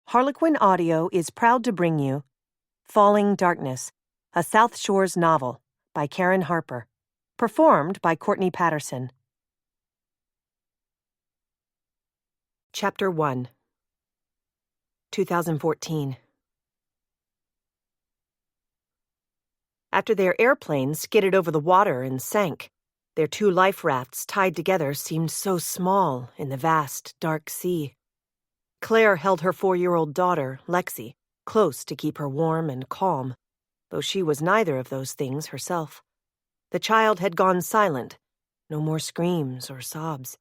Harlequin Audio is proud to bring you Falling Darkness, a South Shores novel by Karen Harper, performed by Courtney Patterson. Chapter 1, 2014. After their airplane skidded over the water and sank, their two life rafts tied together seemed so small in the vast, dark sea. Claire held her 4-year-old daughter, Lexi, close to keep her warm and calm, though she was neither of those things herself. The child had gone silent, no more screams or sobs.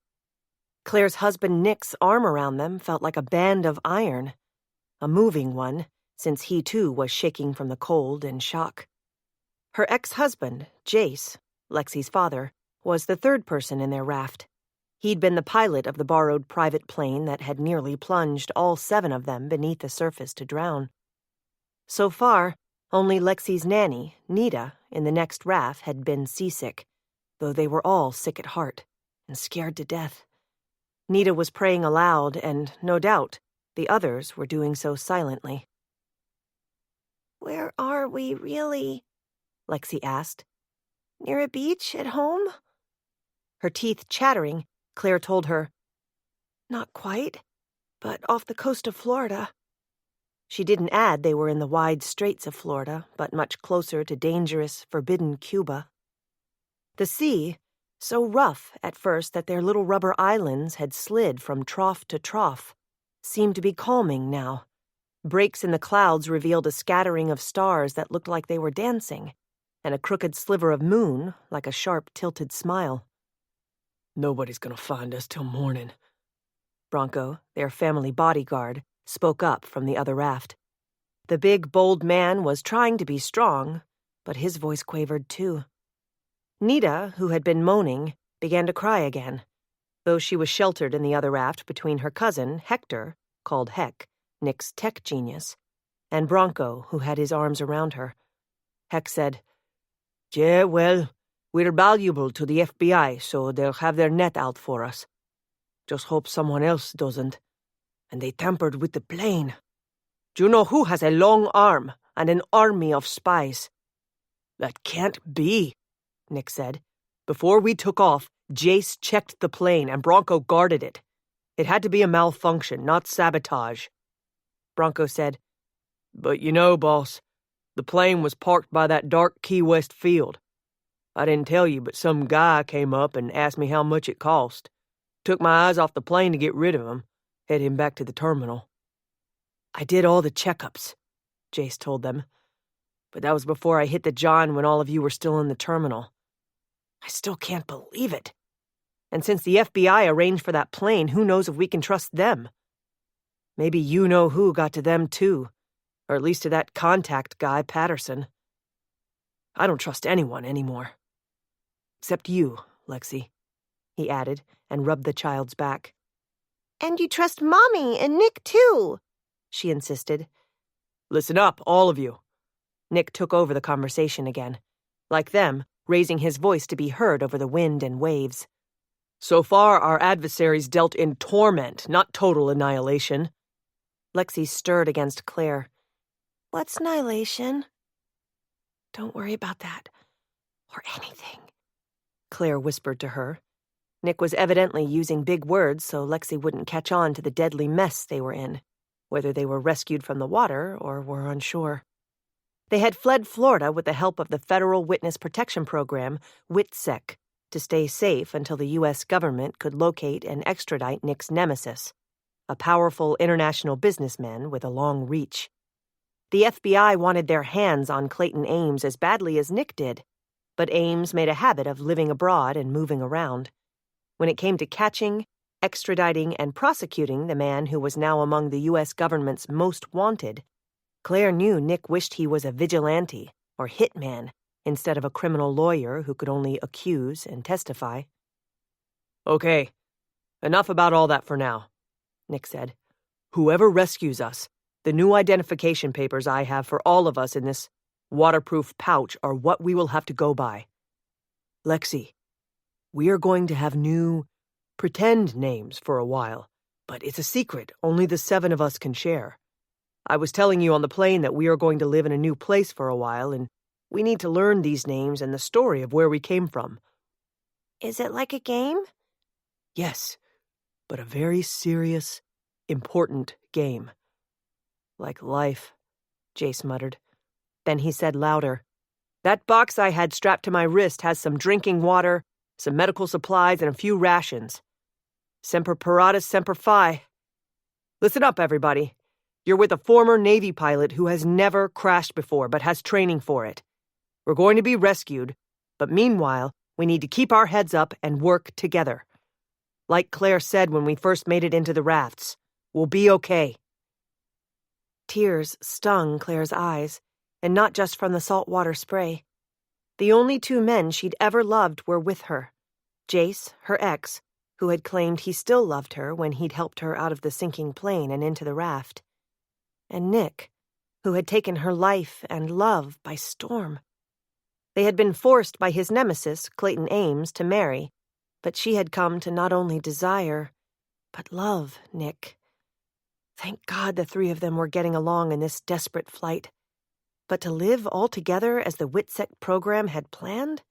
Claire's husband Nick's arm around them felt like a band of iron, a moving one, since he too was shaking from the cold and shock. Her ex-husband, Jace, Lexi's father, was the third person in their raft. He'd been the pilot of the borrowed private plane that had nearly plunged all 7 of them beneath the surface to drown. So far, only Lexi's nanny, Nita, in the next raft had been seasick, though they were all sick at heart and scared to death. Nita was praying aloud, and, no doubt, the others were doing so silently. "Where are we, really?" Lexi asked. "Near a beach at home?" Her teeth chattering, Claire told her, "Not quite, but off the coast of Florida." She didn't add they were in the wide straits of Florida, but much closer to dangerous, forbidden Cuba. The sea, so rough at first that their little rubber islands had slid from trough to trough, seemed to be calming now. Breaks in the clouds revealed a scattering of stars that looked like they were dancing, and a crooked sliver of moon like a sharp, tilted smile. "Nobody's gonna find us till morning," Bronco, their family bodyguard, spoke up from the other raft. The big, bold man was trying to be strong, but his voice quavered too. Nita, who had been moaning, began to cry again, though she was sheltered in the other raft between her cousin, Hector, called Heck, Nick's tech genius, and Bronco, who had his arms around her. Heck said, "Yeah, well, we're valuable to the FBI, so they'll have their net out for us. Just hope someone else doesn't. And they tampered with the plane. Do you know who has a long arm and an army of spies?" "That can't be," Nick said. "Before we took off, Jace checked the plane and Bronco guarded it. It had to be a malfunction, not sabotage." Bronco said, "But you know, boss, the plane was parked by that dark Key West field. I didn't tell you, but some guy came up and asked me how much it cost. Took my eyes off the plane to get rid of him, head him back to the terminal." "I did all the checkups," Jace told them. "But that was before I hit the John when all of you were still in the terminal. I still can't believe it. And since the FBI arranged for that plane, who knows if we can trust them? Maybe you know who got to them too, or at least to that contact guy, Patterson. I don't trust anyone anymore. Except you, Lexi," he added, and rubbed the child's back. "And you trust Mommy and Nick, too," she insisted. "Listen up, all of you." Nick took over the conversation again, like them, raising his voice to be heard over the wind and waves. "So far, our adversaries dealt in torment, not total annihilation." Lexi stirred against Claire. "What's annihilation?" "Don't worry about that, or anything," Claire whispered to her. Nick was evidently using big words so Lexi wouldn't catch on to the deadly mess they were in, whether they were rescued from the water or were on shore. They had fled Florida with the help of the Federal Witness Protection Program, WITSEC, to stay safe until the U.S. government could locate and extradite Nick's nemesis, a powerful international businessman with a long reach. The FBI wanted their hands on Clayton Ames as badly as Nick did, but Ames made a habit of living abroad and moving around. When it came to catching, extraditing, and prosecuting the man who was now among the U.S. government's most wanted, Claire knew Nick wished he was a vigilante or hitman instead of a criminal lawyer who could only accuse and testify. "Okay, enough about all that for now," Nick said. "Whoever rescues us, the new identification papers I have for all of us in this waterproof pouch are what we will have to go by. Lexi, we are going to have new, pretend names for a while, but it's a secret only the 7 of us can share. I was telling you on the plane that we are going to live in a new place for a while, and we need to learn these names and the story of where we came from. Is it like a game? Yes, but a very serious, important game. Like life, Jace muttered. Then he said louder, "That box I had strapped to my wrist has some drinking water, some medical supplies, and a few rations. Semper paratus, semper fi. Listen up, everybody. You're with a former Navy pilot who has never crashed before but has training for it. We're going to be rescued, but meanwhile, we need to keep our heads up and work together. Like Claire said when we first made it into the rafts, we'll be okay." Tears stung Claire's eyes, and not just from the saltwater spray. The only two men she'd ever loved were with her. Jace, her ex, who had claimed he still loved her when he'd helped her out of the sinking plane and into the raft. And Nick, who had taken her life and love by storm. They had been forced by his nemesis, Clayton Ames, to marry, but she had come to not only desire, but love Nick. Thank God the three of them were getting along in this desperate flight. But to live all together as the WITSEC program had planned?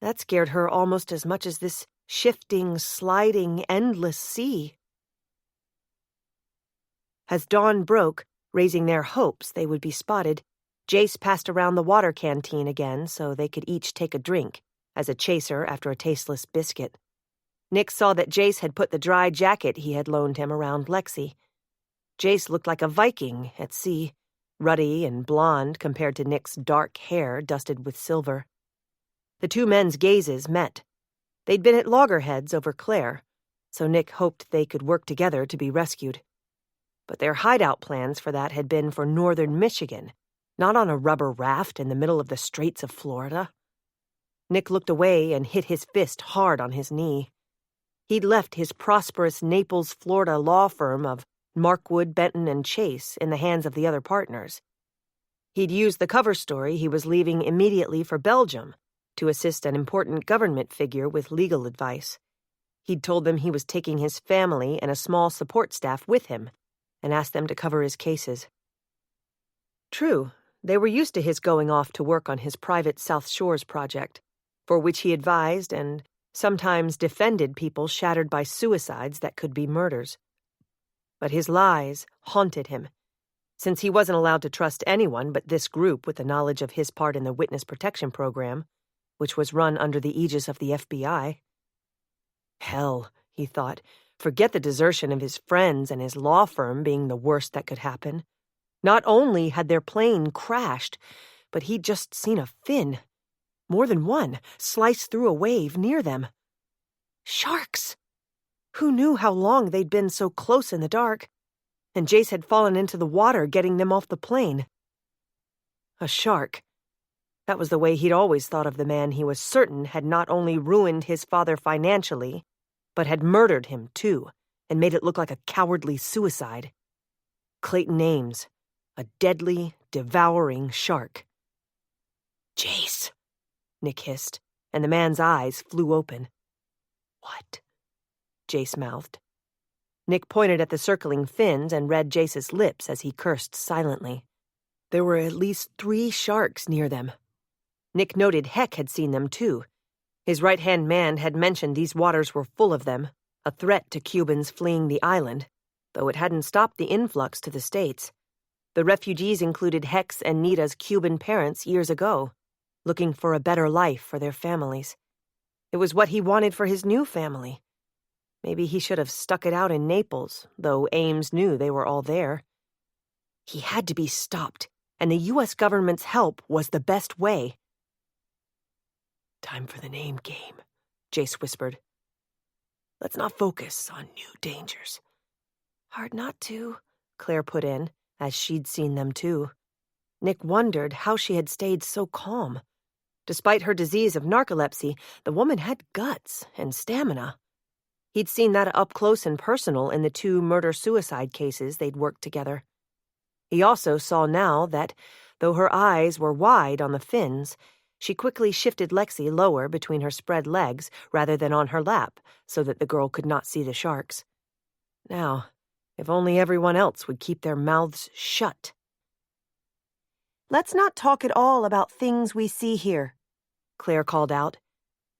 That scared her almost as much as this shifting, sliding, endless sea. As dawn broke, raising their hopes they would be spotted, Jace passed around the water canteen again so they could each take a drink, as a chaser after a tasteless biscuit. Nick saw that Jace had put the dry jacket he had loaned him around Lexi. Jace looked like a Viking at sea, ruddy and blonde compared to Nick's dark hair dusted with silver. The two men's gazes met. They'd been at loggerheads over Claire, so Nick hoped they could work together to be rescued. But their hideout plans for that had been for northern Michigan, not on a rubber raft in the middle of the Straits of Florida. Nick looked away and hit his fist hard on his knee. He'd left his prosperous Naples, Florida law firm of Markwood, Benton, and Chase in the hands of the other partners. He'd used the cover story he was leaving immediately for Belgium to assist an important government figure with legal advice. He'd told them he was taking his family and a small support staff with him, and asked them to cover his cases. True, they were used to his going off to work on his private South Shores project, for which he advised and sometimes defended people shattered by suicides that could be murders. But his lies haunted him, since he wasn't allowed to trust anyone but this group with the knowledge of his part in the Witness Protection Program, which was run under the aegis of the FBI. Hell, he thought, forget the desertion of his friends and his law firm being the worst that could happen. Not only had their plane crashed, but he'd just seen a fin, more than one, slice through a wave near them. Sharks! Who knew how long they'd been so close in the dark? And Jace had fallen into the water getting them off the plane. A shark. That was the way he'd always thought of the man he was certain had not only ruined his father financially, but had murdered him, too, and made it look like a cowardly suicide. Clayton Ames, a deadly, devouring shark. "Jace," Nick hissed, and the man's eyes flew open. "What?" Jace mouthed. Nick pointed at the circling fins and read Jace's lips as he cursed silently. There were at least 3 sharks near them. Nick noted Heck had seen them, too. His right-hand man had mentioned these waters were full of them, a threat to Cubans fleeing the island, though it hadn't stopped the influx to the States. The refugees included Heck's and Nita's Cuban parents years ago, looking for a better life for their families. It was what he wanted for his new family. Maybe he should have stuck it out in Naples, though Ames knew they were all there. He had to be stopped, and the U.S. government's help was the best way. "Time for the name game," Jace whispered. "Let's not focus on new dangers." Hard not to, Claire put in, as she'd seen them too. Nick wondered how she had stayed so calm. Despite her disease of narcolepsy, the woman had guts and stamina. He'd seen that up close and personal in the 2 murder-suicide cases they'd worked together. He also saw now that, though her eyes were wide on the fins, she quickly shifted Lexi lower between her spread legs rather than on her lap so that the girl could not see the sharks. Now, If only everyone else would keep their mouths shut. Let's not talk at all about things we see here, Claire called out,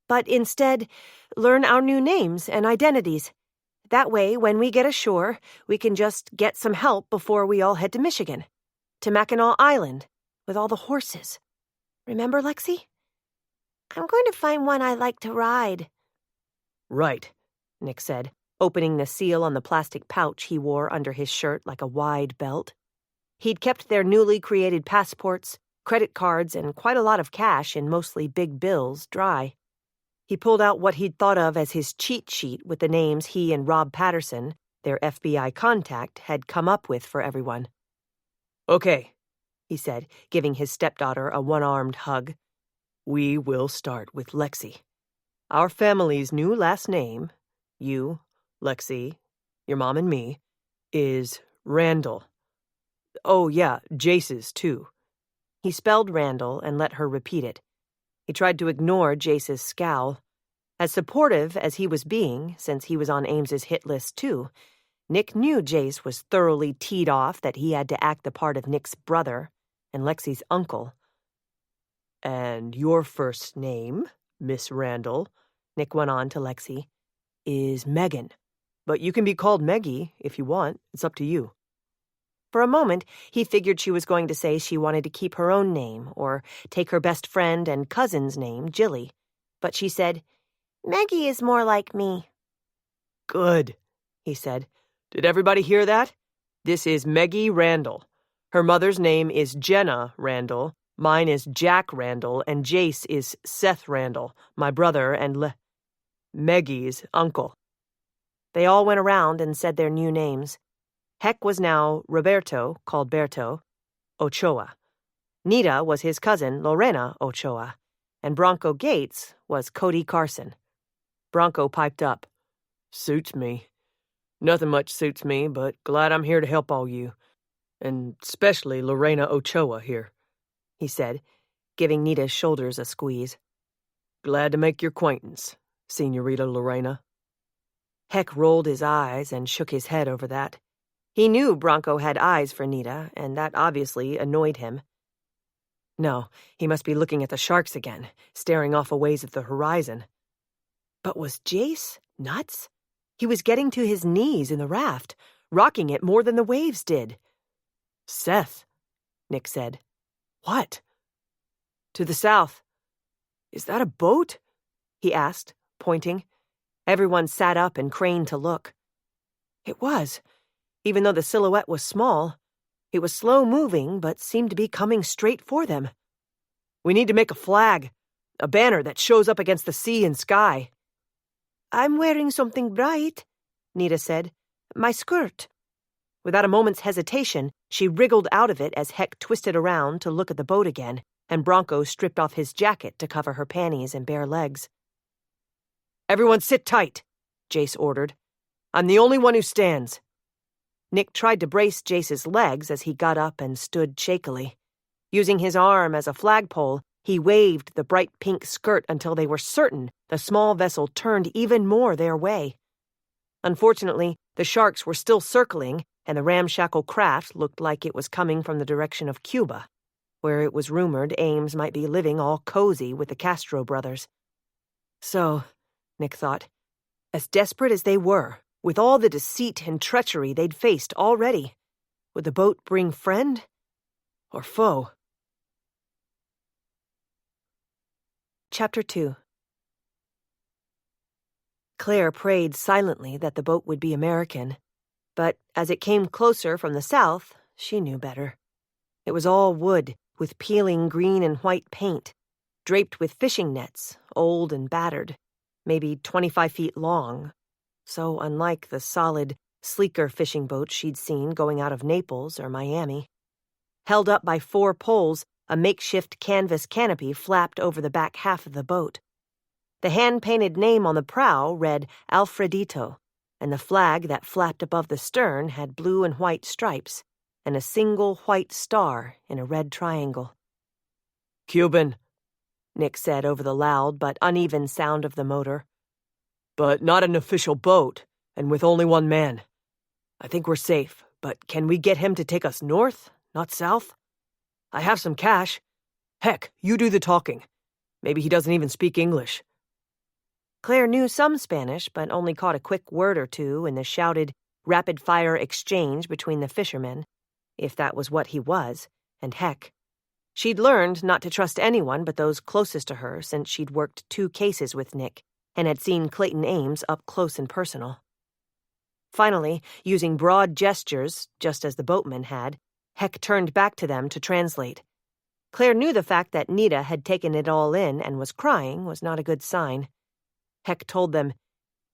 but instead learn our new names and identities. That way, when we get ashore, we can just get some help before we all head to Michigan, to Mackinac Island, with all the horses. Remember, Lexi? I'm going to find one I like to ride. Right, Nick said, opening the seal on the plastic pouch he wore under his shirt like a wide belt. He'd kept their newly created passports, credit cards, and quite a lot of cash in mostly big bills dry. He pulled out what he'd thought of as his cheat sheet with the names he and Rob Patterson, their FBI contact, had come up with for everyone. Okay, he said, giving his stepdaughter a one-armed hug. We will start with Lexi. Our family's new last name, you, Lexi, your mom and me, is Randall. Oh, yeah, Jace's, too. He spelled Randall and let her repeat it. He tried to ignore Jace's scowl. As supportive as he was being, since he was on Ames's hit list, too, Nick knew Jace was thoroughly teed off that he had to act the part of Nick's brother and Lexi's uncle. And your first name, Miss Randall, Nick went on to Lexi, is Megan. But you can be called Meggie if you want. It's up to you. For a moment, he figured she was going to say she wanted to keep her own name or take her best friend and cousin's name, Jilly. But she said, Maggie is more like me. Good, he said. Did everybody hear that? This is Meggie Randall. Her mother's name is Jenna Randall. Mine is Jack Randall, and Jace is Seth Randall, my brother and Maggie's uncle. They all went around and said their new names. Heck was now Roberto, called Berto, Ochoa. Nita was his cousin, Lorena Ochoa, and Bronco Gates was Cody Carson. Bronco piped up. Suits me. Nothing much suits me, but glad I'm here to help all you. And especially Lorena Ochoa here, he said, giving Nita's shoulders a squeeze. Glad to make your acquaintance, Senorita Lorena. Heck rolled his eyes and shook his head over that. He knew Bronco had eyes for Nita, and that obviously annoyed him. No, he must be looking at the sharks again, staring off a ways at the horizon. But was Jace nuts? He was getting to his knees in the raft, rocking it more than the waves did. Seth, Nick said. What? To the south. Is that a boat? He asked, pointing. Everyone sat up and craned to look. It was. Even though the silhouette was small, it was slow-moving but seemed to be coming straight for them. We need to make a flag, a banner that shows up against the sea and sky. I'm wearing something bright, Nita said. My skirt. Without a moment's hesitation, she wriggled out of it as Heck twisted around to look at the boat again, and Bronco stripped off his jacket to cover her panties and bare legs. Everyone sit tight, Jace ordered. I'm the only one who stands. Nick tried to brace Jace's legs as he got up and stood shakily. Using his arm as a flagpole, he waved the bright pink skirt until they were certain the small vessel turned even more their way. Unfortunately, the sharks were still circling, and the ramshackle craft looked like it was coming from the direction of Cuba, where it was rumored Ames might be living all cozy with the Castro brothers. So, Nick thought, as desperate as they were, with all the deceit and treachery they'd faced already, would the boat bring friend or foe? Chapter 2. Claire prayed silently that the boat would be American, but as it came closer from the south, she knew better. It was all wood, with peeling green and white paint, draped with fishing nets, old and battered, maybe 25 feet long, so unlike the solid, sleeker fishing boats she'd seen going out of Naples or Miami. Held up by 4 poles, a makeshift canvas canopy flapped over the back half of the boat. The hand-painted name on the prow read Alfredito, and the flag that flapped above the stern had blue and white stripes, and a single white star in a red triangle. Cuban, Nick said over the loud but uneven sound of the motor. But not an official boat, and with only one man. I think we're safe, but can we get him to take us north, not south? I have some cash. Heck, you do the talking. Maybe he doesn't even speak English. Claire knew some Spanish, but only caught a quick word or two in the shouted, rapid-fire exchange between the fishermen, if that was what he was, and Heck. She'd learned not to trust anyone but those closest to her since she'd worked 2 cases with Nick and had seen Clayton Ames up close and personal. Finally, using broad gestures, just as the boatman had, Heck turned back to them to translate. Claire knew the fact that Nita had taken it all in and was crying was not a good sign. Heck told them,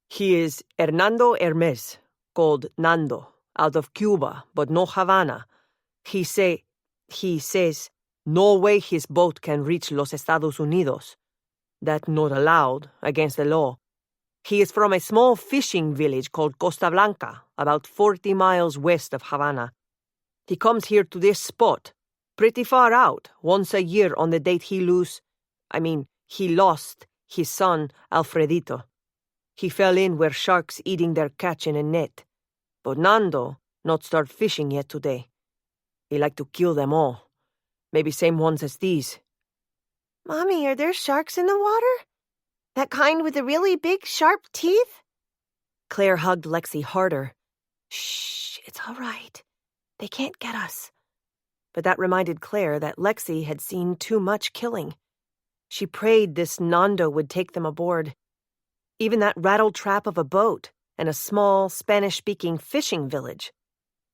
"He is Hernando Hermes, called Nando, out of Cuba, but no Havana. He says, no way his boat can reach los Estados Unidos. That not allowed, against the law. He is from a small fishing village called Costa Blanca, about 40 miles west of Havana. He comes here to this spot, pretty far out, once a year on the date he lost his son, Alfredito. He fell in where sharks eating their catch in a net. But Nando not start fishing yet today. He like to kill them all. Maybe same ones as these." "Mommy, are there sharks in the water? That kind with the really big, sharp teeth?" Claire hugged Lexi harder. "Shh, it's all right. They can't get us." But that reminded Claire that Lexi had seen too much killing. She prayed this Nando would take them aboard. Even that rattle-trap of a boat and a small, Spanish-speaking fishing village.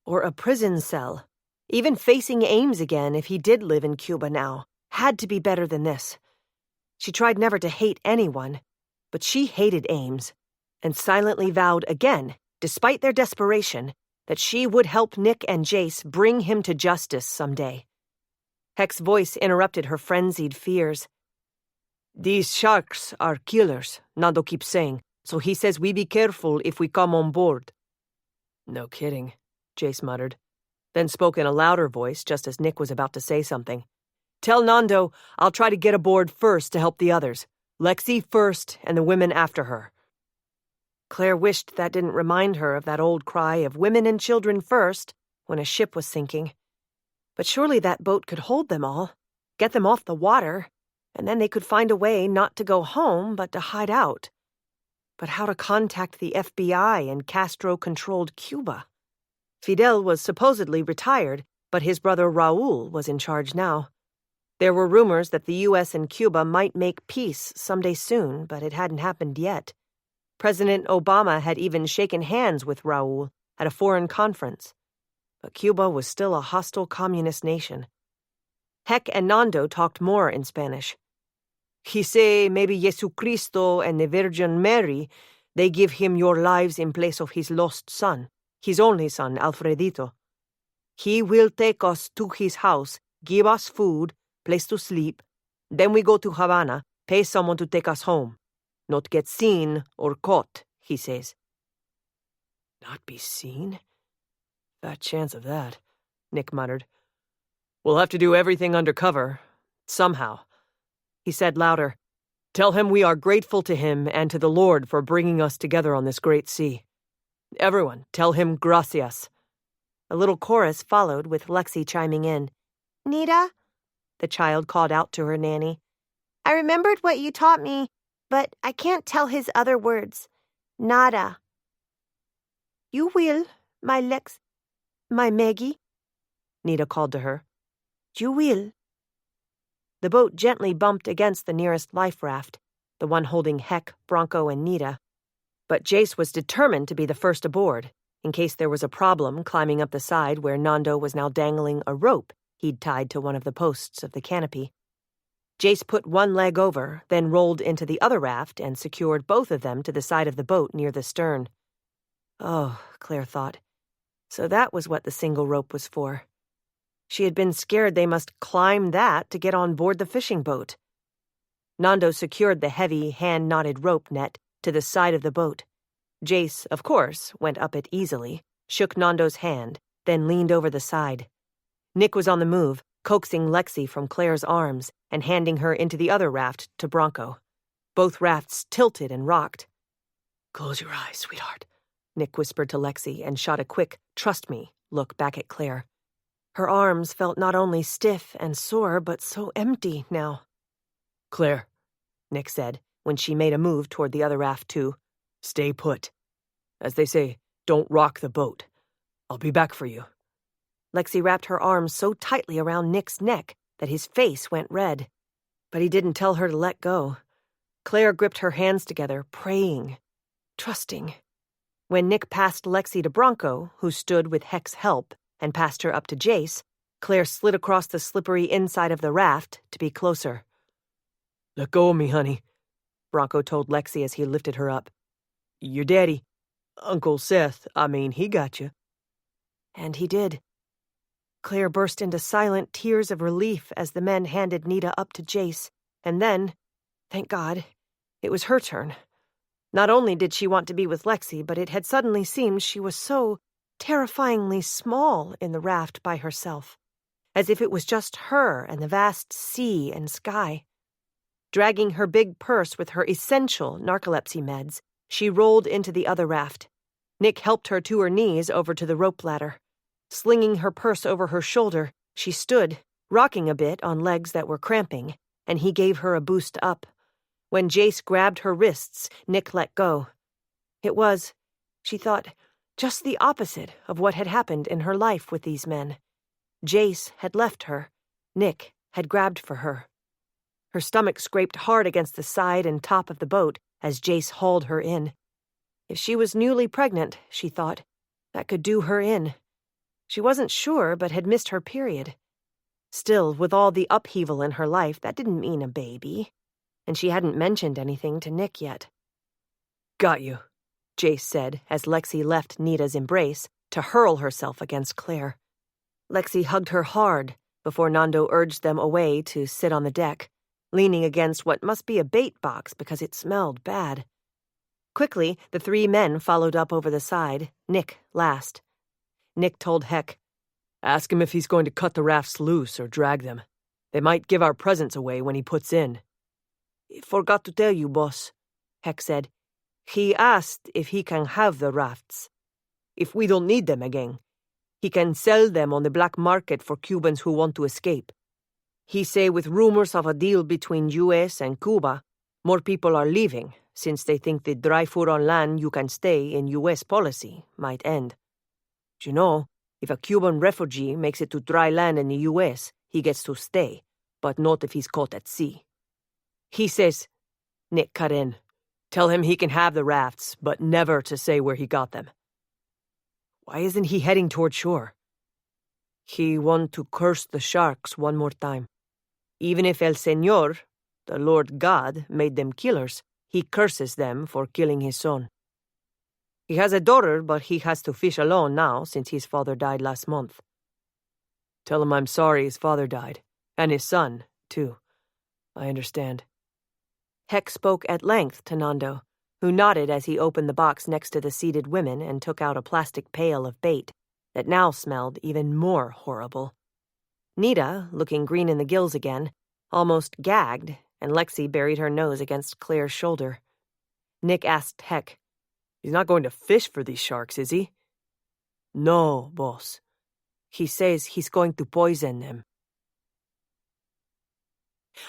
Or a prison cell. Even facing Ames again, if he did live in Cuba now, had to be better than this. She tried never to hate anyone, but she hated Ames, and silently vowed again, despite their desperation, that she would help Nick and Jace bring him to justice someday. Heck's voice interrupted her frenzied fears. "These sharks are killers," Nando keeps saying, "so he says we be careful if we come on board." "No kidding," Jace muttered, then spoke in a louder voice just as Nick was about to say something. "Tell Nando I'll try to get aboard first to help the others. Lexi first and the women after her." Claire wished that didn't remind her of that old cry of women and children first when a ship was sinking. But surely that boat could hold them all, get them off the water, and then they could find a way not to go home but to hide out. But how to contact the FBI in Castro-controlled Cuba? Fidel was supposedly retired, but his brother Raul was in charge now. There were rumors that the U.S. and Cuba might make peace someday soon, but it hadn't happened yet. President Obama had even shaken hands with Raul at a foreign conference. But Cuba was still a hostile communist nation. Heck and Nando talked more in Spanish. "He say maybe Jesucristo and the Virgin Mary, they give him your lives in place of his lost son, his only son, Alfredito. He will take us to his house, give us food, place to sleep. Then we go to Havana, pay someone to take us home. Not get seen or caught," he says. "Not be seen? Fat chance of that," Nick muttered. "We'll have to do everything undercover, somehow." He said louder, "Tell him we are grateful to him and to the Lord for bringing us together on this great sea. Everyone, tell him gracias." A little chorus followed with Lexi chiming in. "Nita," the child called out to her nanny, "I remembered what you taught me, but I can't tell his other words. Nada." "You will, my Maggie," Nita called to her. "You will." The boat gently bumped against the nearest life raft, the one holding Heck, Bronco, and Nita. But Jace was determined to be the first aboard, in case there was a problem climbing up the side where Nando was now dangling a rope he'd tied to one of the posts of the canopy. Jace put one leg over, then rolled into the other raft and secured both of them to the side of the boat near the stern. Oh, Claire thought. So that was what the single rope was for. She had been scared they must climb that to get on board the fishing boat. Nando secured the heavy, hand-knotted rope net to the side of the boat. Jace, of course, went up it easily, shook Nando's hand, then leaned over the side. Nick was on the move, coaxing Lexi from Claire's arms and handing her into the other raft to Bronco. Both rafts tilted and rocked. "Close your eyes, sweetheart," Nick whispered to Lexi and shot a quick, "trust me" look back at Claire. Her arms felt not only stiff and sore, but so empty now. "Claire," Nick said, when she made a move toward the other raft too. "Stay put. As they say, don't rock the boat. I'll be back for you." Lexi wrapped her arms so tightly around Nick's neck that his face went red. But he didn't tell her to let go. Claire gripped her hands together, praying, trusting. When Nick passed Lexi to Bronco, who stood with Heck's help, and passed her up to Jace, Claire slid across the slippery inside of the raft to be closer. "Let go of me, honey," Bronco told Lexi as he lifted her up. "Your daddy, Uncle Seth, he got you." And he did. Claire burst into silent tears of relief as the men handed Nita up to Jace, and then, thank God, it was her turn. Not only did she want to be with Lexi, but it had suddenly seemed she was so terrifyingly small in the raft by herself, as if it was just her and the vast sea and sky. Dragging her big purse with her essential narcolepsy meds, she rolled into the other raft. Nick helped her to her knees over to the rope ladder. Slinging her purse over her shoulder, she stood, rocking a bit on legs that were cramping, and he gave her a boost up. When Jace grabbed her wrists, Nick let go. It was, she thought, just the opposite of what had happened in her life with these men. Jace had left her. Nick had grabbed for her. Her stomach scraped hard against the side and top of the boat as Jace hauled her in. If she was newly pregnant, she thought, that could do her in. She wasn't sure, but had missed her period. Still, with all the upheaval in her life, that didn't mean a baby. And she hadn't mentioned anything to Nick yet. "Got you," Jace said as Lexi left Nita's embrace to hurl herself against Claire. Lexi hugged her hard before Nando urged them away to sit on the deck, leaning against what must be a bait box because it smelled bad. Quickly, the three men followed up over the side, Nick last. Nick told Heck, "Ask him if he's going to cut the rafts loose or drag them. They might give our presents away when he puts in." "Forgot to tell you, boss," Heck said. "He asked if he can have the rafts. If we don't need them again, he can sell them on the black market for Cubans who want to escape. He say with rumors of a deal between U.S. and Cuba, more people are leaving since they think the dry food on land you can stay in U.S. policy might end. You know, if a Cuban refugee makes it to dry land in the U.S., he gets to stay, but not if he's caught at sea. He says," Nick cut in, "Tell him he can have the rafts, but never to say where he got them." "Why isn't he heading toward shore?" "He want to curse the sharks one more time. Even if El Señor, the Lord God, made them killers, he curses them for killing his son. He has a daughter, but he has to fish alone now since his father died last month." "Tell him I'm sorry his father died, and his son, too. I understand." Heck spoke at length to Nando, who nodded as he opened the box next to the seated women and took out a plastic pail of bait that now smelled even more horrible. Nita, looking green in the gills again, almost gagged, and Lexi buried her nose against Claire's shoulder. Nick asked Heck, "He's not going to fish for these sharks, is he?" "No, boss. He says he's going to poison them."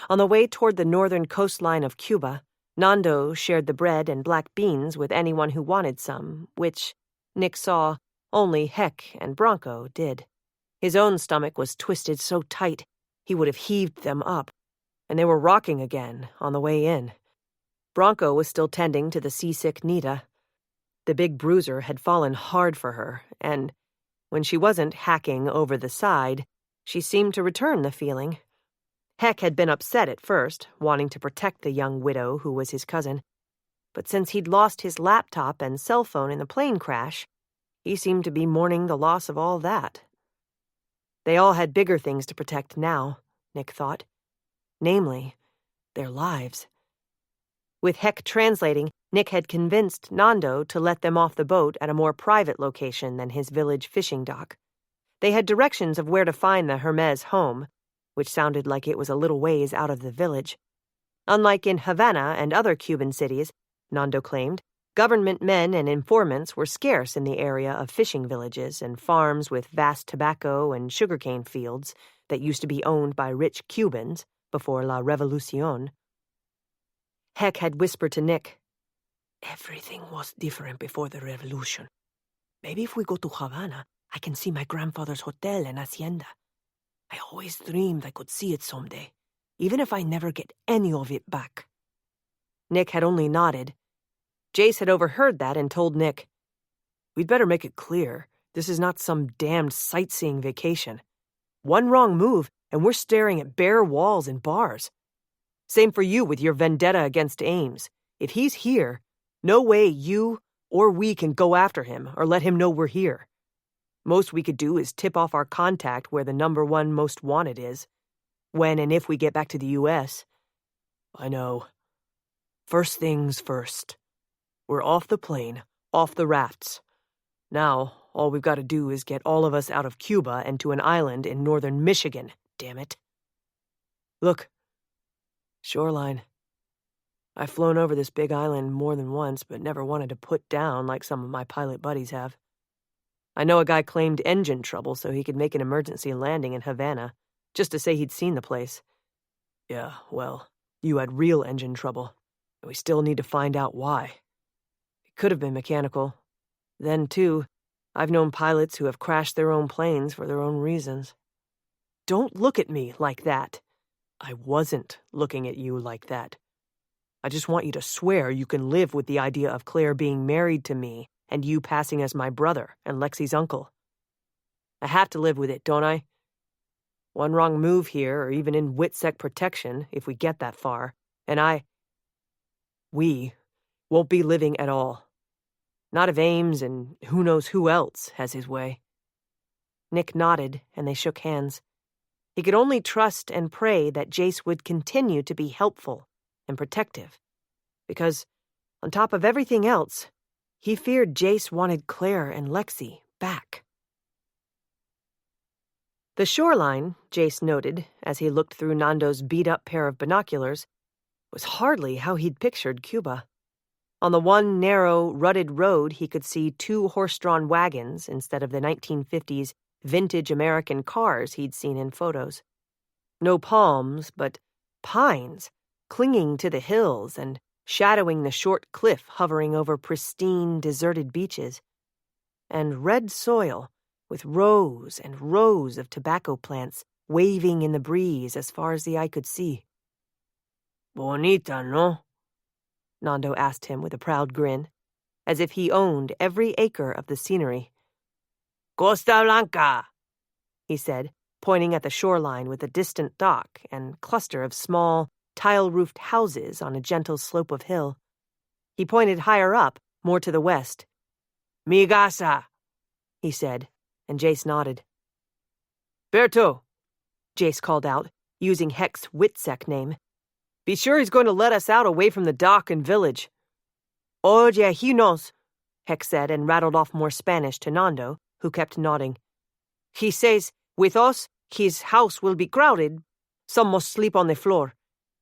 On the way toward the northern coastline of Cuba, Nando shared the bread and black beans with anyone who wanted some, which, Nick saw, only Heck and Bronco did. His own stomach was twisted so tight he would have heaved them up, and they were rocking again on the way in. Bronco was still tending to the seasick Nita. The big bruiser had fallen hard for her, and when she wasn't hacking over the side, she seemed to return the feeling. Heck had been upset at first, wanting to protect the young widow who was his cousin. But since he'd lost his laptop and cell phone in the plane crash, he seemed to be mourning the loss of all that. They all had bigger things to protect now, Nick thought. Namely, their lives. With Heck translating, Nick had convinced Nando to let them off the boat at a more private location than his village fishing dock. They had directions of where to find the Hermes home, which sounded like it was a little ways out of the village. Unlike in Havana and other Cuban cities, Nando claimed, Government men and informants were scarce in the area of fishing villages and farms with vast tobacco and sugarcane fields that used to be owned by rich Cubans before La Revolucion. Heck had whispered to Nick, "Everything was different before the revolution. Maybe if we go to Havana, I can see my grandfather's hotel and hacienda. I always dreamed I could see it someday, even if I never get any of it back." Nick had only nodded. Jace had overheard that and told Nick, "We'd better make it clear, this is not some damned sightseeing vacation. One wrong move, and we're staring at bare walls and bars. Same for you with your vendetta against Ames. If he's here, no way you or we can go after him or let him know we're here. Most we could do is tip off our contact where the #1 most wanted is, when and if we get back to the U.S. I know. First things first. We're off the plane, off the rafts. Now, all we've got to do is get all of us out of Cuba and to an island in northern Michigan, damn it. Look. Shoreline. I've flown over this big island more than once, but never wanted to put down like some of my pilot buddies have. I know a guy claimed engine trouble so he could make an emergency landing in Havana, just to say he'd seen the place. Yeah, well, you had real engine trouble, and we still need to find out why. It could have been mechanical. Then, too, I've known pilots who have crashed their own planes for their own reasons. Don't look at me like that. I wasn't looking at you like that. I just want you to swear you can live with the idea of Claire being married to me and you passing as my brother and Lexi's uncle. I have to live with it, don't I? One wrong move here, or even in WITSEC protection, if we get that far, and we won't be living at all. Not if Ames and who knows who else has his way. Nick nodded, and they shook hands. He could only trust and pray that Jace would continue to be helpful and protective, because, on top of everything else, he feared Jace wanted Claire and Lexi back. The shoreline, Jace noted, as he looked through Nando's beat-up pair of binoculars, was hardly how he'd pictured Cuba. On the one narrow, rutted road, he could see 2 horse-drawn wagons instead of the 1950s vintage American cars he'd seen in photos. No palms, but pines, clinging to the hills and shadowing the short cliff hovering over pristine, deserted beaches. And red soil, with rows and rows of tobacco plants waving in the breeze as far as the eye could see. Bonita, no? Nando asked him with a proud grin, as if he owned every acre of the scenery. Costa Blanca, he said, pointing at the shoreline with a distant dock and cluster of small, tile-roofed houses on a gentle slope of hill. He pointed higher up, more to the west. Mi casa, he said, and Jace nodded. Berto, Jace called out, using Heck's WITSEC name. Be sure he's going to let us out away from the dock and village. Oye, he knows, Heck said and rattled off more Spanish to Nando, who kept nodding. He says, with us, his house will be crowded. Some must sleep on the floor.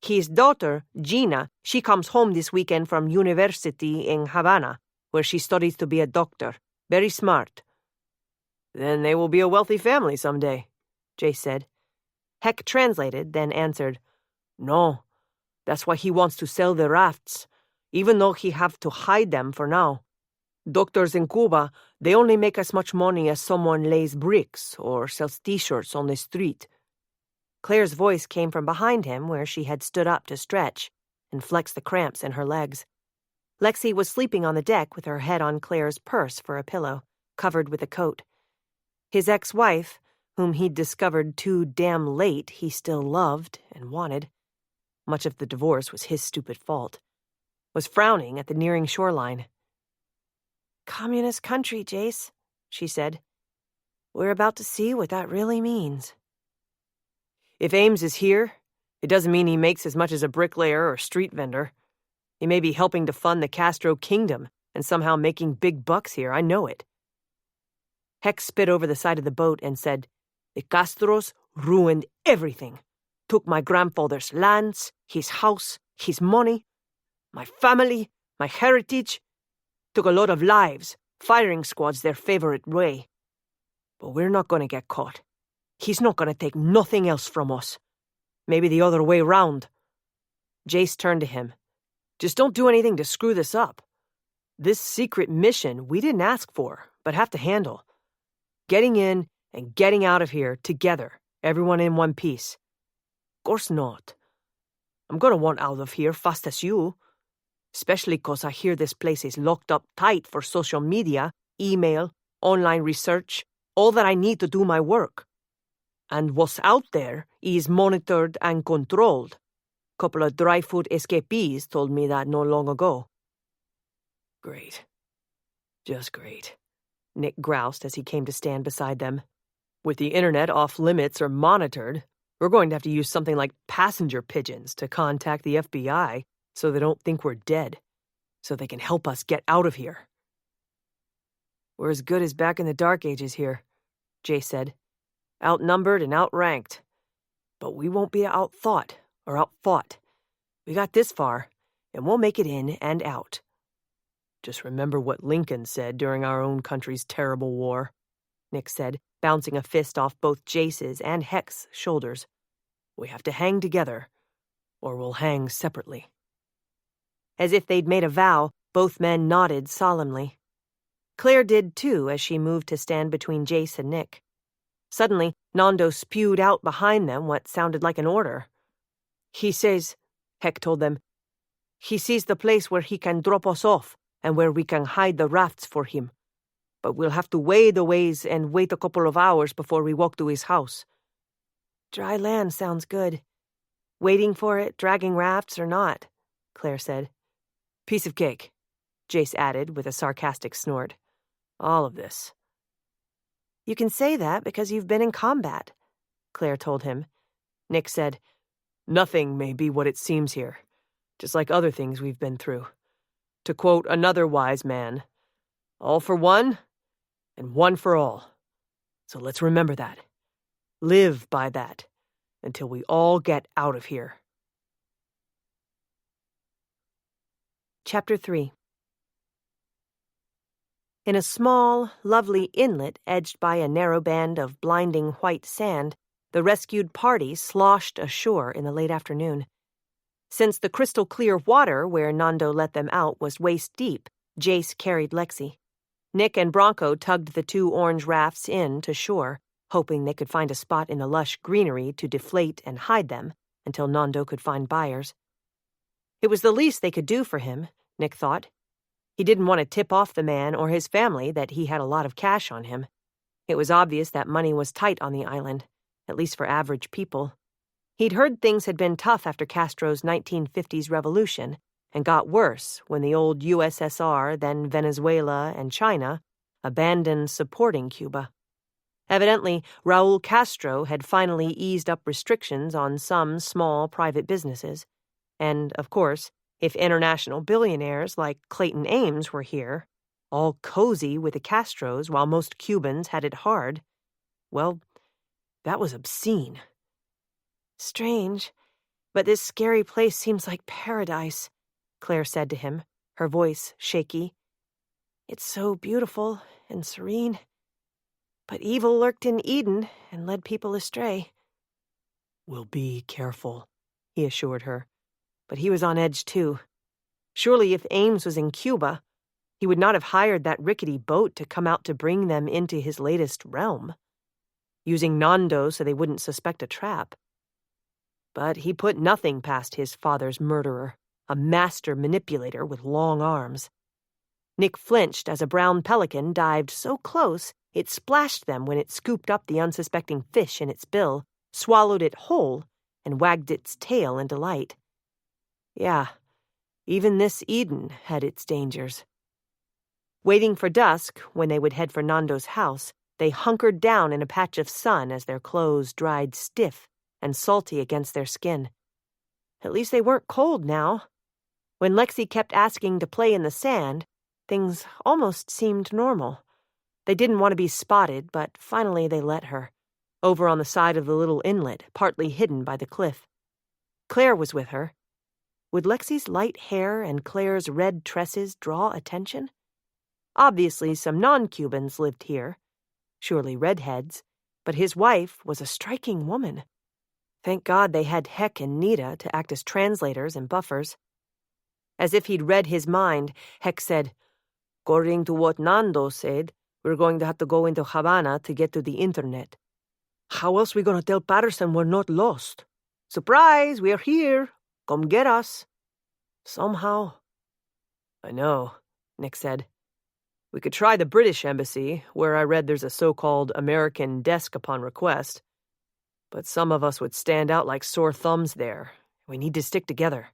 His daughter, Gina, she comes home this weekend from university in Havana, where she studies to be a doctor. Very smart. Then they will be a wealthy family someday, Jace said. Heck translated, then answered, No, that's why he wants to sell the rafts, even though he have to hide them for now. Doctors in Cuba, they only make as much money as someone lays bricks or sells T-shirts on the street. Claire's voice came from behind him where she had stood up to stretch and flex the cramps in her legs. Lexi was sleeping on the deck with her head on Claire's purse for a pillow, covered with a coat. His ex-wife, whom he'd discovered too damn late he still loved and wanted, much of the divorce was his stupid fault, was frowning at the nearing shoreline. Communist country, Jace, she said. We're about to see what that really means. If Ames is here, it doesn't mean he makes as much as a bricklayer or street vendor. He may be helping to fund the Castro kingdom and somehow making big bucks here, I know it. Heck spit over the side of the boat and said, The Castros ruined everything. Took my grandfather's lands, his house, his money, my family, my heritage. Took a lot of lives. Firing squad's their favorite way. But we're not gonna get caught. He's not gonna take nothing else from us. Maybe the other way round. Jace turned to him. Just don't do anything to screw this up. This secret mission we didn't ask for, but have to handle. Getting in and getting out of here together, everyone in one piece. Course not. I'm gonna want out of here fast as you. Especially 'cause I hear this place is locked up tight for social media, email, online research, all that I need to do my work. And what's out there is monitored and controlled. Couple of dry-food escapees told me that not long ago. Great. Just great, Nick groused as he came to stand beside them. With the internet off limits or monitored, we're going to have to use something like passenger pigeons to contact the FBI so they don't think we're dead, so they can help us get out of here. We're as good as back in the Dark Ages here, Jay said. Outnumbered and outranked. But we won't be outthought or outfought. We got this far, and we'll make it in and out. Just remember what Lincoln said during our own country's terrible war, Nick said, bouncing a fist off both Jace's and Heck's shoulders. We have to hang together, or we'll hang separately. As if they'd made a vow, both men nodded solemnly. Claire did too as she moved to stand between Jace and Nick. Suddenly, Nando spewed out behind them what sounded like an order. He says, Heck told them, he sees the place where he can drop us off and where we can hide the rafts for him. But we'll have to wade a ways and wait a couple of hours before we walk to his house. Dry land sounds good. Waiting for it, dragging rafts or not, Claire said. Piece of cake, Jace added with a sarcastic snort. All of this. You can say that because you've been in combat, Claire told him. Nick said, Nothing may be what it seems here, just like other things we've been through. To quote another wise man, all for one and one for all. So let's remember that. Live by that until we all get out of here. Chapter 3. In a small, lovely inlet edged by a narrow band of blinding white sand, the rescued party sloshed ashore in the late afternoon. Since the crystal-clear water where Nando let them out was waist-deep, Jace carried Lexi. Nick and Bronco tugged the two orange rafts in to shore, hoping they could find a spot in the lush greenery to deflate and hide them until Nando could find buyers. It was the least they could do for him, Nick thought. He didn't want to tip off the man or his family that he had a lot of cash on him. It was obvious that money was tight on the island, at least for average people. He'd heard things had been tough after Castro's 1950s revolution, and got worse when the old USSR, then Venezuela and China, abandoned supporting Cuba. Evidently, Raul Castro had finally eased up restrictions on some small private businesses. And, of course, if international billionaires like Clayton Ames were here, all cozy with the Castros while most Cubans had it hard, well, that was obscene. Strange, but this scary place seems like paradise, Claire said to him, her voice shaky. It's so beautiful and serene. But evil lurked in Eden and led people astray. We'll be careful, he assured her. But he was on edge, too. Surely if Ames was in Cuba, he would not have hired that rickety boat to come out to bring them into his latest realm, using Nando so they wouldn't suspect a trap. But he put nothing past his father's murderer, a master manipulator with long arms. Nick flinched as a brown pelican dived so close it splashed them when it scooped up the unsuspecting fish in its bill, swallowed it whole, and wagged its tail in delight. Yeah, even this Eden had its dangers. Waiting for dusk, when they would head for Nando's house, they hunkered down in a patch of sun as their clothes dried stiff and salty against their skin. At least they weren't cold now. When Lexi kept asking to play in the sand, things almost seemed normal. They didn't want to be spotted, but finally they let her, over on the side of the little inlet, partly hidden by the cliff. Claire was with her. Would Lexi's light hair and Claire's red tresses draw attention? Obviously, some non-Cubans lived here. Surely redheads. But his wife was a striking woman. Thank God they had Heck and Nita to act as translators and buffers. As if he'd read his mind, Heck said, "According to what Nando said, we're going to have to go into Havana to get to the internet. How else we gonna tell Patterson we're not lost? Surprise, we're here. Come get us." Somehow. "I know," Nick said. "We could try the British embassy, where I read there's a so-called American desk upon request. But some of us would stand out like sore thumbs there. We need to stick together.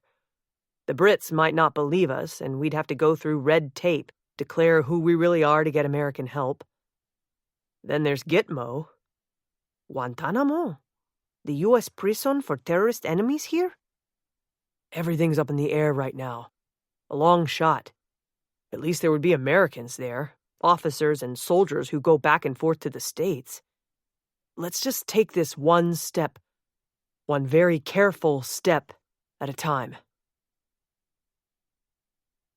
The Brits might not believe us, and we'd have to go through red tape, declare who we really are to get American help. Then there's Gitmo." Guantanamo? The U.S. prison for terrorist enemies here? "Everything's up in the air right now. A long shot. At least there would be Americans there, officers and soldiers who go back and forth to the States. Let's just take this one very careful step at a time."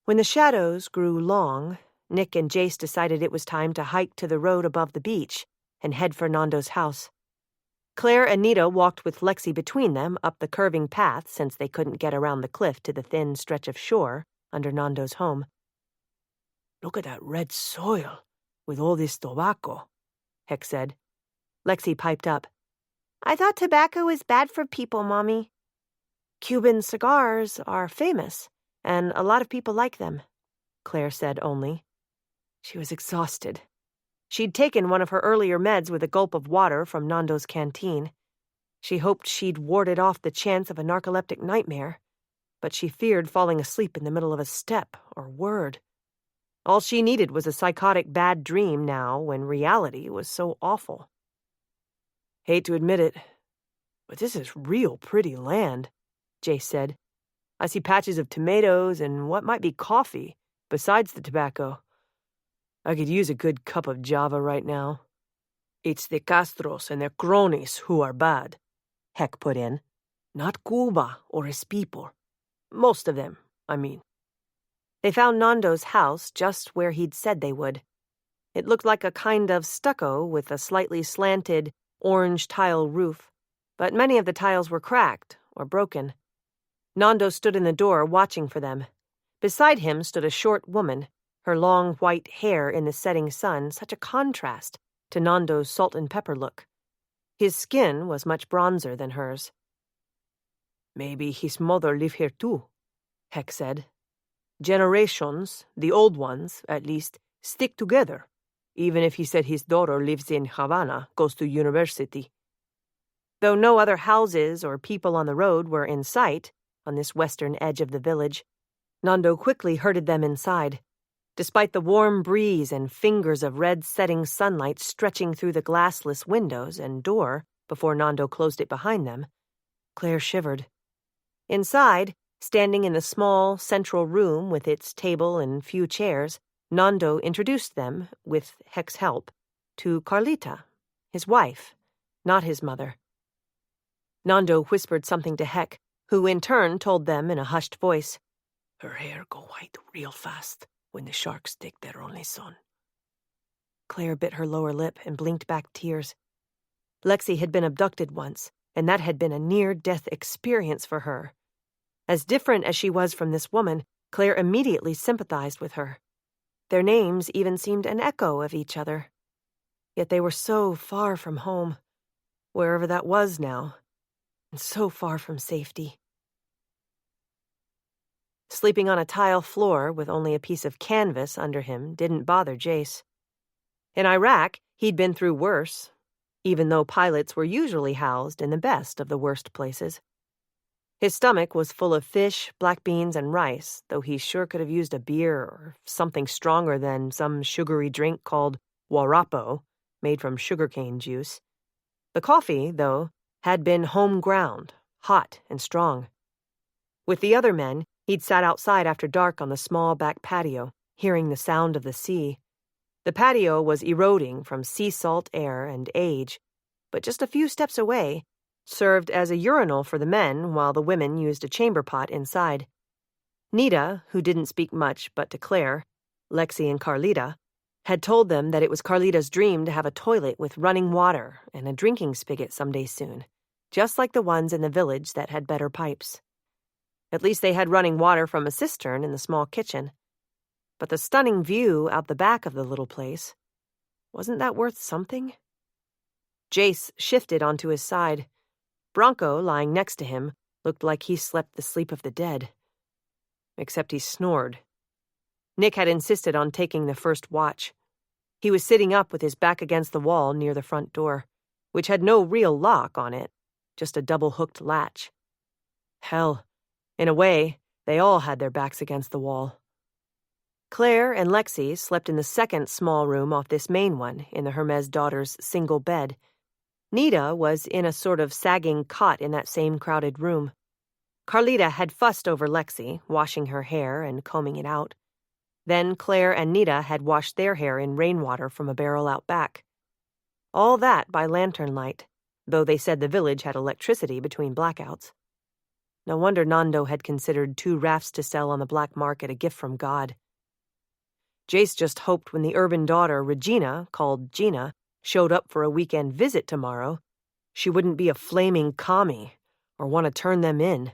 When the shadows grew long, Nick and Jace decided it was time to hike to the road above the beach and head for Nando's house. Claire and Nita walked with Lexi between them up the curving path since they couldn't get around the cliff to the thin stretch of shore under Nando's home. "Look at that red soil with all this tobacco," Heck said. Lexi piped up. "I thought tobacco was bad for people, Mommy." "Cuban cigars are famous, and a lot of people like them," Claire said only. She was exhausted. She'd taken one of her earlier meds with a gulp of water from Nando's canteen. She hoped she'd warded off the chance of a narcoleptic nightmare, but she feared falling asleep in the middle of a step or word. All she needed was a psychotic bad dream now when reality was so awful. "Hate to admit it, but this is real pretty land," Jace said. "I see patches of tomatoes and what might be coffee, besides the tobacco. I could use a good cup of Java right now." "It's the Castros and their cronies who are bad," Heck put in. "Not Cuba or its people. Most of them, I mean." They found Nando's house just where he'd said they would. It looked like a kind of stucco with a slightly slanted, orange tile roof, but many of the tiles were cracked or broken. Nando stood in the door watching for them. Beside him stood a short woman, her long white hair in the setting sun such a contrast to Nando's salt and pepper look. His skin was much bronzer than hers. "Maybe his mother lived here too," Heck said. "Generations, the old ones, at least, stick together, even if he said his daughter lives in Havana, goes to university." Though no other houses or people on the road were in sight on this western edge of the village, Nando quickly herded them inside. Despite the warm breeze and fingers of red setting sunlight stretching through the glassless windows and door before Nando closed it behind them, Claire shivered. Inside, standing in the small, central room with its table and few chairs, Nando introduced them, with Heck's help, to Carlita, his wife, not his mother. Nando whispered something to Heck, who in turn told them in a hushed voice, "Her hair go white real fast when the sharks take their only son." Claire bit her lower lip and blinked back tears. Lexi had been abducted once, and that had been a near-death experience for her. As different as she was from this woman, Claire immediately sympathized with her. Their names even seemed an echo of each other. Yet they were so far from home, wherever that was now, and so far from safety. Sleeping on a tile floor with only a piece of canvas under him didn't bother Jace. In Iraq, he'd been through worse, even though pilots were usually housed in the best of the worst places. His stomach was full of fish, black beans, and rice, though he sure could have used a beer or something stronger than some sugary drink called warapo, made from sugarcane juice. The coffee, though, had been home ground, hot and strong. With the other men, he'd sat outside after dark on the small back patio, hearing the sound of the sea. The patio was eroding from sea salt air and age, but just a few steps away, served as a urinal for the men while the women used a chamber pot inside. Nita, who didn't speak much but to Claire, Lexi and Carlita, had told them that it was Carlita's dream to have a toilet with running water and a drinking spigot someday soon, just like the ones in the village that had better pipes. At least they had running water from a cistern in the small kitchen. But the stunning view out the back of the little place, wasn't that worth something? Jace shifted onto his side. Bronco, lying next to him, looked like he slept the sleep of the dead. Except he snored. Nick had insisted on taking the first watch. He was sitting up with his back against the wall near the front door, which had no real lock on it, just a double-hooked latch. Hell, in a way, they all had their backs against the wall. Claire and Lexi slept in the second small room off this main one in the Hermes daughter's single bed. Nita was in a sort of sagging cot in that same crowded room. Carlita had fussed over Lexi, washing her hair and combing it out. Then Claire and Nita had washed their hair in rainwater from a barrel out back. All that by lantern light, though they said the village had electricity between blackouts. No wonder Nando had considered 2 rafts to sell on the black market a gift from God. Jace just hoped when the urban daughter, Regina, called Gina, showed up for a weekend visit tomorrow, she wouldn't be a flaming commie or want to turn them in.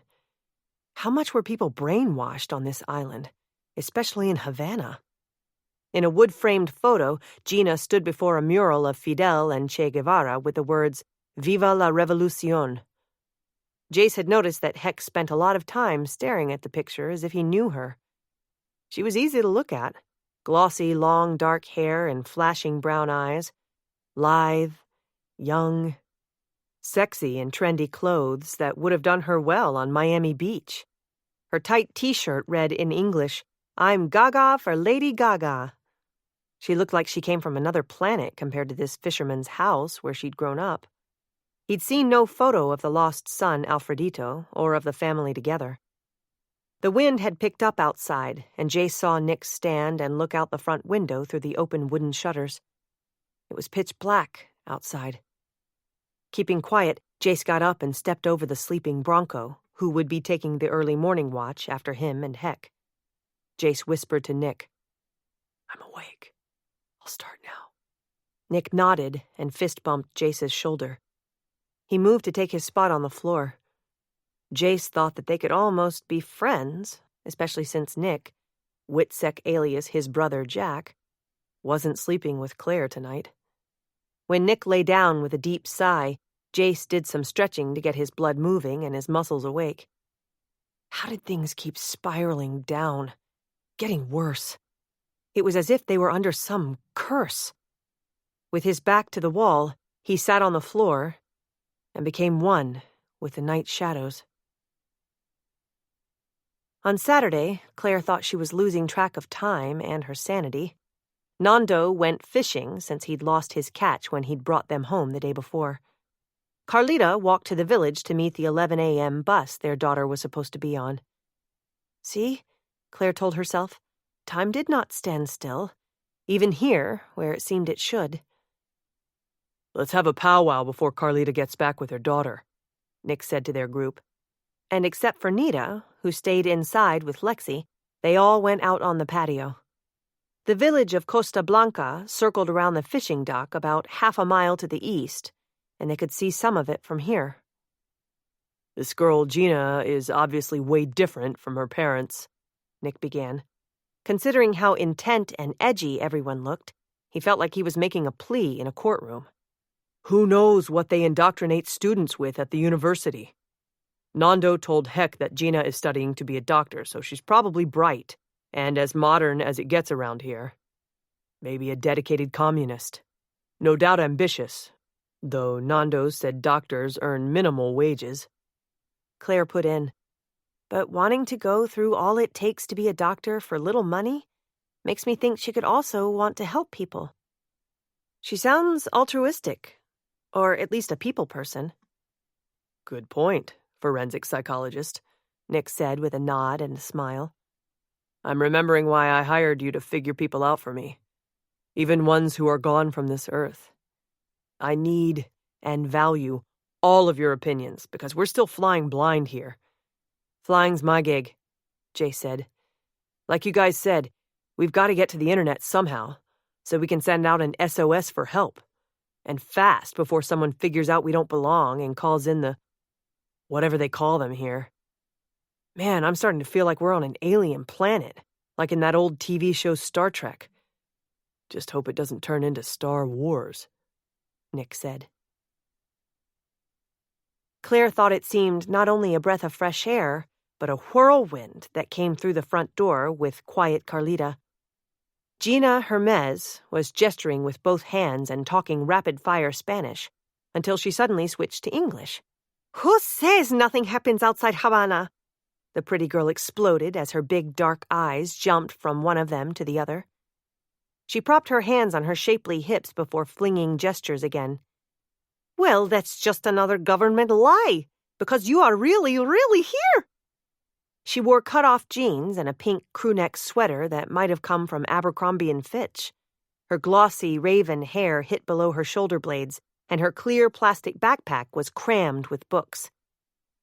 How much were people brainwashed on this island, especially in Havana? In a wood-framed photo, Gina stood before a mural of Fidel and Che Guevara with the words, "Viva la Revolucion." Jace had noticed that Heck spent a lot of time staring at the picture as if he knew her. She was easy to look at. Glossy, long, dark hair and flashing brown eyes. Lithe, young, sexy in trendy clothes that would have done her well on Miami Beach. Her tight T-shirt read in English, "I'm Gaga for Lady Gaga." She looked like she came from another planet compared to this fisherman's house where she'd grown up. He'd seen no photo of the lost son, Alfredito, or of the family together. The wind had picked up outside, and Jace saw Nick stand and look out the front window through the open wooden shutters. It was pitch black outside. Keeping quiet, Jace got up and stepped over the sleeping Bronco, who would be taking the early morning watch after him and Heck. Jace whispered to Nick, "I'm awake. I'll start now." Nick nodded and fist-bumped Jace's shoulder. He moved to take his spot on the floor. Jace thought that they could almost be friends, especially since Nick, Witsec alias his brother Jack, wasn't sleeping with Claire tonight. When Nick lay down with a deep sigh, Jace did some stretching to get his blood moving and his muscles awake. How did things keep spiraling down, getting worse? It was as if they were under some curse. With his back to the wall, he sat on the floor and became one with the night shadows. On Saturday, Claire thought she was losing track of time and her sanity. Nando went fishing since he'd lost his catch when he'd brought them home the day before. Carlita walked to the village to meet the 11 a.m. bus their daughter was supposed to be on. See, Claire told herself, time did not stand still, even here, where it seemed it should. "Let's have a powwow before Carlita gets back with her daughter," Nick said to their group. And except for Nita, who stayed inside with Lexi, they all went out on the patio. The village of Costa Blanca circled around the fishing dock about half a mile to the east, and they could see some of it from here. "This girl, Gina, is obviously way different from her parents," Nick began. Considering how intent and edgy everyone looked, he felt like he was making a plea in a courtroom. "Who knows what they indoctrinate students with at the university? Nando told Heck that Gina is studying to be a doctor, so she's probably bright, and as modern as it gets around here. Maybe a dedicated communist. No doubt ambitious, though Nando said doctors earn minimal wages." Claire put in, "But wanting to go through all it takes to be a doctor for little money makes me think she could also want to help people. She sounds altruistic, or at least a people person." "Good point, forensic psychologist," Nick said with a nod and a smile. "I'm remembering why I hired you to figure people out for me, even ones who are gone from this earth. I need and value all of your opinions because we're still flying blind here." "Flying's my gig," Jay said. "Like you guys said, we've got to get to the internet somehow, so we can send out an SOS for help. And fast, before someone figures out we don't belong and calls in the whatever they call them here. Man, I'm starting to feel like we're on an alien planet, like in that old TV show Star Trek. Just hope it doesn't turn into Star Wars, Nick said. Claire thought it seemed not only a breath of fresh air, but a whirlwind that came through the front door with quiet Carlita. Gina Hermes was gesturing with both hands and talking rapid-fire Spanish, until she suddenly switched to English. "Who says nothing happens outside Havana?" the pretty girl exploded as her big dark eyes jumped from one of them to the other. She propped her hands on her shapely hips before flinging gestures again. "Well, that's just another government lie, because you are really, really here." She wore cut-off jeans and a pink crewneck sweater that might have come from Abercrombie & Fitch. Her glossy raven hair hit below her shoulder blades, and her clear plastic backpack was crammed with books.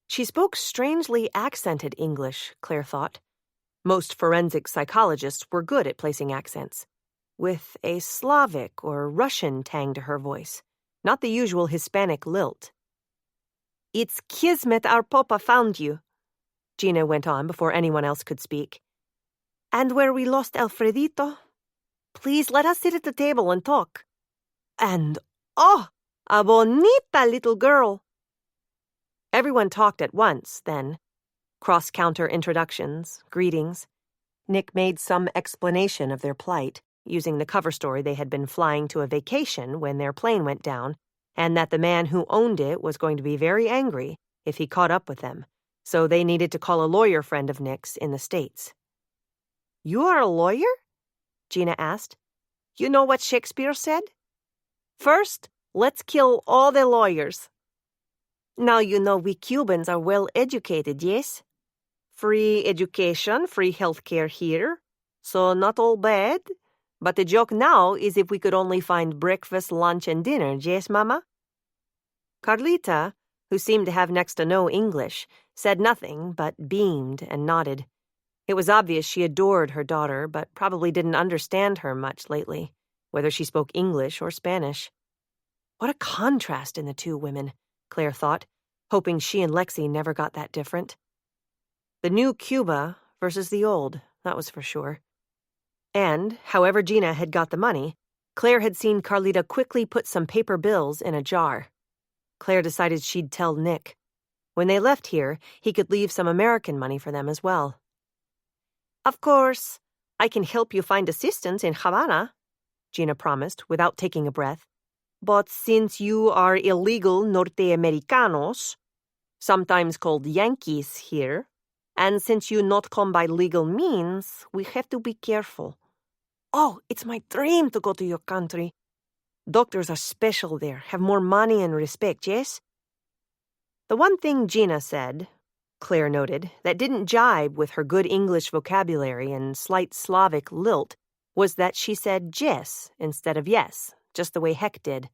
She spoke strangely accented English, Claire thought. Most forensic psychologists were good at placing accents, with a Slavic or Russian tang to her voice, not the usual Hispanic lilt. "It's kismet our papa found you," Gina went on before anyone else could speak. "And where we lost Alfredito. Please let us sit at the table and talk. And, oh, a bonita little girl." Everyone talked at once, then. Cross-counter introductions, greetings. Nick made some explanation of their plight, using the cover story they had been flying to a vacation when their plane went down, and that the man who owned it was going to be very angry if he caught up with them, so they needed to call a lawyer friend of Nick's in the States. "You are a lawyer?" Gina asked. "You know what Shakespeare said? First, let's kill all the lawyers. Now you know we Cubans are well educated, yes? Free education, free health care here, so not all bad. But the joke now is if we could only find breakfast, lunch, and dinner, yes, Mama?" Carlita, who seemed to have next to no English, said nothing but beamed and nodded. It was obvious she adored her daughter, but probably didn't understand her much lately, whether she spoke English or Spanish. What a contrast in the two women, Claire thought, hoping she and Lexi never got that different. The new Cuba versus the old, that was for sure. And, however Gina had got the money, Claire had seen Carlita quickly put some paper bills in a jar. Claire decided she'd tell Nick. When they left here, he could leave some American money for them as well. "Of course, I can help you find assistance in Havana," Gina promised, without taking a breath. "But since you are illegal Norteamericanos, sometimes called Yankees here, and since you not come by legal means, we have to be careful. Oh, it's my dream to go to your country. Doctors are special there, have more money and respect, yes?" The one thing Gina said, Claire noted, that didn't jibe with her good English vocabulary and slight Slavic lilt was that she said yes instead of yes, just the way Heck did.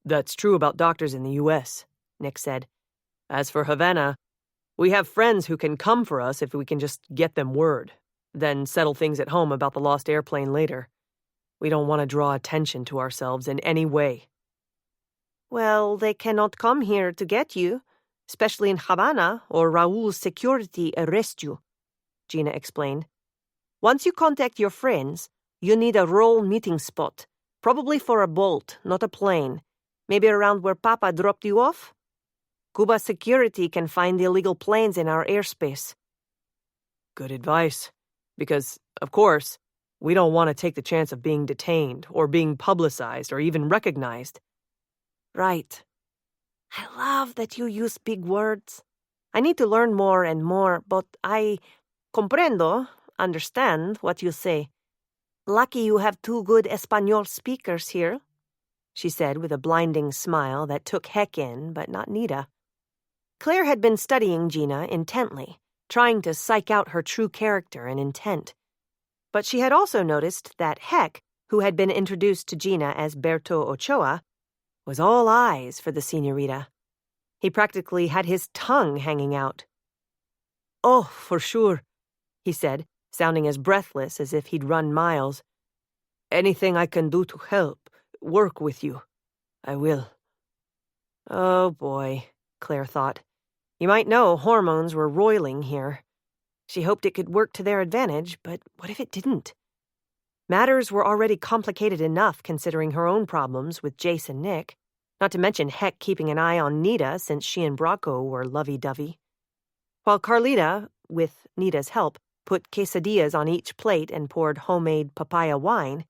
"That's true about doctors in the U.S., Nick said. As for Havana, we have friends who can come for us if we can just get them word, then settle things at home about the lost airplane later. We don't want to draw attention to ourselves in any way." "Well, they cannot come here to get you, especially in Havana, or Raul's security arrest you," Gina explained. "Once you contact your friends, you need a roll meeting spot, probably for a bolt, not a plane, maybe around where Papa dropped you off. Cuba security can find the illegal planes in our airspace." Good advice, because, of course, we don't want to take the chance of being detained or being publicized or even recognized. Right. I love that you use big words. I need to learn more and more, but I understand what you say. Lucky you have two good Espanol speakers here, she said with a blinding smile that took Heck in, but not Nita. Claire had been studying Gina intently, trying to psych out her true character and intent. But she had also noticed that Heck, who had been introduced to Gina as Berto Ochoa, was all eyes for the señorita. He practically had his tongue hanging out. "Oh, for sure," he said, sounding as breathless as if he'd run miles. Anything I can do to help, work with you, I will. Oh boy, Claire thought. You might know hormones were roiling here. She hoped it could work to their advantage, but what if it didn't? Matters were already complicated enough considering her own problems with Jace and Nick, not to mention Heck keeping an eye on Nita since she and Bracco were lovey-dovey. While Carlita, with Nita's help, put quesadillas on each plate and poured homemade papaya wine,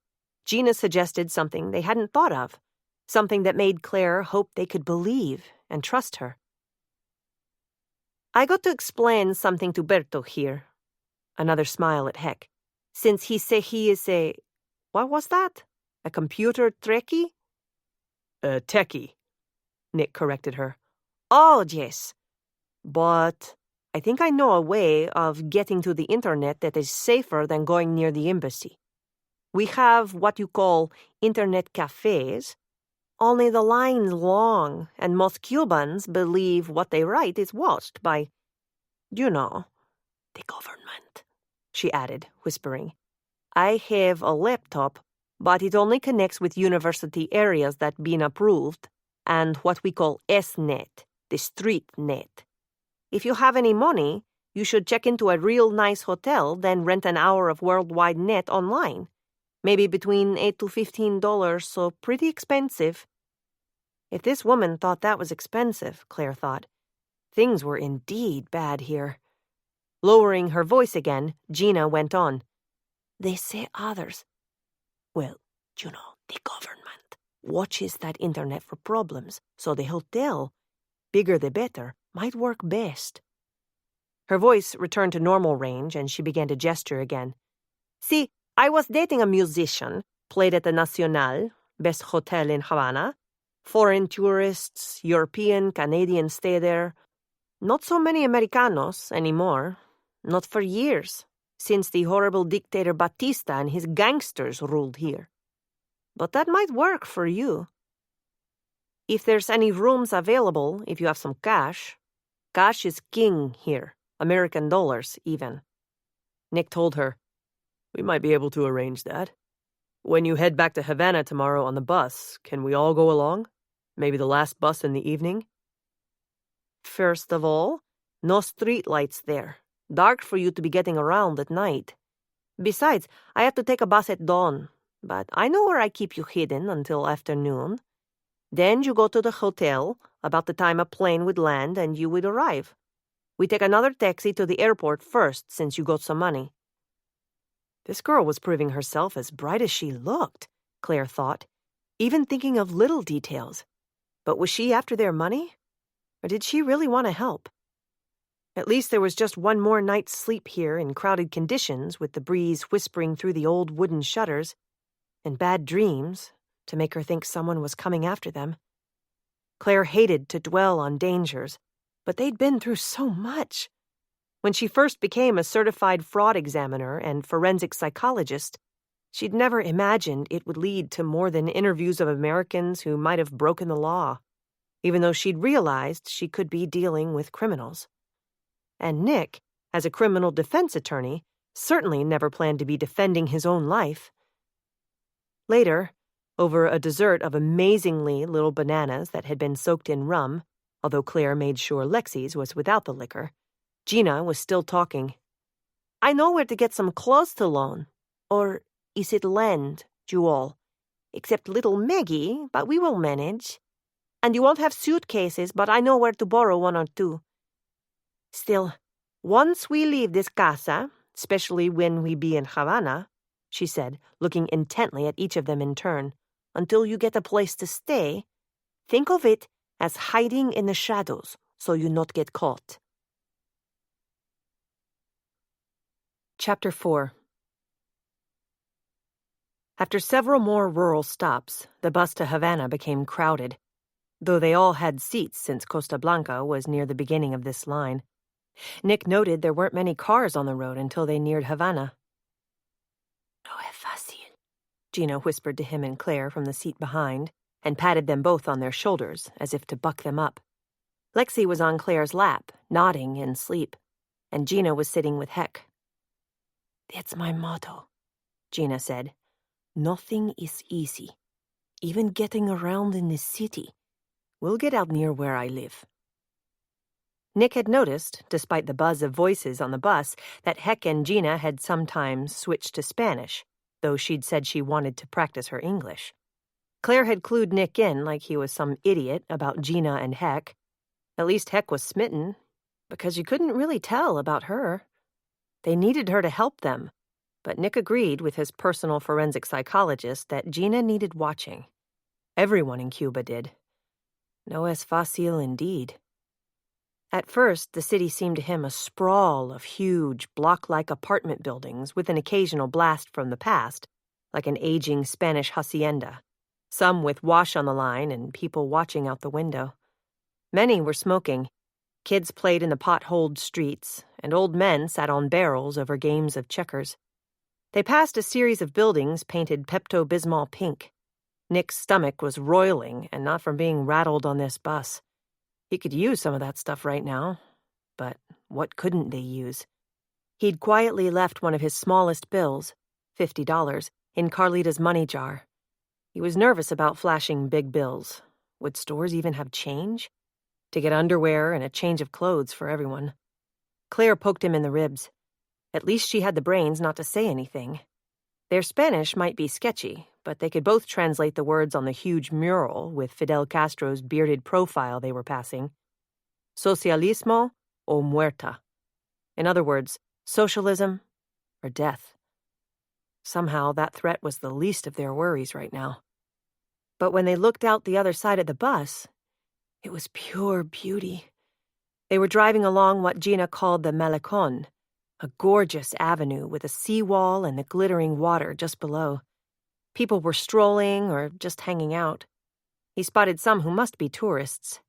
Gina suggested something they hadn't thought of, something that made Claire hope they could believe and trust her. I got to explain something to Berto here. Another smile at Heck. Since he say he is what was that? A computer trekkie? A techie, Nick corrected her. Oh, yes. But I think I know a way of getting to the internet that is safer than going near the embassy. We have what you call internet cafes, only the line's long, and most Cubans believe what they write is watched by, the government, she added, whispering. I have a laptop, but it only connects with university areas that been approved, and what we call S-net, the street net. If you have any money, you should check into a real nice hotel, then rent an hour of worldwide net online. Maybe between $8 to $15, so pretty expensive. If this woman thought that was expensive, Claire thought, things were indeed bad here. Lowering her voice again, Gina went on. They say others. Well, the government watches that internet for problems, so the hotel, bigger the better, might work best. Her voice returned to normal range, and she began to gesture again. See, I was dating a musician, played at the Nacional, best hotel in Havana. Foreign tourists, European, Canadian stay there. Not so many Americanos anymore. Not for years, since the horrible dictator Batista and his gangsters ruled here. But that might work for you. If there's any rooms available, if you have some cash. Cash is king here, American dollars even. Nick told her, We might be able to arrange that. When you head back to Havana tomorrow on the bus, can we all go along? Maybe the last bus in the evening? First of all, no street lights there. Dark for you to be getting around at night. Besides, I have to take a bus at dawn, but I know where I keep you hidden until afternoon. Then you go to the hotel about the time a plane would land and you would arrive. We take another taxi to the airport first since you got some money. This girl was proving herself as bright as she looked, Claire thought, even thinking of little details. But was she after their money? Or did she really want to help? At least there was just one more night's sleep here in crowded conditions with the breeze whispering through the old wooden shutters, and bad dreams to make her think someone was coming after them. Claire hated to dwell on dangers, but they'd been through so much. When she first became a certified fraud examiner and forensic psychologist, she'd never imagined it would lead to more than interviews of Americans who might have broken the law, even though she'd realized she could be dealing with criminals. And Nick, as a criminal defense attorney, certainly never planned to be defending his own life. Later, over a dessert of amazingly little bananas that had been soaked in rum, although Claire made sure Lexi's was without the liquor, Gina was still talking. I know where to get some clothes to loan. Or is it lend, Jewel? Except little Maggie, but we will manage. And you won't have suitcases, but I know where to borrow one or two. Still, once we leave this casa, especially when we be in Havana, she said, looking intently at each of them in turn, until you get a place to stay, think of it as hiding in the shadows so you not get caught. Chapter 4. After several more rural stops, the bus to Havana became crowded, though they all had seats since Costa Blanca was near the beginning of this line. Nick noted there weren't many cars on the road until they neared Havana. No es fácil, Gina whispered to him and Claire from the seat behind, and patted them both on their shoulders, as if to buck them up. Lexi was on Claire's lap, nodding in sleep, and Gina was sitting with Heck. That's my motto, Gina said. Nothing is easy. Even getting around in the city. We'll get out near where I live. Nick had noticed, despite the buzz of voices on the bus, that Heck and Gina had sometimes switched to Spanish, though she'd said she wanted to practice her English. Claire had clued Nick in like he was some idiot about Gina and Heck. At least Heck was smitten, because you couldn't really tell about her. They needed her to help them, but Nick agreed with his personal forensic psychologist that Gina needed watching. Everyone in Cuba did. No es fácil indeed. At first, the city seemed to him a sprawl of huge, block-like apartment buildings with an occasional blast from the past, like an aging Spanish hacienda, some with wash on the line and people watching out the window. Many were smoking. Kids played in the potholed streets, and old men sat on barrels over games of checkers. They passed a series of buildings painted Pepto-Bismol pink. Nick's stomach was roiling, and not from being rattled on this bus. He could use some of that stuff right now, but what couldn't they use? He'd quietly left one of his smallest bills, $50, in Carlita's money jar. He was nervous about flashing big bills. Would stores even have change? To get underwear and a change of clothes for everyone. Claire poked him in the ribs. At least she had the brains not to say anything. Their Spanish might be sketchy, but they could both translate the words on the huge mural with Fidel Castro's bearded profile they were passing. Socialismo o muerta. In other words, socialism or death. Somehow that threat was the least of their worries right now. But when they looked out the other side of the bus, it was pure beauty. They were driving along what Gina called the Malecón, a gorgeous avenue with a seawall and the glittering water just below. People were strolling or just hanging out. He spotted some who must be tourists.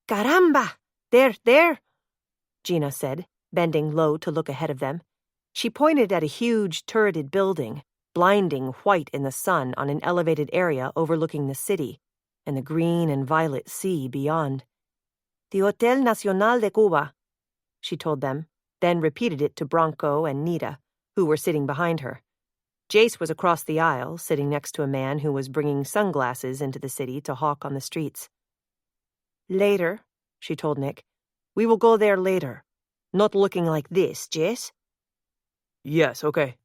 "Caramba! There!" Gina said, bending low to look ahead of them. She pointed at a huge, turreted building, blinding white in the sun on an elevated area overlooking the city and the green and violet sea beyond. "The Hotel Nacional de Cuba," she told them, then repeated it to Bronco and Nita, who were sitting behind her. Jace was across the aisle, sitting next to a man who was bringing sunglasses into the city to hawk on the streets. "Later," she told Nick. "We will go there later. Not looking like this, Jace?" Yes, okay.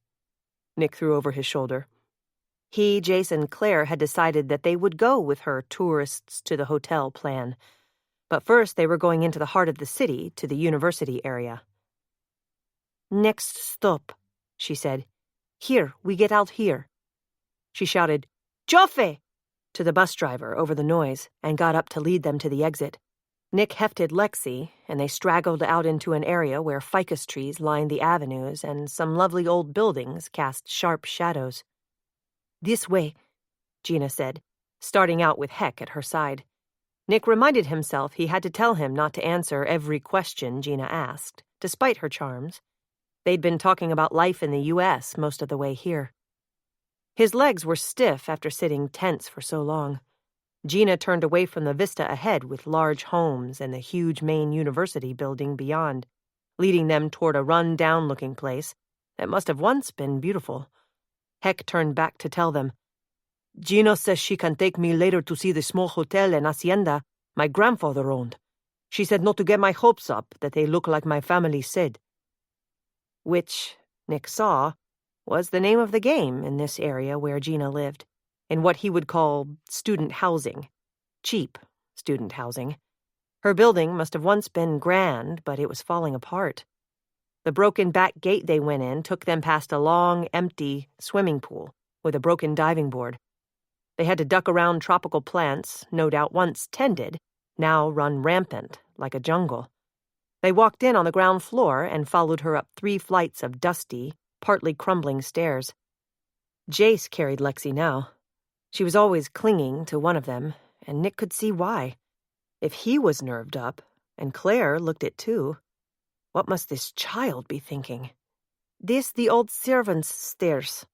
Nick threw over his shoulder. He, Jace, and Claire had decided that they would go with her tourists to the hotel plan. But first they were going into the heart of the city, to the university area. "Next stop," she said. "Here, we get out here." She shouted, "Joffe!" to the bus driver over the noise and got up to lead them to the exit. Nick hefted Lexi, and they straggled out into an area where ficus trees lined the avenues and some lovely old buildings cast sharp shadows. "This way," Gina said, starting out with Heck at her side. Nick reminded himself he had to tell him not to answer every question Gina asked, despite her charms. They'd been talking about life in the U.S. most of the way here. His legs were stiff after sitting tense for so long. Gina turned away from the vista ahead with large homes and the huge main university building beyond, leading them toward a run-down-looking place that must have once been beautiful. Heck turned back to tell them, "Gina says she can take me later to see the small hotel and hacienda my grandfather owned. She said not to get my hopes up, that they look like my family said." Which, Nick saw, was the name of the game in this area where Gina lived, in what he would call student housing. Cheap student housing. Her building must have once been grand, but it was falling apart. The broken back gate they went in took them past a long, empty swimming pool with a broken diving board. They had to duck around tropical plants, no doubt once tended, now run rampant, like a jungle. They walked in on the ground floor and followed her up 3 flights of dusty, partly crumbling stairs. Jace carried Lexi now. She was always clinging to one of them, and Nick could see why. If he was nerved up, and Claire looked it too, what must this child be thinking? "This the old servants' stairs,"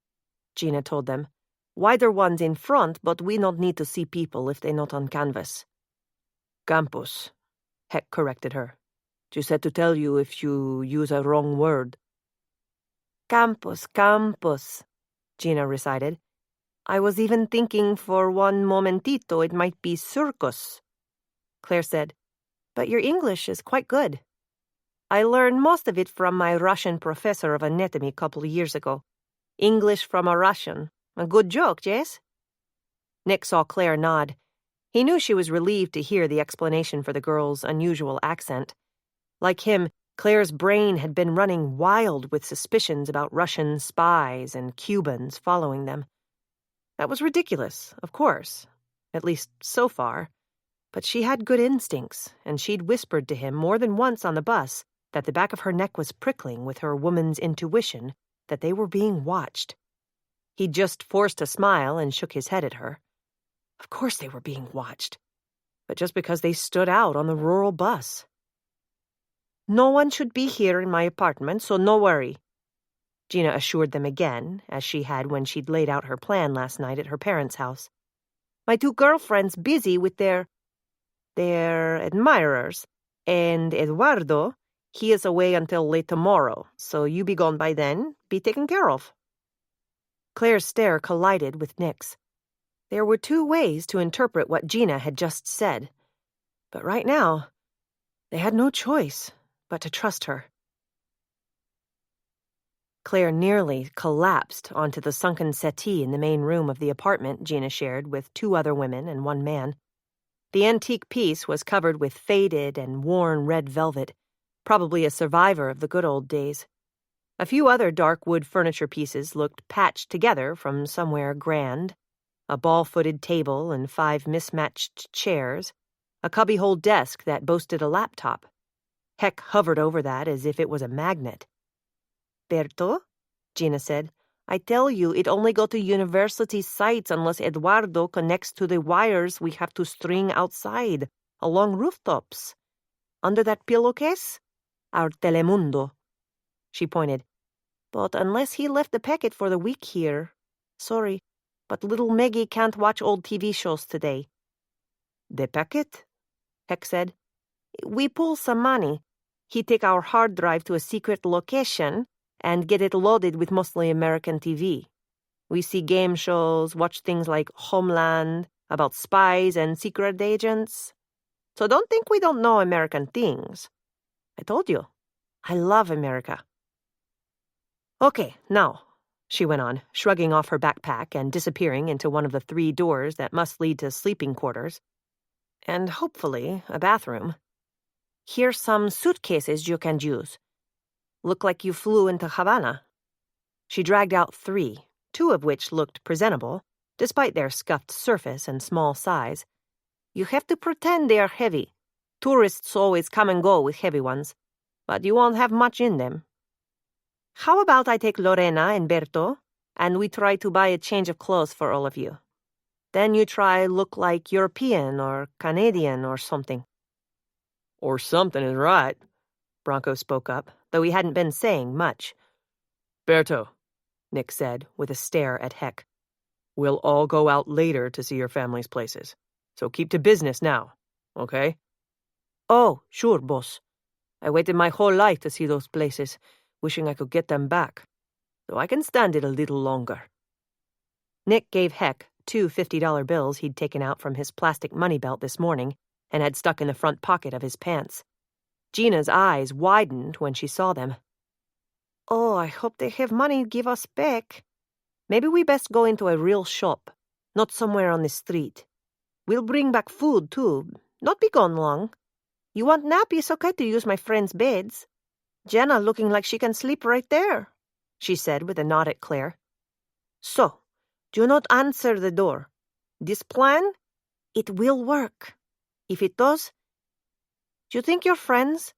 Gina told them. "Wider ones in front, but we not need to see people if they not on canvas." Campus, Heck corrected her. She said to tell you if you use a wrong word. "Campus," Gina recited. I was even thinking for one momentito it might be circus. Claire said, but your English is quite good. I learned most of it from my Russian professor of anatomy a couple of years ago. English from a Russian. A good joke, yes? Nick saw Claire nod. He knew she was relieved to hear the explanation for the girl's unusual accent. Like him, Claire's brain had been running wild with suspicions about Russian spies and Cubans following them. That was ridiculous, of course, at least so far. But she had good instincts, and she'd whispered to him more than once on the bus that the back of her neck was prickling with her woman's intuition that they were being watched. He'd just forced a smile and shook his head at her. Of course they were being watched, but just because they stood out on the rural bus. No one should be here in my apartment, so no worry, Gina assured them again, as she had when she'd laid out her plan last night at her parents' house. My two girlfriends busy with their admirers, and Eduardo, he is away until late tomorrow, so you be gone by then, be taken care of. Claire's stare collided with Nick's. There were two ways to interpret what Gina had just said, but right now, they had no choice but to trust her. Claire nearly collapsed onto the sunken settee in the main room of the apartment Gina shared with two other women and one man. The antique piece was covered with faded and worn red velvet, probably a survivor of the good old days. A few other dark wood furniture pieces looked patched together from somewhere grand. A ball-footed table and 5 mismatched chairs, a cubbyhole desk that boasted a laptop. Heck hovered over that as if it was a magnet. Berto, Gina said, I tell you, it only go to university sites unless Eduardo connects to the wires we have to string outside, along rooftops. Under that pillowcase, our Telemundo. She pointed. But unless he left the packet for the week here, sorry, but little Maggie can't watch old TV shows today. The packet? Heck said. We pull some money. He take our hard drive to a secret location and get it loaded with mostly American TV. We see game shows, watch things like Homeland, about spies and secret agents. So don't think we don't know American things. I told you, I love America. Okay, now, she went on, shrugging off her backpack and disappearing into one of the 3 doors that must lead to sleeping quarters. And hopefully a bathroom. Here's some suitcases you can use. Look like you flew into Havana. She dragged out 3, 2 of which looked presentable, despite their scuffed surface and small size. You have to pretend they are heavy. Tourists always come and go with heavy ones, but you won't have much in them. How about I take Lorena and Berto, and we try to buy a change of clothes for all of you? Then you try look like European or Canadian or something. Or something is right, Bronco spoke up, though he hadn't been saying much. Berto, Nick said, with a stare at Heck. We'll all go out later to see your family's places, so keep to business now, okay? Oh, sure, boss. I waited my whole life to see those places, wishing I could get them back, so I can stand it a little longer. Nick gave Heck 2 $50 bills he'd taken out from his plastic money belt this morning and had stuck in the front pocket of his pants. Gina's eyes widened when she saw them. Oh, I hope they have money to give us back. Maybe we best go into a real shop, not somewhere on the street. We'll bring back food, too. Not be gone long. You want nap, it's okay to use my friend's beds. Jenna looking like she can sleep right there, she said with a nod at Claire. So, do not answer the door. This plan, it will work. If it does, do you think your friends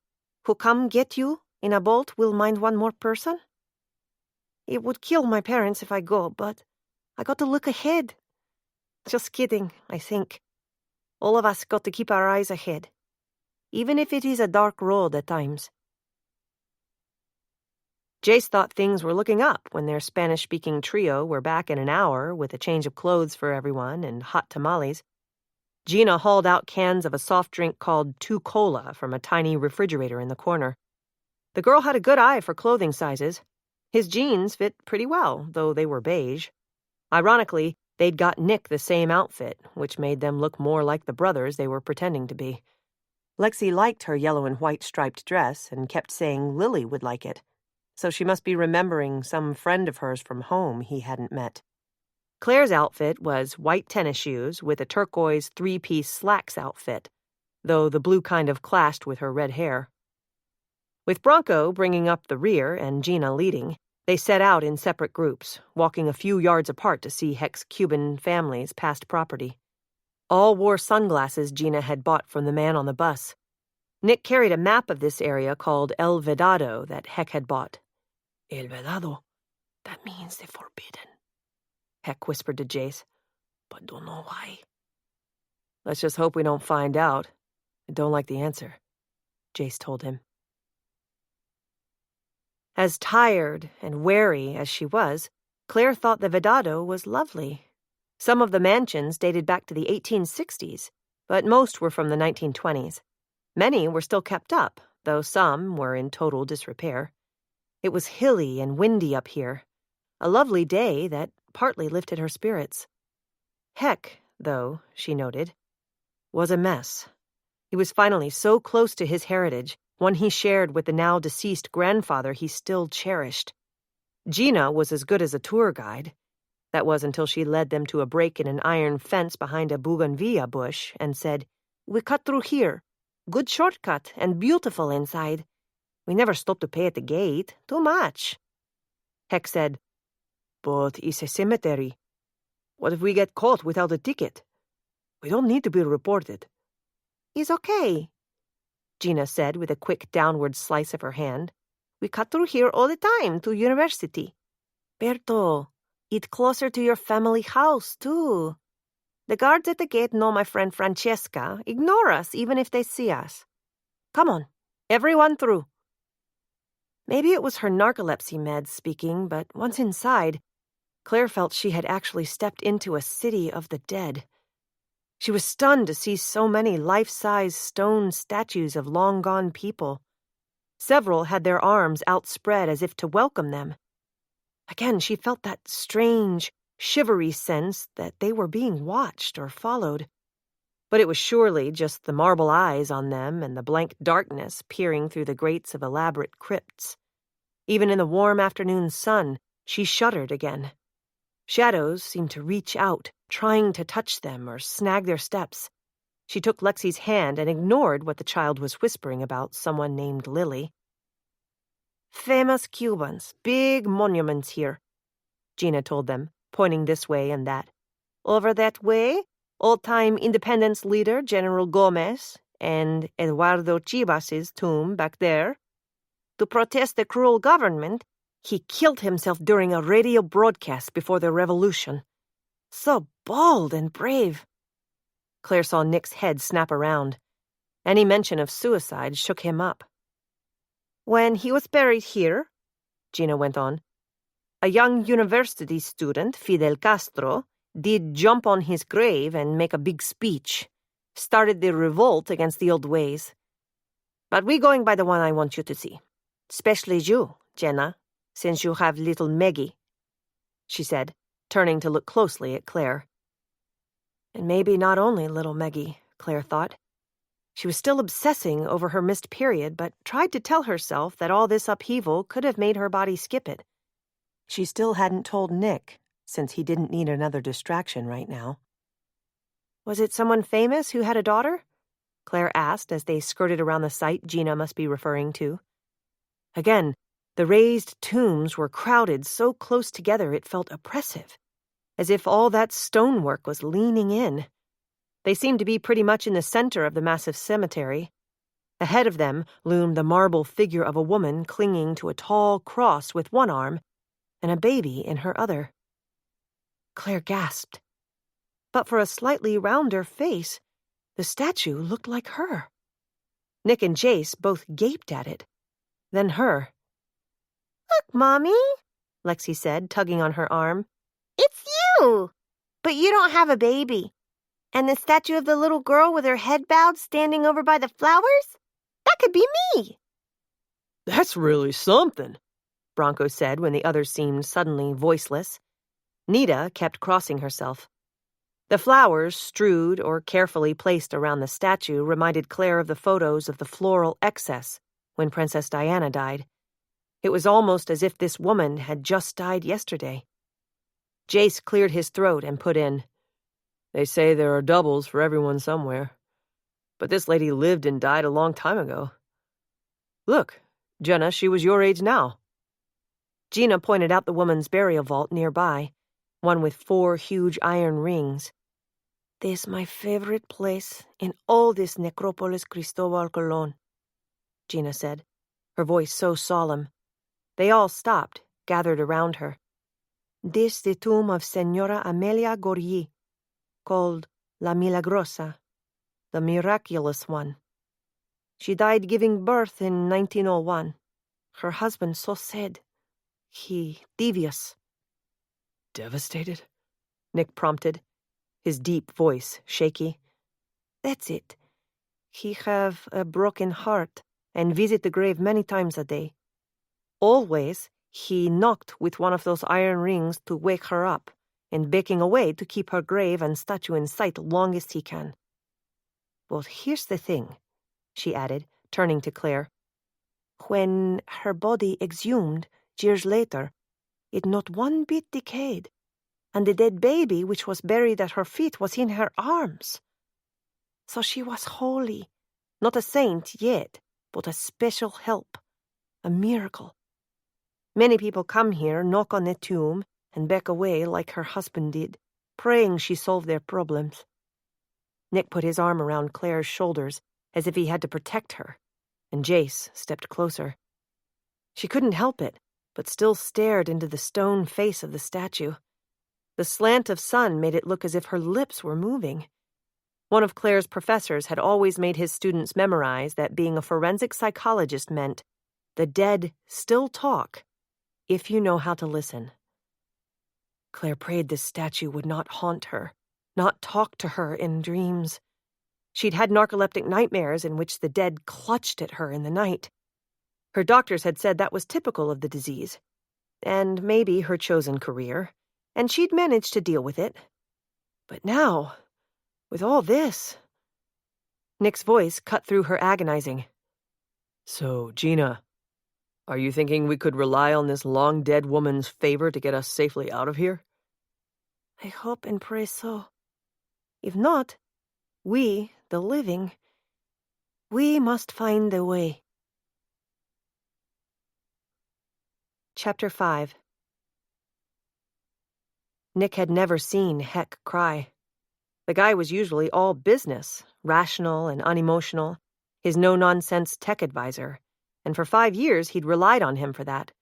who come get you in a boat will mind one more person? It would kill my parents if I go, but I got to look ahead. Just kidding, I think. All of us got to keep our eyes ahead, even if it is a dark road at times. Jace thought things were looking up when their Spanish-speaking trio were back in an hour with a change of clothes for everyone and hot tamales. Gina hauled out cans of a soft drink called Two Cola from a tiny refrigerator in the corner. The girl had a good eye for clothing sizes. His jeans fit pretty well, though they were beige. Ironically, they'd got Nick the same outfit, which made them look more like the brothers they were pretending to be. Lexi liked her yellow and white striped dress and kept saying Lily would like it, so she must be remembering some friend of hers from home he hadn't met. Claire's outfit was white tennis shoes with a turquoise three-piece slacks outfit, though the blue kind of clashed with her red hair. With Bronco bringing up the rear and Gina leading, they set out in separate groups, walking a few yards apart to see Heck's Cuban family's past property. All wore sunglasses Gina had bought from the man on the bus. Nick carried a map of this area called El Vedado that Heck had bought. El Vedado. That means the forbidden. Heck whispered to Jace. But don't know why. Let's just hope we don't find out. I don't like the answer, Jace told him. As tired and wary as she was, Claire thought the Vedado was lovely. Some of the mansions dated back to the 1860s, but most were from the 1920s. Many were still kept up, though some were in total disrepair. It was hilly and windy up here, a lovely day that partly lifted her spirits. Heck, though, she noted, was a mess. He was finally so close to his heritage, one he shared with the now-deceased grandfather he still cherished. Gina was as good as a tour guide. That was until she led them to a break in an iron fence behind a bougainvillea bush and said, "We cut through here. Good shortcut and beautiful inside. We never stopped to pay at the gate. Too much." Heck said, "But it's a cemetery. What if we get caught without a ticket? We don't need to be reported." "It's okay," Gina said with a quick downward slice of her hand. "We cut through here all the time to university. Berto, it's closer to your family house, too. The guards at the gate know my friend Francesca ignore us even if they see us. Come on, everyone through." Maybe it was her narcolepsy meds speaking, but once inside, Claire felt she had actually stepped into a city of the dead. She was stunned to see so many life-size stone statues of long-gone people. Several had their arms outspread as if to welcome them. Again, she felt that strange, shivery sense that they were being watched or followed. But it was surely just the marble eyes on them and the blank darkness peering through the grates of elaborate crypts. Even in the warm afternoon sun, she shuddered again. Shadows seemed to reach out, trying to touch them or snag their steps. She took Lexi's hand and ignored what the child was whispering about someone named Lily. "Famous Cubans, big monuments here," Gina told them, pointing this way and that. "Over that way, old-time independence leader General Gomez, and Eduardo Chivas's tomb back there. To protest the cruel government, he killed himself during a radio broadcast before the revolution. So bold and brave." Claire saw Nick's head snap around. Any mention of suicide shook him up. "When he was buried here," Gina went on, "a young university student, Fidel Castro, did jump on his grave and make a big speech. Started the revolt against the old ways. But we're going by the one I want you to see. Especially you, Jenna, since you have little Meggie," she said, turning to look closely at Claire. And maybe not only little Meggie, Claire thought. She was still obsessing over her missed period, but tried to tell herself that all this upheaval could have made her body skip it. She still hadn't told Nick, since he didn't need another distraction right now. Was it someone famous who had a daughter? Claire asked as they skirted around the site Gina must be referring to. Again, the raised tombs were crowded so close together it felt oppressive, as if all that stonework was leaning in. They seemed to be pretty much in the center of the massive cemetery. Ahead of them loomed the marble figure of a woman clinging to a tall cross with one arm and a baby in her other. Claire gasped. But for a slightly rounder face, the statue looked like her. Nick and Jace both gaped at it. Then her. "Look, Mommy," Lexi said, tugging on her arm. "It's you! But you don't have a baby. And the statue of the little girl with her head bowed standing over by the flowers? That could be me!" "That's really something," Bronco said when the others seemed suddenly voiceless. Nita kept crossing herself. The flowers, strewed or carefully placed around the statue, reminded Claire of the photos of the floral excess when Princess Diana died. It was almost as if this woman had just died yesterday. Jace cleared his throat and put in, "They say there are doubles for everyone somewhere. But this lady lived and died a long time ago. Look, Jenna, she was your age now." Gina pointed out the woman's burial vault nearby, one with 4 huge iron rings. "This my favorite place in all this Necropolis Cristobal Colon," Gina said, her voice so solemn. They all stopped, gathered around her. "This the tomb of Senora Amelia Goryi, called La Milagrosa, the miraculous one. She died giving birth in 1901. Her husband so sad. He devious." Devastated? Nick prompted, his deep voice shaky. "That's it. He have a broken heart and visit the grave many times a day. Always he knocked with one of those iron rings to wake her up, and baking away to keep her grave and statue in sight longest he can. But here's the thing," she added, turning to Claire. "When her body exhumed, years later, it not one bit decayed, and the dead baby which was buried at her feet was in her arms. So she was holy, not a saint yet, but a special help, a miracle. Many people come here, knock on the tomb, and back away like her husband did, praying she solve their problems." Nick put his arm around Claire's shoulders as if he had to protect her, and Jace stepped closer. She couldn't help it, but still stared into the stone face of the statue. The slant of sun made it look as if her lips were moving. One of Claire's professors had always made his students memorize that being a forensic psychologist meant the dead still talk if you know how to listen. Claire prayed this statue would not haunt her, not talk to her in dreams. She'd had narcoleptic nightmares in which the dead clutched at her in the night. Her doctors had said that was typical of the disease, and maybe her chosen career, and she'd managed to deal with it. But now, with all this... Nick's voice cut through her agonizing. "So, Gina, are you thinking we could rely on this long-dead woman's favor to get us safely out of here?" "I hope and pray so. If not, we, the living, we must find a way." Chapter 5. Nick had never seen Heck cry. The guy was usually all business, rational and unemotional, his no-nonsense tech advisor, and for 5 years he'd relied on him for that.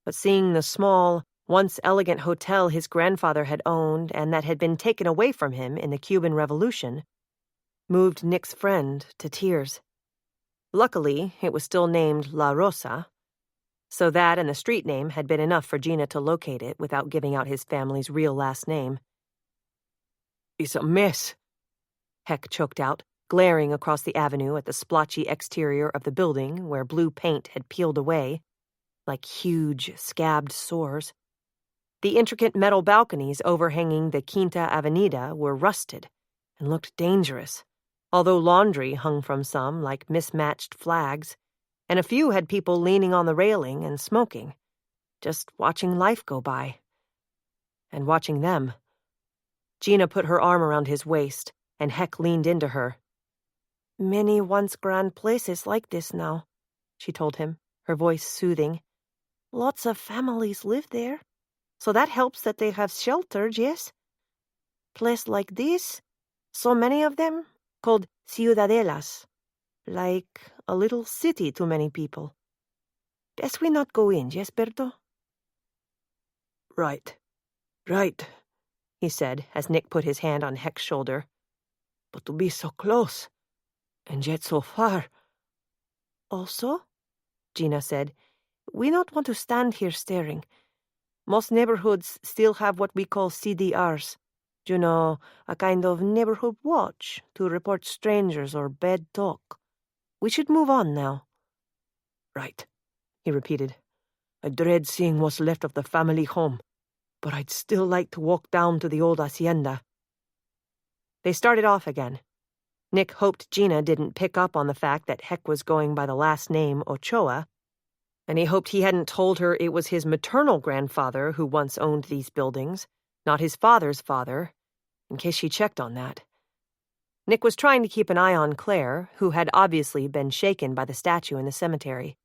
But seeing the small, once elegant hotel his grandfather had owned and that had been taken away from him in the Cuban Revolution moved Nick's friend to tears. Luckily, it was still named La Rosa, so that and the street name had been enough for Gina to locate it without giving out his family's real last name. "It's a mess," Heck choked out, glaring across the avenue at the splotchy exterior of the building where blue paint had peeled away, like huge, scabbed sores. The intricate metal balconies overhanging the Quinta Avenida were rusted and looked dangerous, although laundry hung from some like mismatched flags, and a few had people leaning on the railing and smoking, just watching life go by. And watching them. Gina put her arm around his waist, and Heck leaned into her. "Many once grand places like this now," she told him, her voice soothing. "Lots of families live there, so that helps that they have shelter, yes? Place like this, so many of them, called ciudadelas, like a little city to many people. Best we not go in, yes, Berto?" Right, he said as Nick put his hand on Heck's shoulder. "But to be so close, and yet so far." "Also," Gina said, "we not want to stand here staring. Most neighborhoods still have what we call CDRs. You know, a kind of neighborhood watch to report strangers or bad talk. We should move on now." "Right," he repeated. "I dread seeing what's left of the family home. but I'd still like to walk down to the old hacienda. They started off again. Nick hoped Gina didn't pick up on the fact that Heck was going by the last name Ochoa, and he hoped he hadn't told her it was his maternal grandfather who once owned these buildings, not his father's father, in case she checked on that. Nick was trying to keep an eye on Claire, who had obviously been shaken by the statue in the cemetery,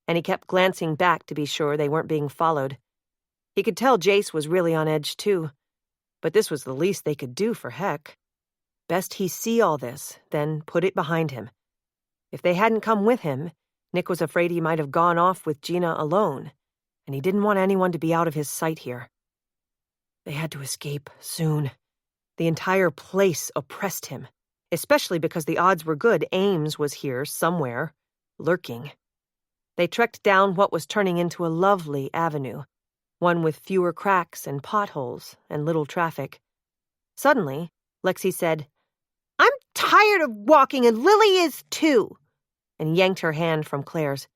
and he kept glancing back to be sure they weren't being followed. He could tell Jace was really on edge, too, but this was the least they could do for Heck. Best he see all this, then put it behind him. If they hadn't come with him, Nick was afraid he might have gone off with Gina alone, and he didn't want anyone to be out of his sight here. They had to escape soon. The entire place oppressed him, especially because the odds were good Ames was here somewhere, lurking. They trekked down what was turning into a lovely avenue, one with fewer cracks and potholes and little traffic. Suddenly, Lexi said, "I'm tired of walking, and Lily is too," and yanked her hand from Claire's.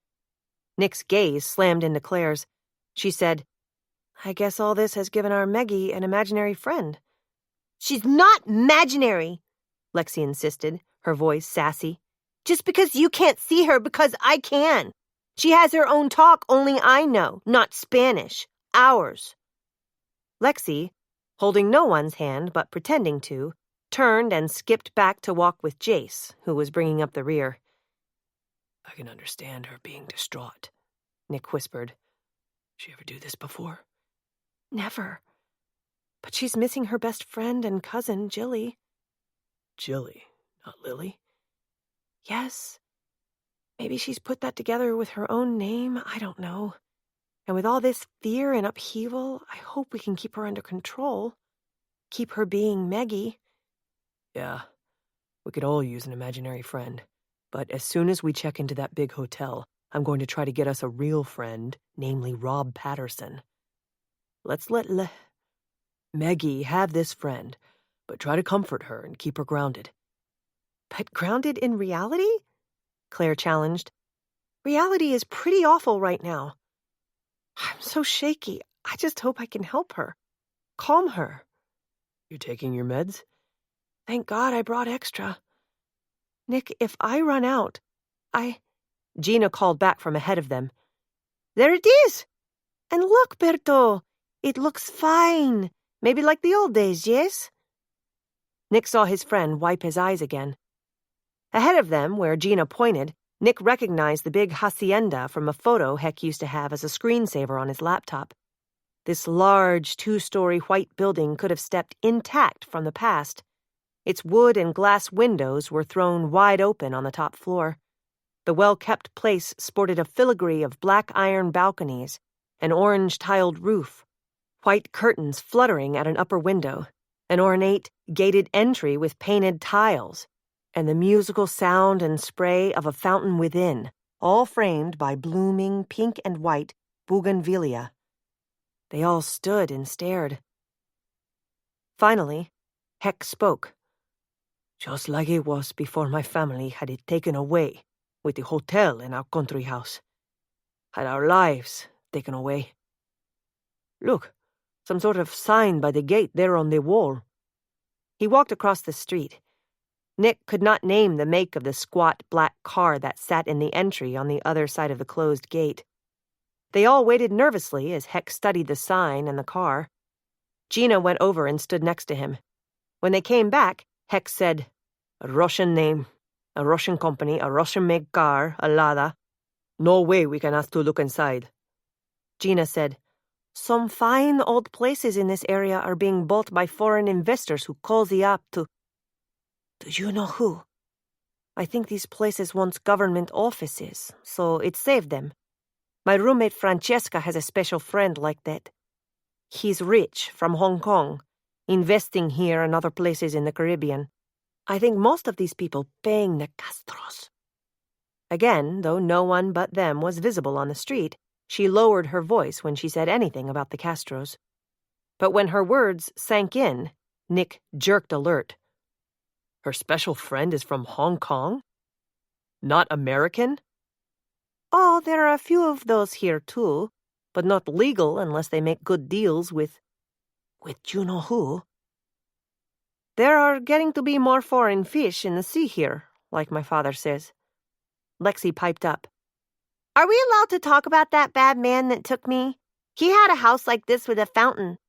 Nick's gaze slammed into Claire's. She said, "I guess all this has given our Meggie an imaginary friend." "She's not imaginary," Lexi insisted, her voice sassy. "Just because you can't see her because I can. She has her own talk only I know, not Spanish. Ours." Lexi, holding no one's hand but pretending to, turned and skipped back to walk with Jace, who was bringing up the rear. I can understand her being distraught, Nick whispered. She ever do this before? Never. But she's missing her best friend and cousin, Jilly. Jilly, not Lily? Yes. Maybe she's put that together with her own name, I don't know. And with all this fear and upheaval, I hope we can keep her under control. Keep her being Meggie. Yeah, we could all use an imaginary friend. But as soon as we check into that big hotel, I'm going to try to get us a real friend, namely Rob Patterson. Let's let Meggie have this friend, but try to comfort her and keep her grounded. But grounded in reality? Claire challenged. Reality is pretty awful right now. I'm so shaky. I just hope I can help her. Calm her. You taking your meds? Thank God I brought extra. Nick, if I run out, Gina called back from ahead of them. There it is! And look, Berto, it looks fine. Maybe like the old days, yes? Nick saw his friend wipe his eyes again. Ahead of them, where Gina pointed, Nick recognized the big hacienda from a photo Heck used to have as a screensaver on his laptop. This large, 2-story white building could have stepped intact from the past. Its wood and glass windows were thrown wide open on the top floor. The well-kept place sported a filigree of black iron balconies, an orange-tiled roof, white curtains fluttering at an upper window, an ornate, gated entry with painted tiles, and the musical sound and spray of a fountain within, all framed by blooming pink and white bougainvillea. They all stood and stared. Finally, Heck spoke. Just like it was before my family had it taken away with the hotel and our country house. Had our lives taken away. Look, some sort of sign by the gate there on the wall. He walked across the street. Nick could not name the make of the squat black car that sat in the entry on the other side of the closed gate. They all waited nervously as Heck studied the sign and the car. Gina went over and stood next to him. When they came back, Heck said, "A Russian name, a Russian company, a Russian-made car, a Lada. No way we can ask to look inside." Gina said, "Some fine old places in this area are being bought by foreign investors who cozy up to—" "Do you know who?" "I think these places once government offices, so it saved them. My roommate Francesca has a special friend like that. He's rich, from Hong Kong, investing here and other places in the Caribbean. I think most of these people paying the Castros." Again, though no one but them was visible on the street, she lowered her voice when she said anything about the Castros. But when her words sank in, Nick jerked alert. Her special friend is from Hong Kong? Not American? "Oh, there are a few of those here, too, but not legal unless they make good deals with—" With you-know-who? There are getting to be more foreign fish in the sea here, like my father says. Lexi piped up. Are we allowed to talk about that bad man that took me? He had a house like this with a fountain,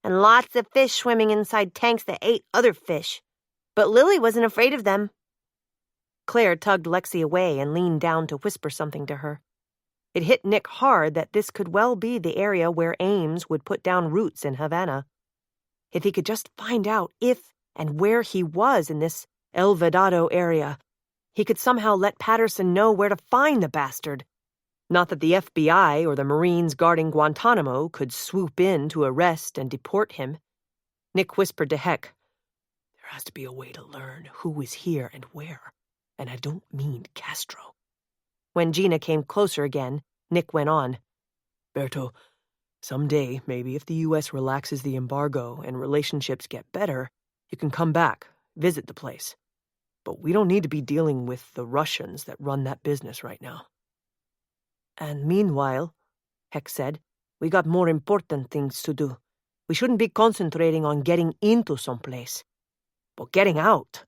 and lots of fish swimming inside tanks that ate other fish. But Lily wasn't afraid of them. Claire tugged Lexi away and leaned down to whisper something to her. It hit Nick hard that this could well be the area where Ames would put down roots in Havana. If he could just find out if and where he was in this El Vedado area, he could somehow let Patterson know where to find the bastard. Not that the FBI or the Marines guarding Guantanamo could swoop in to arrest and deport him. Nick whispered to Heck, There has to be a way to learn who is here and where, and I don't mean Castro. When Gina came closer again, Nick went on. Berto, someday, maybe if the U.S. relaxes the embargo and relationships get better, you can come back, visit the place. But we don't need to be dealing with the Russians that run that business right now. And meanwhile, Heck said, we got more important things to do. We shouldn't be concentrating on getting into someplace, but getting out.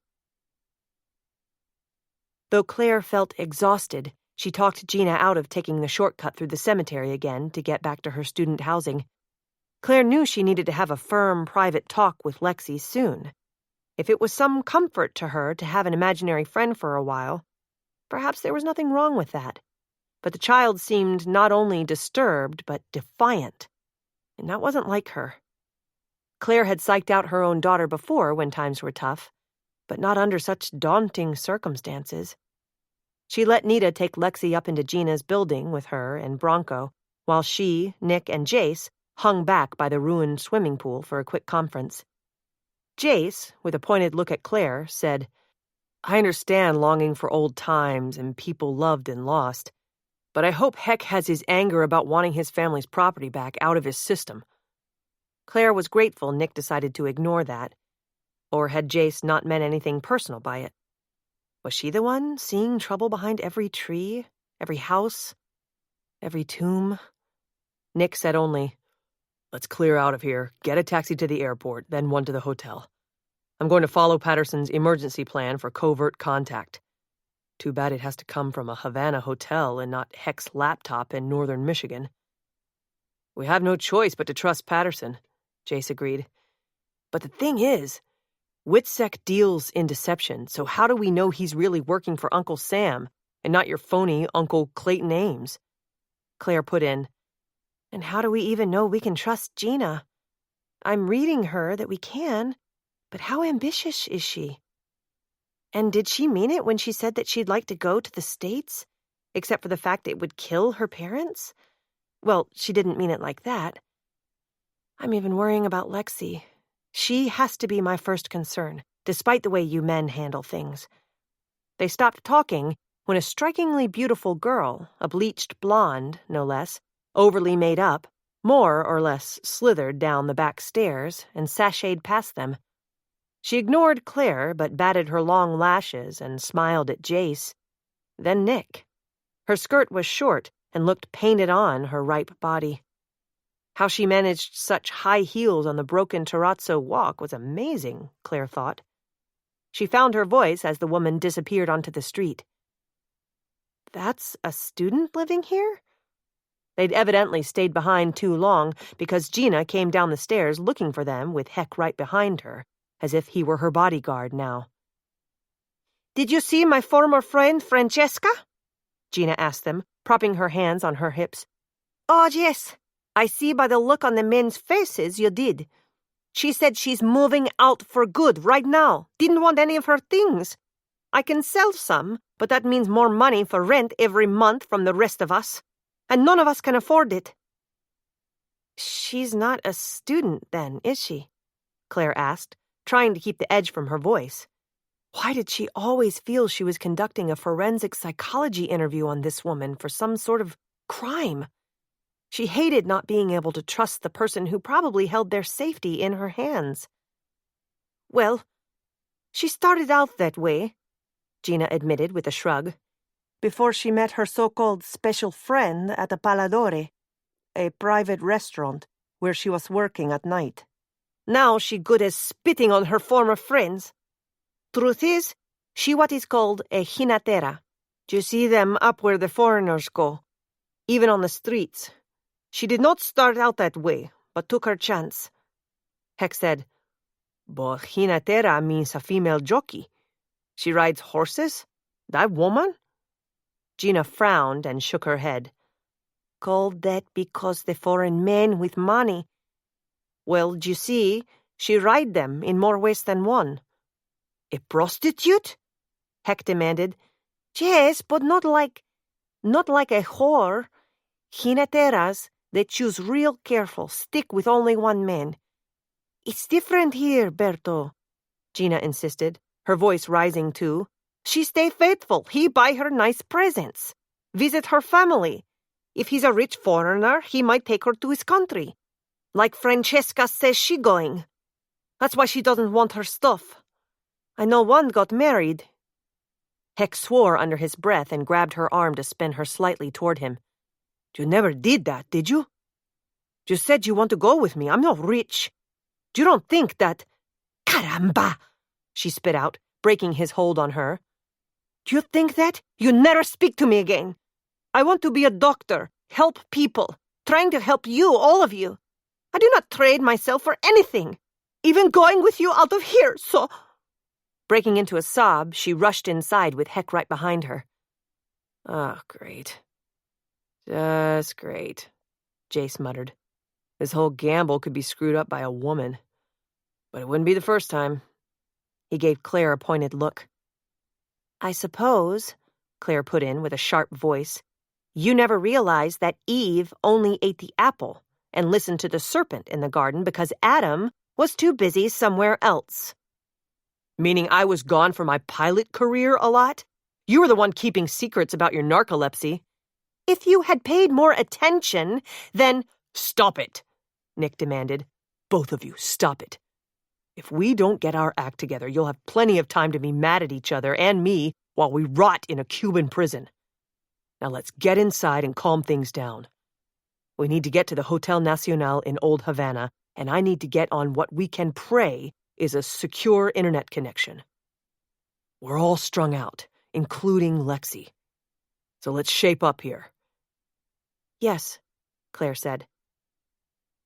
Though Claire felt exhausted, she talked Gina out of taking the shortcut through the cemetery again to get back to her student housing. Claire knew she needed to have a firm, private talk with Lexi soon. If it was some comfort to her to have an imaginary friend for a while, perhaps there was nothing wrong with that. But the child seemed not only disturbed, but defiant. And that wasn't like her. Claire had psyched out her own daughter before when times were tough, but not under such daunting circumstances. She let Nita take Lexi up into Gina's building with her and Bronco, while she, Nick, and Jace hung back by the ruined swimming pool for a quick conference. Jace, with a pointed look at Claire, said, I understand longing for old times and people loved and lost, but I hope Heck has his anger about wanting his family's property back out of his system. Claire was grateful Nick decided to ignore that. Or had Jace not meant anything personal by it? Was she the one seeing trouble behind every tree, every house, every tomb? Nick said only, Let's clear out of here, get a taxi to the airport, then one to the hotel. I'm going to follow Patterson's emergency plan for covert contact. Too bad it has to come from a Havana hotel and not Heck's laptop in northern Michigan. We have no choice but to trust Patterson, Jace agreed. But the thing is, WITSEC deals in deception, so how do we know he's really working for Uncle Sam and not your phony Uncle Clayton Ames? Claire put in, and how do we even know we can trust Gina? I'm reading her that we can, but how ambitious is she? And did she mean it when she said that she'd like to go to the States, except for the fact it would kill her parents? Well, she didn't mean it like that. I'm even worrying about Lexi. She has to be my first concern, despite the way you men handle things. They stopped talking when a strikingly beautiful girl, a bleached blonde, no less, overly made up, more or less slithered down the back stairs and sashayed past them. She ignored Claire, but batted her long lashes and smiled at Jace. Then Nick. Her skirt was short and looked painted on her ripe body. How she managed such high heels on the broken terrazzo walk was amazing, Claire thought. She found her voice as the woman disappeared onto the street. That's a student living here? They'd evidently stayed behind too long because Gina came down the stairs looking for them with Heck right behind her, as if he were her bodyguard now. Did you see my former friend Francesca? Gina asked them, propping her hands on her hips. Oh, yes. I see by the look on the men's faces you did. She said she's moving out for good right now. Didn't want any of her things. I can sell some, but that means more money for rent every month from the rest of us. And none of us can afford it. She's not a student, then, is she? Claire asked, trying to keep the edge from her voice. Why did she always feel she was conducting a forensic psychology interview on this woman for some sort of crime? She hated not being able to trust the person who probably held their safety in her hands. Well, she started out that way, Gina admitted with a shrug, before she met her so-called special friend at the Paladore, a private restaurant where she was working at night. Now she good as spitting on her former friends. Truth is, she what is called a jinatera. You see them up where the foreigners go, even on the streets. She did not start out that way, but took her chance. Heck said, but jinatera means a female jockey. She rides horses? That woman? Gina frowned and shook her head. Called that because the foreign men with money. Well, you see, she ride them in more ways than one. A prostitute? Heck demanded. Yes, but not like a whore. Jinateras, they choose real careful, stick with only one man. It's different here, Berto, Gina insisted, her voice rising too. She stay faithful. He buy her nice presents. Visit her family. If he's a rich foreigner, he might take her to his country. Like Francesca says she going. That's why she doesn't want her stuff. I know one got married. Heck swore under his breath and grabbed her arm to spin her slightly toward him. You never did that, did you? You said you want to go with me. I'm not rich. You don't think that... Caramba! She spit out, breaking his hold on her. Do you think that? You never speak to me again. I want to be a doctor, help people, trying to help you, all of you. I do not trade myself for anything, even going with you out of here, so... Breaking into a sob, she rushed inside with Heck right behind her. Oh, great. Just great, Jace muttered. This whole gamble could be screwed up by a woman. But it wouldn't be the first time. He gave Claire a pointed look. I suppose, Claire put in with a sharp voice, you never realized that Eve only ate the apple and listened to the serpent in the garden because Adam was too busy somewhere else. Meaning I was gone for my pilot career a lot? You were the one keeping secrets about your narcolepsy. If you had paid more attention, then... Stop it, Nick demanded. Both of you, stop it. If we don't get our act together, you'll have plenty of time to be mad at each other and me while we rot in a Cuban prison. Now let's get inside and calm things down. We need to get to the Hotel Nacional in Old Havana, and I need to get on what we can pray is a secure internet connection. We're all strung out, including Lexi. So let's shape up here. Yes, Claire said.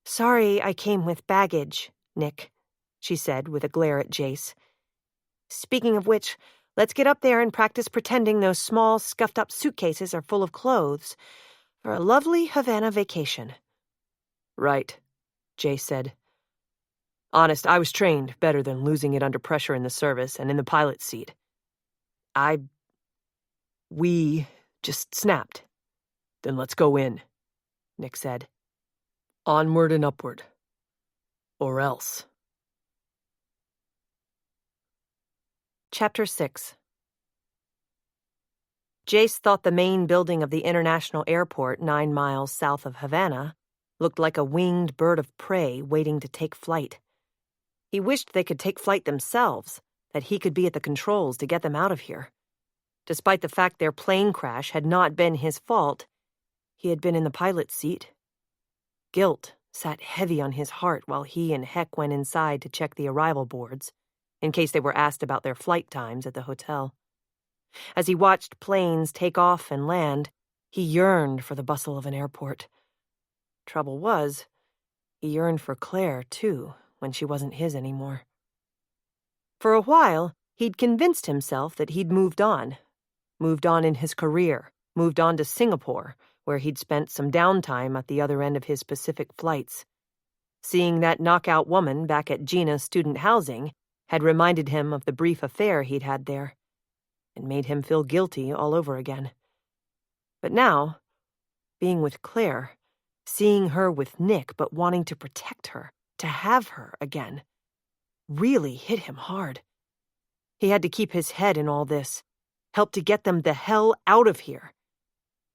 Sorry I came with baggage, Nick, she said with a glare at Jace. Speaking of which, let's get up there and practice pretending those small, scuffed-up suitcases are full of clothes for a lovely Havana vacation. Right, Jace said. Honest, I was trained better than losing it under pressure in the service and in the pilot's seat. We just snapped. Then let's go in, Nick said. Onward and upward. Or else. Chapter 6. Jace thought the main building of the international airport 9 miles south of Havana looked like a winged bird of prey waiting to take flight. He wished they could take flight themselves, that he could be at the controls to get them out of here. Despite the fact their plane crash had not been his fault, he had been in the pilot's seat. Guilt sat heavy on his heart while he and Heck went inside to check the arrival boards, in case they were asked about their flight times at the hotel. As he watched planes take off and land, he yearned for the bustle of an airport. Trouble was, he yearned for Claire, too, when she wasn't his anymore. For a while, he'd convinced himself that he'd moved on in his career, moved on to Singapore, where he'd spent some downtime at the other end of his Pacific flights. Seeing that knockout woman back at Gina's student housing had reminded him of the brief affair he'd had there, and made him feel guilty all over again. But now, being with Claire, seeing her with Nick but wanting to protect her, to have her again, really hit him hard. He had to keep his head in all this, help to get them the hell out of here.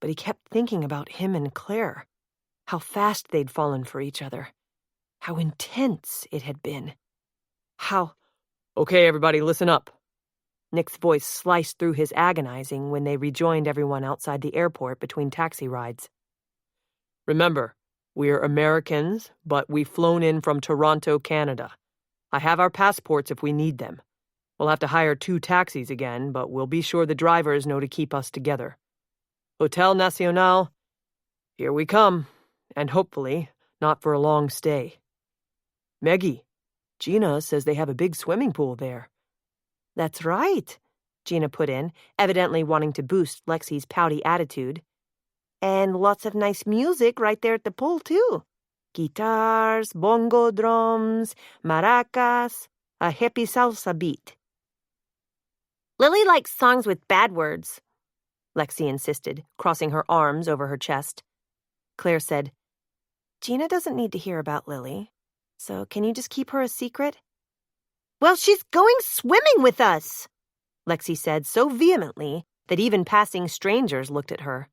But he kept thinking about him and Claire, how fast they'd fallen for each other, how intense it had been, how... Okay, everybody, listen up. Nick's voice sliced through his agonizing when they rejoined everyone outside the airport between taxi rides. Remember, We're Americans, but we've flown in from Toronto, Canada. I have our passports if we need them. We'll have to hire 2 taxis again, but we'll be sure the drivers know to keep us together. Hotel Nacional, here we come, and hopefully not for a long stay. Meggie, Gina says they have a big swimming pool there. That's right, Gina put in, evidently wanting to boost Lexi's pouty attitude. And lots of nice music right there at the pool, too. Guitars, bongo drums, maracas, a hippie salsa beat. Lily likes songs with bad words, Lexi insisted, crossing her arms over her chest. Claire said, Gina doesn't need to hear about Lily, so can you just keep her a secret? Well, she's going swimming with us, Lexi said so vehemently that even passing strangers looked at her.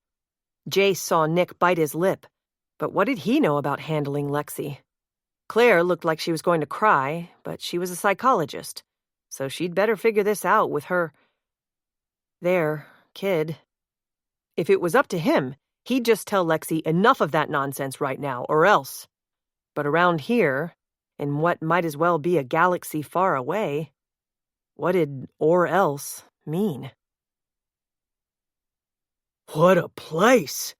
Jace saw Nick bite his lip, but what did he know about handling Lexi? Claire looked like she was going to cry, but she was a psychologist, so she'd better figure this out with her... There, kid. If it was up to him, he'd just tell Lexi enough of that nonsense right now, or else. But around here, in what might as well be a galaxy far away, what did "or else" mean? What a place,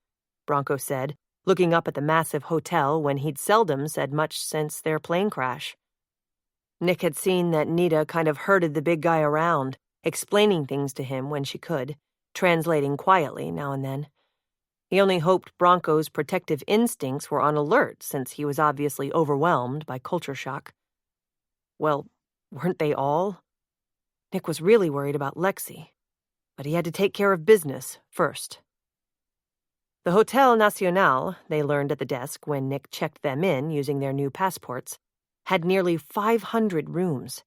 Bronco said, looking up at the massive hotel when he'd seldom said much since their plane crash. Nick had seen that Nita kind of herded the big guy around, explaining things to him when she could, translating quietly now and then. He only hoped Bronco's protective instincts were on alert since he was obviously overwhelmed by culture shock. Well, weren't they all? Nick was really worried about Lexi, but he had to take care of business first. The Hotel Nacional, they learned at the desk when Nick checked them in using their new passports, had nearly 500 rooms.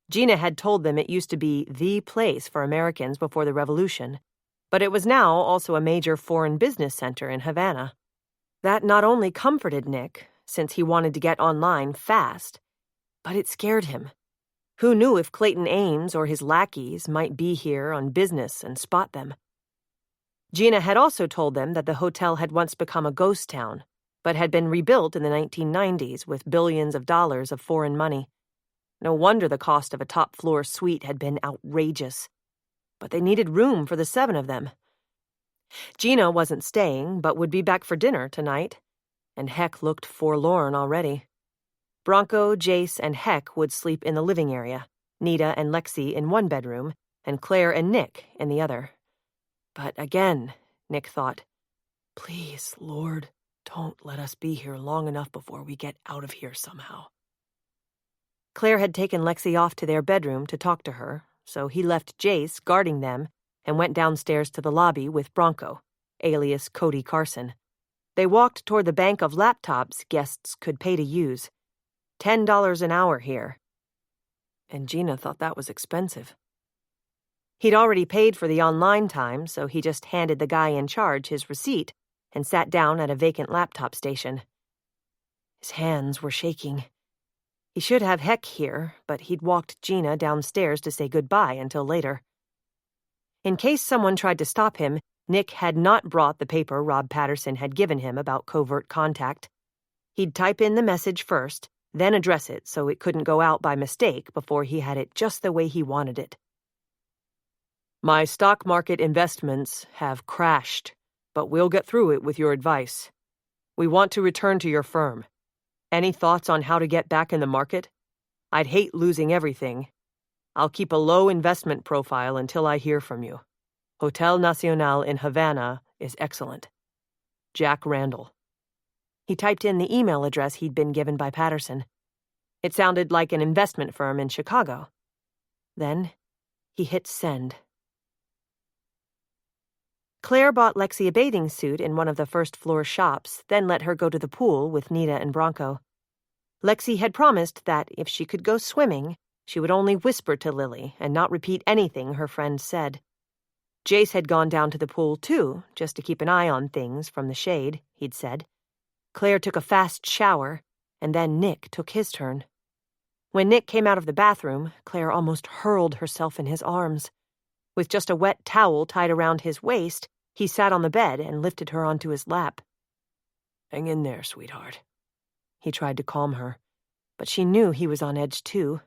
Gina had told them it used to be the place for Americans before the Revolution, but it was now also a major foreign business center in Havana. That not only comforted Nick, since he wanted to get online fast, but it scared him. Who knew if Clayton Ames or his lackeys might be here on business and spot them? Gina had also told them that the hotel had once become a ghost town, but had been rebuilt in the 1990s with billions of dollars of foreign money. No wonder the cost of a top-floor suite had been outrageous. But they needed room for the 7 of them. Gina wasn't staying, but would be back for dinner tonight, and Heck looked forlorn already. Bronco, Jace, and Heck would sleep in the living area, Nita and Lexi in one bedroom, and Claire and Nick in the other. But again, Nick thought, please, Lord, don't let us be here long enough before we get out of here somehow. Claire had taken Lexi off to their bedroom to talk to her, so he left Jace guarding them and went downstairs to the lobby with Bronco, alias Cody Carson. They walked toward the bank of laptops guests could pay to use. $10 an hour here. And Gina thought that was expensive. He'd already paid for the online time, so he just handed the guy in charge his receipt and sat down at a vacant laptop station. His hands were shaking. He should have Heck here, but he'd walked Gina downstairs to say goodbye until later. In case someone tried to stop him, Nick had not brought the paper Rob Patterson had given him about covert contact. He'd type in the message first, then address it so it couldn't go out by mistake before he had it just the way he wanted it. My stock market investments have crashed, but we'll get through it with your advice. We want to return to your firm. Any thoughts on how to get back in the market? I'd hate losing everything. I'll keep a low investment profile until I hear from you. Hotel Nacional in Havana is excellent. Jack Randall. He typed in the email address he'd been given by Patterson. It sounded like an investment firm in Chicago. Then he hit send. Claire bought Lexi a bathing suit in one of the first-floor shops, then let her go to the pool with Nita and Bronco. Lexi had promised that if she could go swimming, she would only whisper to Lily and not repeat anything her friend said. Jace had gone down to the pool, too, just to keep an eye on things from the shade, he'd said. Claire took a fast shower, and then Nick took his turn. When Nick came out of the bathroom, Claire almost hurled herself in his arms. With just a wet towel tied around his waist, he sat on the bed and lifted her onto his lap. Hang in there, sweetheart. He tried to calm her, but she knew he was on edge too.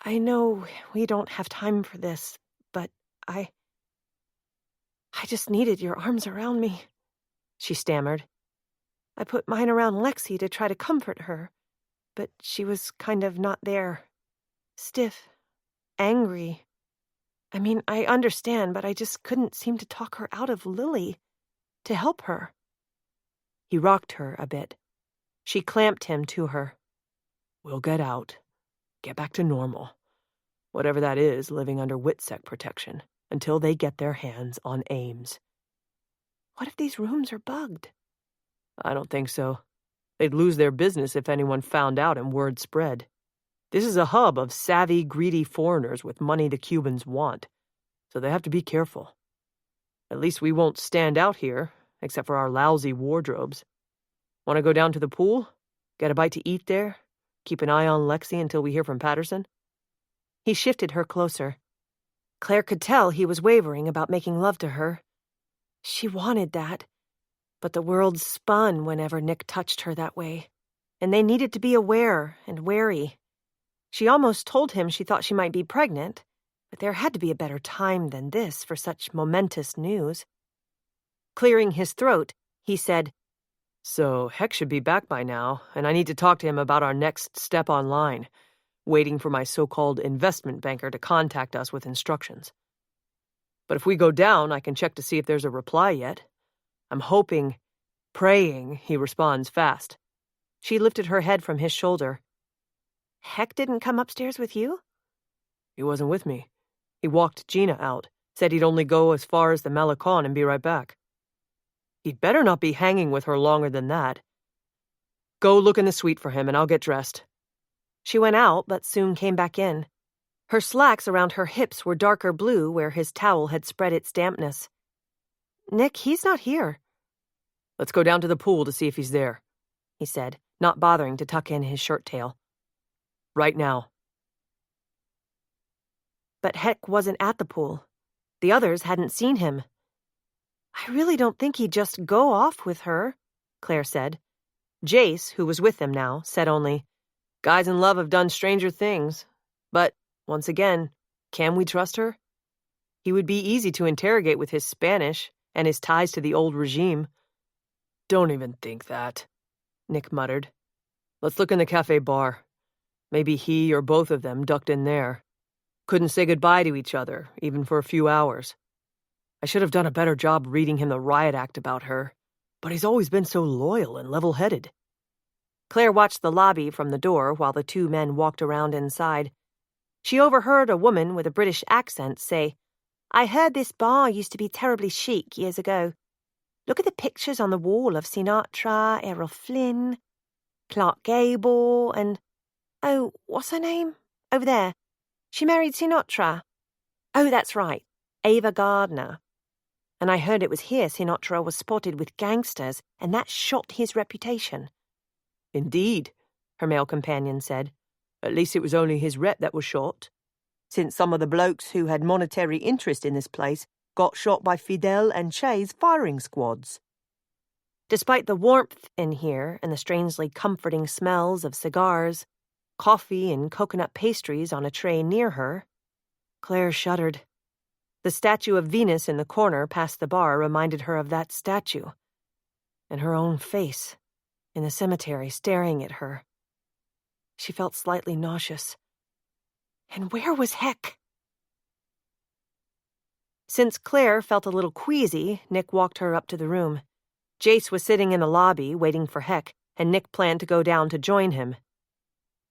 I know we don't have time for this, but I just needed your arms around me, she stammered. I put mine around Lexi to try to comfort her, but she was kind of not there. Stiff, angry. I mean, I understand, but I just couldn't seem to talk her out of Lily, to help her. He rocked her a bit. She clamped him to her. We'll get out. Get back to normal. Whatever that is, living under WITSEC protection, until they get their hands on Ames. What if these rooms are bugged? I don't think so. They'd lose their business if anyone found out and word spread. This is a hub of savvy, greedy foreigners with money the Cubans want, so they have to be careful. At least we won't stand out here, except for our lousy wardrobes. Want to go down to the pool? Get a bite to eat there? Keep an eye on Lexi until we hear from Patterson? He shifted her closer. Claire could tell he was wavering about making love to her. She wanted that, but the world spun whenever Nick touched her that way, and they needed to be aware and wary. She almost told him she thought she might be pregnant, but there had to be a better time than this for such momentous news. Clearing his throat, he said, So Heck should be back by now, and I need to talk to him about our next step online, waiting for my so-called investment banker to contact us with instructions. But if we go down, I can check to see if there's a reply yet. I'm hoping, praying he responds fast. She lifted her head from his shoulder. Heck didn't come upstairs with you? He wasn't with me. He walked Gina out, said he'd only go as far as the Malecon and be right back. He'd better not be hanging with her longer than that. Go look in the suite for him, and I'll get dressed. She went out, but soon came back in. Her slacks around her hips were darker blue where his towel had spread its dampness. Nick, he's not here. Let's go down to the pool to see if he's there, he said, not bothering to tuck in his shirt tail. Right now. But Heck wasn't at the pool. The others hadn't seen him. I really don't think he'd just go off with her, Claire said. Jace, who was with them now, said only, Guys in love have done stranger things. But, once again, can we trust her? He would be easy to interrogate with his Spanish and his ties to the old regime. Don't even think that, Nick muttered. Let's look in the cafe bar. Maybe he or both of them ducked in there. Couldn't say goodbye to each other, even for a few hours. I should have done a better job reading him the riot act about her, but he's always been so loyal and level-headed. Claire watched the lobby from the door while the two men walked around inside. She overheard a woman with a British accent say, I heard this bar used to be terribly chic years ago. Look at the pictures on the wall of Sinatra, Errol Flynn, Clark Gable, and... Oh, what's her name? Over there. She married Sinatra. Oh, that's right. Ava Gardner. And I heard it was here Sinatra was spotted with gangsters, and that shot his reputation. Indeed, her male companion said. At least it was only his rep that was shot, since some of the blokes who had monetary interest in this place got shot by Fidel and Che's firing squads. Despite the warmth in here and the strangely comforting smells of cigars, coffee and coconut pastries on a tray near her, Claire shuddered. The statue of Venus in the corner past the bar reminded her of that statue, and her own face in the cemetery staring at her. She felt slightly nauseous. And where was Heck? Since Claire felt a little queasy, Nick walked her up to the room. Jace was sitting in the lobby waiting for Heck, and Nick planned to go down to join him.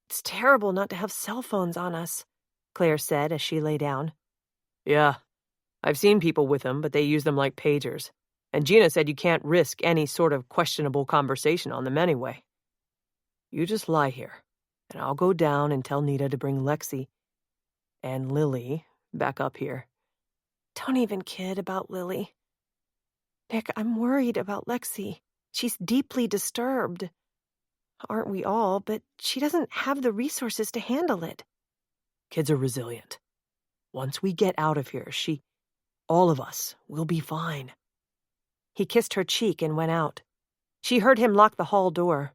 It's terrible not to have cell phones on us, Claire said as she lay down. Yeah, I've seen people with them, but they use them like pagers. And Gina said you can't risk any sort of questionable conversation on them anyway. You just lie here, and I'll go down and tell Nita to bring Lexi and Lily back up here. Don't even kid about Lily. Nick, I'm worried about Lexi. She's deeply disturbed. Aren't we all? But she doesn't have the resources to handle it. Kids are resilient. Once we get out of here, all of us, will be fine. He kissed her cheek and went out. She heard him lock the hall door.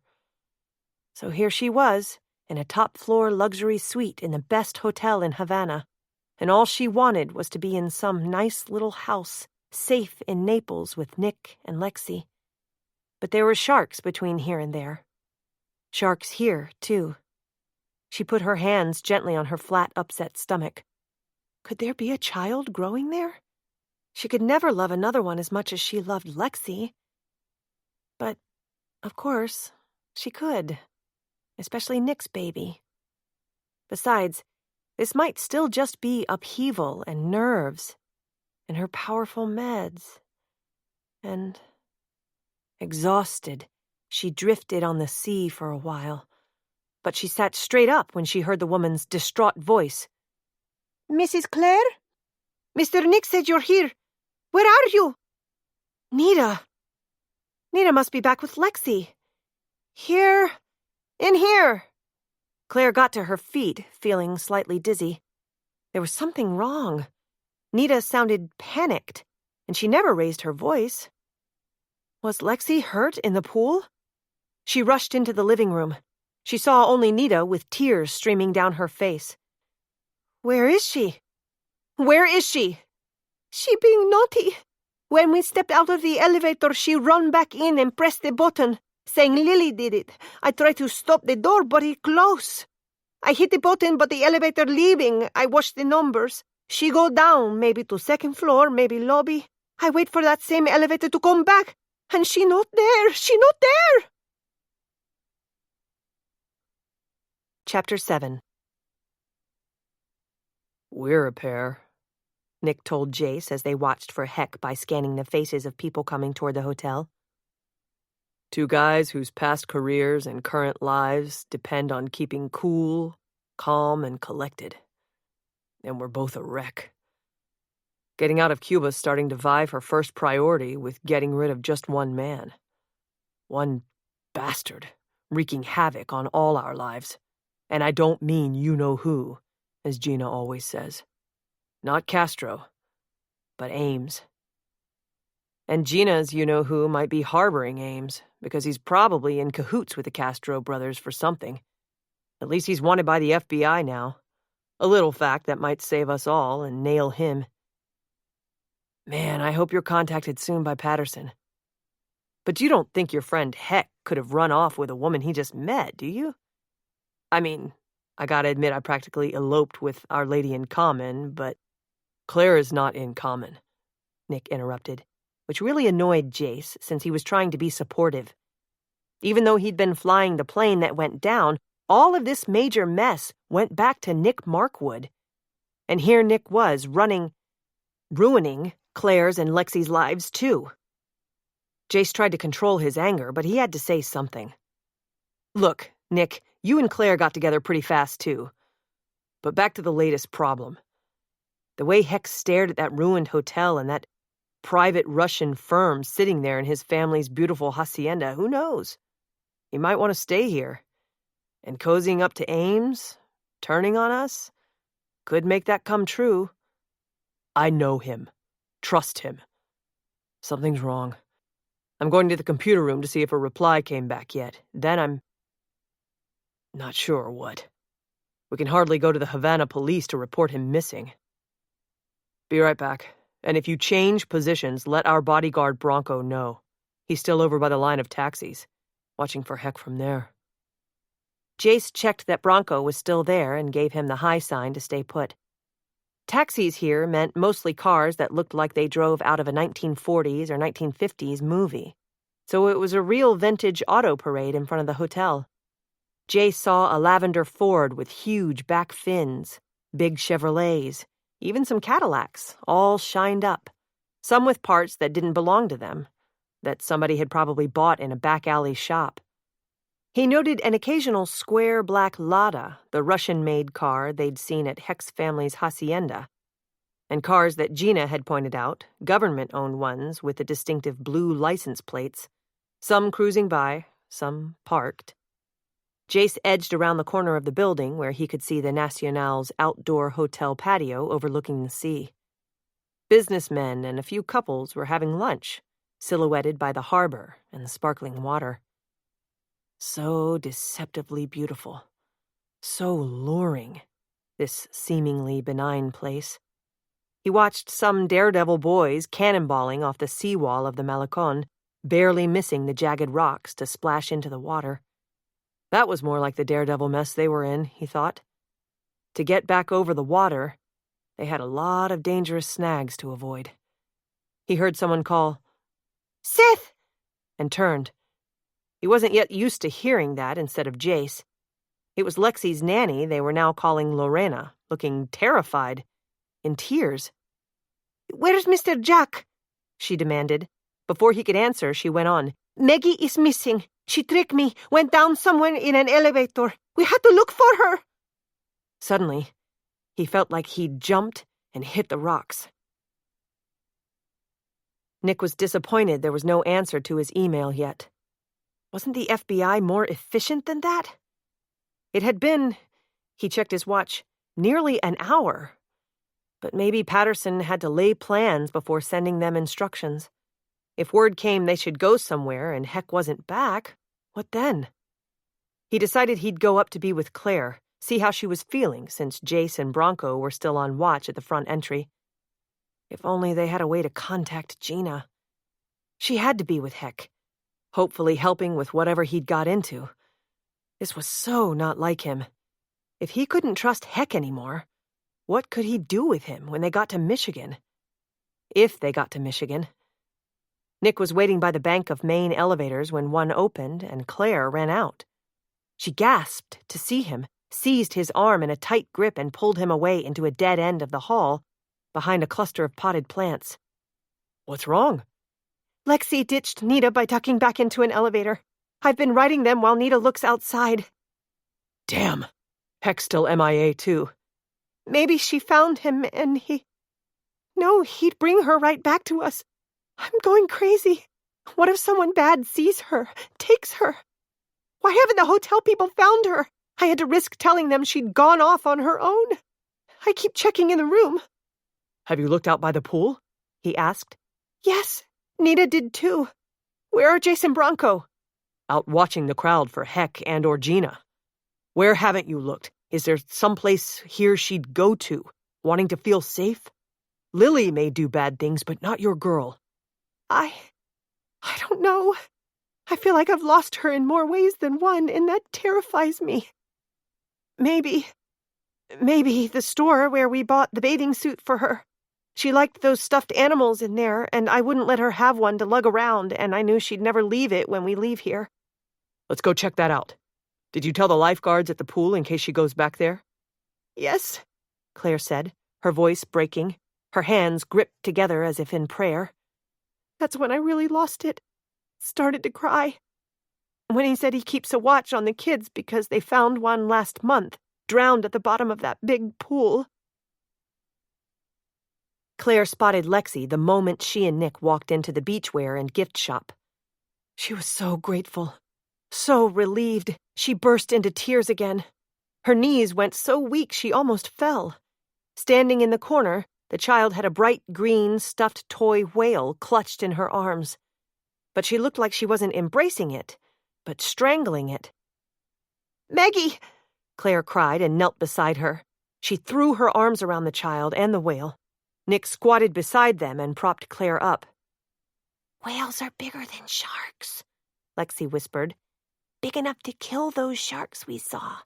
So here she was, in a top-floor luxury suite in the best hotel in Havana, and all she wanted was to be in some nice little house, safe in Naples with Nick and Lexi. But there were sharks between here and there. Sharks here, too. She put her hands gently on her flat, upset stomach. Could there be a child growing there? She could never love another one as much as she loved Lexi. But, of course, she could. Especially Nick's baby. Besides, this might still just be upheaval and nerves, and her powerful meds. And, exhausted, she drifted on the sea for a while. But she sat straight up when she heard the woman's distraught voice. "Mrs. Claire? Mr. Nick said you're here. Where are you?" "Nita. Nita must be back with Lexi. Here. In here." Claire got to her feet, feeling slightly dizzy. There was something wrong. Nita sounded panicked, and she never raised her voice. Was Lexi hurt in the pool? She rushed into the living room. She saw only Nita with tears streaming down her face. "Where is she? Where is she?" "She being naughty. When we stepped out of the elevator, she run back in and pressed the button, saying Lily did it. I tried to stop the door, but it closed. I hit the button, but the elevator leaving. I watched the numbers. She go down, maybe to second floor, maybe lobby. I wait for that same elevator to come back, and she not there. She not there." Chapter 7. "We're a pair," Nick told Jace as they watched for Heck by scanning the faces of people coming toward the hotel. "Two guys whose past careers and current lives depend on keeping cool, calm, and collected. And we're both a wreck. Getting out of Cuba's starting to vie for first priority with getting rid of just one man. One bastard wreaking havoc on all our lives. And I don't mean you-know-who, as Gina always says. Not Castro, but Ames. And Gina's you-know-who might be harboring Ames, because he's probably in cahoots with the Castro brothers for something. At least he's wanted by the FBI now. A little fact that might save us all and nail him. Man, I hope you're contacted soon by Patterson. But you don't think your friend Heck could have run off with a woman he just met, do you? I mean, I gotta admit I practically eloped with Our Lady in Common, but Claire is not in common, Nick interrupted, which really annoyed Jace since he was trying to be supportive. Even though he'd been flying the plane that went down, all of this major mess went back to Nick Markwood. And here Nick was, ruining Claire's and Lexi's lives, too. Jace tried to control his anger, but he had to say something. Look, Nick, you and Claire got together pretty fast, too. But back to the latest problem. The way Heck stared at that ruined hotel and that private Russian firm sitting there in his family's beautiful hacienda, who knows? He might want to stay here. And cozying up to Ames, turning on us, could make that come true. I know him. Trust him. Something's wrong. I'm going to the computer room to see if a reply came back yet. Then I'm not sure what. We can hardly go to the Havana police to report him missing. Be right back. And if you change positions, let our bodyguard Bronco know. He's still over by the line of taxis, watching for Heck from there. Jace checked that Bronco was still there and gave him the high sign to stay put. Taxis here meant mostly cars that looked like they drove out of a 1940s or 1950s movie. So it was a real vintage auto parade in front of the hotel. Jace saw a lavender Ford with huge back fins, big Chevrolets, even some Cadillacs, all shined up, some with parts that didn't belong to them, that somebody had probably bought in a back alley shop. He noted an occasional square black Lada, the Russian-made car they'd seen at Heck's family's hacienda, and cars that Gina had pointed out, government-owned ones with the distinctive blue license plates, some cruising by, some parked. Jace edged around the corner of the building where he could see the Nacional's outdoor hotel patio overlooking the sea. Businessmen and a few couples were having lunch, silhouetted by the harbor and the sparkling water. So deceptively beautiful, so luring, this seemingly benign place. He watched some daredevil boys cannonballing off the seawall of the Malecon, barely missing the jagged rocks to splash into the water. That was more like the daredevil mess they were in, he thought. To get back over the water, they had a lot of dangerous snags to avoid. He heard someone call, "Seth!" and turned. He wasn't yet used to hearing that instead of Jace. It was Lexi's nanny they were now calling Lorena, looking terrified, in tears. "Where's Mr. Jack?" she demanded. Before he could answer, she went on. "Maggie is missing. She tricked me, went down somewhere in an elevator. We had to look for her." Suddenly, he felt like he'd jumped and hit the rocks. Nick was disappointed there was no answer to his email yet. Wasn't the FBI more efficient than that? It had been, he checked his watch, nearly an hour. But maybe Patterson had to lay plans before sending them instructions. If word came they should go somewhere and Heck wasn't back, what then? He decided he'd go up to be with Claire, see how she was feeling since Jace and Bronco were still on watch at the front entry. If only they had a way to contact Gina. She had to be with Heck, hopefully helping with whatever he'd got into. This was so not like him. If he couldn't trust Heck anymore, what could he do with him when they got to Michigan? If they got to Michigan. Nick was waiting by the bank of main elevators when one opened and Claire ran out. She gasped to see him, seized his arm in a tight grip and pulled him away into a dead end of the hall, behind a cluster of potted plants. "What's wrong?" "Lexi ditched Nita by ducking back into an elevator. I've been writing them while Nita looks outside." "Damn. Heck's still MIA, too." "Maybe she found him and he... No, he'd bring her right back to us. I'm going crazy. What if someone bad sees her, takes her? Why haven't the hotel people found her? I had to risk telling them she'd gone off on her own. I keep checking in the room." "Have you looked out by the pool?" he asked. "Yes, Nita did too. Where are Jason Bronco?" "Out watching the crowd for Heck and or Gina." "Where haven't you looked? Is there someplace here she'd go to, wanting to feel safe? Lily may do bad things, but not your girl." I don't know. I feel like I've lost her in more ways than one, and that terrifies me. Maybe the store where we bought the bathing suit for her. She liked those stuffed animals in there, and I wouldn't let her have one to lug around, and I knew she'd never leave it when we leave here." "Let's go check that out. Did you tell the lifeguards at the pool in case she goes back there?" "Yes," Claire said, her voice breaking, her hands gripped together as if in prayer. "That's when I really lost it. Started to cry. When he said he keeps a watch on the kids because they found one last month, drowned at the bottom of that big pool." Claire spotted Lexi the moment she and Nick walked into the beachwear and gift shop. She was so grateful, so relieved, she burst into tears again. Her knees went so weak she almost fell. Standing in the corner, the child had a bright green stuffed toy whale clutched in her arms. But she looked like she wasn't embracing it, but strangling it. "Maggie!" Claire cried and knelt beside her. She threw her arms around the child and the whale. Nick squatted beside them and propped Claire up. "Whales are bigger than sharks," Lexi whispered. "Big enough to kill those sharks we saw.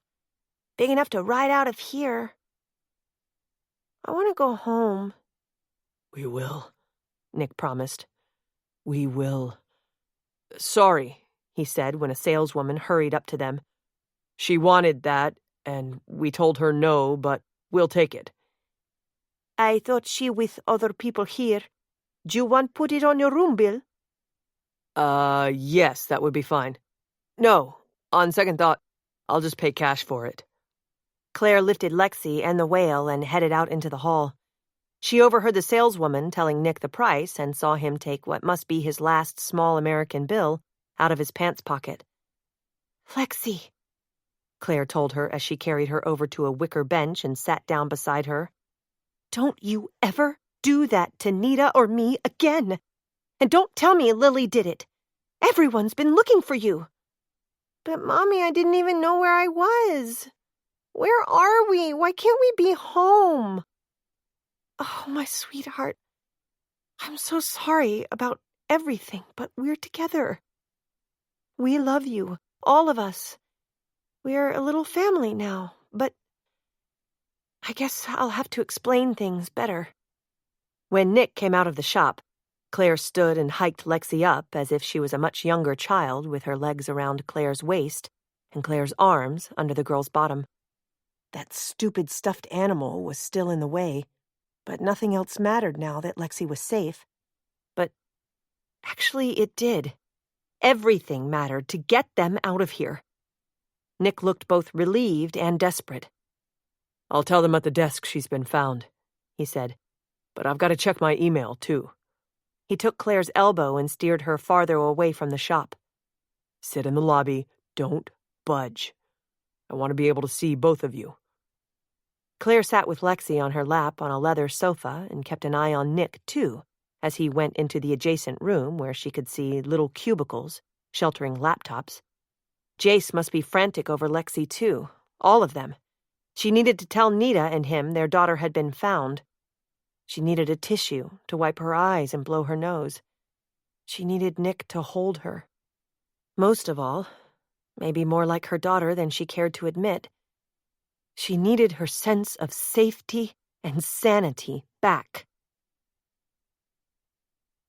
Big enough to ride out of here. I want to go home." "We will," Nick promised. "We will." "Sorry," he said when a saleswoman hurried up to them. "She wanted that, and we told her no, but we'll take it." "I thought she with other people here. Do you want put it on your room bill?" Yes, that would be fine. No, on second thought, I'll just pay cash for it." Claire lifted Lexi and the whale and headed out into the hall. She overheard the saleswoman telling Nick the price and saw him take what must be his last small American bill out of his pants pocket. "Lexi," Claire told her as she carried her over to a wicker bench and sat down beside her. "Don't you ever do that to Nita or me again. And don't tell me Lily did it. Everyone's been looking for you. But, Mommy, I didn't even know where I was. Where are we? Why can't we be home? Oh, my sweetheart. I'm so sorry about everything, but we're together. We love you, all of us. We're a little family now, but I guess I'll have to explain things better. When Nick came out of the shop, Claire stood and hiked Lexi up as if she was a much younger child with her legs around Claire's waist and Claire's arms under the girl's bottom. That stupid stuffed animal was still in the way, but nothing else mattered now that Lexi was safe. But actually it did. Everything mattered to get them out of here. Nick looked both relieved and desperate. I'll tell them at the desk she's been found, he said. But I've got to check my email, too. He took Claire's elbow and steered her farther away from the shop. Sit in the lobby. Don't budge. I want to be able to see both of you. Claire sat with Lexi on her lap on a leather sofa and kept an eye on Nick, too, as he went into the adjacent room where she could see little cubicles sheltering laptops. Jace must be frantic over Lexi, too. All of them. She needed to tell Nita and him their daughter had been found. She needed a tissue to wipe her eyes and blow her nose. She needed Nick to hold her. Most of all, maybe more like her daughter than she cared to admit, she needed her sense of safety and sanity back.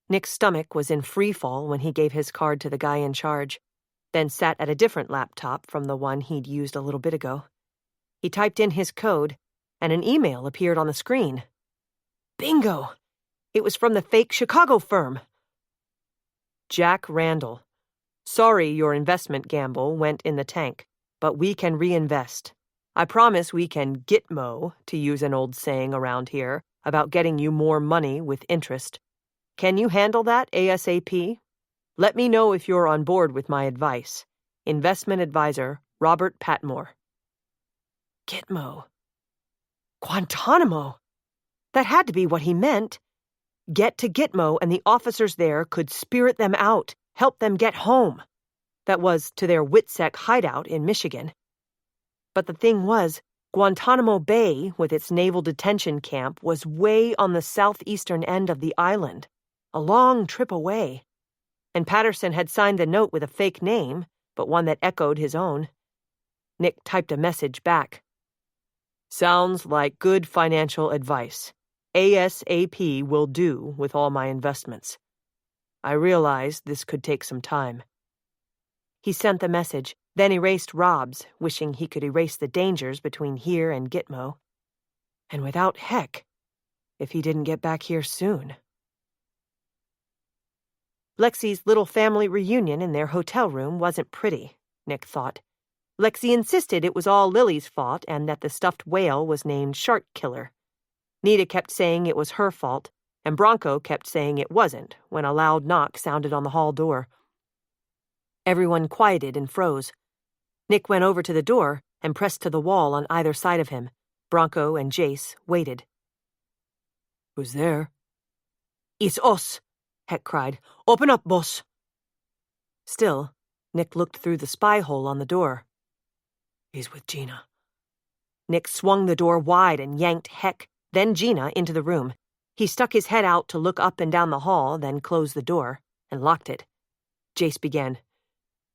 Nick's stomach was in free fall when he gave his card to the guy in charge, then sat at a different laptop from the one he'd used a little bit ago. He typed in his code, and an email appeared on the screen. Bingo! It was from the fake Chicago firm. Jack Randall. Sorry your investment gamble went in the tank, but we can reinvest. I promise we can Gitmo, to use an old saying around here, about getting you more money with interest. Can you handle that ASAP? Let me know if you're on board with my advice. Investment advisor, Robert Patmore. Gitmo. Guantanamo. That had to be what he meant. Get to Gitmo and the officers there could spirit them out, help them get home. That was to their Witsec hideout in Michigan. But the thing was, Guantanamo Bay, with its naval detention camp, was way on the southeastern end of the island, a long trip away. And Patterson had signed the note with a fake name, but one that echoed his own. Nick typed a message back. Sounds like good financial advice. ASAP will do with all my investments. I realized this could take some time. He sent the message, then erased Rob's, wishing he could erase the dangers between here and Gitmo. And without Heck, if he didn't get back here soon. Lexi's little family reunion in their hotel room wasn't pretty, Nick thought. Lexi insisted it was all Lily's fault and that the stuffed whale was named Shark Killer. Nita kept saying it was her fault, and Bronco kept saying it wasn't when a loud knock sounded on the hall door. Everyone quieted and froze. Nick went over to the door and pressed to the wall on either side of him. Bronco and Jace waited. Who's there? It's us, Heck cried. Open up, boss. Still, Nick looked through the spy hole on the door. He's with Gina. Nick swung the door wide and yanked Heck, then Gina, into the room. He stuck his head out to look up and down the hall, then closed the door and locked it. Jace began.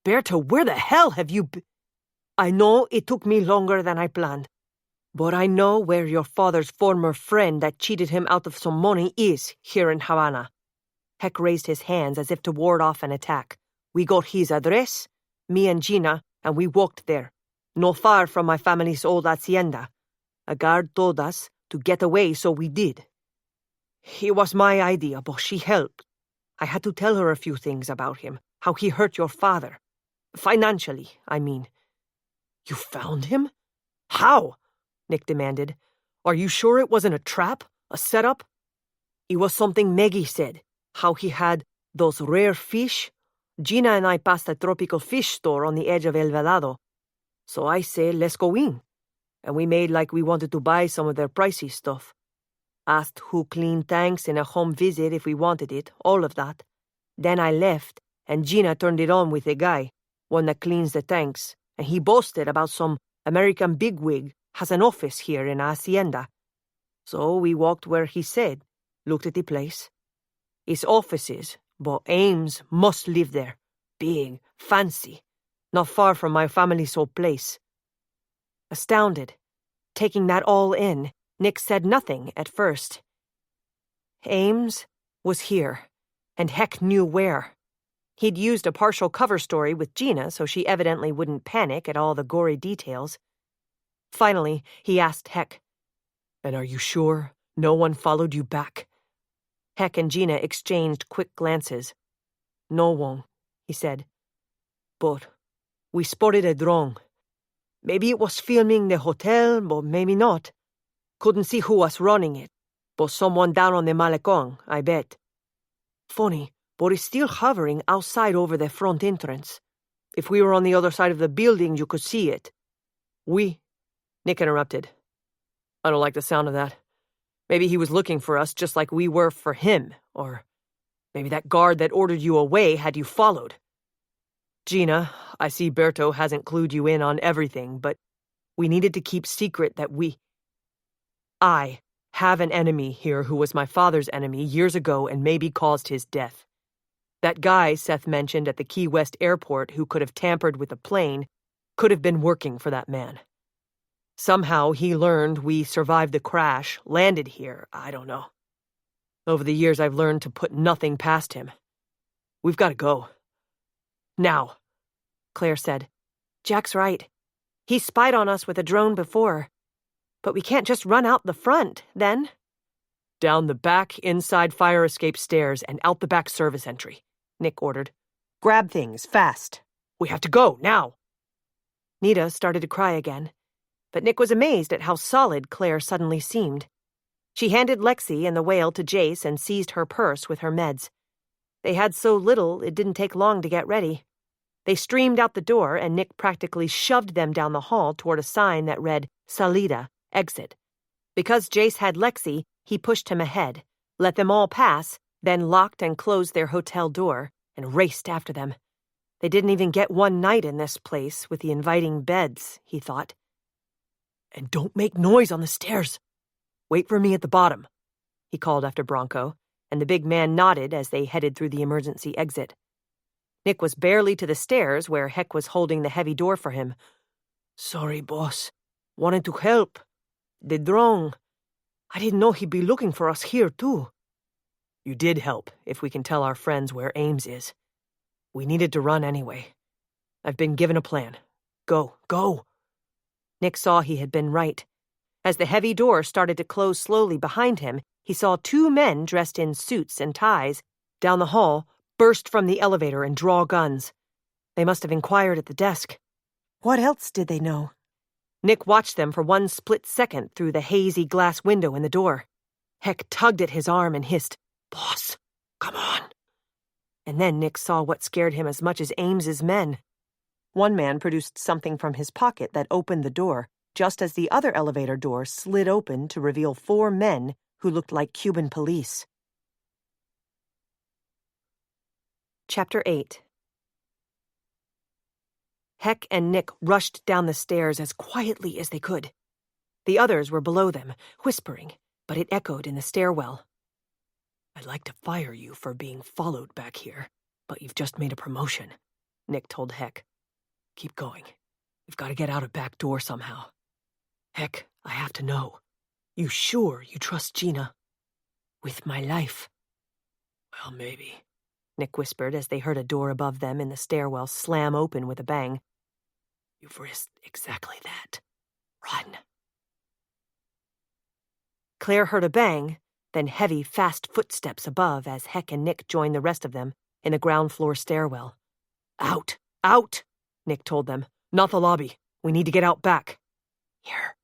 Berta, where the hell have you been? I know it took me longer than I planned, but I know where your father's former friend that cheated him out of some money is here in Havana. Heck raised his hands as if to ward off an attack. We got his address, me and Gina, and we walked there, not far from my family's old hacienda. A guard told us to get away, so we did. It was my idea, but she helped. I had to tell her a few things about him, how he hurt your father. Financially, I mean. You found him? How? Nick demanded. Are you sure it wasn't a trap? A setup? It was something Maggie said, how he had those rare fish. Gina and I passed a tropical fish store on the edge of El Velado. So I say, let's go in. And we made like we wanted to buy some of their pricey stuff. Asked who cleaned tanks in a home visit if we wanted it, all of that. Then I left, and Gina turned it on with a guy, one that cleans the tanks, and he boasted about some American bigwig has an office here in a hacienda. So we walked where he said, looked at the place. It's offices, but Ames must live there. Big, fancy, not far from my family's old place. Astounded, taking that all in, Nick said nothing at first. Ames was here, and Heck knew where. He'd used a partial cover story with Gina, so she evidently wouldn't panic at all the gory details. Finally, he asked Heck, "And are you sure no one followed you back?" Heck and Gina exchanged quick glances. "No one," he said. "But we spotted a drone. Maybe it was filming the hotel, but maybe not. Couldn't see who was running it, but someone down on the Malecón, I bet. Funny, but it's still hovering outside over the front entrance. If we were on the other side of the building, you could see it." Nick interrupted. "I don't like the sound of that. Maybe he was looking for us just like we were for him, or maybe that guard that ordered you away had you followed. Gina, I see Berto hasn't clued you in on everything, but we needed to keep secret that I have an enemy here who was my father's enemy years ago and maybe caused his death. That guy Seth mentioned at the Key West airport who could have tampered with the plane could have been working for that man. Somehow he learned we survived the crash, landed here, I don't know. Over the years I've learned to put nothing past him. We've got to go. Now," Claire said. "Jack's right. He spied on us with a drone before. But we can't just run out the front, then." "Down the back, inside fire escape stairs, and out the back service entry," Nick ordered. "Grab things, fast." "We have to go, now." Nita started to cry again, but Nick was amazed at how solid Claire suddenly seemed. She handed Lexi and the whale to Jace and seized her purse with her meds. They had so little it didn't take long to get ready. They streamed out the door, and Nick practically shoved them down the hall toward a sign that read, "Salida, exit." Because Jace had Lexi, he pushed him ahead, let them all pass, then locked and closed their hotel door, and raced after them. They didn't even get one night in this place with the inviting beds, he thought. "And don't make noise on the stairs. Wait for me at the bottom," he called after Bronco, and the big man nodded as they headed through the emergency exit. Nick was barely to the stairs where Heck was holding the heavy door for him. "Sorry, boss. Wanted to help. The drone. I didn't know he'd be looking for us here, too." "You did help, if we can tell our friends where Ames is. We needed to run anyway. I've been given a plan. Go, go." Nick saw he had been right. As the heavy door started to close slowly behind him, he saw two men dressed in suits and ties down the hall burst from the elevator and draw guns. They must have inquired at the desk. What else did they know? Nick watched them for one split second through the hazy glass window in the door. Heck tugged at his arm and hissed, "Boss, come on." And then Nick saw what scared him as much as Ames's men. One man produced something from his pocket that opened the door, just as the other elevator door slid open to reveal 4 men who looked like Cuban police. Chapter 8. Heck and Nick rushed down the stairs as quietly as they could. The others were below them, whispering, but it echoed in the stairwell. "I'd like to fire you for being followed back here, but you've just made a promotion," Nick told Heck. "Keep going. We've got to get out a back door somehow. Heck, I have to know. You sure you trust Gina?" "With my life." "Well, maybe," Nick whispered as they heard a door above them in the stairwell slam open with a bang. "You've risked exactly that. Run." Claire heard a bang, then heavy, fast footsteps above as Heck and Nick joined the rest of them in the ground floor stairwell. "Out! Out!" Nick told them. "Not the lobby. We need to get out back." "Here,"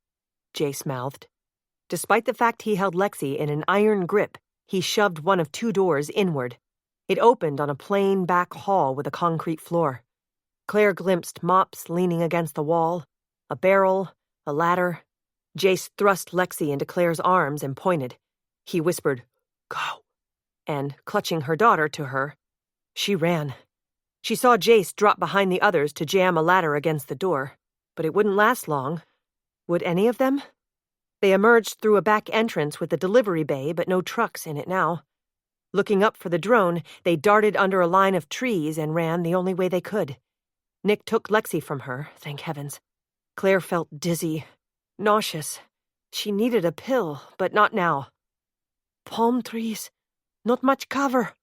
Jace mouthed. Despite the fact he held Lexi in an iron grip, he shoved one of 2 doors inward. It opened on a plain back hall with a concrete floor. Claire glimpsed mops leaning against the wall, a barrel, a ladder. Jace thrust Lexi into Claire's arms and pointed. He whispered, "Go," and, clutching her daughter to her, She ran. She saw Jace drop behind the others to jam a ladder against the door, but it wouldn't last long. Would any of them? They emerged through a back entrance with a delivery bay, but no trucks in it now. Looking up for the drone, they darted under a line of trees and ran the only way they could. Nick took Lexi from her, thank heavens. Claire felt dizzy, nauseous. She needed a pill, but not now. Palm trees. Not much cover,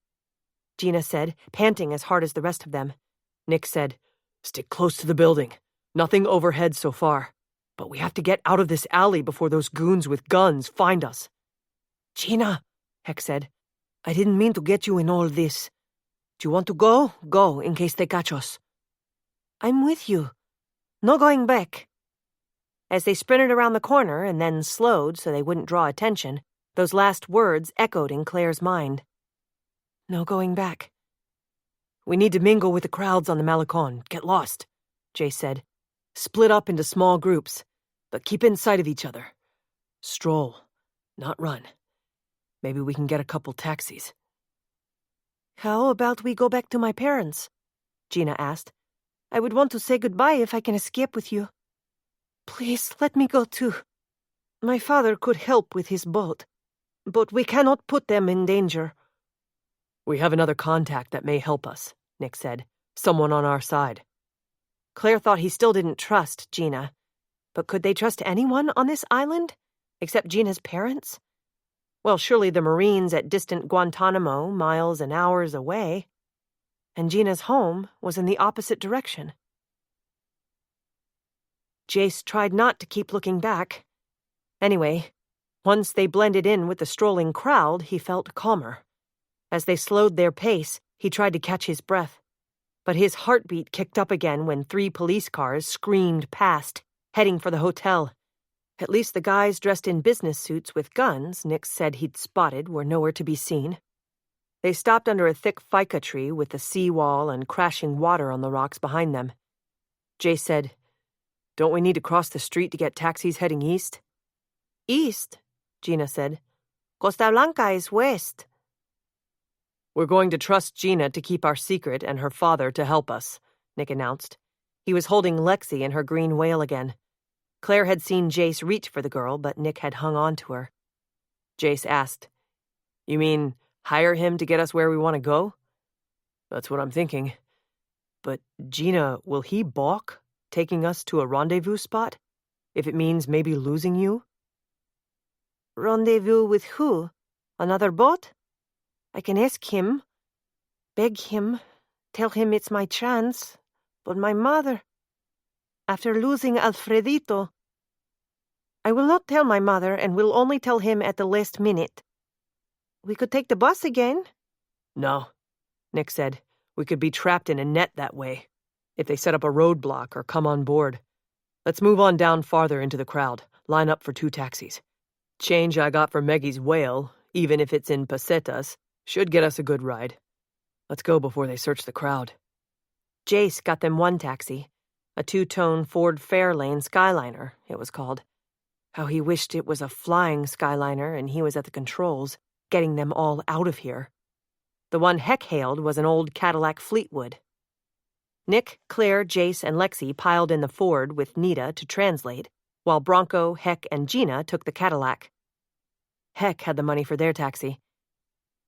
Gina said, panting as hard as the rest of them. Nick said, "Stick close to the building. Nothing overhead so far. But we have to get out of this alley before those goons with guns find us." "Gina," Heck said, "I didn't mean to get you in all this. Do you want to go? Go, in case they catch us." "I'm with you. No going back." As they sprinted around the corner and then slowed so they wouldn't draw attention, those last words echoed in Claire's mind. No going back. "We need to mingle with the crowds on the Malecon. Get lost," Jay said. "Split up into small groups, but keep in sight of each other. Stroll, not run. Maybe we can get a couple taxis." "How about we go back to my parents?" Gina asked. "I would want to say goodbye if I can escape with you." "Please, let me go too. My father could help with his boat, but we cannot put them in danger." "We have another contact that may help us," Nick said. "Someone on our side." Claire thought he still didn't trust Gina. But could they trust anyone on this island? Except Gina's parents? Well, surely the Marines at distant Guantanamo, miles and hours away. And Gina's home was in the opposite direction. Jace tried not to keep looking back. Anyway, once they blended in with the strolling crowd, he felt calmer. As they slowed their pace, he tried to catch his breath. But his heartbeat kicked up again when 3 police cars screamed past, heading for the hotel. At least the guys dressed in business suits with guns Nick said he'd spotted were nowhere to be seen. They stopped under a thick ficus tree with the seawall and crashing water on the rocks behind them. Jay said, "Don't we need to cross the street to get taxis heading east?" "East?" Gina said. "Costa Blanca is west." "We're going to trust Gina to keep our secret and her father to help us," Nick announced. He was holding Lexi in her green whale again. Claire had seen Jace reach for the girl, but Nick had hung on to her. Jace asked, "You mean hire him to get us where we want to go?" "That's what I'm thinking. But, Gina, will he balk, taking us to a rendezvous spot, if it means maybe losing you?" "Rendezvous with who? Another boat? I can ask him, beg him, tell him it's my chance, but my mother, after losing Alfredito, I will not tell my mother and will only tell him at the last minute. We could take the bus again." "No," Nick said. "We could be trapped in a net that way, if they set up a roadblock or come on board. Let's move on down farther into the crowd, line up for 2 taxis. Change I got for Maggie's whale, even if it's in pesetas, should get us a good ride. Let's go before they search the crowd." Jace got them 1 taxi, a 2-tone Ford Fairlane Skyliner, it was called. How he wished it was a flying Skyliner and he was at the controls, getting them all out of here. The one Heck hailed was an old Cadillac Fleetwood. Nick, Claire, Jace, and Lexi piled in the Ford with Nita to translate, while Bronco, Heck, and Gina took the Cadillac. Heck had the money for their taxi.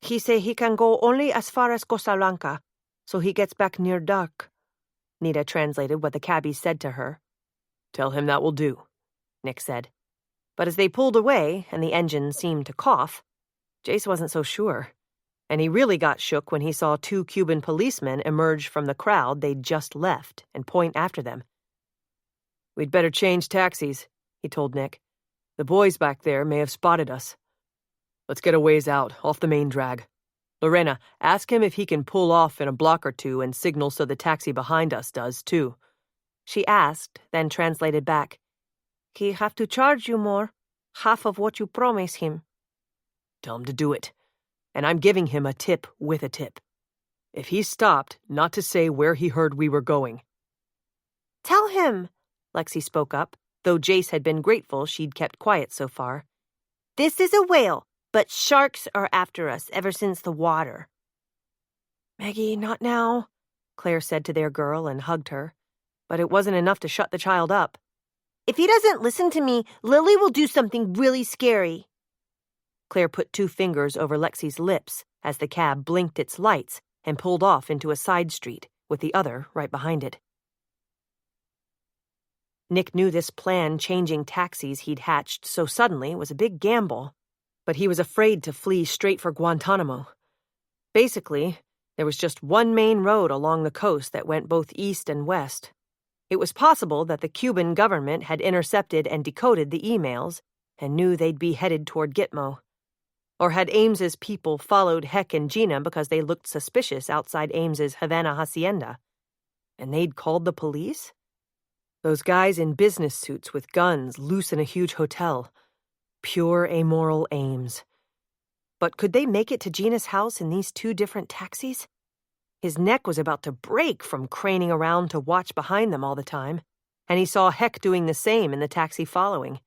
"He say he can go only as far as Costa Blanca, so he gets back near dark." Nita translated what the cabbie said to her. "Tell him that will do," Nick said. But as they pulled away and the engine seemed to cough, Jace wasn't so sure. And he really got shook when he saw 2 Cuban policemen emerge from the crowd they'd just left and point after them. "We'd better change taxis," he told Nick. "The boys back there may have spotted us. Let's get a ways out, off the main drag. Lorena, ask him if he can pull off in a block or 2 and signal so the taxi behind us does, too." She asked, then translated back. "He have to charge you more, half of what you promise him." "Tell him to do it. And I'm giving him a tip with a tip. If he stopped, not to say where he heard we were going." "Tell him," Lexi spoke up, though Jace had been grateful she'd kept quiet so far. "This is a whale, but sharks are after us ever since the water." "Maggie, not now," Claire said to their girl and hugged her. But it wasn't enough to shut the child up. "If he doesn't listen to me, Lily will do something really scary." Claire put 2 fingers over Lexi's lips as the cab blinked its lights and pulled off into a side street, with the other right behind it. Nick knew this plan changing taxis he'd hatched so suddenly was a big gamble, but he was afraid to flee straight for Guantanamo. Basically, there was just one main road along the coast that went both east and west. It was possible that the Cuban government had intercepted and decoded the emails and knew they'd be headed toward Gitmo. Or had Ames's people followed Heck and Gina because they looked suspicious outside Ames's Havana hacienda? And they'd called the police? Those guys in business suits with guns loose in a huge hotel. Pure amoral Ames. But could they make it to Gina's house in these 2 different taxis? His neck was about to break from craning around to watch behind them all the time, and he saw Heck doing the same in the taxi following.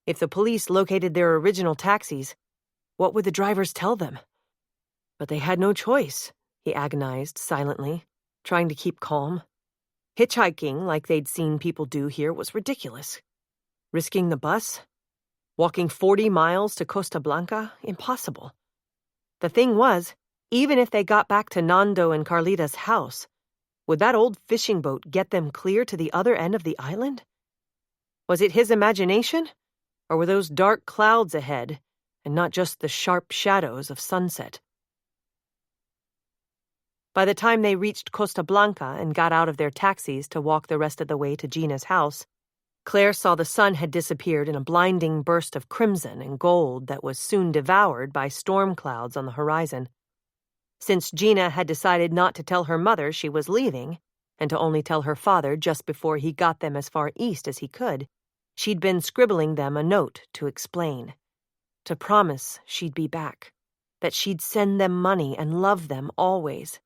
If the police located their original taxis, what would the drivers tell them? But they had no choice, he agonized silently, trying to keep calm. Hitchhiking, like they'd seen people do here, was ridiculous. Risking the bus? Walking 40 miles to Costa Blanca? Impossible. The thing was, even if they got back to Nando and Carlita's house, would that old fishing boat get them clear to the other end of the island? Was it his imagination? Or were those dark clouds ahead, and not just the sharp shadows of sunset? By the time they reached Costa Blanca and got out of their taxis to walk the rest of the way to Gina's house, Claire saw the sun had disappeared in a blinding burst of crimson and gold that was soon devoured by storm clouds on the horizon. Since Gina had decided not to tell her mother she was leaving, and to only tell her father just before he got them as far east as he could, she'd been scribbling them a note to explain. To promise she'd be back, that she'd send them money and love them always.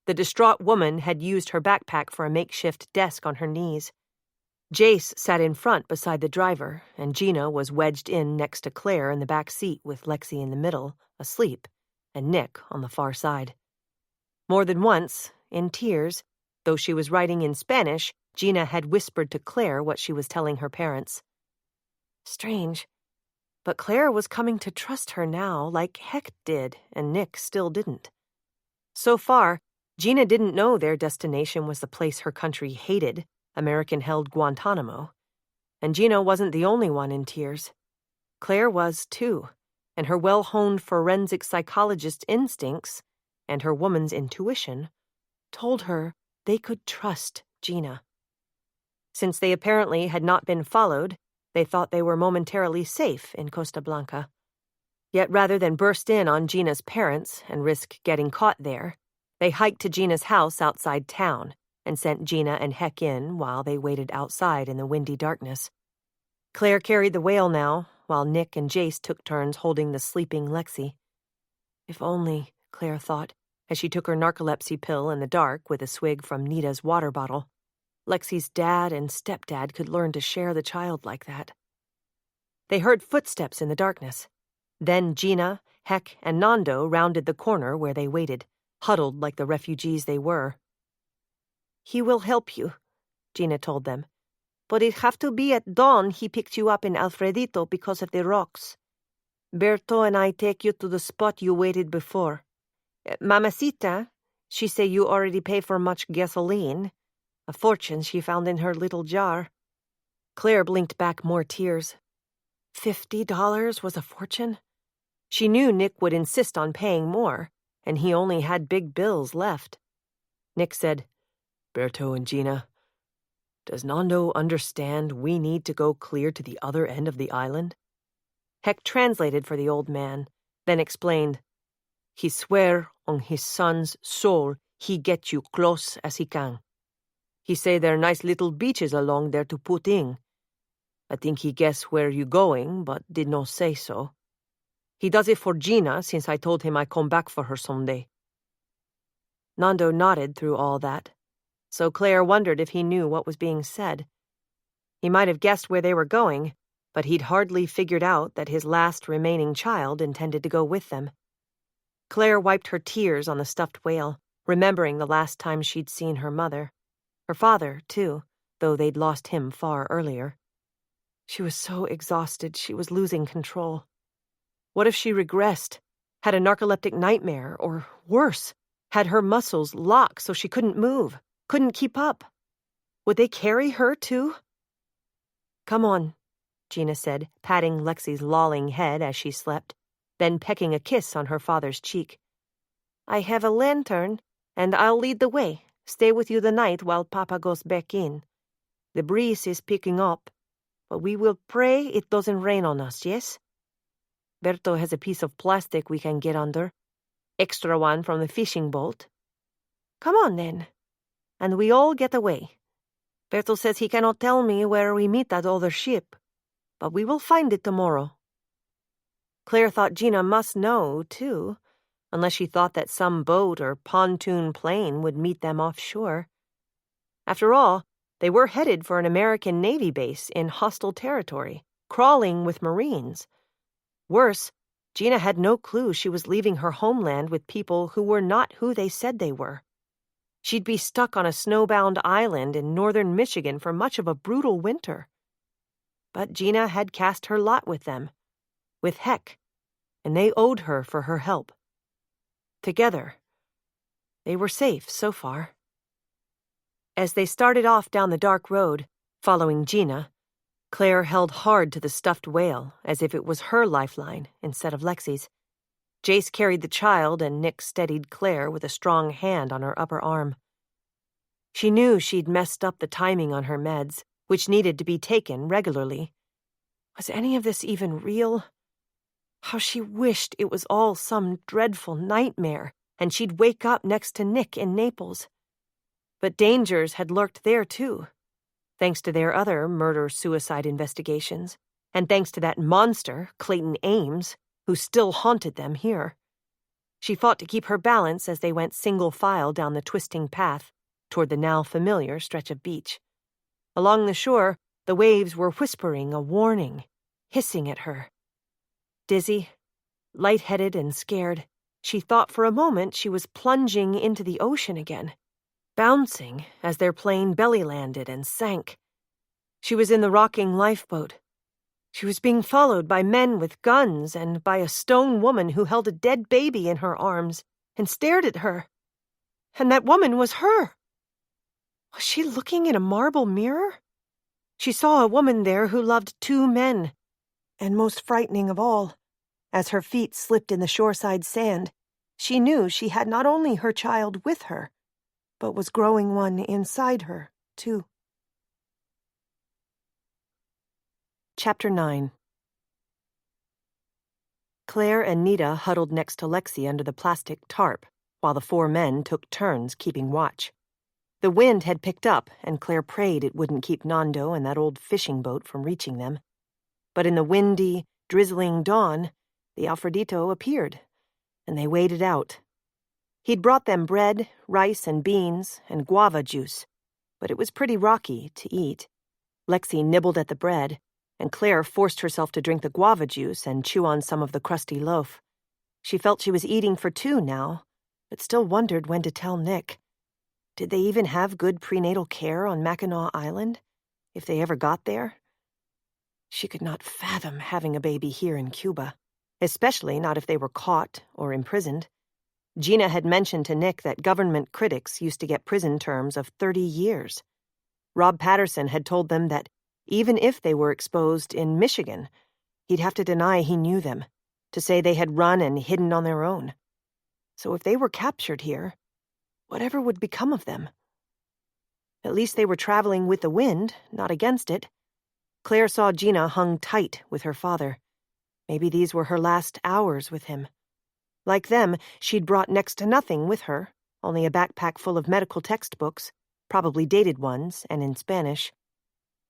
The distraught woman had used her backpack for a makeshift desk on her knees. Jace sat in front beside the driver, and Gina was wedged in next to Claire in the back seat with Lexi in the middle, asleep, and Nick on the far side. More than once, in tears, though she was writing in Spanish, Gina had whispered to Claire what she was telling her parents. Strange, but Claire was coming to trust her now like Heck did, and Nick still didn't. So far, Gina didn't know their destination was the place her country hated, American-held Guantanamo. And Gina wasn't the only one in tears. Claire was, too, and her well-honed forensic psychologist instincts, and her woman's intuition, told her they could trust Gina. Since they apparently had not been followed, they thought they were momentarily safe in Costa Blanca. Yet rather than burst in on Gina's parents and risk getting caught there, they hiked to Gina's house outside town and sent Gina and Heck in while they waited outside in the windy darkness. Claire carried the whale now, while Nick and Jace took turns holding the sleeping Lexi. If only, Claire thought, as she took her narcolepsy pill in the dark with a swig from Nita's water bottle, Lexi's dad and stepdad could learn to share the child like that. They heard footsteps in the darkness. Then Gina, Heck, and Nando rounded the corner where they waited, huddled like the refugees they were. "He will help you," Gina told them. "But it have to be at dawn he picked you up in Alfredito because of the rocks. Berto and I take you to the spot you waited before. Mamacita, she say you already pay for much gasoline. A fortune she found in her little jar." Claire blinked back more tears. $50 was a fortune? She knew Nick would insist on paying more, and he only had big bills left. Nick said, "Berto and Gina, does Nando understand we need to go clear to the other end of the island?" Heck translated for the old man, then explained, "He swear on his son's soul he get you close as he can. He say there are nice little beaches along there to put in. I think he guess where you going, but did not say so. He does it for Gina since I told him I come back for her someday." Nando nodded through all that, so Claire wondered if he knew what was being said. He might have guessed where they were going, but he'd hardly figured out that his last remaining child intended to go with them. Claire wiped her tears on the stuffed whale, remembering the last time she'd seen her mother. Her father, too, though they'd lost him far earlier. She was so exhausted she was losing control. What if she regressed, had a narcoleptic nightmare, or worse, had her muscles lock so she couldn't move, couldn't keep up? Would they carry her, too? "Come on," Gina said, patting Lexi's lolling head as she slept, then pecking a kiss on her father's cheek. "I have a lantern, and I'll lead the way. Stay with you the night while Papa goes back in. The breeze is picking up, but we will pray it doesn't rain on us, yes? Berto has a piece of plastic we can get under. Extra one from the fishing boat. Come on, then. And we all get away. Berto says he cannot tell me where we meet that other ship, but we will find it tomorrow." Claire thought Gina must know, too, unless she thought that some boat or pontoon plane would meet them offshore. After all, they were headed for an American Navy base in hostile territory, crawling with Marines. Worse, Gina had no clue she was leaving her homeland with people who were not who they said they were. She'd be stuck on a snowbound island in northern Michigan for much of a brutal winter. But Gina had cast her lot with them, with Heck, and they owed her for her help. Together, they were safe so far. As they started off down the dark road, following Gina, Claire held hard to the stuffed whale as if it was her lifeline instead of Lexi's. Jace carried the child and Nick steadied Claire with a strong hand on her upper arm. She knew she'd messed up the timing on her meds, which needed to be taken regularly. Was any of this even real? How she wished it was all some dreadful nightmare and she'd wake up next to Nick in Naples. But dangers had lurked there, too, thanks to their other murder-suicide investigations, and thanks to that monster, Clayton Ames, who still haunted them here. She fought to keep her balance as they went single file down the twisting path toward the now familiar stretch of beach. Along the shore, the waves were whispering a warning, hissing at her. Dizzy, lightheaded and scared, she thought for a moment she was plunging into the ocean again, bouncing as their plane belly-landed and sank. She was in the rocking lifeboat. She was being followed by men with guns and by a stone woman who held a dead baby in her arms and stared at her. And that woman was her. Was she looking in a marble mirror? She saw a woman there who loved two men. And most frightening of all, as her feet slipped in the shoreside sand, she knew she had not only her child with her, but was growing one inside her, too. Chapter 9. Claire and Nita huddled next to Lexi under the plastic tarp, while the four men took turns keeping watch. The wind had picked up, and Claire prayed it wouldn't keep Nando and that old fishing boat from reaching them. But in the windy, drizzling dawn, the Alfredito appeared, and they waded out. He'd brought them bread, rice and beans, and guava juice, but it was pretty rocky to eat. Lexi nibbled at the bread, and Claire forced herself to drink the guava juice and chew on some of the crusty loaf. She felt she was eating for two now, but still wondered when to tell Nick. Did they even have good prenatal care on Mackinac Island, if they ever got there? She could not fathom having a baby here in Cuba, especially not if they were caught or imprisoned. Gina had mentioned to Nick that government critics used to get prison terms of 30 years. Rob Patterson had told them that even if they were exposed in Michigan, he'd have to deny he knew them, to say they had run and hidden on their own. So if they were captured here, whatever would become of them? At least they were traveling with the wind, not against it. Claire saw Gina hung tight with her father. Maybe these were her last hours with him. Like them, she'd brought next to nothing with her, only a backpack full of medical textbooks, probably dated ones and in Spanish.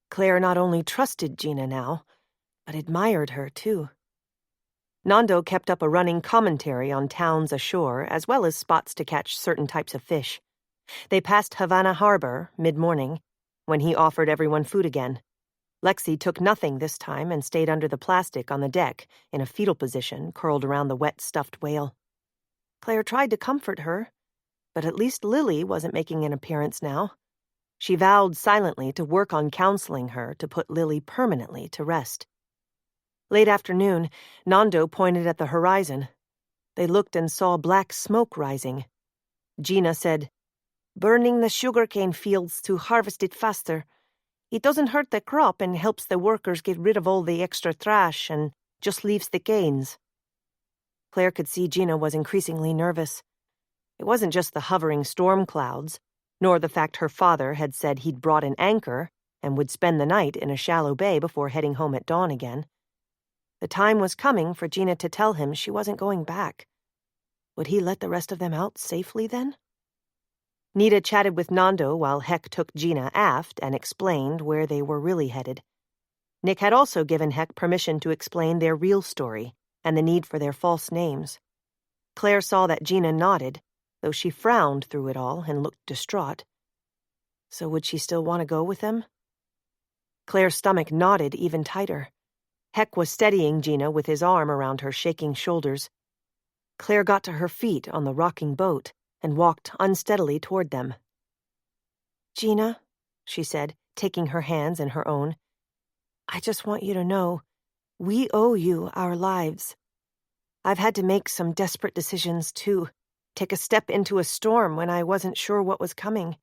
Claire not only trusted Gina now, but admired her, too. Nando kept up a running commentary on towns ashore, as well as spots to catch certain types of fish. They passed Havana Harbor, mid-morning, when he offered everyone food again. Lexi took nothing this time and stayed under the plastic on the deck, in a fetal position, curled around the wet, stuffed whale. Claire tried to comfort her, But at least Lily wasn't making an appearance now. She vowed silently to work on counseling her to put Lily permanently to rest. Late afternoon, Nando pointed at the horizon. They looked and saw black smoke rising. Gina said, "Burning the sugarcane fields to harvest it faster. It doesn't hurt the crop and helps the workers get rid of all the extra trash and just leaves the gains." Claire could see Gina was increasingly nervous. It wasn't just the hovering storm clouds, nor the fact her father had said he'd brought an anchor and would spend the night in a shallow bay before heading home at dawn again. The time was coming for Gina to tell him she wasn't going back. Would he let the rest of them out safely then? Nita chatted with Nando while Heck took Gina aft and explained where they were really headed. Nick had also given Heck permission to explain their real story and the need for their false names. Claire saw that Gina nodded, though she frowned through it all and looked distraught. So would she still want to go with them? Claire's stomach knotted even tighter. Heck was steadying Gina with his arm around her shaking shoulders. Claire got to her feet on the rocking boat and walked unsteadily toward them. "Gina," she said, taking her hands in her own, "I just want you to know, we owe you our lives. I've had to make some desperate decisions, too. Take a step into a storm when I wasn't sure what was coming.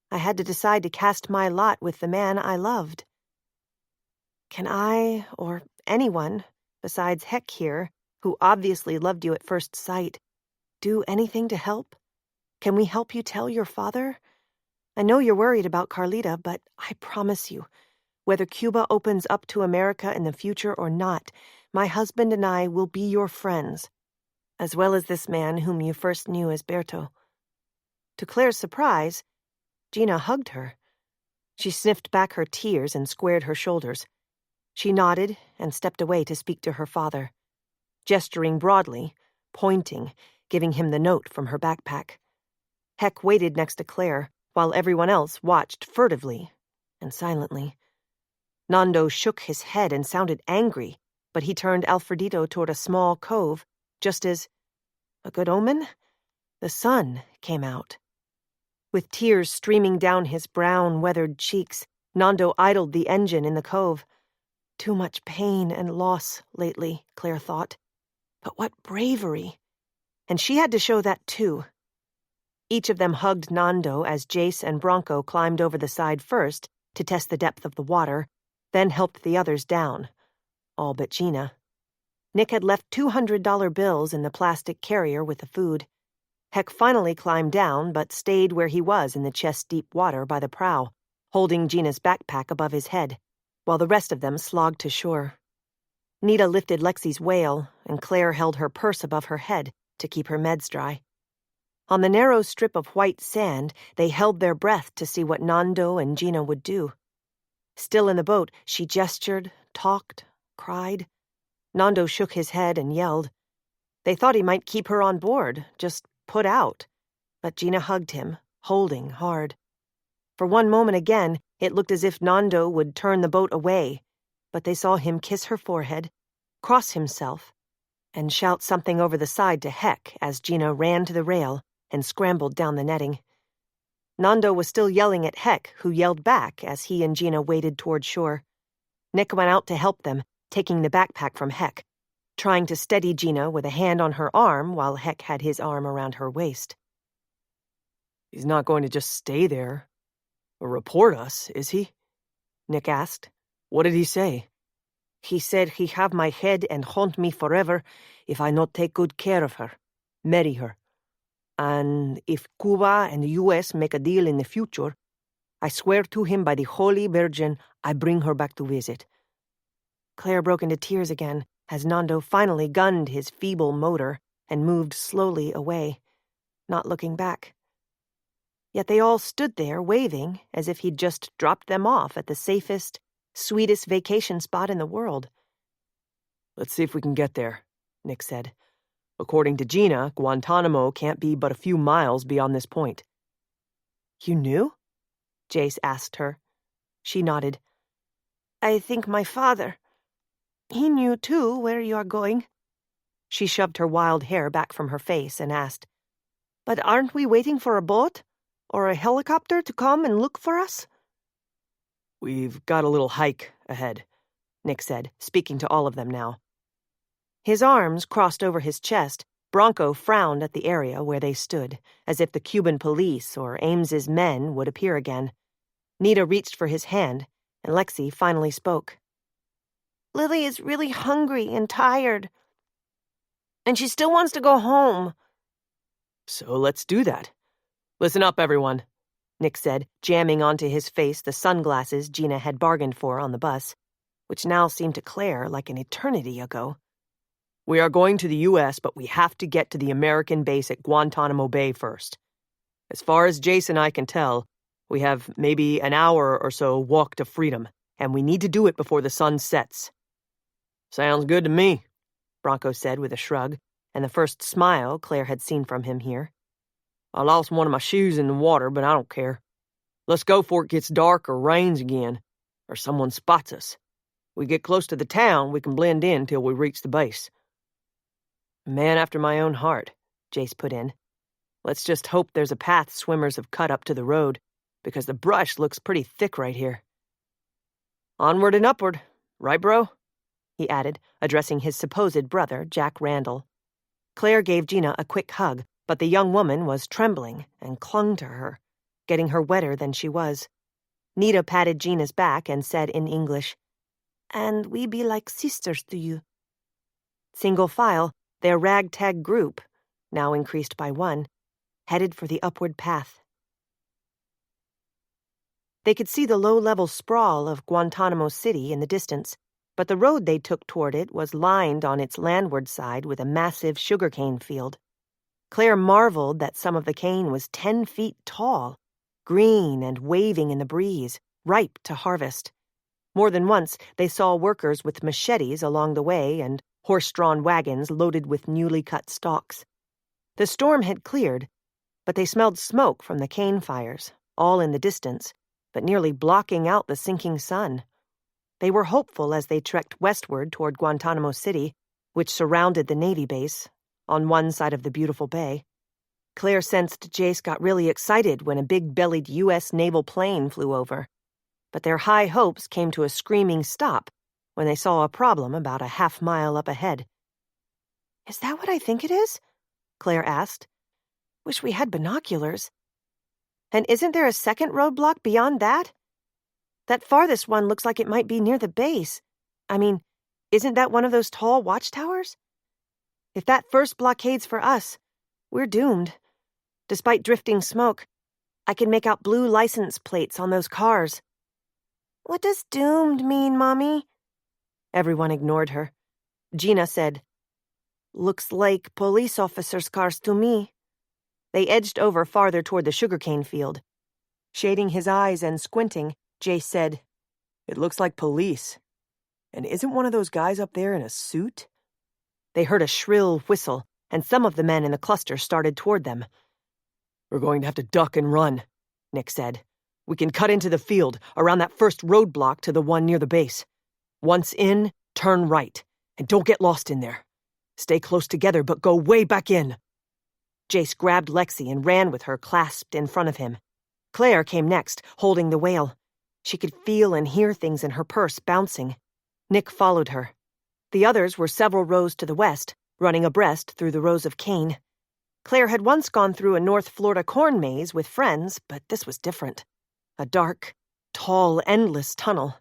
I had to decide to cast my lot with the man I loved. Can I, or anyone, besides Heck here, who obviously loved you at first sight, do anything to help? Can we help you tell your father? I know you're worried about Carlita, but I promise you, whether Cuba opens up to America in the future or not, my husband and I will be your friends, as well as this man whom you first knew as Berto." To Claire's surprise, Gina hugged her. She sniffed back her tears and squared her shoulders. She nodded and stepped away to speak to her father, gesturing broadly, pointing, giving him the note from her backpack. Heck waited next to Claire, while everyone else watched furtively and silently. Nando shook his head and sounded angry, but he turned Alfredito toward a small cove, just as, a good omen, the sun came out. With tears streaming down his brown, weathered cheeks, Nando idled the engine in the cove. Too much pain and loss lately, Claire thought. But what bravery! And she had to show that too. Each of them hugged Nando as Jace and Bronco climbed over the side first to test the depth of the water, then helped the others down. All but Gina. Nick had left $200 bills in the plastic carrier with the food. Heck finally climbed down, but stayed where he was in the chest-deep water by the prow, holding Gina's backpack above his head, while the rest of them slogged to shore. Nita lifted Lexi's wail, and Claire held her purse above her head to keep her meds dry. On the narrow strip of white sand, they held their breath to see what Nando and Gina would do. Still in the boat, she gestured, talked, cried. Nando shook his head and yelled. They thought he might keep her on board, just put out. But Gina hugged him, holding hard. For one moment again, it looked as if Nando would turn the boat away, but they saw him kiss her forehead, cross himself, and shout something over the side to Heck as Gina ran to the rail and scrambled down the netting. Nando was still yelling at Heck, who yelled back as he and Gina waded toward shore. Nick went out to help them, taking the backpack from Heck, trying to steady Gina with a hand on her arm while Heck had his arm around her waist. "He's not going to just stay there or report us, is he?" Nick asked. "What did he say?" "He said he have my head and haunt me forever if I not take good care of her, marry her. And if Cuba and the U.S. make a deal in the future, I swear to him by the Holy Virgin I bring her back to visit." Claire broke into tears again as Nando finally gunned his feeble motor and moved slowly away, not looking back. Yet they all stood there waving as if he'd just dropped them off at the safest, sweetest vacation spot in the world. "Let's see if we can get there," Nick said. "According to Gina, Guantanamo can't be but a few miles beyond this point." "You knew?" Jace asked her. She nodded. "I think my father. He knew, too, where you are going." She shoved her wild hair back from her face and asked, But aren't we waiting for a boat or a helicopter to come and look for us? We've got a little hike ahead, Nick said, speaking to all of them now. His arms crossed over his chest. Bronco frowned at the area where they stood, as if the Cuban police or Ames's men would appear again. Nita reached for his hand, and Lexi finally spoke. Lily is really hungry and tired, and she still wants to go home. So let's do that. Listen up, everyone, Nick said, jamming onto his face the sunglasses Gina had bargained for on the bus, which now seemed to Claire like an eternity ago. We are going to the U.S., but we have to get to the American base at Guantanamo Bay first. As far as Jace and I can tell, we have maybe an hour or so walk to freedom, and we need to do it before the sun sets. Sounds good to me, Bronco said with a shrug, and the first smile Claire had seen from him here. I lost one of my shoes in the water, but I don't care. Let's go before it gets dark or rains again, or someone spots us. We get close to the town, we can blend in till we reach the base. Man after my own heart, Jace put in. Let's just hope there's a path swimmers have cut up to the road, because the brush looks pretty thick right here. Onward and upward, right, bro? He added, addressing his supposed brother, Jack Randall. Claire gave Gina a quick hug, but the young woman was trembling and clung to her, getting her wetter than she was. Nita patted Gina's back and said in English, "And we be like sisters to you." Single file, their ragtag group, now increased by one, headed for the upward path. They could see the low-level sprawl of Guantanamo City in the distance, but the road they took toward it was lined on its landward side with a massive sugarcane field. Claire marveled that some of the cane was 10 feet tall, green and waving in the breeze, ripe to harvest. More than once, they saw workers with machetes along the way and horse-drawn wagons loaded with newly cut stalks. The storm had cleared, but they smelled smoke from the cane fires, all in the distance, but nearly blocking out the sinking sun. They were hopeful as they trekked westward toward Guantanamo City, which surrounded the Navy base, on one side of the beautiful bay. Claire sensed Jace got really excited when a big-bellied U.S. naval plane flew over, but their high hopes came to a screaming stop when they saw a problem about a half-mile up ahead. "Is that what I think it is?" Claire asked. "Wish we had binoculars. And isn't there a second roadblock beyond that? That farthest one looks like it might be near the base. I mean, isn't that one of those tall watchtowers? If that first blockade's for us, we're doomed. Despite drifting smoke, I can make out blue license plates on those cars." "What does doomed mean, Mommy?" Everyone ignored her. Gina said, "Looks like police officers' cars to me." They edged over farther toward the sugarcane field. Shading his eyes and squinting, Jace said, "It looks like police. And isn't one of those guys up there in a suit?" They heard a shrill whistle, and some of the men in the cluster started toward them. "We're going to have to duck and run," Nick said. "We can cut into the field, around that first roadblock to the one near the base. Once in, turn right, and don't get lost in there. Stay close together, but go way back in." Jace grabbed Lexi and ran with her clasped in front of him. Claire came next, holding the whale. She could feel and hear things in her purse bouncing. Nick followed her. The others were several rows to the west, running abreast through the rows of cane. Claire had once gone through a North Florida corn maze with friends, but this was different. A dark, tall, endless tunnel.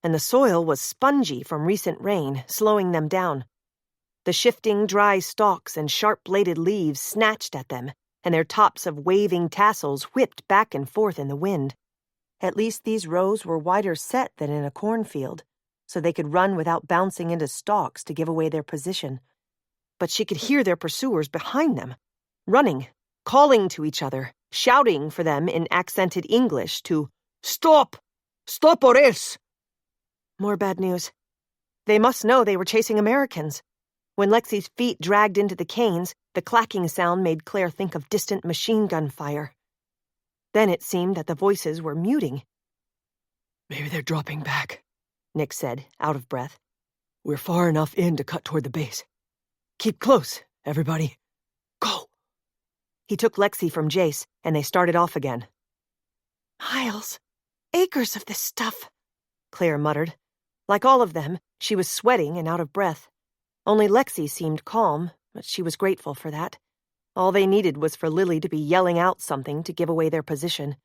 And the soil was spongy from recent rain, slowing them down. The shifting, dry stalks and sharp-bladed leaves snatched at them, and their tops of waving tassels whipped back and forth in the wind. At least these rows were wider set than in a cornfield, so they could run without bouncing into stalks to give away their position. But she could hear their pursuers behind them, running, calling to each other, shouting for them in accented English to "Stop! Stop or else!" More bad news. They must know they were chasing Americans. When Lexi's feet dragged into the canes, the clacking sound made Claire think of distant machine gun fire. Then it seemed that the voices were muting. "Maybe they're dropping back," Nick said, out of breath. "We're far enough in to cut toward the base. Keep close, everybody. Go!" He took Lexi from Jace, and they started off again. Miles, acres of this stuff, Claire muttered. Like all of them, she was sweating and out of breath. Only Lexi seemed calm, but she was grateful for that. All they needed was for Lily to be yelling out something to give away their position.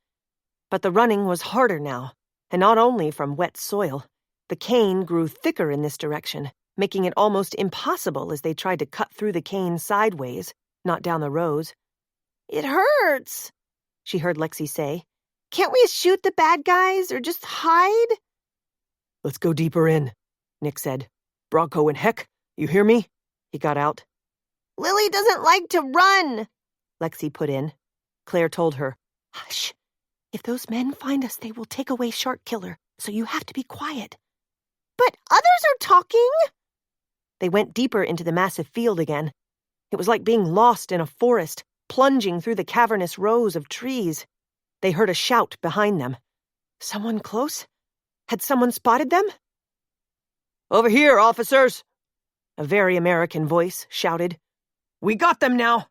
But the running was harder now, and not only from wet soil. The cane grew thicker in this direction, making it almost impossible as they tried to cut through the cane sideways, not down the rows. It hurts, she heard Lexi say. Can't we shoot the bad guys or just hide? Let's go deeper in, Nick said. Bronco and Heck, you hear me? He got out. Lily doesn't like to run, Lexi put in. Claire told her, Hush. If those men find us, they will take away Shark Killer, so you have to be quiet. But others are talking. They went deeper into the massive field again. It was like being lost in a forest, plunging through the cavernous rows of trees. They heard a shout behind them. Someone close? Had someone spotted them? Over here, officers! A very American voice shouted. We got them now!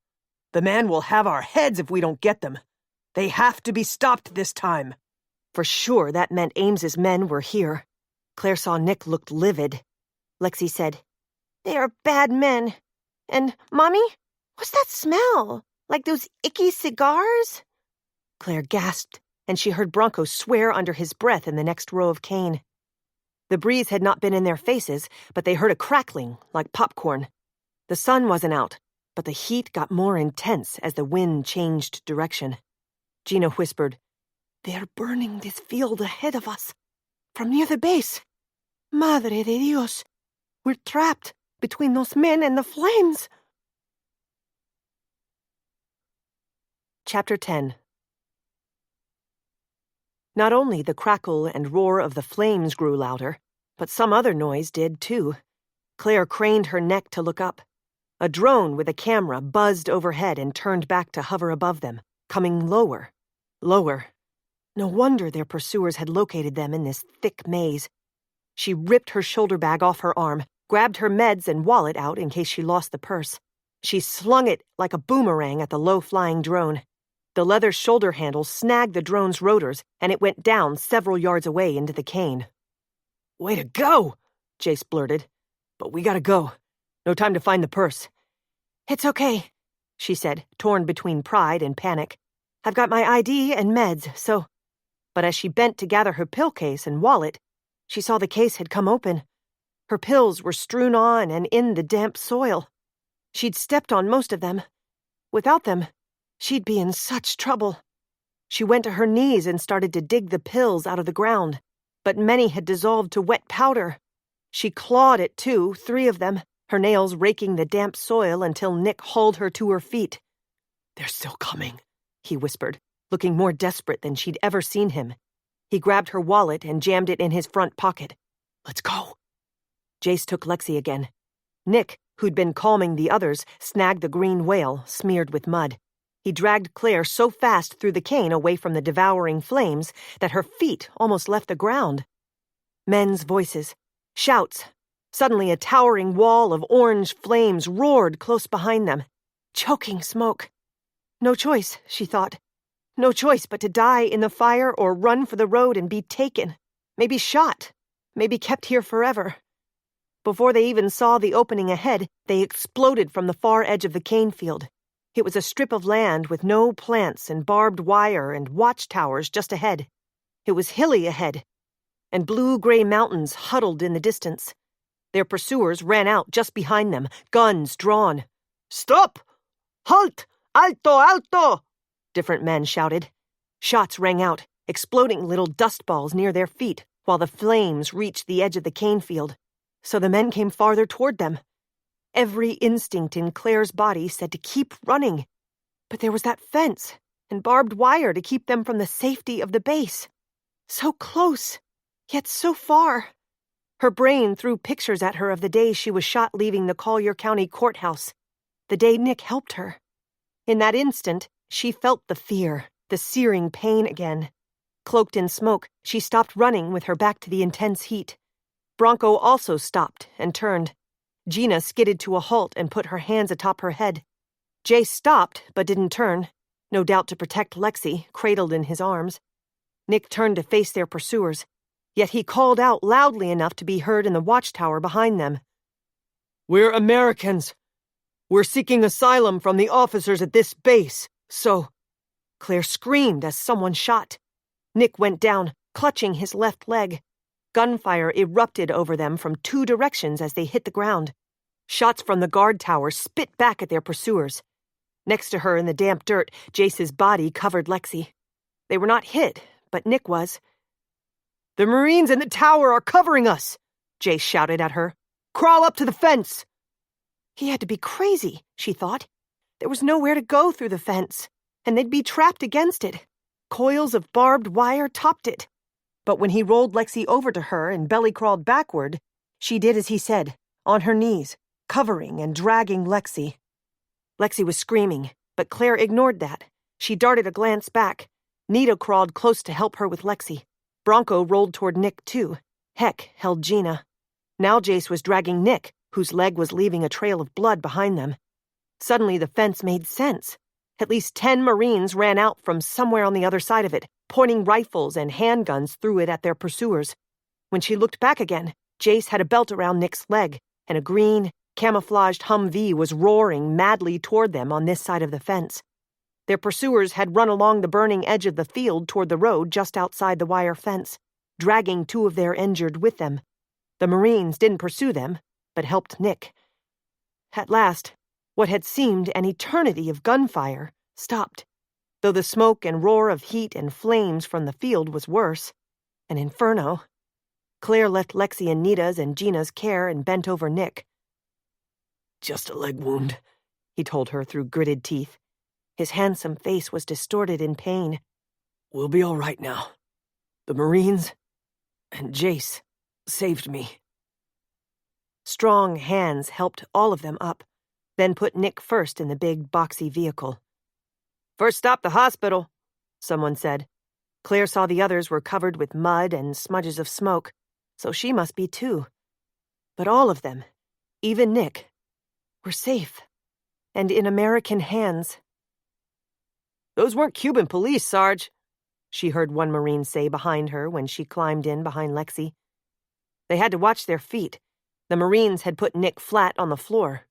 The man will have our heads if we don't get them. They have to be stopped this time. For sure that meant Ames's men were here. Claire saw Nick looked livid. Lexi said, They are bad men. And, Mommy, what's that smell? Like those icky cigars? Claire gasped, and she heard Bronco swear under his breath in the next row of cane. The breeze had not been in their faces, but they heard a crackling, like popcorn. The sun wasn't out, but the heat got more intense as the wind changed direction. Gina whispered, They're burning this field ahead of us, from near the base. Madre de Dios, we're trapped between those men and the flames. Chapter 10. Not only the crackle and roar of the flames grew louder, but some other noise did too. Claire craned her neck to look up. A drone with a camera buzzed overhead and turned back to hover above them, coming lower, lower. No wonder their pursuers had located them in this thick maze. She ripped her shoulder bag off her arm, grabbed her meds and wallet out in case she lost the purse. She slung it like a boomerang at the low-flying drone. The leather shoulder handle snagged the drone's rotors, and it went down several yards away into the cane. Way to go, Jace blurted. But we gotta go. No time to find the purse. It's okay, she said, torn between pride and panic. I've got my ID and meds, so... But as she bent to gather her pill case and wallet, she saw the case had come open. Her pills were strewn on and in the damp soil. She'd stepped on most of them. Without them, she'd be in such trouble. She went to her knees and started to dig the pills out of the ground, but many had dissolved to wet powder. She clawed at 3 of them, her nails raking the damp soil until Nick hauled her to her feet. They're still coming, he whispered, looking more desperate than she'd ever seen him. He grabbed her wallet and jammed it in his front pocket. Let's go. Jace took Lexi again. Nick, who'd been calming the others, snagged the green whale, smeared with mud. He dragged Claire so fast through the cane away from the devouring flames that her feet almost left the ground. Men's voices, shouts. Suddenly a towering wall of orange flames roared close behind them. Choking smoke. No choice, she thought. No choice but to die in the fire or run for the road and be taken. Maybe shot. Maybe kept here forever. Before they even saw the opening ahead, they exploded from the far edge of the cane field. It was a strip of land with no plants and barbed wire and watchtowers just ahead. It was hilly ahead, and blue-gray mountains huddled in the distance. Their pursuers ran out just behind them, guns drawn. Stop! Halt! Alto! Alto! Different men shouted. Shots rang out, exploding little dust balls near their feet, while the flames reached the edge of the cane field. So the men came farther toward them. Every instinct in Claire's body said to keep running. But there was that fence and barbed wire to keep them from the safety of the base. So close, yet so far. Her brain threw pictures at her of the day she was shot leaving the Collier County courthouse, the day Nick helped her. In that instant, she felt the fear, the searing pain again. Cloaked in smoke, she stopped running with her back to the intense heat. Bronco also stopped and turned. Gina skidded to a halt and put her hands atop her head. Jace stopped, but didn't turn, no doubt to protect Lexi, cradled in his arms. Nick turned to face their pursuers, yet he called out loudly enough to be heard in the watchtower behind them. "We're Americans. We're seeking asylum from the officers at this base, so—" Claire screamed as someone shot. Nick went down, clutching his left leg. Gunfire erupted over them from 2 directions as they hit the ground. Shots from the guard tower spit back at their pursuers. Next to her in the damp dirt, Jace's body covered Lexi. They were not hit, but Nick was. "The Marines in the tower are covering us!" Jace shouted at her. "Crawl up to the fence!" He had to be crazy, she thought. There was nowhere to go through the fence, and they'd be trapped against it. Coils of barbed wire topped it. But when he rolled Lexi over to her and belly-crawled backward, she did as he said, on her knees, covering and dragging Lexi. Lexi was screaming, but Claire ignored that. She darted a glance back. Nita crawled close to help her with Lexi. Bronco rolled toward Nick, too. Heck held Gina. Now Jace was dragging Nick, whose leg was leaving a trail of blood behind them. Suddenly the fence made sense. At least 10 Marines ran out from somewhere on the other side of it, pointing rifles and handguns through it at their pursuers. When she looked back again, Jace had a belt around Nick's leg, and a green, camouflaged Humvee was roaring madly toward them on this side of the fence. Their pursuers had run along the burning edge of the field toward the road just outside the wire fence, dragging 2 of their injured with them. The Marines didn't pursue them, but helped Nick. At last, what had seemed an eternity of gunfire stopped, though the smoke and roar of heat and flames from the field was worse. An inferno. Claire left Lexi in Nita's and Gina's care and bent over Nick. "Just a leg wound," he told her through gritted teeth. His handsome face was distorted in pain. "We'll be all right now. The Marines and Jace saved me." Strong hands helped all of them up, then put Nick first in the big, boxy vehicle. "First stop the hospital," someone said. Claire saw the others were covered with mud and smudges of smoke, so she must be too. But all of them, even Nick, were safe, and in American hands. "Those weren't Cuban police, Sarge," she heard one Marine say behind her when she climbed in behind Lexi. They had to watch their feet. The Marines had put Nick flat on the floor.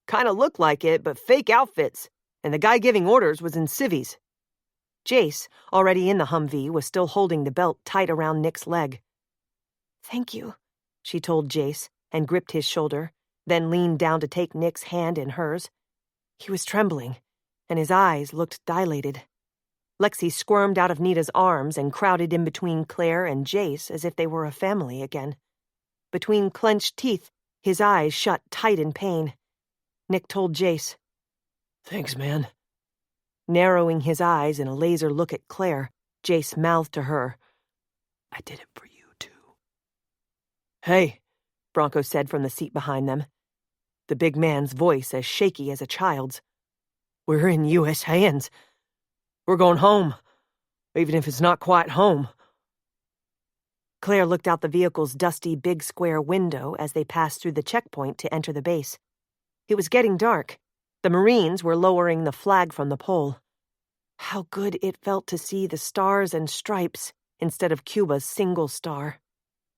"Kinda looked like it, but fake outfits, and the guy giving orders was in civvies." Jace, already in the Humvee, was still holding the belt tight around Nick's leg. "Thank you," she told Jace, and gripped his shoulder, then leaned down to take Nick's hand in hers. He was trembling, and his eyes looked dilated. Lexi squirmed out of Nita's arms and crowded in between Claire and Jace as if they were a family again. Between clenched teeth, his eyes shut tight in pain. Nick told Jace, "Thanks, man." Narrowing his eyes in a laser look at Claire, Jace mouthed to her, "I did it for you, too." "Hey," Bronco said from the seat behind them, the big man's voice as shaky as a child's. "We're in U.S. hands. We're going home, even if it's not quite home." Claire looked out the vehicle's dusty big square window as they passed through the checkpoint to enter the base. It was getting dark. The Marines were lowering the flag from the pole. How good it felt to see the stars and stripes instead of Cuba's single star.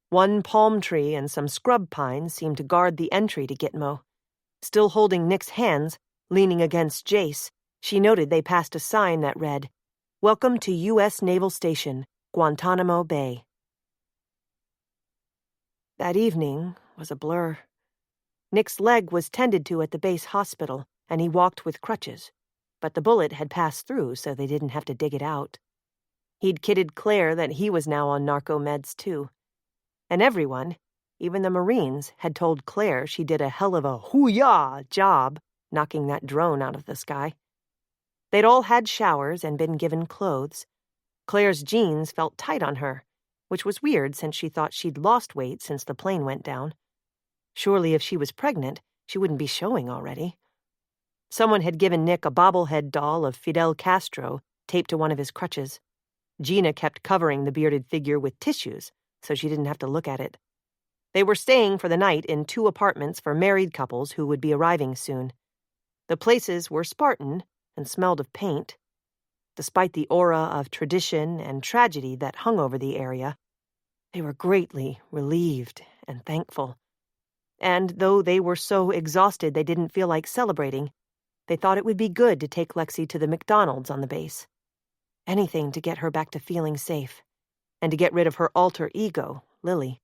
One palm tree and some scrub pines seemed to guard the entry to Gitmo. Still holding Nick's hands, leaning against Jace, she noted they passed a sign that read, "Welcome to U.S. Naval Station, Guantanamo Bay." That evening was a blur. Nick's leg was tended to at the base hospital, and he walked with crutches, but the bullet had passed through so they didn't have to dig it out. He'd kidded Claire that he was now on narco meds too. And everyone, even the Marines, had told Claire she did a hell of a hoo-yah job knocking that drone out of the sky. They'd all had showers and been given clothes. Claire's jeans felt tight on her, which was weird since she thought she'd lost weight since the plane went down. Surely if she was pregnant, she wouldn't be showing already. Someone had given Nick a bobblehead doll of Fidel Castro taped to one of his crutches. Gina kept covering the bearded figure with tissues so she didn't have to look at it. They were staying for the night in 2 apartments for married couples who would be arriving soon. The places were Spartan and smelled of paint. Despite the aura of tradition and tragedy that hung over the area, they were greatly relieved and thankful. And though they were so exhausted they didn't feel like celebrating, they thought it would be good to take Lexi to the McDonald's on the base. Anything to get her back to feeling safe, and to get rid of her alter ego, Lily.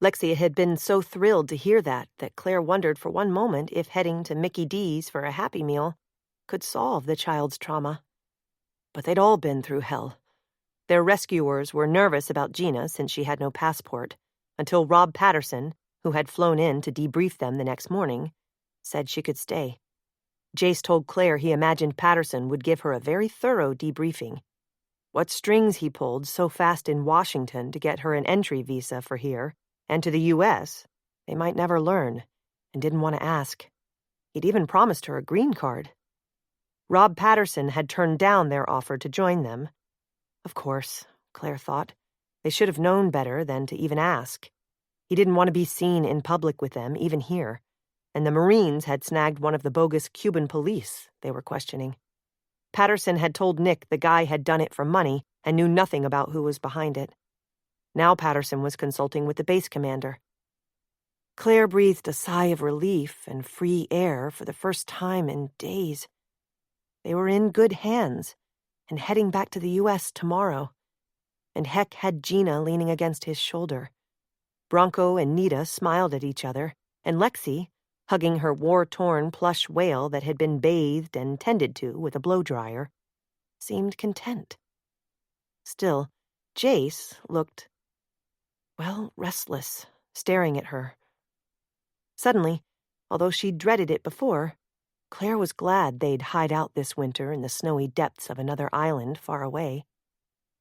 Lexi had been so thrilled to hear that Claire wondered for one moment if heading to Mickey D's for a Happy Meal could solve the child's trauma. But they'd all been through hell. Their rescuers were nervous about Gina since she had no passport, until Rob Patterson, who had flown in to debrief them the next morning, said she could stay. Jace told Claire he imagined Patterson would give her a very thorough debriefing. What strings he pulled so fast in Washington to get her an entry visa for here, and to the U.S., they might never learn, and didn't want to ask. He'd even promised her a green card. Rob Patterson had turned down their offer to join them. Of course, Claire thought. They should have known better than to even ask. He didn't want to be seen in public with them, even here, and the Marines had snagged one of the bogus Cuban police they were questioning. Patterson had told Nick the guy had done it for money and knew nothing about who was behind it. Now Patterson was consulting with the base commander. Claire breathed a sigh of relief and free air for the first time in days. They were in good hands and heading back to the U.S. tomorrow. And Heck had Gina leaning against his shoulder. Bronco and Nita smiled at each other, and Lexi, hugging her war-torn plush whale that had been bathed and tended to with a blow-dryer, seemed content. Still, Jace looked, restless, staring at her. Suddenly, although she dreaded it before, Claire was glad they'd hide out this winter in the snowy depths of another island far away.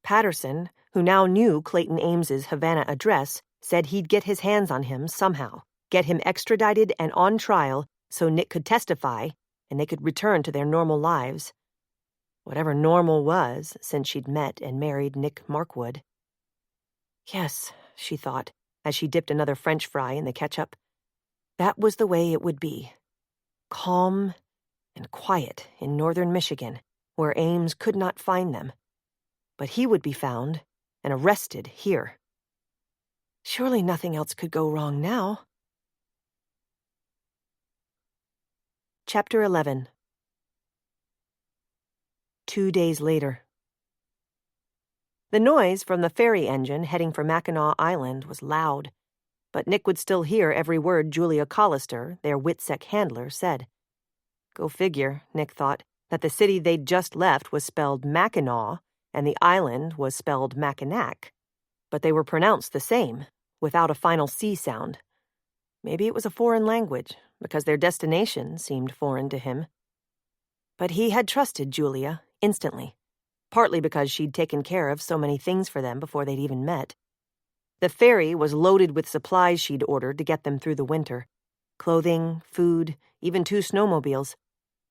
Patterson, who now knew Clayton Ames's Havana address, said he'd get his hands on him somehow, get him extradited and on trial so Nick could testify and they could return to their normal lives. Whatever normal was since she'd met and married Nick Markwood. Yes, she thought, as she dipped another French fry in the ketchup. That was the way it would be. Calm and quiet in northern Michigan, where Ames could not find them. But he would be found and arrested here. Surely nothing else could go wrong now. Chapter 11. 2 days later. The noise from the ferry engine heading for Mackinac Island was loud, but Nick would still hear every word Julia Collister, their Witsec handler, said. Go figure, Nick thought, that the city they'd just left was spelled Mackinac, and the island was spelled Mackinac. But they were pronounced the same, without a final C sound. Maybe it was a foreign language, because their destination seemed foreign to him. But he had trusted Julia instantly, partly because she'd taken care of so many things for them before they'd even met. The ferry was loaded with supplies she'd ordered to get them through the winter. Clothing, food, even 2 snowmobiles,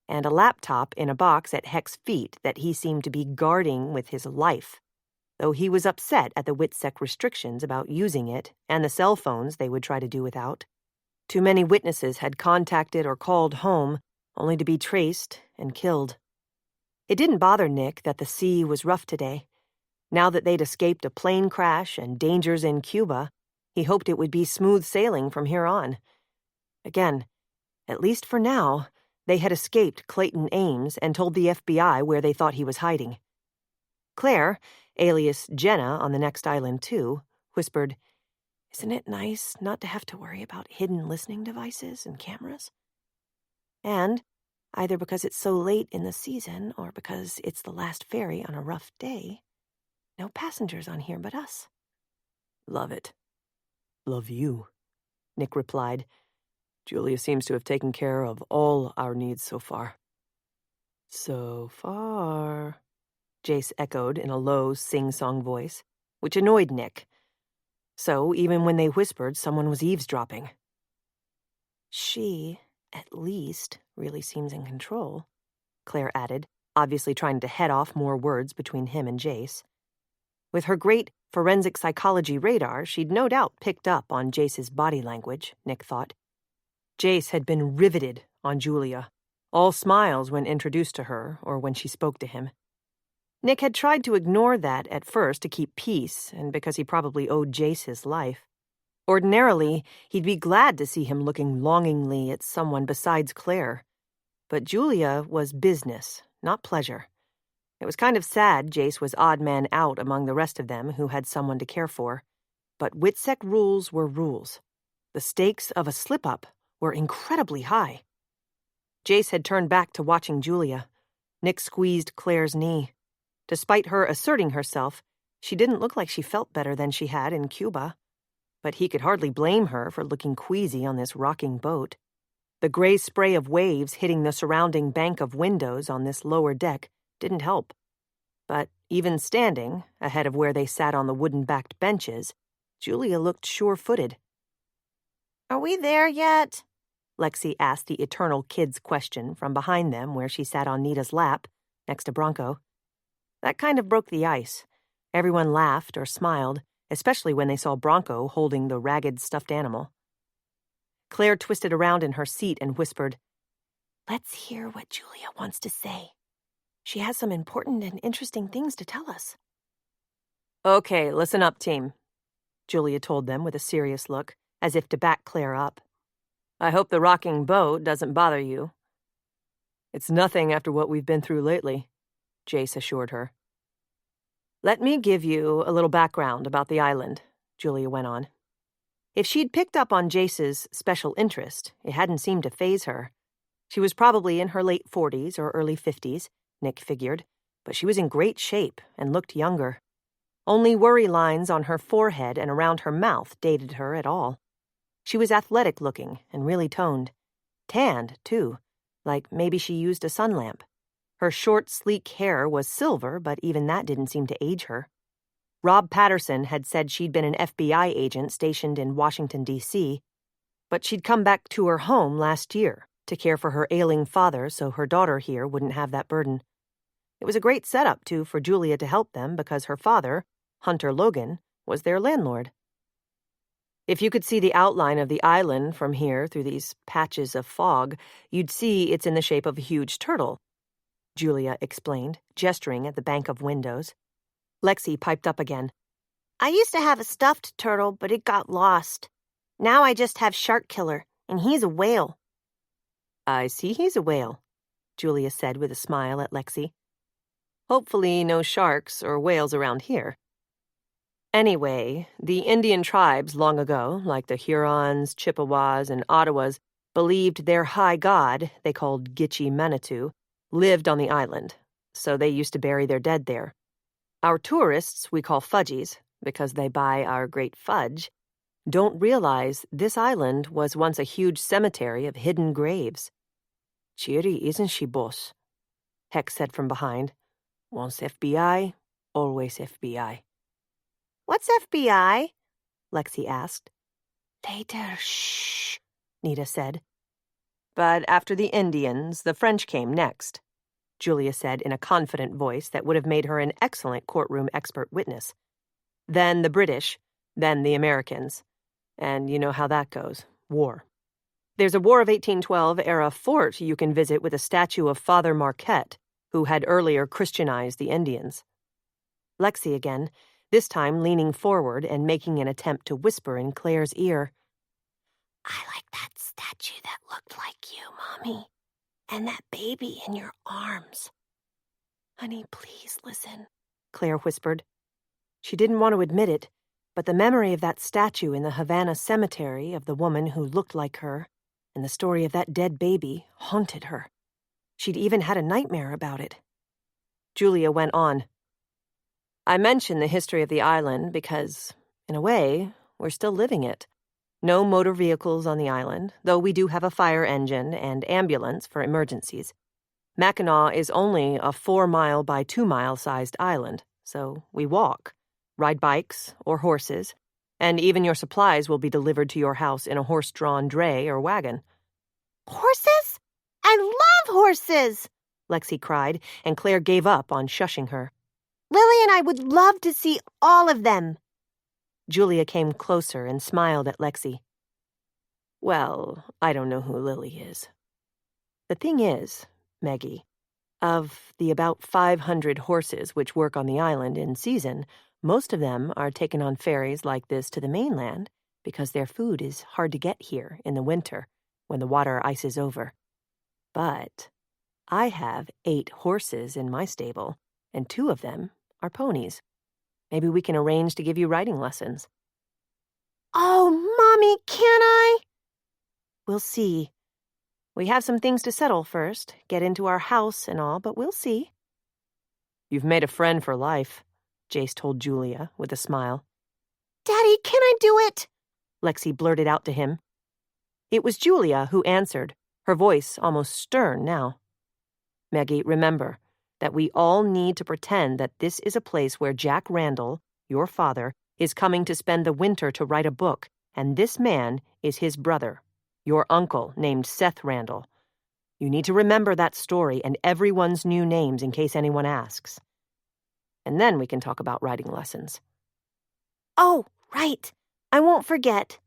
and a laptop in a box at Heck's feet that he seemed to be guarding with his life, though he was upset at the Witsec restrictions about using it and the cell phones they would try to do without. Too many witnesses had contacted or called home, only to be traced and killed. It didn't bother Nick that the sea was rough today. Now that they'd escaped a plane crash and dangers in Cuba, he hoped it would be smooth sailing from here on. Again, at least for now, they had escaped Clayton Ames and told the FBI where they thought he was hiding. Claire, alias Jenna on the next island too, whispered, "Isn't it nice not to have to worry about hidden listening devices and cameras?" And, either because it's so late in the season or because it's the last ferry on a rough day, no passengers on here but us. Love it. Love you, Nick replied. Julia seems to have taken care of all our needs so far. So far, Jace echoed in a low, sing-song voice, which annoyed Nick. So, even when they whispered, someone was eavesdropping. She, at least, really seems in control, Claire added, obviously trying to head off more words between him and Jace. With her great forensic psychology radar, she'd no doubt picked up on Jace's body language, Nick thought. Jace had been riveted on Julia, all smiles when introduced to her or when she spoke to him. Nick had tried to ignore that at first to keep peace, and because he probably owed Jace his life. Ordinarily, he'd be glad to see him looking longingly at someone besides Claire. But Julia was business, not pleasure. It was kind of sad Jace was odd man out among the rest of them who had someone to care for. But Witsec rules were rules. The stakes of a slip-up were incredibly high. Jace had turned back to watching Julia. Nick squeezed Claire's knee. Despite her asserting herself, she didn't look like she felt better than she had in Cuba. But he could hardly blame her for looking queasy on this rocking boat. The gray spray of waves hitting the surrounding bank of windows on this lower deck didn't help. But even standing, ahead of where they sat on the wooden-backed benches, Julia looked sure-footed. "Are we there yet?" Lexi asked the eternal kid's question from behind them where she sat on Nita's lap, next to Bronco. That kind of broke the ice. Everyone laughed or smiled, especially when they saw Bronco holding the ragged stuffed animal. Claire twisted around in her seat and whispered, "Let's hear what Julia wants to say. She has some important and interesting things to tell us." "Okay, listen up, team," Julia told them with a serious look, as if to back Claire up. "I hope the rocking boat doesn't bother you." "It's nothing after what we've been through lately," Jace assured her. "Let me give you a little background about the island," Julia went on. If she'd picked up on Jace's special interest, it hadn't seemed to faze her. She was probably in her late 40s or early 50s, Nick figured, but she was in great shape and looked younger. Only worry lines on her forehead and around her mouth dated her at all. She was athletic-looking and really toned. Tanned, too, like maybe she used a sun lamp. Her short, sleek hair was silver, but even that didn't seem to age her. Rob Patterson had said she'd been an FBI agent stationed in Washington, D.C., but she'd come back to her home last year to care for her ailing father so her daughter here wouldn't have that burden. It was a great setup, too, for Julia to help them because her father, Hunter Logan, was their landlord. If you could see the outline of the island from here through these patches of fog, you'd see it's in the shape of a huge turtle, Julia explained, gesturing at the bank of windows. Lexi piped up again. "I used to have a stuffed turtle, but it got lost. Now I just have Shark Killer, and he's a whale." "I see he's a whale," Julia said with a smile at Lexi. "Hopefully no sharks or whales around here." Anyway, the Indian tribes long ago, like the Hurons, Chippewas, and Ottawas, believed their high god, they called Gitche Manitou, lived on the island, so they used to bury their dead there. Our tourists, we call fudgies, because they buy our great fudge, don't realize this island was once a huge cemetery of hidden graves. "Cheery, isn't she, boss?" Hex said from behind. "Once FBI, always FBI." "What's FBI?" Lexi asked. "Later, shh," Nita said. "But after the Indians, the French came next," Julia said in a confident voice that would have made her an excellent courtroom expert witness. "Then the British, then the Americans. And you know how that goes. War. There's a War of 1812-era fort you can visit with a statue of Father Marquette, who had earlier Christianized the Indians." Lexi again, this time leaning forward and making an attempt to whisper in Claire's ear. "I like that statue that looked like you, Mommy. And that baby in your arms." "Honey, please listen," Claire whispered. She didn't want to admit it, but the memory of that statue in the Havana cemetery of the woman who looked like her and the story of that dead baby haunted her. She'd even had a nightmare about it. Julia went on. "I mention the history of the island because, in a way, we're still living it. No motor vehicles on the island, though we do have a fire engine and ambulance for emergencies. Mackinac is only a 4-mile by 2-mile sized island, so we walk, ride bikes or horses, and even your supplies will be delivered to your house in a horse-drawn dray or wagon." "Horses? I love horses!" Lexi cried, and Claire gave up on shushing her. "Lily and I would love to see all of them." Julia came closer and smiled at Lexi. "Well, I don't know who Lily is." The thing is, Maggie, of the about 500 horses which work on the island in season, most of them are taken on ferries like this to the mainland because their food is hard to get here in the winter when the water ices over. But I have 8 horses in my stable, and 2 of them are ponies. Maybe we can arrange to give you riding lessons. Oh, Mommy, can I? We'll see. We have some things to settle first, get into our house and all, but we'll see. You've made a friend for life, Jace told Julia with a smile. Daddy, can I do it? Lexi blurted out to him. It was Julia who answered, her voice almost stern now. Maggie, remember that we all need to pretend that this is a place where Jack Randall, your father, is coming to spend the winter to write a book, and this man is his brother, your uncle named Seth Randall. You need to remember that story and everyone's new names in case anyone asks. And then we can talk about writing lessons. Oh, right. I won't forget.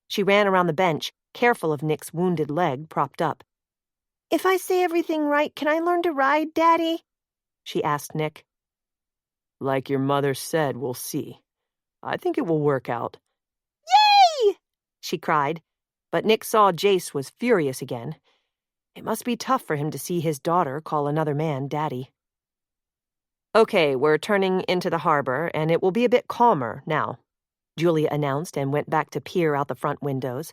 She ran around the bench, careful of Nick's wounded leg propped up. If I say everything right, can I learn to ride, Daddy? She asked Nick. Like your mother said, we'll see. I think it will work out. Yay! She cried, but Nick saw Jace was furious again. It must be tough for him to see his daughter call another man Daddy. Okay, we're turning into the harbor, and it will be a bit calmer now, Julia announced and went back to peer out the front windows.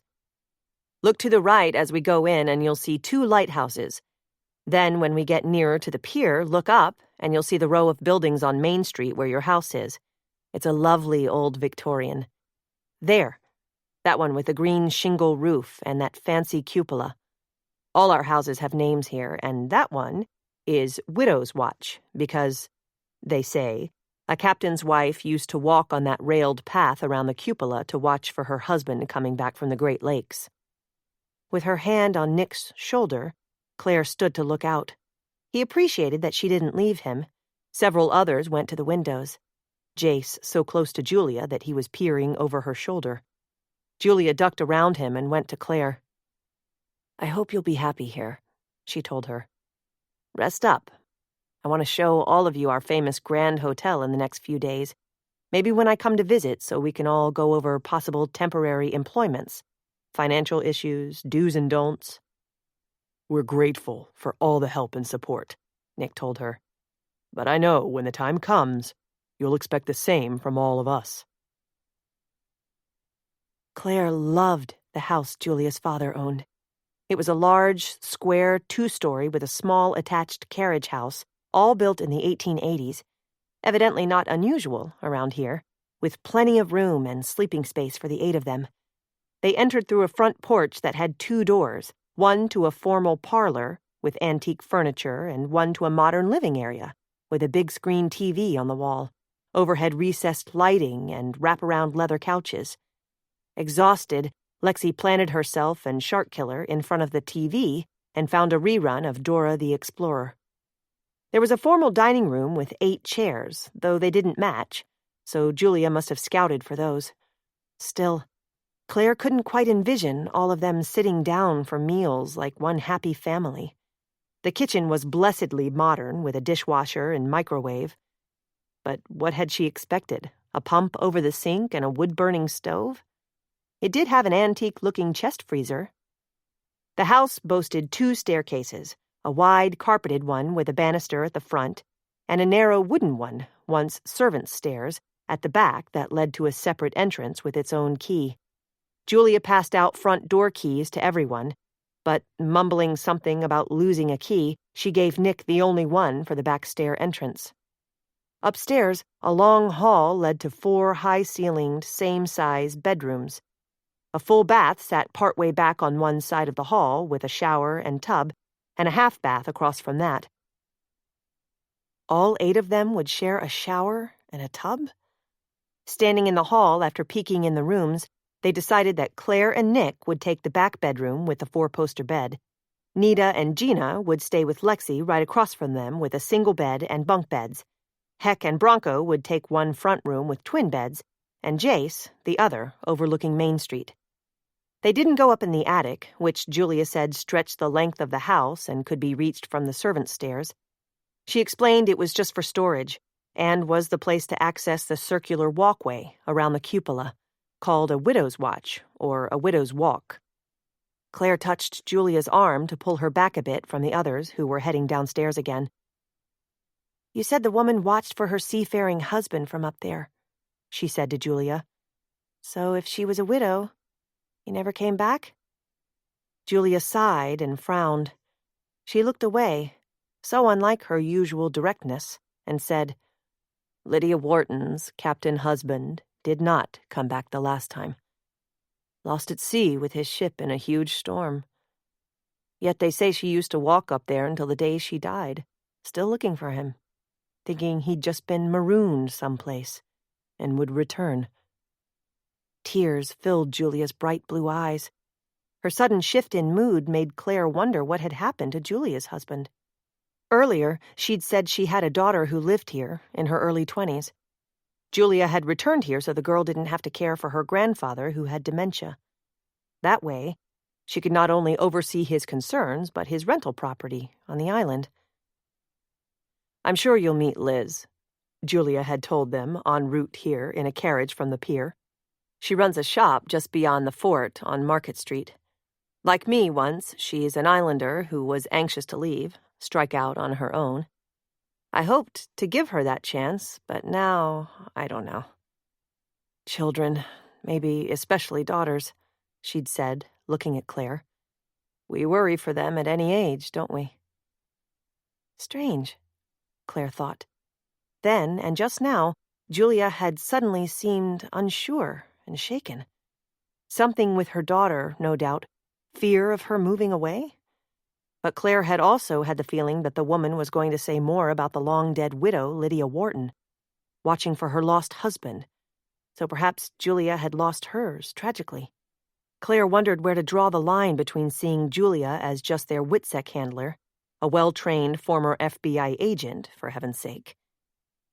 Look to the right as we go in, and you'll see 2 lighthouses. Then, when we get nearer to the pier, look up, and you'll see the row of buildings on Main Street where your house is. It's a lovely old Victorian. There, that one with the green shingle roof and that fancy cupola. All our houses have names here, and that one is Widow's Watch, because, they say, a captain's wife used to walk on that railed path around the cupola to watch for her husband coming back from the Great Lakes. With her hand on Nick's shoulder, Claire stood to look out. He appreciated that she didn't leave him. Several others went to the windows. Jace so close to Julia that he was peering over her shoulder. Julia ducked around him and went to Claire. I hope you'll be happy here, she told her. Rest up. I want to show all of you our famous Grand Hotel in the next few days. Maybe when I come to visit so we can all go over possible temporary employments, financial issues, do's and don'ts. We're grateful for all the help and support, Nick told her. But I know when the time comes, you'll expect the same from all of us. Claire loved the house Julia's father owned. It was a large, square 2-story with a small attached carriage house, all built in the 1880s, evidently not unusual around here, with plenty of room and sleeping space for the 8 of them. They entered through a front porch that had 2 doors, one to a formal parlor with antique furniture and one to a modern living area with a big screen TV on the wall, overhead recessed lighting and wraparound leather couches. Exhausted, Lexi planted herself and Shark Killer in front of the TV and found a rerun of Dora the Explorer. There was a formal dining room with 8 chairs, though they didn't match, so Julia must have scouted for those. Still, Claire couldn't quite envision all of them sitting down for meals like one happy family. The kitchen was blessedly modern with a dishwasher and microwave. But what had she expected? A pump over the sink and a wood-burning stove? It did have an antique-looking chest freezer. The house boasted 2 staircases, a wide carpeted one with a banister at the front, and a narrow wooden one, once servants' stairs, at the back that led to a separate entrance with its own key. Julia passed out front door keys to everyone, but mumbling something about losing a key, she gave Nick the only one for the back stair entrance. Upstairs, a long hall led to 4 high-ceilinged, same-size bedrooms. A full bath sat partway back on one side of the hall with a shower and tub, and a half bath across from that. All 8 of them would share a shower and a tub? Standing in the hall after peeking in the rooms, they decided that Claire and Nick would take the back bedroom with the 4-poster bed. Nita and Gina would stay with Lexi right across from them with a single bed and bunk beds. Heck and Bronco would take one front room with twin beds, and Jace, the other, overlooking Main Street. They didn't go up in the attic, which Julia said stretched the length of the house and could be reached from the servants' stairs. She explained it was just for storage, and was the place to access the circular walkway around the cupola, called a widow's watch or a widow's walk. Claire touched Julia's arm to pull her back a bit from the others who were heading downstairs again. "You said the woman watched for her seafaring husband from up there," she said to Julia. "So if she was a widow, he never came back?" Julia sighed and frowned. She looked away, so unlike her usual directness, and said, "Lydia Wharton's captain husband did not come back the last time. Lost at sea with his ship in a huge storm. Yet they say she used to walk up there until the day she died, still looking for him, thinking he'd just been marooned someplace and would return." Tears filled Julia's bright blue eyes. Her sudden shift in mood made Claire wonder what had happened to Julia's husband. Earlier, she'd said she had a daughter who lived here in her early 20s. Julia had returned here so the girl didn't have to care for her grandfather who had dementia. That way, she could not only oversee his concerns, but his rental property on the island. "I'm sure you'll meet Liz," Julia had told them en route here in a carriage from the pier. "She runs a shop just beyond the fort on Market Street. Like me once, she's an islander who was anxious to leave, strike out on her own. I hoped to give her that chance, but now, I don't know. Children, maybe especially daughters," she'd said, looking at Claire. "We worry for them at any age, don't we?" Strange, Claire thought. Then, and just now, Julia had suddenly seemed unsure and shaken. Something with her daughter, no doubt. Fear of her moving away? But Claire had also had the feeling that the woman was going to say more about the long-dead widow, Lydia Wharton, watching for her lost husband. So perhaps Julia had lost hers, tragically. Claire wondered where to draw the line between seeing Julia as just their WITSEC handler, a well-trained former FBI agent, for heaven's sake,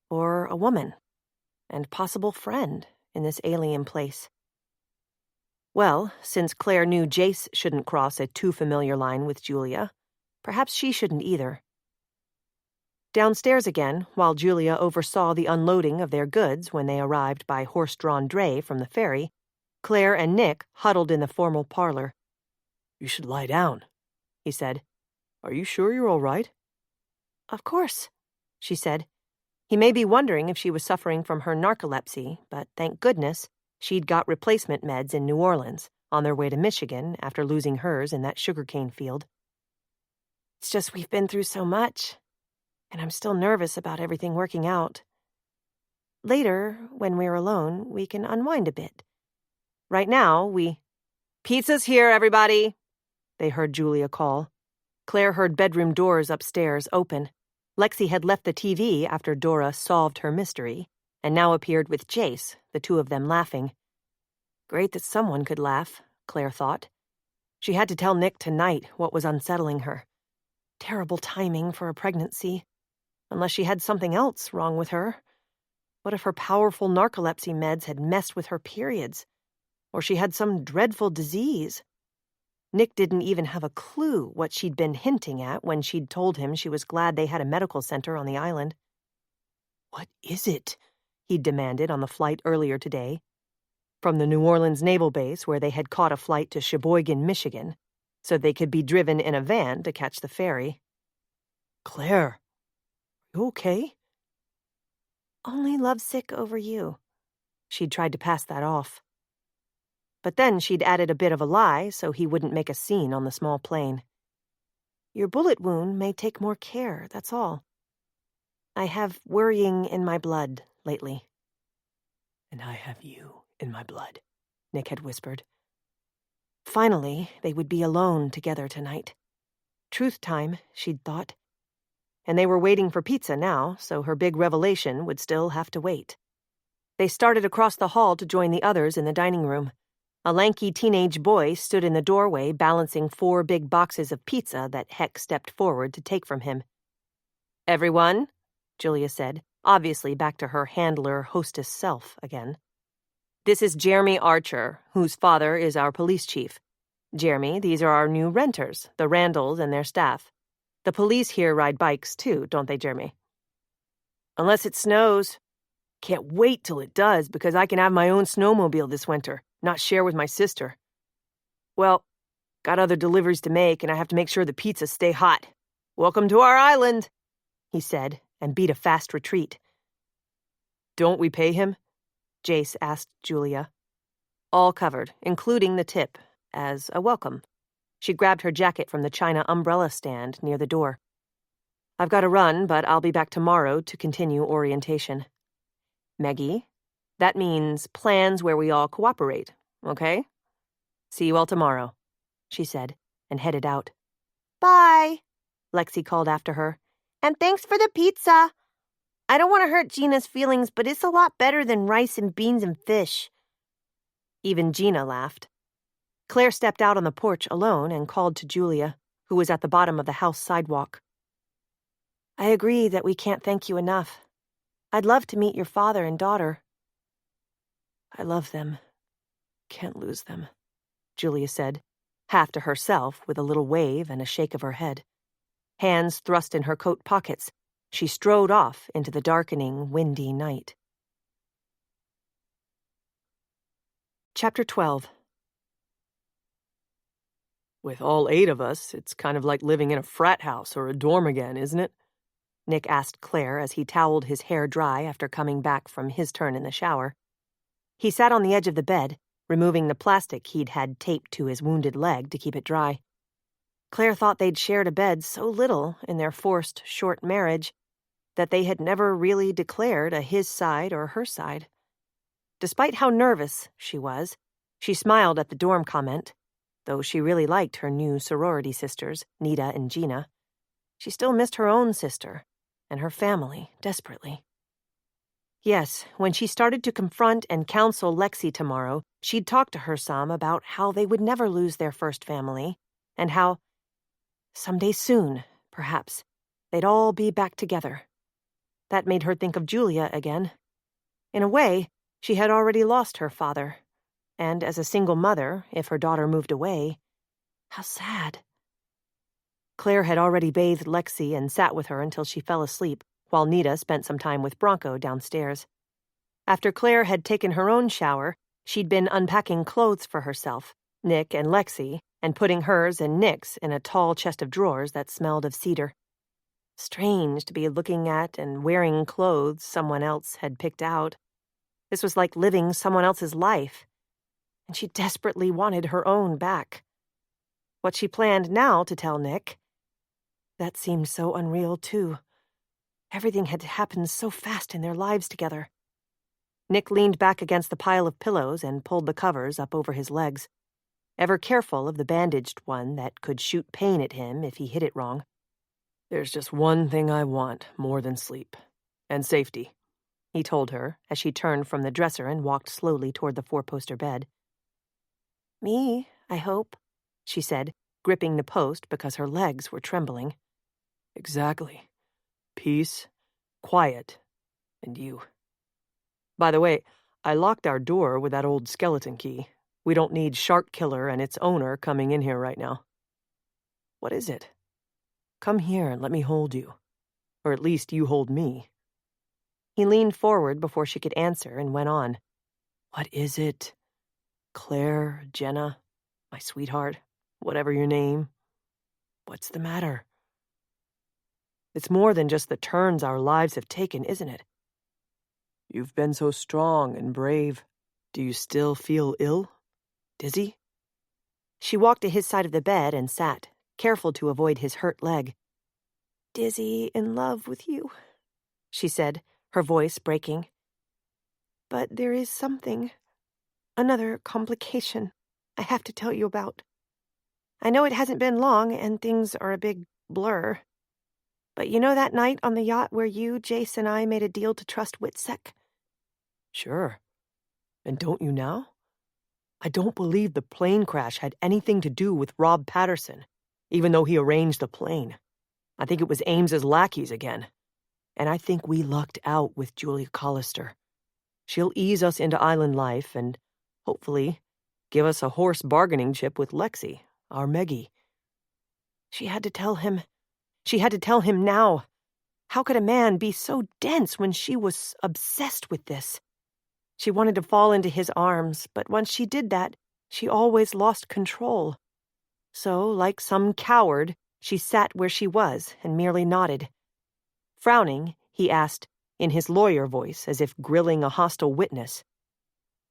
or a woman, and possible friend in this alien place. Well, since Claire knew Jace shouldn't cross a too familiar line with Julia, perhaps she shouldn't either. Downstairs again, while Julia oversaw the unloading of their goods when they arrived by horse-drawn dray from the ferry, Claire and Nick huddled in the formal parlor. "You should lie down," he said. "Are you sure you're all right?" "Of course," she said. He may be wondering if she was suffering from her narcolepsy, but thank goodness she'd got replacement meds in New Orleans on their way to Michigan after losing hers in that sugarcane field. "It's just we've been through so much, and I'm still nervous about everything working out. Later, when we're alone, we can unwind a bit. Right now, Pizza's here, everybody," they heard Julia call. Claire heard bedroom doors upstairs open. Lexi had left the TV after Dora solved her mystery, and now appeared with Jace, the two of them laughing. Great that someone could laugh, Claire thought. She had to tell Nick tonight what was unsettling her. Terrible timing for a pregnancy. Unless she had something else wrong with her. What if her powerful narcolepsy meds had messed with her periods? Or she had some dreadful disease? Nick didn't even have a clue what she'd been hinting at when she'd told him she was glad they had a medical center on the island. "What is it?" he'd demanded on the flight earlier today. From the New Orleans Naval Base, where they had caught a flight to Sheboygan, Michigan, so they could be driven in a van to catch the ferry. "Claire, are you okay?" "Only lovesick over you." She'd tried to pass that off. But then she'd added a bit of a lie so he wouldn't make a scene on the small plane. "Your bullet wound may take more care, that's all. I have worrying in my blood lately." "And I have you in my blood," Nick had whispered. Finally, they would be alone together tonight. Truth time, she'd thought. And they were waiting for pizza now, so her big revelation would still have to wait. They started across the hall to join the others in the dining room. A lanky teenage boy stood in the doorway balancing 4 big boxes of pizza that Heck stepped forward to take from him. "Everyone?" Julia said, obviously back to her handler-hostess self again. This is Jeremy Archer, whose father is our police chief. Jeremy, these are our new renters, the Randalls and their staff. The police here ride bikes, too, don't they, Jeremy? Unless it snows. Can't wait till it does, because I can have my own snowmobile this winter, not share with my sister. Well, got other deliveries to make, and I have to make sure the pizzas stay hot. Welcome to our island, he said, and beat a fast retreat. Don't we pay him? Jace asked Julia. All covered, including the tip, as a welcome. She grabbed her jacket from the china umbrella stand near the door. I've got to run, but I'll be back tomorrow to continue orientation. Maggie, that means plans where we all cooperate, okay? See you all tomorrow, she said, and headed out. Bye, Lexi called after her. and thanks for the pizza. I don't want to hurt Gina's feelings, but it's a lot better than rice and beans and fish. Even Gina laughed. Claire stepped out on the porch alone and called to Julia, who was at the bottom of the house sidewalk. I agree that we can't thank you enough. I'd love to meet your father and daughter. I love them. Can't lose them, Julia said, half to herself with a little wave and a shake of her head. Hands thrust in her coat pockets, she strode off into the darkening, windy night. Chapter 12. With all 8 of us, it's kind of like living in a frat house or a dorm again, isn't it? Nick asked Claire as he toweled his hair dry after coming back from his turn in the shower. He sat on the edge of the bed, removing the plastic he'd had taped to his wounded leg to keep it dry. Claire thought they'd shared a bed so little in their forced, short marriage that they had never really declared a his side or her side. Despite how nervous she was, she smiled at the dorm comment, though she really liked her new sorority sisters, Nita and Gina. She still missed her own sister and her family desperately. Yes, when she started to confront and counsel Lexi tomorrow, she'd talk to her some about how they would never lose their first family, and how, someday soon, perhaps, they'd all be back together. That made her think of Julia again. In a way, she had already lost her father, and as a single mother, if her daughter moved away, how sad. Claire had already bathed Lexi and sat with her until she fell asleep, while Nita spent some time with Bronco downstairs. After Claire had taken her own shower, she'd been unpacking clothes for herself, Nick and Lexi, and putting hers and Nick's in a tall chest of drawers that smelled of cedar. Strange to be looking at and wearing clothes someone else had picked out. This was like living someone else's life, and she desperately wanted her own back. What she planned now to tell Nick, that seemed so unreal, too. Everything had happened so fast in their lives together. Nick leaned back against the pile of pillows and pulled the covers up over his legs, ever careful of the bandaged one that could shoot pain at him if he hit it wrong. There's just one thing I want more than sleep, and safety, he told her as she turned from the dresser and walked slowly toward the 4-poster bed. Me, I hope, she said, gripping the post because her legs were trembling. Exactly. Peace, quiet, and you. By the way, I locked our door with that old skeleton key. We don't need Shark Killer and its owner coming in here right now. What is it? Come here and let me hold you. Or at least you hold me. He leaned forward before she could answer and went on. What is it? Claire, Jenna, my sweetheart, whatever your name. What's the matter? It's more than just the turns our lives have taken, isn't it? You've been so strong and brave. Do you still feel ill? Dizzy? She walked to his side of the bed and sat, careful to avoid his hurt leg. Dizzy in love with you, she said, her voice breaking. But there is something, another complication, I have to tell you about. I know it hasn't been long and things are a big blur. But you know that night on the yacht where you, Jace, and I made a deal to trust Witsec? Sure. And don't you now? I don't believe the plane crash had anything to do with Rob Patterson, even though he arranged the plane. I think it was Ames's lackeys again. And I think we lucked out with Julia Collister. She'll ease us into island life and, hopefully, give us a horse bargaining chip with Lexi, our Meggie. She had to tell him. She had to tell him now. How could a man be so dense when she was obsessed with this? She wanted to fall into his arms, but once she did that, she always lost control. So, like some coward, she sat where she was and merely nodded. Frowning, he asked, in his lawyer voice, as if grilling a hostile witness,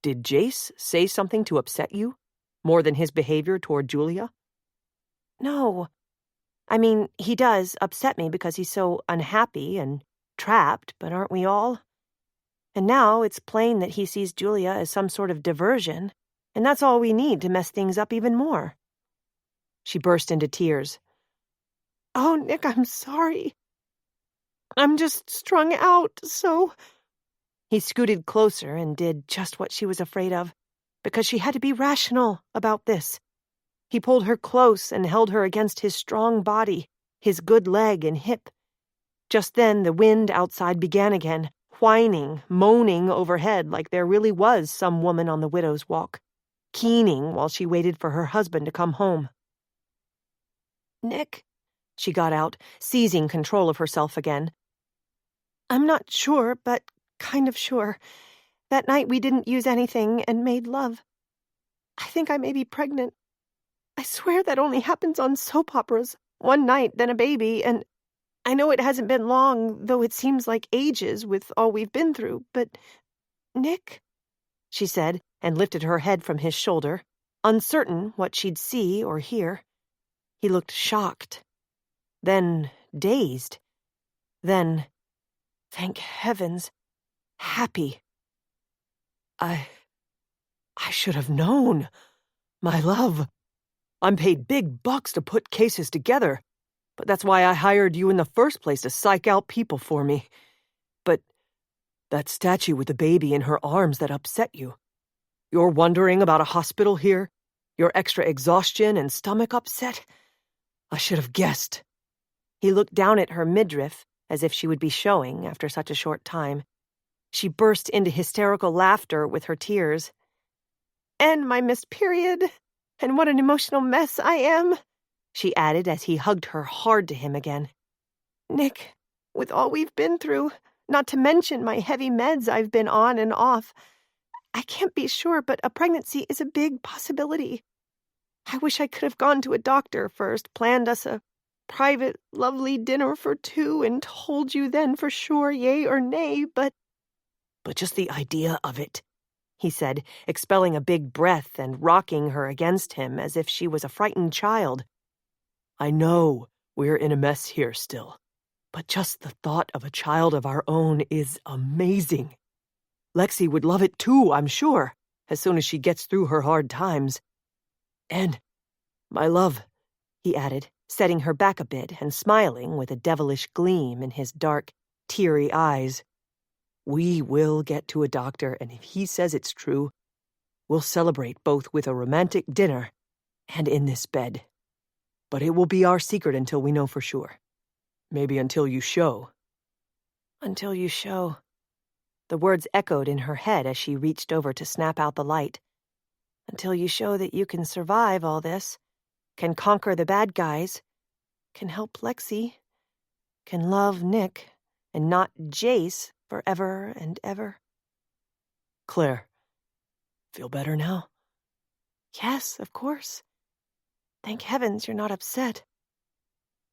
"Did Jace say something to upset you? More than his behavior toward Julia?" No. I mean, he does upset me because he's so unhappy and trapped, but aren't we all? And now it's plain that he sees Julia as some sort of diversion, and that's all we need to mess things up even more. She burst into tears. "Oh, Nick, I'm sorry. I'm just strung out, so..." He scooted closer and did just what she was afraid of, because she had to be rational about this. He pulled her close and held her against his strong body, his good leg and hip. Just then the wind outside began again, whining, moaning overhead like there really was some woman on the widow's walk, keening while she waited for her husband to come home. "Nick," she got out, seizing control of herself again. "I'm not sure, but kind of sure. That night we didn't use anything and made love. I think I may be pregnant. I swear that only happens on soap operas. One night, then a baby, and I know it hasn't been long, though it seems like ages with all we've been through, but... Nick," she said, and lifted her head from his shoulder, uncertain what she'd see or hear. He looked shocked, then dazed, then, thank heavens, happy. I should have known. My love. I'm paid big bucks to put cases together, but that's why I hired you in the first place to psych out people for me. But that statue with the baby in her arms that upset you. You're wondering about a hospital here? Your extra exhaustion and stomach upset? I should have guessed. He looked down at her midriff, as if she would be showing after such a short time. She burst into hysterical laughter with her tears. "And my missed period. And what an emotional mess I am," she added as he hugged her hard to him again. "Nick, with all we've been through, not to mention my heavy meds I've been on and off, I can't be sure, but a pregnancy is a big possibility. I wish I could have gone to a doctor first, planned us a private, lovely dinner for two, and told you then for sure, yay or nay, but..." "But just the idea of it," he said, expelling a big breath and rocking her against him as if she was a frightened child. "I know we're in a mess here still, but just the thought of a child of our own is amazing. Lexi would love it too, I'm sure, as soon as she gets through her hard times. And, my love," he added, setting her back a bit and smiling with a devilish gleam in his dark, teary eyes, "we will get to a doctor, and if he says it's true, we'll celebrate both with a romantic dinner and in this bed. But it will be our secret until we know for sure. Maybe until you show." "Until you show." The words echoed in her head as she reached over to snap out the light. "Until you show that you can survive all this, can conquer the bad guys, can help Lexi, can love Nick, and not Jace forever and ever." "Claire, feel better now?" "Yes, of course. Thank heavens you're not upset.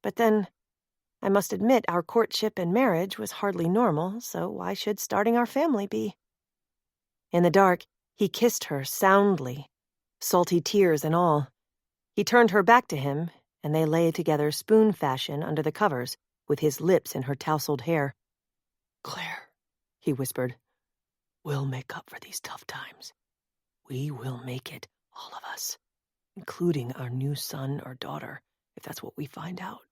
But then, I must admit our courtship and marriage was hardly normal, so why should starting our family be?" In the dark, he kissed her soundly, salty tears and all. He turned her back to him, and they lay together spoon fashion under the covers, with his lips in her tousled hair. "Claire," he whispered, "we'll make up for these tough times. We will make it, all of us, including our new son or daughter, if that's what we find out.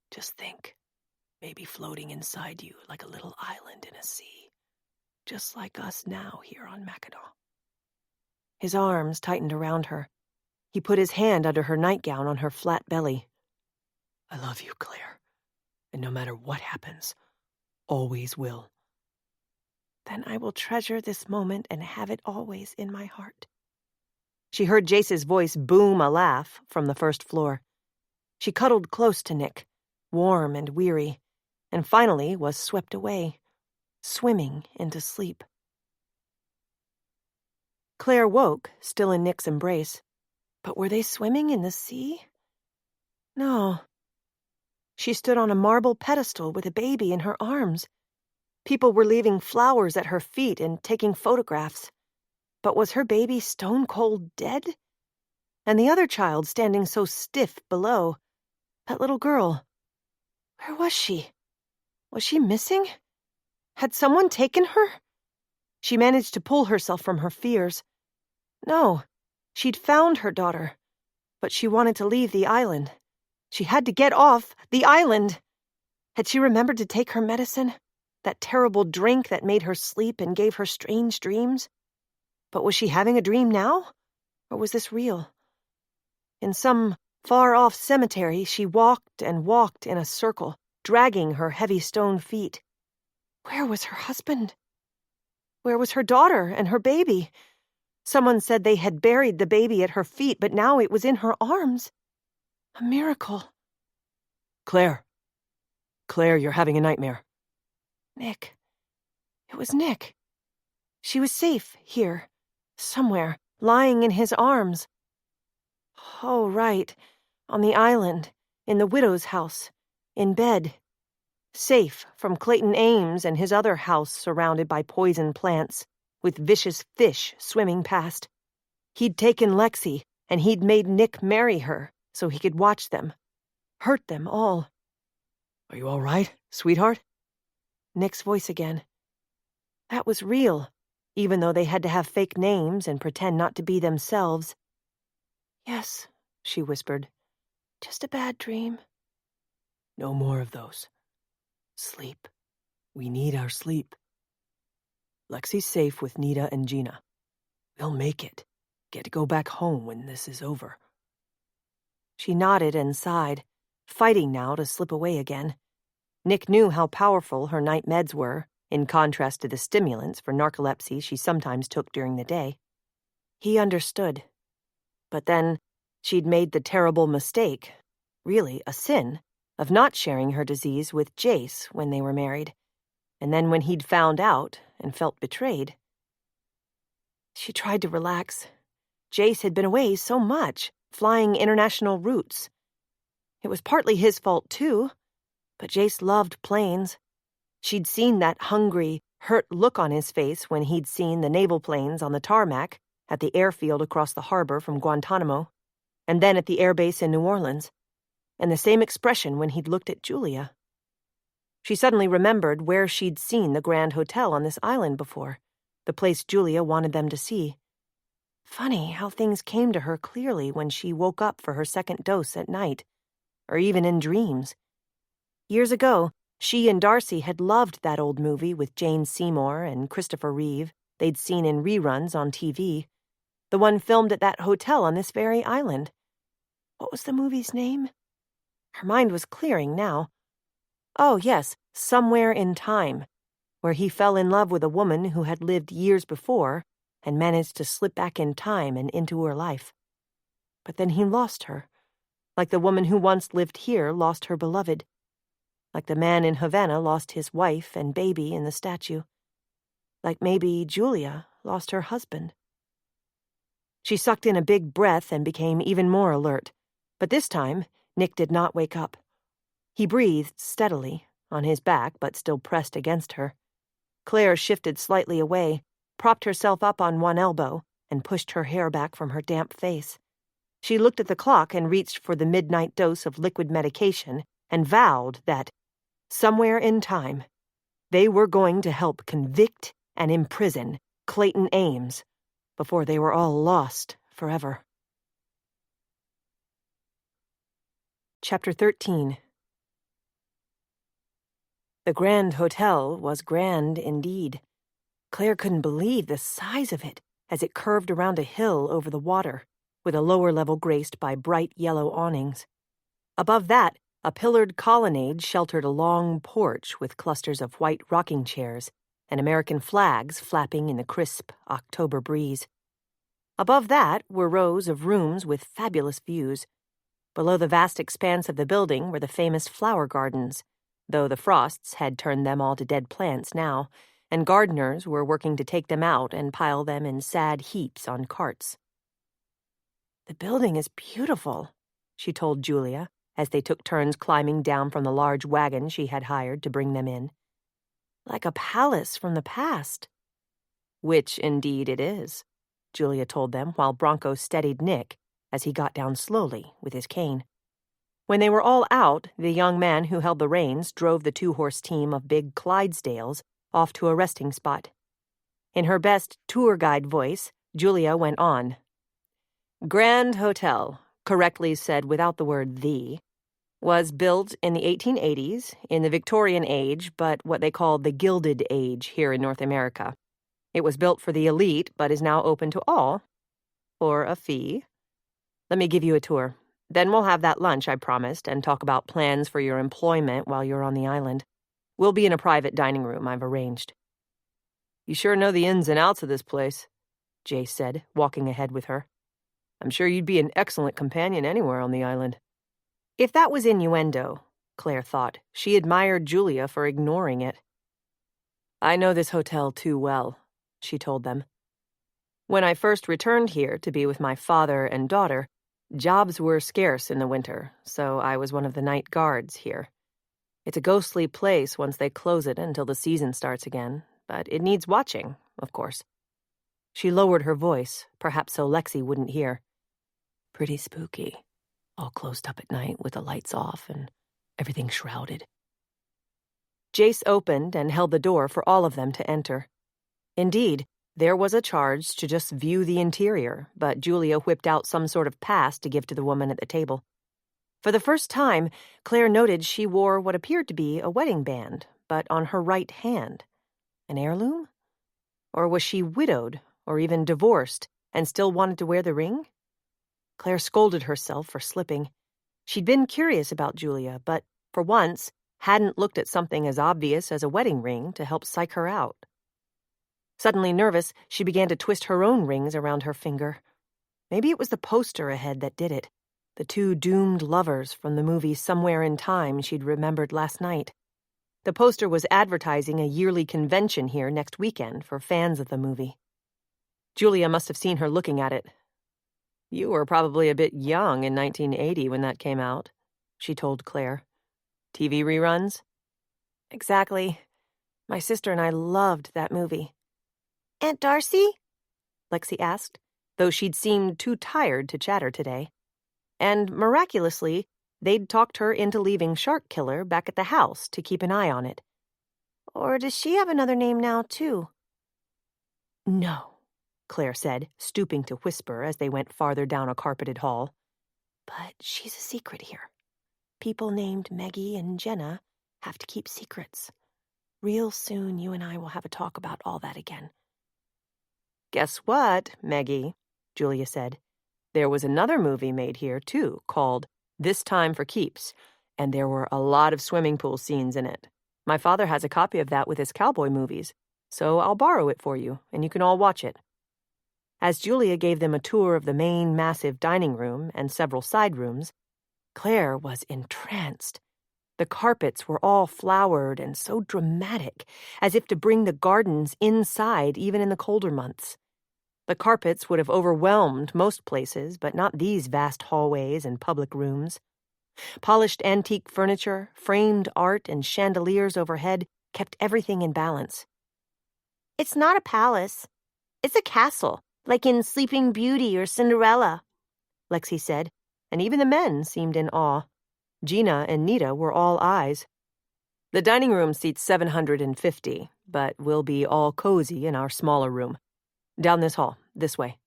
Just think, maybe floating inside you like a little island in a sea, just like us now here on Mackinac." His arms tightened around her. He put his hand under her nightgown on her flat belly. "I love you, Claire, and no matter what happens, always will." Then I will treasure this moment and have it always in my heart. She heard Jace's voice boom a laugh from the first floor. She cuddled close to Nick, warm and weary, and finally was swept away, swimming into sleep. Claire woke, still in Nick's embrace. But were they swimming in the sea? No. She stood on a marble pedestal with a baby in her arms. People were leaving flowers at her feet and taking photographs. But was her baby stone-cold dead? And the other child standing so stiff below, that little girl, where was she? Was she missing? Had someone taken her? She managed to pull herself from her fears. No, she'd found her daughter, but she wanted to leave the island. She had to get off the island. Had she remembered to take her medicine? That terrible drink that made her sleep and gave her strange dreams? But was she having a dream now? Or was this real? In some far-off cemetery, she walked and walked in a circle, dragging her heavy stone feet. Where was her husband? Where was her daughter and her baby? Someone said they had buried the baby at her feet, but now it was in her arms. A miracle. Claire, you're having a nightmare. Nick. It was Nick. She was safe here, somewhere, lying in his arms. Oh, right, on the island, in the widow's house, in bed. Safe from Clayton Ames and his other house surrounded by poison plants, with vicious fish swimming past. He'd taken Lexi, and he'd made Nick marry her so he could watch them, hurt them all. Are you all right, sweetheart? Nick's voice again. That was real, even though they had to have fake names and pretend not to be themselves. Yes, she whispered. Just a bad dream. No more of those. Sleep. We need our sleep. Lexi's safe with Nita and Gina. We'll make it. Get to go back home when this is over. She nodded and sighed, fighting now to slip away again. Nick knew how powerful her night meds were, in contrast to the stimulants for narcolepsy she sometimes took during the day. He understood. But then, she'd made the terrible mistake, really a sin, of not sharing her disease with Jace when they were married. And then when he'd found out and felt betrayed. She tried to relax. Jace had been away so much, flying international routes. It was partly his fault, too, but Jace loved planes. She'd seen that hungry, hurt look on his face when he'd seen the naval planes on the tarmac at the airfield across the harbor from Guantanamo, and then at the airbase in New Orleans, and the same expression when he'd looked at Julia. She suddenly remembered where she'd seen the Grand Hotel on this island before, the place Julia wanted them to see. Funny how things came to her clearly when she woke up for her second dose at night, or even in dreams. Years ago, she and Darcy had loved that old movie with Jane Seymour and Christopher Reeve they'd seen in reruns on TV, the one filmed at that hotel on this very island. What was the movie's name? Her mind was clearing now. Oh, yes, Somewhere in Time, where he fell in love with a woman who had lived years before and managed to slip back in time and into her life. But then he lost her, like the woman who once lived here lost her beloved, like the man in Havana lost his wife and baby in the statue, like maybe Julia lost her husband. She sucked in a big breath and became even more alert, but this time Nick did not wake up. He breathed steadily, on his back but still pressed against her. Claire shifted slightly away, propped herself up on one elbow, and pushed her hair back from her damp face. She looked at the clock and reached for the midnight dose of liquid medication and vowed that, somewhere in time, they were going to help convict and imprison Clayton Ames before they were all lost forever. Chapter 13. The Grand Hotel was grand indeed. Claire couldn't believe the size of it as it curved around a hill over the water, with a lower level graced by bright yellow awnings. Above that, a pillared colonnade sheltered a long porch with clusters of white rocking chairs and American flags flapping in the crisp October breeze. Above that were rows of rooms with fabulous views. Below the vast expanse of the building were the famous flower gardens, though the frosts had turned them all to dead plants now, and gardeners were working to take them out and pile them in sad heaps on carts. "The building is beautiful," she told Julia, as they took turns climbing down from the large wagon she had hired to bring them in. "Like a palace from the past." "Which, indeed, it is," Julia told them while Bronco steadied Nick as he got down slowly with his cane. When they were all out, the young man who held the reins drove the two-horse team of big Clydesdales off to a resting spot. In her best tour guide voice, Julia went on. "Grand Hotel," correctly said without the word "the," was built in the 1880s, in the Victorian Age, but what they call the Gilded Age here in North America. It was built for the elite, but is now open to all, for a fee. Let me give you a tour. Then we'll have that lunch I promised and talk about plans for your employment while you're on the island. We'll be in a private dining room I've arranged." "You sure know the ins and outs of this place," Jace said, walking ahead with her. "I'm sure you'd be an excellent companion anywhere on the island." If that was innuendo, Claire thought, she admired Julia for ignoring it. "I know this hotel too well," she told them. "When I first returned here to be with my father and daughter, jobs were scarce in the winter, so I was one of the night guards here. It's a ghostly place once they close it until the season starts again, but it needs watching, of course." She lowered her voice, perhaps so Lexi wouldn't hear. "Pretty spooky, all closed up at night with the lights off and everything shrouded." Jace opened and held the door for all of them to enter. Indeed, there was a charge to just view the interior, but Julia whipped out some sort of pass to give to the woman at the table. For the first time, Claire noted she wore what appeared to be a wedding band, but on her right hand. An heirloom? Or was she widowed, or even divorced, and still wanted to wear the ring? Claire scolded herself for slipping. She'd been curious about Julia, but, for once, hadn't looked at something as obvious as a wedding ring to help psych her out. Suddenly nervous, she began to twist her own rings around her finger. Maybe it was the poster ahead that did it. The two doomed lovers from the movie Somewhere in Time she'd remembered last night. The poster was advertising a yearly convention here next weekend for fans of the movie. Julia must have seen her looking at it. "You were probably a bit young in 1980 when that came out," she told Claire. "TV reruns?" "Exactly. My sister and I loved that movie." "Aunt Darcy?" Lexi asked, though she'd seemed too tired to chatter today. And, miraculously, they'd talked her into leaving Shark Killer back at the house to keep an eye on it. "Or does she have another name now, too?" "No," Claire said, stooping to whisper as they went farther down a carpeted hall. "But she's a secret here. People named Maggie and Jenna have to keep secrets. Real soon you and I will have a talk about all that again." "Guess what, Maggie?" Julia said. "There was another movie made here, too, called This Time for Keeps, and there were a lot of swimming pool scenes in it. My father has a copy of that with his cowboy movies, so I'll borrow it for you, and you can all watch it." As Julia gave them a tour of the main massive dining room and several side rooms, Claire was entranced. The carpets were all flowered and so dramatic, as if to bring the gardens inside even in the colder months. The carpets would have overwhelmed most places, but not these vast hallways and public rooms. Polished antique furniture, framed art, and chandeliers overhead kept everything in balance. "It's not a palace. It's a castle, like in Sleeping Beauty or Cinderella," Lexi said, and even the men seemed in awe. Gina and Nita were all eyes. "The dining room seats 750, but we'll be all cozy in our smaller room. Down this hall, this way,"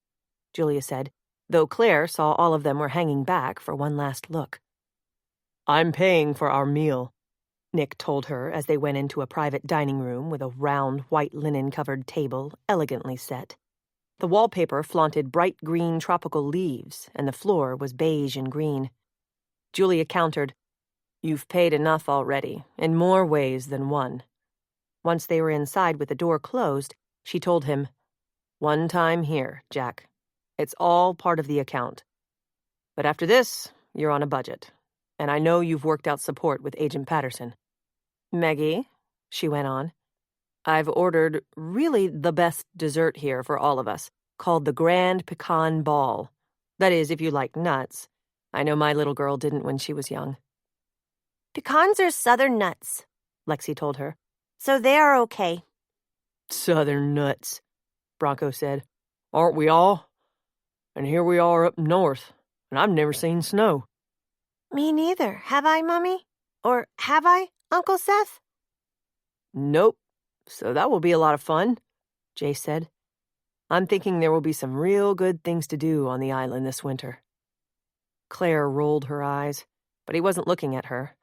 Julia said, though Claire saw all of them were hanging back for one last look. "I'm paying for our meal," Nick told her as they went into a private dining room with a round white linen-covered table elegantly set. The wallpaper flaunted bright green tropical leaves, and the floor was beige and green. Julia countered, "You've paid enough already, in more ways than one." Once they were inside with the door closed, she told him, "One time here, Jack. It's all part of the account. But after this, you're on a budget. And I know you've worked out support with Agent Patterson. Maggie," she went on, "I've ordered really the best dessert here for all of us, called the Grand Pecan Ball. That is, if you like nuts. I know my little girl didn't when she was young." Pecans are southern nuts, Lexi told her, so they are okay. "Southern nuts," Bronco said. "Aren't we all? And here we are up north, and I've never seen snow." Me neither. Have I, Mummy? Or have I, Uncle Seth? "Nope. So that will be a lot of fun," Jay said. "I'm thinking there will be some real good things to do on the island this winter." Claire rolled her eyes, but he wasn't looking at her.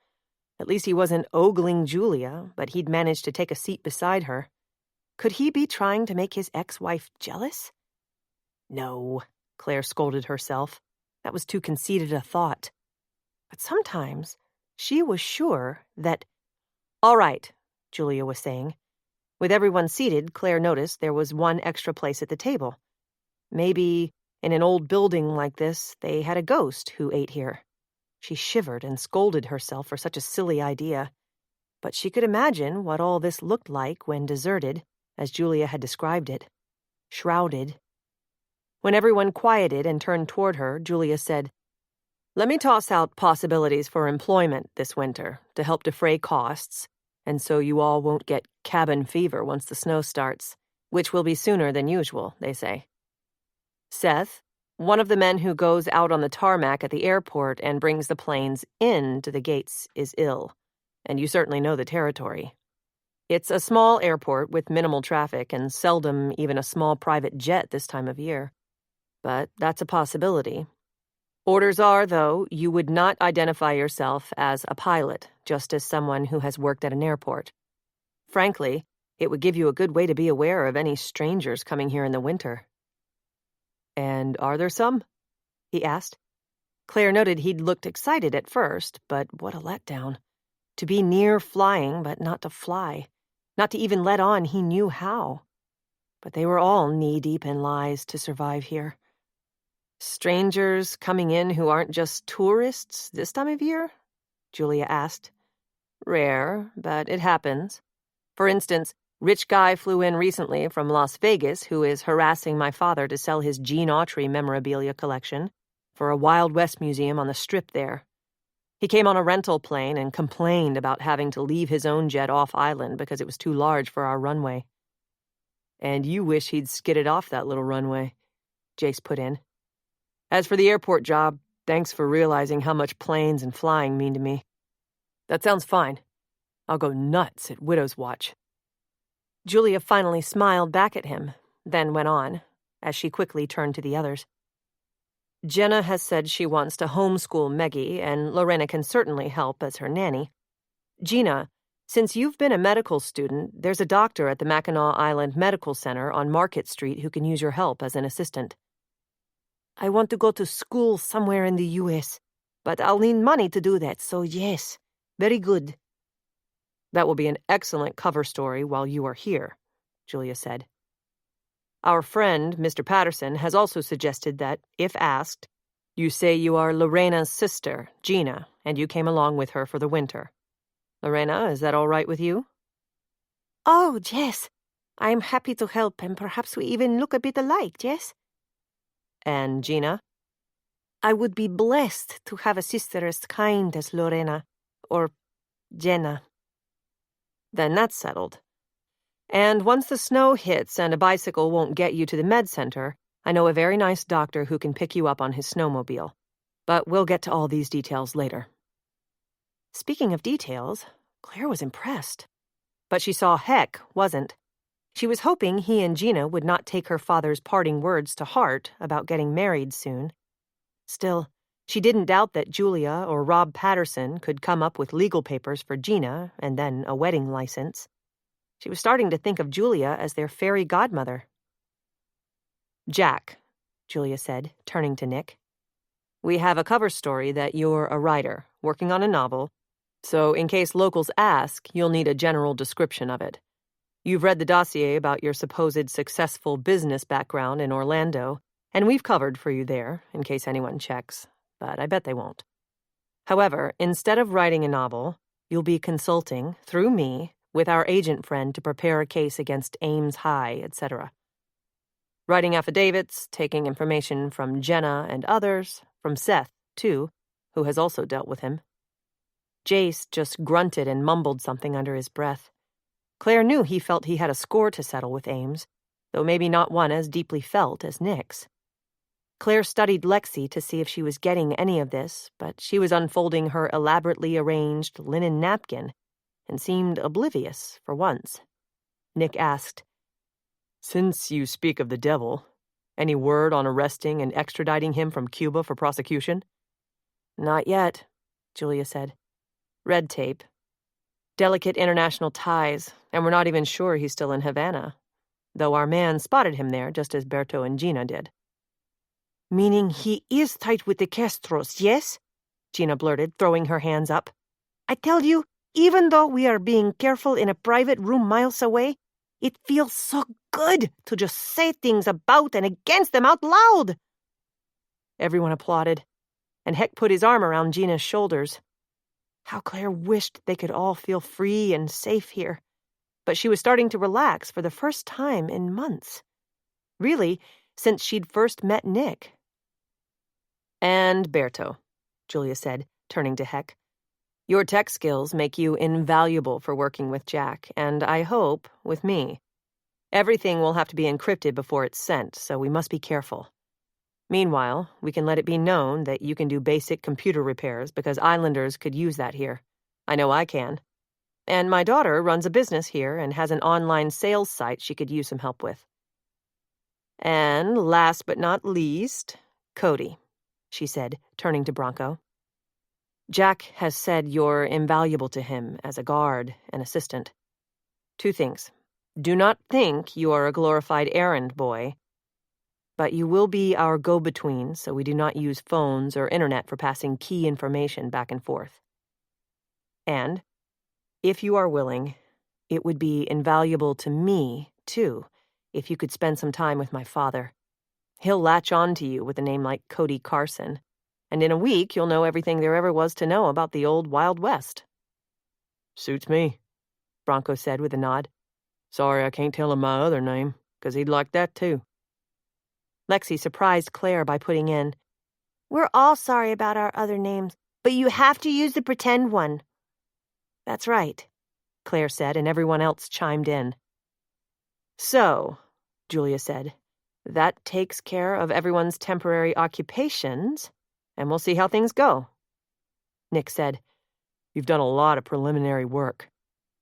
At least he wasn't ogling Julia, but he'd managed to take a seat beside her. Could he be trying to make his ex-wife jealous? No, Claire scolded herself. That was too conceited a thought. But sometimes she was sure that... "All right," Julia was saying. With everyone seated, Claire noticed there was one extra place at the table. Maybe in an old building like this, they had a ghost who ate here. She shivered and scolded herself for such a silly idea. But she could imagine what all this looked like when deserted, as Julia had described it. Shrouded. When everyone quieted and turned toward her, Julia said, "Let me toss out possibilities for employment this winter to help defray costs, and so you all won't get cabin fever once the snow starts, which will be sooner than usual, they say. Seth, one of the men who goes out on the tarmac at the airport and brings the planes in to the gates, is ill, and you certainly know the territory. It's a small airport with minimal traffic and seldom even a small private jet this time of year. But that's a possibility. Orders are, though, you would not identify yourself as a pilot, just as someone who has worked at an airport. Frankly, it would give you a good way to be aware of any strangers coming here in the winter." "And are there some?" he asked. Claire noted he'd looked excited at first, but what a letdown. To be near flying, but not to fly. Not to even let on he knew how. But they were all knee-deep in lies to survive here. "Strangers coming in who aren't just tourists this time of year?" Julia asked. "Rare, but it happens. For instance, rich guy flew in recently from Las Vegas who is harassing my father to sell his Gene Autry memorabilia collection for a Wild West museum on the Strip there. He came on a rental plane and complained about having to leave his own jet off-island because it was too large for our runway." "And you wish he'd skidded off that little runway," Jace put in. "As for the airport job, thanks for realizing how much planes and flying mean to me. That sounds fine. I'll go nuts at Widow's Watch." Julia finally smiled back at him, then went on, as she quickly turned to the others. "Jenna has said she wants to homeschool Meggie, and Lorena can certainly help as her nanny. Gina, since you've been a medical student, there's a doctor at the Mackinac Island Medical Center on Market Street who can use your help as an assistant." "I want to go to school somewhere in the U.S., but I'll need money to do that, so yes, very good." "That will be an excellent cover story while you are here," Julia said. "Our friend, Mr. Patterson, has also suggested that, if asked, you say you are Lorena's sister, Gina, and you came along with her for the winter. Lorena, is that all right with you?" "Oh, yes. I'm happy to help, and perhaps we even look a bit alike, yes?" "And Gina?" "I would be blessed to have a sister as kind as Lorena, or Jenna." "Then that's settled. And once the snow hits and a bicycle won't get you to the med center, I know a very nice doctor who can pick you up on his snowmobile. But we'll get to all these details later." Speaking of details, Claire was impressed. But she saw Heck wasn't. She was hoping he and Gina would not take her father's parting words to heart about getting married soon. Still, she didn't doubt that Julia or Rob Patterson could come up with legal papers for Gina and then a wedding license. She was starting to think of Julia as their fairy godmother. "Jack," Julia said, turning to Nick, "we have a cover story that you're a writer, working on a novel, so in case locals ask, you'll need a general description of it. You've read the dossier about your supposed successful business background in Orlando, and we've covered for you there, in case anyone checks, but I bet they won't. However, instead of writing a novel, you'll be consulting, through me, with our agent friend to prepare a case against Ames High, etc. Writing affidavits, taking information from Jenna and others, from Seth, too, who has also dealt with him. Jace just grunted and mumbled something under his breath. Claire knew he felt he had a score to settle with Ames, though maybe not one as deeply felt as Nick's. Claire studied Lexi to see if she was getting any of this, but she was unfolding her elaborately arranged linen napkin and seemed oblivious for once. Nick asked, "Since you speak of the devil, any word on arresting and extraditing him from Cuba for prosecution?" "Not yet," Julia said. "Red tape. Delicate international ties, and we're not even sure he's still in Havana, though our man spotted him there just as Berto and Gina did." "Meaning he is tight with the Castros, yes?" Gina blurted, throwing her hands up. "I tell you, even though we are being careful in a private room miles away, it feels so good to just say things about and against them out loud." Everyone applauded, and Heck put his arm around Gina's shoulders. How Claire wished they could all feel free and safe here. But she was starting to relax for the first time in months. Really, since she'd first met Nick. "And Berto," Julia said, turning to Heck. "Your tech skills make you invaluable for working with Jack, and I hope, with me. Everything will have to be encrypted before it's sent, so we must be careful. Meanwhile, we can let it be known that you can do basic computer repairs because islanders could use that here. I know I can. And my daughter runs a business here and has an online sales site she could use some help with. And last but not least, Cody," she said, turning to Bronco. "Jack has said you're invaluable to him as a guard and assistant. 2 things. Do not think you are a glorified errand boy, but you will be our go-between so we do not use phones or internet for passing key information back and forth. And, if you are willing, it would be invaluable to me, too, if you could spend some time with my father. He'll latch on to you with a name like Cody Carson, and in a week you'll know everything there ever was to know about the old Wild West." "Suits me," Bronco said with a nod. "Sorry I can't tell him my other name, 'cause he'd like that too." Lexi surprised Claire by putting in, "We're all sorry about our other names, but you have to use the pretend one." "That's right," Claire said, and everyone else chimed in. "So," Julia said, "that takes care of everyone's temporary occupations, and we'll see how things go." Nick said, "You've done a lot of preliminary work.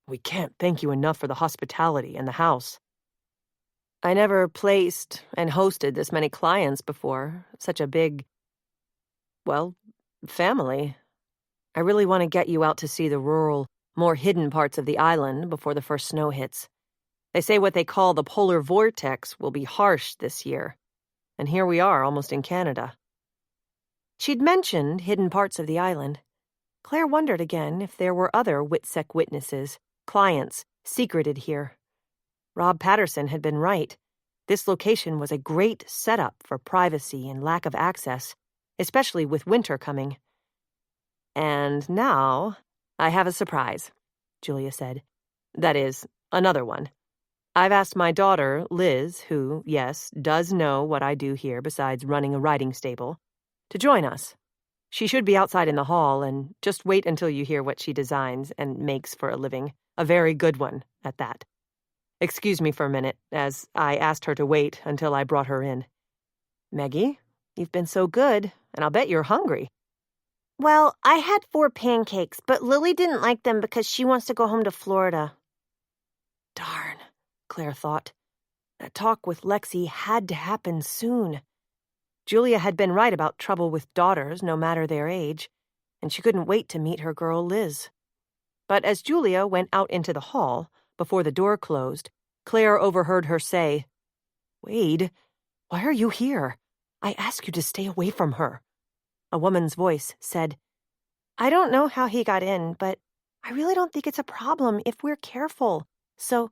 We can't thank you enough for the hospitality and the house. I never placed and hosted this many clients before, such a big, well, family. I really want to get you out to see the rural, more hidden parts of the island before the first snow hits. They say what they call the polar vortex will be harsh this year, and here we are almost in Canada." She'd mentioned hidden parts of the island. Claire wondered again if there were other Witsec witnesses, clients, secreted here. Rob Patterson had been right. This location was a great setup for privacy and lack of access, especially with winter coming. "And now, I have a surprise," Julia said. "That is, another one. I've asked my daughter, Liz, who, yes, does know what I do here besides running a riding stable, to join us. She should be outside in the hall, and just wait until you hear what she designs and makes for a living. A very good one, at that. Excuse me for a minute, as I asked her to wait until I brought her in. Maggie, you've been so good, and I'll bet you're hungry." "Well, I had 4 pancakes, but Lily didn't like them because she wants to go home to Florida." Darn, Claire thought. That talk with Lexi had to happen soon. Julia had been right about trouble with daughters, no matter their age, and she couldn't wait to meet her girl Liz. But as Julia went out into the hall, before the door closed, Claire overheard her say, "Wade, why are you here? I ask you to stay away from her." A woman's voice said, "I don't know how he got in, but I really don't think it's a problem if we're careful. So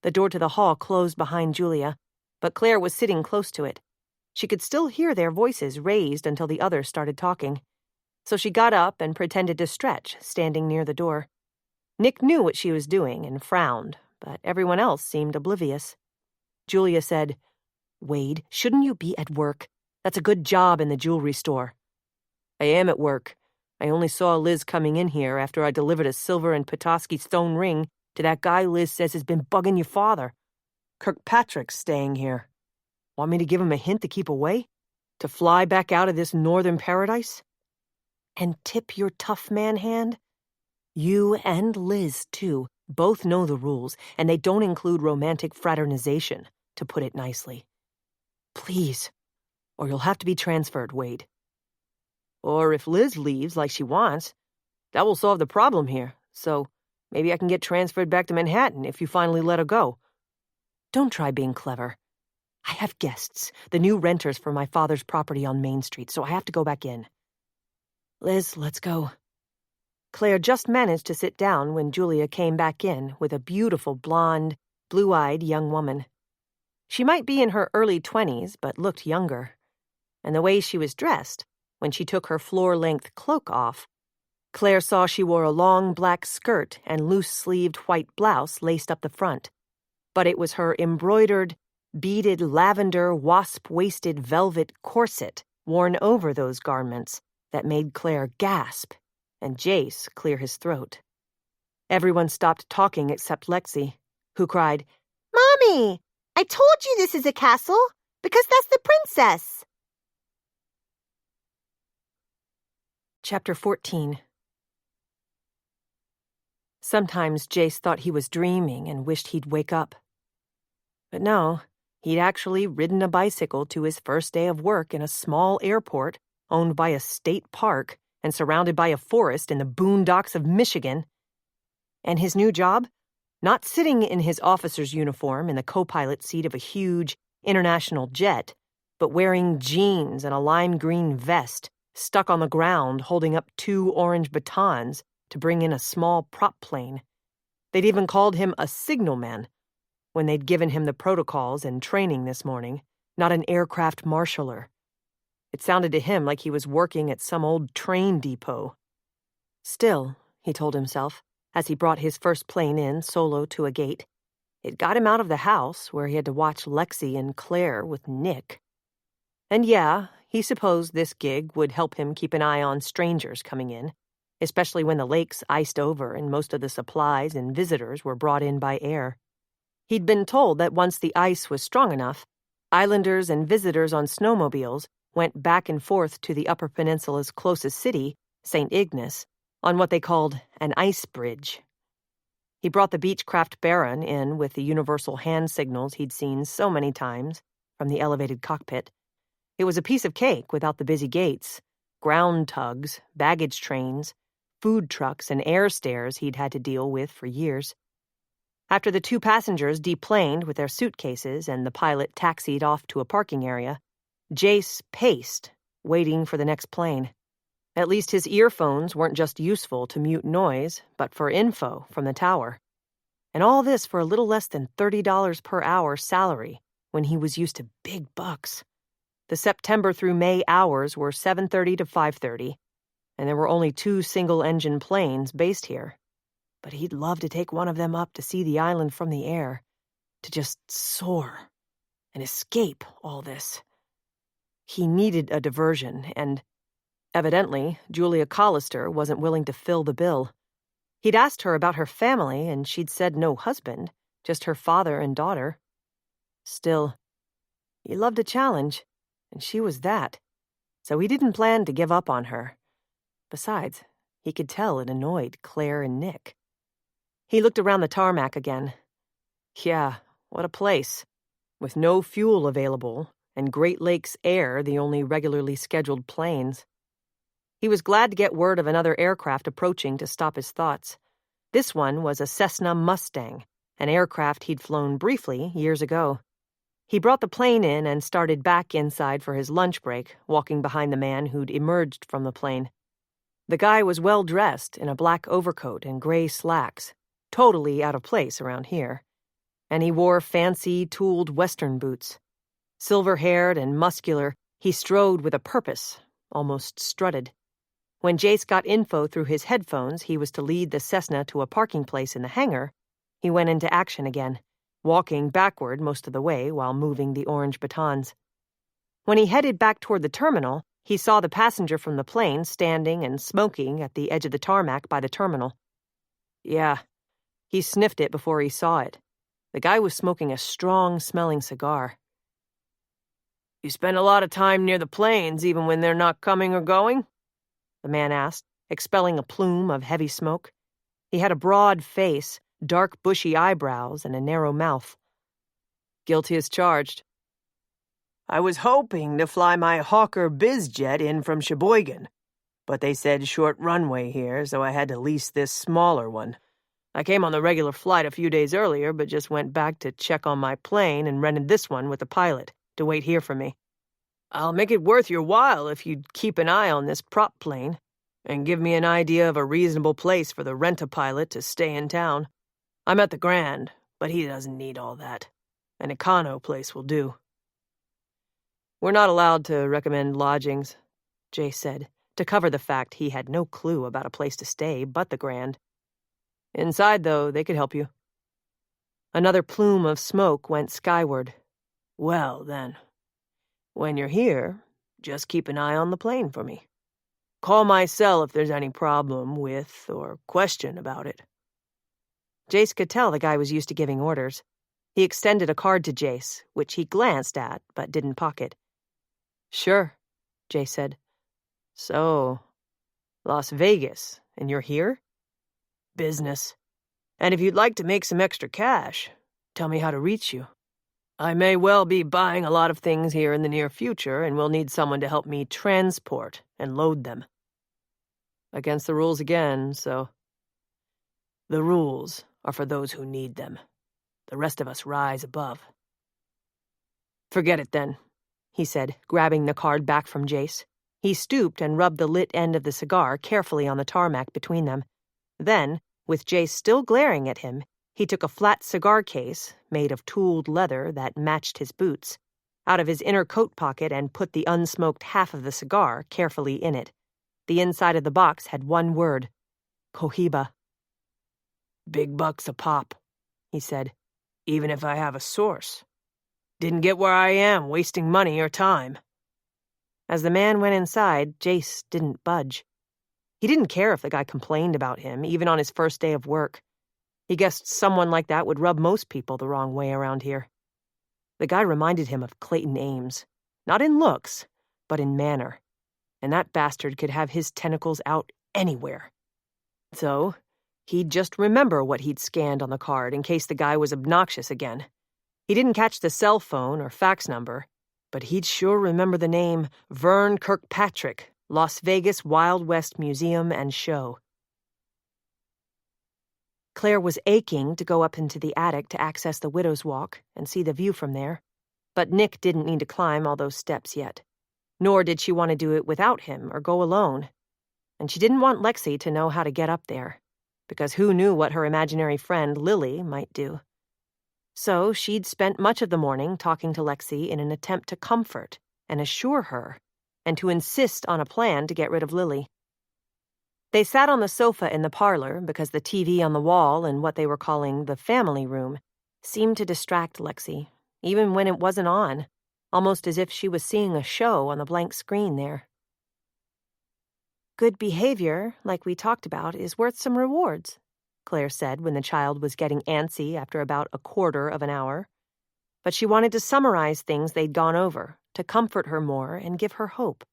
The door to the hall closed behind Julia, but Claire was sitting close to it. She could still hear their voices raised until the others started talking. So she got up and pretended to stretch, standing near the door. Nick knew what she was doing and frowned, but everyone else seemed oblivious. Julia said, "Wade, shouldn't you be at work? That's a good job in the jewelry store." "I am at work. I only saw Liz coming in here after I delivered a silver and Petoskey stone ring to that guy Liz says has been bugging your father. Kirkpatrick's staying here. Want me to give him a hint to keep away? To fly back out of this northern paradise? And tip your tough man hand? You and Liz, too, both know the rules, and they don't include romantic fraternization, to put it nicely. Please, or you'll have to be transferred, Wade. Or if Liz leaves like she wants, that will solve the problem here, so maybe I can get transferred back to Manhattan if you finally let her go. Don't try being clever. I have guests, the new renters for my father's property on Main Street, so I have to go back in. Liz, let's go. Claire just managed to sit down when Julia came back in with a beautiful blonde, blue-eyed young woman. She might be in her early 20s, but looked younger. And the way she was dressed, when she took her floor-length cloak off, Claire saw she wore a long black skirt and loose-sleeved white blouse laced up the front. But it was her embroidered, beaded lavender wasp-waisted velvet corset worn over those garments that made Claire gasp and Jace clear his throat. Everyone stopped talking except Lexi, who cried, "Mommy, I told you this is a castle, because that's the princess." Chapter 14. Sometimes Jace thought he was dreaming and wished he'd wake up. But no, he'd actually ridden a bicycle to his first day of work in a small airport owned by a state park and surrounded by a forest in the boondocks of Michigan. And his new job? Not sitting in his officer's uniform in the co-pilot seat of a huge international jet, but wearing jeans and a lime green vest, stuck on the ground holding up 2 orange batons to bring in a small prop plane. They'd even called him a signalman when they'd given him the protocols and training this morning, not an aircraft marshaller. It sounded to him like he was working at some old train depot. Still, he told himself, as he brought his first plane in solo to a gate, it got him out of the house where he had to watch Lexi and Claire with Nick. And yeah, he supposed this gig would help him keep an eye on strangers coming in, especially when the lakes iced over and most of the supplies and visitors were brought in by air. He'd been told that once the ice was strong enough, islanders and visitors on snowmobiles went back and forth to the Upper Peninsula's closest city, St. Ignace, on what they called an ice bridge. He brought the Beechcraft Baron in with the universal hand signals he'd seen so many times from the elevated cockpit. It was a piece of cake without the busy gates, ground tugs, baggage trains, food trucks, and air stairs he'd had to deal with for years. After the 2 passengers deplaned with their suitcases and the pilot taxied off to a parking area, Jace paced, waiting for the next plane. At least his earphones weren't just useful to mute noise, but for info from the tower. And all this for a little less than $30 per hour salary when he was used to big bucks. The September through May hours were 7:30 to 5:30, and there were only 2 single-engine planes based here. But he'd love to take one of them up to see the island from the air, to just soar and escape all this. He needed a diversion, and evidently, Julia Collister wasn't willing to fill the bill. He'd asked her about her family, and she'd said no husband, just her father and daughter. Still, he loved a challenge, and she was that, so he didn't plan to give up on her. Besides, he could tell it annoyed Claire and Nick. He looked around the tarmac again. Yeah, what a place. With no fuel available, and Great Lakes Air the only regularly scheduled planes. He was glad to get word of another aircraft approaching to stop his thoughts. This one was a Cessna Mustang, an aircraft he'd flown briefly years ago. He brought the plane in and started back inside for his lunch break, walking behind the man who'd emerged from the plane. The guy was well-dressed in a black overcoat and gray slacks, totally out of place around here. and he wore fancy, tooled Western boots. Silver-haired and muscular, he strode with a purpose, almost strutted. When Jace got info through his headphones he was to lead the Cessna to a parking place in the hangar, he went into action again, walking backward most of the way while moving the orange batons. When he headed back toward the terminal, he saw the passenger from the plane standing and smoking at the edge of the tarmac by the terminal. Yeah, he sniffed it before he saw it. The guy was smoking a strong-smelling cigar. "You spend a lot of time near the planes even when they're not coming or going?" the man asked, expelling a plume of heavy smoke. He had a broad face, dark bushy eyebrows, and a narrow mouth. "Guilty as charged." "I was hoping to fly my Hawker BizJet in from Sheboygan, but they said short runway here, so I had to lease this smaller one. I came on the regular flight a few days earlier, but just went back to check on my plane and rented this one with the pilot to wait here for me. I'll make it worth your while if you'd keep an eye on this prop plane and give me an idea of a reasonable place for the rent-a-pilot to stay in town. I'm at the Grand, but he doesn't need all that. An econo place will do." "We're not allowed to recommend lodgings," Jay said, to cover the fact he had no clue about a place to stay but the Grand. "Inside, though, they could help you." Another plume of smoke went skyward. "Well, then, when you're here, just keep an eye on the plane for me. Call my cell if there's any problem with or question about it." Jace could tell the guy was used to giving orders. He extended a card to Jace, which he glanced at but didn't pocket. "Sure," Jay said. "So, Las Vegas, and you're here?" "Business. And if you'd like to make some extra cash, tell me how to reach you. I may well be buying a lot of things here in the near future, and will need someone to help me transport and load them." "Against the rules again, so..." "The rules are for those who need them. The rest of us rise above." "Forget it, then," he said, grabbing the card back from Jace. He stooped and rubbed the lit end of the cigar carefully on the tarmac between them. Then, with Jace still glaring at him, he took a flat cigar case, made of tooled leather that matched his boots, out of his inner coat pocket and put the unsmoked half of the cigar carefully in it. The inside of the box had one word: Cohiba. "Big bucks a pop," he said, "even if I have a source. Didn't get where I am wasting money or time." As the man went inside, Jace didn't budge. He didn't care if the guy complained about him, even on his first day of work. He guessed someone like that would rub most people the wrong way around here. The guy reminded him of Clayton Ames, not in looks, but in manner. And that bastard could have his tentacles out anywhere. So, he'd just remember what he'd scanned on the card in case the guy was obnoxious again. He didn't catch the cell phone or fax number, but he'd sure remember the name Vern Kirkpatrick, Las Vegas Wild West Museum and Show. Claire was aching to go up into the attic to access the Widow's Walk and see the view from there, but Nick didn't need to climb all those steps yet. Nor did she want to do it without him or go alone. And she didn't want Lexi to know how to get up there, because who knew what her imaginary friend Lily might do. So she'd spent much of the morning talking to Lexi in an attempt to comfort and assure her, and to insist on a plan to get rid of Lily. They sat on the sofa in the parlor because the TV on the wall in what they were calling the family room seemed to distract Lexi, even when it wasn't on, almost as if she was seeing a show on the blank screen there. "Good behavior, like we talked about, is worth some rewards," Claire said when the child was getting antsy after about a quarter of an hour. But she wanted to summarize things they'd gone over, to comfort her more and give her hope.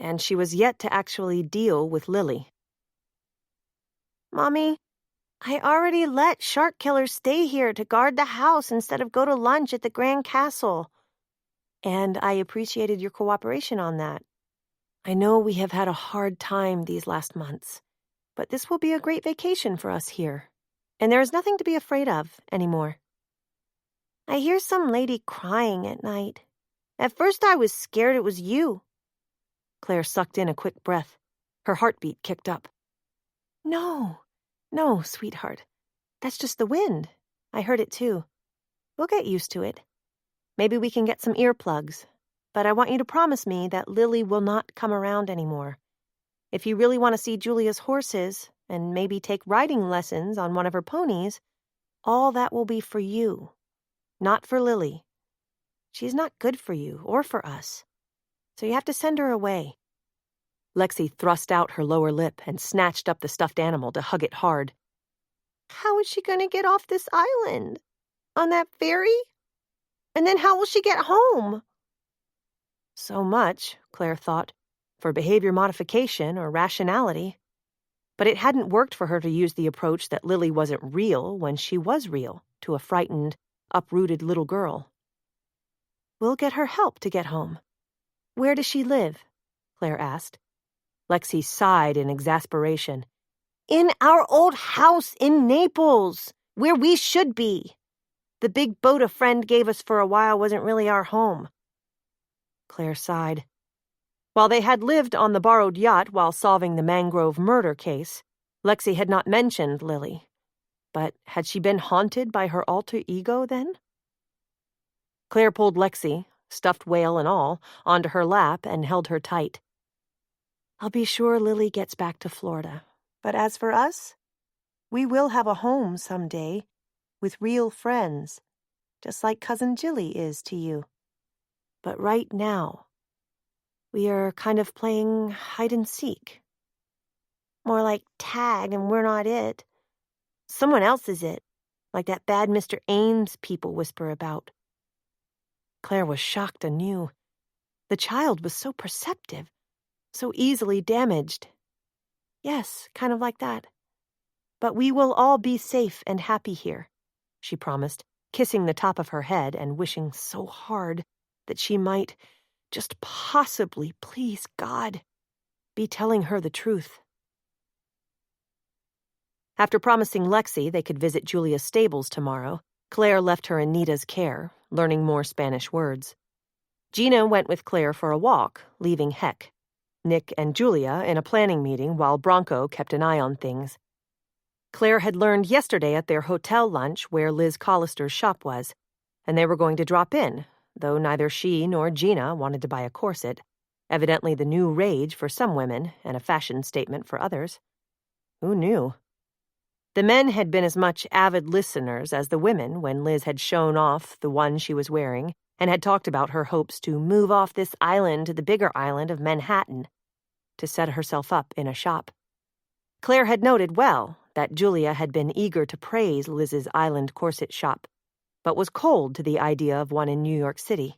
And she was yet to actually deal with Lily. "Mommy, I already let shark killers stay here to guard the house instead of go to lunch at the Grand Castle. And I appreciated your cooperation on that. I know we have had a hard time these last months, but this will be a great vacation for us here, and there is nothing to be afraid of anymore. I hear some lady crying at night. At first I was scared it was you." Claire sucked in a quick breath. Her heartbeat kicked up. No, sweetheart. That's just the wind. I heard it too. We'll get used to it. Maybe we can get some earplugs. But I want you to promise me that Lily will not come around anymore. If you really want to see Julia's horses, and maybe take riding lessons on one of her ponies, all that will be for you, not for Lily. She's not good for you or for us, so you have to send her away. Lexi thrust out her lower lip and snatched up the stuffed animal to hug it hard. How is she going to get off this island? On that ferry? And then how will she get home? So much, Claire thought, for behavior modification or rationality. But it hadn't worked for her to use the approach that Lily wasn't real when she was real to a frightened, uprooted little girl. We'll get her help to get home. Where does she live? Claire asked. Lexi sighed in exasperation. In our old house in Naples, where we should be. The big boat a friend gave us for a while wasn't really our home. Claire sighed. While they had lived on the borrowed yacht while solving the Mangrove murder case, Lexi had not mentioned Lily. But had she been haunted by her alter ego then? Claire pulled Lexi, stuffed whale and all, onto her lap and held her tight. I'll be sure Lily gets back to Florida. But as for us, we will have a home someday, with real friends, just like Cousin Jilly is to you. But right now, we are kind of playing hide and seek. More like tag and we're not it. Someone else is it, like that bad Mr. Ames people whisper about. Claire was shocked anew. The child was so perceptive, so easily damaged. Yes, kind of like that. But we will all be safe and happy here, she promised, kissing the top of her head and wishing so hard that she might, just possibly, please God, be telling her the truth. After promising Lexi they could visit Julia's stables tomorrow, Claire left her in Nita's care, learning more Spanish words. Gina went with Claire for a walk, leaving Heck. Nick and Julia in a planning meeting while Bronco kept an eye on things. Claire had learned yesterday at their hotel lunch where Liz Collister's shop was, and they were going to drop in, though neither she nor Gina wanted to buy a corset, evidently the new rage for some women and a fashion statement for others. Who knew? The men had been as much avid listeners as the women when Liz had shown off the one she was wearing and had talked about her hopes to move off this island to the bigger island of Manhattan, to set herself up in a shop. Claire had noted well that Julia had been eager to praise Liz's island corset shop, but was cold to the idea of one in New York City.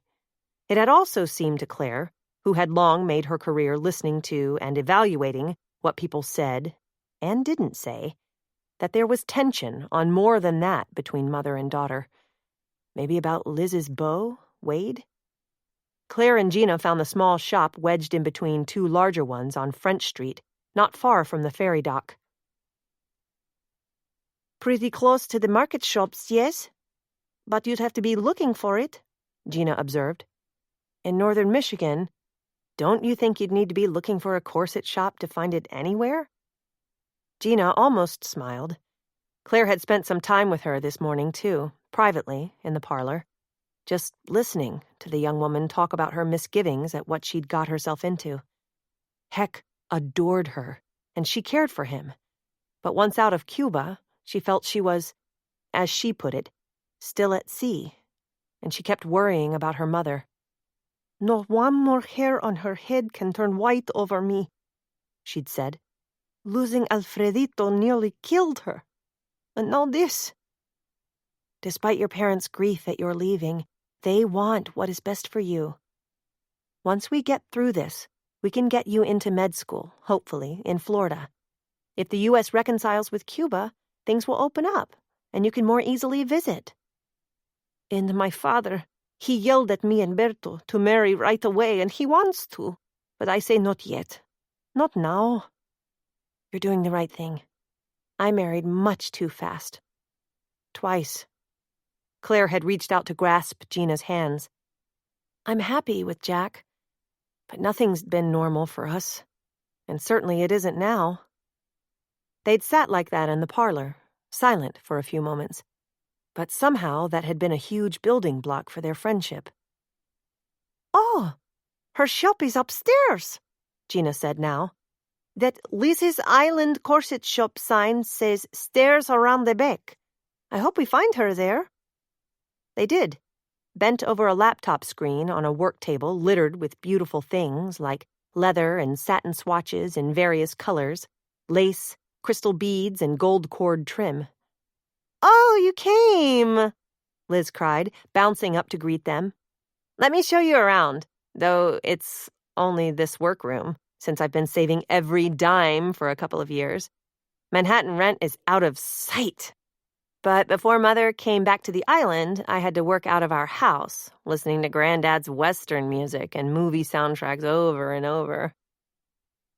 It had also seemed to Claire, who had long made her career listening to and evaluating what people said and didn't say, that there was tension on more than that between mother and daughter. Maybe about Liz's beau, Wade? Claire and Gina found the small shop wedged in between two larger ones on French Street, not far from the ferry dock. Pretty close to the market shops, yes? But you'd have to be looking for it, Gina observed. In northern Michigan, don't you think you'd need to be looking for a corset shop to find it anywhere? Gina almost smiled. Claire had spent some time with her this morning, too, privately, in the parlor, just listening to the young woman talk about her misgivings at what she'd got herself into. Heck adored her, and she cared for him. But once out of Cuba, she felt she was, as she put it, still at sea, and she kept worrying about her mother. Not one more hair on her head can turn white over me, she'd said. Losing Alfredito nearly killed her. And now this. Despite your parents' grief at your leaving, they want what is best for you. Once we get through this, we can get you into med school, hopefully, in Florida. If the U.S. reconciles with Cuba, things will open up, and you can more easily visit. And my father, he yelled at me and Berto to marry right away, and he wants to. But I say not yet. Not now. You're doing the right thing. I married much too fast. Twice. Claire had reached out to grasp Gina's hands. I'm happy with Jack, but nothing's been normal for us, and certainly it isn't now. They'd sat like that in the parlor, silent for a few moments, but somehow that had been a huge building block for their friendship. "Oh, her shop is upstairs," Gina said now. "That Liz's Island corset shop sign says stairs around the back. I hope we find her there." They did, bent over a laptop screen on a work table littered with beautiful things like leather and satin swatches in various colors, lace, crystal beads, and gold cord trim. "Oh, you came!" Liz cried, bouncing up to greet them. "Let me show you around, though it's only this workroom, since I've been saving every dime for a couple of years. Manhattan rent is out of sight. But before Mother came back to the island, I had to work out of our house, listening to Granddad's Western music and movie soundtracks over and over.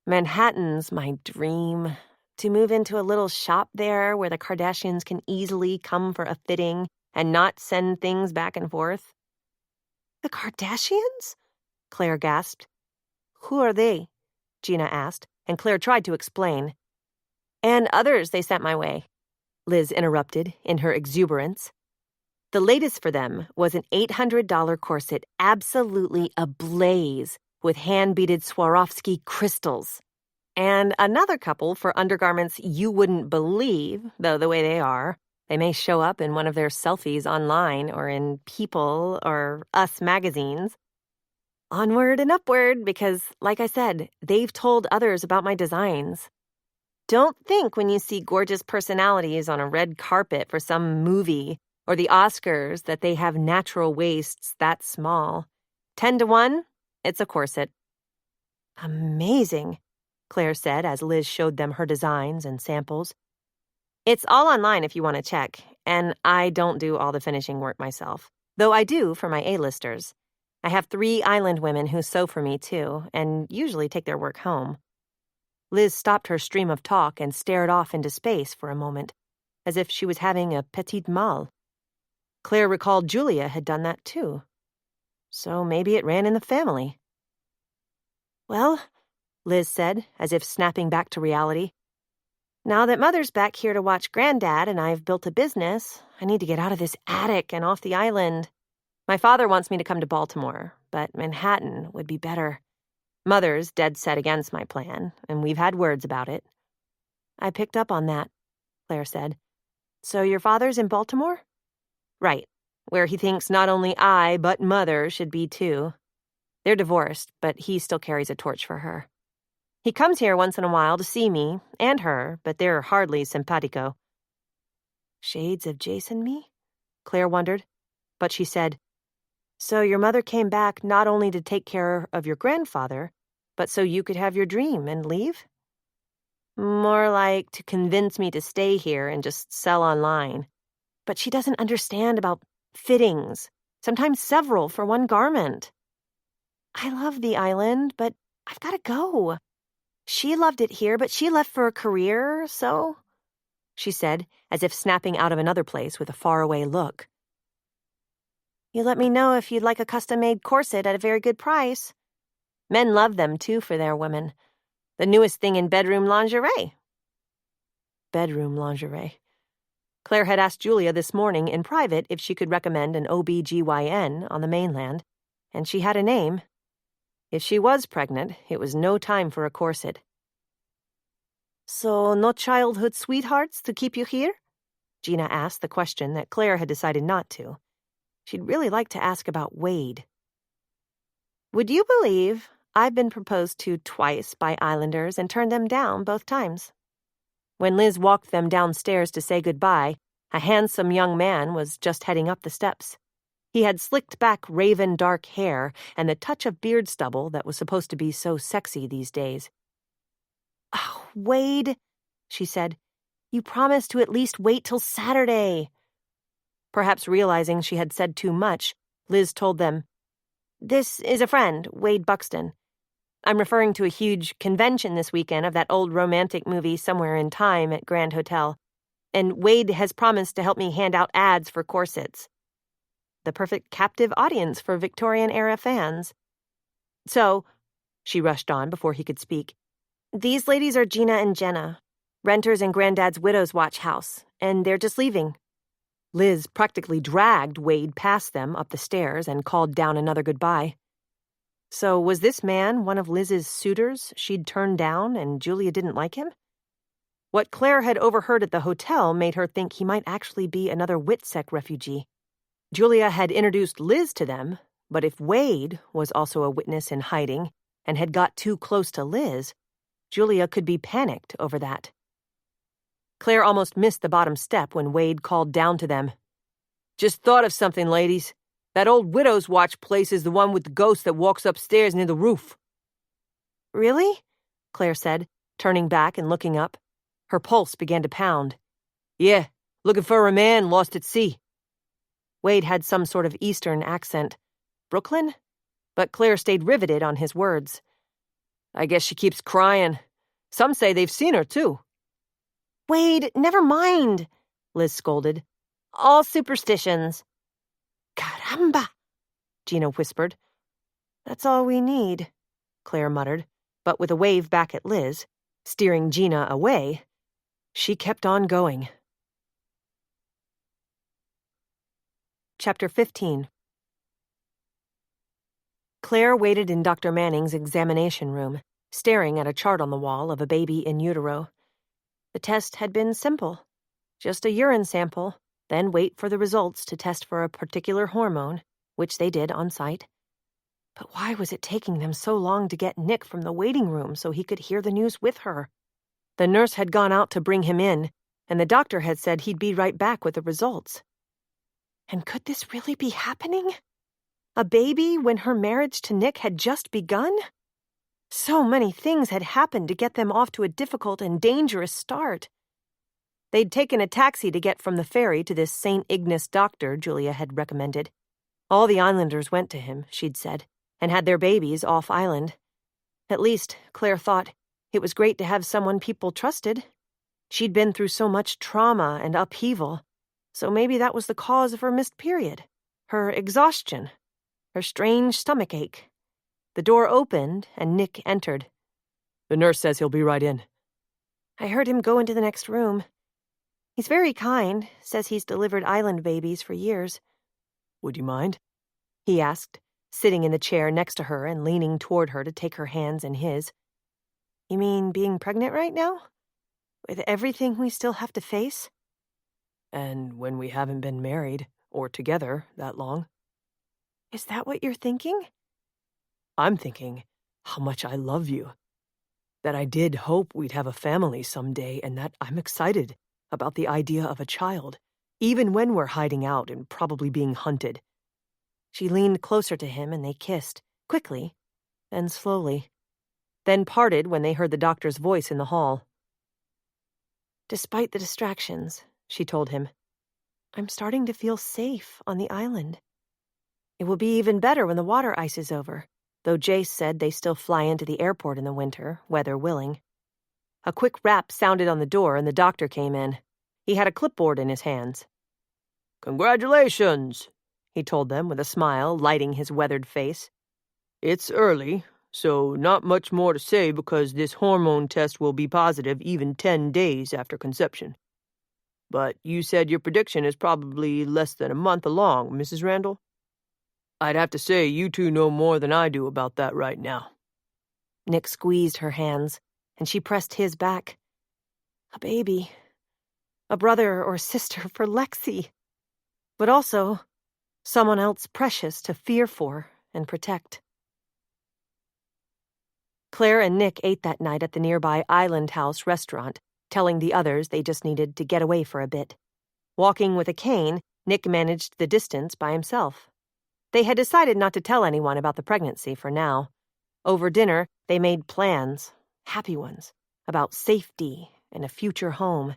Manhattan's my dream. To move into a little shop there where the Kardashians can easily come for a fitting and not send things back and forth." "The Kardashians?" Claire gasped. "Who are they?" Gina asked, and Claire tried to explain. "And others they sent my way," Liz interrupted in her exuberance. The latest for them was an $800 corset absolutely ablaze with hand-beaded Swarovski crystals. And another couple for undergarments you wouldn't believe, though the way they are. They may show up in one of their selfies online or in People or Us magazines. Onward and upward, because, like I said, they've told others about my designs. Don't think when you see gorgeous personalities on a red carpet for some movie or the Oscars that they have natural waists that small. 10 to 1, it's a corset. "Amazing," Claire said as Liz showed them her designs and samples. "It's all online if you want to check, and I don't do all the finishing work myself, though I do for my A-listers. I have 3 island women who sew for me, too, and usually take their work home." Liz stopped her stream of talk and stared off into space for a moment, as if she was having a petit mal. Claire recalled Julia had done that, too. So maybe it ran in the family. "Well," Liz said, as if snapping back to reality, "now that Mother's back here to watch Granddad and I've built a business, I need to get out of this attic and off the island. My father wants me to come to Baltimore, but Manhattan would be better. Mother's dead set against my plan, and we've had words about it." "I picked up on that," Claire said. "So your father's in Baltimore?" "Right, where he thinks not only I, but Mother should be too. They're divorced, but he still carries a torch for her. He comes here once in a while to see me and her, but they're hardly simpatico." "Shades of Jason me?" Claire wondered, but she said, "So your mother came back not only to take care of your grandfather, but so you could have your dream and leave?" "More like to convince me to stay here and just sell online. But she doesn't understand about fittings, sometimes several for one garment." "I love the island, but I've got to go. She loved it here, but she left for a career, so," she said, as if snapping out of another place with a faraway look. "You let me know if you'd like a custom-made corset at a very good price. Men love them, too, for their women. The newest thing in bedroom lingerie." Bedroom lingerie. Claire had asked Julia this morning in private if she could recommend an OB/GYN on the mainland, and she had a name. If she was pregnant, it was no time for a corset. "So no childhood sweethearts to keep you here?" Gina asked the question that Claire had decided not to. She'd really like to ask about Wade. "Would you believe I've been proposed to twice by islanders and turned them down both times? When Liz walked them downstairs to say goodbye, a handsome young man was just heading up the steps. He had slicked back raven dark hair and the touch of beard stubble that was supposed to be so sexy these days. "Oh, Wade," she said, "you promised to at least wait till Saturday." Perhaps realizing she had said too much, Liz told them, "This is a friend, Wade Buxton. I'm referring to a huge convention this weekend of that old romantic movie Somewhere in Time at Grand Hotel, and Wade has promised to help me hand out ads for corsets. The perfect captive audience for Victorian-era fans. So," she rushed on before he could speak, "these ladies are Gina and Jenna, renters in Granddad's widow's watch house, and they're just leaving." Liz practically dragged Wade past them up the stairs and called down another goodbye. So was this man one of Liz's suitors she'd turned down and Julia didn't like him? What Claire had overheard at the hotel made her think he might actually be another Witsec refugee. Julia had introduced Liz to them, but if Wade was also a witness in hiding and had got too close to Liz, Julia could be panicked over that. Claire almost missed the bottom step when Wade called down to them. Just thought of something, ladies. That old widow's watch place is the one with the ghost that walks upstairs near the roof. Really? Claire said, turning back and looking up. Her pulse began to pound. Yeah, looking for a man lost at sea. Wade had some sort of Eastern accent. Brooklyn? But Claire stayed riveted on his words. I guess she keeps crying. Some say they've seen her, too. Wade, never mind, Liz scolded. All superstitions. Caramba, Gina whispered. That's all we need, Claire muttered, but with a wave back at Liz, steering Gina away, she kept on going. Chapter 15. Claire waited in Dr. Manning's examination room, staring at a chart on the wall of a baby in utero. The test had been simple. Just a urine sample, then wait for the results to test for a particular hormone, which they did on site. But why was it taking them so long to get Nick from the waiting room so he could hear the news with her? The nurse had gone out to bring him in, and the doctor had said he'd be right back with the results. And could this really be happening? A baby when her marriage to Nick had just begun? So many things had happened to get them off to a difficult and dangerous start. They'd taken a taxi to get from the ferry to this St. Ignace doctor Julia had recommended. All the islanders went to him, she'd said, and had their babies off-island. At least, Claire thought, it was great to have someone people trusted. She'd been through so much trauma and upheaval, so maybe that was the cause of her missed period. Her exhaustion. Her strange stomachache. The door opened, and Nick entered. The nurse says he'll be right in. I heard him go into the next room. He's very kind, says he's delivered island babies for years. Would you mind? He asked, sitting in the chair next to her and leaning toward her to take her hands in his. You mean being pregnant right now? With everything we still have to face? And when we haven't been married, or together, that long. Is that what you're thinking? I'm thinking how much I love you. That I did hope we'd have a family someday, and that I'm excited about the idea of a child, even when we're hiding out and probably being hunted. She leaned closer to him and they kissed, quickly, then slowly, then parted when they heard the doctor's voice in the hall. Despite the distractions, she told him, I'm starting to feel safe on the island. It will be even better when the water ice is over, though Jace said they still fly into the airport in the winter, weather willing. A quick rap sounded on the door and the doctor came in. He had a clipboard in his hands. Congratulations, he told them with a smile, lighting his weathered face. It's early, so not much more to say because this hormone test will be positive even 10 days after conception. But you said your prediction is probably less than a month along, Mrs. Randall? I'd have to say you two know more than I do about that right now. Nick squeezed her hands, and she pressed his back. A baby. A brother or sister for Lexi. But also, someone else precious to fear for and protect. Claire and Nick ate that night at the nearby Island House restaurant, telling the others they just needed to get away for a bit. Walking with a cane, Nick managed the distance by himself. They had decided not to tell anyone about the pregnancy for now. Over dinner, they made plans, happy ones, about safety and a future home.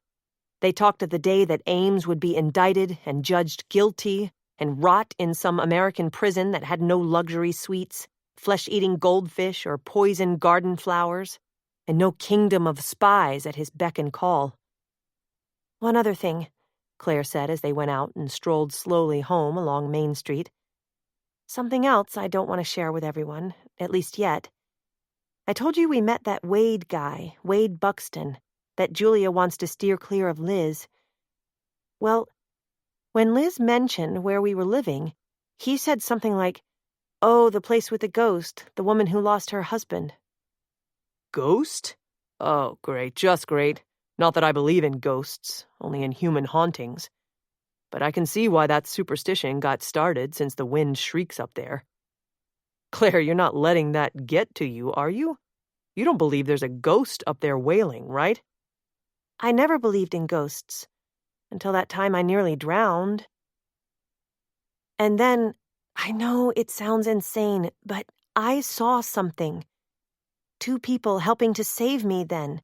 They talked of the day that Ames would be indicted and judged guilty and rot in some American prison that had no luxury suites, flesh-eating goldfish or poison garden flowers, and no kingdom of spies at his beck and call. One other thing, Claire said as they went out and strolled slowly home along Main Street. Something else I don't want to share with everyone, at least yet. I told you we met that Wade guy, Wade Buxton, that Julia wants to steer clear of Liz. Well, When Liz mentioned where we were living, he said something like, "Oh, the place with the ghost, the woman who lost her husband." Ghost? Oh, great, just great. Not that I believe in ghosts, only in human hauntings. But I can see why that superstition got started since the wind shrieks up there. Claire, you're not letting that get to you, are you? You don't believe there's a ghost up there wailing, right? I never believed in ghosts, until that time I nearly drowned. And then, I know it sounds insane, but I saw something. 2 people helping to save me then.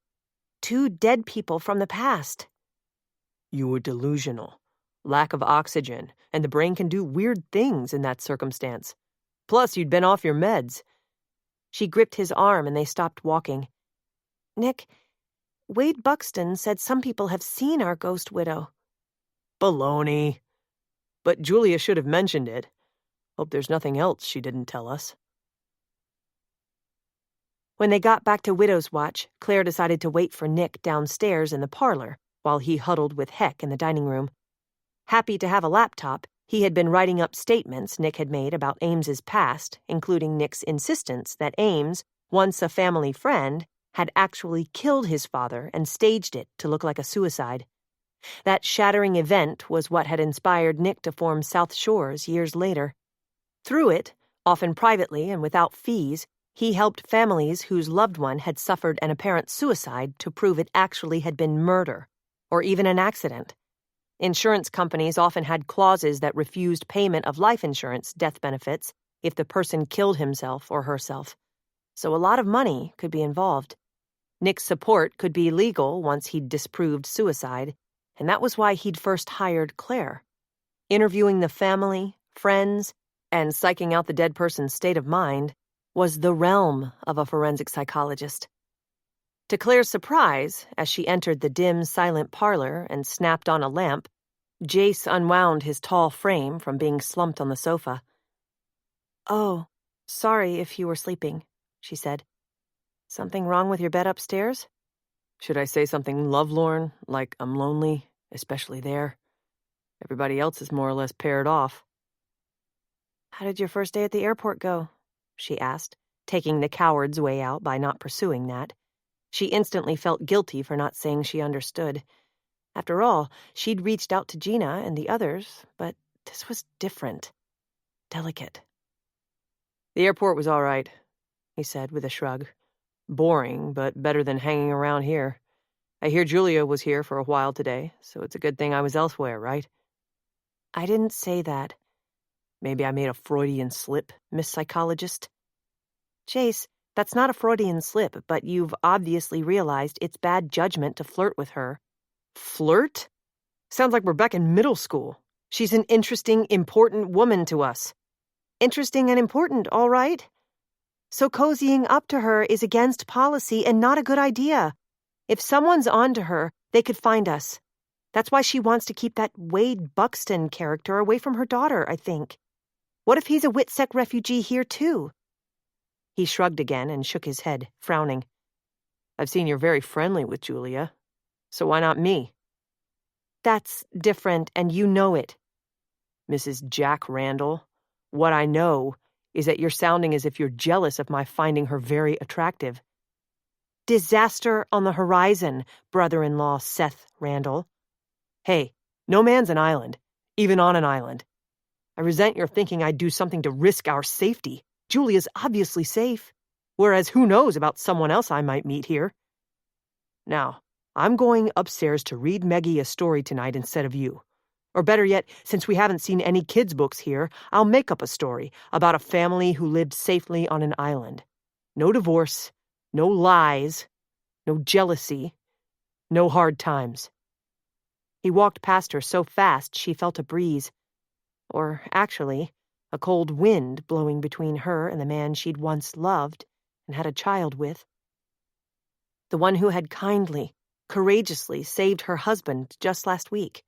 2 dead people from the past. You were delusional. Lack of oxygen, and the brain can do weird things in that circumstance. Plus, you'd been off your meds. She gripped his arm and they stopped walking. Nick, Wade Buxton said some people have seen our ghost widow. Baloney. But Julia should have mentioned it. Hope there's nothing else she didn't tell us. When they got back to Widow's Watch, Claire decided to wait for Nick downstairs in the parlor while he huddled with Heck in the dining room. Happy to have a laptop, he had been writing up statements Nick had made about Ames's past, including Nick's insistence that Ames, once a family friend, had actually killed his father and staged it to look like a suicide. That shattering event was what had inspired Nick to form South Shores years later. Through it, often privately and without fees, he helped families whose loved one had suffered an apparent suicide to prove it actually had been murder, or even an accident. Insurance companies often had clauses that refused payment of life insurance death benefits if the person killed himself or herself. So a lot of money could be involved. Nick's support could be legal once he'd disproved suicide, and that was why he'd first hired Claire. Interviewing the family, friends, and psyching out the dead person's state of mind was the realm of a forensic psychologist. To Claire's surprise, as she entered the dim, silent parlor and snapped on a lamp, Jace unwound his tall frame from being slumped on the sofa. "Oh, sorry if you were sleeping," she said. "Something wrong with your bed upstairs?" Should I say something lovelorn, like I'm lonely, especially there? Everybody else is more or less paired off. "How did your first day at the airport go?" she asked, taking the coward's way out by not pursuing that. She instantly felt guilty for not saying she understood. After all, she'd reached out to Gina and the others, but this was different. Delicate. The airport was all right, he said with a shrug. Boring, but better than hanging around here. I hear Julia was here for a while today, so it's a good thing I was elsewhere, right? I didn't say that. Maybe I made a Freudian slip, Miss Psychologist. Jace, that's not a Freudian slip, but you've obviously realized it's bad judgment to flirt with her. Flirt? Sounds like we're back in middle school. She's an interesting, important woman to us. Interesting and important, all right? So cozying up to her is against policy and not a good idea. If someone's on to her, they could find us. That's why she wants to keep that Wade Buxton character away from her daughter, I think. What if he's a Witsec refugee here, too? He shrugged again and shook his head, frowning. I've seen you're very friendly with Julia, so why not me? That's different, and you know it. Mrs. Jack Randall, what I know is that you're sounding as if you're jealous of my finding her very attractive. Disaster on the horizon, brother-in-law Seth Randall. Hey, no man's an island, even on an island. I resent your thinking I'd do something to risk our safety. Julia's obviously safe, whereas who knows about someone else I might meet here. Now, I'm going upstairs to read Meggie a story tonight instead of you. Or better yet, since we haven't seen any kids' books here, I'll make up a story about a family who lived safely on an island. No divorce, no lies, no jealousy, no hard times. He walked past her so fast she felt a breeze. Or, actually, a cold wind blowing between her and the man she'd once loved and had a child with. The one who had kindly, courageously saved her husband just last week.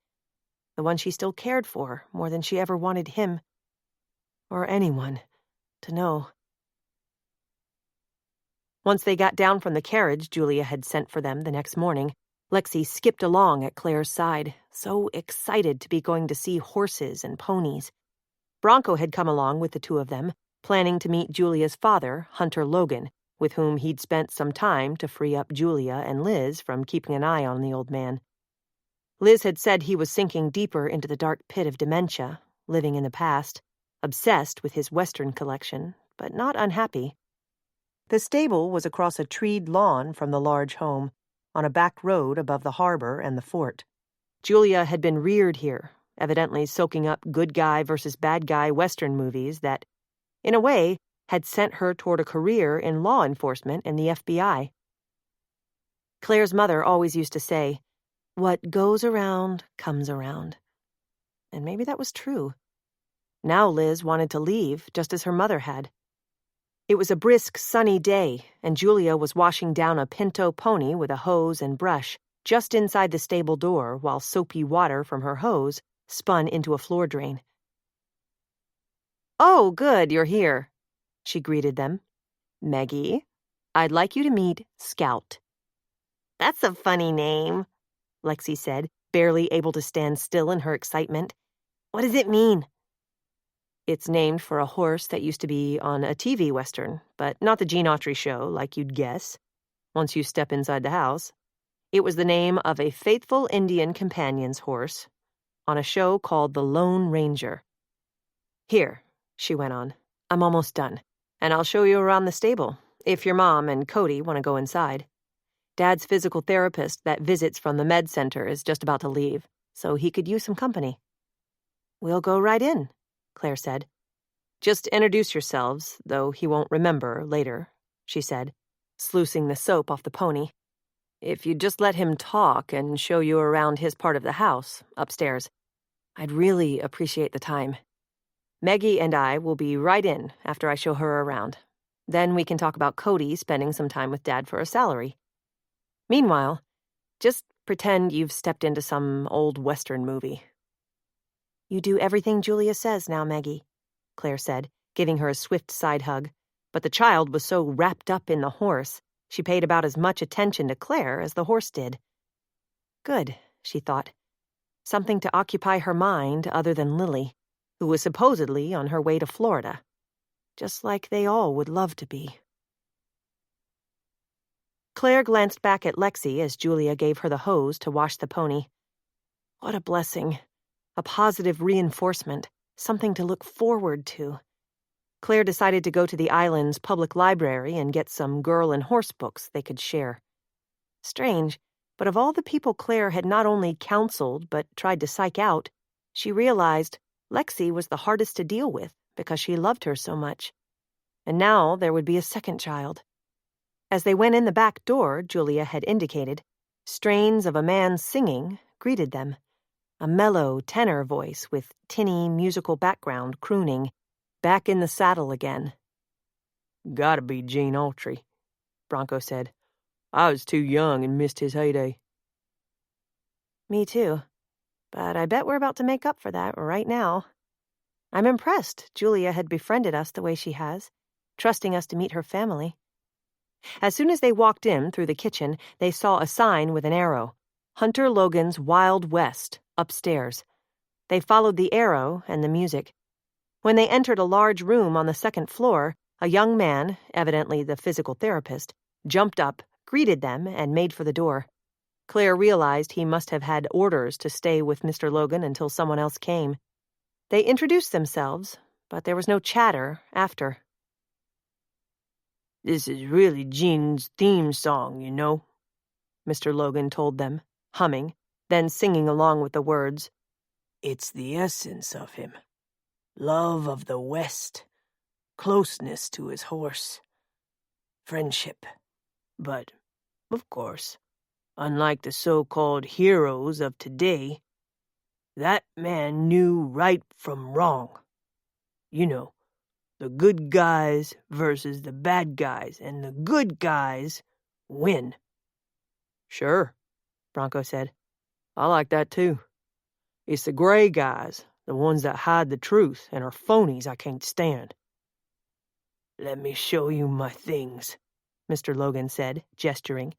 The one she still cared for more than she ever wanted him, or anyone, to know. Once they got down from the carriage Julia had sent for them the next morning, Lexi skipped along at Claire's side, so excited to be going to see horses and ponies. Bronco had come along with the two of them, planning to meet Julia's father, Hunter Logan, with whom he'd spent some time to free up Julia and Liz from keeping an eye on the old man. Liz had said he was sinking deeper into the dark pit of dementia, living in the past, obsessed with his Western collection, but not unhappy. The stable was across a treed lawn from the large home, on a back road above the harbor and the fort. Julia had been reared here, evidently soaking up good guy versus bad guy Western movies that, in a way, had sent her toward a career in law enforcement and the FBI. Claire's mother always used to say, "What goes around comes around." And maybe that was true. Now Liz wanted to leave, just as her mother had. It was a brisk, sunny day, and Julia was washing down a pinto pony with a hose and brush just inside the stable door while soapy water from her hose spun into a floor drain. "Oh, good, you're here," she greeted them. "Maggie, I'd like you to meet Scout." "That's a funny name," Lexi said, barely able to stand still in her excitement. "What does it mean?" "It's named for a horse that used to be on a TV Western, but not the Gene Autry show, like you'd guess, once you step inside the house. It was the name of a faithful Indian companion's horse on a show called The Lone Ranger. Here," she went on, "I'm almost done, and I'll show you around the stable, if your mom and Cody want to go inside. Dad's physical therapist that visits from the med center is just about to leave, so he could use some company." "We'll go right in," Claire said. "Just introduce yourselves, though he won't remember later," she said, sluicing the soap off the pony. "If you'd just let him talk and show you around his part of the house, upstairs, I'd really appreciate the time. Maggie and I will be right in after I show her around. Then we can talk about Cody spending some time with Dad for a salary. Meanwhile, just pretend you've stepped into some old Western movie." "You do everything Julia says now, Maggie," Claire said, giving her a swift side hug. But the child was so wrapped up in the horse, she paid about as much attention to Claire as the horse did. Good, she thought. Something to occupy her mind other than Lily, who was supposedly on her way to Florida. Just like they all would love to be. Claire glanced back at Lexi as Julia gave her the hose to wash the pony. What a blessing. A positive reinforcement, something to look forward to. Claire decided to go to the island's public library and get some girl and horse books they could share. Strange, but of all the people Claire had not only counseled but tried to psych out, she realized Lexi was the hardest to deal with because she loved her so much. And now there would be a second child. As they went in the back door Julia had indicated, strains of a man singing greeted them. A mellow tenor voice with tinny musical background crooning, "Back in the saddle again." "Gotta be Gene Autry," Bronco said. "I was too young and missed his heyday." Me too. But I bet we're about to make up for that right now. I'm impressed Julia had befriended us the way she has, trusting us to meet her family. As soon as they walked in through the kitchen, they saw a sign with an arrow. Hunter Logan's Wild West, upstairs. They followed the arrow and the music. When they entered a large room on the second floor, a young man, evidently the physical therapist, jumped up, greeted them, and made for the door. Claire realized he must have had orders to stay with Mr. Logan until someone else came. They introduced themselves, but there was no chatter after. "This is really Gene's theme song, you know," Mr. Logan told them, humming, then singing along with the words. "It's the essence of him. Love of the West, closeness to his horse, friendship. But, of course, unlike the so-called heroes of today, that man knew right from wrong. You know, the good guys versus the bad guys, and the good guys win." "Sure," Bronco said. "I like that too. It's the gray guys, the ones that hide the truth and are phonies I can't stand." "Let me show you my things," Mr. Logan said, gesturing.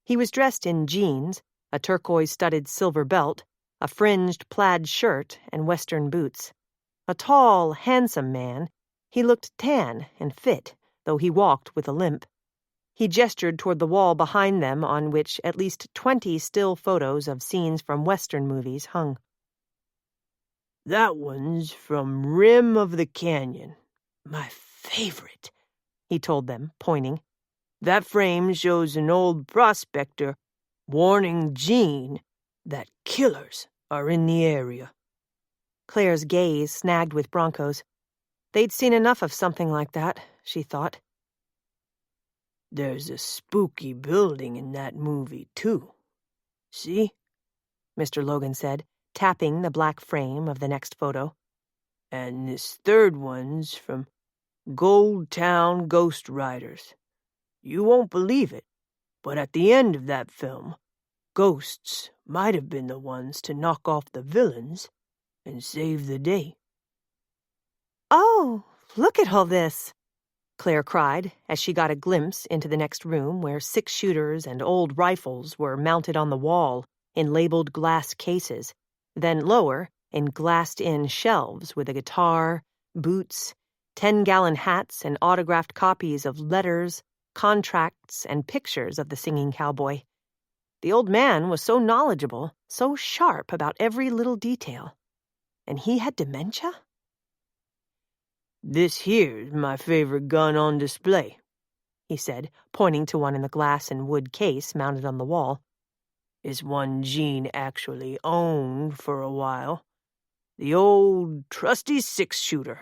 He was dressed in jeans, a turquoise-studded silver belt, a fringed plaid shirt and Western boots. A tall, handsome man, he looked tan and fit, though he walked with a limp. He gestured toward the wall behind them on which at least 20 still photos of scenes from Western movies hung. "That one's from Rim of the Canyon. My favorite," he told them, pointing. "That frame shows an old prospector warning Jean that killers are in the area." Claire's gaze snagged with Bronco's. They'd seen enough of something like that, she thought. "There's a spooky building in that movie, too. See?" Mr. Logan said, tapping the black frame of the next photo. "And this third one's from Gold Town Ghost Riders. You won't believe it, but at the end of that film, ghosts might have been the ones to knock off the villains and save the day." "Oh, look at all this," Claire cried as she got a glimpse into the next room where 6-shooters and old rifles were mounted on the wall in labeled glass cases, then lower in glassed-in shelves with a guitar, boots, 10-gallon hats, and autographed copies of letters, contracts, and pictures of the singing cowboy. The old man was so knowledgeable, so sharp about every little detail. And he had dementia? "This here's my favorite gun on display," he said, pointing to one in the glass and wood case mounted on the wall. "It's one Jean actually owned for a while. The old trusty 6-shooter.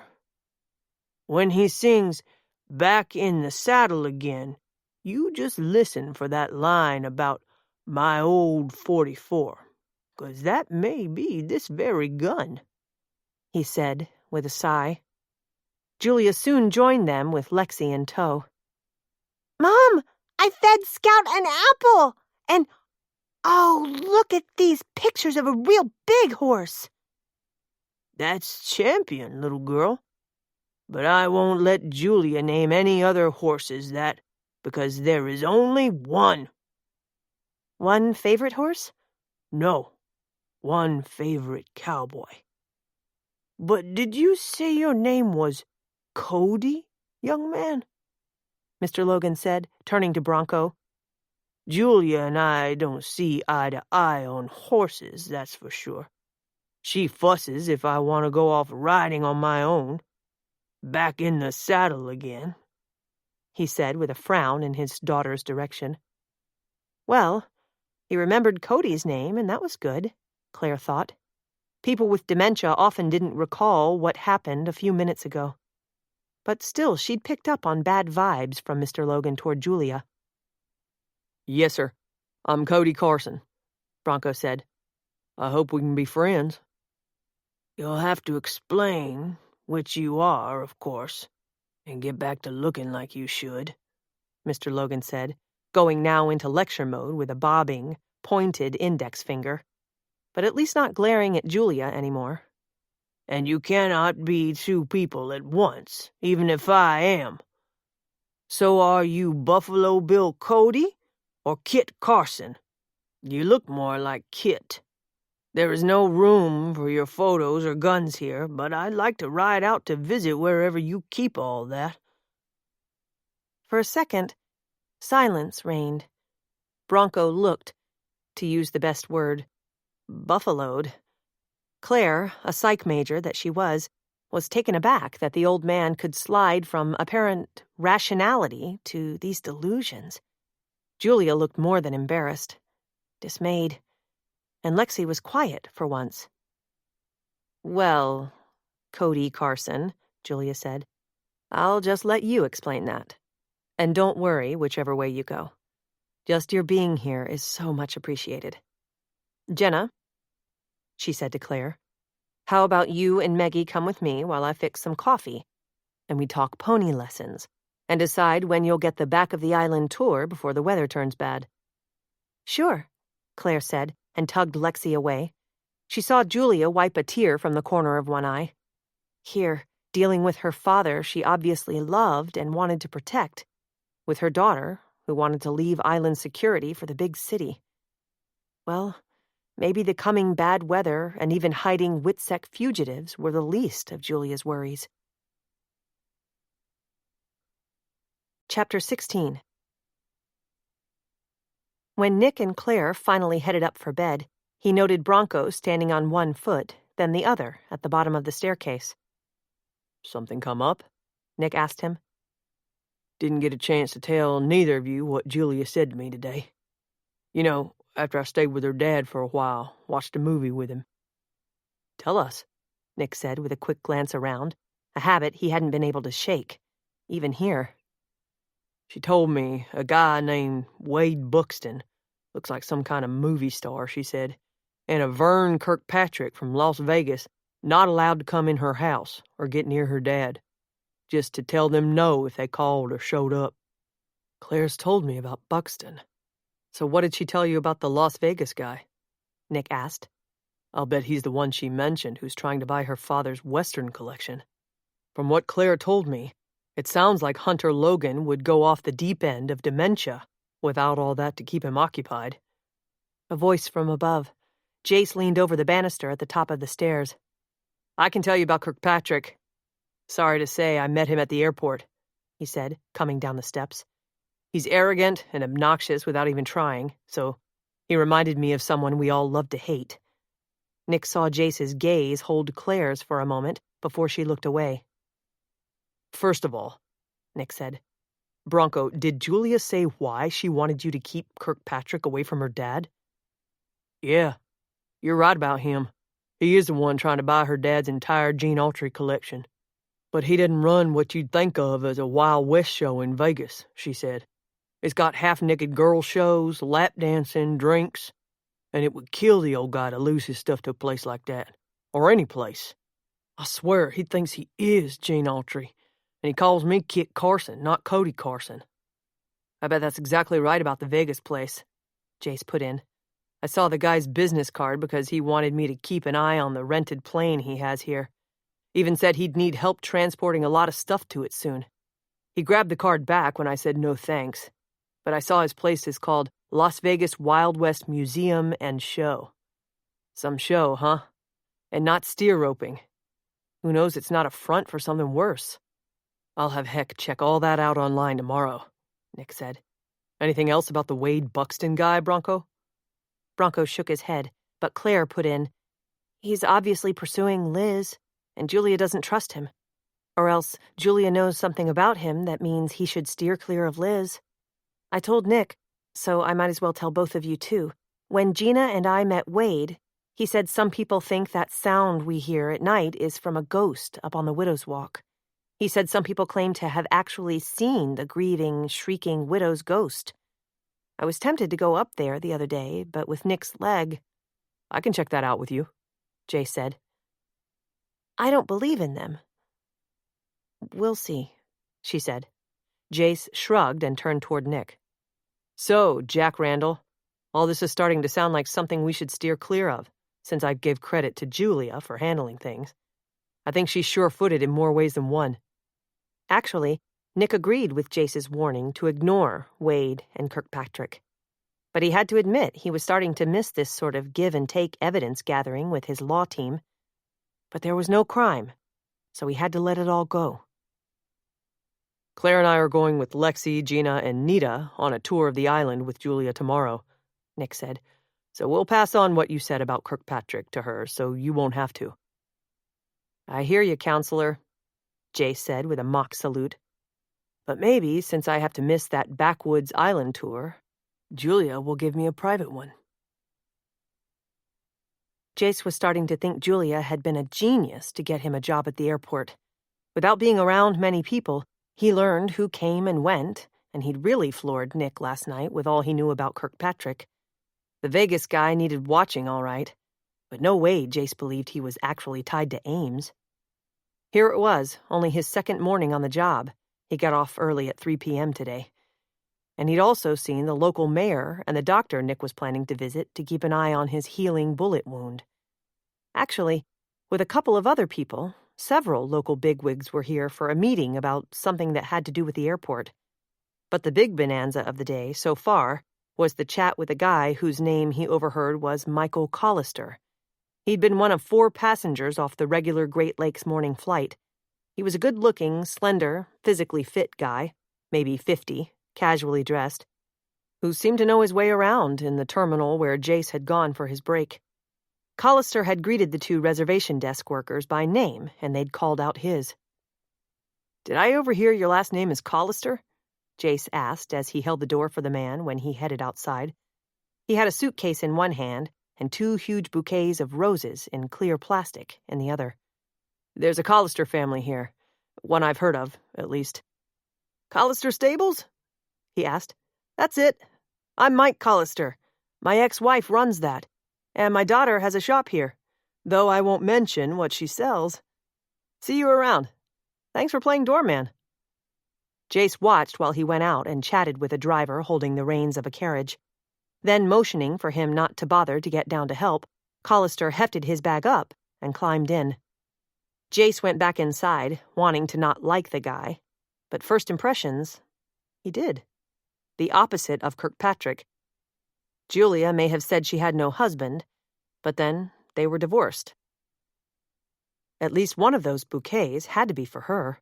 When he sings 'Back in the Saddle Again,' you just listen for that line about 'my old 44, 'cause that may be this very gun," he said with a sigh. Julia soon joined them with Lexi in tow. "Mom, I fed Scout an apple! And, oh, look at these pictures of a real big horse!" "That's Champion, little girl. But I won't let Julia name any other horses that, because there is only one." "One favorite horse?" "No, one favorite cowboy." "But did you say your name was Cody, young man?" Mr. Logan said, turning to Bronco. "Julia and I don't see eye to eye on horses, that's for sure. She fusses if I want to go off riding on my own. Back in the saddle again," he said with a frown in his daughter's direction. Well, he remembered Cody's name, and that was good, Claire thought. People with dementia often didn't recall what happened a few minutes ago. But still, she'd picked up on bad vibes from Mr. Logan toward Julia. "Yes, sir. I'm Cody Carson," Bronco said. "I hope we can be friends." "You'll have to explain which you are, of course, and get back to looking like you should," Mr. Logan said, going now into lecture mode with a bobbing, pointed index finger, but at least not glaring at Julia anymore. "And you cannot be two people at once, even if I am. So are you Buffalo Bill Cody or Kit Carson? You look more like Kit. There is no room for your photos or guns here, but I'd like to ride out to visit wherever you keep all that." For a second, silence reigned. Bronco looked, to use the best word, buffaloed. Claire, a psych major that she was taken aback that the old man could slide from apparent rationality to these delusions. Julia looked more than embarrassed, dismayed, and Lexi was quiet for once. "Well, Cody Carson," Julia said, "I'll just let you explain that. And don't worry whichever way you go. Just your being here is so much appreciated. Jenna," she said to Claire, "how about you and Meggie come with me while I fix some coffee, and we talk pony lessons, and decide when you'll get the back of the island tour before the weather turns bad?" "Sure," Claire said, and tugged Lexi away. She saw Julia wipe a tear from the corner of one eye. Here, dealing with her father she obviously loved and wanted to protect, with her daughter, who wanted to leave island security for the big city. Well, Maybe the coming bad weather and even hiding Witsec fugitives were the least of Julia's worries. Chapter 16. When Nick and Claire finally headed up for bed, he noted Bronco standing on one foot, then the other, at the bottom of the staircase. "Something come up?" Nick asked him. "Didn't get a chance to tell neither of you what Julia said to me today. You know, after I stayed with her dad for a while, watched a movie with him." "Tell us," Nick said with a quick glance around, a habit he hadn't been able to shake, even here. "She told me a guy named Wade Buxton, looks like some kind of movie star, she said, and a Vern Kirkpatrick from Las Vegas, not allowed to come in her house or get near her dad, just to tell them no if they called or showed up." "Claire's told me about Buxton. So what did she tell you about the Las Vegas guy?" Nick asked. "I'll bet he's the one she mentioned who's trying to buy her father's Western collection. From what Claire told me, it sounds like Hunter Logan would go off the deep end of dementia without all that to keep him occupied." A voice from above. Jace leaned over the banister at the top of the stairs. "I can tell you about Kirkpatrick. Sorry to say I met him at the airport," he said, coming down the steps. "He's arrogant and obnoxious without even trying, so he reminded me of someone we all love to hate." Nick saw Jace's gaze hold Claire's for a moment before she looked away. "First of all," Nick said, "Bronco, did Julia say why she wanted you to keep Kirkpatrick away from her dad?" "Yeah, you're right about him. He is the one trying to buy her dad's entire Gene Autry collection. But he didn't run what you'd think of as a Wild West show in Vegas," she said. "It's got half-naked girl shows, lap dancing, drinks, and it would kill the old guy to lose his stuff to a place like that, or any place. I swear he thinks he is Gene Autry, and he calls me Kit Carson, not Cody Carson." "I bet that's exactly right about the Vegas place," Jace put in. "I saw the guy's business card because he wanted me to keep an eye on the rented plane he has here. Even said he'd need help transporting a lot of stuff to it soon. He grabbed the card back when I said no thanks, but I saw his place is called Las Vegas Wild West Museum and Show. Some show, huh? And not steer roping. Who knows it's not a front for something worse. I'll have Heck check all that out online tomorrow," Nick said. "Anything else about the Wade Buxton guy, Bronco?" Bronco shook his head, but Claire put in, "He's obviously pursuing Liz, and Julia doesn't trust him. Or else Julia knows something about him that means he should steer clear of Liz. I told Nick, so I might as well tell both of you too. When Gina and I met Wade, he said some people think that sound we hear at night is from a ghost up on the Widow's Walk. He said some people claim to have actually seen the grieving, shrieking widow's ghost. I was tempted to go up there the other day, but with Nick's leg—" "I can check that out with you," Jay said. "I don't believe in them." "We'll see," she said. Jace shrugged and turned toward Nick. "So, Jack Randall, all this is starting to sound like something we should steer clear of, since I give credit to Julia for handling things. I think she's sure-footed in more ways than one." Actually, Nick agreed with Jace's warning to ignore Wade and Kirkpatrick. But he had to admit he was starting to miss this sort of give-and-take evidence gathering with his law team. But there was no crime, so he had to let it all go. "Claire and I are going with Lexi, Gina, and Nita on a tour of the island with Julia tomorrow," Nick said. "So we'll pass on what you said about Kirkpatrick to her so you won't have to." "I hear you, counselor," Jace said with a mock salute. "But maybe, since I have to miss that backwoods island tour, Julia will give me a private one." Jace was starting to think Julia had been a genius to get him a job at the airport. Without being around many people, he learned who came and went, and he'd really floored Nick last night with all he knew about Kirkpatrick. The Vegas guy needed watching, all right, but no way Jace believed he was actually tied to Ames. Here it was, only his second morning on the job. He got off early at 3 p.m. today. And he'd also seen the local mayor and the doctor Nick was planning to visit to keep an eye on his healing bullet wound. Actually, with a couple of other people, several local bigwigs were here for a meeting about something that had to do with the airport. But the big bonanza of the day, so far, was the chat with a guy whose name he overheard was Michael Collister. He'd been one of 4 passengers off the regular Great Lakes morning flight. He was a good-looking, slender, physically fit guy, maybe 50, casually dressed, who seemed to know his way around in the terminal where Jace had gone for his break. Collister had greeted the 2 reservation desk workers by name, and they'd called out his. "Did I overhear your last name is Collister?" Jace asked as he held the door for the man when he headed outside. He had a suitcase in one hand and 2 huge bouquets of roses in clear plastic in the other. "There's a Collister family here. One I've heard of, at least." "Collister Stables?" he asked. "That's it. I'm Mike Collister. My ex-wife runs that, and my daughter has a shop here, though I won't mention what she sells. See you around. Thanks for playing doorman." Jace watched while he went out and chatted with a driver holding the reins of a carriage. Then, motioning for him not to bother to get down to help, Collister hefted his bag up and climbed in. Jace went back inside, wanting to not like the guy, but first impressions, he did. The opposite of Kirkpatrick. Julia may have said she had no husband, but then they were divorced. At least one of those bouquets had to be for her.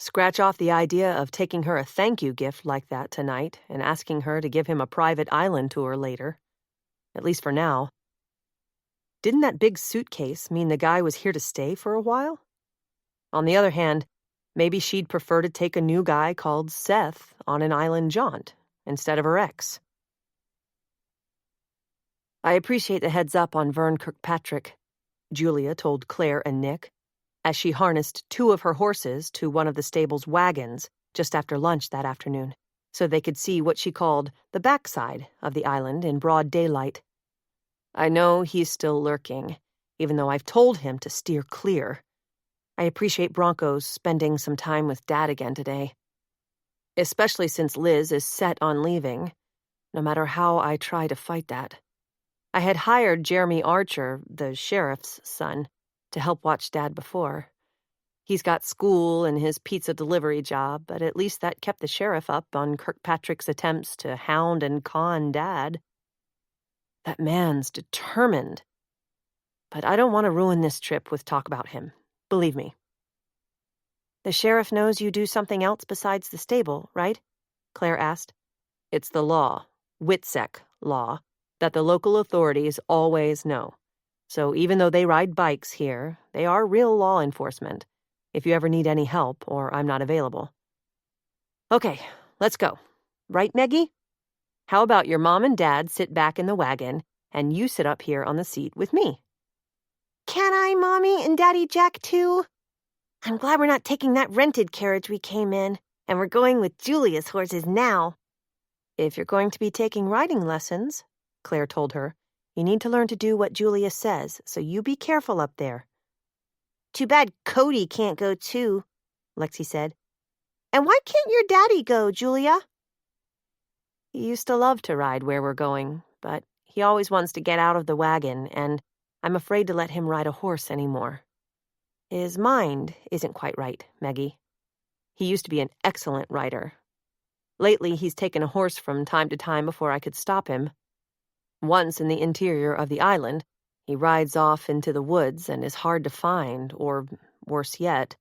Scratch off the idea of taking her a thank-you gift like that tonight and asking her to give him a private island tour later. At least for now. Didn't that big suitcase mean the guy was here to stay for a while? On the other hand, maybe she'd prefer to take a new guy called Seth on an island jaunt instead of her ex. "I appreciate the heads up on Vern Kirkpatrick," Julia told Claire and Nick, as she harnessed 2 of her horses to one of the stable's wagons just after lunch that afternoon, so they could see what she called the backside of the island in broad daylight. "I know he's still lurking, even though I've told him to steer clear. I appreciate Bronco's spending some time with Dad again today. Especially since Liz is set on leaving, no matter how I try to fight that. I had hired Jeremy Archer, the sheriff's son, to help watch Dad before. He's got school and his pizza delivery job, but at least that kept the sheriff up on Kirkpatrick's attempts to hound and con Dad. That man's determined. But I don't want to ruin this trip with talk about him. Believe me." "The sheriff knows you do something else besides the stable, right?" Claire asked. "It's the law, WITSEC law, that the local authorities always know. So even though they ride bikes here, they are real law enforcement, if you ever need any help or I'm not available. Okay, let's go. Right, Meggie? How about your mom and dad sit back in the wagon and you sit up here on the seat with me?" "Can I, Mommy and Daddy Jack, too? I'm glad we're not taking that rented carriage we came in, and we're going with Julia's horses now." "If you're going to be taking riding lessons," Claire told her, "you need to learn to do what Julia says, so you be careful up there." "Too bad Cody can't go, too," Lexi said. "And why can't your daddy go, Julia?" "He used to love to ride where we're going, but he always wants to get out of the wagon, and I'm afraid to let him ride a horse anymore. His mind isn't quite right, Meggie. He used to be an excellent rider. Lately, he's taken a horse from time to time before I could stop him. Once in the interior of the island, he rides off into the woods and is hard to find, or, worse yet,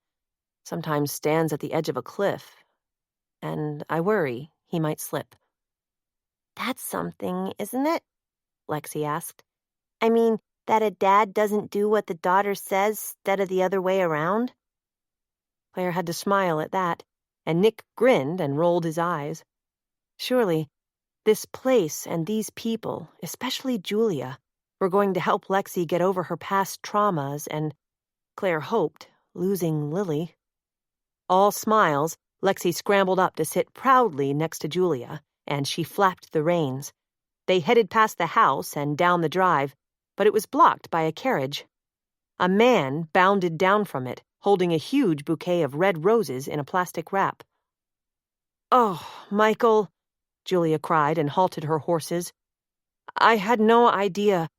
sometimes stands at the edge of a cliff. And I worry he might slip." "That's something, isn't it?" Lexi asked. "I mean, that a dad doesn't do what the daughter says instead of the other way around?" Claire had to smile at that, and Nick grinned and rolled his eyes. Surely, this place and these people, especially Julia, were going to help Lexi get over her past traumas and, Claire hoped, losing Lily. All smiles, Lexi scrambled up to sit proudly next to Julia, and she flapped the reins. They headed past the house and down the drive, but it was blocked by a carriage. A man bounded down from it, holding a huge bouquet of red roses in a plastic wrap. "Oh, Michael," Julia cried and halted her horses. "I had no idea.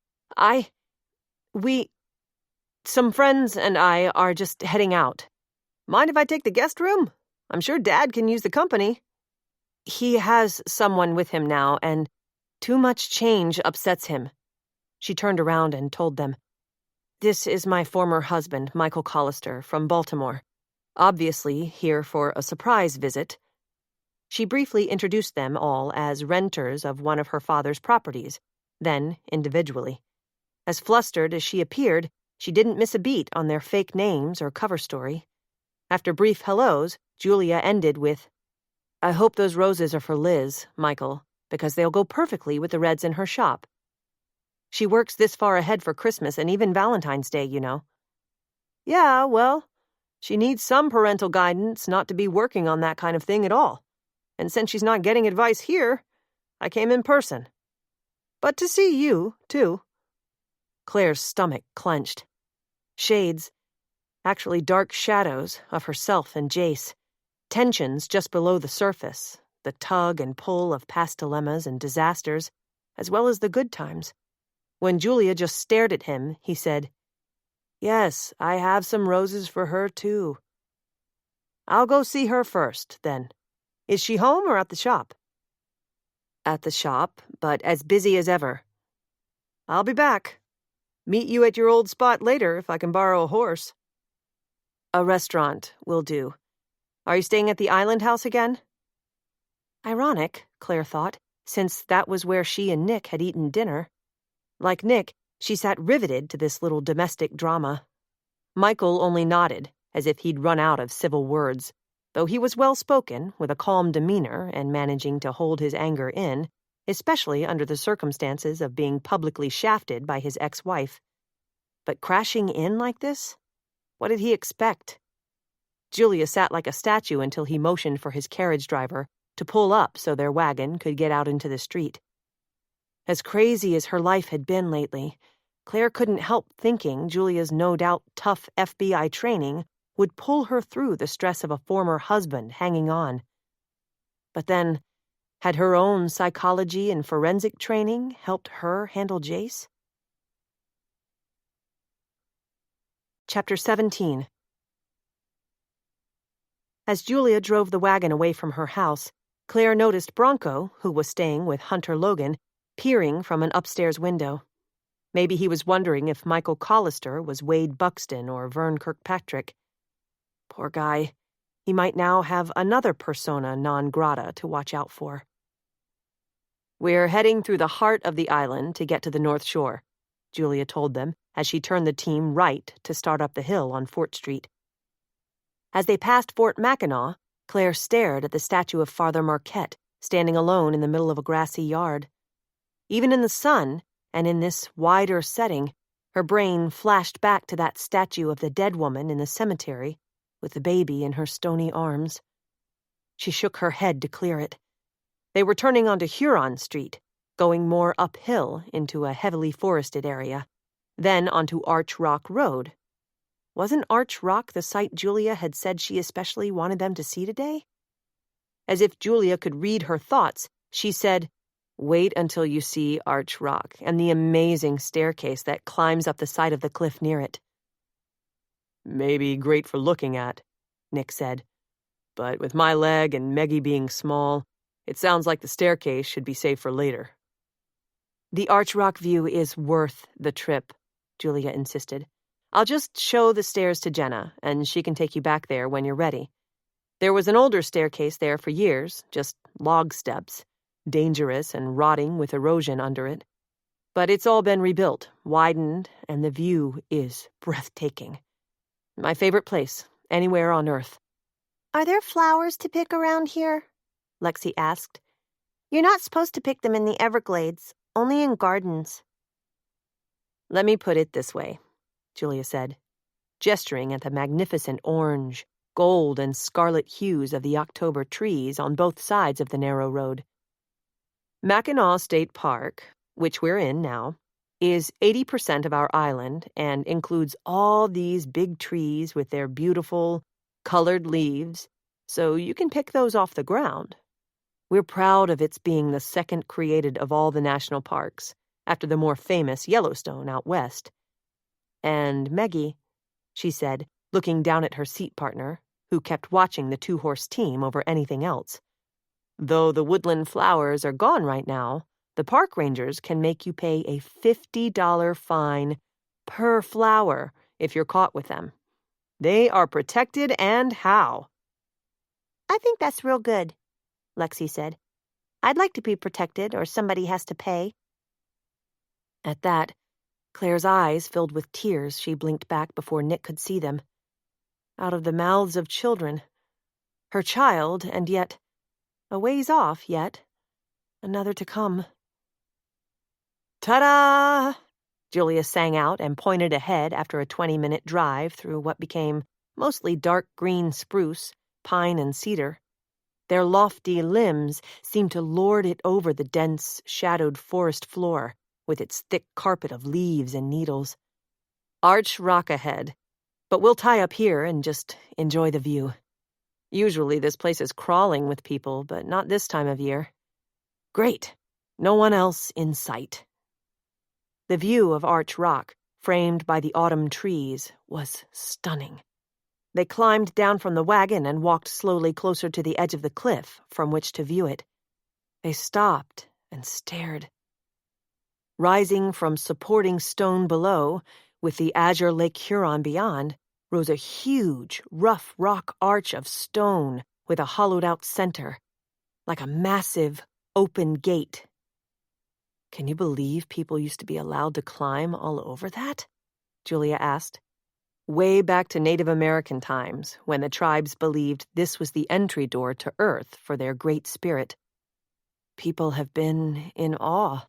Some friends and I are just heading out. Mind if I take the guest room? I'm sure Dad can use the company. He has someone with him now, and Too much change upsets him. She turned around and told them, "This is my former husband, Michael Collister, from Baltimore. Obviously here for a surprise visit." She briefly introduced them all as renters of one of her father's properties, then individually. As flustered as she appeared, she didn't miss a beat on their fake names or cover story. After brief hellos, Julia ended with, "I hope those roses are for Liz, Michael, because they'll go perfectly with the reds in her shop. She works this far ahead for Christmas and even Valentine's Day, you know." "Yeah, well, she needs some parental guidance not to be working on that kind of thing at all. And since she's not getting advice here, I came in person. But to see you, too." Claire's stomach clenched. Shades, actually dark shadows, of herself and Jace. Tensions just below the surface, the tug and pull of past dilemmas and disasters, as well as the good times. When Julia just stared at him, he said, "Yes, I have some roses for her, too." "I'll go see her first, then. Is she home or at the shop?" "At the shop, but as busy as ever." "I'll be back. Meet you at your old spot later if I can borrow a horse." "A restaurant will do. Are you staying at the Island House again?" Ironic, Claire thought, since that was where she and Nick had eaten dinner. Like Nick, she sat riveted to this little domestic drama. Michael only nodded, as if he'd run out of civil words, though he was well-spoken, with a calm demeanor and managing to hold his anger in, especially under the circumstances of being publicly shafted by his ex-wife. But crashing in like this? What did he expect? Julia sat like a statue until he motioned for his carriage driver to pull up so their wagon could get out into the street. As crazy as her life had been lately, Claire couldn't help thinking Julia's no-doubt tough FBI training would pull her through the stress of a former husband hanging on. But then, had her own psychology and forensic training helped her handle Jace? Chapter 17. As Julia drove the wagon away from her house, Claire noticed Bronco, who was staying with Hunter Logan, peering from an upstairs window. Maybe he was wondering if Michael Collister was Wade Buxton or Vern Kirkpatrick. Poor guy. He might now have another persona non grata to watch out for. "We're heading through the heart of the island to get to the North Shore," Julia told them as she turned the team right to start up the hill on Fort Street. As they passed Fort Mackinac, Claire stared at the statue of Father Marquette, standing alone in the middle of a grassy yard. Even in the sun, and in this wider setting, her brain flashed back to that statue of the dead woman in the cemetery, with the baby in her stony arms. She shook her head to clear it. They were turning onto Huron Street, going more uphill into a heavily forested area, then onto Arch Rock Road. Wasn't Arch Rock the site Julia had said she especially wanted them to see today? As if Julia could read her thoughts, she said, "Wait until you see Arch Rock and the amazing staircase that climbs up the side of the cliff near it." "Maybe great for looking at," Nick said. "But with my leg and Meggie being small, it sounds like the staircase should be saved for later." "The Arch Rock view is worth the trip," Julia insisted. "I'll just show the stairs to Jenna, and she can take you back there when you're ready. There was an older staircase there for years, just log steps, dangerous and rotting with erosion under it. But it's all been rebuilt, widened, and the view is breathtaking. My favorite place, anywhere on Earth." "Are there flowers to pick around here?" Lexi asked. "You're not supposed to pick them in the Everglades, only in gardens." "Let me put it this way," Julia said, gesturing at the magnificent orange, gold, and scarlet hues of the October trees on both sides of the narrow road. "Mackinac State Park, which we're in now, is 80% of our island and includes all these big trees with their beautiful, colored leaves, so you can pick those off the ground. We're proud of its being the second created of all the national parks, after the more famous Yellowstone out west. And Meggie," she said, looking down at her seat partner, who kept watching the two-horse team over anything else, "though the woodland flowers are gone right now, The park rangers can make you pay a $50 fine per flower if you're caught with them. They are protected, and how. I think that's real good, Lexi said. I'd like to be protected, or somebody has to pay. At that, Claire's eyes filled with tears. She blinked back before Nick could see them. Out of the mouths of children. Her child, and yet, a ways off yet, another to come. Ta-da! Julia sang out and pointed ahead after a 20-minute drive through what became mostly dark green spruce, pine, and cedar. Their lofty limbs seemed to lord it over the dense, shadowed forest floor with its thick carpet of leaves and needles. Arch rock ahead, but we'll tie up here and just enjoy the view. Usually this place is crawling with people, but not this time of year. Great. No one else in sight. The view of Arch Rock, framed by the autumn trees, was stunning. They climbed down from the wagon and walked slowly closer to the edge of the cliff from which to view it. They stopped and stared. Rising from supporting stone below, with the azure Lake Huron beyond, rose a huge, rough rock arch of stone with a hollowed-out center, like a massive, open gate. Can you believe people used to be allowed to climb all over that? Julia asked. Way back to Native American times, when the tribes believed this was the entry door to Earth for their Great Spirit. People have been in awe.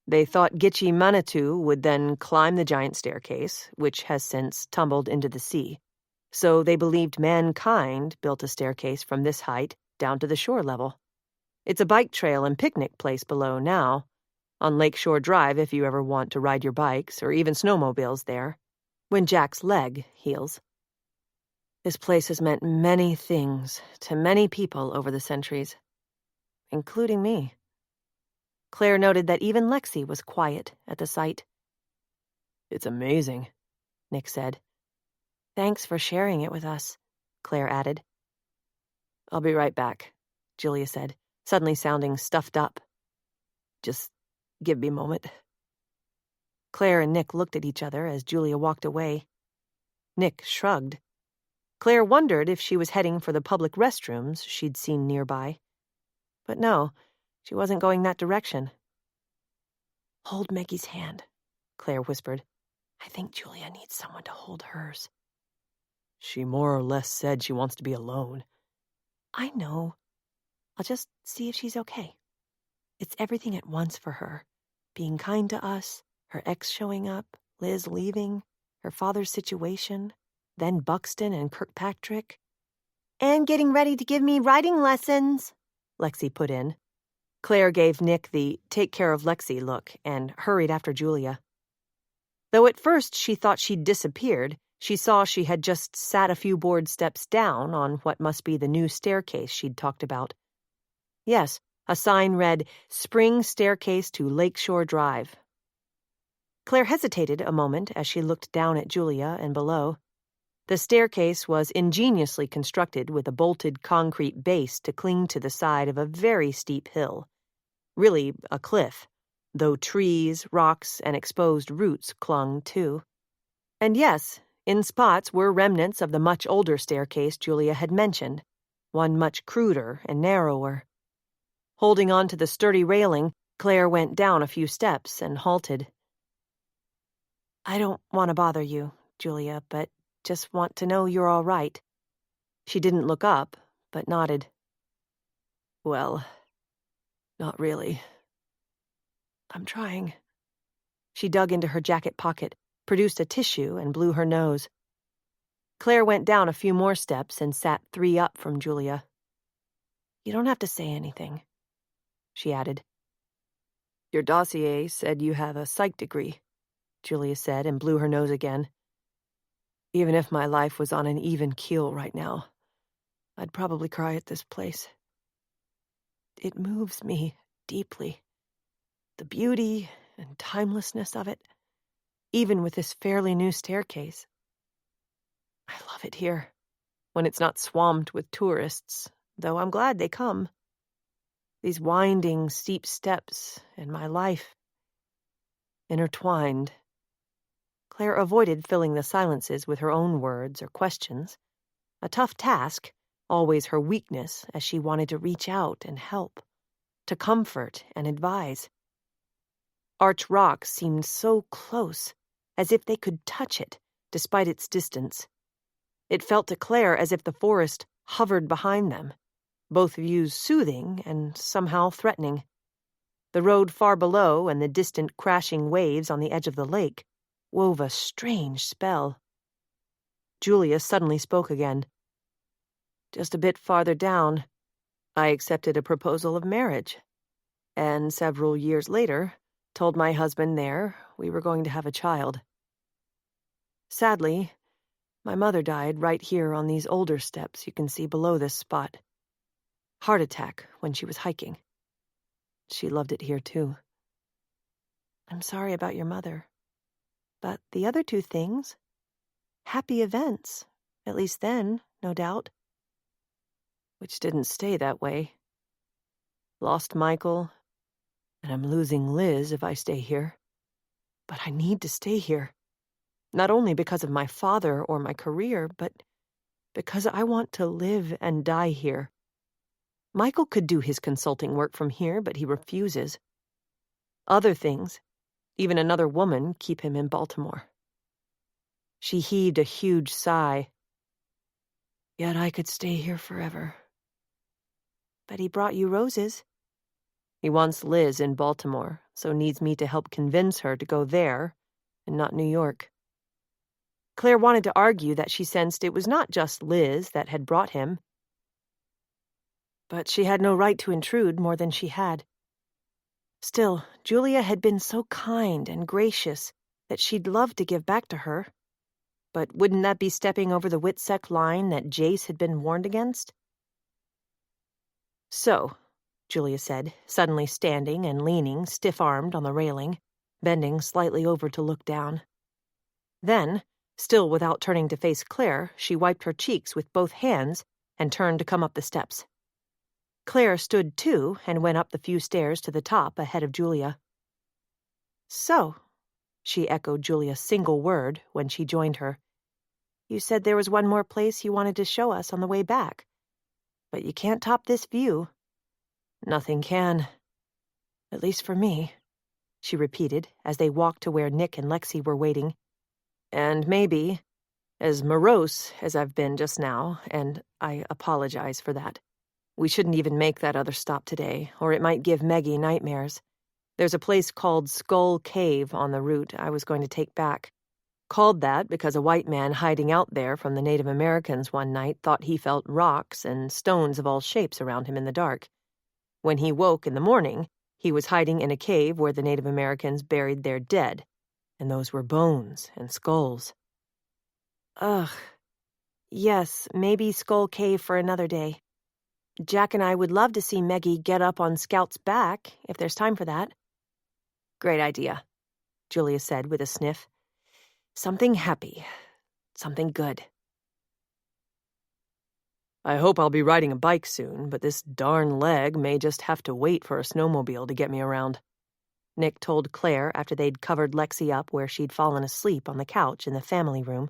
They thought Gitche Manitou would then climb the giant staircase, which has since tumbled into the sea. So they believed mankind built a staircase from this height down to the shore level. It's a bike trail and picnic place below now, on Lakeshore Drive if you ever want to ride your bikes or even snowmobiles there, when Jack's leg heals. This place has meant many things to many people over the centuries, including me. Claire noted that even Lexi was quiet at the sight. It's amazing, Nick said. Thanks for sharing it with us, Claire added. I'll be right back, Julia said, suddenly sounding stuffed up. Just give me a moment. Claire and Nick looked at each other as Julia walked away. Nick shrugged. Claire wondered if she was heading for the public restrooms she'd seen nearby. But no, she wasn't going that direction. Hold Maggie's hand, Claire whispered. I think Julia needs someone to hold hers. She more or less said she wants to be alone. I know. I'll just see if she's okay. It's everything at once for her. Being kind to us, her ex showing up, Liz leaving, her father's situation, then Buxton and Kirkpatrick. And getting ready to give me writing lessons, Lexi put in. Claire gave Nick the take care of Lexi look and hurried after Julia. Though at first she thought she'd disappeared, she saw she had just sat a few board steps down on what must be the new staircase she'd talked about. Yes, a sign read, Spring Staircase to Lakeshore Drive. Claire hesitated a moment as she looked down at Julia and below. The staircase was ingeniously constructed with a bolted concrete base to cling to the side of a very steep hill. Really a cliff, though trees, rocks, and exposed roots clung too. And yes, in spots were remnants of the much older staircase Julia had mentioned, one much cruder and narrower. Holding on to the sturdy railing, Claire went down a few steps and halted. I don't want to bother you, Julia, but just want to know you're all right. She didn't look up, but nodded. Well, not really. I'm trying. She dug into her jacket pocket, produced a tissue, and blew her nose. Claire went down a few more steps and sat 3 up from Julia. You don't have to say anything, she added. Your dossier said you have a psych degree, Julia said and blew her nose again. Even if my life was on an even keel right now, I'd probably cry at this place. It moves me deeply. The beauty and timelessness of it, even with this fairly new staircase. I love it here, when it's not swamped with tourists, though I'm glad they come. These winding, steep steps and my life intertwined. Claire avoided filling the silences with her own words or questions. A tough task, always her weakness, as she wanted to reach out and help, to comfort and advise. Arch rocks seemed so close, as if they could touch it, despite its distance. It felt to Claire as if the forest hovered behind them, both views soothing and somehow threatening. The road far below and the distant crashing waves on the edge of the lake wove a strange spell. Julia suddenly spoke again. Just a bit farther down, I accepted a proposal of marriage, and several years later, told my husband there we were going to have a child. Sadly, my mother died right here on these older steps you can see below this spot. Heart attack when she was hiking. She loved it here too. I'm sorry about your mother. But the other two things, happy events, at least then, no doubt. Which didn't stay that way. Lost Michael, and I'm losing Liz if I stay here. But I need to stay here. Not only because of my father or my career, but because I want to live and die here. Michael could do his consulting work from here, but he refuses. Other things, even another woman, keep him in Baltimore. She heaved a huge sigh. Yet I could stay here forever. But he brought you roses. He wants Liz in Baltimore, so needs me to help convince her to go there and not New York. Claire wanted to argue that she sensed it was not just Liz that had brought him. But she had no right to intrude more than she had. Still, Julia had been so kind and gracious that she'd love to give back to her. But wouldn't that be stepping over the Witsec line that Jace had been warned against? So, Julia said, suddenly standing and leaning, stiff-armed on the railing, bending slightly over to look down. Then, still without turning to face Claire, she wiped her cheeks with both hands and turned to come up the steps. Claire stood too and went up the few stairs to the top ahead of Julia. So, she echoed Julia's single word when she joined her. You said there was one more place you wanted to show us on the way back. But you can't top this view. Nothing can. At least for me, she repeated as they walked to where Nick and Lexi were waiting. And maybe, as morose as I've been just now, and I apologize for that, we shouldn't even make that other stop today, or it might give Meggie nightmares. There's a place called Skull Cave on the route I was going to take back. Called that because a white man hiding out there from the Native Americans one night thought he felt rocks and stones of all shapes around him in the dark. When he woke in the morning, he was hiding in a cave where the Native Americans buried their dead, and those were bones and skulls. Ugh. Yes, maybe Skull Cave for another day. Jack and I would love to see Meggie get up on Scout's back, if there's time for that. Great idea, Julia said with a sniff. Something happy. Something good. I hope I'll be riding a bike soon, but this darn leg may just have to wait for a snowmobile to get me around, Nick told Claire after they'd covered Lexi up where she'd fallen asleep on the couch in the family room.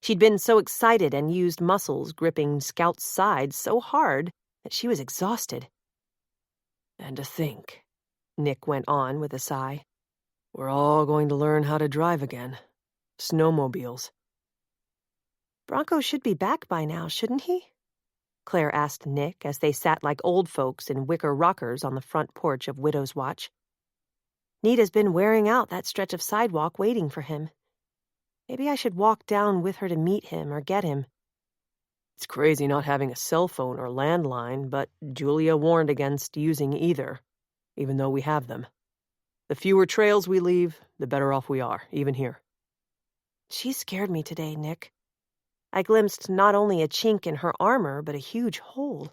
She'd been so excited and used muscles gripping Scout's sides so hard that she was exhausted. And to think, Nick went on with a sigh, we're all going to learn how to drive again. Snowmobiles. Bronco should be back by now, shouldn't he? Claire asked Nick as they sat like old folks in wicker rockers on the front porch of Widow's Watch. Nita's been wearing out that stretch of sidewalk waiting for him. Maybe I should walk down with her to meet him or get him. It's crazy not having a cell phone or landline, but Julia warned against using either, even though we have them. The fewer trails we leave, the better off we are, even here. She scared me today, Nick. I glimpsed not only a chink in her armor, but a huge hole.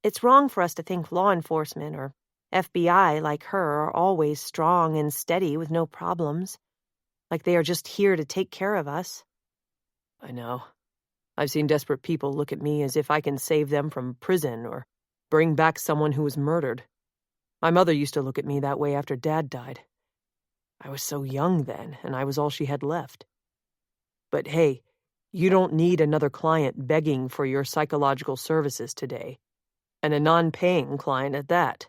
It's wrong for us to think law enforcement or FBI like her are always strong and steady with no problems. Like they are just here to take care of us. I know. I've seen desperate people look at me as if I can save them from prison or Bring back someone who was murdered. My mother used to look at me that way after Dad died. I was so young then, and I was all she had left. But hey, you don't need another client begging for your psychological services today, and a non-paying client at that.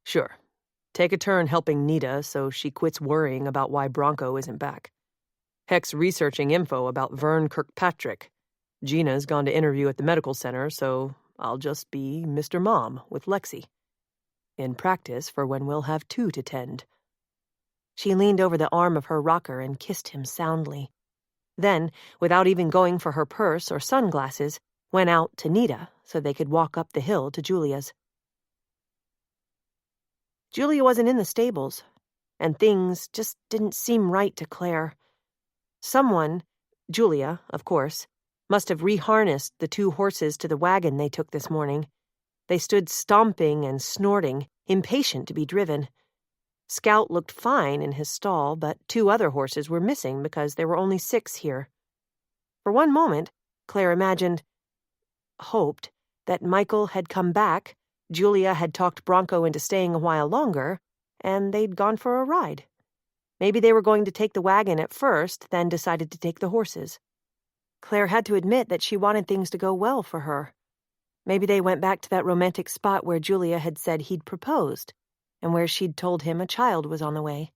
Sure, take a turn helping Nita so she quits worrying about why Bronco isn't back. Heck's researching info about Vern Kirkpatrick. Gina's gone to interview at the medical center, so I'll just be Mr. Mom with Lexi. In practice for when we'll have 2 to tend. She leaned over the arm of her rocker and kissed him soundly. Then, without even going for her purse or sunglasses, went out to Nita so they could walk up the hill to Julia's. Julia wasn't in the stables, and things just didn't seem right to Claire. Someone, Julia, of course, must have reharnessed the 2 horses to the wagon they took this morning. They stood stomping and snorting, impatient to be driven. Scout looked fine in his stall, but 2 other horses were missing because there were only 6 here. For one moment, Claire hoped, that Michael had come back, Julia had talked Bronco into staying a while longer, and they'd gone for a ride. Maybe they were going to take the wagon at first, then decided to take the horses. Claire had to admit that she wanted things to go well for her. Maybe they went back to that romantic spot where Julia had said he'd proposed, and where she'd told him a child was on the way.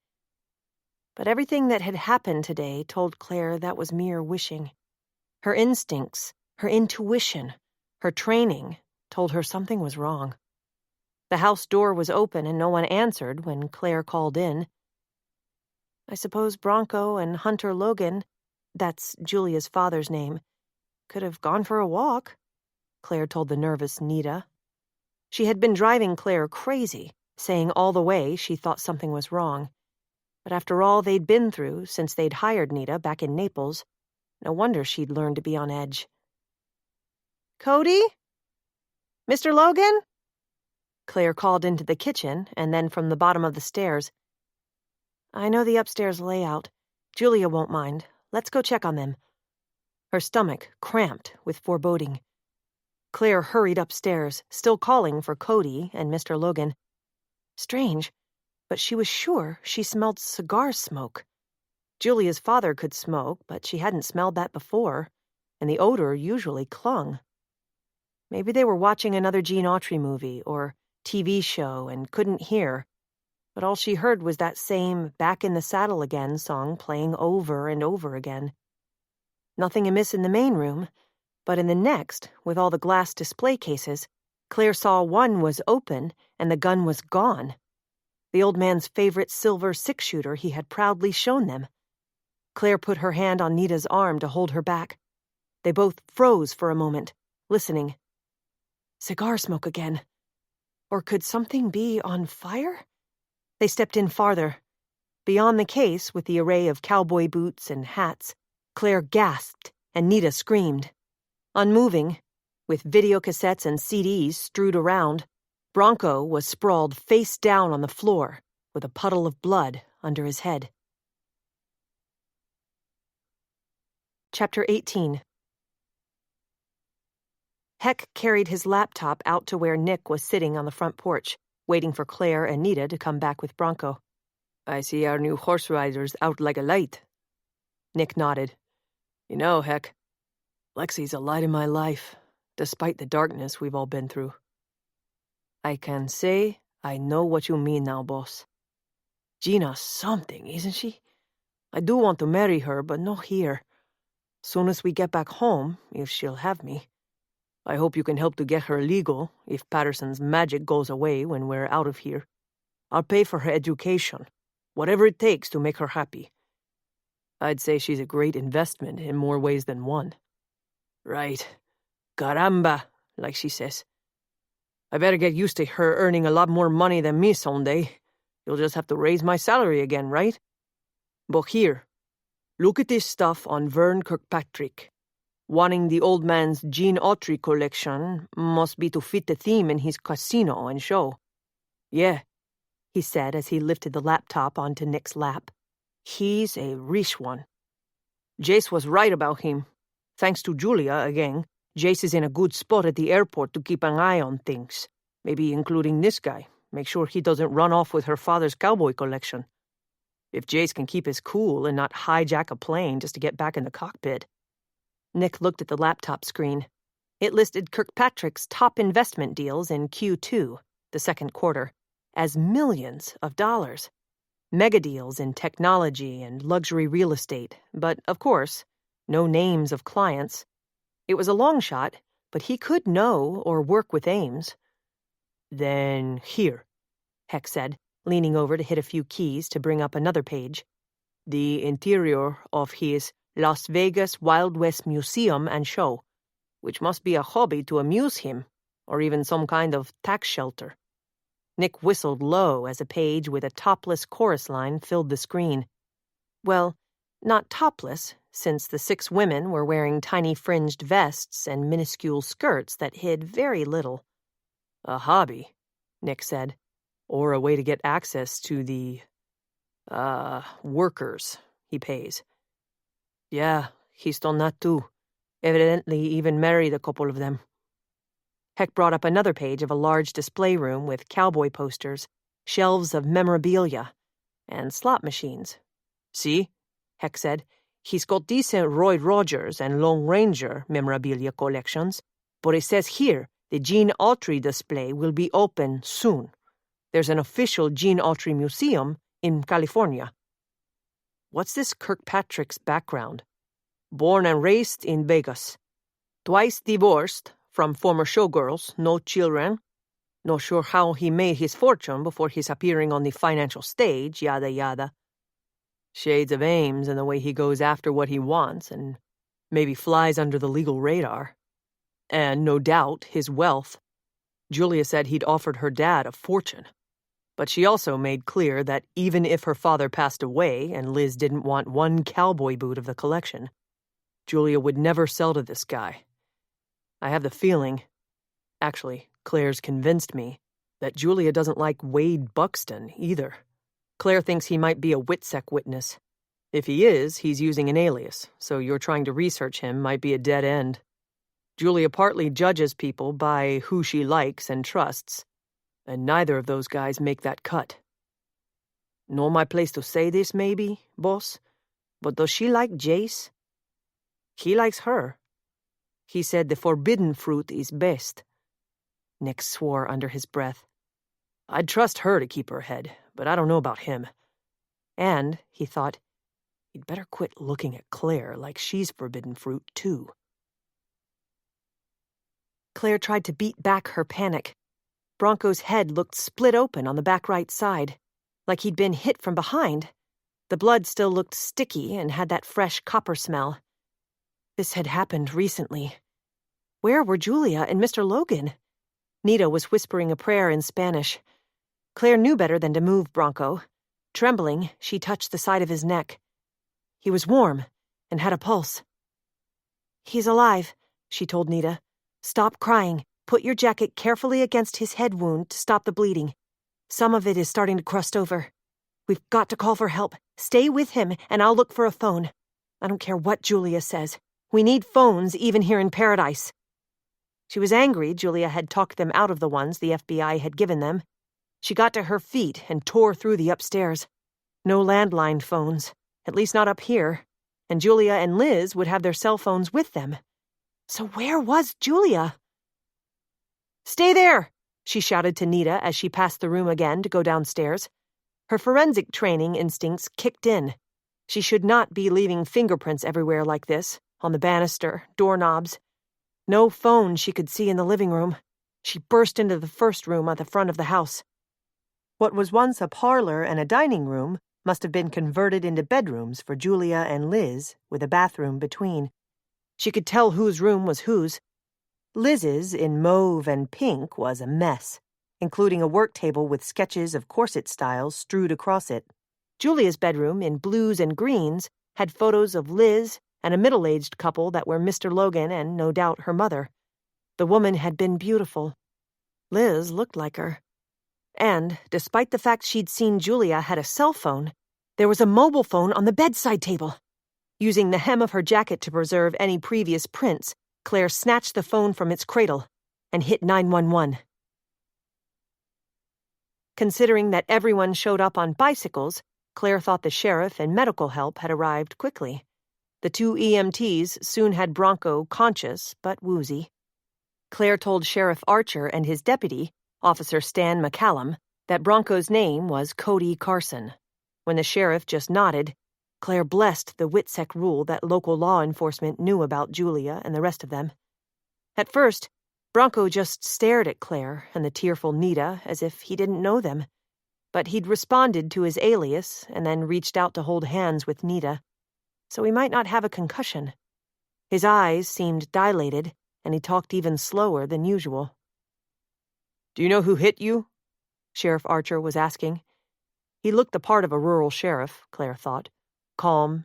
But everything that had happened today told Claire that was mere wishing. Her instincts, her intuition, her training told her something was wrong. The house door was open and no one answered when Claire called in. I suppose Bronco and Hunter Logan, that's Julia's father's name, could have gone for a walk, Claire told the nervous Nita. She had been driving Claire crazy, saying all the way she thought something was wrong. But after all they'd been through since they'd hired Nita back in Naples, no wonder she'd learned to be on edge. Cody? Mr. Logan? Claire called into the kitchen and then from the bottom of the stairs. I know the upstairs layout. Julia won't mind. Let's go check on them. Her stomach cramped with foreboding. Claire hurried upstairs, still calling for Cody and Mr. Logan. Strange, but she was sure she smelled cigar smoke. Julia's father could smoke, but she hadn't smelled that before, and the odor usually clung. Maybe they were watching another Gene Autry movie or TV show and couldn't hear, but all she heard was that same Back in the Saddle Again song playing over and over again. Nothing amiss in the main room, but in the next, with all the glass display cases, Claire saw one was open and the gun was gone. The old man's favorite silver 6-shooter he had proudly shown them. Claire put her hand on Nita's arm to hold her back. They both froze for a moment, listening. Cigar smoke again. Or could something be on fire? They stepped in farther. Beyond the case, with the array of cowboy boots and hats, Claire gasped and Nita screamed. Unmoving, with videocassettes and CDs strewed around, Bronco was sprawled face down on the floor with a puddle of blood under his head. Chapter 18. Heck carried his laptop out to where Nick was sitting on the front porch, waiting for Claire and Nita to come back with Bronco. I see our new horse rider's out like a light. Nick nodded. You know, Heck, Lexi's a light in my life, despite the darkness we've all been through. I can say I know what you mean now, boss. Gina's something, isn't she? I do want to marry her, but not here. Soon as we get back home, if she'll have me. I hope you can help to get her legal, if Patterson's magic goes away when we're out of here. I'll pay for her education, whatever it takes to make her happy. I'd say she's a great investment in more ways than one. Right. Caramba, like she says. I better get used to her earning a lot more money than me someday. You'll just have to raise my salary again, right? But here, look at this stuff on Vern Kirkpatrick. Wanting the old man's Gene Autry collection must be to fit the theme in his casino and show. Yeah, he said as he lifted the laptop onto Nick's lap. He's a rich one. Jace was right about him. Thanks to Julia again, Jace is in a good spot at the airport to keep an eye on things, maybe including this guy. Make sure he doesn't run off with her father's cowboy collection. If Jace can keep his cool and not hijack a plane just to get back in the cockpit. Nick looked at the laptop screen. It listed Kirkpatrick's top investment deals in Q2, the second quarter, as millions of dollars. Mega deals in technology and luxury real estate, but, of course, no names of clients. It was a long shot, but he could know or work with Ames. Then here, Heck said, leaning over to hit a few keys to bring up another page. The interior of his Las Vegas Wild West Museum and Show, which must be a hobby to amuse him, or even some kind of tax shelter. Nick whistled low as a page with a topless chorus line filled the screen. Well, not topless, since the 6 women were wearing tiny fringed vests and minuscule skirts that hid very little. A hobby, Nick said, or a way to get access to the, workers he pays. Yeah, he's done that too. Evidently even married a couple of them. Heck brought up another page of a large display room with cowboy posters, shelves of memorabilia, and slot machines. See? Heck said. He's got decent Roy Rogers and Lone Ranger memorabilia collections, but it says here the Gene Autry display will be open soon. There's an official Gene Autry museum in California. What's this Kirkpatrick's background? Born and raised in Vegas. Twice divorced from former showgirls, no children. Not sure how he made his fortune before his appearing on the financial stage, yada yada. Shades of Ames in the way he goes after what he wants and maybe flies under the legal radar. And no doubt his wealth. Julia said he'd offered her dad a fortune. But she also made clear that even if her father passed away and Liz didn't want one cowboy boot of the collection, Julia would never sell to this guy. I have the feeling, actually, Claire's convinced me, that Julia doesn't like Wade Buxton either. Claire thinks he might be a WITSEC witness. If he is, he's using an alias, so you're trying to research him might be a dead end. Julia partly judges people by who she likes and trusts, and neither of those guys make that cut. Not my place to say this, maybe, boss, but does she like Jace? He likes her. He said the forbidden fruit is best. Nick swore under his breath. I'd trust her to keep her head, but I don't know about him. And, he thought, he'd better quit looking at Claire like she's forbidden fruit, too. Claire tried to beat back her panic. Bronco's head looked split open on the back right side, like he'd been hit from behind. The blood still looked sticky and had that fresh copper smell. This had happened recently. Where were Julia and Mr. Logan? Nita was whispering a prayer in Spanish. Claire knew better than to move Bronco. Trembling, she touched the side of his neck. He was warm and had a pulse. "He's alive," she told Nita. "Stop crying. Put your jacket carefully against his head wound to stop the bleeding. Some of it is starting to crust over. We've got to call for help. Stay with him, and I'll look for a phone. I don't care what Julia says. We need phones even here in Paradise." She was angry Julia had talked them out of the ones the FBI had given them. She got to her feet and tore through the upstairs. No landline phones, at least not up here, and Julia and Liz would have their cell phones with them. So where was Julia? "Stay there!" she shouted to Nita as she passed the room again to go downstairs. Her forensic training instincts kicked in. She should not be leaving fingerprints everywhere like this, on the banister, doorknobs. No phone she could see in the living room. She burst into the first room at the front of the house. What was once a parlor and a dining room must have been converted into bedrooms for Julia and Liz, with a bathroom between. She could tell whose room was whose. Liz's, in mauve and pink, was a mess, including a work table with sketches of corset styles strewed across it. Julia's bedroom, in blues and greens, had photos of Liz and a middle-aged couple that were Mr. Logan and, no doubt, her mother. The woman had been beautiful. Liz looked like her. And, despite the fact she'd seen Julia had a cell phone, there was a mobile phone on the bedside table. Using the hem of her jacket to preserve any previous prints, Claire snatched the phone from its cradle and hit 911. Considering that everyone showed up on bicycles, Claire thought the sheriff and medical help had arrived quickly. The 2 EMTs soon had Bronco conscious but woozy. Claire told Sheriff Archer and his deputy, Officer Stan McCallum, that Bronco's name was Cody Carson. When the sheriff just nodded, Claire blessed the WITSEC rule that local law enforcement knew about Julia and the rest of them. At first, Bronco just stared at Claire and the tearful Nita as if he didn't know them. But he'd responded to his alias and then reached out to hold hands with Nita, so he might not have a concussion. His eyes seemed dilated, and he talked even slower than usual. Do you know who hit you? Sheriff Archer was asking. He looked the part of a rural sheriff, Claire thought. Calm,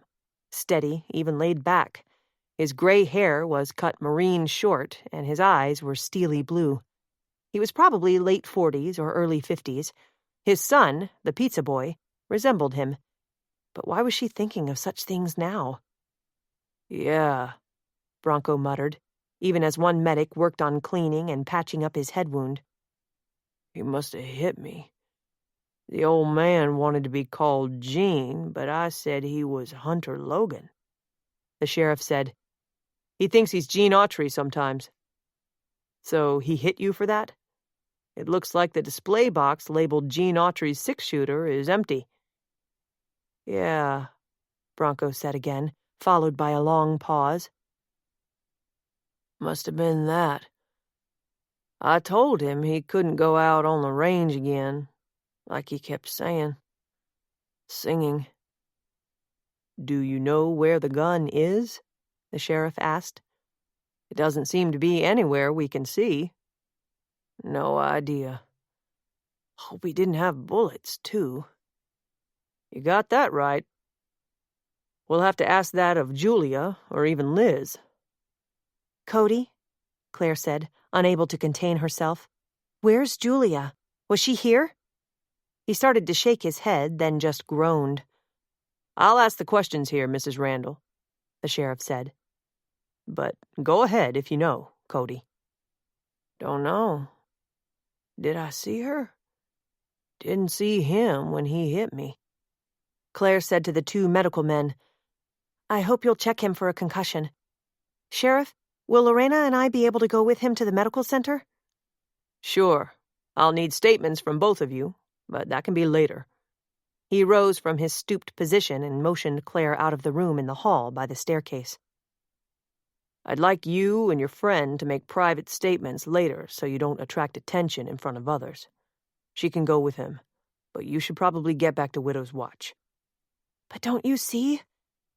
steady, even laid back. His gray hair was cut marine short, and his eyes were steely blue. He was probably late 40s or early 50s. His son, the pizza boy, resembled him. But why was she thinking of such things now? Yeah, Bronco muttered, even as one medic worked on cleaning and patching up his head wound. He must have hit me. The old man wanted to be called Gene, but I said he was Hunter Logan. The sheriff said, He thinks he's Gene Autry sometimes. So he hit you for that? It looks like the display box labeled Gene Autry's 6-shooter is empty. Yeah, Bronco said again, followed by a long pause. Must have been that. I told him he couldn't go out on the range again, like he kept saying. Singing. Do you know where the gun is? The sheriff asked. It doesn't seem to be anywhere we can see. No idea. Hope he didn't have bullets, too. You got that right. We'll have to ask that of Julia, or even Liz. Cody, Claire said, unable to contain herself. Where's Julia? Was she here? He started to shake his head, then just groaned. I'll ask the questions here, Mrs. Randall, the sheriff said. But go ahead if you know, Cody. Don't know. Did I see her? Didn't see him when he hit me. Claire said to the 2 medical men, I hope you'll check him for a concussion. Sheriff, will Lorena and I be able to go with him to the medical center? Sure. I'll need statements from both of you, but that can be later. He rose from his stooped position and motioned Claire out of the room in the hall by the staircase. I'd like you and your friend to make private statements later so you don't attract attention in front of others. She can go with him, but you should probably get back to Widow's Watch. But don't you see?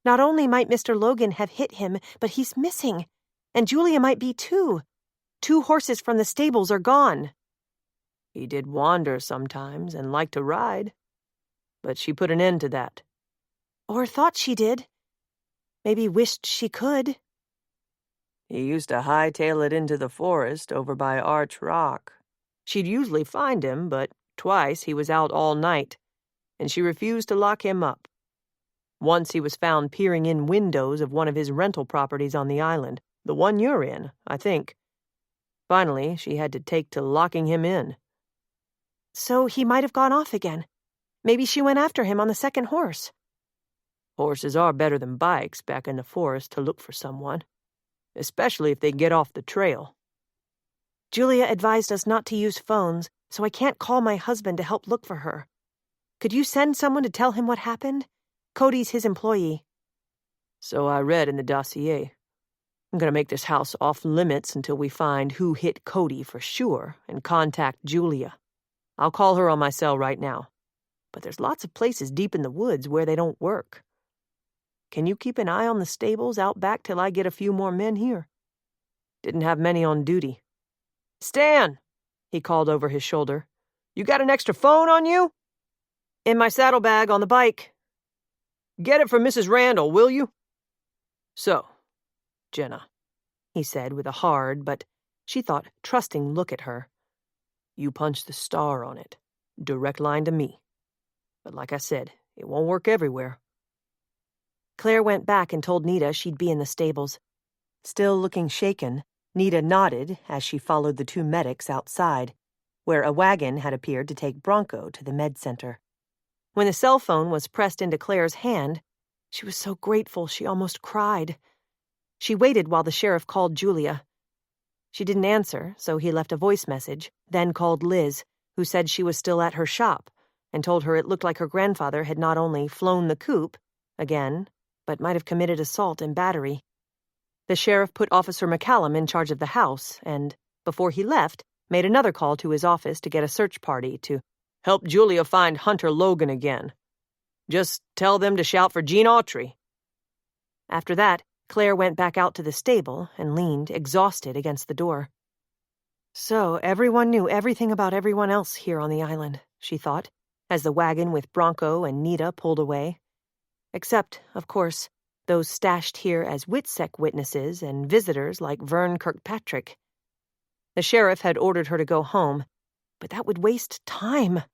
Not only might Mr. Logan have hit him, but he's missing. And Julia might be too. 2 horses from the stables are gone. He did wander sometimes and liked to ride, but she put an end to that. Or thought she did. Maybe wished she could. He used to hightail it into the forest over by Arch Rock. She'd usually find him, but twice he was out all night, and she refused to lock him up. Once he was found peering in windows of one of his rental properties on the island, the one you're in, I think. Finally, she had to take to locking him in. So he might have gone off again. Maybe she went after him on the second horse. Horses are better than bikes back in the forest to look for someone, especially if they get off the trail. Julia advised us not to use phones, so I can't call my husband to help look for her. Could you send someone to tell him what happened? Cody's his employee. So I read in the dossier. I'm going to make this house off limits until we find who hit Cody for sure and contact Julia. I'll call her on my cell right now. But there's lots of places deep in the woods where they don't work. Can you keep an eye on the stables out back till I get a few more men here? Didn't have many on duty. Stan, he called over his shoulder. You got an extra phone on you? In my saddlebag on the bike. Get it for Mrs. Randall, will you? So, Jenna, he said with a hard but, she thought, trusting look at her. You punch the star on it. Direct line to me. But like I said, it won't work everywhere. Claire went back and told Nita she'd be in the stables. Still looking shaken, Nita nodded as she followed the two medics outside, where a wagon had appeared to take Bronco to the med center. When the cell phone was pressed into Claire's hand, she was so grateful she almost cried. She waited while the sheriff called Julia. She didn't answer, so he left a voice message, then called Liz, who said she was still at her shop, and told her it looked like her grandfather had not only flown the coop, again, but might have committed assault and battery. The sheriff put Officer McCallum in charge of the house, and, before he left, made another call to his office to get a search party to help Julia find Hunter Logan again. Just tell them to shout for Gene Autry. After that, Claire went back out to the stable and leaned, exhausted, against the door. So everyone knew everything about everyone else here on the island, she thought, as the wagon with Bronco and Nita pulled away. Except, of course, those stashed here as WITSEC witnesses and visitors like Vern Kirkpatrick. The sheriff had ordered her to go home, but that would waste time.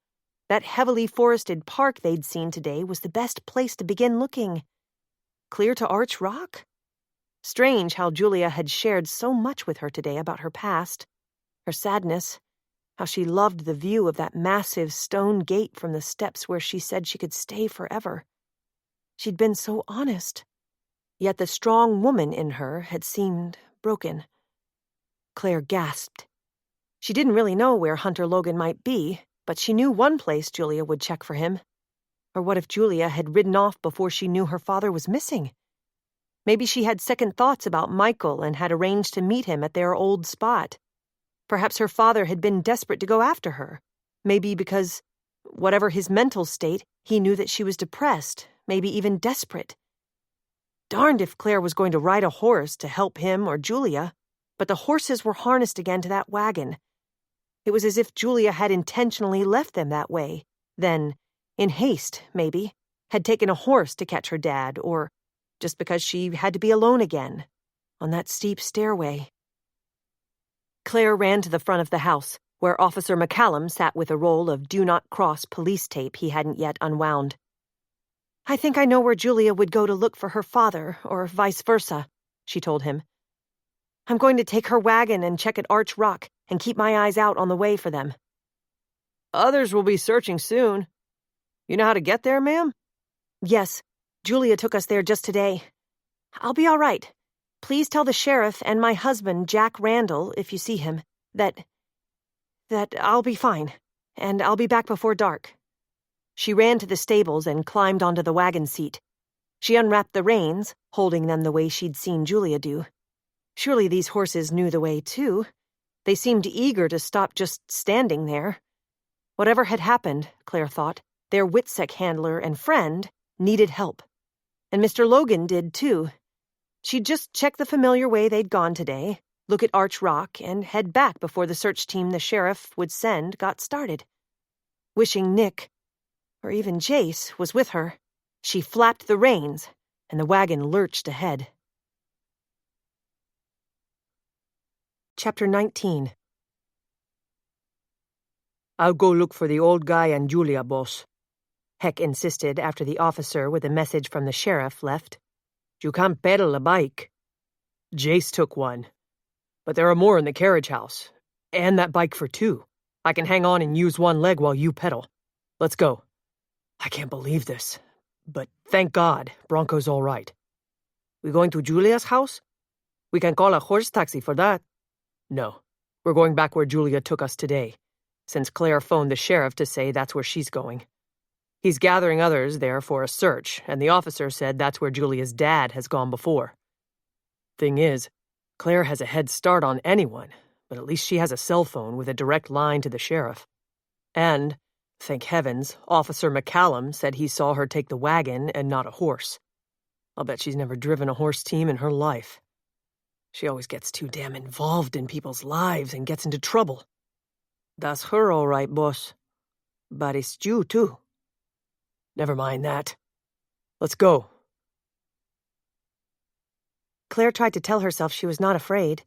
That heavily forested park they'd seen today was the best place to begin looking. Clear to Arch Rock? Strange how Julia had shared so much with her today about her past, her sadness, how she loved the view of that massive stone gate from the steps where she said she could stay forever. She'd been so honest, yet the strong woman in her had seemed broken. Claire gasped. She didn't really know where Hunter Logan might be, but she knew one place Julia would check for him. Or what if Julia had ridden off before she knew her father was missing? Maybe she had second thoughts about Michael and had arranged to meet him at their old spot. Perhaps her father had been desperate to go after her. Maybe because, whatever his mental state, he knew that she was depressed, maybe even desperate. Darned if Claire was going to ride a horse to help him or Julia, but the horses were harnessed again to that wagon. It was as if Julia had intentionally left them that way, then, in haste, maybe, had taken a horse to catch her dad, or just because she had to be alone again, on that steep stairway. Claire ran to the front of the house, where Officer McCallum sat with a roll of Do Not Cross police tape he hadn't yet unwound. I think I know where Julia would go to look for her father, or vice versa, she told him. I'm going to take her wagon and check at Arch Rock and keep my eyes out on the way for them. Others will be searching soon. You know how to get there, ma'am? Yes, Julia took us there just today. I'll be all right. Please tell the sheriff and my husband, Jack Randall, if you see him, that I'll be fine, and I'll be back before dark. She ran to the stables and climbed onto the wagon seat. She unwrapped the reins, holding them the way she'd seen Julia do. Surely these horses knew the way, too. They seemed eager to stop just standing there. Whatever had happened, Claire thought, their WITSEC handler and friend needed help. And Mr. Logan did, too. She'd just check the familiar way they'd gone today, look at Arch Rock, and head back before the search team the sheriff would send got started. Wishing Nick, or even Jace, was with her, she flapped the reins, and the wagon lurched ahead. Chapter 19. I'll go look for the old guy and Julia, boss, Heck insisted after the officer with a message from the sheriff left. You can't pedal a bike. Jace took one. But there are more in the carriage house. And that bike for two. I can hang on and use one leg while you pedal. Let's go. I can't believe this. But thank God, Bronco's all right. We going to Julia's house? We can call a horse taxi for that. No, we're going back where Julia took us today, since Claire phoned the sheriff to say that's where she's going. He's gathering others there for a search, and the officer said that's where Julia's dad has gone before. Thing is, Claire has a head start on anyone, but at least she has a cell phone with a direct line to the sheriff. And, thank heavens, Officer McCallum said he saw her take the wagon and not a horse. I'll bet she's never driven a horse team in her life. She always gets too damn involved in people's lives and gets into trouble. That's her all right, boss. But it's you, too. Never mind that. Let's go. Claire tried to tell herself she was not afraid.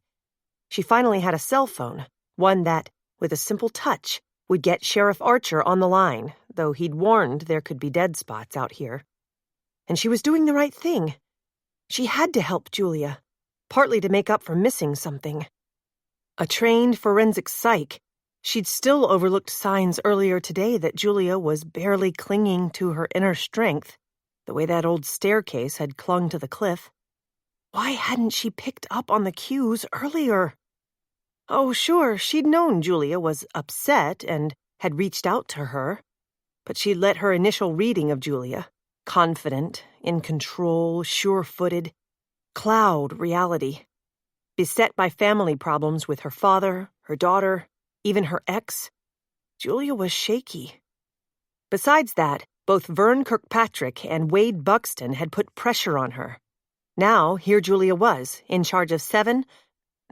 She finally had a cell phone, one that, with a simple touch, would get Sheriff Archer on the line, though he'd warned there could be dead spots out here. And she was doing the right thing. She had to help Julia. partly to make up for missing something. A trained forensic psych, she'd still overlooked signs earlier today that Julia was barely clinging to her inner strength, the way that old staircase had clung to the cliff. Why hadn't she picked up on the cues earlier? Oh, sure, she'd known Julia was upset and had reached out to her, but she'd let her initial reading of Julia, confident, in control, sure-footed, cloud reality. Beset by family problems with her father, her daughter, even her ex, Julia was shaky. Besides that, both Vern Kirkpatrick and Wade Buxton had put pressure on her. Now, here Julia was, in charge of 7,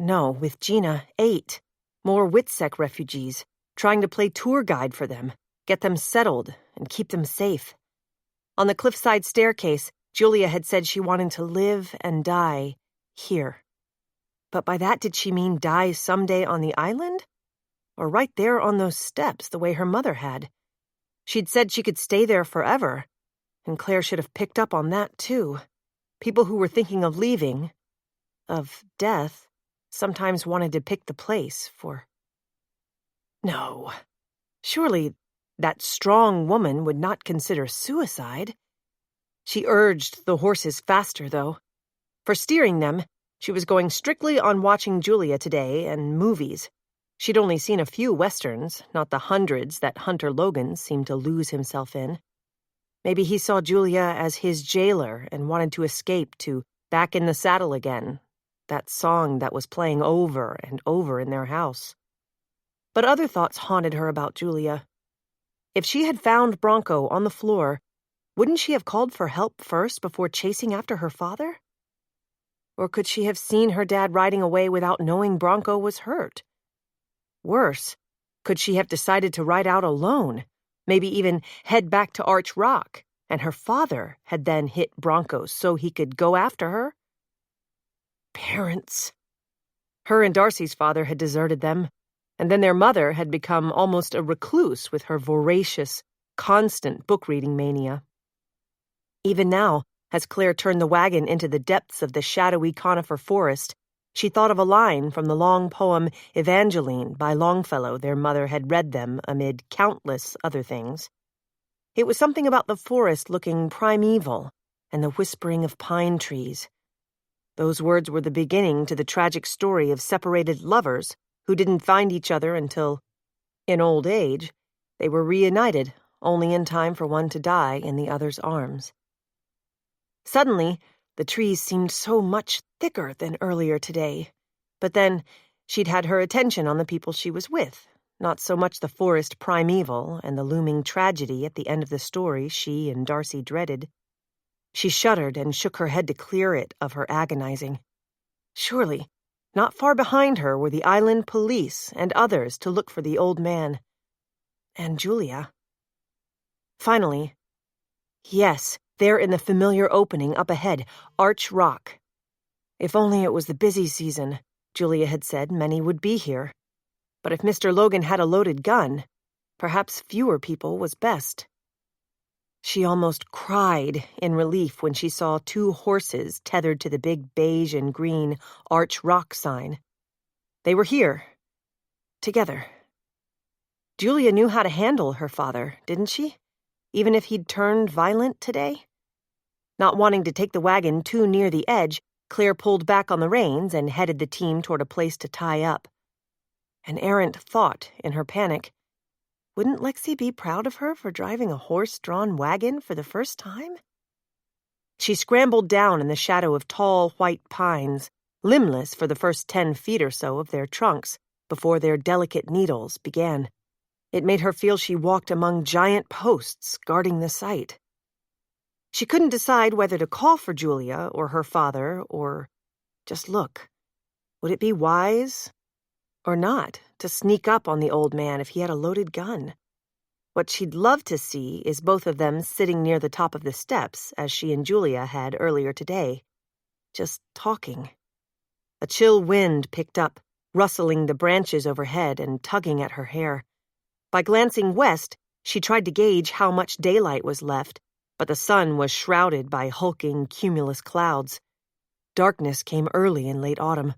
no, with Gina, 8, more Witsec refugees, trying to play tour guide for them, get them settled, and keep them safe. On the cliffside staircase, Julia had said she wanted to live and die here. But by that, did she mean die someday on the island? Or right there on those steps, the way her mother had? She'd said she could stay there forever, and Claire should have picked up on that, too. People who were thinking of leaving, of death, sometimes wanted to pick the place for... No. Surely that strong woman would not consider suicide. She urged the horses faster, though. For steering them, she was going strictly on watching Julia today and movies. She'd only seen a few westerns, not the hundreds that Hunter Logan seemed to lose himself in. Maybe he saw Julia as his jailer and wanted to escape to Back in the Saddle Again, that song that was playing over and over in their house. But other thoughts haunted her about Julia. If she had found Bronco on the floor, wouldn't she have called for help first before chasing after her father? Or could she have seen her dad riding away without knowing Bronco was hurt? Worse, could she have decided to ride out alone, maybe even head back to Arch Rock, and her father had then hit Bronco so he could go after her? Parents. Her and Darcy's father had deserted them, and then their mother had become almost a recluse with her voracious, constant book-reading mania. Even now, as Claire turned the wagon into the depths of the shadowy conifer forest, she thought of a line from the long poem Evangeline by Longfellow their mother had read them amid countless other things. It was something about the forest looking primeval and the whispering of pine trees. Those words were the beginning to the tragic story of separated lovers who didn't find each other until, in old age, they were reunited only in time for one to die in the other's arms. Suddenly, the trees seemed so much thicker than earlier today. But then, she'd had her attention on the people she was with, not so much the forest primeval and the looming tragedy at the end of the story she and Darcy dreaded. She shuddered and shook her head to clear it of her agonizing. Surely, not far behind her were the island police and others to look for the old man. And Julia. Finally, yes, there in the familiar opening up ahead, Arch Rock. If only it was the busy season, Julia had said many would be here. But if Mr. Logan had a loaded gun, perhaps fewer people was best. She almost cried in relief when she saw 2 horses tethered to the big beige and green Arch Rock sign. They were here, together. Julia knew how to handle her father, didn't she? Even if he'd turned violent today? Not wanting to take the wagon too near the edge, Claire pulled back on the reins and headed the team toward a place to tie up. An errant thought in her panic. Wouldn't Lexi be proud of her for driving a horse-drawn wagon for the first time? She scrambled down in the shadow of tall white pines, limbless for the first 10 feet or so of their trunks, before their delicate needles began. It made her feel she walked among giant posts guarding the site. She couldn't decide whether to call for Julia or her father or just look. Would it be wise or not to sneak up on the old man if he had a loaded gun? What she'd love to see is both of them sitting near the top of the steps as she and Julia had earlier today, just talking. A chill wind picked up, rustling the branches overhead and tugging at her hair. By glancing west, she tried to gauge how much daylight was left, but the sun was shrouded by hulking cumulus clouds. Darkness came early in late autumn.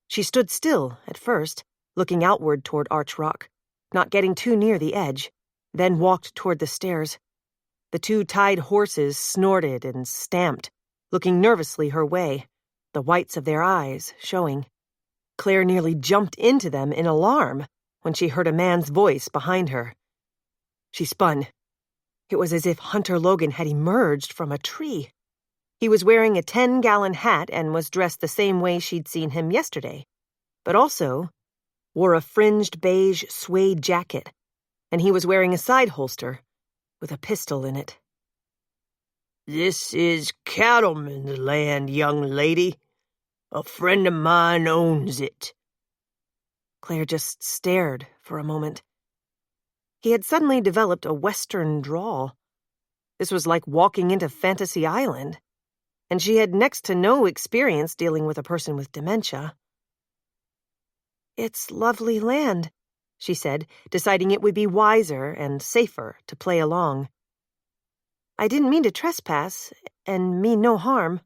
She stood still, at first, looking outward toward Arch Rock, not getting too near the edge, then walked toward the stairs. The two tied horses snorted and stamped, looking nervously her way, the whites of their eyes showing. Claire nearly jumped into them in alarm when she heard a man's voice behind her. She spun. It was as if Hunter Logan had emerged from a tree. He was wearing a 10-gallon hat and was dressed the same way she'd seen him yesterday, but also wore a fringed beige suede jacket, and he was wearing a side holster with a pistol in it. "This is cattleman's land, young lady. A friend of mine owns it." Claire just stared for a moment. He had suddenly developed a Western drawl. This was like walking into Fantasy Island, and she had next to no experience dealing with a person with dementia. "It's lovely land," she said, deciding it would be wiser and safer to play along. "I didn't mean to trespass, and mean no harm."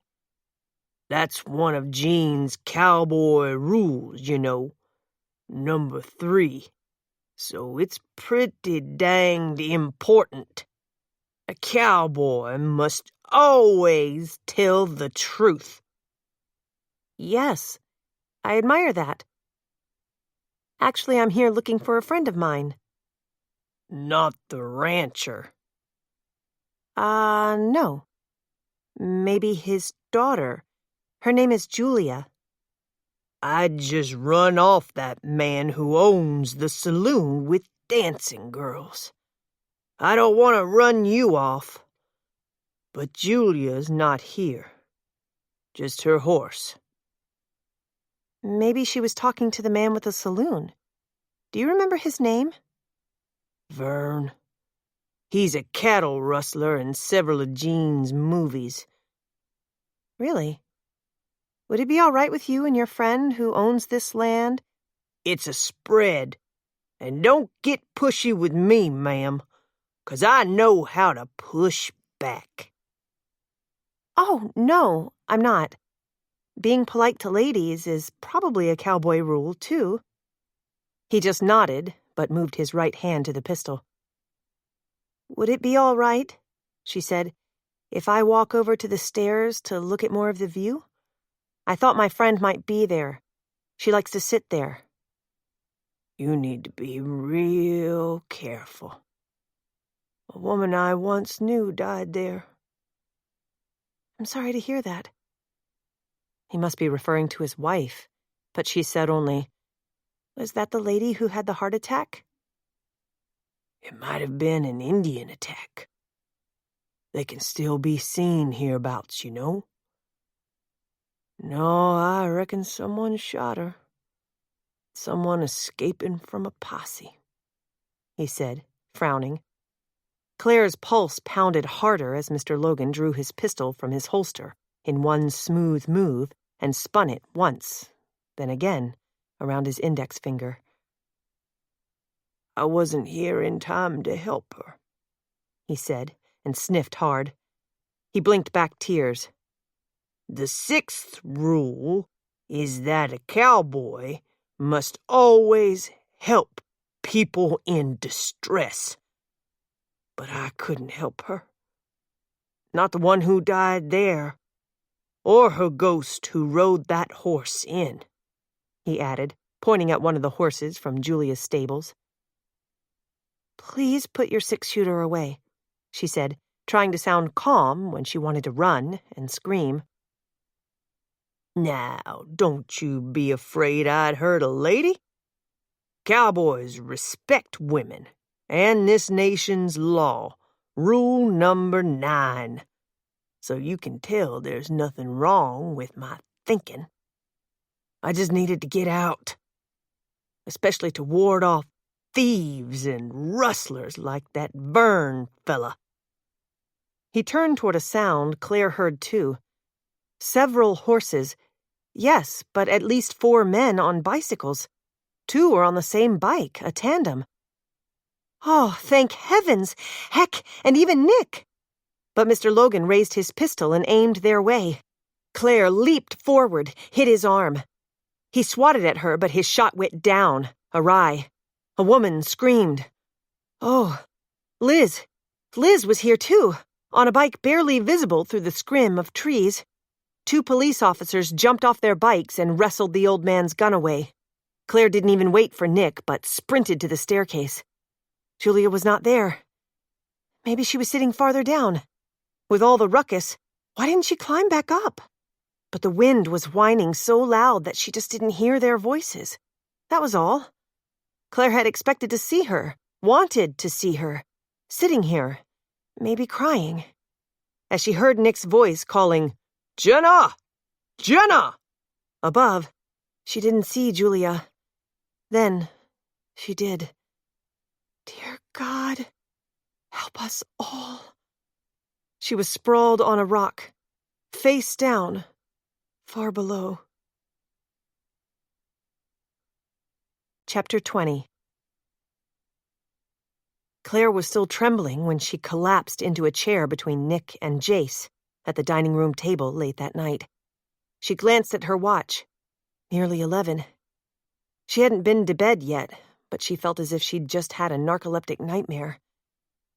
"That's one of Jean's cowboy rules, you know. Number 3. So it's pretty danged important. A cowboy must always tell the truth." "Yes, I admire that. Actually, I'm here looking for a friend of mine." "Not the rancher?" No. Maybe his daughter. Her name is Julia." "I'd just run off that man who owns the saloon with dancing girls. I don't want to run you off. But Julia's not here. Just her horse." Maybe she was talking to the man with the saloon. Do you remember his name? "Vern. He's a cattle rustler in several of Jean's movies." Really? Would it be all right with you and your friend who owns this land? "It's a spread. And don't get pushy with me, ma'am, 'cause I know how to push back." "Oh, no, I'm not. Being polite to ladies is probably a cowboy rule, too." He just nodded, but moved his right hand to the pistol. "Would it be all right," she said, "if I walk over to the stairs to look at more of the view? I thought my friend might be there. She likes to sit there." "You need to be real careful. A woman I once knew died there." "I'm sorry to hear that." He must be referring to his wife, but she said only, "Was that the lady who had the heart attack?" "It might have been an Indian attack. They can still be seen hereabouts, you know." "No, I reckon someone shot her. Someone escaping from a posse," he said, frowning. Claire's pulse pounded harder as Mr. Logan drew his pistol from his holster in one smooth move and spun it once, then again, around his index finger. "I wasn't here in time to help her," he said, and sniffed hard. He blinked back tears. "The 6th rule is that a cowboy must always help people in distress. But I couldn't help her. Not the one who died there, or her ghost who rode that horse in," he added, pointing at one of the horses from Julia's stables. "Please put your 6-shooter away," she said, trying to sound calm when she wanted to run and scream. "Now, don't you be afraid I'd hurt a lady. Cowboys respect women, and this nation's law, rule number 9. So you can tell there's nothing wrong with my thinking. I just needed to get out, especially to ward off thieves and rustlers like that Vern fella." He turned toward a sound Claire heard too. Several horses. Yes, but at least 4 men on bicycles. 2 were on the same bike, a tandem. Oh, thank heavens! Heck, and even Nick! But Mr. Logan raised his pistol and aimed their way. Claire leaped forward, hit his arm. He swatted at her, but his shot went down, awry. A woman screamed. Oh, Liz. Liz was here too, on a bike barely visible through the scrim of trees. 2 police officers jumped off their bikes and wrestled the old man's gun away. Claire didn't even wait for Nick, but sprinted to the staircase. Julia was not there. Maybe she was sitting farther down. With all the ruckus, why didn't she climb back up? But the wind was whining so loud that she just didn't hear their voices. That was all. Claire had expected to see her, wanted to see her, sitting here, maybe crying. As she heard Nick's voice calling, "Jenna! Jenna!" above, she didn't see Julia. Then she did. Dear God, help us all. She was sprawled on a rock, face down, far below. Chapter 20. Claire was still trembling when she collapsed into a chair between Nick and Jace at the dining room table late that night. She glanced at her watch. Nearly 11. She hadn't been to bed yet, but she felt as if she'd just had a narcoleptic nightmare.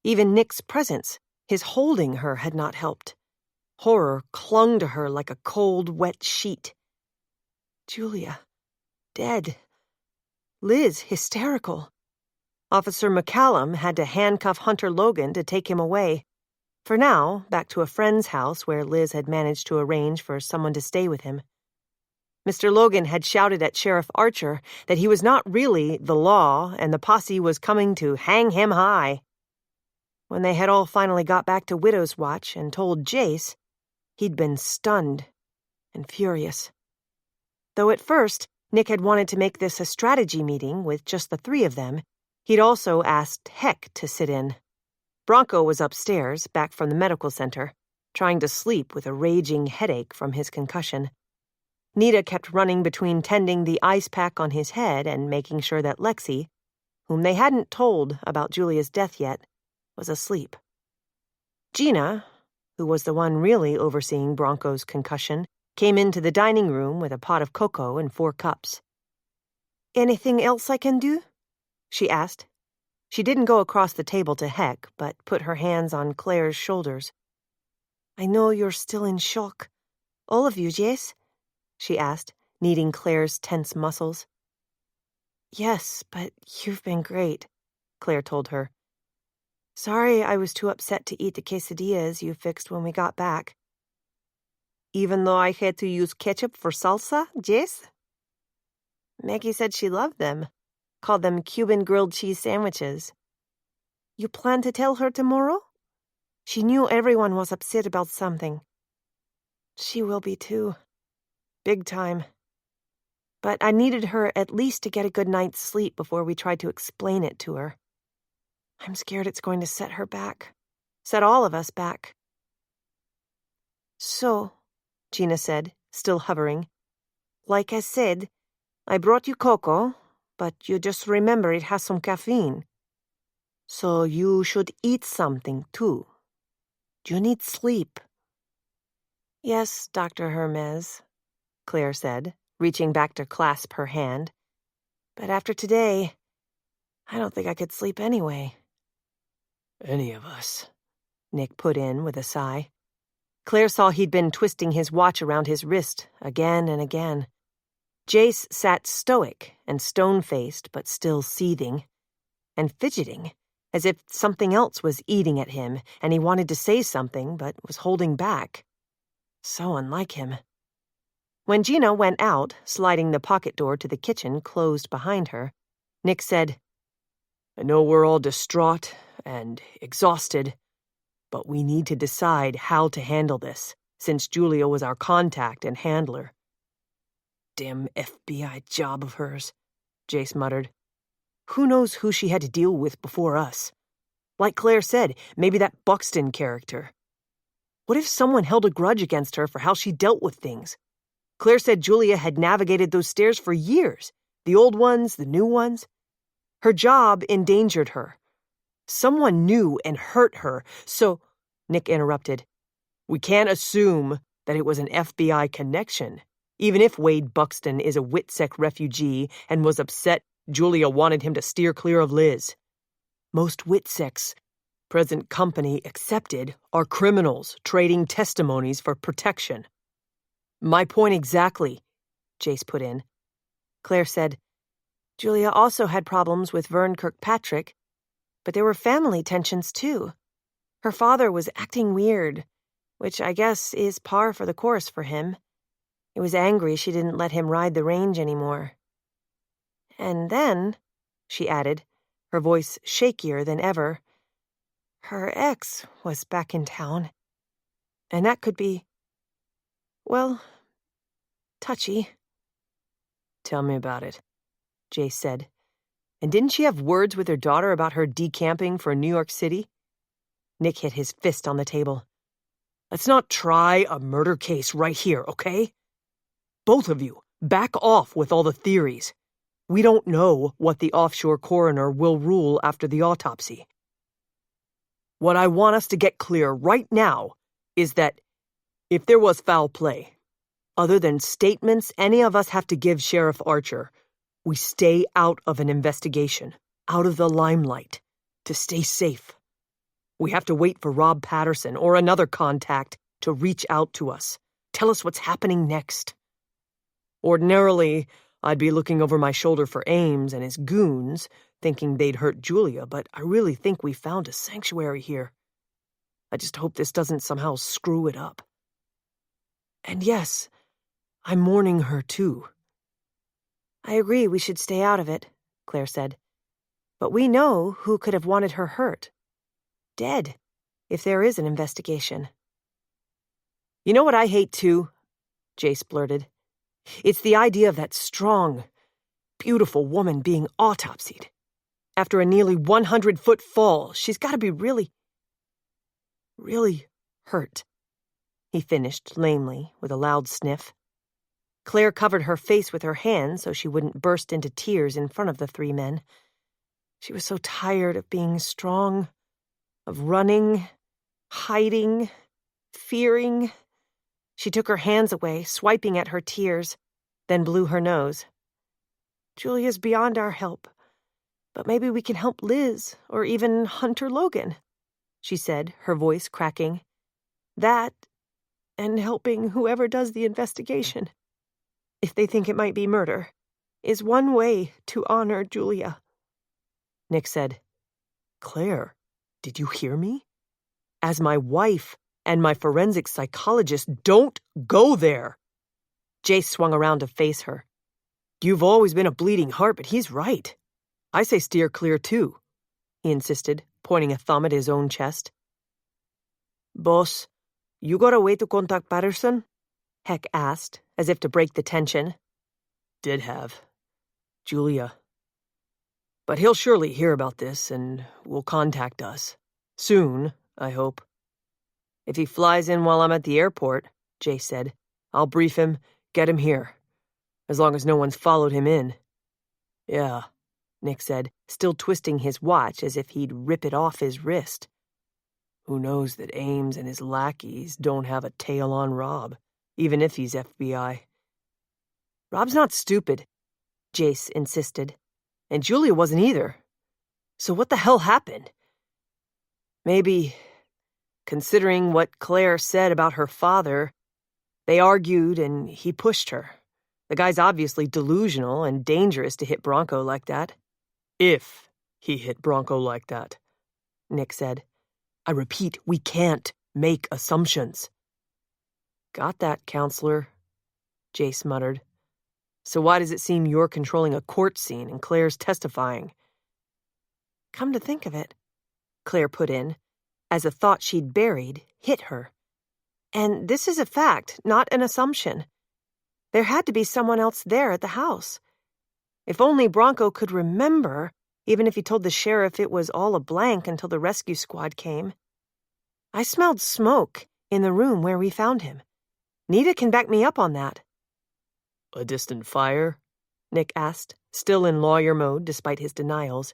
Even Nick's presence, his holding her, had not helped. Horror clung to her like a cold, wet sheet. Julia, dead. Liz, hysterical. Officer McCallum had to handcuff Hunter Logan to take him away. For now, back to a friend's house where Liz had managed to arrange for someone to stay with him. Mr. Logan had shouted at Sheriff Archer that he was not really the law and the posse was coming to hang him high. When they had all finally got back to Widow's Watch and told Jace, he'd been stunned and furious. Though at first, Nick had wanted to make this a strategy meeting with just the 3 of them, he'd also asked Heck to sit in. Bronco was upstairs, back from the medical center, trying to sleep with a raging headache from his concussion. Nita kept running between tending the ice pack on his head and making sure that Lexi, whom they hadn't told about Julia's death yet, was asleep. Gina, who was the one really overseeing Bronco's concussion, came into the dining room with a pot of cocoa and 4 cups. "Anything else I can do?" she asked. She didn't go across the table to Heck, but put her hands on Claire's shoulders. "I know you're still in shock. All of you, yes?" she asked, kneading Claire's tense muscles. "Yes, but you've been great," Claire told her. "Sorry I was too upset to eat the quesadillas you fixed when we got back." "Even though I had to use ketchup for salsa, Jess?" "Maggie said she loved them. Called them Cuban grilled cheese sandwiches." "You plan to tell her tomorrow?" "She knew everyone was upset about something." "She will be too. Big time. But I needed her at least to get a good night's sleep before we tried to explain it to her. I'm scared it's going to set her back. Set all of us back." "So," Gina said, still hovering, "like I said, I brought you cocoa, but you just remember it has some caffeine. So you should eat something, too. You need sleep." "Yes, Dr. Hermes," Claire said, reaching back to clasp her hand. "But after today, I don't think I could sleep anyway." "Any of us," Nick put in with a sigh. Claire saw he'd been twisting his watch around his wrist again and again. Jace sat stoic and stone-faced but still seething, and fidgeting, as if something else was eating at him and he wanted to say something but was holding back. So unlike him. When Gina went out, sliding the pocket door to the kitchen closed behind her, Nick said, "I know we're all distraught and exhausted, but we need to decide how to handle this, since Julia was our contact and handler." "Damn FBI job of hers," Jace muttered. "Who knows who she had to deal with before us? Like Claire said, maybe that Buxton character. What if someone held a grudge against her for how she dealt with things? Claire said Julia had navigated those stairs for years, the old ones, the new ones. Her job endangered her. Someone knew and hurt her, so—" Nick interrupted. "We can't assume," that it was an FBI connection, even if Wade Buxton is a Witsec refugee and was upset Julia wanted him to steer clear of Liz. Most Witsecs, present company accepted, are criminals trading testimonies for protection. My point exactly, Jace put in. Claire said, Julia also had problems with Vern Kirkpatrick, but there were family tensions too. Her father was acting weird, which I guess is par for the course for him. He was angry she didn't let him ride the range anymore. And then, she added, her voice shakier than ever, her ex was back in town. And that could be, well, touchy. Tell me about it, Jace said. And didn't she have words with her daughter about her decamping for New York City? Nick hit his fist on the table. Let's not try a murder case right here, okay? Both of you, back off with all the theories. We don't know what the offshore coroner will rule after the autopsy. What I want us to get clear right now is that if there was foul play, other than statements any of us have to give Sheriff Archer, we stay out of an investigation, out of the limelight, to stay safe. We have to wait for Rob Patterson or another contact to reach out to us, tell us what's happening next. Ordinarily, I'd be looking over my shoulder for Ames and his goons, thinking they'd hurt Julia, but I really think we found a sanctuary here. I just hope this doesn't somehow screw it up. And yes, I'm mourning her too. I agree we should stay out of it, Claire said. But we know who could have wanted her hurt. Dead, if there is an investigation. You know what I hate too? Jace blurted. It's the idea of that strong, beautiful woman being autopsied. After a nearly 100-foot fall, she's got to be really hurt. He finished lamely with a loud sniff. Claire covered her face with her hand so she wouldn't burst into tears in front of the three men. She was so tired of being strong, of running, hiding, fearing. She took her hands away, swiping at her tears, then blew her nose. Julia's beyond our help, but maybe we can help Liz or even Hunter Logan, she said, her voice cracking. That, and helping whoever does the investigation, if they think it might be murder, is one way to honor Julia. Nick said, Claire, did you hear me? As my wife and my forensic psychologist, don't go there. Jace swung around to face her. You've always been a bleeding heart, but he's right. I say steer clear too, he insisted, pointing a thumb at his own chest. Boss, you got a way to contact Patterson? Heck asked, as if to break the tension. Did have. Julia. But he'll surely hear about this and will contact us. Soon, I hope. If he flies in while I'm at the airport, Jace said, I'll brief him, get him here. As long as no one's followed him in. Yeah, Nick said, still twisting his watch as if he'd rip it off his wrist. Who knows that Ames and his lackeys don't have a tail on Rob, even if he's FBI. Rob's not stupid, Jace insisted. And Julia wasn't either. So what the hell happened? Maybe, considering what Claire said about her father, they argued and he pushed her. The guy's obviously delusional and dangerous to hit Bronco like that. If he hit Bronco like that, Nick said. I repeat, we can't make assumptions. Got that, counselor, Jace muttered. So why does it seem you're controlling a court scene and Claire's testifying? Come to think of it, Claire put in, as a thought she'd buried hit her. And this is a fact, not an assumption. There had to be someone else there at the house. If only Bronco could remember, even if he told the sheriff it was all a blank until the rescue squad came. I smelled smoke in the room where we found him. Nita can back me up on that. A distant fire? Nick asked, still in lawyer mode despite his denials.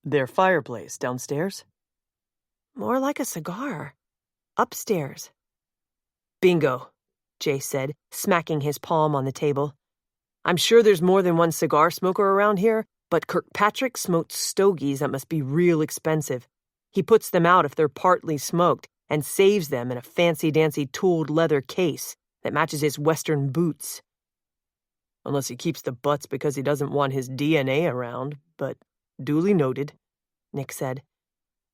Their fireplace downstairs? More like a cigar. Upstairs. Bingo, Jace said, smacking his palm on the table. I'm sure there's more than one cigar smoker around here, but Kirkpatrick smoked stogies that must be real expensive. He puts them out if they're partly smoked and saves them in a fancy-dancy tooled leather case that matches his western boots. Unless he keeps the butts because he doesn't want his DNA around, but duly noted, Nick said.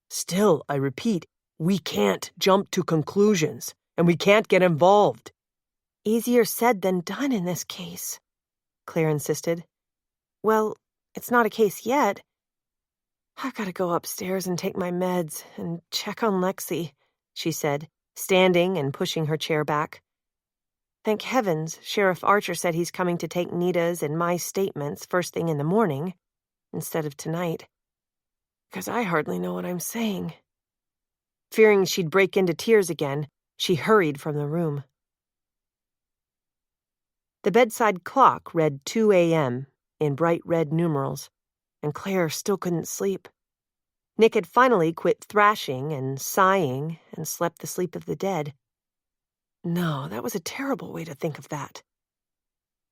Still, I repeat, we can't jump to conclusions, and we can't get involved. Easier said than done in this case, Claire insisted. Well, it's not a case yet. I've got to go upstairs and take my meds and check on Lexi, she said, standing and pushing her chair back. Thank heavens, Sheriff Archer said he's coming to take Nita's and my statements first thing in the morning, instead of tonight. Because I hardly know what I'm saying. Fearing she'd break into tears again, she hurried from the room. The bedside clock read 2 a.m. in bright red numerals, and Claire still couldn't sleep. Nick had finally quit thrashing and sighing and slept the sleep of the dead. No, that was a terrible way to think of that.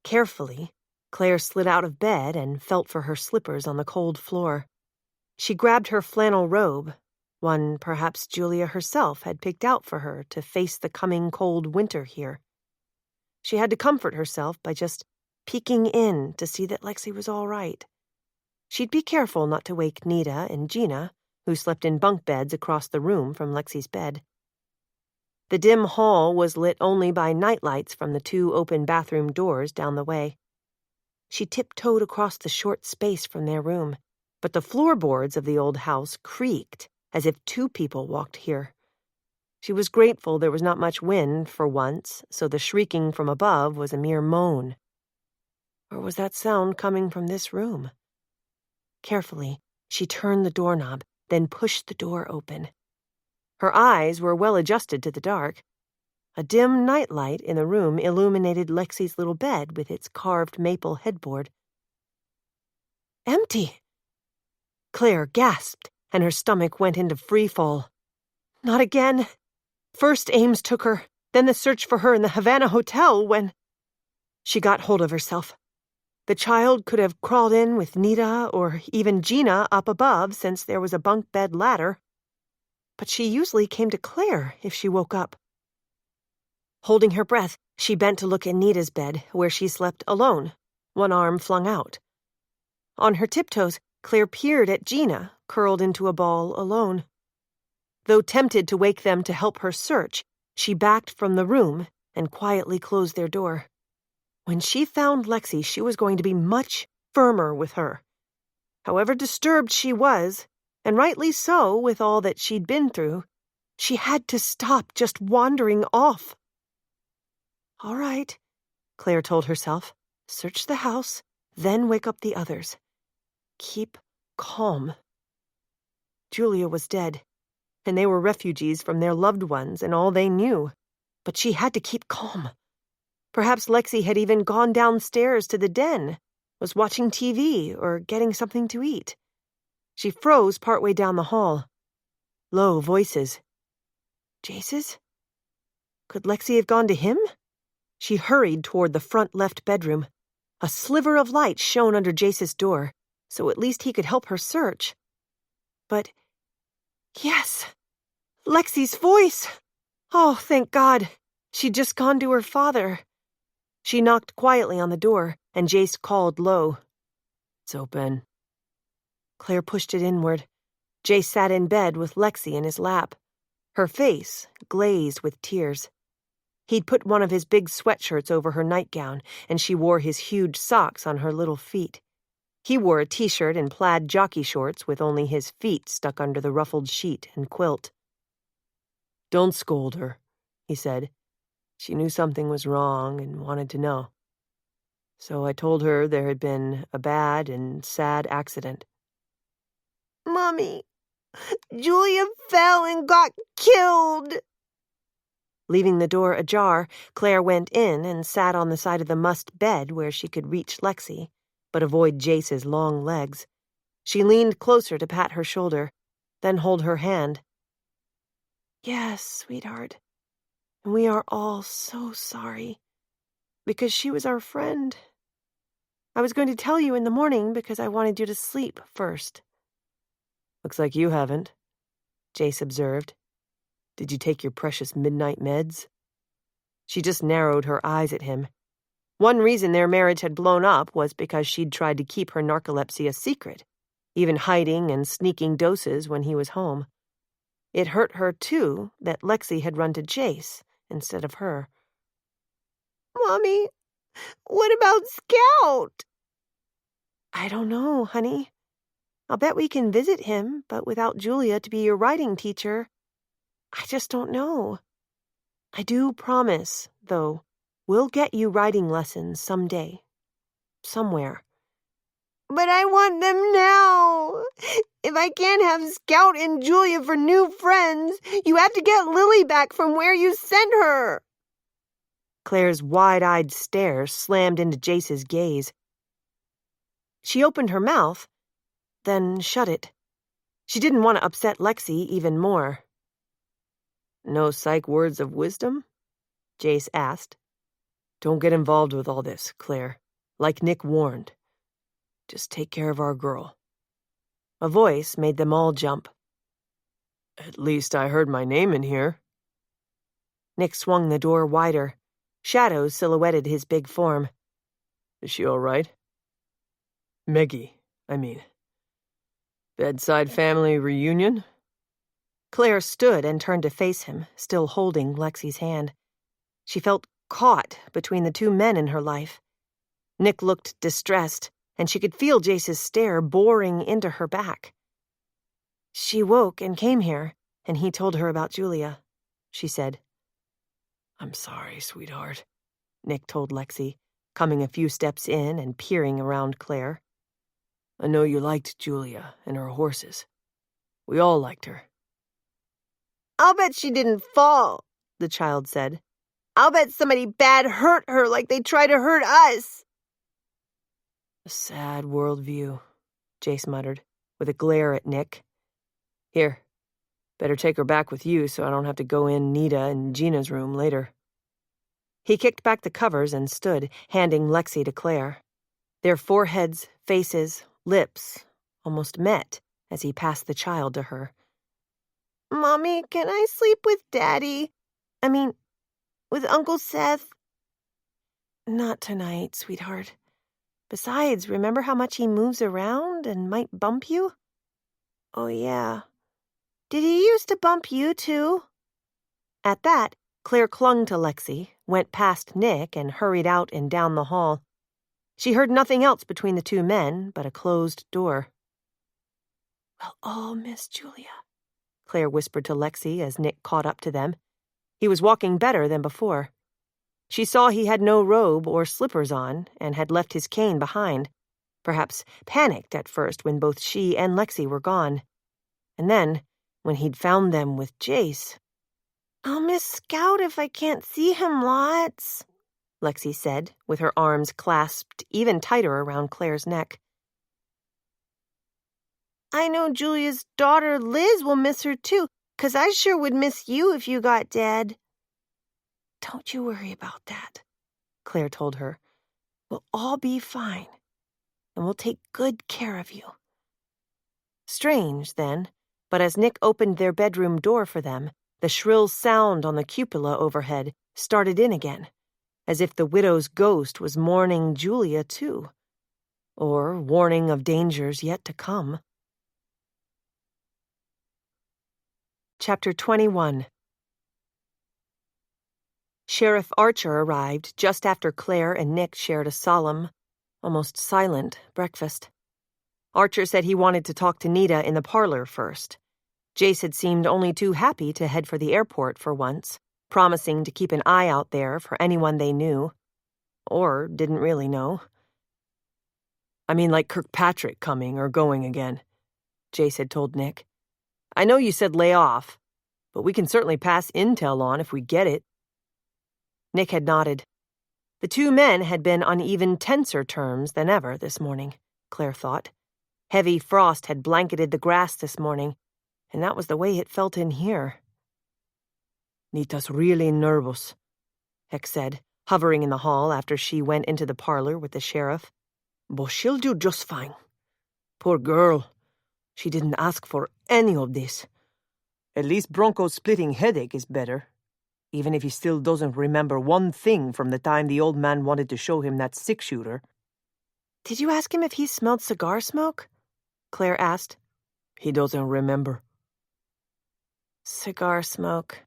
Carefully, Claire slid out of bed and felt for her slippers on the cold floor. She grabbed her flannel robe, one perhaps Julia herself had picked out for her to face the coming cold winter here. She had to comfort herself by just peeking in to see that Lexi was all right. She'd be careful not to wake Nita and Gina, who slept in bunk beds across the room from Lexi's bed. The dim hall was lit only by nightlights from the 2 open bathroom doors down the way. She tiptoed across the short space from their room, but the floorboards of the old house creaked as if 2 people walked here. She was grateful there was not much wind for once, so the shrieking from above was a mere moan. Or was that sound coming from this room? Carefully, she turned the doorknob, then pushed the door open. Her eyes were well adjusted to the dark. A dim nightlight in the room illuminated Lexi's little bed with its carved maple headboard. Empty! Claire gasped, and her stomach went into free fall. Not again. First Ames took her, then the search for her in the Havana Hotel when... She got hold of herself. The child could have crawled in with Nita or even Gina up above since there was a bunk bed ladder. But she usually came to Claire if she woke up. Holding her breath, she bent to look at Nita's bed, where she slept alone, one arm flung out. On her tiptoes, Claire peered at Gina, curled into a ball alone. Though tempted to wake them to help her search, she backed from the room and quietly closed their door. When she found Lexi, she was going to be much firmer with her. However disturbed she was, and rightly so with all that she'd been through, she had to stop just wandering off. All right, Claire told herself. Search the house, then wake up the others. Keep calm. Julia was dead, and they were refugees from their loved ones and all they knew. But she had to keep calm. Perhaps Lexi had even gone downstairs to the den, was watching TV or getting something to eat. She froze partway down the hall. Low voices. Jace's? Could Lexi have gone to him? She hurried toward the front left bedroom. A sliver of light shone under Jace's door, so at least he could help her search. But, yes, Lexi's voice! Oh, thank God. She'd just gone to her father. She knocked quietly on the door, and Jace called low. It's open. Claire pushed it inward. Jace sat in bed with Lexi in his lap, her face glazed with tears. He'd put one of his big sweatshirts over her nightgown, and she wore his huge socks on her little feet. He wore a t-shirt and plaid jockey shorts with only his feet stuck under the ruffled sheet and quilt. Don't scold her, he said. She knew something was wrong and wanted to know. So I told her there had been a bad and sad accident. Mommy, Julia fell and got killed. Leaving the door ajar, Claire went in and sat on the side of the mussed bed where she could reach Lexi, but avoid Jace's long legs. She leaned closer to pat her shoulder, then hold her hand. Yes, sweetheart. And we are all so sorry. Because she was our friend. I was going to tell you in the morning because I wanted you to sleep first. Looks like you haven't, Jace observed. Did you take your precious midnight meds? She just narrowed her eyes at him. One reason their marriage had blown up was because she'd tried to keep her narcolepsy a secret, even hiding and sneaking doses when he was home. It hurt her, too, that Lexi had run to Jace instead of her. Mommy, what about Scout? I don't know, honey. I'll bet we can visit him, but without Julia to be your writing teacher, I just don't know. I do promise, though, we'll get you writing lessons someday. Somewhere. But I want them now. If I can't have Scout and Julia for new friends, you have to get Lily back from where you sent her. Claire's wide-eyed stare slammed into Jace's gaze. She opened her mouth, then shut it. She didn't want to upset Lexi even more. No psych words of wisdom? Jace asked. Don't get involved with all this, Claire. Like Nick warned. Just take care of our girl. A voice made them all jump. At least I heard my name in here. Nick swung the door wider. Shadows silhouetted his big form. Is she all right? Meggie, I mean. Bedside family reunion? Claire stood and turned to face him, still holding Lexi's hand. She felt caught between the two men in her life. Nick looked distressed, and she could feel Jace's stare boring into her back. She woke and came here, and he told her about Julia, she said. I'm sorry, sweetheart, Nick told Lexi, coming a few steps in and peering around Claire. I know you liked Julia and her horses. We all liked her. I'll bet she didn't fall, the child said. I'll bet somebody bad hurt her like they tried to hurt us. A sad worldview, Jace muttered, with a glare at Nick. Here, better take her back with you so I don't have to go in Nita and Gina's room later. He kicked back the covers and stood, handing Lexi to Claire. Their foreheads, faces, lips almost met as he passed the child to her. Mommy, can I sleep with Daddy? I mean, with Uncle Seth? Not tonight, sweetheart. Besides, remember how much he moves around and might bump you? Oh, yeah. Did he used to bump you, too? At that, Claire clung to Lexi, went past Nick, and hurried out and down the hall. She heard nothing else between the two men but a closed door. We'll all miss Julia, Claire whispered to Lexi as Nick caught up to them. He was walking better than before. She saw he had no robe or slippers on and had left his cane behind, perhaps panicked at first when both she and Lexi were gone. And then, when he'd found them with Jace... I'll miss Scout if I can't see him lots, Lexi said, with her arms clasped even tighter around Claire's neck. I know Julia's daughter Liz will miss her too, 'cause I sure would miss you if you got dead. Don't you worry about that, Claire told her. We'll all be fine, and we'll take good care of you. Strange, then, but as Nick opened their bedroom door for them, the shrill sound on the cupola overhead started in again, as if the widow's ghost was mourning Julia, too, or warning of dangers yet to come. Chapter 21. Sheriff Archer arrived just after Claire and Nick shared a solemn, almost silent breakfast. Archer said he wanted to talk to Nita in the parlor first. Jace had seemed only too happy to head for the airport for once, promising to keep an eye out there for anyone they knew. Or didn't really know. I mean, like Kirkpatrick coming or going again, Jace had told Nick. I know you said lay off, but we can certainly pass intel on if we get it. Nick had nodded. The two men had been on even tenser terms than ever this morning, Claire thought. Heavy frost had blanketed the grass this morning, and that was the way it felt in here. Nita's really nervous, Heck said, hovering in the hall after she went into the parlor with the sheriff. But she'll do just fine. Poor girl. She didn't ask for any of this. At least Bronco's splitting headache is better, even if he still doesn't remember one thing from the time the old man wanted to show him that six-shooter. Did you ask him if he smelled cigar smoke? Claire asked. He doesn't remember. Cigar smoke.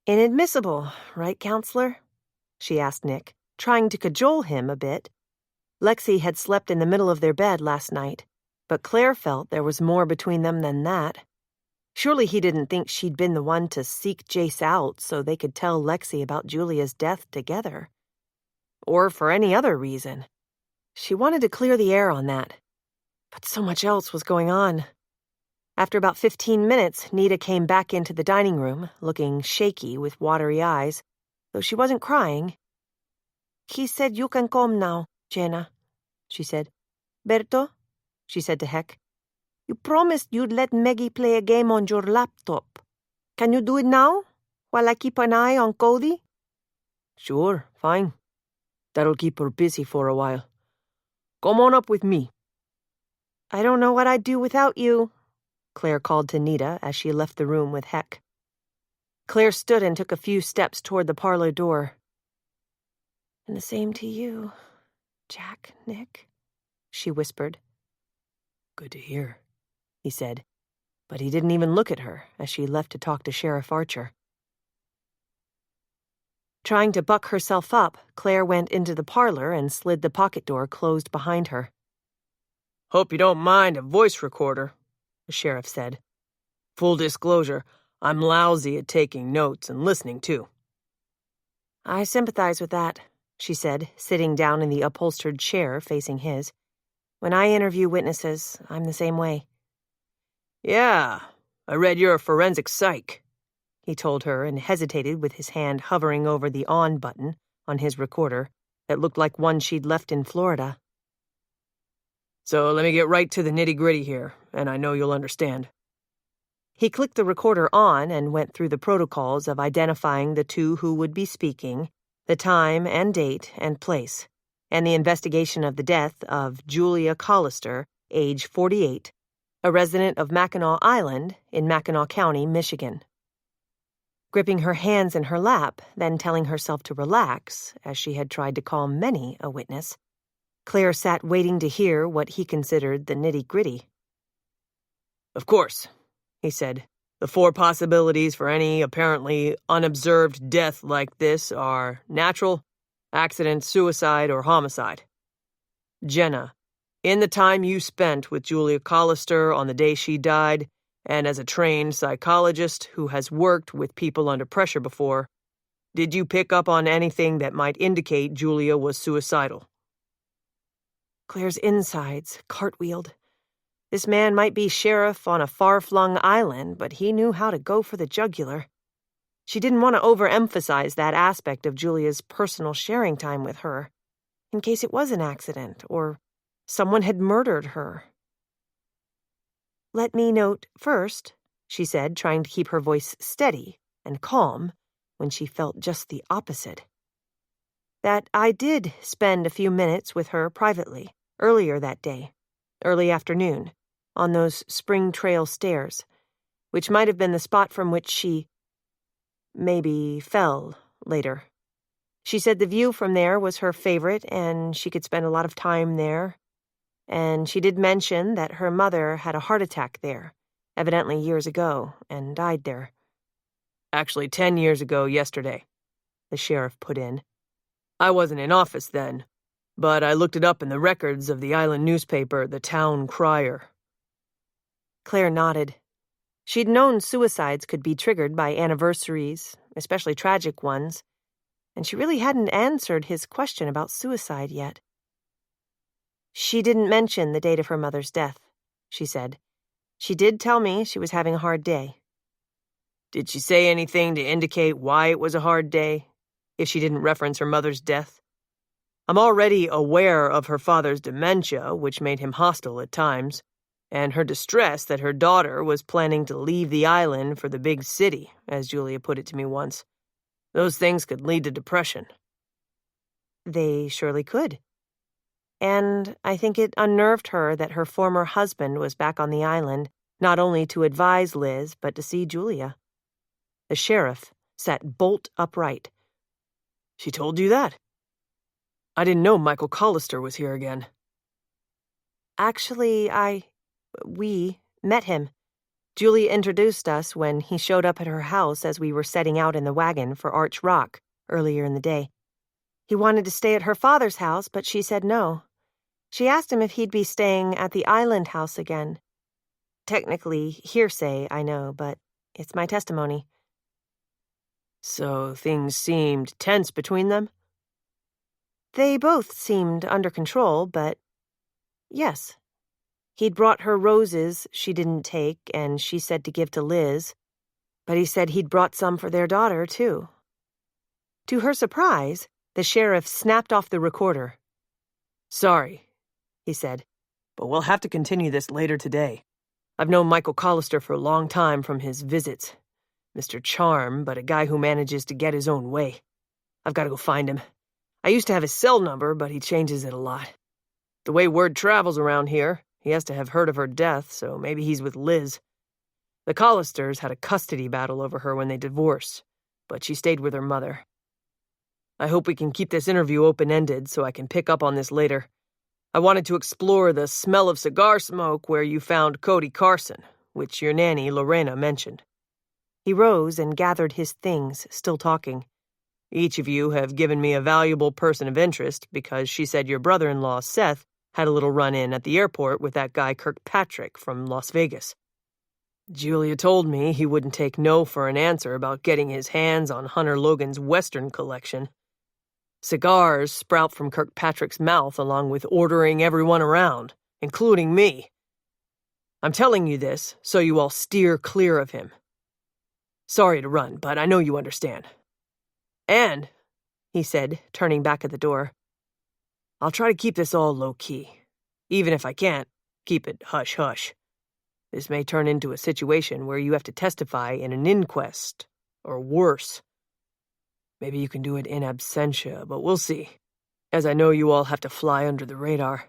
Inadmissible, right, Counselor? She asked Nick, trying to cajole him a bit. Lexi had slept in the middle of their bed last night, but Claire felt there was more between them than that. Surely he didn't think she'd been the one to seek Jace out so they could tell Lexi about Julia's death together. Or for any other reason. She wanted to clear the air on that. But so much else was going on. After about 15 minutes, Nita came back into the dining room, looking shaky with watery eyes, though she wasn't crying. He said you can come now, Jenna, she said. Berto, she said to Heck, you promised you'd let Meggie play a game on your laptop. Can you do it now, while I keep an eye on Cody? Sure, fine. That'll keep her busy for a while. Come on up with me. I don't know what I'd do without you, Claire called to Nita as she left the room with Heck. Claire stood and took a few steps toward the parlor door. And the same to you, Jack, Nick, she whispered. Good to hear, he said, but he didn't even look at her as she left to talk to Sheriff Archer. Trying to buck herself up, Claire went into the parlor and slid the pocket door closed behind her. Hope you don't mind a voice recorder, the sheriff said. Full disclosure, I'm lousy at taking notes and listening, too. I sympathize with that, she said, sitting down in the upholstered chair facing his. When I interview witnesses, I'm the same way. Yeah, I read you're a forensic psych, he told her and hesitated with his hand hovering over the on button on his recorder that looked like one she'd left in Florida. So let me get right to the nitty-gritty here, and I know you'll understand. He clicked the recorder on and went through the protocols of identifying the two who would be speaking, the time and date and place, and the investigation of the death of Julia Collister, age 48, a resident of Mackinac Island in Mackinac County, Michigan. Gripping her hands in her lap, then telling herself to relax, as she had tried to calm many a witness, Claire sat waiting to hear what he considered the nitty-gritty. Of course, he said. The four possibilities for any apparently unobserved death like this are natural, accident, suicide, or homicide. Jenna, in the time you spent with Julia Collister on the day she died, and as a trained psychologist who has worked with people under pressure before, did you pick up on anything that might indicate Julia was suicidal? Claire's insides cartwheeled. This man might be sheriff on a far-flung island, but he knew how to go for the jugular. She didn't want to overemphasize that aspect of Julia's personal sharing time with her, in case it was an accident or someone had murdered her. Let me note first, she said, trying to keep her voice steady and calm when she felt just the opposite, that I did spend a few minutes with her privately, earlier that day, early afternoon, on those Spring Trail stairs, which might have been the spot from which she maybe fell later. She said the view from there was her favorite and she could spend a lot of time there. And she did mention that her mother had a heart attack there, evidently years ago, and died there. Actually, 10 years ago yesterday, the sheriff put in. I wasn't in office then, but I looked it up in the records of the island newspaper, the Town Crier. Claire nodded. She'd known suicides could be triggered by anniversaries, especially tragic ones, and she really hadn't answered his question about suicide yet. She didn't mention the date of her mother's death, she said. She did tell me she was having a hard day. Did she say anything to indicate why it was a hard day, if she didn't reference her mother's death? I'm already aware of her father's dementia, which made him hostile at times, and her distress that her daughter was planning to leave the island for the big city, as Julia put it to me once. Those things could lead to depression. They surely could. And I think it unnerved her that her former husband was back on the island, not only to advise Liz, but to see Julia. The sheriff sat bolt upright. She told you that? I didn't know Michael Collister was here again. Actually, we met him. Julia introduced us when he showed up at her house as we were setting out in the wagon for Arch Rock earlier in the day. He wanted to stay at her father's house, but she said no. She asked him if he'd be staying at the island house again. Technically hearsay, I know, but it's my testimony. So things seemed tense between them? They both seemed under control, but yes. He'd brought her roses she didn't take, and she said to give to Liz, but he said he'd brought some for their daughter, too. To her surprise, the sheriff snapped off the recorder. Sorry, he said, but we'll have to continue this later today. I've known Michael Collister for a long time from his visits. Mr. Charm, but a guy who manages to get his own way. I've got to go find him. I used to have his cell number, but he changes it a lot. The way word travels around here, he has to have heard of her death, so maybe he's with Liz. The Collisters had a custody battle over her when they divorced, but she stayed with her mother. I hope we can keep this interview open-ended so I can pick up on this later. I wanted to explore the smell of cigar smoke where you found Cody Carson, which your nanny, Lorena, mentioned. He rose and gathered his things, still talking. Each of you have given me a valuable person of interest because she said your brother-in-law, Seth, had a little run-in at the airport with that guy Kirkpatrick from Las Vegas. Julia told me he wouldn't take no for an answer about getting his hands on Hunter Logan's Western collection. Cigars sprout from Kirkpatrick's mouth along with ordering everyone around, including me. I'm telling you this so you all steer clear of him. Sorry to run, but I know you understand. And, he said, turning back at the door, I'll try to keep this all low-key. Even if I can't, keep it hush-hush. This may turn into a situation where you have to testify in an inquest, or worse. Maybe you can do it in absentia, but we'll see, as I know you all have to fly under the radar.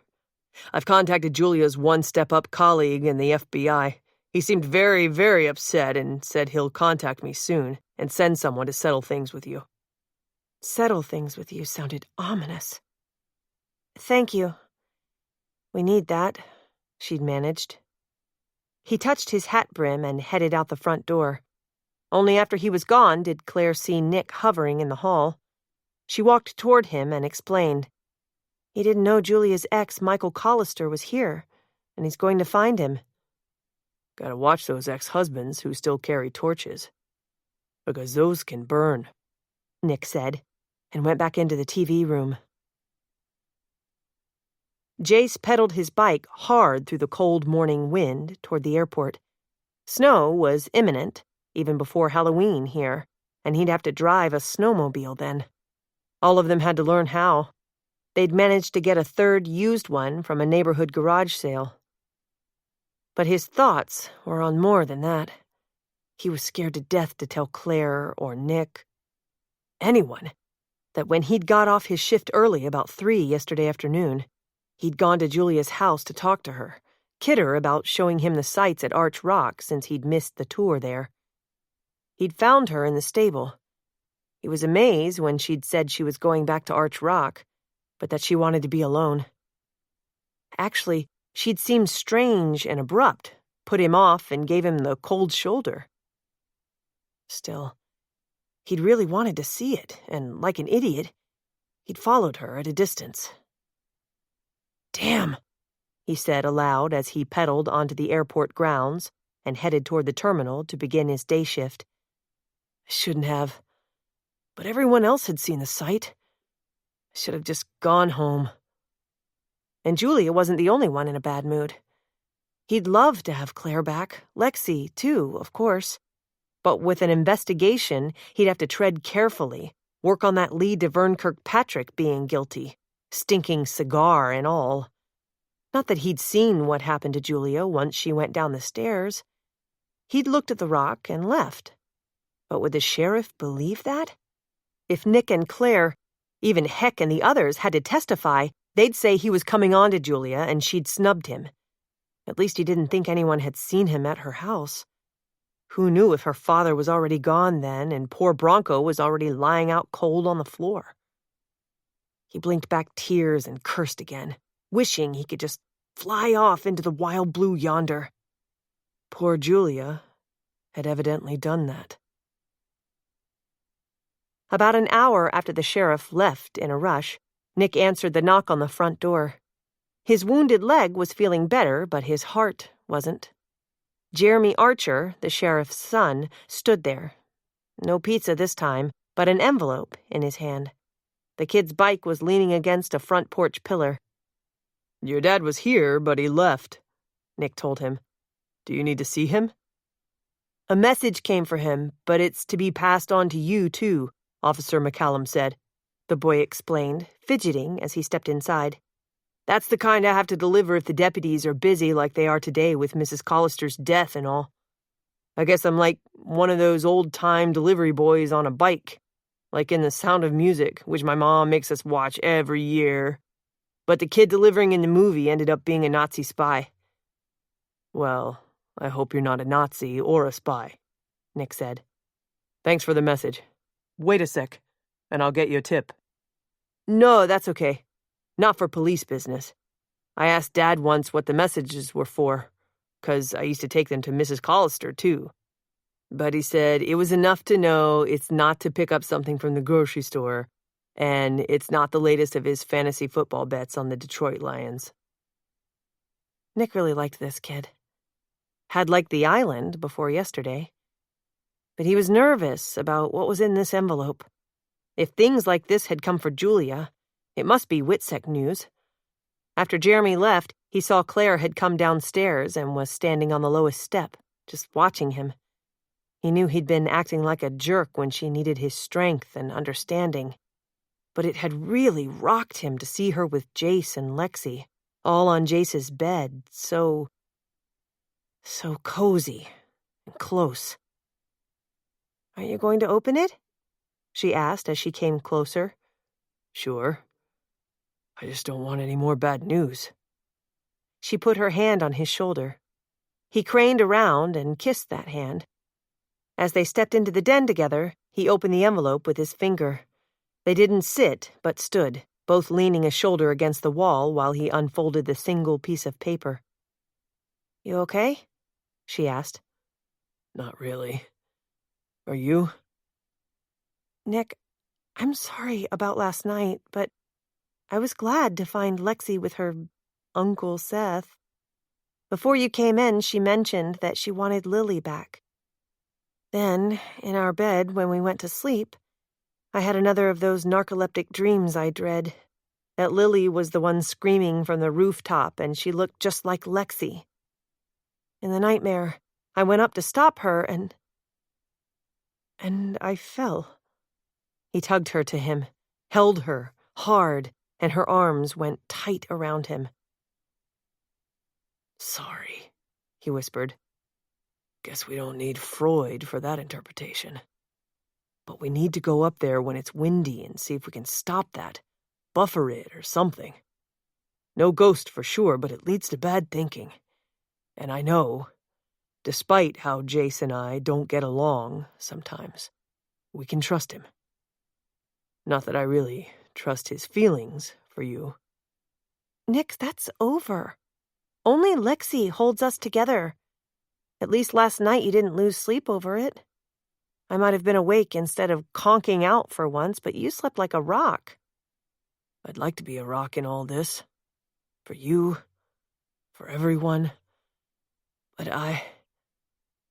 I've contacted Julia's one-step-up colleague in the FBI. He seemed very, very upset and said he'll contact me soon and send someone to settle things with you. Settle things with you sounded ominous. Thank you. We need that, she'd managed. He touched his hat brim and headed out the front door. Only after he was gone did Claire see Nick hovering in the hall. She walked toward him and explained. He didn't know Julia's ex, Michael Collister, was here, and he's going to find him. Gotta watch those ex-husbands who still carry torches. Because those can burn, Nick said, and went back into the TV room. Jace pedaled his bike hard through the cold morning wind toward the airport. Snow was imminent, even before Halloween here, and he'd have to drive a snowmobile then. All of them had to learn how. They'd managed to get a third used one from a neighborhood garage sale. But his thoughts were on more than that. He was scared to death to tell Claire or Nick, anyone, that when he'd got off his shift early about 3 yesterday afternoon, he'd gone to Julia's house to talk to her, kid her about showing him the sights at Arch Rock since he'd missed the tour there. He'd found her in the stable. He was amazed when she'd said she was going back to Arch Rock, but that she wanted to be alone. Actually, she'd seemed strange and abrupt, put him off and gave him the cold shoulder. Still, he'd really wanted to see it, and like an idiot, he'd followed her at a distance. Damn, he said aloud as he pedaled onto the airport grounds and headed toward the terminal to begin his day shift. I shouldn't have, but everyone else had seen the sight. I should have just gone home. And Julia wasn't the only one in a bad mood. He'd love to have Claire back, Lexi, too, of course. But with an investigation, he'd have to tread carefully, work on that lead to Vern Kirkpatrick being guilty, stinking cigar and all. Not that he'd seen what happened to Julia once she went down the stairs. He'd looked at the rock and left. But would the sheriff believe that? If Nick and Claire, even Heck and the others, had to testify, they'd say he was coming on to Julia and she'd snubbed him. At least he didn't think anyone had seen him at her house. Who knew if her father was already gone then and poor Bronco was already lying out cold on the floor? He blinked back tears and cursed again, wishing he could just fly off into the wild blue yonder. Poor Julia had evidently done that. About an hour after the sheriff left in a rush, Nick answered the knock on the front door. His wounded leg was feeling better, but his heart wasn't. Jeremy Archer, the sheriff's son, stood there. No pizza this time, but an envelope in his hand. The kid's bike was leaning against a front porch pillar. "Your dad was here, but he left," Nick told him. "Do you need to see him?" "A message came for him, but it's to be passed on to you, too," Officer McCallum said. The boy explained, fidgeting as he stepped inside. "That's the kind I have to deliver if the deputies are busy like they are today with Mrs. Collister's death and all. I guess I'm like one of those old-time delivery boys on a bike, like in The Sound of Music, which my mom makes us watch every year. But the kid delivering in the movie ended up being a Nazi spy." "Well, I hope you're not a Nazi or a spy," Nick said. "Thanks for the message. Wait a sec, and I'll get you a tip." "No, that's okay. Not for police business. I asked Dad once what the messages were for, 'cause I used to take them to Mrs. Collister, too. But he said it was enough to know it's not to pick up something from the grocery store, and it's not the latest of his fantasy football bets on the Detroit Lions." Nick really liked this kid. Had liked the island before yesterday. But he was nervous about what was in this envelope. If things like this had come for Julia, it must be Witsec news. After Jeremy left, he saw Claire had come downstairs and was standing on the lowest step, just watching him. He knew he'd been acting like a jerk when she needed his strength and understanding. But it had really rocked him to see her with Jace and Lexi, all on Jace's bed, so cozy and close. "Are you going to open it?" she asked as she came closer. "Sure. I just don't want any more bad news." She put her hand on his shoulder. He craned around and kissed that hand. As they stepped into the den together, he opened the envelope with his finger. They didn't sit, but stood, both leaning a shoulder against the wall while he unfolded the single piece of paper. "You okay?" she asked. "Not really. Are you?" "Nick, I'm sorry about last night, but I was glad to find Lexi with her Uncle Seth. Before you came in, she mentioned that she wanted Lily back. Then, in our bed when we went to sleep, I had another of those narcoleptic dreams I dread, that Lily was the one screaming from the rooftop and she looked just like Lexi. In the nightmare, I went up to stop her and I fell." He tugged her to him, held her hard, and her arms went tight around him. "Sorry," he whispered. "Guess we don't need Freud for that interpretation. But we need to go up there when it's windy and see if we can stop that, buffer it or something. No ghost for sure, but it leads to bad thinking. And I know, despite how Jace and I don't get along sometimes, we can trust him. Not that I really trust his feelings for you." "Nick, that's over. Only Lexi holds us together. At least last night you didn't lose sleep over it. I might have been awake instead of conking out for once, but you slept like a rock." "I'd like to be a rock in all this. For you, for everyone. But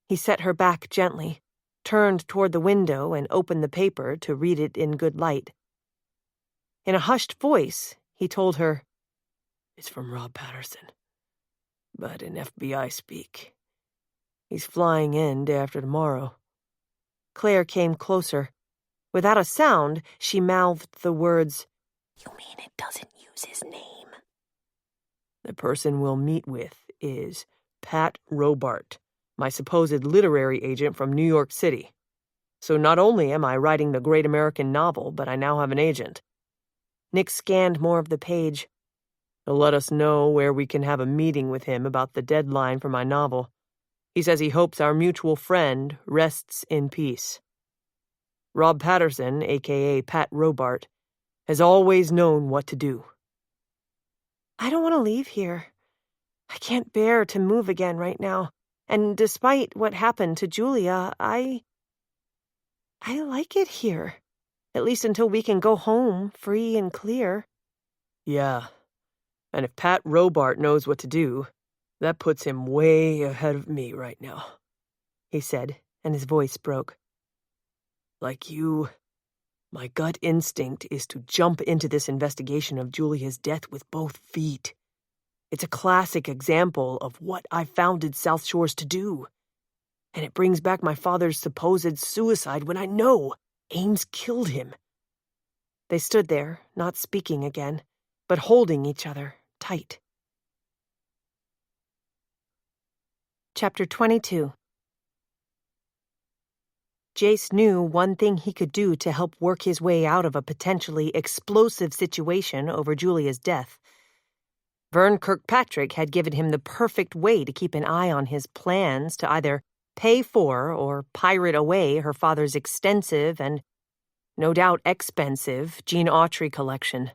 He set her back gently, turned toward the window and opened the paper to read it in good light. In a hushed voice, he told her, "It's from Rob Patterson, but in FBI speak. He's flying in day after tomorrow." Claire came closer. Without a sound, she mouthed the words, "You mean it doesn't use his name?" The person we'll meet with is Pat Robart, my supposed literary agent from New York City. So not only am I writing the great American novel, but I now have an agent. Nick scanned more of the page. He'll let us know where we can have a meeting with him about the deadline for my novel. He says he hopes our mutual friend rests in peace. Rob Patterson, a.k.a. Pat Robart, has always known what to do. I don't want to leave here. I can't bear to move again right now. And despite what happened to Julia, I like it here. At least until we can go home, free and clear. Yeah. And if Pat Robart knows what to do, that puts him way ahead of me right now, he said, and his voice broke. Like you, my gut instinct is to jump into this investigation of Julia's death with both feet. It's a classic example of what I founded South Shores to do. And it brings back my father's supposed suicide when I know Ames killed him. They stood there, not speaking again, but holding each other tight. Chapter 22. Jace knew one thing he could do to help work his way out of a potentially explosive situation over Julia's death. Vern Kirkpatrick had given him the perfect way to keep an eye on his plans to either pay for or pirate away her father's extensive and, no doubt, expensive Gene Autry collection.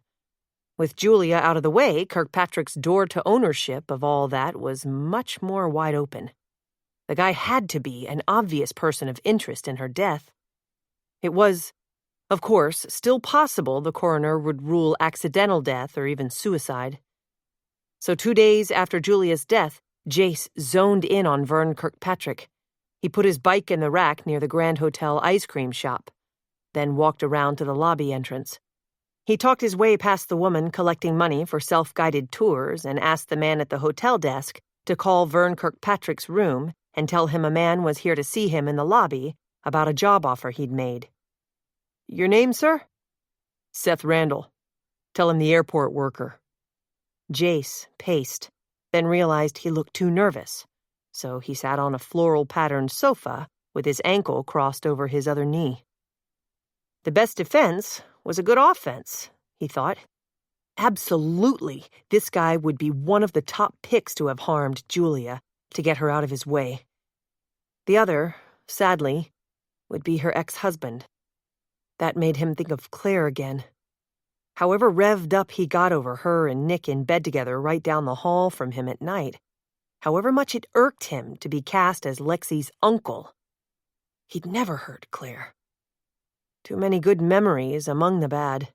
With Julia out of the way, Kirkpatrick's door to ownership of all that was much more wide open. The guy had to be an obvious person of interest in her death. It was, of course, still possible the coroner would rule accidental death or even suicide. So 2 days after Julia's death, Jace zoned in on Vern Kirkpatrick. He put his bike in the rack near the Grand Hotel ice cream shop, then walked around to the lobby entrance. He talked his way past the woman collecting money for self-guided tours and asked the man at the hotel desk to call Vern Kirkpatrick's room and tell him a man was here to see him in the lobby about a job offer he'd made. Your name, sir? Seth Randall. Tell him the airport worker. Jace paced, then realized he looked too nervous, so he sat on a floral-patterned sofa with his ankle crossed over his other knee. The best defense was a good offense, he thought. Absolutely, this guy would be one of the top picks to have harmed Julia to get her out of his way. The other, sadly, would be her ex-husband. That made him think of Claire again. However revved up he got over her and Nick in bed together right down the hall from him at night, however much it irked him to be cast as Lexi's uncle, he'd never hurt Claire. Too many good memories among the bad.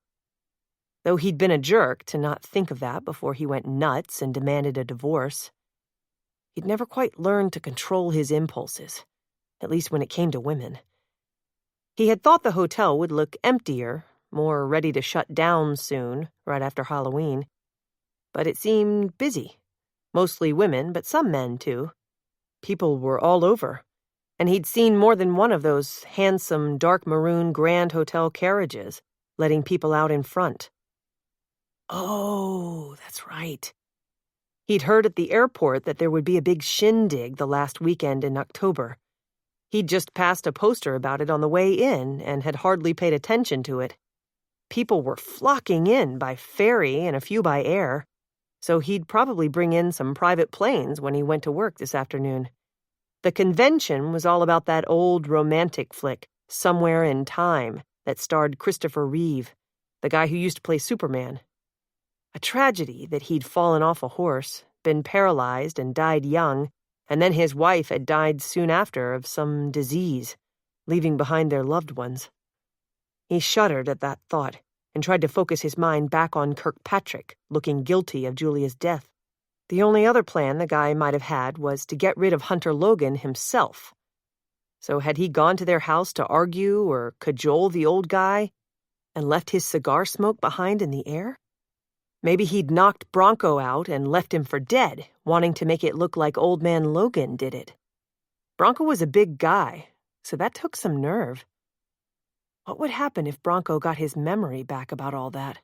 Though he'd been a jerk to not think of that before he went nuts and demanded a divorce. He'd never quite learned to control his impulses, at least when it came to women. He had thought the hotel would look emptier, more ready to shut down soon, right after Halloween. But it seemed busy. Mostly women, but some men, too. People were all over, and he'd seen more than one of those handsome, dark maroon Grand Hotel carriages, letting people out in front. Oh, that's right. He'd heard at the airport that there would be a big shindig the last weekend in October. He'd just passed a poster about it on the way in and had hardly paid attention to it. People were flocking in by ferry and a few by air, so he'd probably bring in some private planes when he went to work this afternoon. The convention was all about that old romantic flick, Somewhere in Time, that starred Christopher Reeve, the guy who used to play Superman. A tragedy that he'd fallen off a horse, been paralyzed and died young, and then his wife had died soon after of some disease, leaving behind their loved ones. He shuddered at that thought and tried to focus his mind back on Kirkpatrick, looking guilty of Julia's death. The only other plan the guy might have had was to get rid of Hunter Logan himself. So had he gone to their house to argue or cajole the old guy and left his cigar smoke behind in the air? Maybe he'd knocked Bronco out and left him for dead, wanting to make it look like Old Man Logan did it. Bronco was a big guy, so that took some nerve. What would happen if Bronco got his memory back about all that?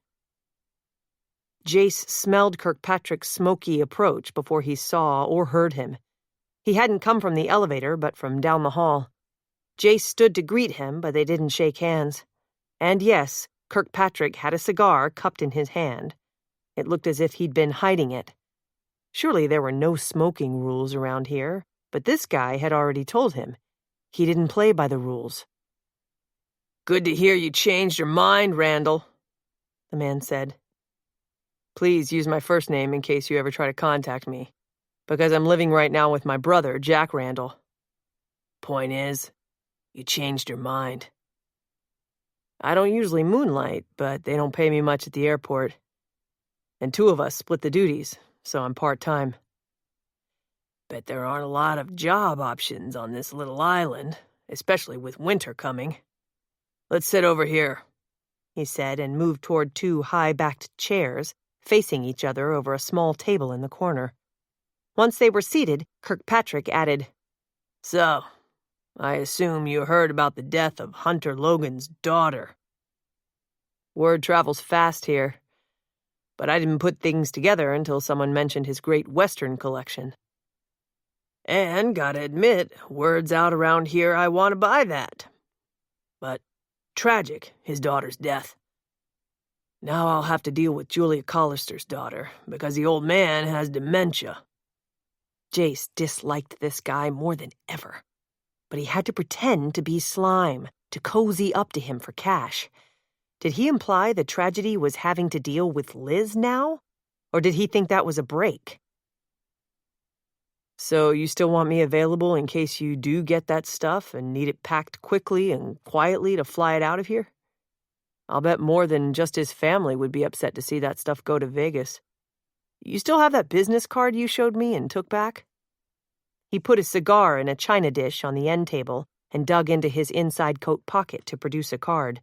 Jace smelled Kirkpatrick's smoky approach before he saw or heard him. He hadn't come from the elevator, but from down the hall. Jace stood to greet him, but they didn't shake hands. And yes, Kirkpatrick had a cigar cupped in his hand. It looked as if he'd been hiding it. Surely there were no smoking rules around here, but this guy had already told him. He didn't play by the rules. "Good to hear you changed your mind, Randall," the man said. "Please use my first name in case you ever try to contact me, because I'm living right now with my brother, Jack Randall. Point is, you changed your mind. I don't usually moonlight, but they don't pay me much at the airport. And 2 of us split the duties, so I'm part-time. Bet there aren't a lot of job options on this little island, especially with winter coming. Let's sit over here," he said, and moved toward 2 high-backed chairs, facing each other over a small table in the corner. Once they were seated, Kirkpatrick added, "So, I assume you heard about the death of Hunter Logan's daughter." "Word travels fast here, but I didn't put things together until someone mentioned his great Western collection. And, gotta admit, word's out around here I want to buy that. But tragic, his daughter's death. Now I'll have to deal with Julia Collister's daughter, because the old man has dementia." Jace disliked this guy more than ever, but he had to pretend to be slime, to cozy up to him for cash. Did he imply the tragedy was having to deal with Liz now? Or did he think that was a break? "So you still want me available in case you do get that stuff and need it packed quickly and quietly to fly it out of here? I'll bet more than just his family would be upset to see that stuff go to Vegas. You still have that business card you showed me and took back?" He put a cigar in a china dish on the end table and dug into his inside coat pocket to produce a card.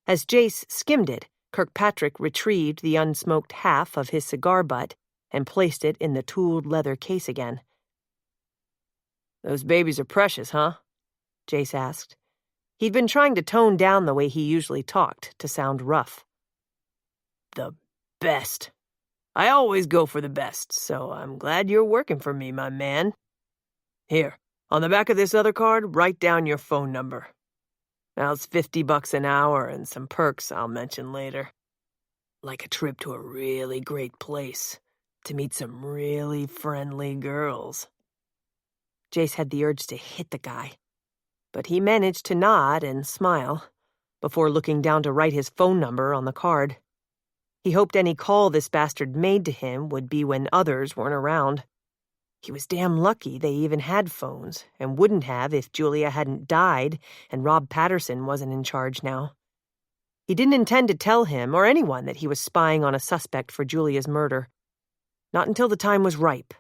As Jace skimmed it, Kirkpatrick retrieved the unsmoked half of his cigar butt and placed it in the tooled leather case again. "Those babies are precious, huh?" Jace asked. He'd been trying to tone down the way he usually talked to sound rough. "The best. I always go for the best, so I'm glad you're working for me, my man. Here, on the back of this other card, write down your phone number. That's $50 an hour and some perks I'll mention later. Like a trip to a really great place to meet some really friendly girls." Jace had the urge to hit the guy, but he managed to nod and smile before looking down to write his phone number on the card. He hoped any call this bastard made to him would be when others weren't around. He was damn lucky they even had phones, and wouldn't have if Julia hadn't died and Rob Patterson wasn't in charge now. He didn't intend to tell him or anyone that he was spying on a suspect for Julia's murder. Not until the time was ripe.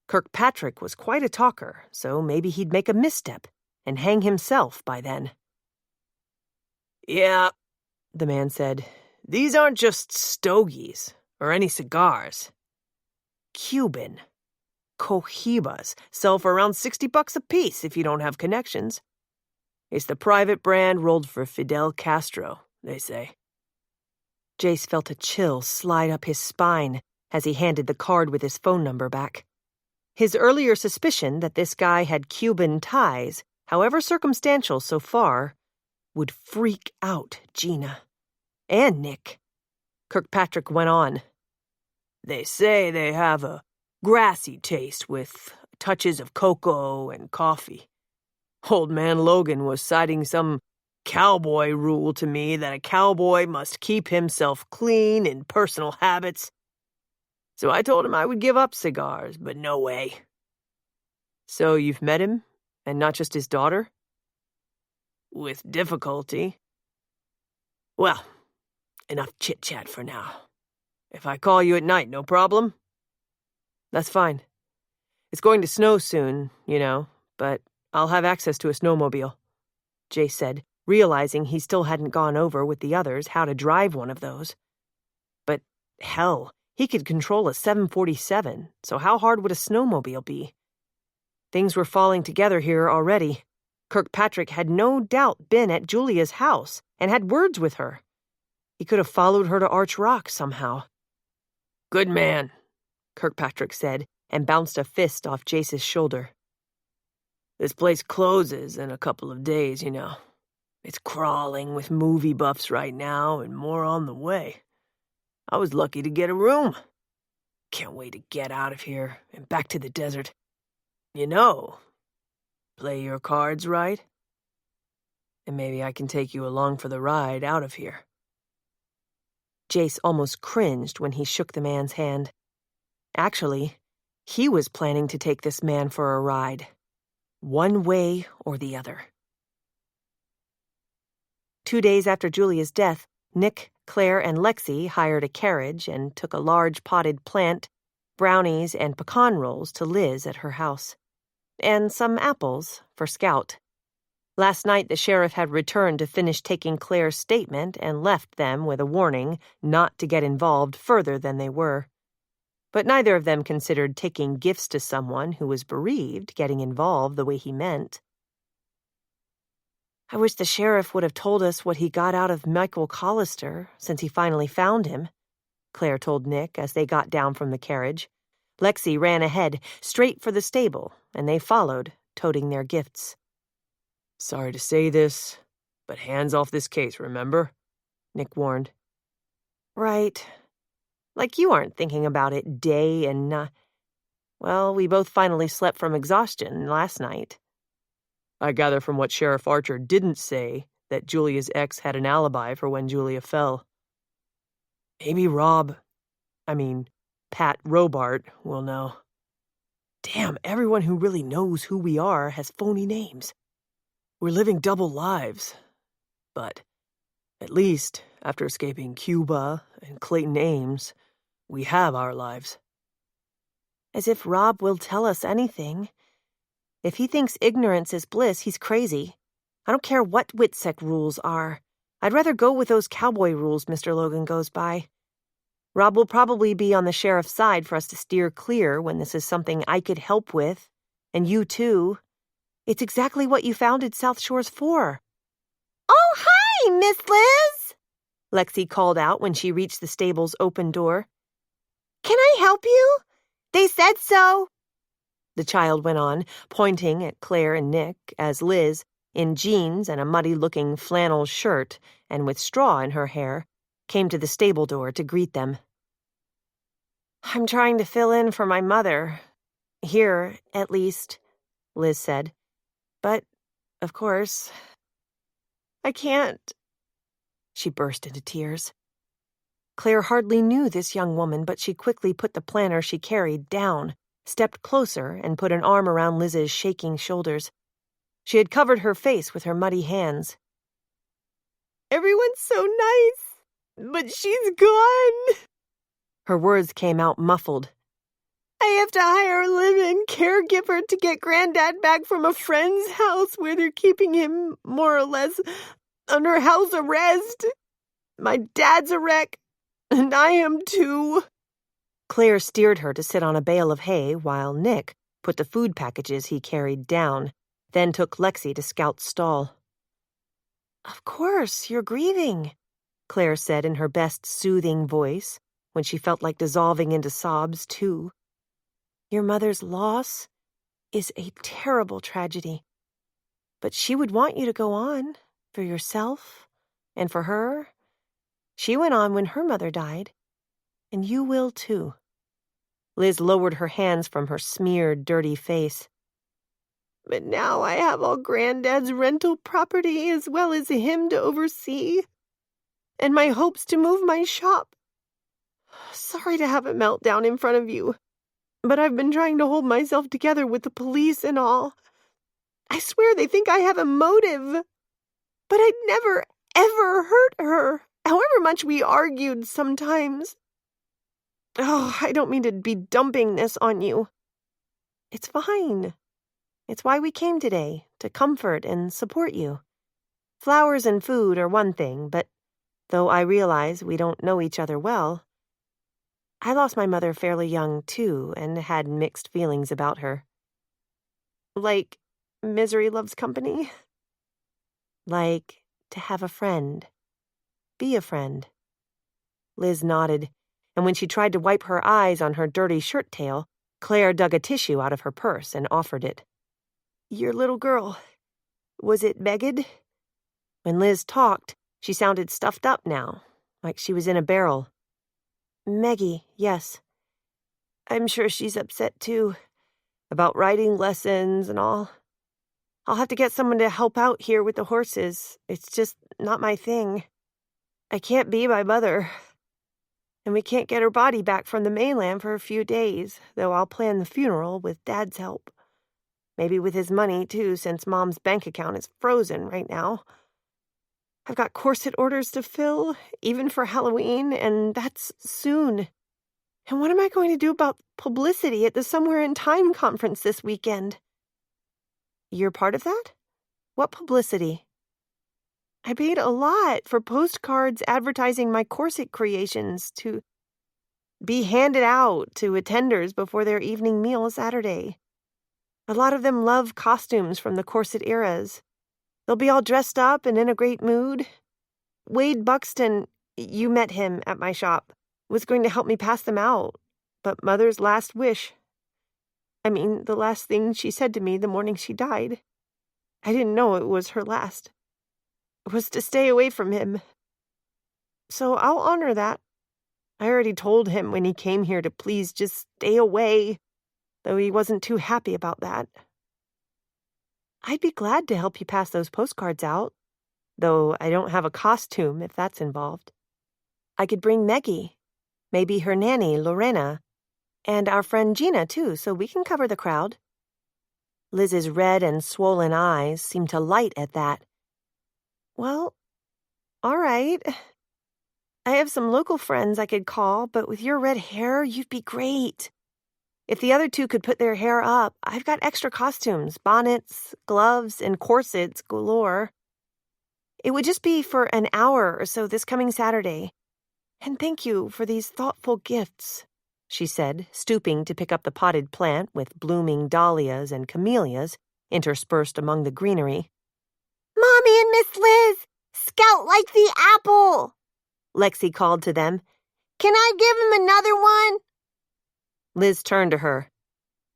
Kirkpatrick was quite a talker, so maybe he'd make a misstep and hang himself by then. "Yeah," the man said. "These aren't just stogies or any cigars. Cuban. Cohibas sell for around $60 a piece if you don't have connections. It's the private brand rolled for Fidel Castro, they say." Jace felt a chill slide up his spine as he handed the card with his phone number back. His earlier suspicion that this guy had Cuban ties, however circumstantial so far, would freak out Gina. And Nick. Kirkpatrick went on. "They say they have a grassy taste with touches of cocoa and coffee. Old man Logan was citing some cowboy rule to me that a cowboy must keep himself clean in personal habits. So I told him I would give up cigars, but no way." "So you've met him, and not just his daughter?" "With difficulty. Well, enough chit-chat for now. If I call you at night, no problem?" "That's fine. It's going to snow soon, you know, but I'll have access to a snowmobile," Jace said, realizing he still hadn't gone over with the others how to drive one of those. But hell, he could control a 747, so how hard would a snowmobile be? Things were falling together here already. Kirkpatrick had no doubt been at Julia's house and had words with her. He could have followed her to Arch Rock somehow. Good man, Kirkpatrick said, and bounced a fist off Jace's shoulder. This place closes in a couple of days, you know. It's crawling with movie buffs right now and more on the way. I was lucky to get a room. Can't wait to get out of here and back to the desert. You know, play your cards right, and maybe I can take you along for the ride out of here. Jace almost cringed when he shook the man's hand. Actually, he was planning to take this man for a ride, one way or the other. 2 days after Julia's death, Nick, Claire, and Lexi hired a carriage and took a large potted plant, brownies, and pecan rolls to Liz at her house. And some apples for Scout. Last night, the sheriff had returned to finish taking Claire's statement and left them with a warning not to get involved further than they were. But neither of them considered taking gifts to someone who was bereaved getting involved the way he meant. I wish the sheriff would have told us what he got out of Michael Collister since he finally found him, Claire told Nick as they got down from the carriage. Lexi ran ahead, straight for the stable, and they followed, toting their gifts. Sorry to say this, but hands off this case, remember? Nick warned. Right. Like you aren't thinking about it day and night. Well, we both finally slept from exhaustion last night. I gather from what Sheriff Archer didn't say that Julia's ex had an alibi for when Julia fell. Maybe Pat Robart will know. Damn, everyone who really knows who we are has phony names. We're living double lives. But at least, after escaping Cuba and Clayton Ames, we have our lives. As if Rob will tell us anything. If he thinks ignorance is bliss, he's crazy. I don't care what WITSEC rules are. I'd rather go with those cowboy rules Mr. Logan goes by. Rob will probably be on the sheriff's side for us to steer clear when this is something I could help with. And you too. It's exactly what you founded South Shores for. Oh, hi, Miss Liz! Lexi called out when she reached the stable's open door. Can I help you? They said so. The child went on, pointing at Claire and Nick, as Liz, in jeans and a muddy-looking flannel shirt and with straw in her hair, came to the stable door to greet them. I'm trying to fill in for my mother. Here, at least, Liz said. But, of course, I can't. She burst into tears. Claire hardly knew this young woman, but she quickly put the planner she carried down, stepped closer, and put an arm around Liz's shaking shoulders. She had covered her face with her muddy hands. Everyone's so nice, but she's gone. Her words came out muffled. I have to hire a live-in caregiver to get Granddad back from a friend's house where they're keeping him, more or less, under house arrest. My dad's a wreck, and I am too. Claire steered her to sit on a bale of hay while Nick put the food packages he carried down, then took Lexi to Scout's stall. Of course, you're grieving, Claire said in her best soothing voice, when she felt like dissolving into sobs, too. Your mother's loss is a terrible tragedy. But she would want you to go on, for yourself and for her. She went on when her mother died, and you will too. Liz lowered her hands from her smeared, dirty face. But now I have all Granddad's rental property as well as him to oversee, and my hopes to move my shop. Sorry to have a meltdown in front of you, but I've been trying to hold myself together with the police and all. I swear they think I have a motive, but I'd never, ever hurt her, however much we argued sometimes. Oh, I don't mean to be dumping this on you. It's fine. It's why we came today, to comfort and support you. Flowers and food are one thing, but though I realize we don't know each other well, I lost my mother fairly young, too, and had mixed feelings about her. Like misery loves company? Like to have a friend. Be a friend. Liz nodded, and when she tried to wipe her eyes on her dirty shirt tail, Claire dug a tissue out of her purse and offered it. Your little girl, was it Megan? When Liz talked, she sounded stuffed up now, like she was in a barrel. Meggie, yes. I'm sure she's upset too, about riding lessons and all. I'll have to get someone to help out here with the horses. It's just not my thing. I can't be my mother. And we can't get her body back from the mainland for a few days, though I'll plan the funeral with Dad's help. Maybe with his money, too, since Mom's bank account is frozen right now. I've got corset orders to fill, even for Halloween, and that's soon. And what am I going to do about publicity at the Somewhere in Time conference this weekend? You're part of that? What publicity? I paid a lot for postcards advertising my corset creations to be handed out to attenders before their evening meal Saturday. A lot of them love costumes from the corset eras. They'll be all dressed up and in a great mood. Wade Buxton, you met him at my shop, was going to help me pass them out, but Mother's last wish. The last thing she said to me the morning she died. I didn't know it was her last. It was to stay away from him. So I'll honor that. I already told him when he came here to please just stay away, though he wasn't too happy about that. I'd be glad to help you pass those postcards out, though I don't have a costume if that's involved. I could bring Meggie, maybe her nanny, Lorena, and our friend Gina, too, so we can cover the crowd. Liz's red and swollen eyes seemed to light at that. Well, all right. I have some local friends I could call, but with your red hair, you'd be great. If the other two could put their hair up, I've got extra costumes, bonnets, gloves, and corsets galore. It would just be for an hour or so this coming Saturday. And thank you for these thoughtful gifts, she said, stooping to pick up the potted plant with blooming dahlias and camellias interspersed among the greenery. Mommy and Miss Liz, Scout likes the apple, Lexi called to them. Can I give him another one? Liz turned to her.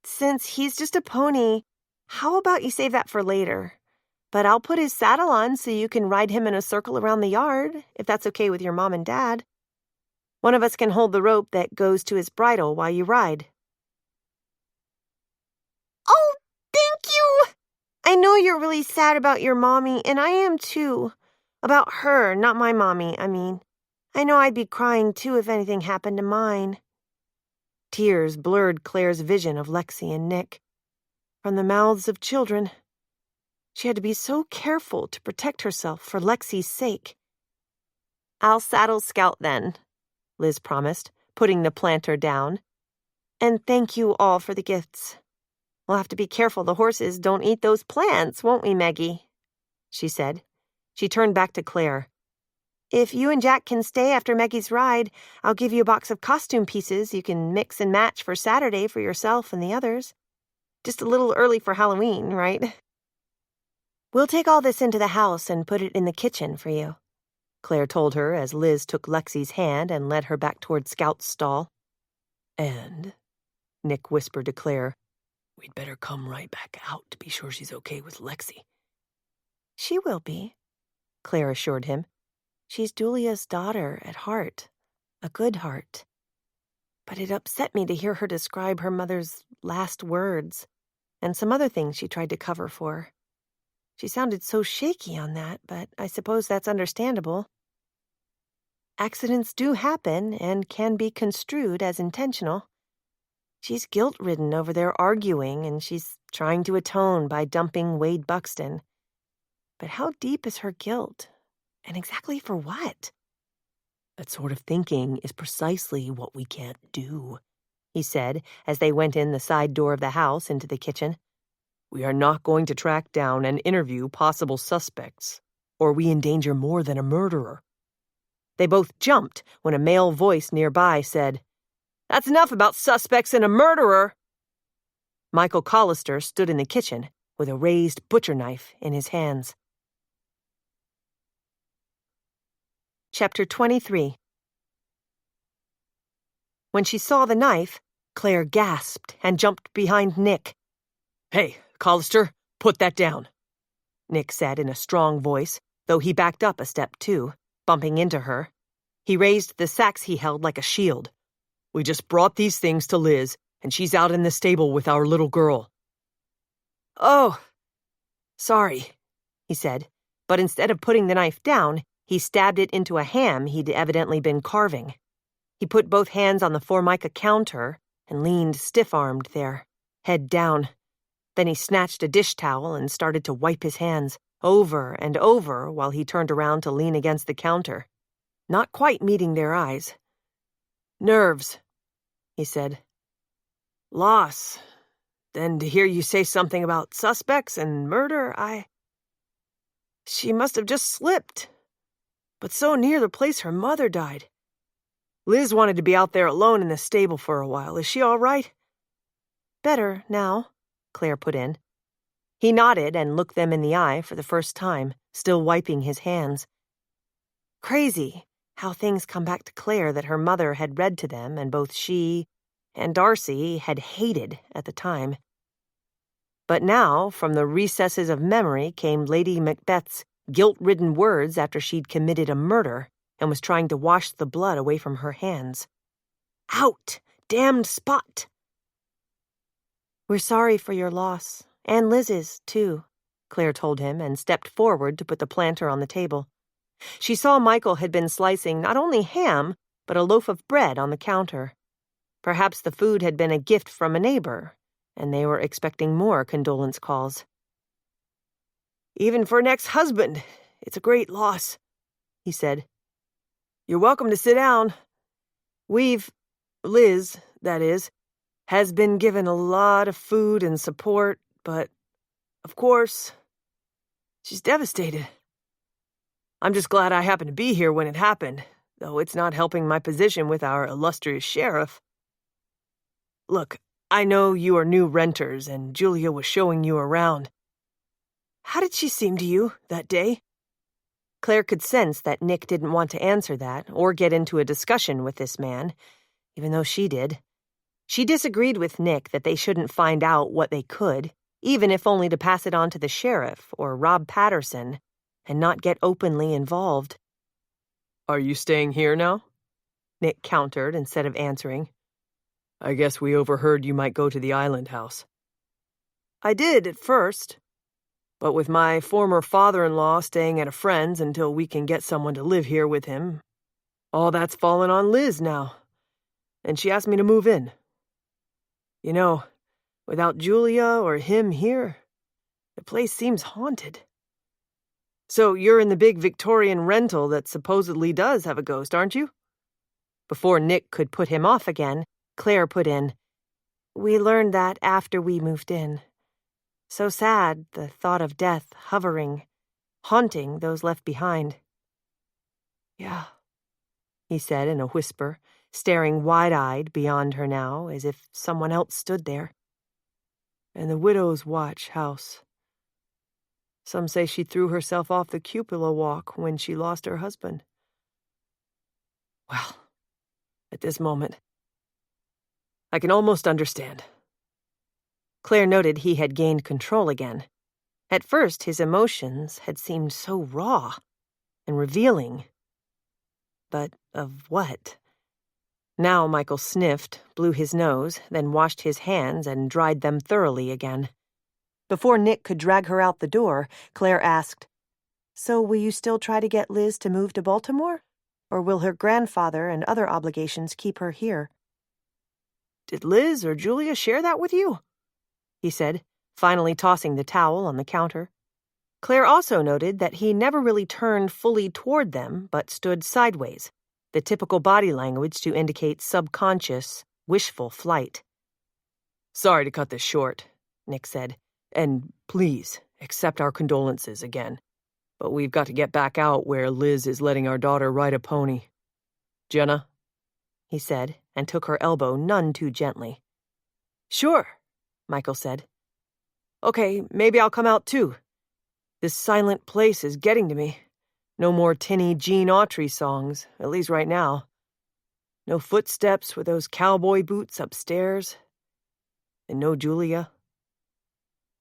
Since he's just a pony, how about you save that for later? But I'll put his saddle on so you can ride him in a circle around the yard, if that's okay with your mom and dad. One of us can hold the rope that goes to his bridle while you ride. Oh, thank you! I know you're really sad about your mommy, and I am too. About her, not my mommy, I mean. I know I'd be crying too if anything happened to mine. Tears blurred Claire's vision of Lexi and Nick. From the mouths of children. She had to be so careful to protect herself for Lexi's sake. I'll saddle Scout then, Liz promised, putting the planter down. And thank you all for the gifts. We'll have to be careful the horses don't eat those plants, won't we, Maggie? She said. She turned back to Claire. If you and Jack can stay after Maggie's ride, I'll give you a box of costume pieces you can mix and match for Saturday for yourself and the others. Just a little early for Halloween, right? We'll take all this into the house and put it in the kitchen for you, Claire told her as Liz took Lexi's hand and led her back toward Scout's stall. And, Nick whispered to Claire, we'd better come right back out to be sure she's okay with Lexi. She will be, Claire assured him. She's Julia's daughter at heart, a good heart. But it upset me to hear her describe her mother's last words and some other things she tried to cover for. She sounded so shaky on that, but I suppose that's understandable. Accidents do happen and can be construed as intentional. She's guilt-ridden over their arguing, and she's trying to atone by dumping Wade Buxton. But how deep is her guilt? And exactly for what? That sort of thinking is precisely what we can't do, he said as they went in the side door of the house into the kitchen. We are not going to track down and interview possible suspects, or we endanger more than a murderer. They both jumped when a male voice nearby said, That's enough about suspects and a murderer. Michael Collister stood in the kitchen with a raised butcher knife in his hands. Chapter 23. When she saw the knife, Claire gasped and jumped behind Nick. "Hey, Collister, put that down," Nick said in a strong voice, though he backed up a step too, bumping into her. He raised the sacks he held like a shield. "We just brought these things to Liz, and she's out in the stable with our little girl." "Oh, sorry," he said, but instead of putting the knife down, he stabbed it into a ham he'd evidently been carving. He put both hands on the Formica counter and leaned stiff-armed there, head down. Then he snatched a dish towel and started to wipe his hands, over and over, while he turned around to lean against the counter. Not quite meeting their eyes. "Nerves," he said. "Loss. Then to hear you say something about suspects and murder, She must have just slipped. But so near the place her mother died. Liz wanted to be out there alone in the stable for a while. Is she all right?" "Better now," Claire put in. He nodded and looked them in the eye for the first time, still wiping his hands. Crazy how things come back to Claire that her mother had read to them and both she and Darcy had hated at the time. But now, from the recesses of memory came Lady Macbeth's guilt-ridden words after she'd committed a murder and was trying to wash the blood away from her hands. "Out! Damned spot!" "We're sorry for your loss, and Liz's, too," Claire told him and stepped forward to put the planter on the table. She saw Michael had been slicing not only ham, but a loaf of bread on the counter. Perhaps the food had been a gift from a neighbor, and they were expecting more condolence calls. "Even for an ex-husband, it's a great loss," he said. "You're welcome to sit down. Liz, that is, has been given a lot of food and support, but, of course, she's devastated. I'm just glad I happened to be here when it happened, though it's not helping my position with our illustrious sheriff. Look, I know you are new renters, and Julia was showing you around. How did she seem to you that day?" Claire could sense that Nick didn't want to answer that or get into a discussion with this man, even though she did. She disagreed with Nick that they shouldn't find out what they could, even if only to pass it on to the sheriff or Rob Patterson, and not get openly involved. "Are you staying here now?" Nick countered instead of answering. "I guess we overheard you might go to the island house." "I did at first. But with my former father-in-law staying at a friend's until we can get someone to live here with him, all that's fallen on Liz now. And she asked me to move in. You know, without Julia or him here, the place seems haunted. So you're in the big Victorian rental that supposedly does have a ghost, aren't you?" Before Nick could put him off again, Claire put in, "We learned that after we moved in. So sad, the thought of death hovering, haunting those left behind." "Yeah," he said in a whisper, staring wide-eyed beyond her now, as if someone else stood there. "And the widow's watch house. Some say she threw herself off the cupola walk when she lost her husband. Well, at this moment, I can almost understand." Claire noted he had gained control again. At first, his emotions had seemed so raw and revealing. But of what? Now Michael sniffed, blew his nose, then washed his hands and dried them thoroughly again. Before Nick could drag her out the door, Claire asked, "So will you still try to get Liz to move to Baltimore? Or will her grandfather and other obligations keep her here?" "Did Liz or Julia share that with you?" he said, finally tossing the towel on the counter. Claire also noted that he never really turned fully toward them, but stood sideways, the typical body language to indicate subconscious, wishful flight. "Sorry to cut this short," Nick said, "and please accept our condolences again. But we've got to get back out where Liz is letting our daughter ride a pony. Jenna?" he said, and took her elbow none too gently. "Sure," Michael said. "Okay, maybe I'll come out too. This silent place is getting to me. No more tinny Gene Autry songs, at least right now." No footsteps with those cowboy boots upstairs. And no Julia.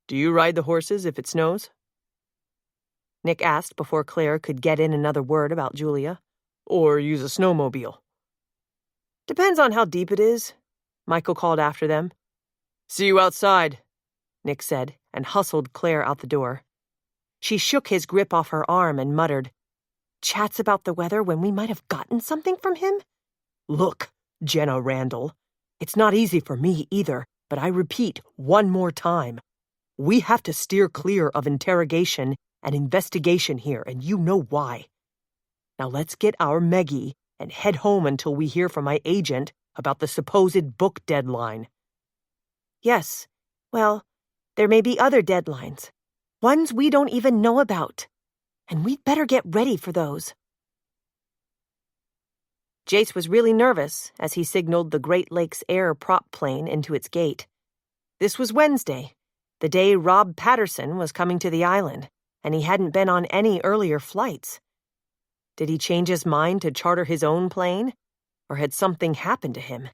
Do you ride the horses if it snows? Nick asked before Claire could get in another word about Julia. Or use a snowmobile? Depends on how deep it is, Michael called after them. See you outside, Nick said, and hustled Claire out the door. She shook his grip off her arm and muttered, "Chats about the weather when we might have gotten something from him?" Look, Jenna Randall, it's not easy for me either, but I repeat one more time. We have to steer clear of interrogation and investigation here, and you know why. Now let's get our Meggie and head home until we hear from my agent about the supposed book deadline. Yes, well, there may be other deadlines, ones we don't even know about, and we'd better get ready for those. Jace was really nervous as he signaled the Great Lakes Air prop plane into its gate. This was Wednesday, the day Rob Patterson was coming to the island, and he hadn't been on any earlier flights. Did he change his mind to charter his own plane, or had something happened to him?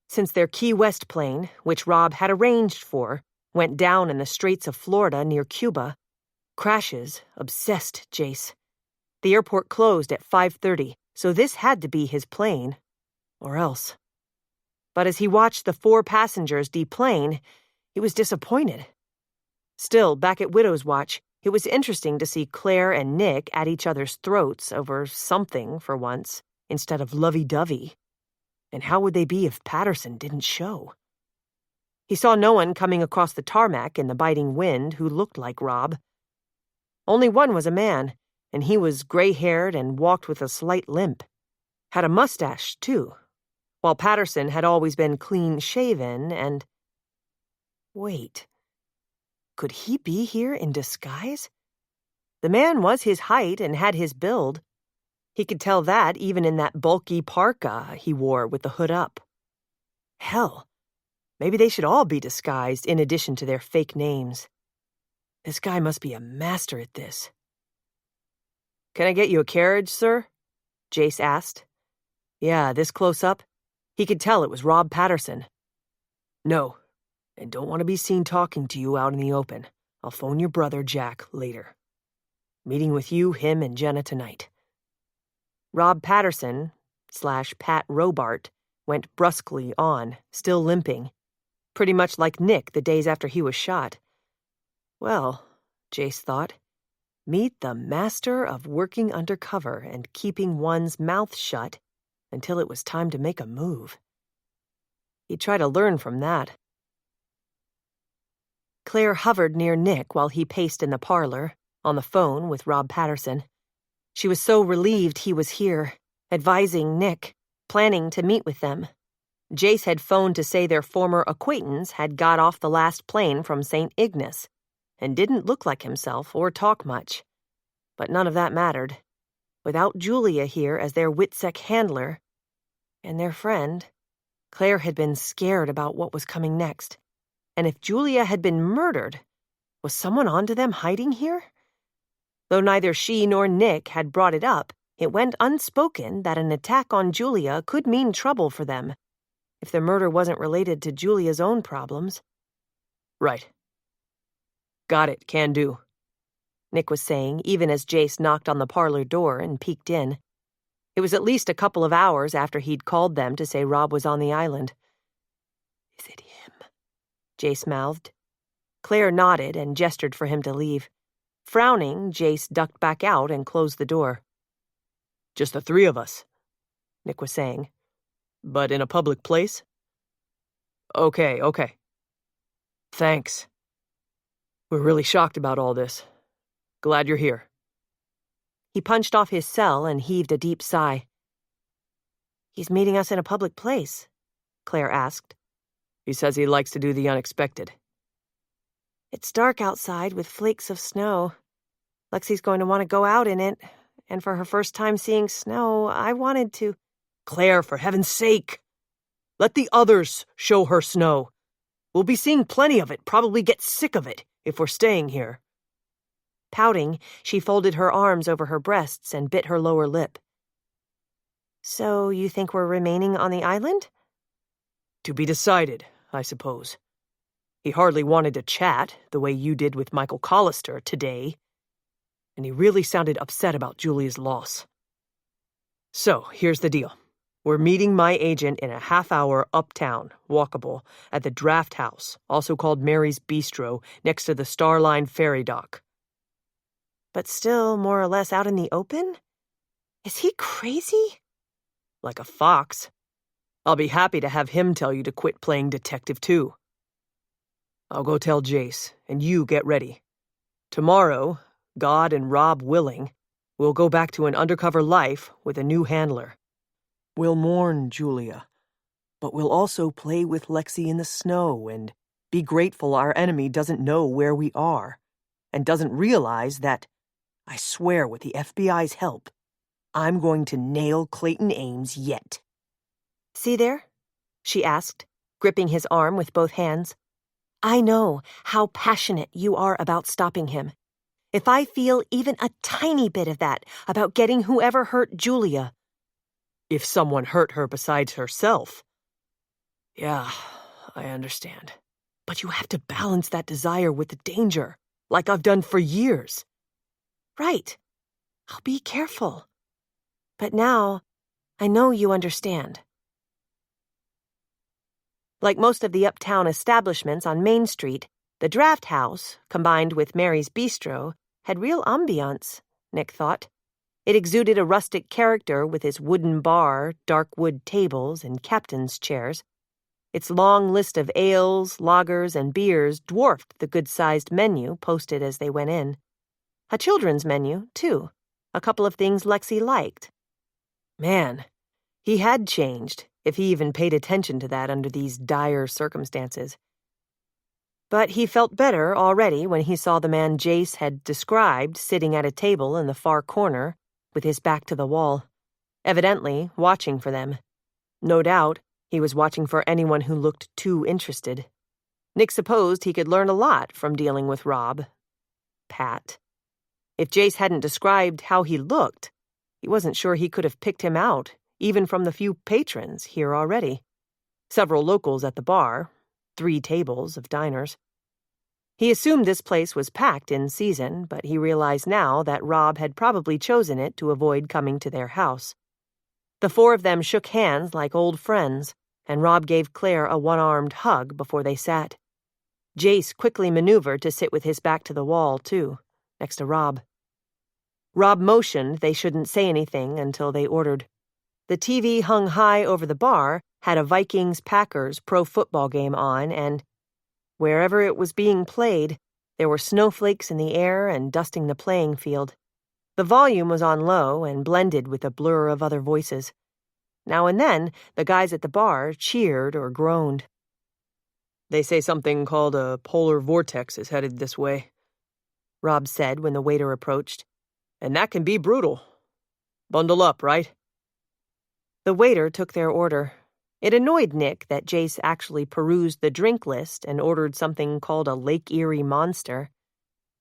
Since their Key West plane, which Rob had arranged for, went down in the Straits of Florida near Cuba, crashes obsessed Jace. The airport closed at 5:30, so this had to be his plane, or else. But as he watched the 4 passengers deplane, he was disappointed. Still, back at Widow's Watch, it was interesting to see Claire and Nick at each other's throats over something for once, instead of lovey-dovey. And how would they be if Patterson didn't show? He saw no one coming across the tarmac in the biting wind who looked like Rob. Only one was a man, and he was gray-haired and walked with a slight limp. Had a mustache, too, while Patterson had always been clean-shaven and... Wait. Could he be here in disguise? The man was his height and had his build. He could tell that even in that bulky parka he wore with the hood up. Hell, maybe they should all be disguised in addition to their fake names. This guy must be a master at this. Can I get you a carriage, sir? Jace asked. Yeah, this close up, he could tell it was Rob Patterson. No, and don't want to be seen talking to you out in the open. I'll phone your brother, Jack, later. Meeting with you, him, and Jenna tonight. Rob Patterson / Pat Robart went brusquely on, still limping, pretty much like Nick the days after he was shot. Well, Jace thought, meet the master of working undercover and keeping one's mouth shut until it was time to make a move. He'd try to learn from that. Claire hovered near Nick while he paced in the parlor, on the phone with Rob Patterson. She was so relieved he was here, advising Nick, planning to meet with them. Jace had phoned to say their former acquaintance had got off the last plane from St. Ignace, and didn't look like himself or talk much. But none of that mattered. Without Julia here as their Witsec handler, and their friend, Claire had been scared about what was coming next. And if Julia had been murdered, was someone onto them hiding here? Though neither she nor Nick had brought it up, it went unspoken that an attack on Julia could mean trouble for them, if the murder wasn't related to Julia's own problems. Right. Got it, can do, Nick was saying, even as Jace knocked on the parlor door and peeked in. It was at least a couple of hours after he'd called them to say Rob was on the island. Is it him? Jace mouthed. Claire nodded and gestured for him to leave. Frowning, Jace ducked back out and closed the door. Just the 3 of us, Nick was saying. But in a public place? Okay. Thanks. We're really shocked about all this. Glad you're here. He punched off his cell and heaved a deep sigh. He's meeting us in a public place, Claire asked. He says he likes to do the unexpected. It's dark outside with flakes of snow. Lexi's going to want to go out in it, and for her first time seeing snow, I wanted to... Claire, for heaven's sake! Let the others show her snow. We'll be seeing plenty of it, probably get sick of it, if we're staying here. Pouting, she folded her arms over her breasts and bit her lower lip. So you think we're remaining on the island? To be decided, I suppose. He hardly wanted to chat the way you did with Michael Collister today, and he really sounded upset about Julia's loss. So, here's the deal. We're meeting my agent in a half-hour uptown, walkable, at the Draft House, also called Mary's Bistro, next to the Starline ferry dock. But still more or less out in the open? Is he crazy? Like a fox. I'll be happy to have him tell you to quit playing detective, too. I'll go tell Jace, and you get ready. Tomorrow, God and Rob willing, we'll go back to an undercover life with a new handler. We'll mourn Julia, but we'll also play with Lexi in the snow and be grateful our enemy doesn't know where we are and doesn't realize that, I swear with the FBI's help, I'm going to nail Clayton Ames yet. See there? She asked, gripping his arm with both hands. I know how passionate you are about stopping him. If I feel even a tiny bit of that about getting whoever hurt Julia. If someone hurt her besides herself. Yeah, I understand. But you have to balance that desire with the danger, like I've done for years. Right. I'll be careful. But now, I know you understand. Like most of the uptown establishments on Main Street, the Draft House, combined with Mary's Bistro, had real ambiance, Nick thought. It exuded a rustic character with its wooden bar, dark wood tables, and captain's chairs. Its long list of ales, lagers, and beers dwarfed the good-sized menu posted as they went in. A children's menu, too. A couple of things Lexi liked. Man, he had changed, if he even paid attention to that under these dire circumstances. But he felt better already when he saw the man Jace had described sitting at a table in the far corner, with his back to the wall, evidently watching for them. No doubt, he was watching for anyone who looked too interested. Nick supposed he could learn a lot from dealing with Rob. Pat. If Jace hadn't described how he looked, he wasn't sure he could have picked him out, even from the few patrons here already. Several locals at the bar, 3 tables of diners. He assumed this place was packed in season, but he realized now that Rob had probably chosen it to avoid coming to their house. The 4 of them shook hands like old friends, and Rob gave Claire a one-armed hug before they sat. Jace quickly maneuvered to sit with his back to the wall, too, next to Rob. Rob motioned they shouldn't say anything until they ordered. The TV hung high over the bar had a Vikings-Packers pro football game on, and wherever it was being played, there were snowflakes in the air and dusting the playing field. The volume was on low and blended with a blur of other voices. Now and then, the guys at the bar cheered or groaned. They say something called a polar vortex is headed this way, Rob said when the waiter approached. And that can be brutal. Bundle up, right? The waiter took their order. It annoyed Nick that Jace actually perused the drink list and ordered something called a Lake Erie Monster.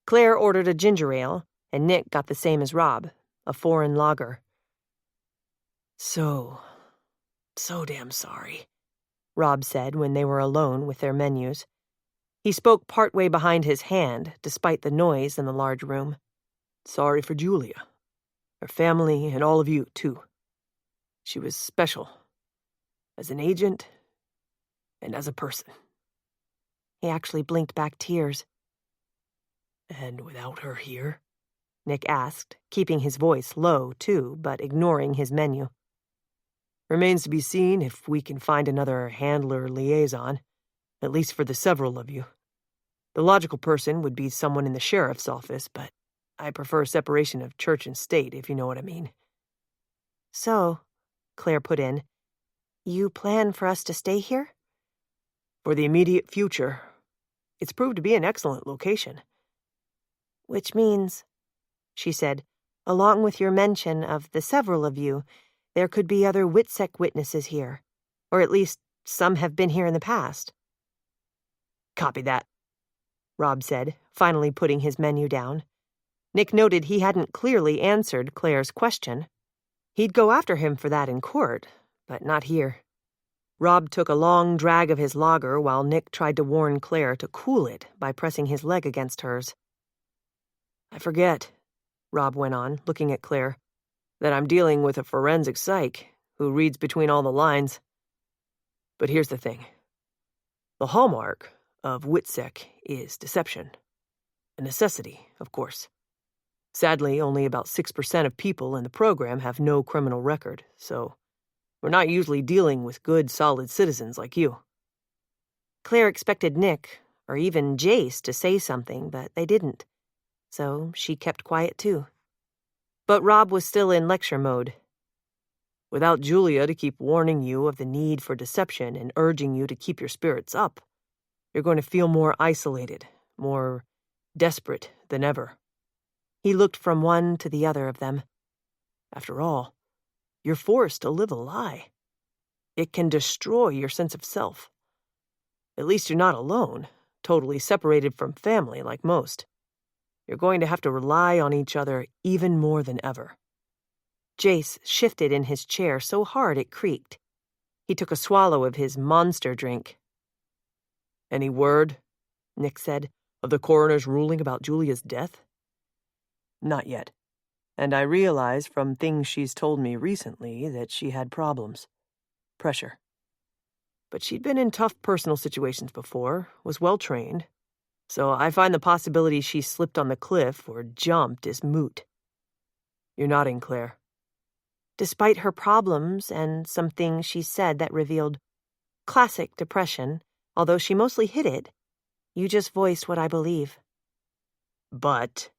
Claire ordered a ginger ale, and Nick got the same as Rob, a foreign lager. So damn sorry, Rob said when they were alone with their menus. He spoke partway behind his hand, despite the noise in the large room. Sorry for Julia, her family, and all of you, too. She was special, as an agent and as a person. He actually blinked back tears. And without her here? Nick asked, keeping his voice low, too, but ignoring his menu. Remains to be seen if we can find another handler liaison, at least for the several of you. The logical person would be someone in the sheriff's office, but I prefer separation of church and state, if you know what I mean. So, Claire put in, you plan for us to stay here? For the immediate future. It's proved to be an excellent location. Which means, she said, along with your mention of the several of you, there could be other WITSEC witnesses here, or at least some have been here in the past. Copy that, Rob said, finally putting his menu down. Nick noted he hadn't clearly answered Claire's question. He'd go after him for that in court, but not here. Rob took a long drag of his lager while Nick tried to warn Claire to cool it by pressing his leg against hers. I forget, Rob went on, looking at Claire, that I'm dealing with a forensic psych who reads between all the lines. But here's the thing. The hallmark of WITSEC is deception. A necessity, of course. Sadly, only about 6% of people in the program have no criminal record, so we're not usually dealing with good, solid citizens like you. Claire expected Nick, or even Jace, to say something, but they didn't. So she kept quiet too. But Rob was still in lecture mode. Without Julia to keep warning you of the need for deception and urging you to keep your spirits up, you're going to feel more isolated, more desperate than ever. He looked from one to the other of them. After all, you're forced to live a lie. It can destroy your sense of self. At least you're not alone, totally separated from family like most. You're going to have to rely on each other even more than ever. Jace shifted in his chair so hard it creaked. He took a swallow of his monster drink. Any word, Nick said, of the coroner's ruling about Julia's death? Not yet. And I realize from things she's told me recently that she had problems. Pressure. But she'd been in tough personal situations before, was well trained. So I find the possibility she slipped on the cliff or jumped is moot. You're nodding, Claire. Despite her problems and some things she said that revealed classic depression, although she mostly hid it, you just voiced what I believe. But,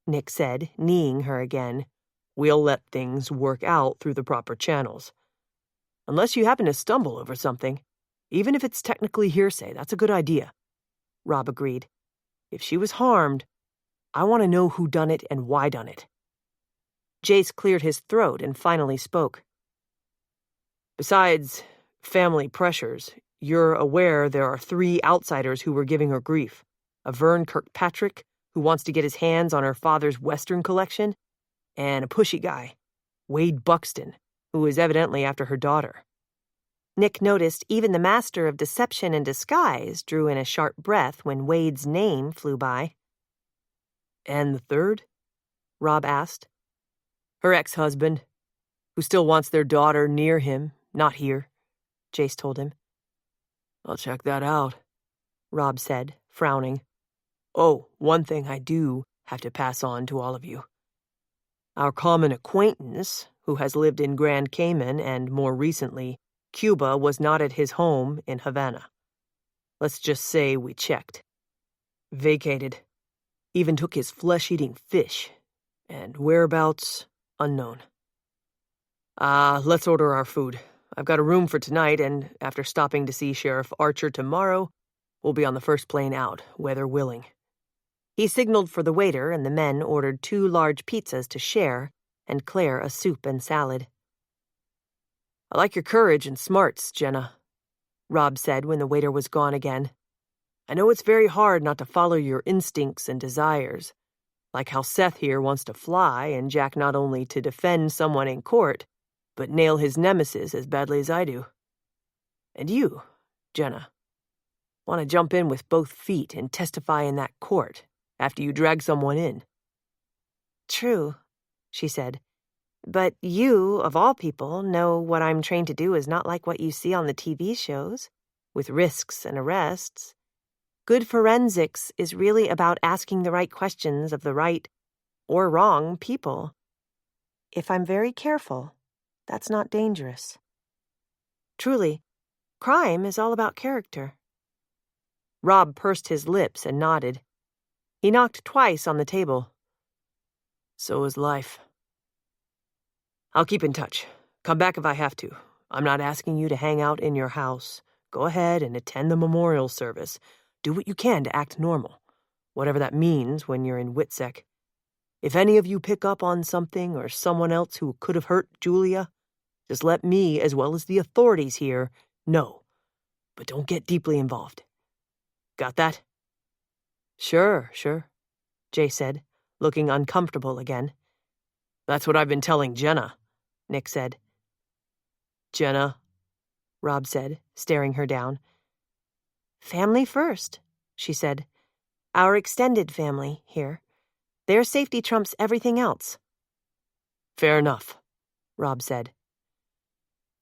Nick said, kneeing her again, we'll let things work out through the proper channels. Unless you happen to stumble over something, even if it's technically hearsay, that's a good idea. Rob agreed. If she was harmed, I want to know who done it and why done it. Jace cleared his throat and finally spoke. Besides family pressures, you're aware there are 3 outsiders who were giving her grief. A Vern Kirkpatrick, who wants to get his hands on her father's Western collection, and a pushy guy, Wade Buxton, who is evidently after her daughter. Nick noticed even the master of deception and disguise drew in a sharp breath when Wade's name flew by. And the third? Rob asked. Her ex-husband, who still wants their daughter near him, not here, Jace told him. I'll check that out, Rob said, frowning. Oh, one thing I do have to pass on to all of you. Our common acquaintance, who has lived in Grand Cayman and, more recently, Cuba, was not at his home in Havana. Let's just say we checked. Vacated. Even took his flesh-eating fish. And whereabouts, unknown. Let's order our food. I've got a room for tonight, and after stopping to see Sheriff Archer tomorrow, we'll be on the first plane out, weather willing. He signaled for the waiter, and the men ordered 2 large pizzas to share, and Claire a soup and salad. I like your courage and smarts, Jenna, Rob said when the waiter was gone again. I know it's very hard not to follow your instincts and desires, like how Seth here wants to fly and Jack not only to defend someone in court, but nail his nemesis as badly as I do. And you, Jenna, want to jump in with both feet and testify in that court after you drag someone in. True, she said. But you, of all people, know what I'm trained to do is not like what you see on the TV shows, with risks and arrests. Good forensics is really about asking the right questions of the right or wrong people. If I'm very careful, that's not dangerous. Truly, crime is all about character. Rob pursed his lips and nodded. He knocked twice on the table. So is life. I'll keep in touch. Come back if I have to. I'm not asking you to hang out in your house. Go ahead and attend the memorial service. Do what you can to act normal, whatever that means when you're in WITSEC. If any of you pick up on something or someone else who could have hurt Julia, just let me, as well as the authorities here, know. But don't get deeply involved. Got that? Sure, Jay said, looking uncomfortable again. That's what I've been telling Jenna. Nick said. Jenna, Rob said, staring her down. Family first, she said. Our extended family here. Their safety trumps everything else. Fair enough, Rob said.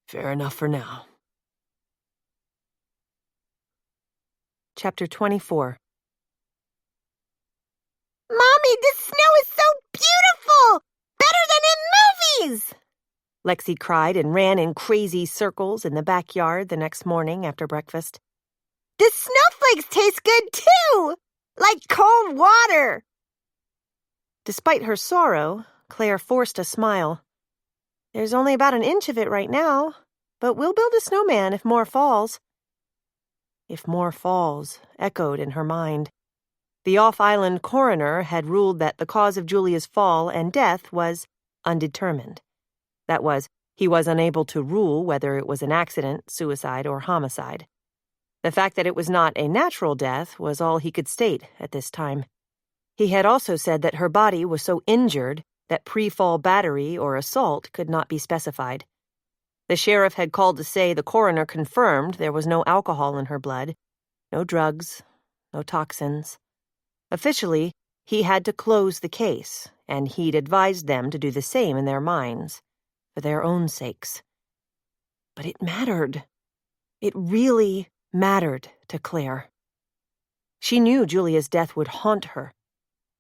Fair enough for now. Chapter 24. Mommy, the snow is so beautiful! Better than in movies! Lexi cried and ran in crazy circles in the backyard the next morning after breakfast. The snowflakes taste good too! Like cold water! Despite her sorrow, Claire forced a smile. There's only about an inch of it right now, but we'll build a snowman if more falls. If more falls echoed in her mind. The off-island coroner had ruled that the cause of Julia's fall and death was undetermined. That was, he was unable to rule whether it was an accident, suicide, or homicide. The fact that it was not a natural death was all he could state at this time. He had also said that her body was so injured that pre-fall battery or assault could not be specified. The sheriff had called to say the coroner confirmed there was no alcohol in her blood, no drugs, no toxins. Officially, he had to close the case, and he'd advised them to do the same in their minds, for their own sakes. But it mattered. It really mattered to Claire. She knew Julia's death would haunt her.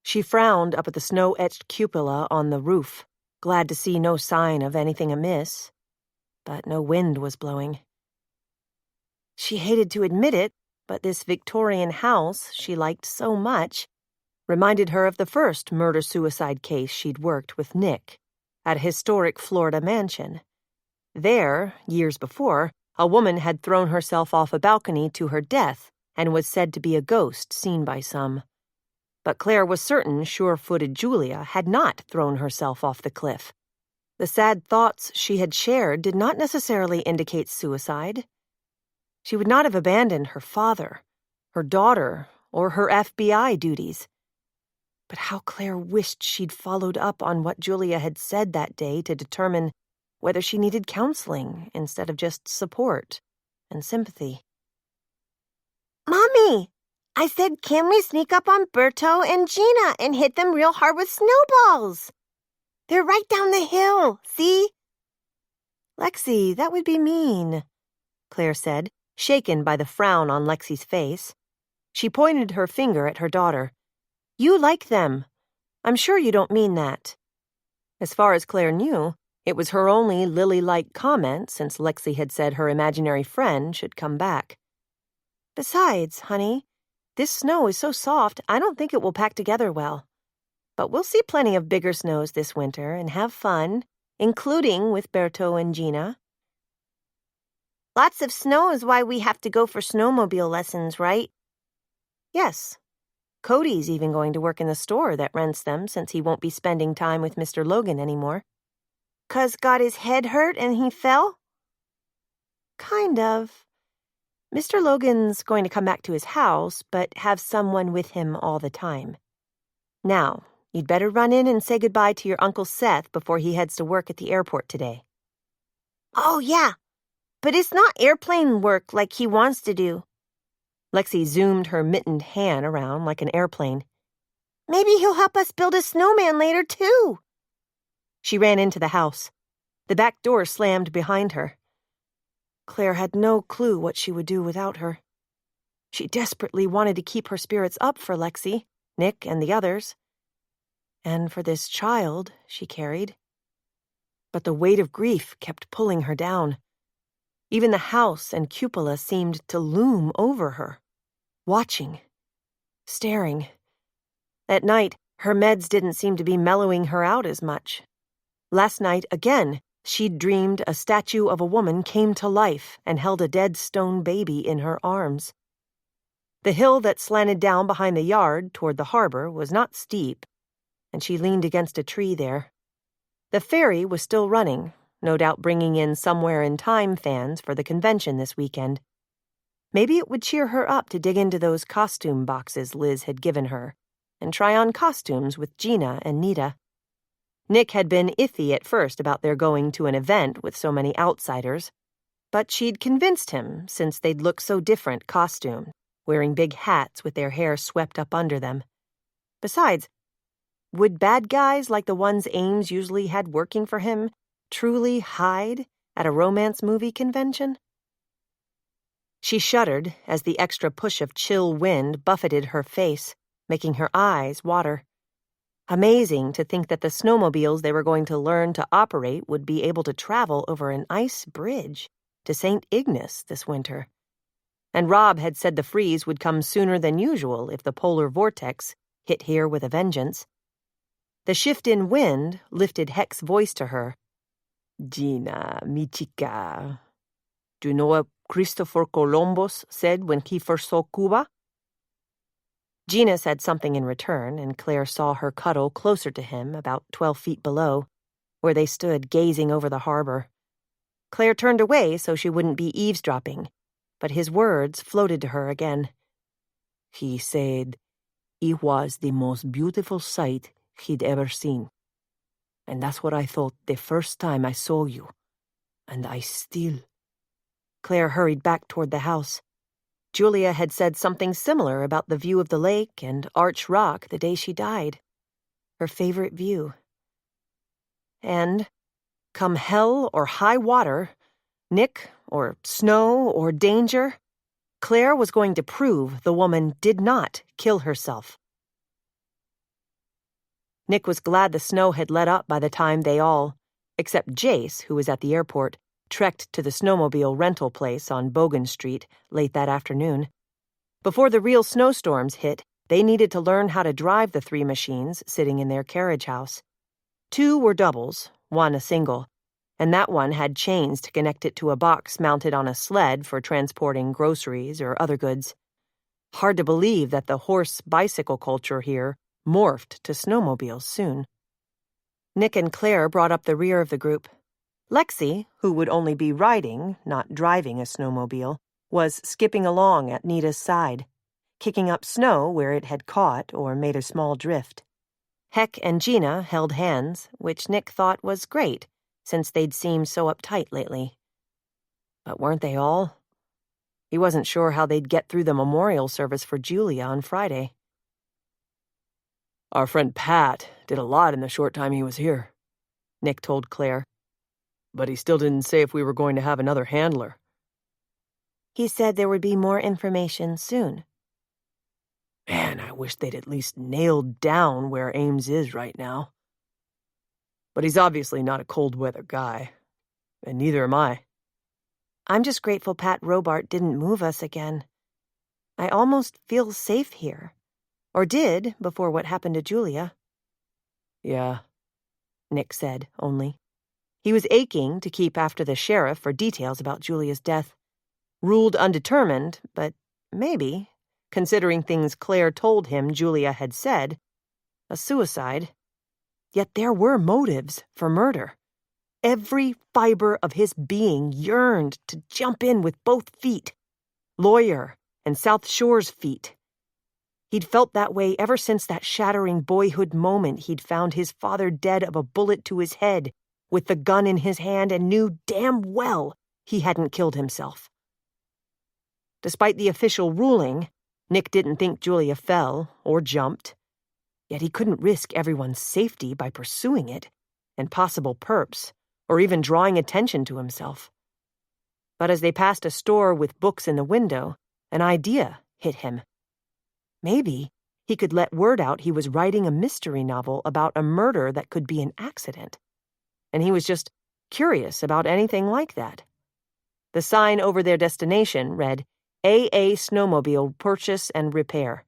She frowned up at the snow-etched cupola on the roof, glad to see no sign of anything amiss. But no wind was blowing. She hated to admit it, but this Victorian house she liked so much reminded her of the first murder-suicide case she'd worked with Nick at a historic Florida mansion. There, years before, a woman had thrown herself off a balcony to her death and was said to be a ghost seen by some. But Claire was certain sure-footed Julia had not thrown herself off the cliff. The sad thoughts she had shared did not necessarily indicate suicide. She would not have abandoned her father, her daughter, or her FBI duties. But how Claire wished she'd followed up on what Julia had said that day to determine whether she needed counseling instead of just support and sympathy. Mommy, I said, can we sneak up on Berto and Gina and hit them real hard with snowballs? They're right down the hill, see? Lexi, that would be mean, Claire said, shaken by the frown on Lexi's face. She pointed her finger at her daughter. You like them. I'm sure you don't mean that. As far as Claire knew, it was her only Lily-like comment since Lexi had said her imaginary friend should come back. Besides, honey, this snow is so soft I don't think it will pack together well. But we'll see plenty of bigger snows this winter and have fun, including with Berto and Gina. Lots of snow is why we have to go for snowmobile lessons, right? Yes. Cody's even going to work in the store that rents them since he won't be spending time with Mr. Logan anymore. 'Cause got his head hurt and he fell? Kind of. Mr. Logan's going to come back to his house, but have someone with him all the time. Now, you'd better run in and say goodbye to your Uncle Seth before he heads to work at the airport today. Oh, yeah. But it's not airplane work like he wants to do. Lexi zoomed her mittened hand around like an airplane. Maybe he'll help us build a snowman later, too. She ran into the house. The back door slammed behind her. Claire had no clue what she would do without her. She desperately wanted to keep her spirits up for Lexi, Nick, and the others. And for this child she carried. But the weight of grief kept pulling her down. Even the house and cupola seemed to loom over her, watching, staring. At night, her meds didn't seem to be mellowing her out as much. Last night, again, she'd dreamed a statue of a woman came to life and held a dead stone baby in her arms. The hill that slanted down behind the yard toward the harbor was not steep, and she leaned against a tree there. The ferry was still running, no doubt bringing in Somewhere in Time fans for the convention this weekend. Maybe it would cheer her up to dig into those costume boxes Liz had given her and try on costumes with Gina and Nita. Nick had been iffy at first about their going to an event with so many outsiders, but she'd convinced him since they'd look so different costumed, wearing big hats with their hair swept up under them. Besides, would bad guys like the ones Ames usually had working for him truly hide at a romance movie convention? She shuddered as the extra push of chill wind buffeted her face, making her eyes water. Amazing to think that the snowmobiles they were going to learn to operate would be able to travel over an ice bridge to St. Ignace this winter. And Rob had said the freeze would come sooner than usual if the polar vortex hit here with a vengeance. The shift in wind lifted Heck's voice to her. "Gina, mi chica, do you know what Christopher Columbus said when he first saw Cuba?" Gina said something in return, and Claire saw her cuddle closer to him, about 12 feet below, where they stood gazing over the harbor. Claire turned away so she wouldn't be eavesdropping, but his words floated to her again. "He said it was the most beautiful sight he'd ever seen. And that's what I thought the first time I saw you. And I still..." Claire hurried back toward the house. Julia had said something similar about the view of the lake and Arch Rock the day she died. Her favorite view. And, come hell or high water, Nick or snow or danger, Claire was going to prove the woman did not kill herself. Nick was glad the snow had let up by the time they all, except Jace, who was at the airport, trekked to the snowmobile rental place on Bogan Street late that afternoon. Before the real snowstorms hit, they needed to learn how to drive the 3 machines sitting in their carriage house. 2 were doubles, 1 a single, and that one had chains to connect it to a box mounted on a sled for transporting groceries or other goods. Hard to believe that the horse-bicycle culture here morphed to snowmobiles soon. Nick and Claire brought up the rear of the group. Lexi, who would only be riding, not driving a snowmobile, was skipping along at Nita's side, kicking up snow where it had caught or made a small drift. Heck and Gina held hands, which Nick thought was great, since they'd seemed so uptight lately. But weren't they all? He wasn't sure how they'd get through the memorial service for Julia on Friday. "Our friend Pat did a lot in the short time he was here," Nick told Claire. "But he still didn't say if we were going to have another handler." He said there would be more information soon. Man, I wish they'd at least nailed down where Ames is right now. But he's obviously not a cold-weather guy, and neither am I. I'm just grateful Pat Robart didn't move us again. I almost feel safe here. Or did, before what happened to Julia. Yeah, Nick said, only. He was aching to keep after the sheriff for details about Julia's death. Ruled undetermined, but maybe, considering things Claire told him Julia had said, a suicide. Yet there were motives for murder. Every fiber of his being yearned to jump in with both feet. Lawyer and South Shore's feet. He'd felt that way ever since that shattering boyhood moment he'd found his father dead of a bullet to his head, with the gun in his hand, and knew damn well he hadn't killed himself. Despite the official ruling, Nick didn't think Julia fell or jumped. Yet he couldn't risk everyone's safety by pursuing it, and possible perps, or even drawing attention to himself. But as they passed a store with books in the window, an idea hit him. Maybe he could let word out he was writing a mystery novel about a murder that could be an accident. And he was just curious about anything like that. The sign over their destination read, AA Snowmobile Purchase and Repair.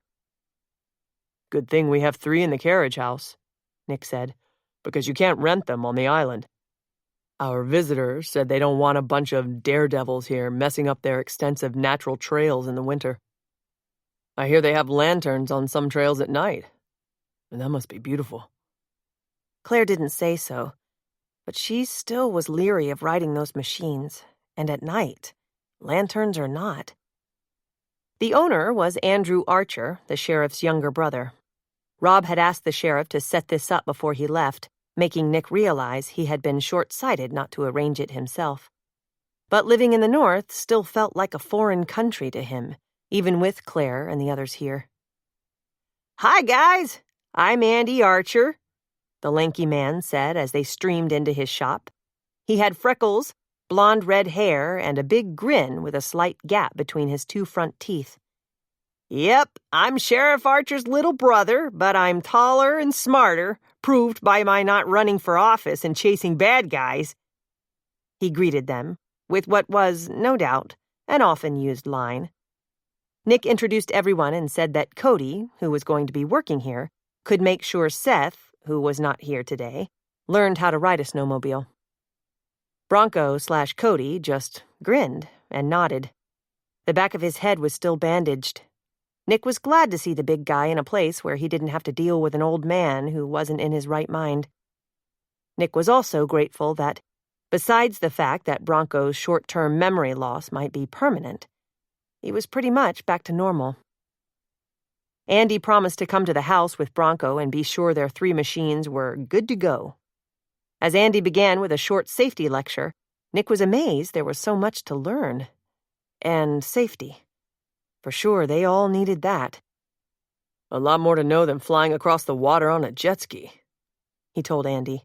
"Good thing we have 3 in the carriage house," Nick said, "because you can't rent them on the island. Our visitors said they don't want a bunch of daredevils here messing up their extensive natural trails in the winter. I hear they have lanterns on some trails at night, and that must be beautiful." Claire didn't say so, but she still was leery of riding those machines, and at night, lanterns or not. The owner was Andrew Archer, the sheriff's younger brother. Rob had asked the sheriff to set this up before he left, making Nick realize he had been short-sighted not to arrange it himself. But living in the North still felt like a foreign country to him, even with Claire and the others here. "Hi, guys! I'm Andy Archer," the lanky man said as they streamed into his shop. He had freckles, blonde red hair, and a big grin with a slight gap between his two front teeth. "Yep, I'm Sheriff Archer's little brother, but I'm taller and smarter, proved by my not running for office and chasing bad guys." He greeted them with what was, no doubt, an often-used line. Nick introduced everyone and said that Cody, who was going to be working here, could make sure Seth, who was not here today, learned how to ride a snowmobile. Bronco/Cody just grinned and nodded. The back of his head was still bandaged. Nick was glad to see the big guy in a place where he didn't have to deal with an old man who wasn't in his right mind. Nick was also grateful that, besides the fact that Bronco's short-term memory loss might be permanent, he was pretty much back to normal. Andy promised to come to the house with Bronco and be sure their 3 machines were good to go. As Andy began with a short safety lecture, Nick was amazed there was so much to learn. And safety. For sure, they all needed that. "A lot more to know than flying across the water on a jet ski," he told Andy.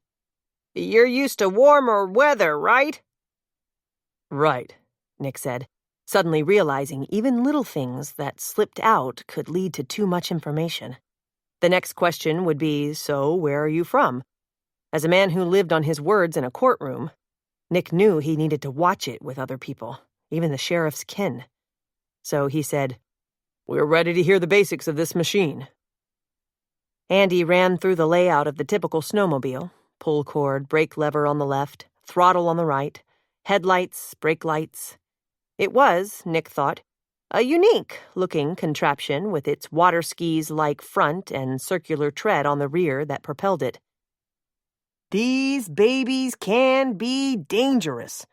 "You're used to warmer weather, right?" "Right," Nick said, suddenly realizing even little things that slipped out could lead to too much information. The next question would be, so where are you from? As a man who lived on his words in a courtroom, Nick knew he needed to watch it with other people, even the sheriff's kin. So he said, "We're ready to hear the basics of this machine." Andy ran through the layout of the typical snowmobile: pull cord, brake lever on the left, throttle on the right, headlights, brake lights. It was, Nick thought, a unique-looking contraption with its water skis-like front and circular tread on the rear that propelled it. "These babies can be dangerous,"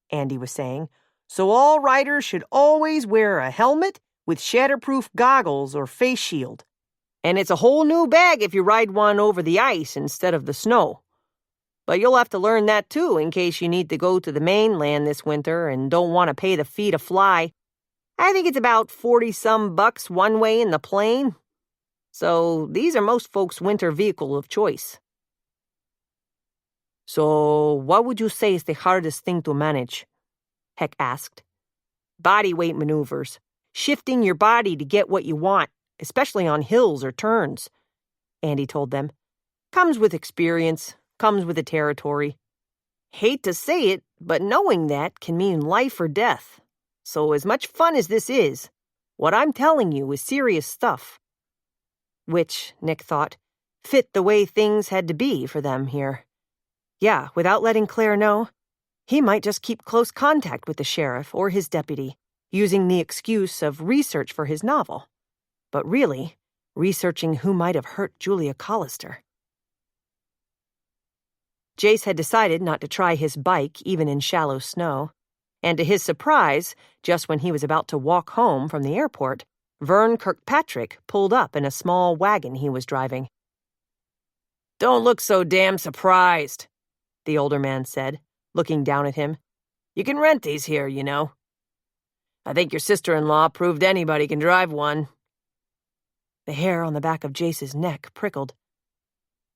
Andy was saying, "so all riders should always wear a helmet with shatterproof goggles or face shield. And it's a whole new bag if you ride one over the ice instead of the snow. But you'll have to learn that too in case you need to go to the mainland this winter and don't want to pay the fee to fly. I think it's about 40-some bucks one way in the plane. So these are most folks' winter vehicle of choice." "So what would you say is the hardest thing to manage?" Heck asked. "Body weight maneuvers. Shifting your body to get what you want, especially on hills or turns," Andy told them. "Comes with experience, comes with the territory. Hate to say it, but knowing that can mean life or death. So as much fun as this is, what I'm telling you is serious stuff." Which, Nick thought, fit the way things had to be for them here. Yeah, without letting Claire know, he might just keep close contact with the sheriff or his deputy, using the excuse of research for his novel. But really, researching who might have hurt Julia Collister. Jace had decided not to try his bike even in shallow snow, and to his surprise, just when he was about to walk home from the airport, Vern Kirkpatrick pulled up in a small wagon he was driving. "Don't look so damn surprised," the older man said, looking down at him. "You can rent these here, you know. I think your sister-in-law proved anybody can drive one." The hair on the back of Jace's neck prickled.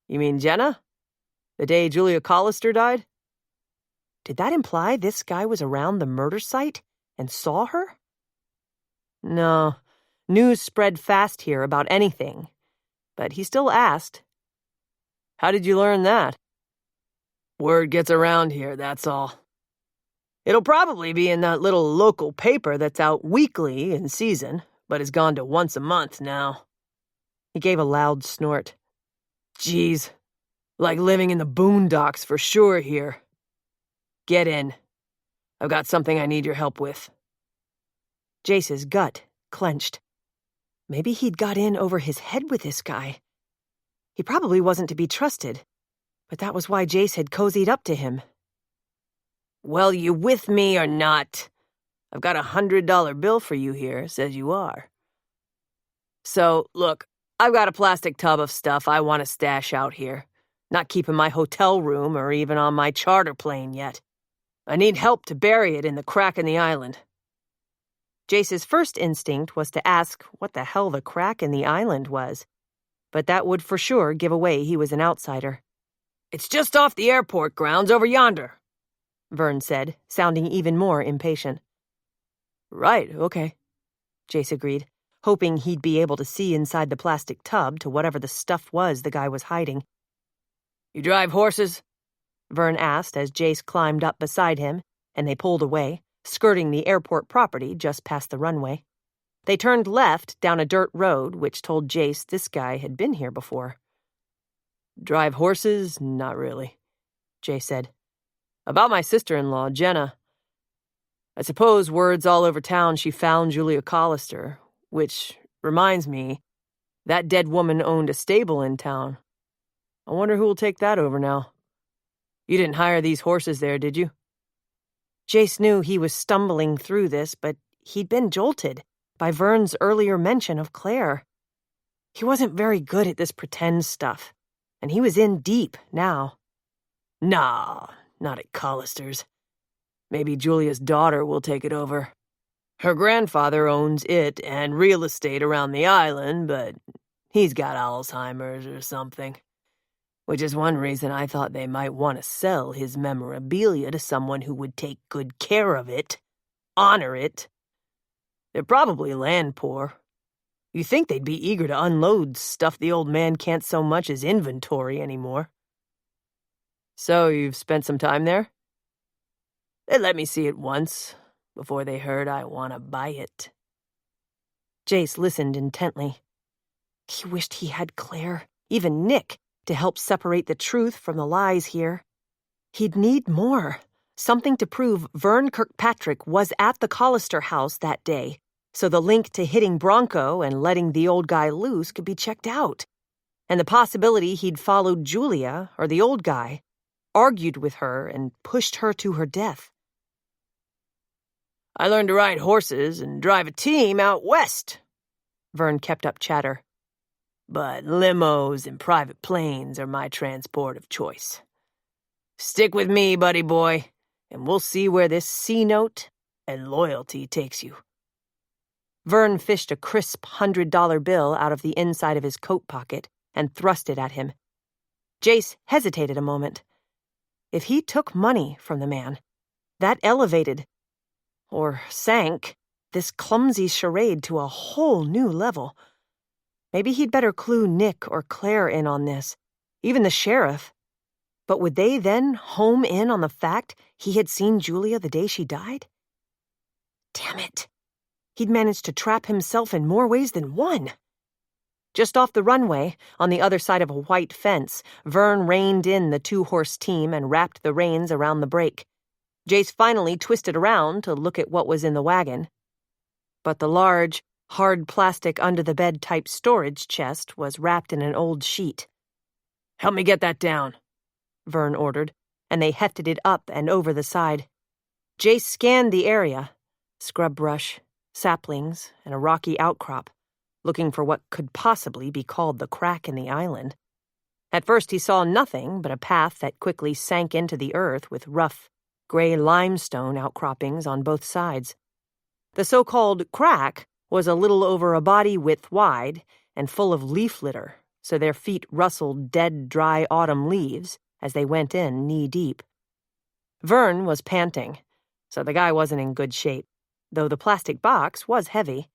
"You mean Jenna? The day Julia Collister died?" Did that imply this guy was around the murder site and saw her? No, news spread fast here about anything, but he still asked. "How did you learn that?" "Word gets around here, that's all. It'll probably be in that little local paper that's out weekly in season, but has gone to once a month now." He gave a loud snort. "Geez, like living in the boondocks for sure here. Get in. I've got something I need your help with." Jace's gut clenched. Maybe he'd got in over his head with this guy. He probably wasn't to be trusted, but that was why Jace had cozied up to him. "Well, you with me or not? I've got a $100 bill for you here, says you are. So, look, I've got a plastic tub of stuff I want to stash out here. Not keeping my hotel room or even on my charter plane yet. I need help to bury it in the crack in the island." Jace's first instinct was to ask what the hell the crack in the island was, but that would for sure give away he was an outsider. "It's just off the airport grounds over yonder," Vern said, sounding even more impatient. "Right, okay," Jace agreed, hoping he'd be able to see inside the plastic tub to whatever the stuff was the guy was hiding. "You drive horses?" Vern asked as Jace climbed up beside him, and they pulled away, skirting the airport property just past the runway. They turned left down a dirt road, which told Jace this guy had been here before. "Drive horses? Not really," Jace said. "About my sister-in-law, Jenna. I suppose word's all over town she found Julia Collister, which reminds me, that dead woman owned a stable in town. I wonder who will take that over now. You didn't hire these horses there, did you?" Jace knew he was stumbling through this, but he'd been jolted by Vern's earlier mention of Claire. He wasn't very good at this pretend stuff, and he was in deep now. "Nah, not at Collister's. Maybe Julia's daughter will take it over. Her grandfather owns it and real estate around the island, but he's got Alzheimer's or something. Which is one reason I thought they might want to sell his memorabilia to someone who would take good care of it, honor it. They're probably land poor. You think they'd be eager to unload stuff the old man can't so much as inventory anymore." "So you've spent some time there?" "They let me see it once, before they heard I want to buy it." Jace listened intently. He wished he had Claire, even Nick, to help separate the truth from the lies here. He'd need more, something to prove Vern Kirkpatrick was at the Collister house that day, so the link to hitting Bronco and letting the old guy loose could be checked out, and the possibility he'd followed Julia, or the old guy, argued with her and pushed her to her death. "I learned to ride horses and drive a team out west," Vern kept up chatter. "But limos and private planes are my transport of choice. Stick with me, buddy boy, and we'll see where this C-note and loyalty takes you." Vern fished a crisp $100 bill out of the inside of his coat pocket and thrust it at him. Jace hesitated a moment. If he took money from the man, that elevated, or sank, this clumsy charade to a whole new level. Maybe he'd better clue Nick or Claire in on this, even the sheriff. But would they then home in on the fact he had seen Julia the day she died? Damn it. He'd managed to trap himself in more ways than one. Just off the runway, on the other side of a white fence, Vern reined in the two-horse team and wrapped the reins around the brake. Jace finally twisted around to look at what was in the wagon. But the large, hard plastic under-the-bed type storage chest was wrapped in an old sheet. "Help me get that down," Vern ordered, and they hefted it up and over the side. Jace scanned the area, scrub brush, saplings, and a rocky outcrop, looking for what could possibly be called the crack in the island. At first he saw nothing but a path that quickly sank into the earth with rough, gray limestone outcroppings on both sides. The so-called crack was a little over a body width wide and full of leaf litter, so their feet rustled dead, dry autumn leaves as they went in knee-deep. Vern was panting, so the guy wasn't in good shape, though the plastic box was heavy.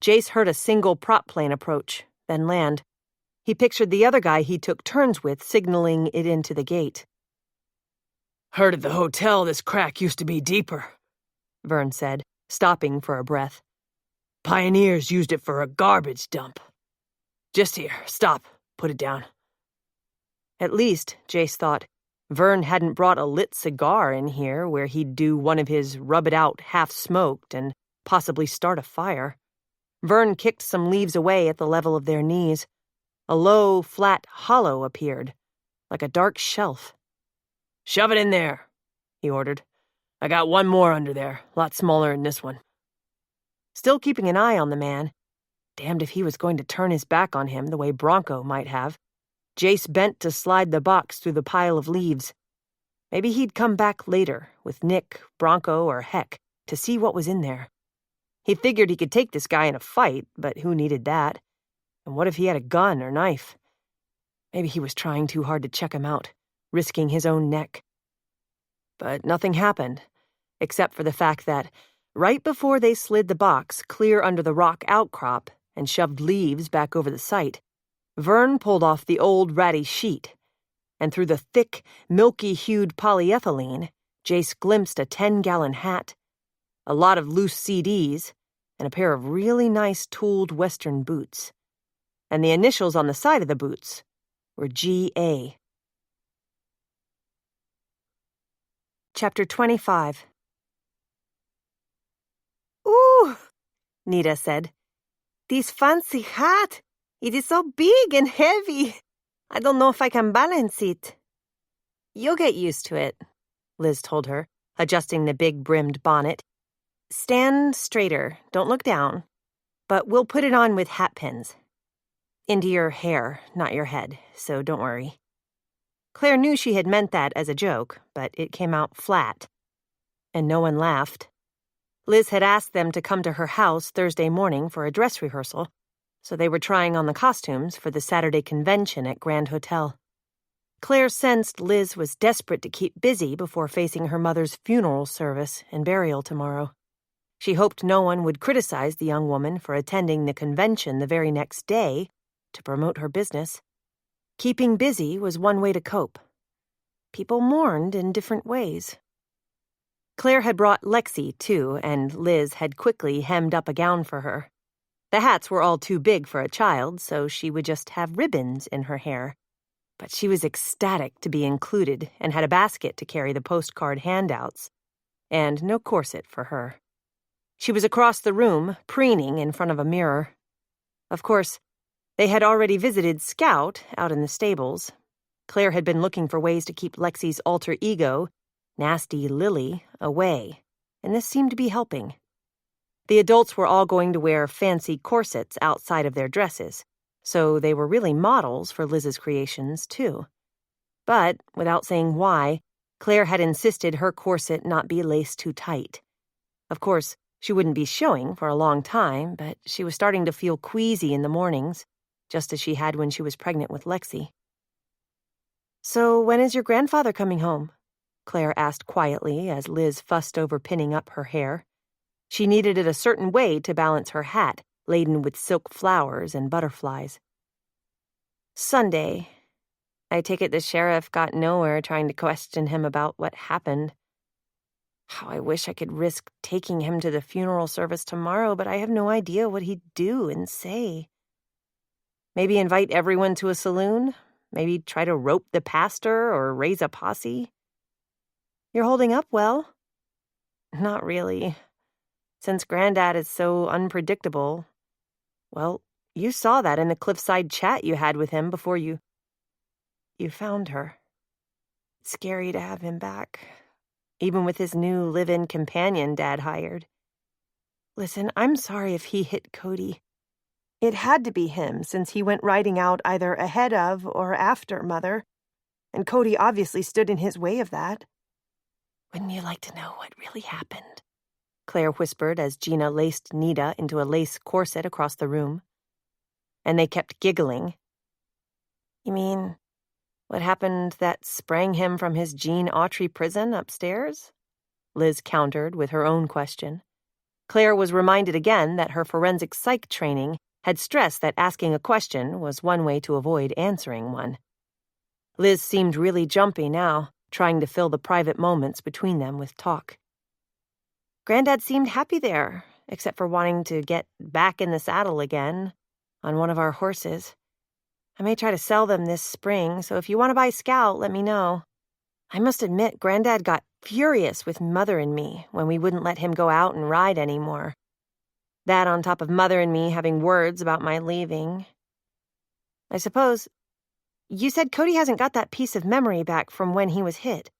Jace heard a single prop plane approach, then land. He pictured the other guy he took turns with signaling it into the gate. "Heard at the hotel this crack used to be deeper," Vern said, stopping for a breath. "Pioneers used it for a garbage dump. Just here, stop, put it down." At least, Jace thought, Vern hadn't brought a lit cigar in here where he'd do one of his rub-it-out half-smoked and possibly start a fire. Vern kicked some leaves away at the level of their knees. A low, flat hollow appeared, like a dark shelf. "Shove it in there," he ordered. "I got one more under there, a lot smaller than this one." Still keeping an eye on the man, damned if he was going to turn his back on him the way Bronco might have, Jace bent to slide the box through the pile of leaves. Maybe he'd come back later with Nick, Bronco, or Heck to see what was in there. He figured he could take this guy in a fight, but who needed that? And what if he had a gun or knife? Maybe he was trying too hard to check him out, risking his own neck. But nothing happened, except for the fact that right before they slid the box clear under the rock outcrop and shoved leaves back over the site, Vern pulled off the old ratty sheet, and through the thick, milky-hued polyethylene, Jace glimpsed a 10-gallon hat, a lot of loose CDs, and a pair of really nice tooled Western boots. And the initials on the side of the boots were G.A. Chapter 25. Ooh, Nita said. This fancy hat. It is so big and heavy. I don't know if I can balance it. You'll get used to it, Liz told her, adjusting the big-brimmed bonnet. Stand straighter, don't look down. But we'll put it on with hat pins. Into your hair, not your head, so don't worry. Claire knew she had meant that as a joke, but it came out flat. And no one laughed. Liz had asked them to come to her house Thursday morning for a dress rehearsal, so they were trying on the costumes for the Saturday convention at Grand Hotel. Claire sensed Liz was desperate to keep busy before facing her mother's funeral service and burial tomorrow. She hoped no one would criticize the young woman for attending the convention the very next day to promote her business. Keeping busy was one way to cope. People mourned in different ways. Claire had brought Lexi, too, and Liz had quickly hemmed up a gown for her. The hats were all too big for a child, so she would just have ribbons in her hair. But she was ecstatic to be included and had a basket to carry the postcard handouts, and no corset for her. She was across the room, preening in front of a mirror. Of course, they had already visited Scout out in the stables. Claire had been looking for ways to keep Lexi's alter ego, Nasty Lily, away, and this seemed to be helping. The adults were all going to wear fancy corsets outside of their dresses, so they were really models for Liz's creations, too. But, without saying why, Claire had insisted her corset not be laced too tight. Of course, she wouldn't be showing for a long time, but she was starting to feel queasy in the mornings, just as she had when she was pregnant with Lexi. "So when is your grandfather coming home?" Claire asked quietly as Liz fussed over pinning up her hair. She needed it a certain way to balance her hat, laden with silk flowers and butterflies. "Sunday. I take it the sheriff got nowhere trying to question him about what happened. How I wish I could risk taking him to the funeral service tomorrow, but I have no idea what he'd do and say. Maybe invite everyone to a saloon? Maybe try to rope the pastor or raise a posse? You're holding up well." "Not really. Since Granddad is so unpredictable. Well, you saw that in the cliffside chat you had with him before you found her. It's scary to have him back, even with his new live-in companion Dad hired. Listen, I'm sorry if he hit Cody. It had to be him, since he went riding out either ahead of or after Mother, and Cody obviously stood in his way of that." "Wouldn't you like to know what really happened?" Claire whispered as Gina laced Nita into a lace corset across the room. And they kept giggling. "You mean what happened that sprang him from his Gene Autry prison upstairs?" Liz countered with her own question. Claire was reminded again that her forensic psych training had stressed that asking a question was one way to avoid answering one. Liz seemed really jumpy now, trying to fill the private moments between them with talk. "Granddad seemed happy there, except for wanting to get back in the saddle again, on one of our horses. I may try to sell them this spring, so if you want to buy Scout, let me know. I must admit, Granddad got furious with Mother and me when we wouldn't let him go out and ride anymore. That on top of Mother and me having words about my leaving. I suppose, you said Cody hasn't got that piece of memory back from when he was hit."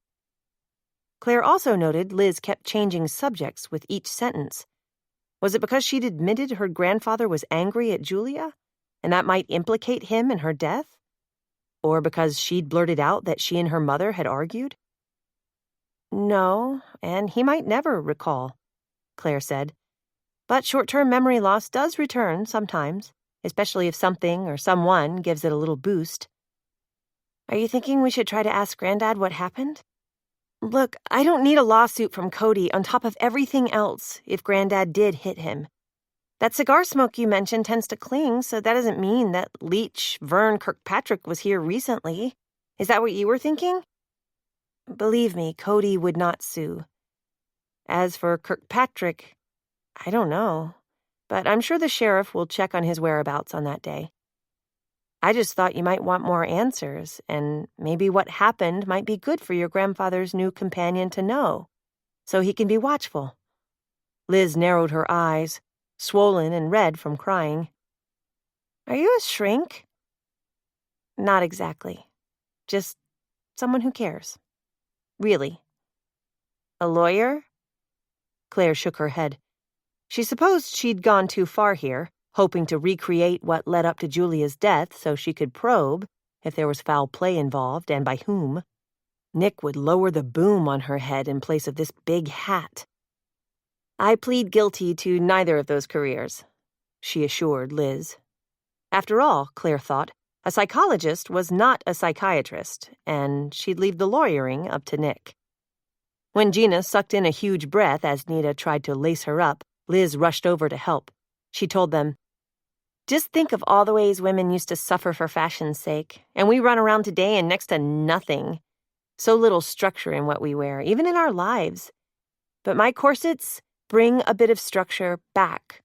Claire also noted Liz kept changing subjects with each sentence. Was it because she'd admitted her grandfather was angry at Julia, and that might implicate him in her death? Or because she'd blurted out that she and her mother had argued? No, and he might never recall, Claire said. But short-term memory loss does return sometimes, especially if something or someone gives it a little boost. Are you thinking we should try to ask Granddad what happened? Look, I don't need a lawsuit from Cody on top of everything else if Granddad did hit him. That cigar smoke you mentioned tends to cling, so that doesn't mean that Leech Vern Kirkpatrick was here recently. Is that what you were thinking? Believe me, Cody would not sue. As for Kirkpatrick, I don't know, but I'm sure the sheriff will check on his whereabouts on that day. I just thought you might want more answers, and maybe what happened might be good for your grandfather's new companion to know, so he can be watchful. Liz narrowed her eyes, swollen and red from crying. Are you a shrink? Not exactly. Just someone who cares. Really. A lawyer? Claire shook her head. She supposed she'd gone too far here, hoping to recreate what led up to Julia's death so she could probe if there was foul play involved and by whom. Nick would lower the boom on her head in place of this big hat. I plead guilty to neither of those careers, she assured Liz. After all, Claire thought, a psychologist was not a psychiatrist, and she'd leave the lawyering up to Nick. When Gina sucked in a huge breath as Nita tried to lace her up, Liz rushed over to help. She told them, just think of all the ways women used to suffer for fashion's sake, and we run around today in next to nothing. So little structure in what we wear, even in our lives. But my corsets bring a bit of structure back.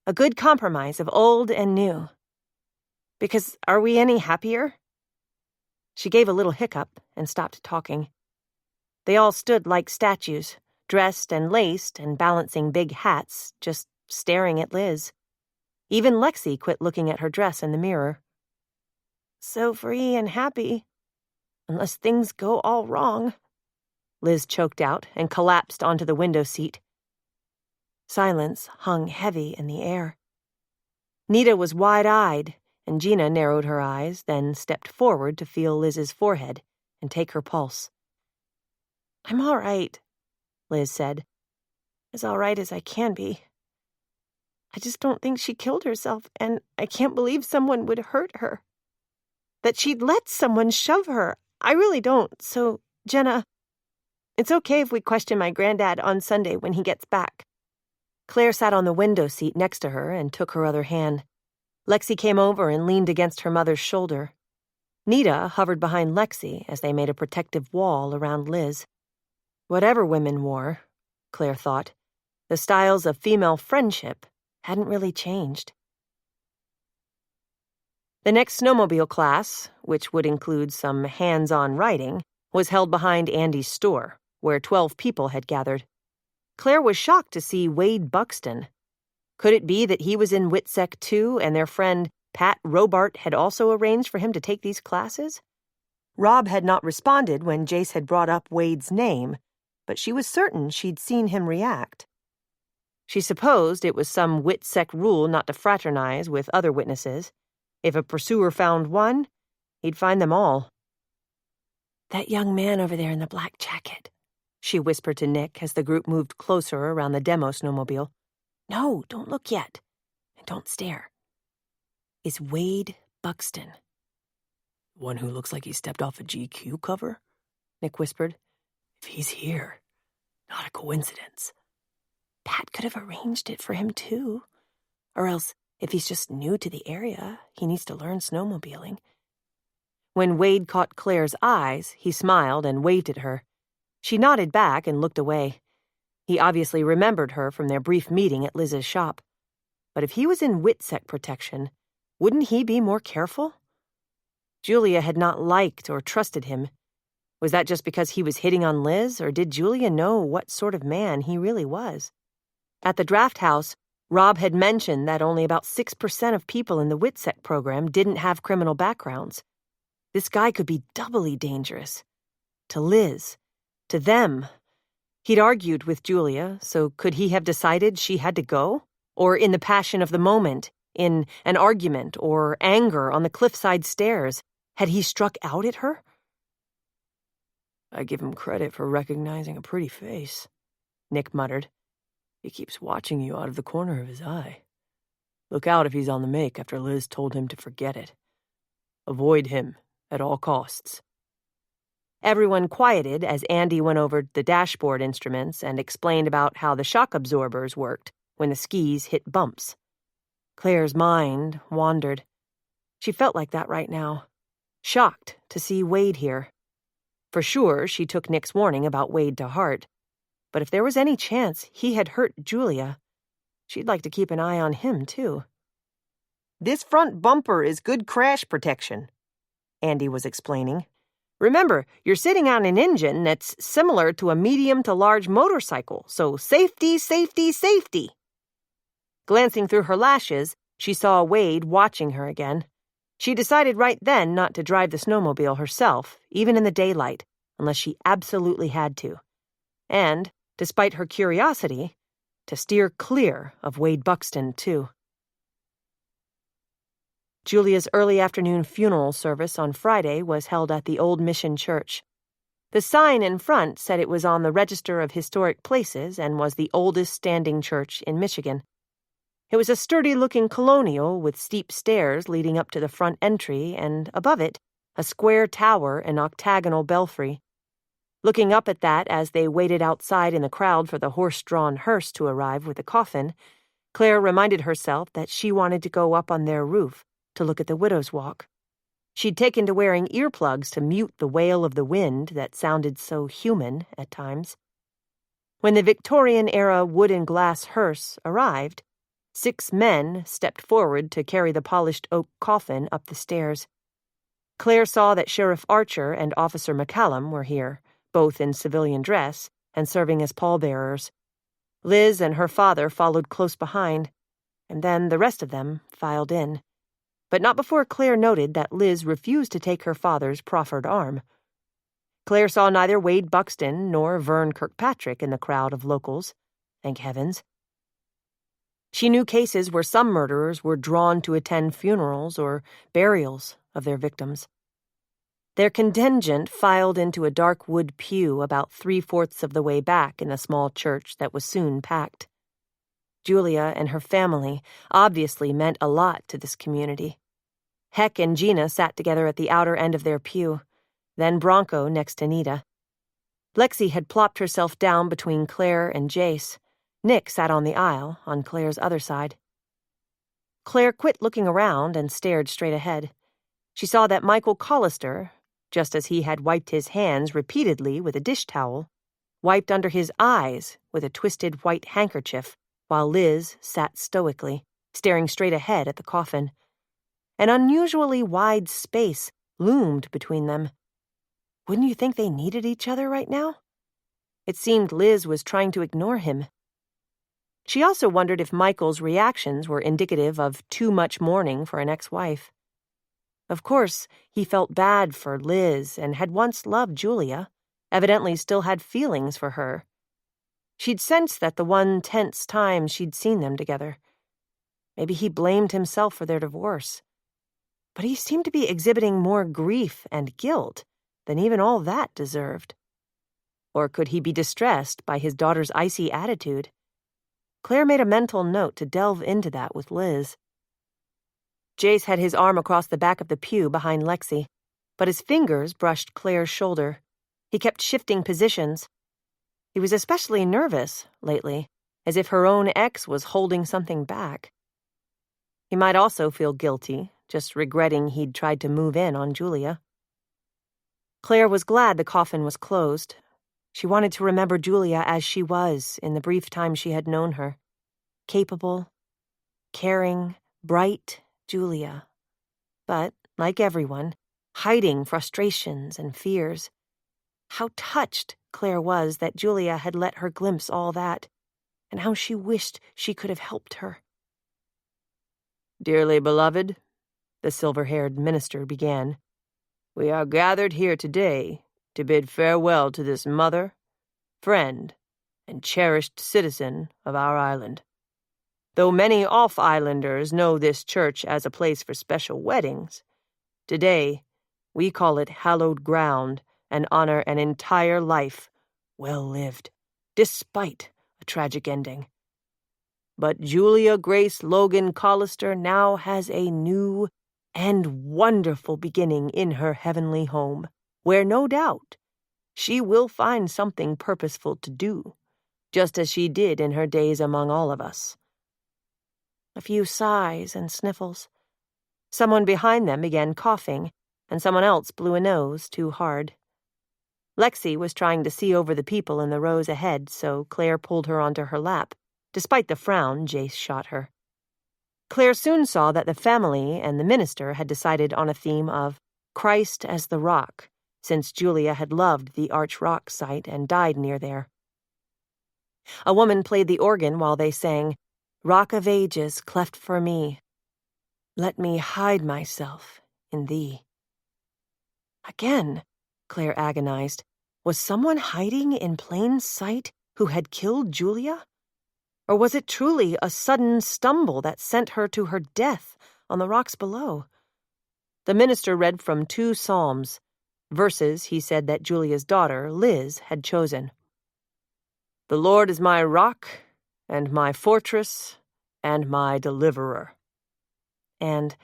A good compromise of old and new. Because are we any happier? She gave a little hiccup and stopped talking. They all stood like statues, dressed and laced and balancing big hats, just staring at Liz. Even Lexi quit looking at her dress in the mirror. So free and happy, unless things go all wrong, Liz choked out and collapsed onto the window seat. Silence hung heavy in the air. Nita was wide-eyed, and Gina narrowed her eyes, then stepped forward to feel Liz's forehead and take her pulse. I'm all right, Liz said. As all right as I can be. I just don't think she killed herself, and I can't believe someone would hurt her. That she'd let someone shove her. I really don't, so, Jenna, it's okay if we question my granddad on Sunday when he gets back. Claire sat on the window seat next to her and took her other hand. Lexi came over and leaned against her mother's shoulder. Nita hovered behind Lexi as they made a protective wall around Liz. Whatever women wore, Claire thought, the styles of female friendship hadn't really changed. The next snowmobile class, which would include some hands-on riding, was held behind Andy's store, where 12 people had gathered. Claire was shocked to see Wade Buxton. Could it be that he was in WITSEC too, and their friend Pat Robart had also arranged for him to take these classes? Rob had not responded when Jace had brought up Wade's name, but she was certain she'd seen him react. She supposed it was some WITSEC rule not to fraternize with other witnesses. If a pursuer found one, he'd find them all. That young man over there in the black jacket, she whispered to Nick as the group moved closer around the demo snowmobile. No, don't look yet. And don't stare. Is Wade Buxton. One who looks like he stepped off a GQ cover? Nick whispered. If he's here, not a coincidence. Pat could have arranged it for him too. Or else, if he's just new to the area, he needs to learn snowmobiling. When Wade caught Claire's eyes, he smiled and waved at her. She nodded back and looked away. He obviously remembered her from their brief meeting at Liz's shop. But if he was in WITSEC protection, wouldn't he be more careful? Julia had not liked or trusted him. Was that just because he was hitting on Liz, or did Julia know what sort of man he really was? At the draft house, Rob had mentioned that only about 6% of people in the WITSEC program didn't have criminal backgrounds. This guy could be doubly dangerous. To Liz. To them. He'd argued with Julia, so could he have decided she had to go? Or in the passion of the moment, in an argument or anger on the cliffside stairs, Had he struck out at her? I give him credit for recognizing a pretty face, Nick muttered. He keeps watching you out of the corner of his eye. Look out if he's on the make after Liz told him to forget it. Avoid him at all costs. Everyone quieted as Andy went over the dashboard instruments and explained about how the shock absorbers worked when the skis hit bumps. Claire's mind wandered. She felt like that right now, shocked to see Wade here. For sure, she took Nick's warning about Wade to heart, but if there was any chance he had hurt Julia, she'd like to keep an eye on him, too. This front bumper is good crash protection, Andy was explaining. Remember, you're sitting on an engine that's similar to a medium to large motorcycle, so safety, safety, safety. Glancing through her lashes, she saw Wade watching her again. She decided right then not to drive the snowmobile herself, even in the daylight, unless she absolutely had to. And, despite her curiosity, to steer clear of Wade Buxton, too. Julia's early afternoon funeral service on Friday was held at the Old Mission Church. The sign in front said it was on the Register of Historic Places and was the oldest standing church in Michigan. It was a sturdy-looking colonial with steep stairs leading up to the front entry and, above it, a square tower and octagonal belfry. Looking up at that as they waited outside in the crowd for the horse-drawn hearse to arrive with the coffin, Claire reminded herself that she wanted to go up on their roof to look at the widow's walk. She'd taken to wearing earplugs to mute the wail of the wind that sounded so human at times. When the Victorian-era wood and glass hearse arrived, 6 men stepped forward to carry the polished oak coffin up the stairs. Claire saw that Sheriff Archer and Officer McCallum were here, both in civilian dress, and serving as pallbearers. Liz and her father followed close behind, and then the rest of them filed in. But not before Claire noted that Liz refused to take her father's proffered arm. Claire saw neither Wade Buxton nor Vern Kirkpatrick in the crowd of locals, thank heavens. She knew cases where some murderers were drawn to attend funerals or burials of their victims. Their contingent filed into a dark wood pew about 3/4 of the way back in the small church that was soon packed. Julia and her family obviously meant a lot to this community. Heck and Gina sat together at the outer end of their pew, then Bronco next to Nita. Lexi had plopped herself down between Claire and Jace. Nick sat on the aisle, on Claire's other side. Claire quit looking around and stared straight ahead. She saw that Michael Collister, just as he had wiped his hands repeatedly with a dish towel, wiped under his eyes with a twisted white handkerchief, while Liz sat stoically, staring straight ahead at the coffin. An unusually wide space loomed between them. Wouldn't you think they needed each other right now? It seemed Liz was trying to ignore him. She also wondered if Michael's reactions were indicative of too much mourning for an ex-wife. Of course, he felt bad for Liz and had once loved Julia, evidently still had feelings for her. She'd sensed that the one tense time she'd seen them together. Maybe he blamed himself for their divorce. But he seemed to be exhibiting more grief and guilt than even all that deserved. Or could he be distressed by his daughter's icy attitude? Claire made a mental note to delve into that with Liz. Jace had his arm across the back of the pew behind Lexi, but his fingers brushed Claire's shoulder. He kept shifting positions. He was especially nervous lately, as if her own ex was holding something back. He might also feel guilty, just regretting he'd tried to move in on Julia. Claire was glad the coffin was closed. She wanted to remember Julia as she was in the brief time she had known her. Capable, caring, bright Julia. But, like everyone, hiding frustrations and fears. How touched Claire was that Julia had let her glimpse all that, and how she wished she could have helped her. Dearly beloved, the silver-haired minister began, we are gathered here today to bid farewell to this mother, friend, and cherished citizen of our island. Though many off-islanders know this church as a place for special weddings, today We call it hallowed ground and honor an entire life well lived, despite a tragic ending. But Julia Grace Logan Collister now has a new and wonderful beginning in her heavenly home, where no doubt she will find something purposeful to do, just as she did in her days among all of us. A few sighs and sniffles. Someone behind them began coughing, and someone else blew a nose too hard. Lexi was trying to see over the people in the rows ahead, so Claire pulled her onto her lap, despite the frown Jace shot her. Claire soon saw that the family and the minister had decided on a theme of Christ as the Rock, since Julia had loved the Arch Rock site and died near there. A woman played the organ while they sang, Rock of Ages cleft for me. Let me hide myself in thee. Again, Claire agonized. Was someone hiding in plain sight who had killed Julia? Or was it truly a sudden stumble that sent her to her death on the rocks below? The minister read from 2 psalms, verses he said that Julia's daughter, Liz, had chosen. The Lord is my rock, and my fortress, and my deliverer. And,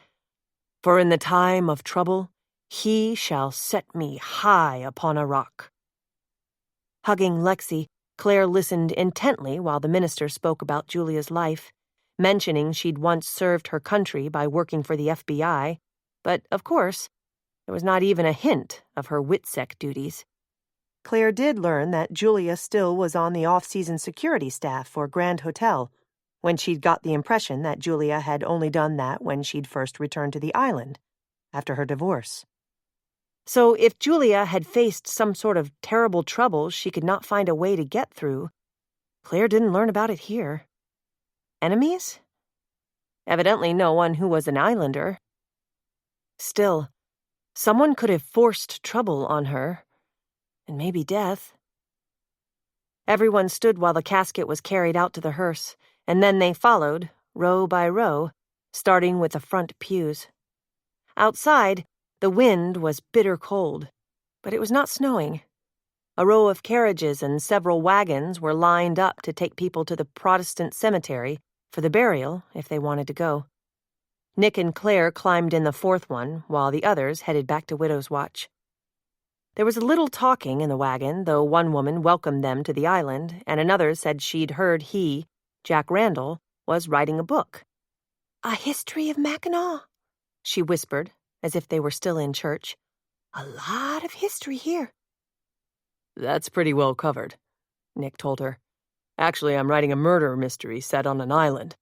for in the time of trouble, he shall set me high upon a rock. Hugging Lexi, Claire listened intently while the minister spoke about Julia's life, mentioning she'd once served her country by working for the FBI, but, of course, there was not even a hint of her WITSEC duties. Claire did learn that Julia still was on the off-season security staff for Grand Hotel, when she'd got the impression that Julia had only done that when she'd first returned to the island, after her divorce. So if Julia had faced some sort of terrible trouble she could not find a way to get through, Claire didn't learn about it here. Enemies? Evidently no one who was an islander. Still, someone could have forced trouble on her, and maybe death. Everyone stood while the casket was carried out to the hearse, and then they followed, row by row, starting with the front pews. Outside, the wind was bitter cold, but it was not snowing. A row of carriages and several wagons were lined up to take people to the Protestant cemetery for the burial if they wanted to go. Nick and Claire climbed in the 4th one, while the others headed back to Widow's Watch. There was a little talking in the wagon, though one woman welcomed them to the island, and another said she'd heard he, Jack Randall, was writing a book. A history of Mackinac, she whispered, as if they were still in church. A lot of history here. That's pretty well covered, Nick told her. Actually, I'm writing a murder mystery set on an island.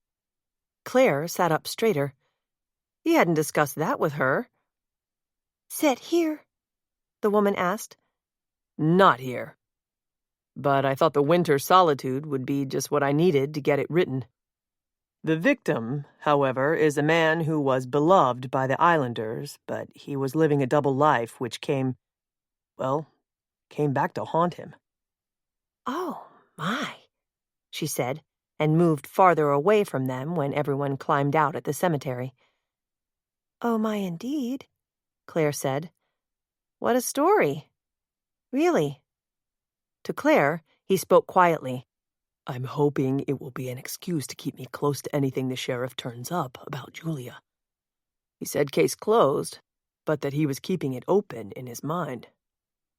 Claire sat up straighter. He hadn't discussed that with her. Set here? The woman asked. Not here. But I thought the winter solitude would be just what I needed to get it written. The victim, however, is a man who was beloved by the islanders, but he was living a double life which came back to haunt him. Oh, my, she said, and moved farther away from them when everyone climbed out at the cemetery. Oh, my, indeed, Claire said. What a story. Really. To Claire, he spoke quietly. I'm hoping it will be an excuse to keep me close to anything the sheriff turns up about Julia. He said case closed, but that he was keeping it open in his mind.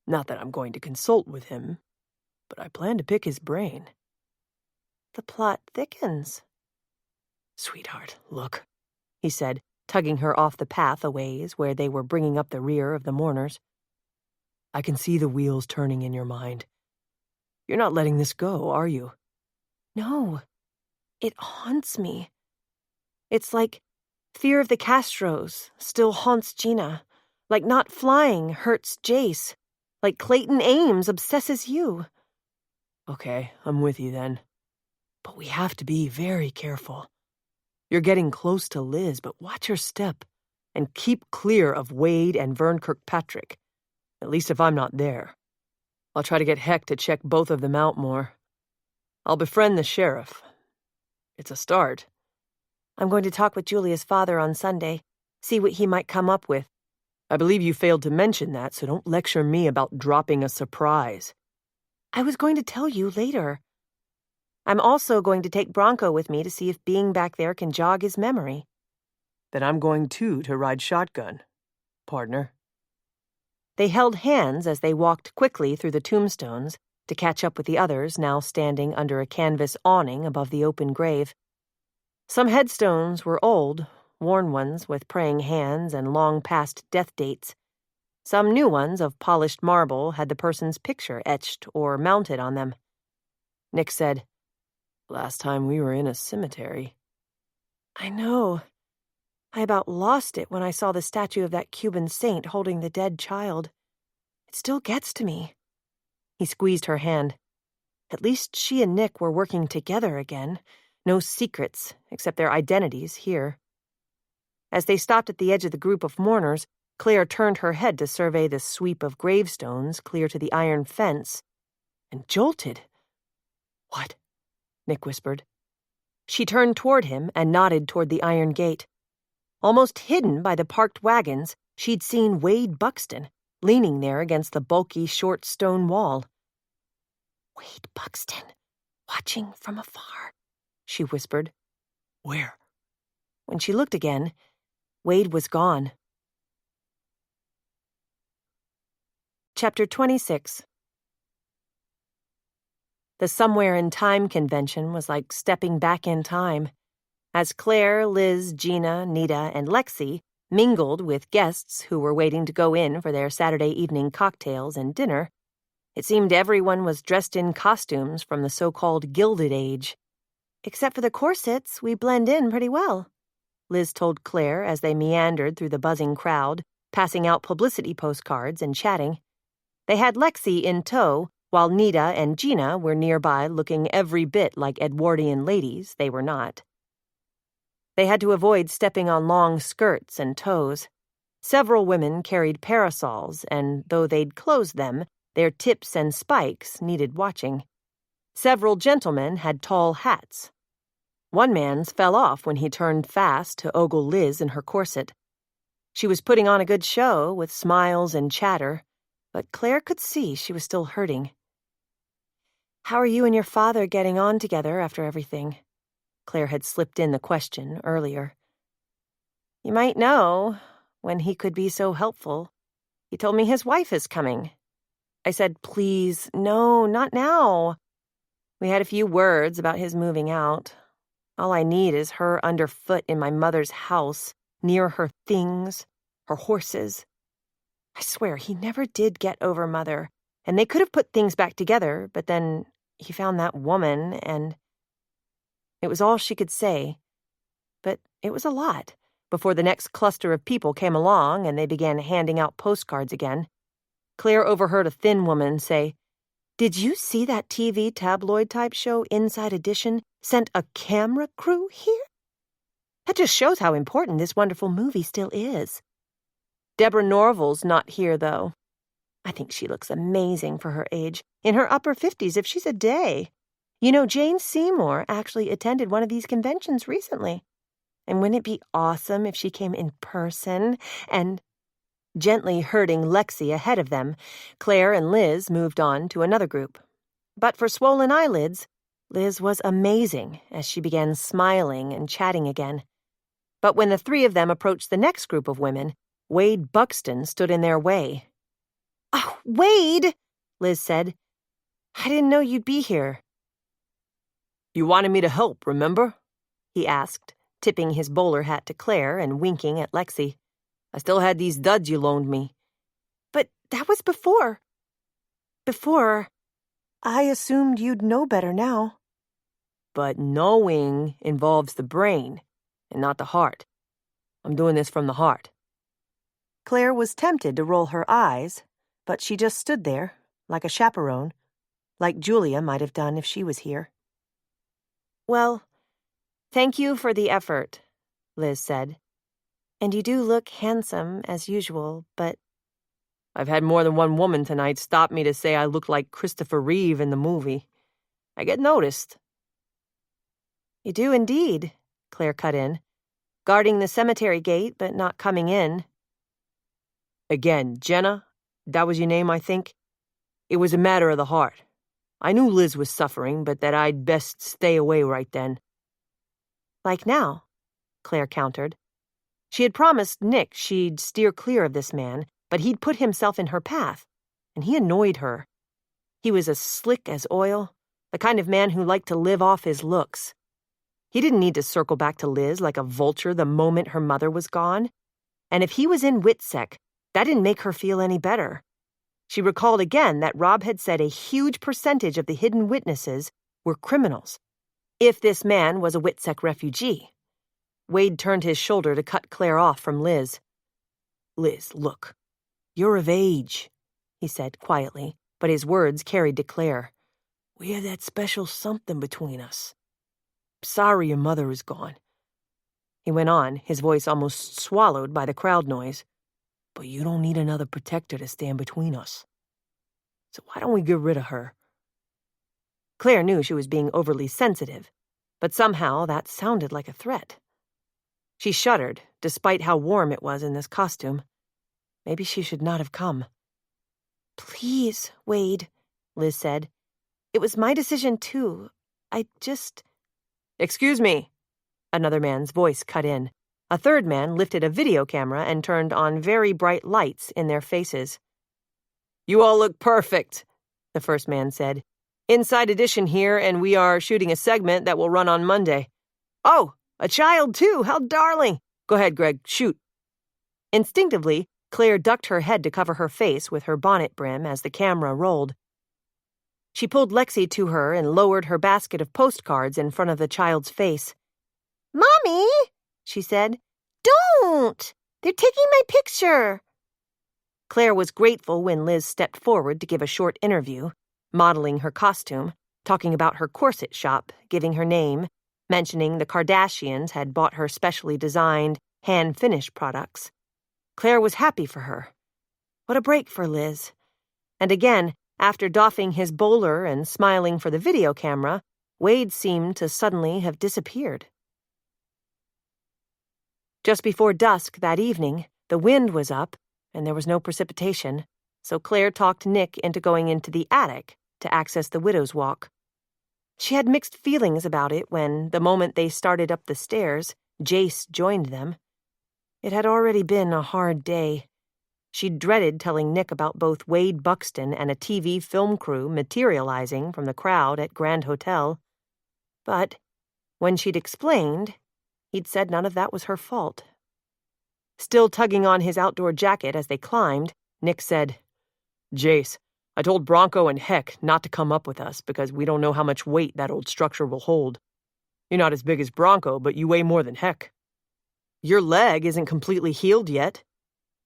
Not that I'm going to consult with him, but I plan to pick his brain. The plot thickens. Sweetheart, look, he said, tugging her off the path a ways where they were bringing up the rear of the mourners. I can see the wheels turning in your mind. You're not letting this go, are you? No, it haunts me. It's like fear of the Castros still haunts Gina, like not flying hurts Jace, like Clayton Ames obsesses you. Okay, I'm with you then. But we have to be very careful. You're getting close to Liz, but watch your step, and keep clear of Wade and Vern Kirkpatrick, at least if I'm not there. I'll try to get Heck to check both of them out more. I'll befriend the sheriff. It's a start. I'm going to talk with Julia's father on Sunday, see what he might come up with. I believe you failed to mention that, so don't lecture me about dropping a surprise. I was going to tell you later. I'm also going to take Bronco with me to see if being back there can jog his memory. Then I'm going too to ride shotgun, partner. They held hands as they walked quickly through the tombstones to catch up with the others now standing under a canvas awning above the open grave. Some headstones were old, worn ones with praying hands and long-past death dates. Some new ones of polished marble had the person's picture etched or mounted on them. Nick said, Last time we were in a cemetery. I know. I about lost it when I saw the statue of that Cuban saint holding the dead child. It still gets to me. He squeezed her hand. At least she and Nick were working together again. No secrets, except their identities here. As they stopped at the edge of the group of mourners, Claire turned her head to survey the sweep of gravestones clear to the iron fence, and jolted. What? Nick whispered. She turned toward him and nodded toward the iron gate. Almost hidden by the parked wagons, she'd seen Wade Buxton, leaning there against the bulky, short stone wall. Wade Buxton, watching from afar, she whispered. Where? When she looked again, Wade was gone. Chapter 26. The Somewhere in Time convention was like stepping back in time. As Claire, Liz, Gina, Nita, and Lexi mingled with guests who were waiting to go in for their Saturday evening cocktails and dinner, it seemed everyone was dressed in costumes from the so-called Gilded Age. Except for the corsets, we blend in pretty well, Liz told Claire as they meandered through the buzzing crowd, passing out publicity postcards and chatting. They had Lexi in tow, while Nita and Gina were nearby looking every bit like Edwardian ladies they were not. They had to avoid stepping on long skirts and toes. Several women carried parasols, and though they'd closed them, their tips and spikes needed watching. Several gentlemen had tall hats. One man's fell off when he turned fast to ogle Liz in her corset. She was putting on a good show with smiles and chatter, but Claire could see she was still hurting. How are you and your father getting on together after everything? Claire had slipped in the question earlier. You might know, when he could be so helpful. He told me his wife is coming. I said, please, no, not now. We had a few words about his moving out. All I need is her underfoot in my mother's house, near her things, her horses. I swear, he never did get over Mother, and they could have put things back together, but then he found that woman, and... It was all she could say, but it was a lot, before the next cluster of people came along and they began handing out postcards again. Claire overheard a thin woman say, Did you see that TV tabloid-type show Inside Edition sent a camera crew here? That just shows how important this wonderful movie still is. Deborah Norval's not here, though. I think she looks amazing for her age, in her upper 50s if she's a day. You know, Jane Seymour actually attended one of these conventions recently. And wouldn't it be awesome if she came in person and... Gently herding Lexi ahead of them, Claire and Liz moved on to another group. But for swollen eyelids, Liz was amazing as she began smiling and chatting again. But when the three of them approached the next group of women, Wade Buxton stood in their way. Oh, Wade, Liz said. I didn't know you'd be here. You wanted me to help, remember? He asked, tipping his bowler hat to Claire and winking at Lexi. I still had these duds you loaned me. But that was before. Before. I assumed you'd know better now. But knowing involves the brain, and not the heart. I'm doing this from the heart. Claire was tempted to roll her eyes, but she just stood there, like a chaperone, like Julia might have done if she was here. Well, thank you for the effort, Liz said. And you do look handsome, as usual, but... I've had more than one woman tonight stop me to say I look like Christopher Reeve in the movie. I get noticed. You do indeed, Claire cut in, guarding the cemetery gate but not coming in. Again, Jenna, that was your name, I think? It was a matter of the heart. I knew Liz was suffering, but that I'd best stay away right then. Like now, Claire countered. She had promised Nick she'd steer clear of this man, but he'd put himself in her path, and he annoyed her. He was as slick as oil, the kind of man who liked to live off his looks. He didn't need to circle back to Liz like a vulture the moment her mother was gone. And if he was in WITSEC, that didn't make her feel any better. She recalled again that Rob had said a huge percentage of the hidden witnesses were criminals. If this man was a WITSEC refugee. Wade turned his shoulder to cut Claire off from Liz. Liz, look. You're of age, he said quietly, but his words carried to Claire. We have that special something between us. Sorry your mother is gone. He went on, his voice almost swallowed by the crowd noise. But you don't need another protector to stand between us. So why don't we get rid of her? Claire knew she was being overly sensitive, but somehow that sounded like a threat. She shuddered, despite how warm it was in this costume. Maybe she should not have come. Please, Wade, Liz said. It was my decision, too. Excuse me. Another man's voice cut in. A third man lifted a video camera and turned on very bright lights in their faces. You all look perfect, the first man said. Inside Edition here, and we are shooting a segment that will run on Monday. Oh, a child too, how darling. Go ahead, Greg, shoot. Instinctively, Claire ducked her head to cover her face with her bonnet brim as the camera rolled. She pulled Lexi to her and lowered her basket of postcards in front of the child's face. Mommy, she said, don't! They're taking my picture. Claire was grateful when Liz stepped forward to give a short interview, modeling her costume, talking about her corset shop, giving her name, mentioning the Kardashians had bought her specially designed, hand-finished products. Claire was happy for her. What a break for Liz. And again, after doffing his bowler and smiling for the video camera, Wade seemed to suddenly have disappeared. Just before dusk that evening, the wind was up, and there was no precipitation, so Claire talked Nick into going into the attic to access the widow's walk. She had mixed feelings about it when, the moment they started up the stairs, Jace joined them. It had already been a hard day. She dreaded telling Nick about both Wade Buxton and a TV film crew materializing from the crowd at Grand Hotel. But when she'd explained, he'd said none of that was her fault. Still tugging on his outdoor jacket as they climbed, Nick said, Jace, I told Bronco and Heck not to come up with us because we don't know how much weight that old structure will hold. You're not as big as Bronco, but you weigh more than Heck. Your leg isn't completely healed yet,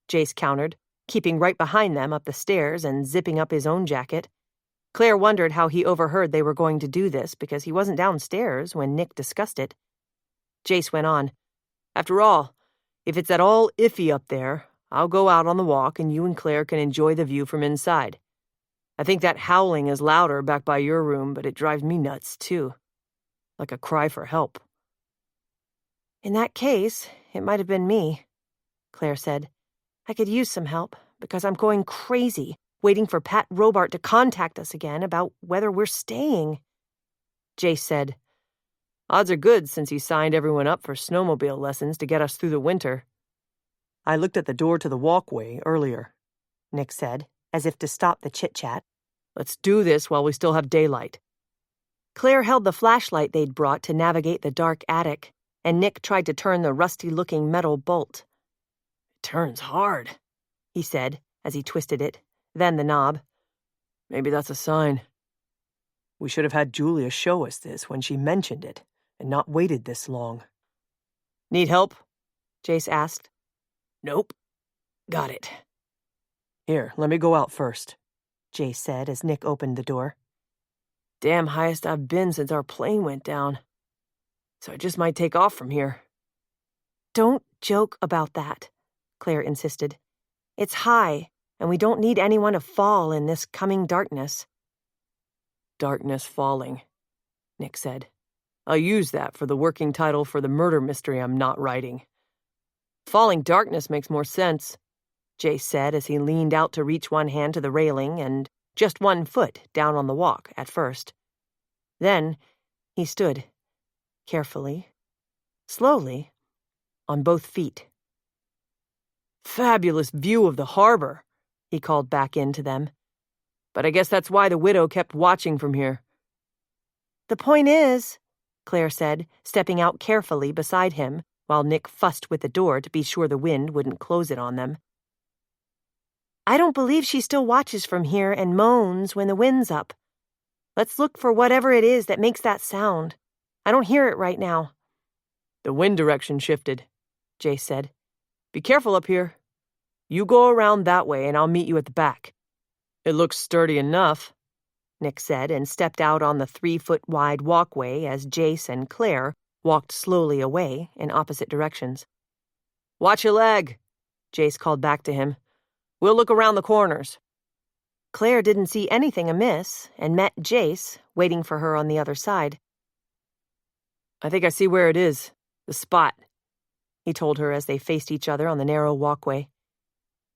Jace countered, keeping right behind them up the stairs and zipping up his own jacket. Claire wondered how he overheard they were going to do this because he wasn't downstairs when Nick discussed it. Jace went on, After all, if it's at all iffy up there, I'll go out on the walk and you and Claire can enjoy the view from inside. I think that howling is louder back by your room, but it drives me nuts, too. Like a cry for help. In that case, it might have been me, Claire said. I could use some help, because I'm going crazy, waiting for Pat Robart to contact us again about whether we're staying. Jace said, Odds are good since he signed everyone up for snowmobile lessons to get us through the winter. I looked at the door to the walkway earlier, Nick said, as if to stop the chit-chat. Let's do this while we still have daylight. Claire held the flashlight they'd brought to navigate the dark attic, and Nick tried to turn the rusty-looking metal bolt. It turns hard, he said, as he twisted it, then the knob. Maybe that's a sign. We should have had Julia show us this when she mentioned it, and not waited this long. Need help? Jace asked. Nope. Got it. Here, let me go out first, Jace said as Nick opened the door. Damn highest I've been since our plane went down. So I just might take off from here. Don't joke about that, Claire insisted. It's high, and we don't need anyone to fall in this coming darkness. Darkness Falling, Nick said. I'll use that for the working title for the murder mystery I'm not writing. Falling Darkness makes more sense, Jace said as he leaned out to reach one hand to the railing and just one foot down on the walk at first. Then he stood, carefully, slowly, on both feet. Fabulous view of the harbor, he called back in to them. But I guess that's why the widow kept watching from here. The point is, Claire said, stepping out carefully beside him, while Nick fussed with the door to be sure the wind wouldn't close it on them. I don't believe she still watches from here and moans when the wind's up. Let's look for whatever it is that makes that sound. I don't hear it right now. The wind direction shifted, Jace said. Be careful up here. You go around that way and I'll meet you at the back. It looks sturdy enough, Nick said, and stepped out on the 3-foot-wide walkway as Jace and Claire walked slowly away in opposite directions. Watch your leg, Jace called back to him. We'll look around the corners. Claire didn't see anything amiss and met Jace, waiting for her on the other side. I think I see where it is, the spot, he told her as they faced each other on the narrow walkway.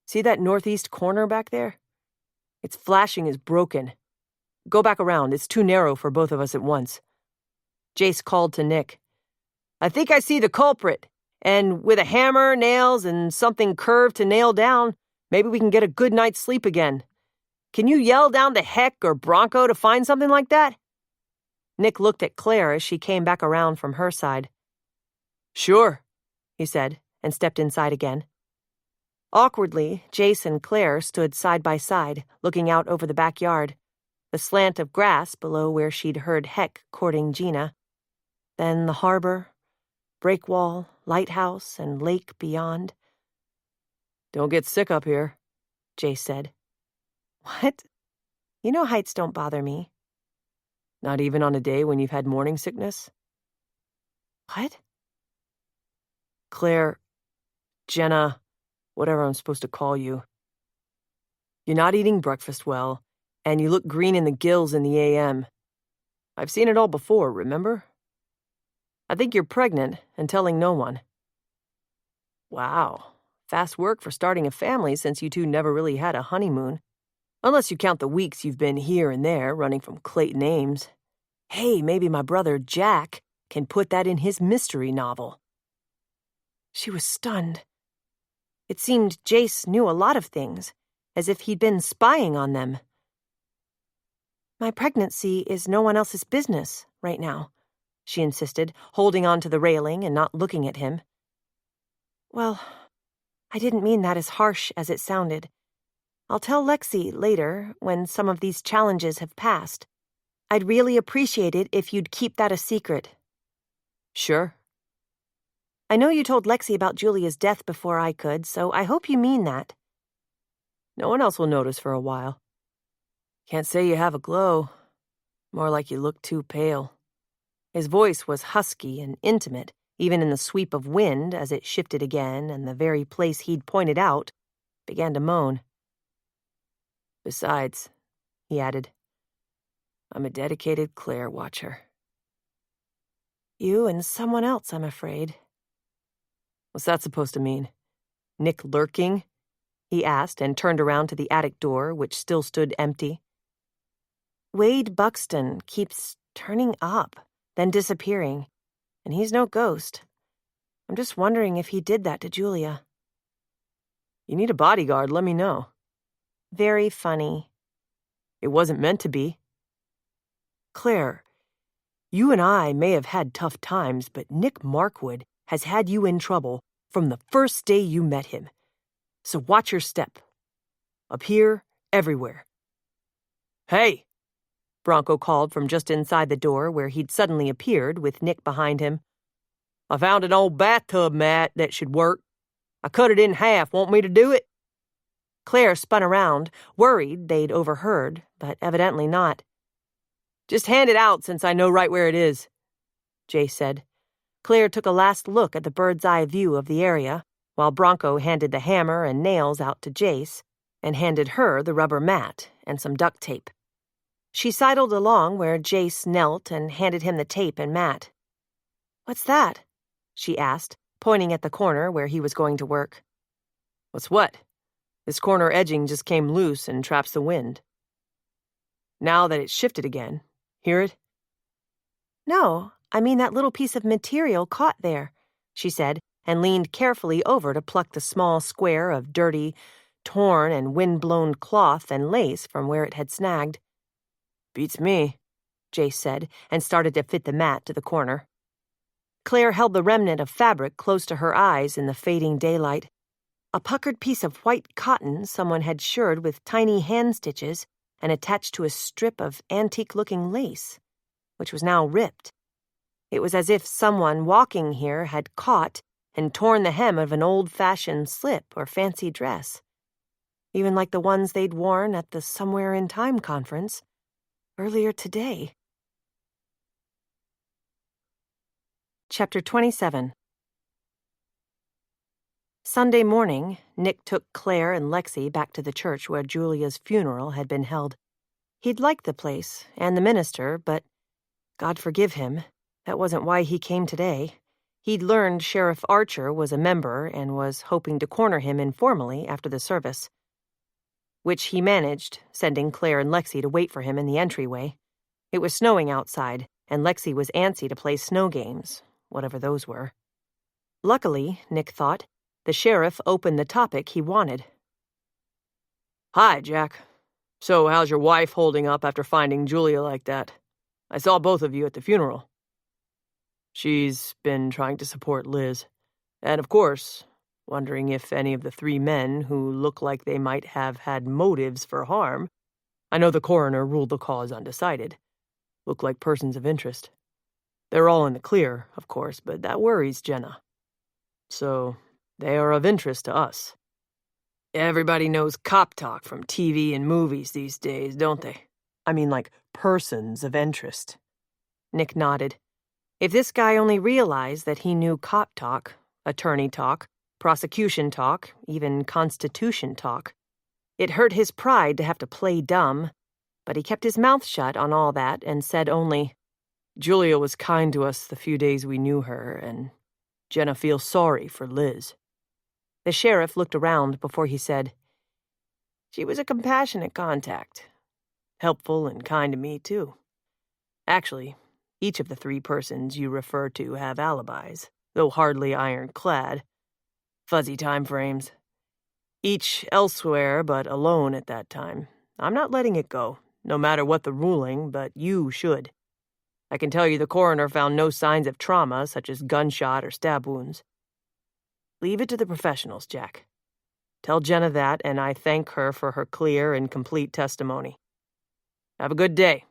See that northeast corner back there? Its flashing is broken. Go back around, it's too narrow for both of us at once. Jace called to Nick. I think I see the culprit, and with a hammer, nails, and something curved to nail down, maybe we can get a good night's sleep again. Can you yell down to Heck or Bronco to find something like that? Nick looked at Claire as she came back around from her side. Sure, he said, and stepped inside again. Awkwardly, Jace and Claire stood side by side, looking out over the backyard, the slant of grass below where she'd heard Heck courting Gina. Then the harbor, breakwall, lighthouse, and lake beyond. Don't get sick up here, Jace said. What? You know heights don't bother me. Not even on a day when you've had morning sickness? What? Claire, Jenna, whatever I'm supposed to call you. You're not eating breakfast well, and you look green in the gills in the AM. I've seen it all before, remember? I think you're pregnant and telling no one. Wow, fast work for starting a family since you two never really had a honeymoon. Unless you count the weeks you've been here and there running from Clayton Ames. Hey, maybe my brother Jack can put that in his mystery novel. She was stunned. It seemed Jace knew a lot of things, as if he'd been spying on them. My pregnancy is no one else's business right now, she insisted, holding on to the railing and not looking at him. Well, I didn't mean that as harsh as it sounded. I'll tell Lexi later, when some of these challenges have passed. I'd really appreciate it if you'd keep that a secret. Sure. I know you told Lexi about Julia's death before I could, so I hope you mean that. No one else will notice for a while. Can't say you have a glow. More like you look too pale. His voice was husky and intimate, even in the sweep of wind as it shifted again and the very place he'd pointed out began to moan. Besides, he added, I'm a dedicated Claire watcher. You and someone else, I'm afraid. What's that supposed to mean? Nick lurking? He asked and turned around to the attic door, which still stood empty. Wade Buxton keeps turning up, then disappearing, and he's no ghost. I'm just wondering if he did that to Julia. You need a bodyguard, let me know. Very funny. It wasn't meant to be. Claire, you and I may have had tough times, but Nick Markwood has had you in trouble from the first day you met him. So watch your step. Up here, everywhere. Hey! Bronco called from just inside the door where he'd suddenly appeared with Nick behind him. I found an old bathtub mat that should work. I cut it in half. Want me to do it? Claire spun around, worried they'd overheard, but evidently not. Just hand it out since I know right where it is, Jace said. Claire took a last look at the bird's-eye view of the area, while Bronco handed the hammer and nails out to Jace, and handed her the rubber mat and some duct tape. She sidled along where Jace knelt and handed him the tape and mat. What's that? She asked, pointing at the corner where he was going to work. What's what? This corner edging just came loose and traps the wind. Now that it's shifted again, hear it? No, I mean that little piece of material caught there, she said, and leaned carefully over to pluck the small square of dirty, torn and wind-blown cloth and lace from where it had snagged. Beats me, Jace said, and started to fit the mat to the corner. Claire held the remnant of fabric close to her eyes in the fading daylight. A puckered piece of white cotton someone had shirred with tiny hand stitches and attached to a strip of antique-looking lace, which was now ripped. It was as if someone walking here had caught and torn the hem of an old-fashioned slip or fancy dress, even like the ones they'd worn at the Somewhere in Time conference earlier today. Chapter 27. Sunday morning, Nick took Claire and Lexi back to the church where Julia's funeral had been held. He'd liked the place and the minister, but, God forgive him, that wasn't why he came today. He'd learned Sheriff Archer was a member and was hoping to corner him informally after the service, which he managed, sending Claire and Lexi to wait for him in the entryway. It was snowing outside, and Lexi was antsy to play snow games, whatever those were. Luckily, Nick thought, the sheriff opened the topic he wanted. Hi, Jack. So, how's your wife holding up after finding Julia like that? I saw both of you at the funeral. She's been trying to support Liz. And, of course, wondering if any of the three men who look like they might have had motives for harm, I know the coroner ruled the cause undecided, look like persons of interest. They're all in the clear, of course, but that worries Jenna. So, they are of interest to us. Everybody knows cop talk from TV and movies these days, don't they? I mean, like, persons of interest. Nick nodded. If this guy only realized that he knew cop talk, attorney talk, prosecution talk, even Constitution talk. It hurt his pride to have to play dumb, but he kept his mouth shut on all that and said only, Julia was kind to us the few days we knew her, and Jenna feels sorry for Liz. The sheriff looked around before he said, She was a compassionate contact. Helpful and kind to me, too. Actually, each of the three persons you refer to have alibis, though hardly ironclad. Fuzzy time frames. Each elsewhere but alone at that time. I'm not letting it go, no matter what the ruling, but you should. I can tell you the coroner found no signs of trauma, such as gunshot or stab wounds. Leave it to the professionals, Jack. Tell Jenna that, and I thank her for her clear and complete testimony. Have a good day.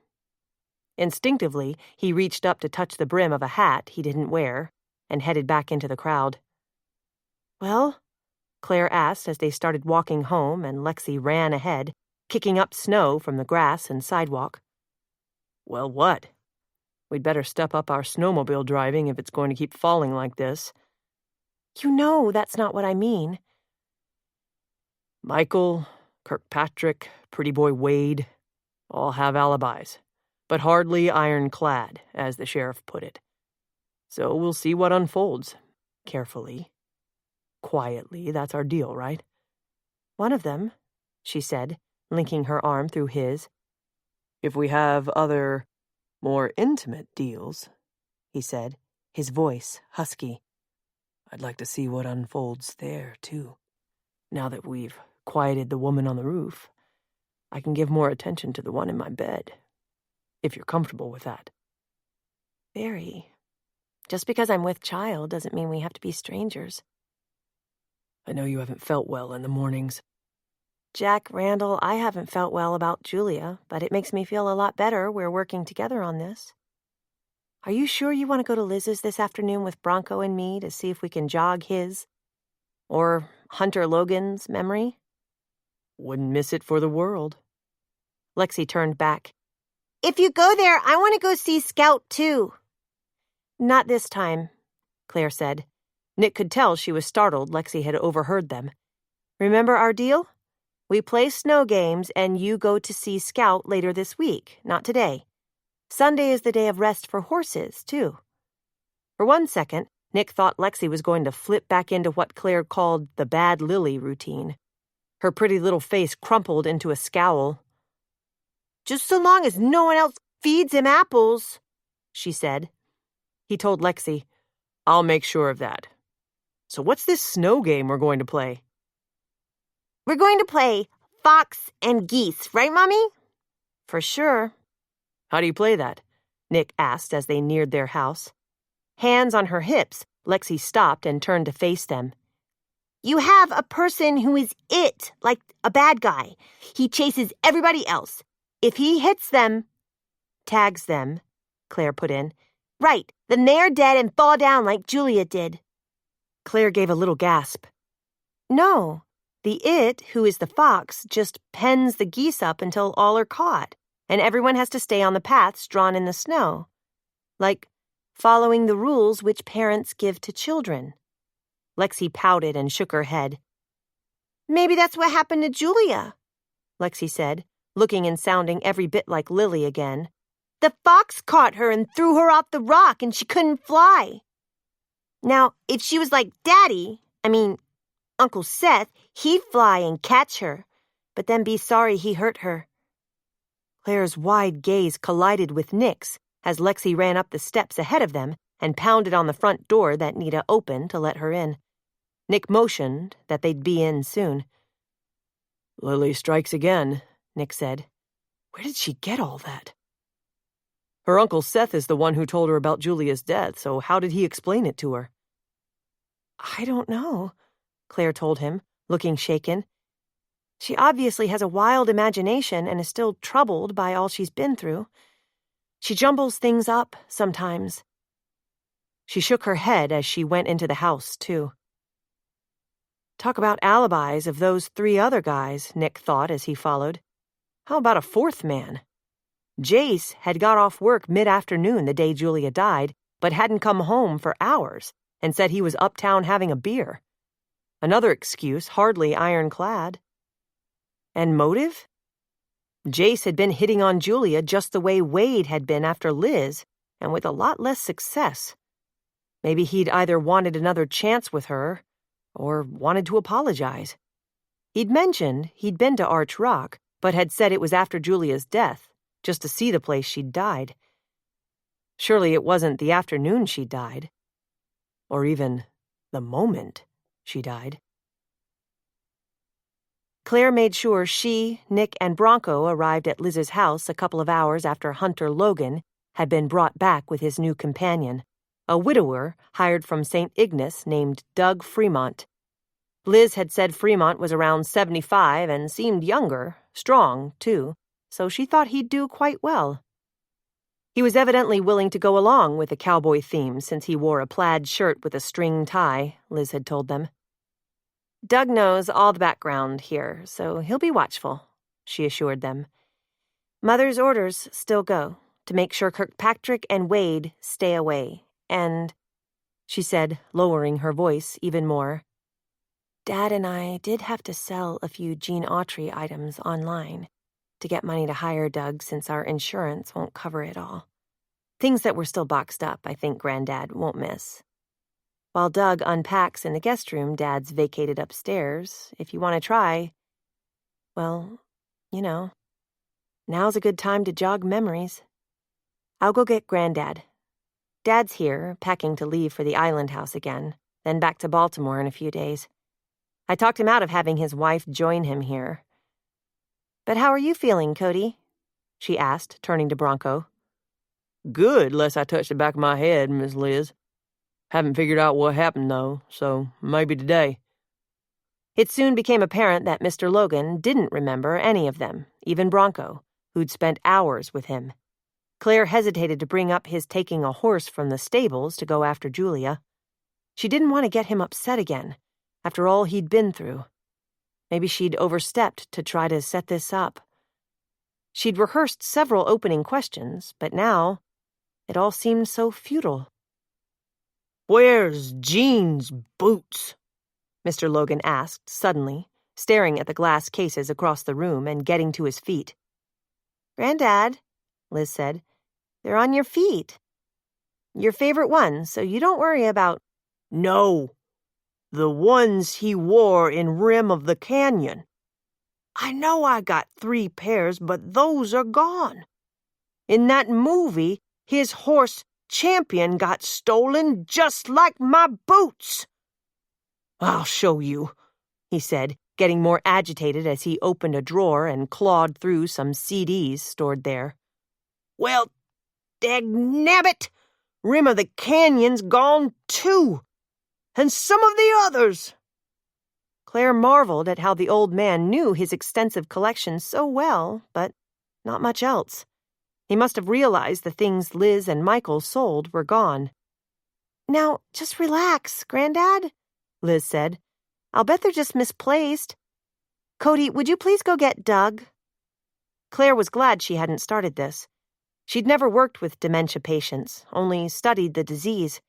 Instinctively, he reached up to touch the brim of a hat he didn't wear and headed back into the crowd. Well? Claire asked as they started walking home and Lexi ran ahead, kicking up snow from the grass and sidewalk. Well, what? We'd better step up our snowmobile driving if it's going to keep falling like this. You know that's not what I mean. Michael, Kirkpatrick, Pretty Boy Wade, all have alibis, but hardly ironclad, as the sheriff put it. So we'll see what unfolds. Carefully. Quietly, that's our deal, right? One of them, she said, linking her arm through his. If we have other, more intimate deals, he said, his voice husky, I'd like to see what unfolds there, too. Now that we've quieted the woman on the roof, I can give more attention to the one in my bed, if you're comfortable with that. Very. Just because I'm with child doesn't mean we have to be strangers. I know you haven't felt well in the mornings. Jack, Randall, I haven't felt well about Julia, but it makes me feel a lot better we're working together on this. Are you sure you want to go to Liz's this afternoon with Bronco and me to see if we can jog his, or Hunter Logan's, memory? Wouldn't miss it for the world. Lexi turned back. If you go there, I want to go see Scout, too. Not this time, Claire said. Nick could tell she was startled Lexi had overheard them. Remember our deal? We play snow games and you go to see Scout later this week, not today. Sunday is the day of rest for horses, too. For one second, Nick thought Lexi was going to flip back into what Claire called the bad Lily routine. Her pretty little face crumpled into a scowl. Just so long as no one else feeds him apples, she said. He told Lexi, I'll make sure of that. So what's this snow game we're going to play? We're going to play fox and geese, right, Mommy? For sure. How do you play that? Nick asked as they neared their house. Hands on her hips, Lexi stopped and turned to face them. You have a person who is it, like a bad guy. He chases everybody else. If he hits them, tags them, Claire put in. Right, then they are dead and fall down like Julia did. Claire gave a little gasp. No, the it, who is the fox, just pens the geese up until all are caught, and everyone has to stay on the paths drawn in the snow. Like following the rules which parents give to children. Lexi pouted and shook her head. Maybe that's what happened to Julia, Lexi said, looking and sounding every bit like Lily again. The fox caught her and threw her off the rock and she couldn't fly. Now, if she was like Uncle Seth, he'd fly and catch her, but then be sorry he hurt her. Claire's wide gaze collided with Nick's as Lexi ran up the steps ahead of them and pounded on the front door that Nita opened to let her in. Nick motioned that they'd be in soon. Lily strikes again, Nick said. Where did she get all that? Her Uncle Seth is the one who told her about Julia's death, so how did he explain it to her? I don't know, Claire told him, looking shaken. She obviously has a wild imagination and is still troubled by all she's been through. She jumbles things up sometimes. She shook her head as she went into the house, too. Talk about alibis of those 3 other guys, Nick thought as he followed. How about a 4th man? Jace had got off work mid-afternoon the day Julia died, but hadn't come home for hours and said he was uptown having a beer. Another excuse hardly ironclad. And motive? Jace had been hitting on Julia just the way Wade had been after Liz, and with a lot less success. Maybe he'd either wanted another chance with her, or wanted to apologize. He'd mentioned he'd been to Arch Rock, but had said it was after Julia's death, just to see the place she'd died. Surely it wasn't the afternoon she died. Or even the moment she died. Claire made sure she, Nick, and Bronco arrived at Liz's house a couple of hours after Hunter Logan had been brought back with his new companion, a widower hired from St. Ignace named Doug Fremont. Liz had said Fremont was around 75 and seemed younger, strong, too, so she thought he'd do quite well. He was evidently willing to go along with the cowboy theme since he wore a plaid shirt with a string tie, Liz had told them. Doug knows all the background here, so he'll be watchful, she assured them. Mother's orders still go, to make sure Kirkpatrick and Wade stay away, and, she said, lowering her voice even more, Dad and I did have to sell a few Gene Autry items online to get money to hire Doug since our insurance won't cover it all. Things that were still boxed up, I think Granddad won't miss. While Doug unpacks in the guest room Dad's vacated upstairs, if you want to try, well, now's a good time to jog memories. I'll go get Granddad. Dad's here, packing to leave for the island house again, then back to Baltimore in a few days. I talked him out of having his wife join him here. But how are you feeling, Cody? She asked, turning to Bronco. Good, less I touch the back of my head, Miss Liz. Haven't figured out what happened, though, so maybe today. It soon became apparent that Mr. Logan didn't remember any of them, even Bronco, who'd spent hours with him. Claire hesitated to bring up his taking a horse from the stables to go after Julia. She didn't want to get him upset again, after all he'd been through. Maybe she'd overstepped to try to set this up. She'd rehearsed several opening questions, but now it all seemed so futile. Where's Jean's boots? Mr. Logan asked suddenly, staring at the glass cases across the room and getting to his feet. Granddad, Liz said, they're on your feet. Your favorite ones, so you don't worry about... No, the ones he wore in Rim of the Canyon. I know I got 3 pairs, but those are gone. In that movie, his horse, Champion, got stolen just like my boots. I'll show you, he said, getting more agitated as he opened a drawer and clawed through some CDs stored there. Well, dagnabbit, Rim of the Canyon's gone too, and some of the others. Claire marveled at how the old man knew his extensive collection so well, but not much else. He must have realized the things Liz and Michael sold were gone. "Now, just relax, Granddad," Liz said. "I'll bet they're just misplaced. Cody, would you please go get Doug?" Claire was glad she hadn't started this. She'd never worked with dementia patients, only studied the disease.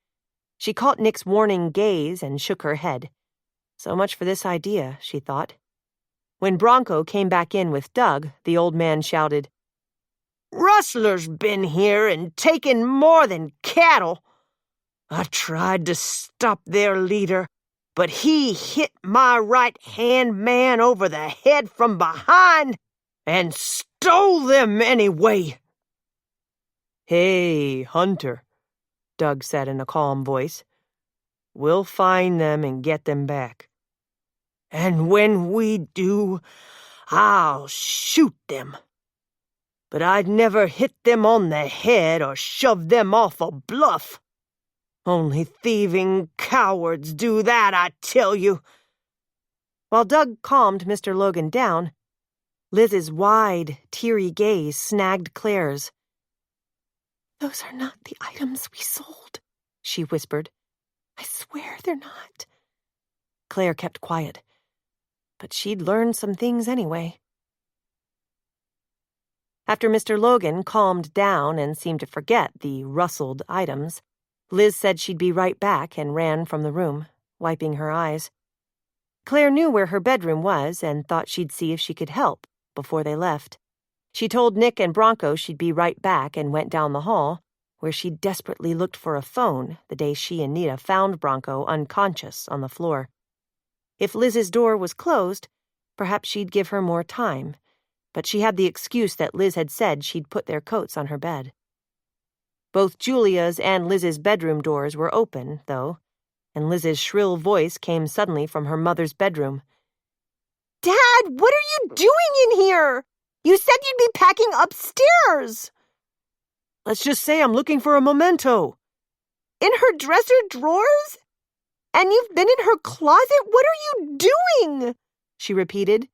She caught Nick's warning gaze and shook her head. So much for this idea, she thought. When Bronco came back in with Doug, the old man shouted, "Rustler's been here and taken more than cattle. I tried to stop their leader, but he hit my right-hand man over the head from behind and stole them anyway." "Hey, Hunter," Doug said in a calm voice. "We'll find them and get them back. And when we do, I'll shoot them. But I'd never hit them on the head or shove them off a bluff. Only thieving cowards do that, I tell you." While Doug calmed Mr. Logan down, Liz's wide, teary gaze snagged Claire's. "Those are not the items we sold," she whispered. "I swear they're not." Claire kept quiet, but she'd learned some things anyway. After Mr. Logan calmed down and seemed to forget the rustled items, Liz said she'd be right back and ran from the room, wiping her eyes. Claire knew where her bedroom was and thought she'd see if she could help before they left. She told Nick and Bronco she'd be right back and went down the hall, where she desperately looked for a phone the day she and Nita found Bronco unconscious on the floor. If Liz's door was closed, perhaps she'd give her more time, but she had the excuse that Liz had said she'd put their coats on her bed. Both Julia's and Liz's bedroom doors were open, though, and Liz's shrill voice came suddenly from her mother's bedroom. "Dad, what are you doing in here? You said you'd be packing upstairs." "Let's just say I'm looking for a memento." "In her dresser drawers? And you've been in her closet? What are you doing?" she repeated.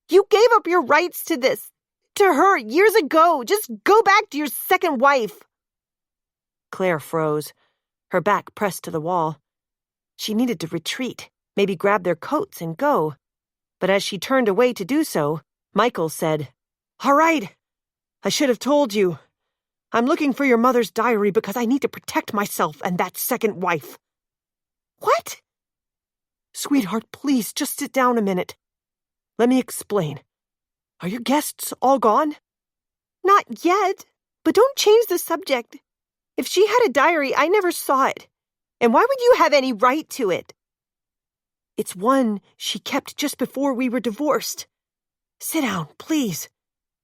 "You gave up your rights to this, to her, years ago. Just go back to your second wife." Claire froze, her back pressed to the wall. She needed to retreat, maybe grab their coats and go. But as she turned away to do so, Michael said, "All right, I should have told you. I'm looking for your mother's diary because I need to protect myself and that second wife." "What?" "Sweetheart, please, just sit down a minute. Let me explain. Are your guests all gone?" "Not yet, but don't change the subject. If she had a diary, I never saw it. And why would you have any right to it?" "It's one she kept just before we were divorced. Sit down, please.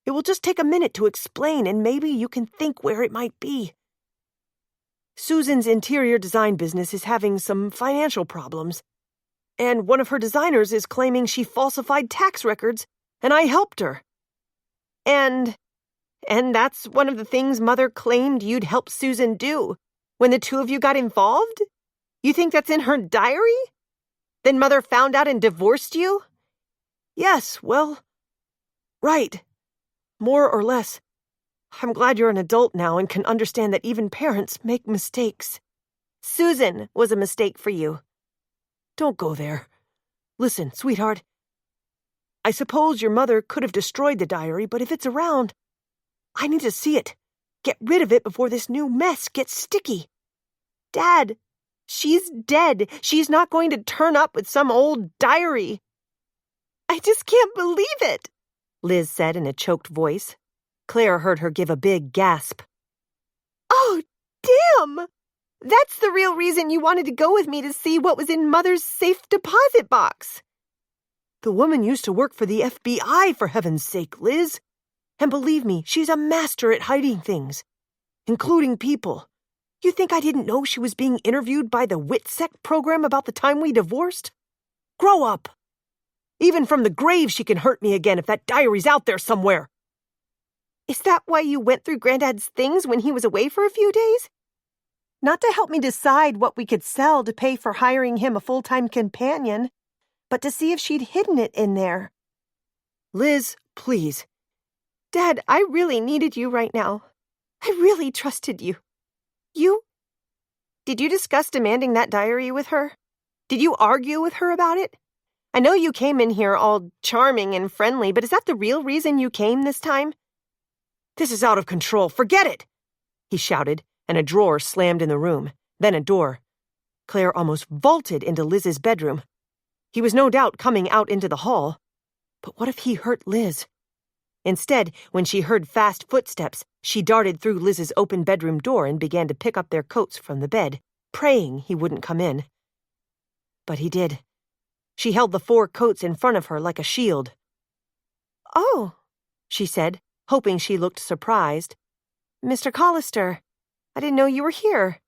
It will just take a minute to explain, and maybe you can think where it might be. Susan's interior design business is having some financial problems, and one of her designers is claiming she falsified tax records, and I helped her. And that's one of the things Mother claimed you'd help Susan do when the two of you got involved? You think that's in her diary? Then Mother found out and divorced you?" "Yes, well, right. More or less. I'm glad you're an adult now and can understand that even parents make mistakes." "Susan was a mistake for you." "Don't go there. Listen, sweetheart. I suppose your mother could have destroyed the diary, but if it's around, I need to see it. Get rid of it before this new mess gets sticky." "Dad, she's dead. She's not going to turn up with some old diary." "I just can't believe it," Liz said in a choked voice. Claire heard her give a big gasp. "Oh, damn! That's the real reason you wanted to go with me to see what was in Mother's safe deposit box." The woman used to work for the FBI, for heaven's sake, Liz. And believe me, she's a master at hiding things, including people. You think I didn't know she was being interviewed by the WITSEC program about the time we divorced? Grow up. Even from the grave she can hurt me again if that diary's out there somewhere. Is that why you went through Granddad's things when he was away for a few days? Not to help me decide what we could sell to pay for hiring him a full-time companion, but to see if she'd hidden it in there. Liz, please. Dad, I really needed you right now. I really trusted you. Did you discuss demanding that diary with her? Did you argue with her about it? I know you came in here all charming and friendly, but is that the real reason you came this time? This is out of control. Forget it! He shouted, and a drawer slammed in the room, then a door. Claire almost vaulted into Liz's bedroom. He was no doubt coming out into the hall. But what if he hurt Liz? Instead, when she heard fast footsteps, she darted through Liz's open bedroom door and began to pick up their coats from the bed, praying he wouldn't come in. But he did. She held the 4 coats in front of her like a shield. "Oh," she said, hoping she looked surprised. "Mr. Collister, I didn't know you were here.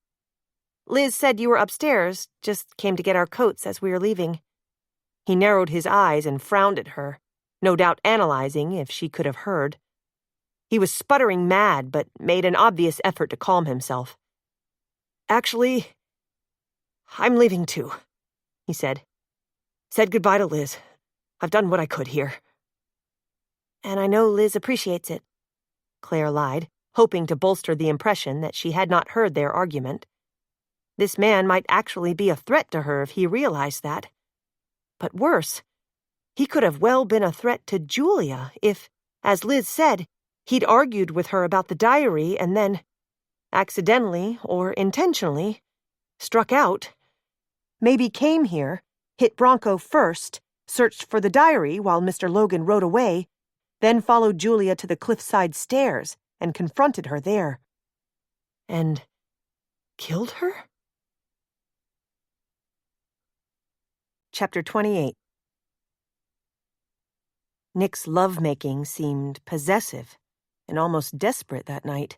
Liz said you were upstairs, just came to get our coats as we were leaving." He narrowed his eyes and frowned at her, no doubt analyzing if she could have heard. He was sputtering mad, but made an obvious effort to calm himself. "Actually, I'm leaving too," he said. "Said goodbye to Liz. I've done what I could here." "And I know Liz appreciates it," Claire lied, hoping to bolster the impression that she had not heard their argument. This man might actually be a threat to her if he realized that. But worse, he could have well been a threat to Julia if, as Liz said, he'd argued with her about the diary and then, accidentally or intentionally, struck out. Maybe came here, hit Bronco first, searched for the diary while Mr. Logan rode away, then followed Julia to the cliffside stairs and confronted her there. And killed her? Chapter 28. Nick's lovemaking seemed possessive and almost desperate that night,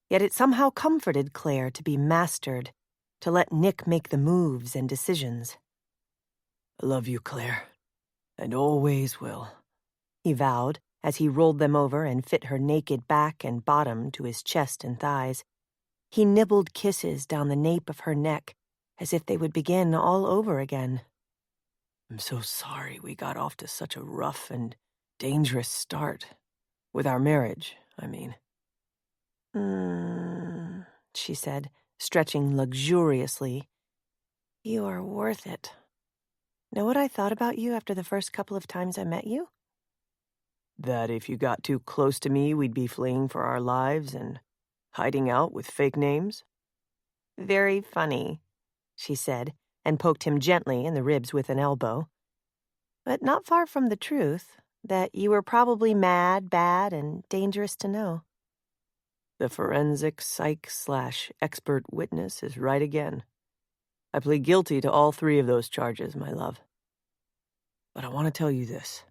yet it somehow comforted Claire to be mastered, to let Nick make the moves and decisions. "I love you, Claire, and always will," he vowed as he rolled them over and fit her naked back and bottom to his chest and thighs. He nibbled kisses down the nape of her neck as if they would begin all over again. "I'm so sorry we got off to such a rough and dangerous start. With our marriage, I mean." She said, stretching luxuriously. "You are worth it. Know what I thought about you after the first couple of times I met you?" That if you got too close to me, we'd be fleeing for our lives and hiding out with fake names? "Very funny," she said, and poked him gently in the ribs with an elbow. "But not far from the truth, that you were probably mad, bad, and dangerous to know." The forensic psych/expert witness is right again. I plead guilty to all 3 of those charges, my love. But I want to tell you this.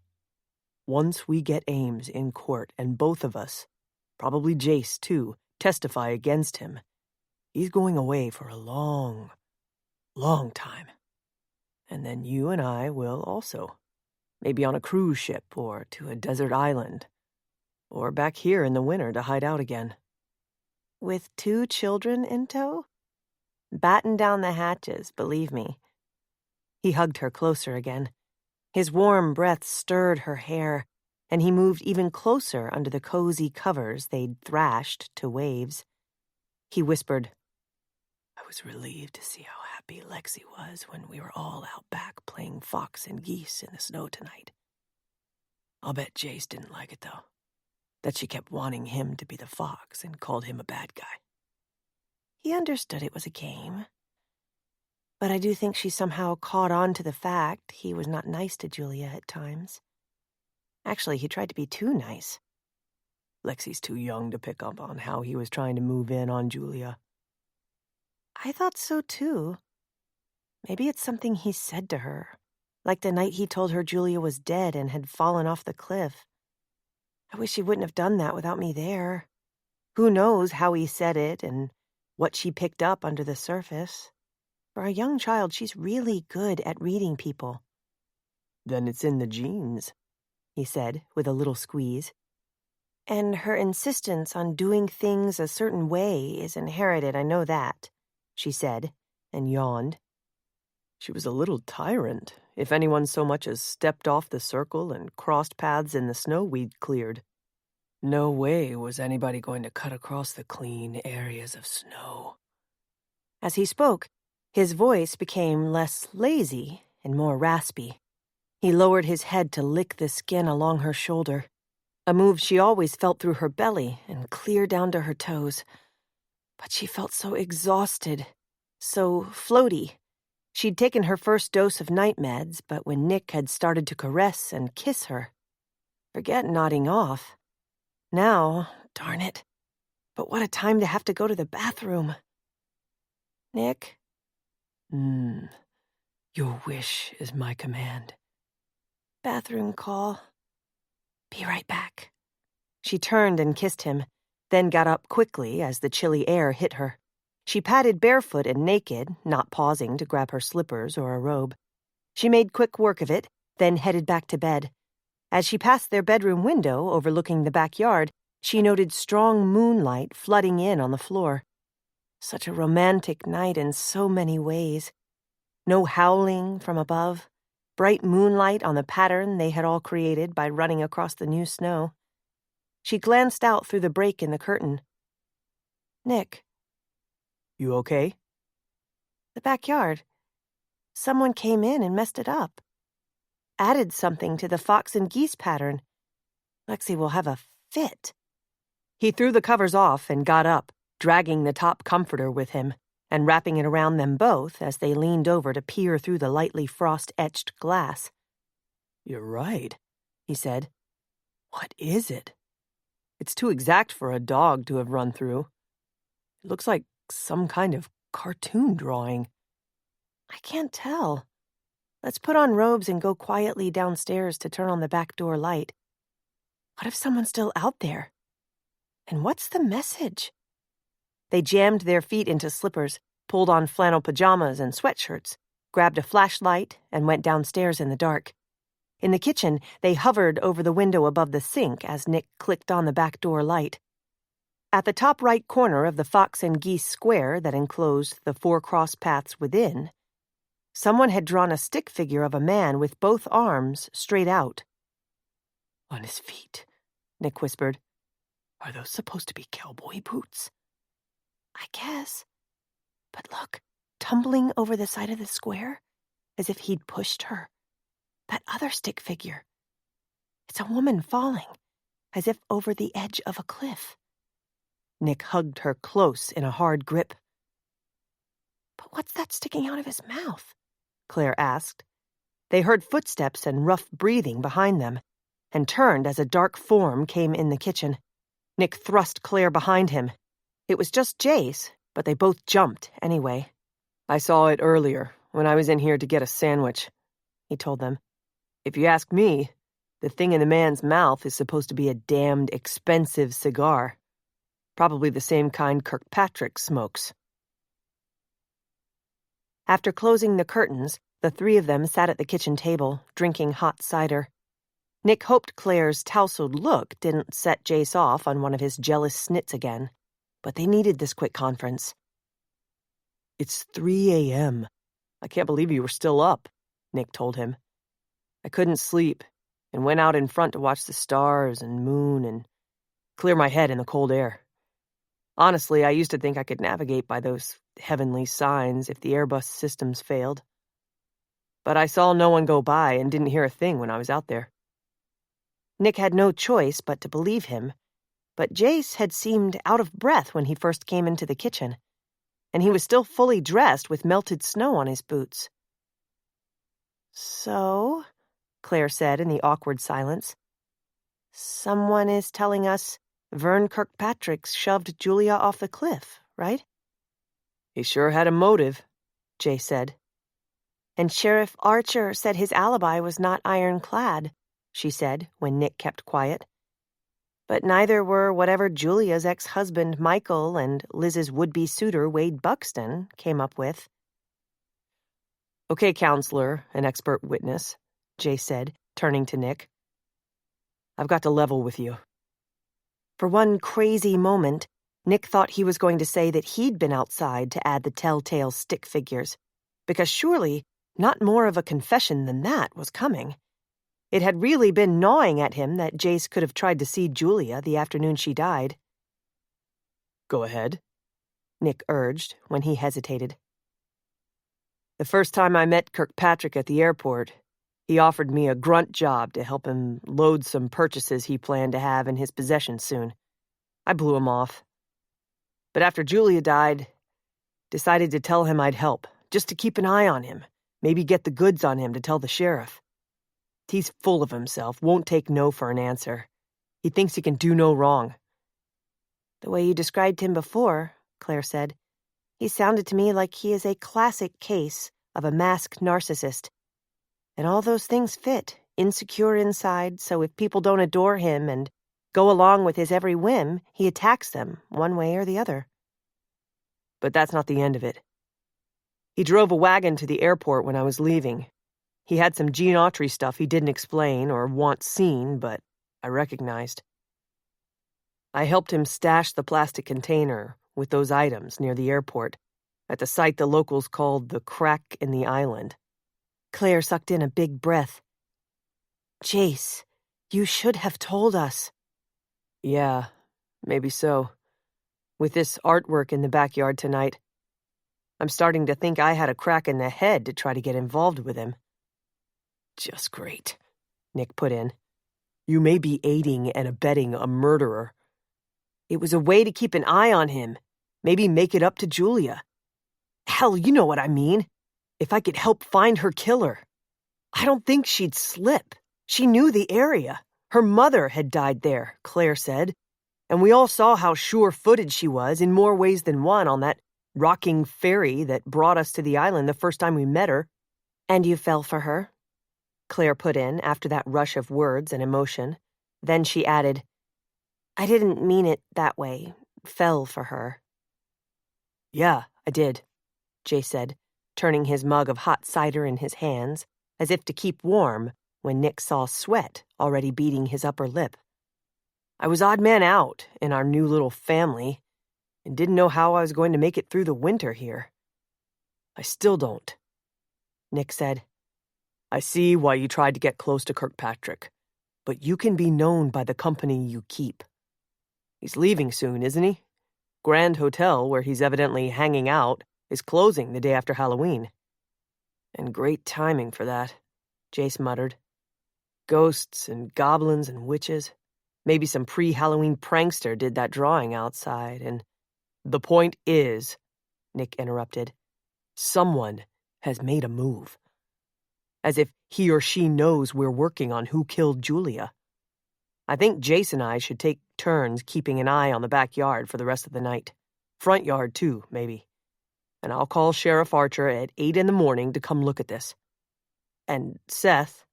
Once we get Ames in court and both of us, probably Jace too, testify against him, he's going away for a long time. And then you and I will also. Maybe on a cruise ship or to a desert island. Or back here in the winter to hide out again. With 2 children in tow? Batten down the hatches, believe me. He hugged her closer again. His warm breath stirred her hair, and he moved even closer under the cozy covers they'd thrashed to waves. He whispered, "I was relieved to see how happy Lexi was when we were all out back playing fox and geese in the snow tonight. I'll bet Jace didn't like it, though. That she kept wanting him to be the fox and called him a bad guy." He understood it was a game. But I do think she somehow caught on to the fact he was not nice to Julia at times. Actually, he tried to be too nice. Lexi's too young to pick up on how he was trying to move in on Julia. I thought so too. Maybe it's something he said to her, like the night he told her Julia was dead and had fallen off the cliff. I wish he wouldn't have done that without me there. Who knows how he said it and what she picked up under the surface. For a young child, she's really good at reading people. Then it's in the genes, he said with a little squeeze. And her insistence on doing things a certain way is inherited, I know that, she said, and yawned. She was a little tyrant, if anyone so much as stepped off the circle and crossed paths in the snow we'd cleared. No way was anybody going to cut across the clean areas of snow. As he spoke, his voice became less lazy and more raspy. He lowered his head to lick the skin along her shoulder, a move she always felt through her belly and clear down to her toes. But she felt so exhausted, so floaty. She'd taken her first dose of night meds, but when Nick had started to caress and kiss her, forget nodding off. Now, darn it, but what a time to have to go to the bathroom. Nick? Your wish is my command. Bathroom call. Be right back. She turned and kissed him, then got up quickly as the chilly air hit her. She padded barefoot and naked, not pausing to grab her slippers or a robe. She made quick work of it, then headed back to bed. As she passed their bedroom window overlooking the backyard, she noted strong moonlight flooding in on the floor. Such a romantic night in so many ways. No howling from above, bright moonlight on the pattern they had all created by running across the new snow. She glanced out through the break in the curtain. Nick. You okay? The backyard. Someone came in and messed it up. Added something to the fox and geese pattern. Lexi will have a fit. He threw the covers off and got up, dragging the top comforter with him, and wrapping it around them both as they leaned over to peer through the lightly frost-etched glass. You're right, he said. What is it? It's too exact for a dog to have run through. It looks like some kind of cartoon drawing. I can't tell. Let's put on robes and go quietly downstairs to turn on the back door light. What if someone's still out there? And what's the message? They jammed their feet into slippers, pulled on flannel pajamas and sweatshirts, grabbed a flashlight, and went downstairs in the dark. In the kitchen, they hovered over the window above the sink as Nick clicked on the back door light. At the top right corner of the fox and geese square that enclosed the 4 cross paths within, someone had drawn a stick figure of a man with both arms straight out. On his feet, Nick whispered. Are those supposed to be cowboy boots? I guess. But look, tumbling over the side of the square, as if he'd pushed her. That other stick figure. It's a woman falling, as if over the edge of a cliff. Nick hugged her close in a hard grip. But what's that sticking out of his mouth? Claire asked. They heard footsteps and rough breathing behind them, and turned as a dark form came in the kitchen. Nick thrust Claire behind him. It was just Jace, but they both jumped anyway. I saw it earlier, when I was in here to get a sandwich, he told them. If you ask me, the thing in the man's mouth is supposed to be a damned expensive cigar. Probably the same kind Kirkpatrick smokes. After closing the curtains, the 3 of them sat at the kitchen table, drinking hot cider. Nick hoped Claire's tousled look didn't set Jace off on one of his jealous snits again, but they needed this quick conference. It's 3 a.m. I can't believe you were still up, Nick told him. I couldn't sleep and went out in front to watch the stars and moon and clear my head in the cold air. Honestly, I used to think I could navigate by those heavenly signs if the Airbus systems failed. But I saw no one go by and didn't hear a thing when I was out there. Nick had no choice but to believe him, but Jace had seemed out of breath when he first came into the kitchen, and he was still fully dressed with melted snow on his boots. So, Claire said in the awkward silence, someone is telling us Vern Kirkpatrick shoved Julia off the cliff, right? He sure had a motive, Jay said. And Sheriff Archer said his alibi was not ironclad, she said when Nick kept quiet. But neither were whatever Julia's ex-husband Michael and Liz's would-be suitor Wade Buxton came up with. Okay, counselor, an expert witness, Jay said, turning to Nick. I've got to level with you. For one crazy moment, Nick thought he was going to say that he'd been outside to add the telltale stick figures, because surely not more of a confession than that was coming. It had really been gnawing at him that Jace could have tried to see Julia the afternoon she died. Go ahead, Nick urged when he hesitated. The first time I met Kirkpatrick at the airport, he offered me a grunt job to help him load some purchases he planned to have in his possession soon. I blew him off. But after Julia died, decided to tell him I'd help, just to keep an eye on him, maybe get the goods on him to tell the sheriff. He's full of himself, won't take no for an answer. He thinks he can do no wrong. The way you described him before, Claire said, he sounded to me like he is a classic case of a masked narcissist. And all those things fit, insecure inside, so if people don't adore him and go along with his every whim, he attacks them, one way or the other. But that's not the end of it. He drove a wagon to the airport when I was leaving. He had some Gene Autry stuff he didn't explain or want seen, but I recognized. I helped him stash the plastic container with those items near the airport, at the site the locals called the Crack in the Island. Claire sucked in a big breath. Jace, you should have told us. Yeah, maybe so. With this artwork in the backyard tonight, I'm starting to think I had a crack in the head to try to get involved with him. Just great, Nick put in. You may be aiding and abetting a murderer. It was a way to keep an eye on him, maybe make it up to Julia. Hell, you know what I mean. If I could help find her killer. I don't think she'd slip. She knew the area. Her mother had died there, Claire said, and we all saw how sure-footed she was in more ways than one on that rocking ferry that brought us to the island the first time we met her. And you fell for her? Claire put in after that rush of words and emotion. Then she added, I didn't mean it that way. Fell for her. Yeah, I did, Jay said, turning his mug of hot cider in his hands, as if to keep warm when Nick saw sweat already beading his upper lip. I was odd man out in our new little family, and didn't know how I was going to make it through the winter here. I still don't. Nick said, I see why you tried to get close to Kirkpatrick, but you can be known by the company you keep. He's leaving soon, isn't he? Grand Hotel, where he's evidently hanging out, is closing the day after Halloween. And great timing for that, Jace muttered. Ghosts and goblins and witches. Maybe some pre-Halloween prankster did that drawing outside, and... The point is, Nick interrupted, someone has made a move. As if he or she knows we're working on who killed Julia. I think Jace and I should take turns keeping an eye on the backyard for the rest of the night. Front yard, too, maybe. And I'll call Sheriff Archer at 8 a.m. to come look at this. And Seth,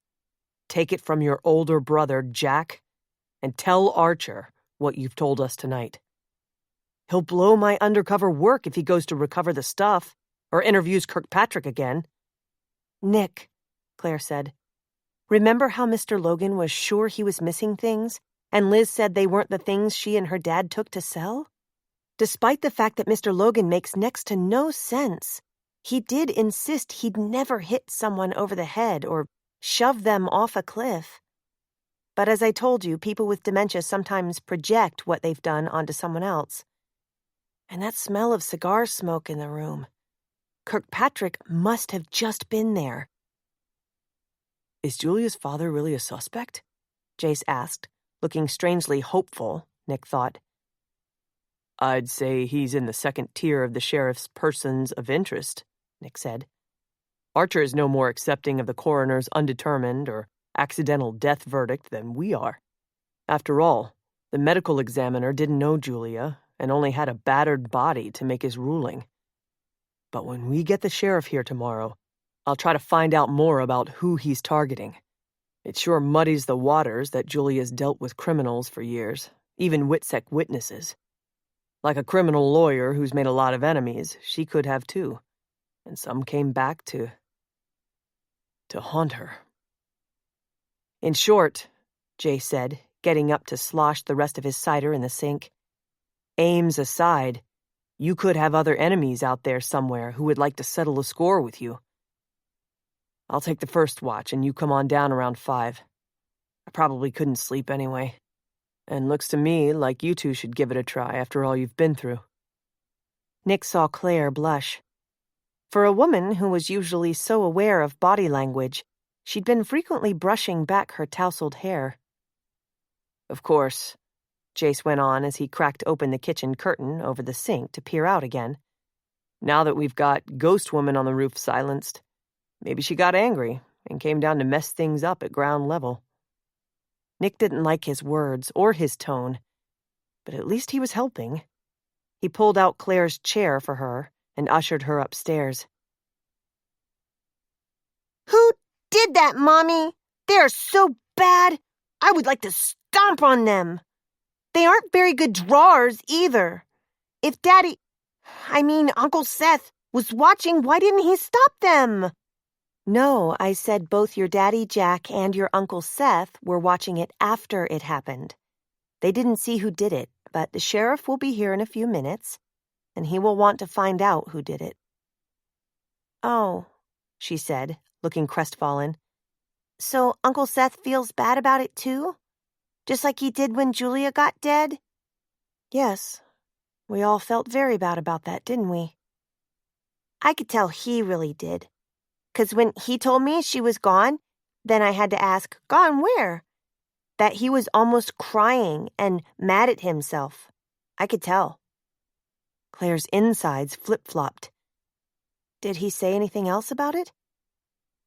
take it from your older brother, Jack, and tell Archer what you've told us tonight. He'll blow my undercover work if he goes to recover the stuff, or interviews Kirkpatrick again. Nick, Claire said, remember how Mr. Logan was sure he was missing things, and Liz said they weren't the things she and her dad took to sell? Despite the fact that Mr. Logan makes next to no sense, he did insist he'd never hit someone over the head or shove them off a cliff. But as I told you, people with dementia sometimes project what they've done onto someone else. And that smell of cigar smoke in the room. Kirkpatrick must have just been there. Is Julia's father really a suspect? Jace asked, looking strangely hopeful, Nick thought. I'd say he's in the second tier of the sheriff's persons of interest, Nick said. Archer is no more accepting of the coroner's undetermined or accidental death verdict than we are. After all, the medical examiner didn't know Julia and only had a battered body to make his ruling. But when we get the sheriff here tomorrow, I'll try to find out more about who he's targeting. It sure muddies the waters that Julia's dealt with criminals for years, even Witsec witnesses. Like a criminal lawyer who's made a lot of enemies, she could have too. And some came back to haunt her. In short, Jay said, getting up to slosh the rest of his cider in the sink, aims aside, you could have other enemies out there somewhere who would like to settle a score with you. I'll take the first watch and you come on down around 5. I probably couldn't sleep anyway. And looks to me like you two should give it a try after all you've been through. Nick saw Claire blush. For a woman who was usually so aware of body language, she'd been frequently brushing back her tousled hair. Of course, Jace went on as he cracked open the kitchen curtain over the sink to peer out again. Now that we've got Ghost Woman on the roof silenced, maybe she got angry and came down to mess things up at ground level. Nick didn't like his words or his tone, but at least he was helping. He pulled out Claire's chair for her and ushered her upstairs. Who did that, Mommy? They're so bad. I would like to stomp on them. They aren't very good drawers either. If Uncle Seth, was watching, why didn't he stop them? No, I said both your daddy Jack and your Uncle Seth were watching it after it happened. They didn't see who did it, but the sheriff will be here in a few minutes, and he will want to find out who did it. Oh, she said, looking crestfallen. So Uncle Seth feels bad about it too? Just like he did when Julia got dead? Yes, we all felt very bad about that, didn't we? I could tell he really did. 'Cause when he told me she was gone, then I had to ask, gone where? That he was almost crying and mad at himself. I could tell. Claire's insides flip-flopped. Did he say anything else about it?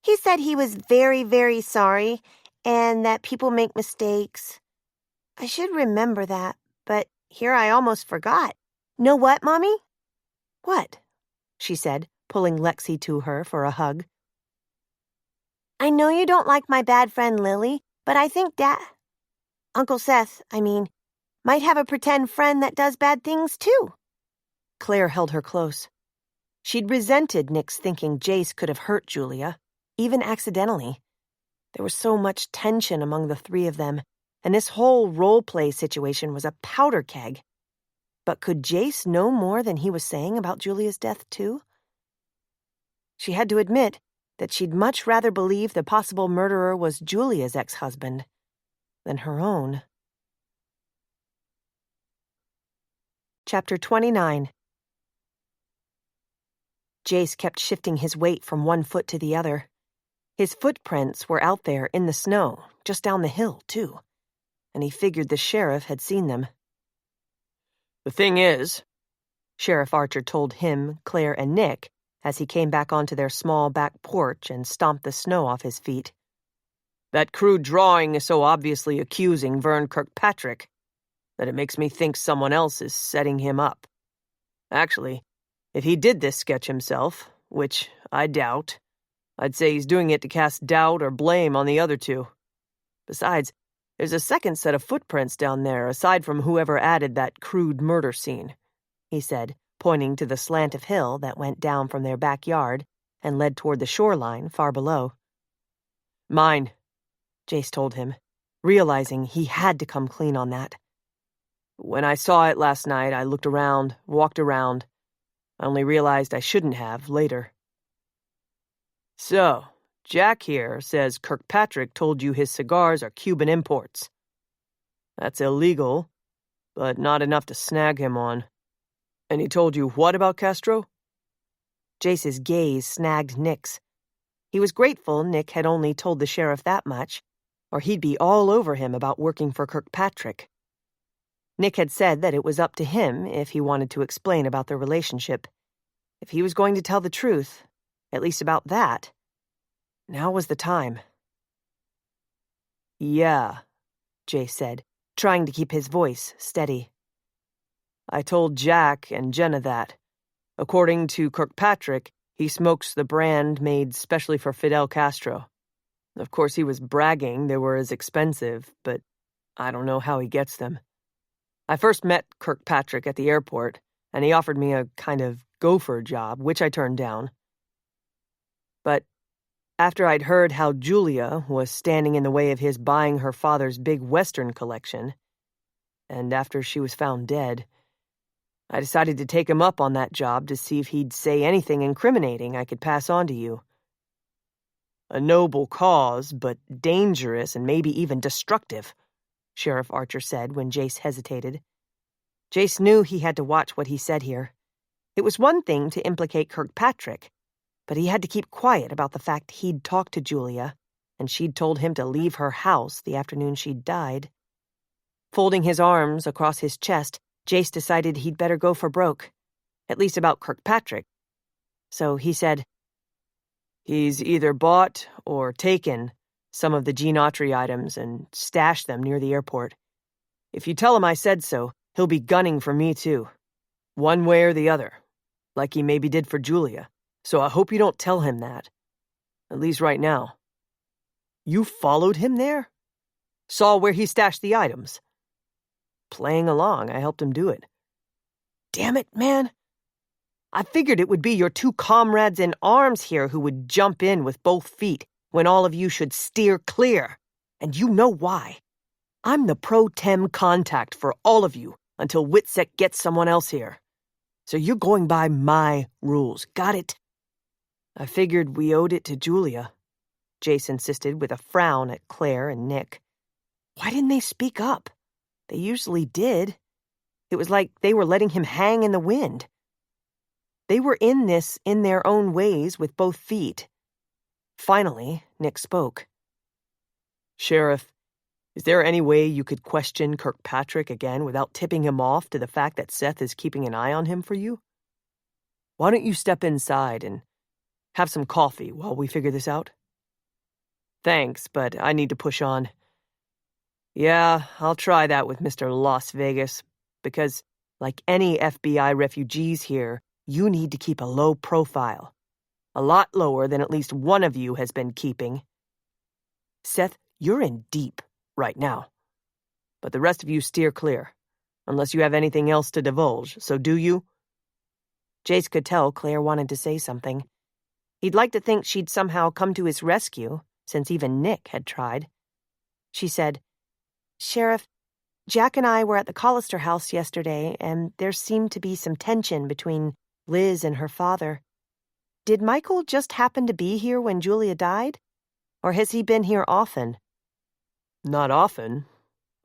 He said he was very, very sorry and that people make mistakes. I should remember that, but here I almost forgot. Know what, Mommy? What? She said, pulling Lexi to her for a hug. I know you don't like my bad friend Lily, but I think Uncle Seth, might have a pretend friend that does bad things too. Claire held her close. She'd resented Nick's thinking Jace could have hurt Julia, even accidentally. There was so much tension among the three of them, and this whole role-play situation was a powder keg. But could Jace know more than he was saying about Julia's death too? She had to admit that she'd much rather believe the possible murderer was Julia's ex-husband than her own. Chapter 29. Jace kept shifting his weight from one foot to the other. His footprints were out there in the snow, just down the hill, too, and he figured the sheriff had seen them. The thing is, Sheriff Archer told him, Claire, and Nick as he came back onto their small back porch and stomped the snow off his feet. That crude drawing is so obviously accusing Vern Kirkpatrick that it makes me think someone else is setting him up. Actually, if he did this sketch himself, which I doubt, I'd say he's doing it to cast doubt or blame on the other two. Besides, there's a second set of footprints down there aside from whoever added that crude murder scene, he said, pointing to the slant of hill that went down from their backyard and led toward the shoreline far below. Mine, Jace told him, realizing he had to come clean on that. When I saw it last night, I looked around, walked around. I only realized I shouldn't have later. So, Jack here says Kirkpatrick told you his cigars are Cuban imports. That's illegal, but not enough to snag him on. And he told you what about Castro? Jace's gaze snagged Nick's. He was grateful Nick had only told the sheriff that much, or he'd be all over him about working for Kirkpatrick. Nick had said that it was up to him if he wanted to explain about their relationship. If he was going to tell the truth, at least about that, now was the time. Yeah, Jace said, trying to keep his voice steady. I told Jack and Jenna that. According to Kirkpatrick, He smokes the brand made specially for Fidel Castro. Of course, he was bragging they were as expensive, but I don't know how he gets them. I first met Kirkpatrick at the airport, and he offered me a kind of gopher job, which I turned down. But after I'd heard how Julia was standing in the way of his buying her father's big Western collection, and after she was found dead, I decided to take him up on that job to see if he'd say anything incriminating I could pass on to you. A noble cause, but dangerous and maybe even destructive, Sheriff Archer said when Jace hesitated. Jace knew he had to watch what he said here. It was one thing to implicate Kirkpatrick, but he had to keep quiet about the fact he'd talked to Julia, and she'd told him to leave her house the afternoon she'd died. Folding his arms across his chest, Jace decided he'd better go for broke, at least about Kirkpatrick. So he said, "He's either bought or taken some of the Gene Autry items and stashed them near the airport. If you tell him I said so, he'll be gunning for me too. One way or the other, like he maybe did for Julia. So I hope you don't tell him that. At least right now." "You followed him there? Saw where he stashed the items?" "Playing along, I helped him do it." "Damn it, man. I figured it would be your two comrades in arms here who would jump in with both feet when all of you should steer clear. And you know why. I'm the pro tem contact for all of you until Witsec gets someone else here. So you're going by my rules, got it?" "I figured we owed it to Julia," Jace insisted with a frown at Claire and Nick. Why didn't they speak up? They usually did. It was like they were letting him hang in the wind. They were in this in their own ways with both feet. Finally, Nick spoke. "Sheriff, is there any way you could question Kirkpatrick again without tipping him off to the fact that Seth is keeping an eye on him for you? Why don't you step inside and have some coffee while we figure this out?" "Thanks, but I need to push on." "Yeah, I'll try that with Mr. Las Vegas, because, like any FBI refugees here, you need to keep a low profile. A lot lower than at least one of you has been keeping. Seth, you're in deep right now. But the rest of you steer clear, unless you have anything else to divulge, so do you?" Jace could tell Claire wanted to say something. He'd like to think she'd somehow come to his rescue, since even Nick had tried. She said, "Sheriff, Jack and I were at the Collister house yesterday, and there seemed to be some tension between Liz and her father. Did Michael just happen to be here when Julia died? Or has he been here often?" "Not often.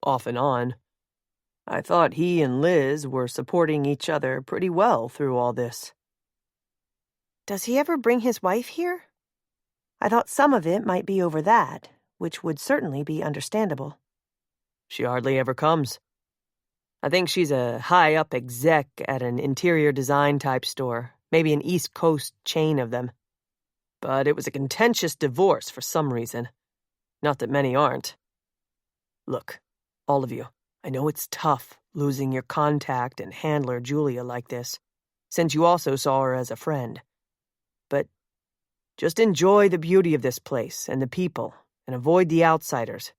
Off and on. I thought he and Liz were supporting each other pretty well through all this." "Does he ever bring his wife here? I thought some of it might be over that, which would certainly be understandable." "She hardly ever comes. I think she's a high-up exec at an interior design type store, maybe an East Coast chain of them. But it was a contentious divorce for some reason. Not that many aren't. Look, all of you, I know it's tough losing your contact and handler Julia like this, since you also saw her as a friend. But just enjoy the beauty of this place and the people, and avoid the outsiders,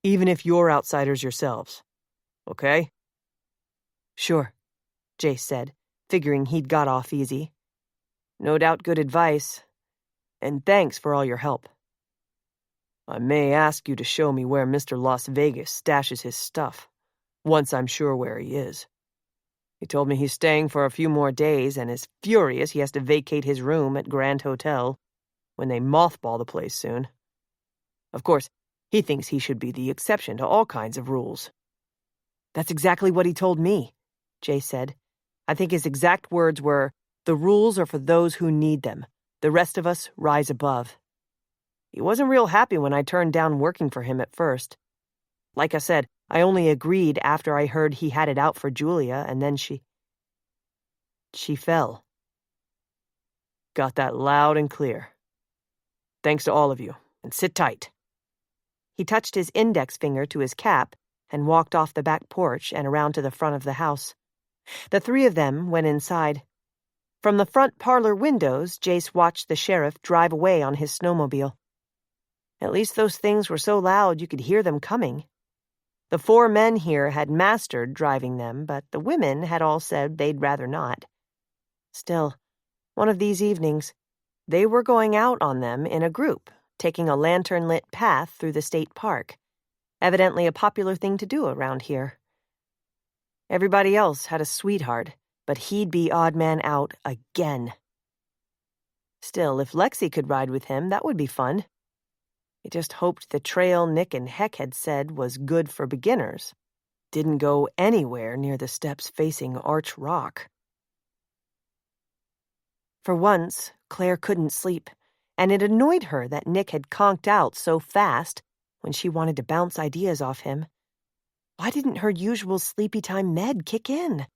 even if you're outsiders yourselves. Okay?" "Sure," Jace said, figuring he'd got off easy. "No doubt good advice. And thanks for all your help. I may ask you to show me where Mr. Las Vegas stashes his stuff, once I'm sure where he is. He told me he's staying for a few more days and is furious he has to vacate his room at Grand Hotel when they mothball the place soon. Of course, he thinks he should be the exception to all kinds of rules." "That's exactly what he told me," Jay said. "I think his exact words were, 'The rules are for those who need them. The rest of us rise above.' He wasn't real happy when I turned down working for him at first. Like I said, I only agreed after I heard he had it out for Julia, and then she fell. Got that loud and clear. Thanks to all of you, and sit tight." He touched his index finger to his cap and walked off the back porch and around to the front of the house. The three of them went inside. From the front parlor windows, Jace watched the sheriff drive away on his snowmobile. At least those things were so loud you could hear them coming. The 4 men here had mastered driving them, but the women had all said they'd rather not. Still, one of these evenings, they were going out on them in a group, taking a lantern-lit path through the state park, evidently a popular thing to do around here. Everybody else had a sweetheart, but he'd be odd man out again. Still, if Lexi could ride with him, that would be fun. He just hoped the trail Nick and Heck had said was good for beginners didn't go anywhere near the steps facing Arch Rock. For once, Claire couldn't sleep, and it annoyed her that Nick had conked out so fast when she wanted to bounce ideas off him. Why didn't her usual sleepy time med kick in?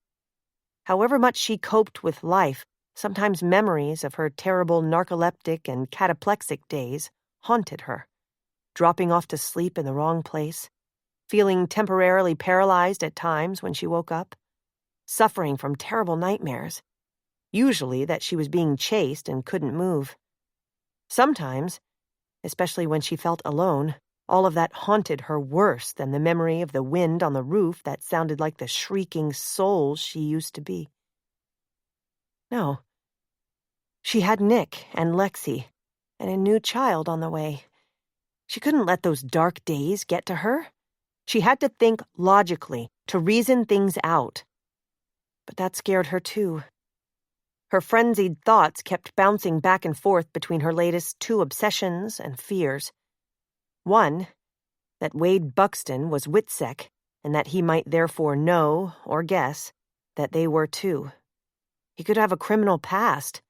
However much she coped with life, sometimes memories of her terrible narcoleptic and cataplexic days haunted her. Dropping off to sleep in the wrong place, feeling temporarily paralyzed at times when she woke up, suffering from terrible nightmares, usually that she was being chased and couldn't move. Sometimes, especially when she felt alone, all of that haunted her worse than the memory of the wind on the roof that sounded like the shrieking soul she used to be. No. She had Nick and Lexi, and a new child on the way. She couldn't let those dark days get to her. She had to think logically, to reason things out. But that scared her too. Her frenzied thoughts kept bouncing back and forth between her latest 2 obsessions and fears. One, that Wade Buxton was Witsec, and that he might therefore know, or guess, that they were too. He could have a criminal past.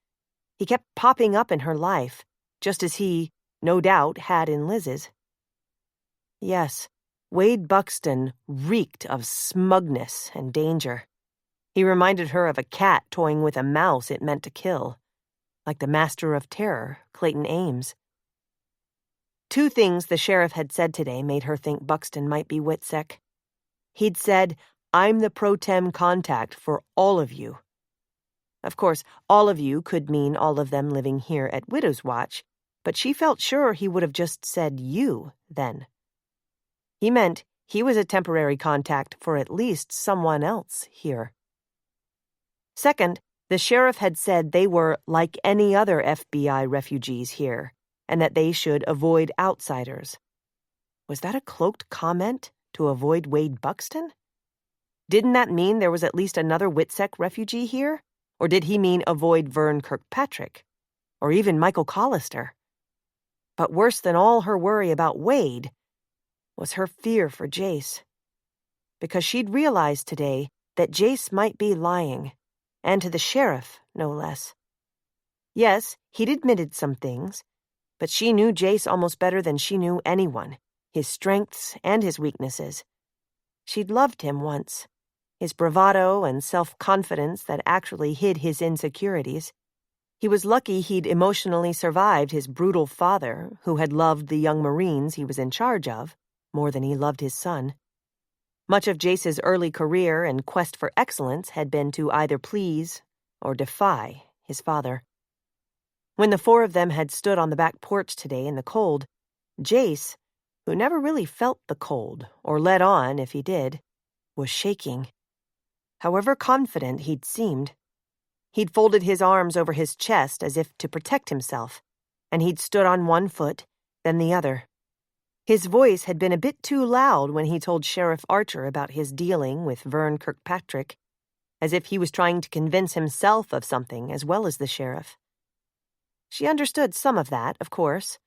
He kept popping up in her life, just as he, no doubt, had in Liz's. Yes, Wade Buxton reeked of smugness and danger. He reminded her of a cat toying with a mouse it meant to kill, like the master of terror, Clayton Ames. 2 things the sheriff had said today made her think Buxton might be Witsec. He'd said, "I'm the pro tem contact for all of you." Of course, all of you could mean all of them living here at Widow's Watch, but she felt sure he would have just said you then. He meant he was a temporary contact for at least someone else here. Second, the sheriff had said they were like any other FBI refugees here, and that they should avoid outsiders. Was that a cloaked comment to avoid Wade Buxton? Didn't that mean there was at least another Witsec refugee here? Or did he mean avoid Vern Kirkpatrick? Or even Michael Collister? But worse than all her worry about Wade was her fear for Jace. Because she'd realized today that Jace might be lying, and to the sheriff, no less. Yes, he'd admitted some things, but she knew Jace almost better than she knew anyone, his strengths and his weaknesses. She'd loved him once, his bravado and self-confidence that actually hid his insecurities. He was lucky he'd emotionally survived his brutal father, who had loved the young Marines he was in charge of more than he loved his son. Much of Jace's early career and quest for excellence had been to either please or defy his father. When the 4 of them had stood on the back porch today in the cold, Jace, who never really felt the cold, or let on if he did, was shaking. However confident he'd seemed. He'd folded his arms over his chest as if to protect himself, and he'd stood on one foot, then the other. His voice had been a bit too loud when he told Sheriff Archer about his dealing with Vern Kirkpatrick, as if he was trying to convince himself of something as well as the sheriff. She understood some of that, of course,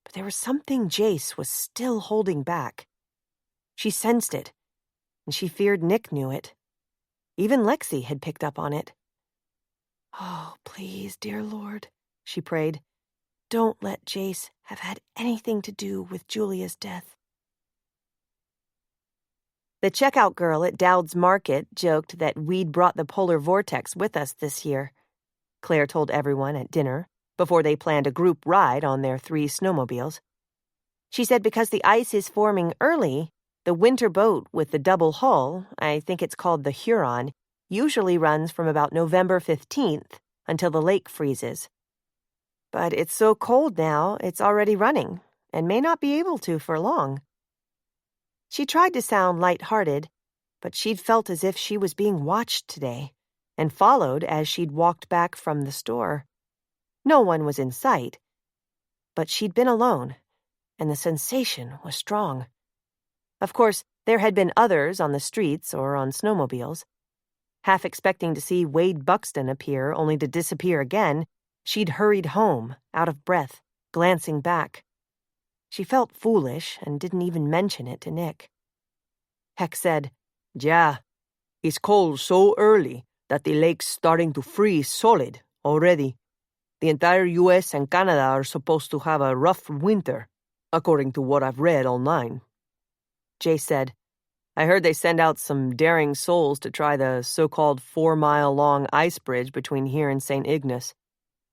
but there was something Jace was still holding back. She sensed it, and she feared Nick knew it. Even Lexi had picked up on it. "Oh, please, dear Lord," she prayed, "don't let Jace have had anything to do with Julia's death." The checkout girl at Dowd's Market joked that we'd brought the polar vortex with us this year, Claire told everyone at dinner, before they planned a group ride on their 3 snowmobiles. She said because the ice is forming early, the winter boat with the double hull, I think it's called the Huron, usually runs from about November 15th until the lake freezes. But it's so cold now, it's already running, and may not be able to for long. She tried to sound light-hearted, but she'd felt as if she was being watched today, and followed as she'd walked back from the store. No one was in sight, but she'd been alone, and the sensation was strong. Of course, there had been others on the streets or on snowmobiles. Half expecting to see Wade Buxton appear only to disappear again, she'd hurried home, out of breath, glancing back. She felt foolish and didn't even mention it to Nick. Heck said, Yeah, it's cold so early that the lake's starting to freeze solid already. The entire U.S. and Canada are supposed to have a rough winter, according to what I've read online. Jay said, I heard they send out some daring souls to try the so-called 4-mile-long ice bridge between here and St. Ignace.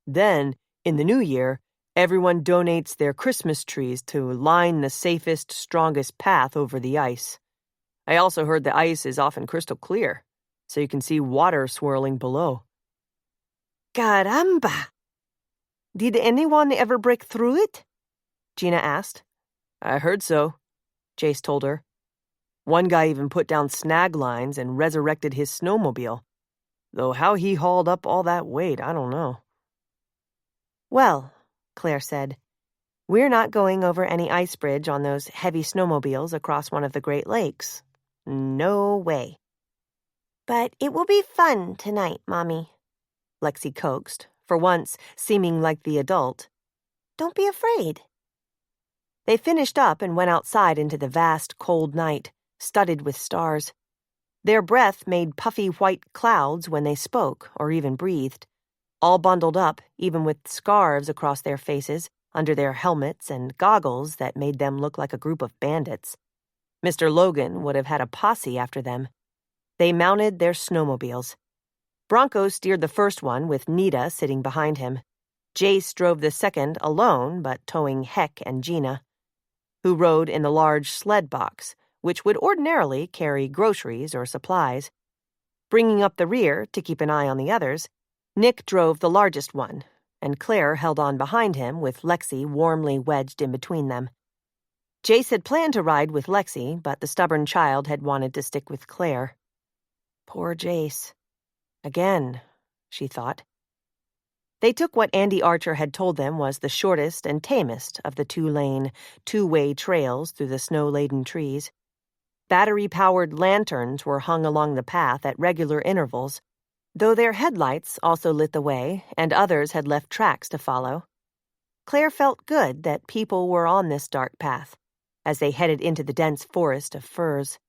Then, in the new year, everyone donates their Christmas trees to line the safest, strongest path over the ice. I also heard the ice is often crystal clear, so you can see water swirling below. Caramba! Did anyone ever break through it? Gina asked. I heard so, Jace told her. One guy even put down snag lines and resurrected his snowmobile. Though how he hauled up all that weight, I don't know. Well, Claire said, we're not going over any ice bridge on those heavy snowmobiles across one of the Great Lakes. No way. But it will be fun tonight, Mommy, Lexi coaxed, for once seeming like the adult. Don't be afraid. They finished up and went outside into the vast, cold night, studded with stars. Their breath made puffy white clouds when they spoke or even breathed, all bundled up, even with scarves across their faces, under their helmets and goggles that made them look like a group of bandits. Mr. Logan would have had a posse after them. They mounted their snowmobiles. Bronco steered the first one with Nita sitting behind him. Jace drove the second alone, but towing Heck and Gina, who rode in the large sled box, which would ordinarily carry groceries or supplies. Bringing up the rear to keep an eye on the others, Nick drove the largest one, and Claire held on behind him with Lexi warmly wedged in between them. Jace had planned to ride with Lexi, but the stubborn child had wanted to stick with Claire. Poor Jace. Again, she thought. They took what Andy Archer had told them was the shortest and tamest of the two-lane, two-way trails through the snow-laden trees. Battery-powered lanterns were hung along the path at regular intervals, though their headlights also lit the way, and others had left tracks to follow. Claire felt good that people were on this dark path, as they headed into the dense forest of firs.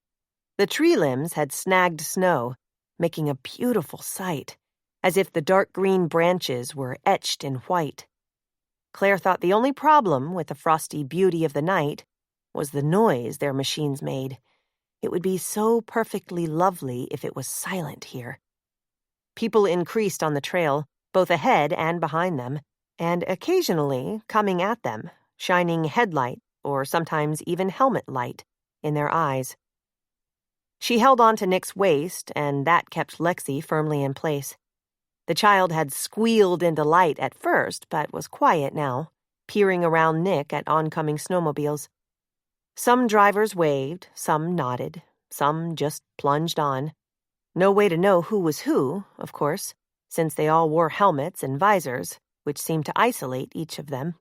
The tree limbs had snagged snow, making a beautiful sight, as if the dark green branches were etched in white. Claire thought the only problem with the frosty beauty of the night was the noise their machines made. It would be so perfectly lovely if it was silent here. People increased on the trail, both ahead and behind them, and occasionally coming at them, shining headlight or sometimes even helmet light in their eyes. She held on to Nick's waist, and that kept Lexi firmly in place. The child had squealed in delight at first, but was quiet now, peering around Nick at oncoming snowmobiles. Some drivers waved, some nodded, some just plunged on. No way to know who was who, of course, since they all wore helmets and visors, which seemed to isolate each of them.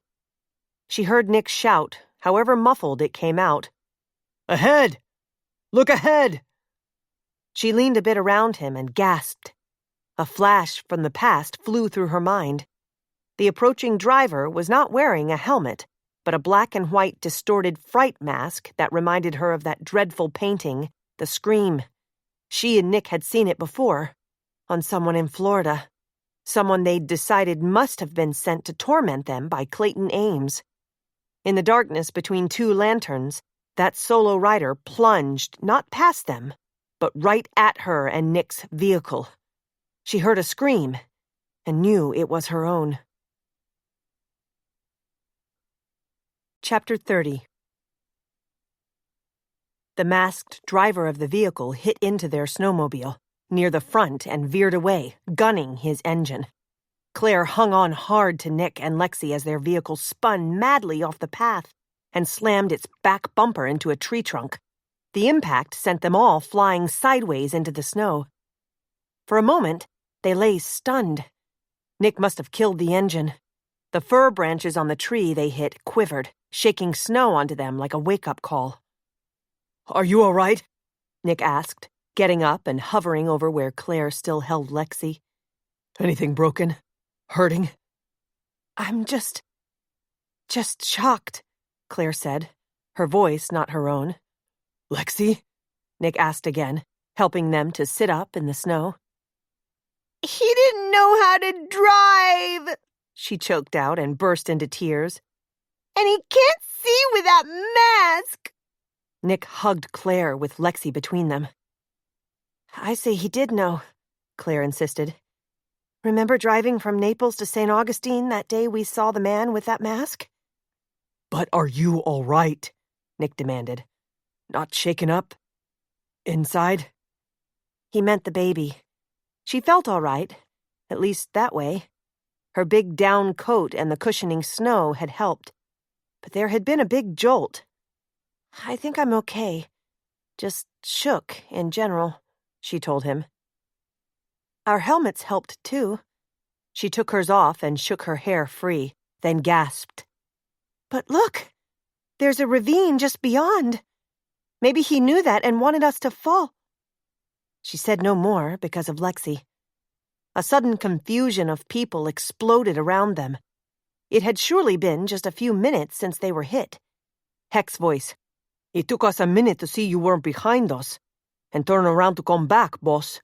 She heard Nick shout, however muffled it came out. Ahead! Look ahead! She leaned a bit around him and gasped. A flash from the past flew through her mind. The approaching driver was not wearing a helmet, but a black and white distorted fright mask that reminded her of that dreadful painting, The Scream. She and Nick had seen it before, on someone in Florida. Someone they'd decided must have been sent to torment them by Clayton Ames. In the darkness between two lanterns, that solo rider plunged not past them, but right at her and Nick's vehicle. She heard a scream and knew it was her own. Chapter 30. The masked driver of the vehicle hit into their snowmobile, near the front, and veered away, gunning his engine. Claire hung on hard to Nick and Lexi as their vehicle spun madly off the path and slammed its back bumper into a tree trunk. The impact sent them all flying sideways into the snow. For a moment, they lay stunned. Nick must have killed the engine. The fir branches on the tree they hit quivered, shaking snow onto them like a wake-up call. "Are you all right?" Nick asked, getting up and hovering over where Claire still held Lexi. "Anything broken? Hurting?" "I'm just shocked," Claire said, her voice not her own. "Lexi?" Nick asked again, helping them to sit up in the snow. He didn't know how to drive, She choked out and burst into tears. and he can't see with that mask. Nick hugged Claire with Lexi between them. "I say he did know," Claire insisted. "Remember driving from Naples to St. Augustine that day we saw the man with that mask?" "But are you all right?" Nick demanded. "Not shaken up? Inside?" He meant the baby. She felt all right, at least that way. Her big down coat and the cushioning snow had helped. But there had been a big jolt. "I think I'm okay. Just shook in general," she told him. Our helmets helped too. She took hers off and shook her hair free, then gasped. "But look! There's a ravine just beyond. Maybe he knew that and wanted us to fall." She said no more because of Lexi. A sudden confusion of people exploded around them. It had surely been just a few minutes since they were hit. Heck's voice. "It took us a minute to see you weren't behind us, and turn around to come back, boss."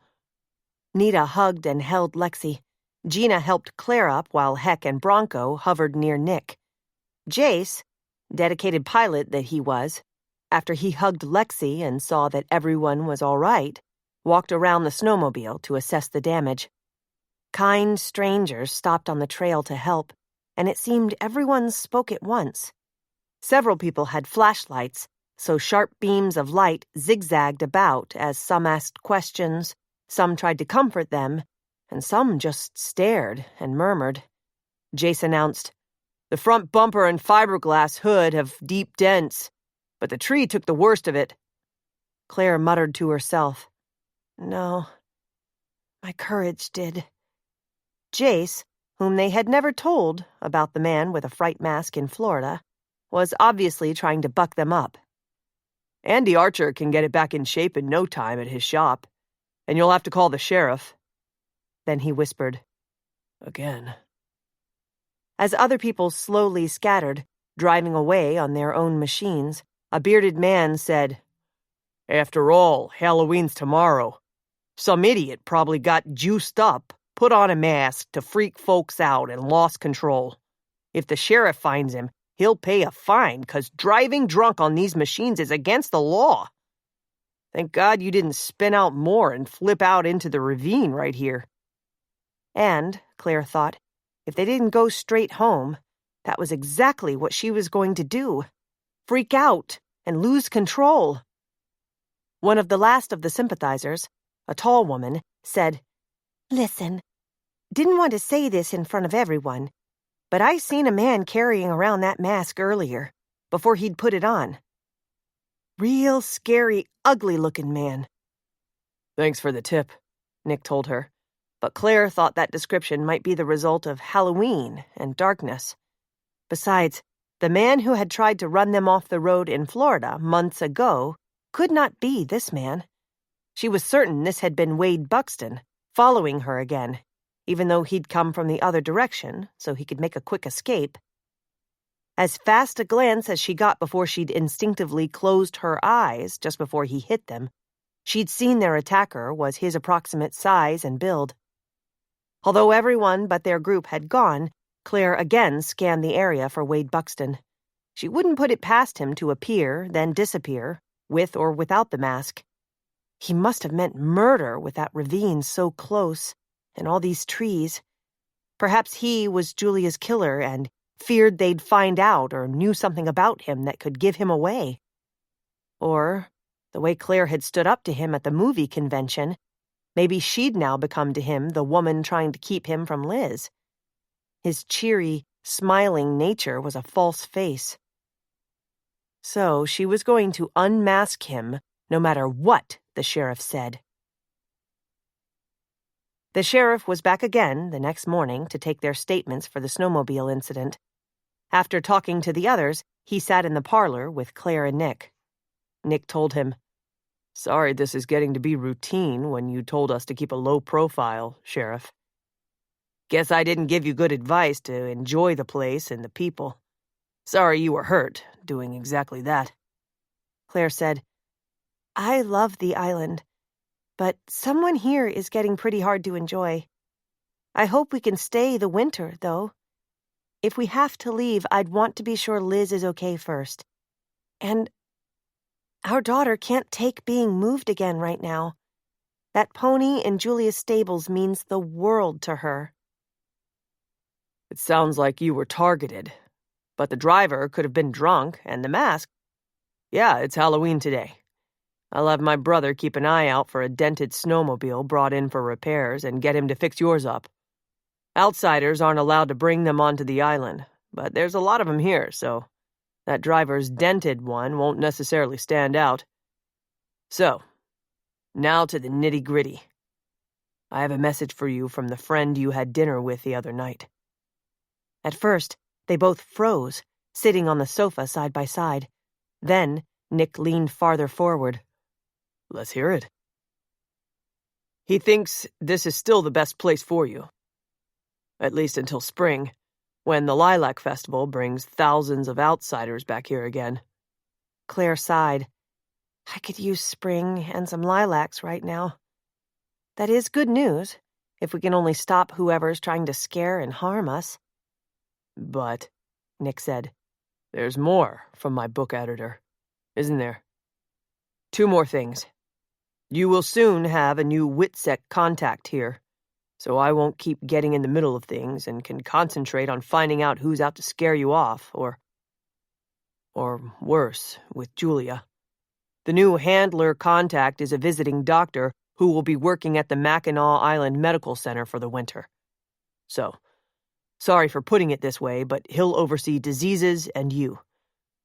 Nita hugged and held Lexi. Gina helped Claire up while Heck and Bronco hovered near Nick. Jace, dedicated pilot that he was, after he hugged Lexi and saw that everyone was all right, walked around the snowmobile to assess the damage. Kind strangers stopped on the trail to help, and it seemed everyone spoke at once. Several people had flashlights, so sharp beams of light zigzagged about as some asked questions, some tried to comfort them, and some just stared and murmured. Jace announced, "The front bumper and fiberglass hood have deep dents, but the tree took the worst of it." Claire muttered to herself, "No, my courage did." Jace, whom they had never told about the man with a fright mask in Florida, was obviously trying to buck them up. "Andy Archer can get it back in shape in no time at his shop, and you'll have to call the sheriff." Then he whispered, "Again." As other people slowly scattered, driving away on their own machines, a bearded man said, "After all, Halloween's tomorrow. Some idiot probably got juiced up, put on a mask to freak folks out, and lost control. If the sheriff finds him, he'll pay a fine, 'cause driving drunk on these machines is against the law. Thank God you didn't spin out more and flip out into the ravine right here." And, Claire thought, if they didn't go straight home, that was exactly what she was going to do. Freak out and lose control. One of the last of the sympathizers, a tall woman, said, "Listen, didn't want to say this in front of everyone, but I seen a man carrying around that mask earlier, before he'd put it on. Real scary, ugly-looking man." "Thanks for the tip," Nick told her, but Claire thought that description might be the result of Halloween and darkness. Besides, the man who had tried to run them off the road in Florida months ago could not be this man. She was certain this had been Wade Buxton, following her again, even though he'd come from the other direction so he could make a quick escape. As fast a glance as she got before she'd instinctively closed her eyes just before he hit them, she'd seen their attacker was his approximate size and build. Although everyone but their group had gone, Claire again scanned the area for Wade Buxton. She wouldn't put it past him to appear, then disappear, with or without the mask. He must have meant murder with that ravine so close, and all these trees. Perhaps he was Julia's killer and feared they'd find out or knew something about him that could give him away. Or, the way Claire had stood up to him at the movie convention, maybe she'd now become to him the woman trying to keep him from Liz. His cheery, smiling nature was a false face. So she was going to unmask him no matter what the sheriff said. The sheriff was back again the next morning to take their statements for the snowmobile incident. After talking to the others, he sat in the parlor with Claire and Nick. Nick told him, "Sorry this is getting to be routine when you told us to keep a low profile, Sheriff. Guess I didn't give you good advice to enjoy the place and the people. Sorry you were hurt doing exactly that." Claire said, "I love the island, but someone here is getting pretty hard to enjoy. I hope we can stay the winter, though. If we have to leave, I'd want to be sure Liz is okay first. And our daughter can't take being moved again right now. That pony in Julia's stables means the world to her." "It sounds like you were targeted. But the driver could have been drunk, and the mask. Yeah, it's Halloween today. I'll have my brother keep an eye out for a dented snowmobile brought in for repairs and get him to fix yours up. Outsiders aren't allowed to bring them onto the island, but there's a lot of them here, so that driver's dented one won't necessarily stand out. So, now to the nitty-gritty. I have a message for you from the friend you had dinner with the other night." At first, they both froze, sitting on the sofa side by side. Then, Nick leaned farther forward. "Let's hear it." "He thinks this is still the best place for you. At least until spring, when the Lilac Festival brings thousands of outsiders back here again." Claire sighed. "I could use spring and some lilacs right now. That is good news, if we can only stop whoever's trying to scare and harm us." "But," Nick said, "there's more from my book editor, isn't there? 2 more things. You will soon have a new WITSEC contact here, so I won't keep getting in the middle of things and can concentrate on finding out who's out to scare you off, or worse, with Julia. The new handler contact is a visiting doctor who will be working at the Mackinac Island Medical Center for the winter. So, sorry for putting it this way, but he'll oversee diseases and you.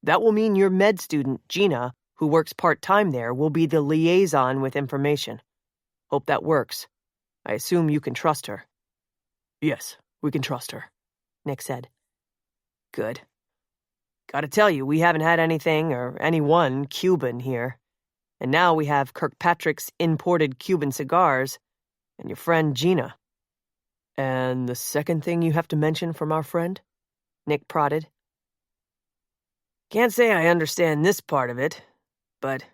That will mean your med student, Gina, who works part-time there, will be the liaison with information. Hope that works. I assume you can trust her." "Yes, we can trust her," Nick said. "Good. Gotta tell you, we haven't had anything or anyone Cuban here. And now we have Kirkpatrick's imported Cuban cigars and your friend Gina." "And the second thing you have to mention from our friend?" Nick prodded. "Can't say I understand this part of it, but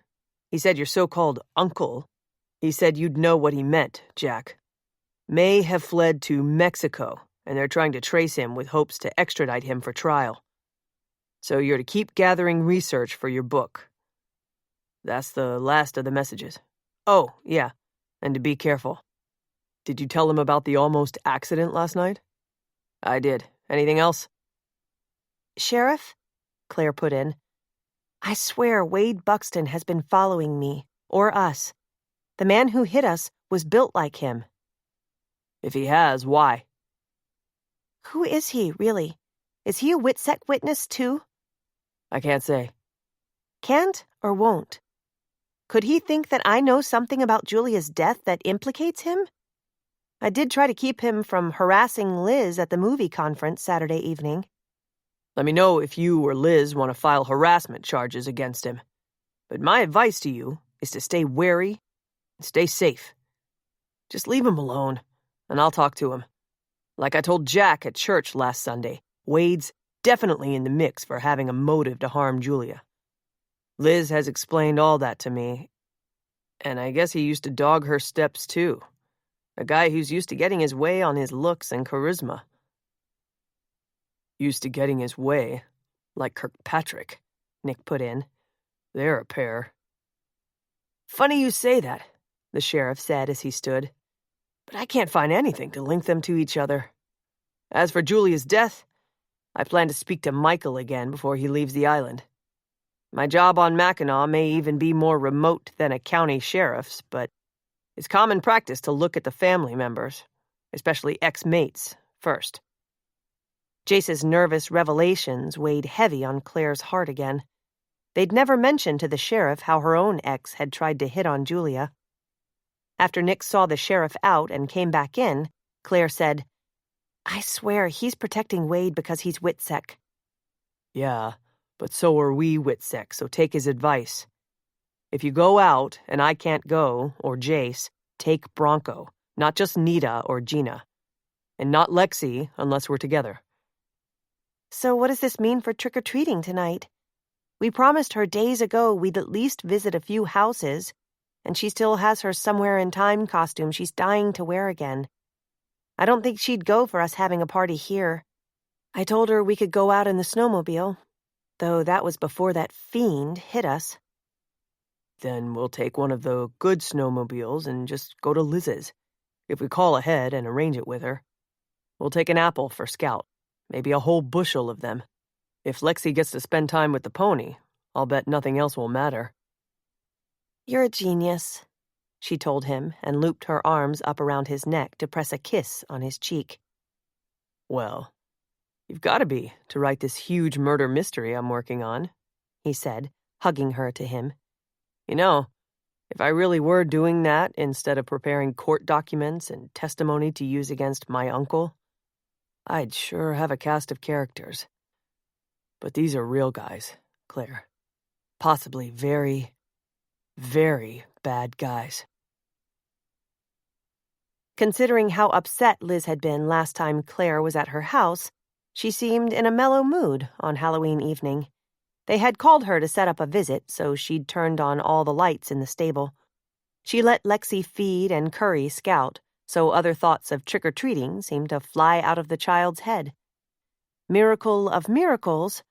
he said your so-called uncle. He said you'd know what he meant, Jack. May have fled to Mexico, and they're trying to trace him with hopes to extradite him for trial. So you're to keep gathering research for your book. That's the last of the messages. Oh, yeah, and to be careful. Did you tell him about the almost accident last night?" "I did. Anything else?" "Sheriff," Claire put in, "I swear Wade Buxton has been following me, or us. The man who hit us was built like him." "If he has, why?" "Who is he, really? Is he a WITSEC witness, too?" "I can't say." "Can't or won't? Could he think that I know something about Julia's death that implicates him? I did try to keep him from harassing Liz at the movie conference Saturday evening." "Let me know if you or Liz want to file harassment charges against him. But my advice to you is to stay wary and stay safe. Just leave him alone, and I'll talk to him. Like I told Jack at church last Sunday, Wade's definitely in the mix for having a motive to harm Julia. Liz has explained all that to me, and I guess he used to dog her steps too. A guy who's used to getting his way on his looks and charisma." "Used to getting his way, like Kirkpatrick," Nick put in. "They're a pair." "Funny you say that," the sheriff said as he stood. "But I can't find anything to link them to each other. As for Julia's death, I plan to speak to Michael again before he leaves the island. My job on Mackinac may even be more remote than a county sheriff's, but it's common practice to look at the family members, especially ex-mates, first." Jace's nervous revelations weighed heavy on Claire's heart again. They'd never mentioned to the sheriff how her own ex had tried to hit on Julia. After Nick saw the sheriff out and came back in, Claire said, "I swear he's protecting Wade because he's Witsec." Yeah, but so are we, Witsec, so take his advice. If you go out, and I can't go, or Jace, take Bronco, not just Nita or Gina. And not Lexi, unless we're together. So what does this mean for trick-or-treating tonight? We promised her days ago we'd at least visit a few houses, and she still has her Somewhere in Time costume she's dying to wear again. I don't think she'd go for us having a party here. I told her we could go out in the snowmobile, though that was before that fiend hit us. Then we'll take one of the good snowmobiles and just go to Liz's. If we call ahead and arrange it with her. We'll take an apple for Scout, maybe a whole bushel of them. If Lexi gets to spend time with the pony, I'll bet nothing else will matter. You're a genius, she told him and looped her arms up around his neck to press a kiss on his cheek. Well, you've got to be to write this huge murder mystery I'm working on, he said, hugging her to him. You know, if I really were doing that instead of preparing court documents and testimony to use against my uncle, I'd sure have a cast of characters. But these are real guys, Claire. Possibly very, very bad guys. Considering how upset Liz had been last time Claire was at her house, she seemed in a mellow mood on Halloween evening. They had called her to set up a visit, so she'd turned on all the lights in the stable. She let Lexi feed and curry Scout, so other thoughts of trick-or-treating seemed to fly out of the child's head. Miracle of miracles,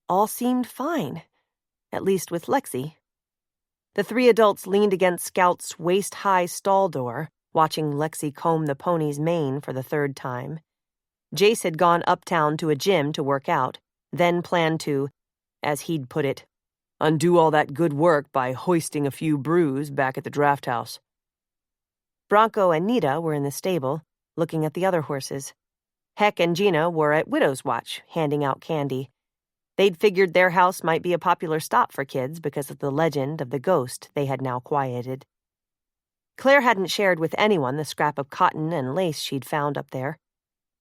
all seemed fine, at least with Lexi. The three adults leaned against Scout's waist-high stall door, watching Lexi comb the pony's mane for the third time. Jace had gone uptown to a gym to work out, then planned to, as he'd put it, undo all that good work by hoisting a few brews back at the draft house. Bronco and Nita were in the stable, looking at the other horses. Heck and Gina were at Widow's Watch, handing out candy. They'd figured their house might be a popular stop for kids because of the legend of the ghost they had now quieted. Claire hadn't shared with anyone the scrap of cotton and lace she'd found up there.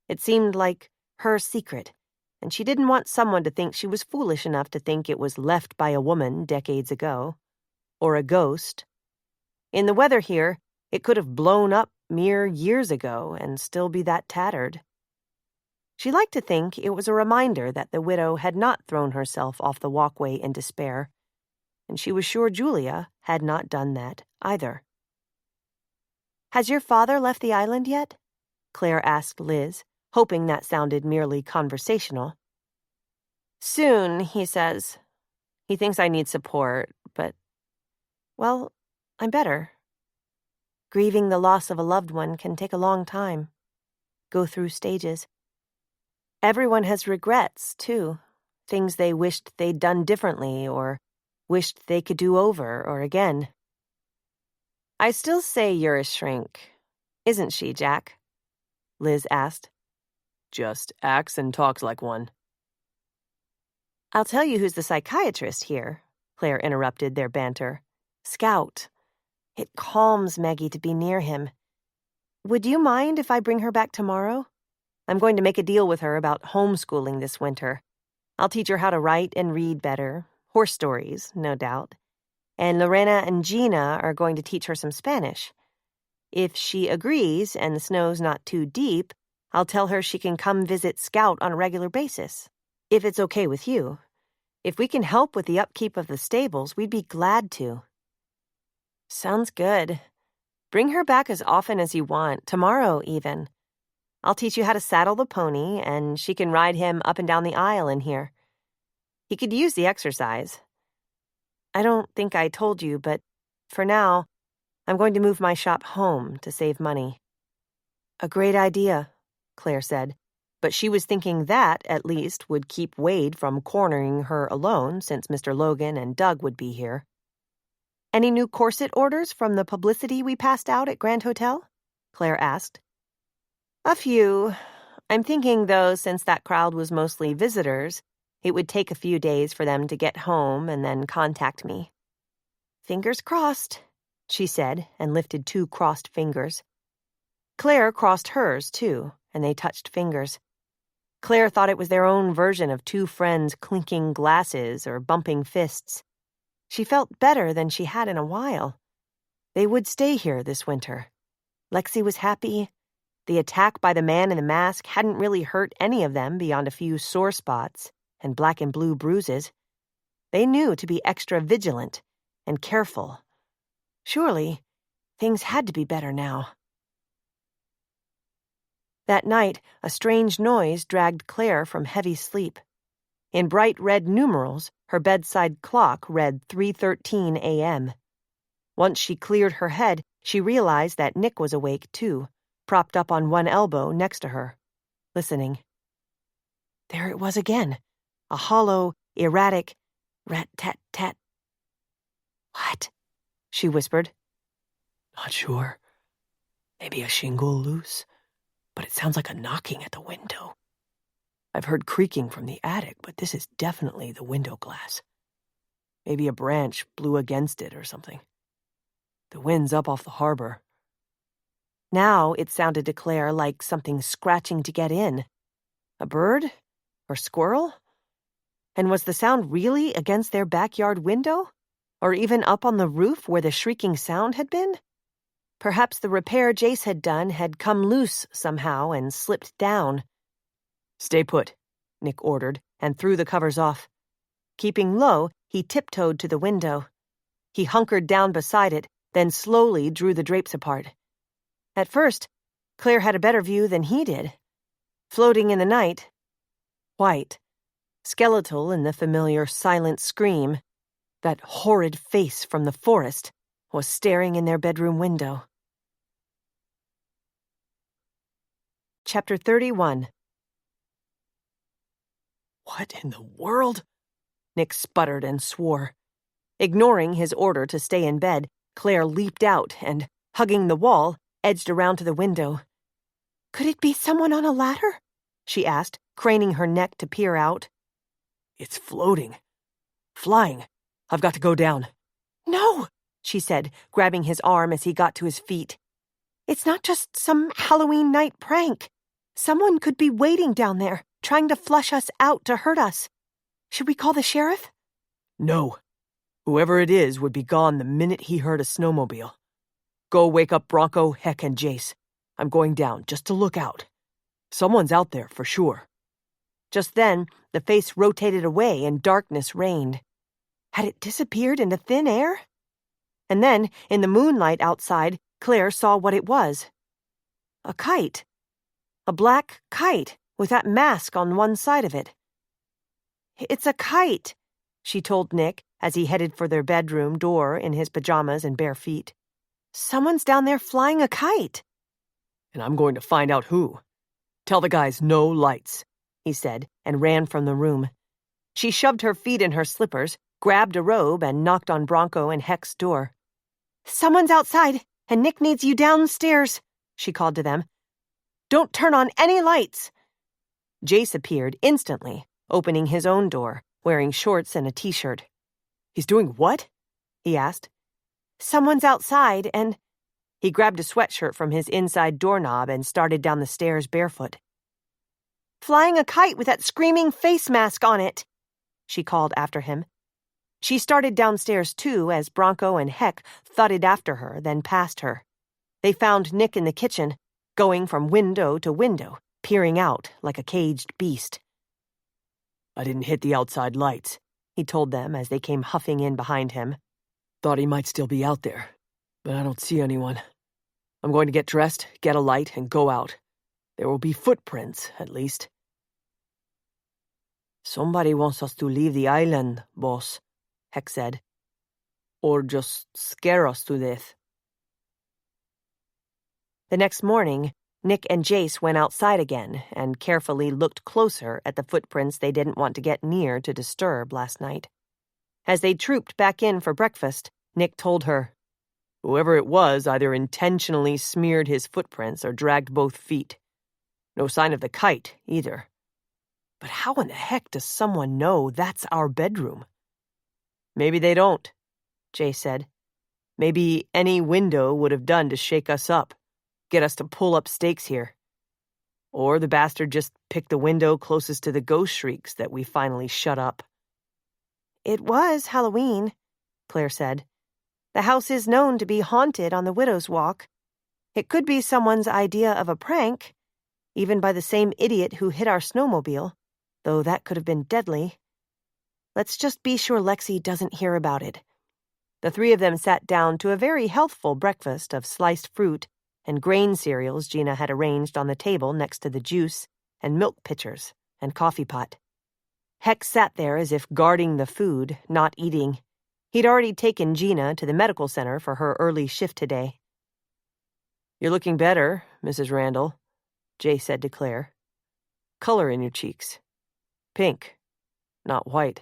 It seemed like her secret, and she didn't want someone to think she was foolish enough to think it was left by a woman decades ago. Or a ghost. In the weather here, it could have blown up mere years ago and still be that tattered. She liked to think it was a reminder that the widow had not thrown herself off the walkway in despair, and she was sure Julia had not done that either. "Has your father left the island yet?" Claire asked Liz, hoping that sounded merely conversational. "Soon, he says. He thinks I need support, but, well, I'm better. Grieving the loss of a loved one can take a long time. Go through stages. Everyone has regrets, too. Things they wished they'd done differently or wished they could do over or again. I still say you're a shrink, isn't she, Jack?" Liz asked. Just acts and talks like one. "I'll tell you who's the psychiatrist here," Claire interrupted their banter. "Scout. It calms Maggie to be near him. Would you mind if I bring her back tomorrow? I'm going to make a deal with her about homeschooling this winter. I'll teach her how to write and read better, horse stories, no doubt. And Lorena and Gina are going to teach her some Spanish. If she agrees and the snow's not too deep, I'll tell her she can come visit Scout on a regular basis, if it's okay with you. If we can help with the upkeep of the stables, we'd be glad to." "Sounds good. Bring her back as often as you want, tomorrow even. I'll teach you how to saddle the pony, and she can ride him up and down the aisle in here. He could use the exercise. I don't think I told you, but for now, I'm going to move my shop home to save money." "A great idea," Claire said, but she was thinking that, at least, would keep Wade from cornering her alone since Mr. Logan and Doug would be here. "Any new corset orders from the publicity we passed out at Grand Hotel?" Claire asked. "A few. I'm thinking, though, since that crowd was mostly visitors, it would take a few days for them to get home and then contact me. Fingers crossed, she said, and lifted 2 crossed fingers. Claire crossed hers, too, and they touched fingers. Claire thought it was their own version of 2 friends clinking glasses or bumping fists. She felt better than she had in a while. They would stay here this winter. Lexi was happy. The attack by the man in the mask hadn't really hurt any of them beyond a few sore spots and black and blue bruises. They knew to be extra vigilant and careful. Surely, things had to be better now. That night, a strange noise dragged Claire from heavy sleep. In bright red numerals, her bedside clock read 3:13 a.m. Once she cleared her head, she realized that Nick was awake, too, propped up on one elbow next to her, listening. There it was again, a hollow, erratic rat-tat-tat. "What?" she whispered. Not sure. Maybe a shingle loose, but it sounds like a knocking at the window. I've heard creaking from the attic, but this is definitely the window glass. Maybe a branch blew against it or something. The wind's up off the harbor. Now it sounded to Claire like something scratching to get in. A bird? Or squirrel? And was the sound really against their backyard window? Or even up on the roof where the shrieking sound had been? Perhaps the repair Jace had done had come loose somehow and slipped down. Stay put, Nick ordered, and threw the covers off. Keeping low, he tiptoed to the window. He hunkered down beside it, then slowly drew the drapes apart. At first, Claire had a better view than he did. Floating in the night, white, skeletal in the familiar silent scream, that horrid face from the forest was staring in their bedroom window. Chapter 31. What in the world? Nick sputtered and swore. Ignoring his order to stay in bed, Claire leaped out and, hugging the wall, edged around to the window. Could it be someone on a ladder? She asked, craning her neck to peer out. It's floating. Flying. I've got to go down. No, she said, grabbing his arm as he got to his feet. It's not just some Halloween night prank. Someone could be waiting down there, trying to flush us out to hurt us. Should we call the sheriff? No. Whoever it is would be gone the minute he heard a snowmobile. Go wake up Bronco, Heck, and Jace. I'm going down just to look out. Someone's out there for sure. Just then, the face rotated away and darkness reigned. Had it disappeared into thin air? And then, in the moonlight outside, Claire saw what it was. A kite. A black kite with that mask on one side of it. It's a kite, she told Nick as he headed for their bedroom door in his pajamas and bare feet. Someone's down there flying a kite. And I'm going to find out who. Tell the guys no lights, he said, and ran from the room. She shoved her feet in her slippers, grabbed a robe, and knocked on Bronco and Heck's door. Someone's outside, and Nick needs you downstairs, she called to them. Don't turn on any lights. Jace appeared instantly, opening his own door, wearing shorts and a t-shirt. He's doing what? He asked. Someone's outside, and... He grabbed a sweatshirt from his inside doorknob and started down the stairs barefoot. Flying a kite with that screaming face mask on it, she called after him. She started downstairs too as Bronco and Heck thudded after her, then past her. They found Nick in the kitchen, going from window to window, peering out like a caged beast. I didn't hit the outside lights, he told them as they came huffing in behind him. Thought he might still be out there, but I don't see anyone. I'm going to get dressed, get a light, and go out. There will be footprints, at least. Somebody wants us to leave the island, boss, Heck said. Or just scare us to death. The next morning, Nick and Jace went outside again and carefully looked closer at the footprints they didn't want to get near to disturb last night. As they trooped back in for breakfast, Nick told her, Whoever it was either intentionally smeared his footprints or dragged both feet. No sign of the kite, either. But how in the heck does someone know that's our bedroom? Maybe they don't, Jay said. Maybe any window would have done to shake us up, get us to pull up stakes here. Or the bastard just picked the window closest to the ghost shrieks that we finally shut up. It was Halloween, Claire said. The house is known to be haunted on the Widow's Walk. It could be someone's idea of a prank, even by the same idiot who hit our snowmobile, though that could have been deadly. Let's just be sure Lexi doesn't hear about it. The three of them sat down to a very healthful breakfast of sliced fruit and grain cereals Gina had arranged on the table next to the juice and milk pitchers and coffee pot. Heck sat there as if guarding the food, not eating. He'd already taken Gina to the medical center for her early shift today. You're looking better, Mrs. Randall, Jay said to Claire. Color in your cheeks. Pink, not white.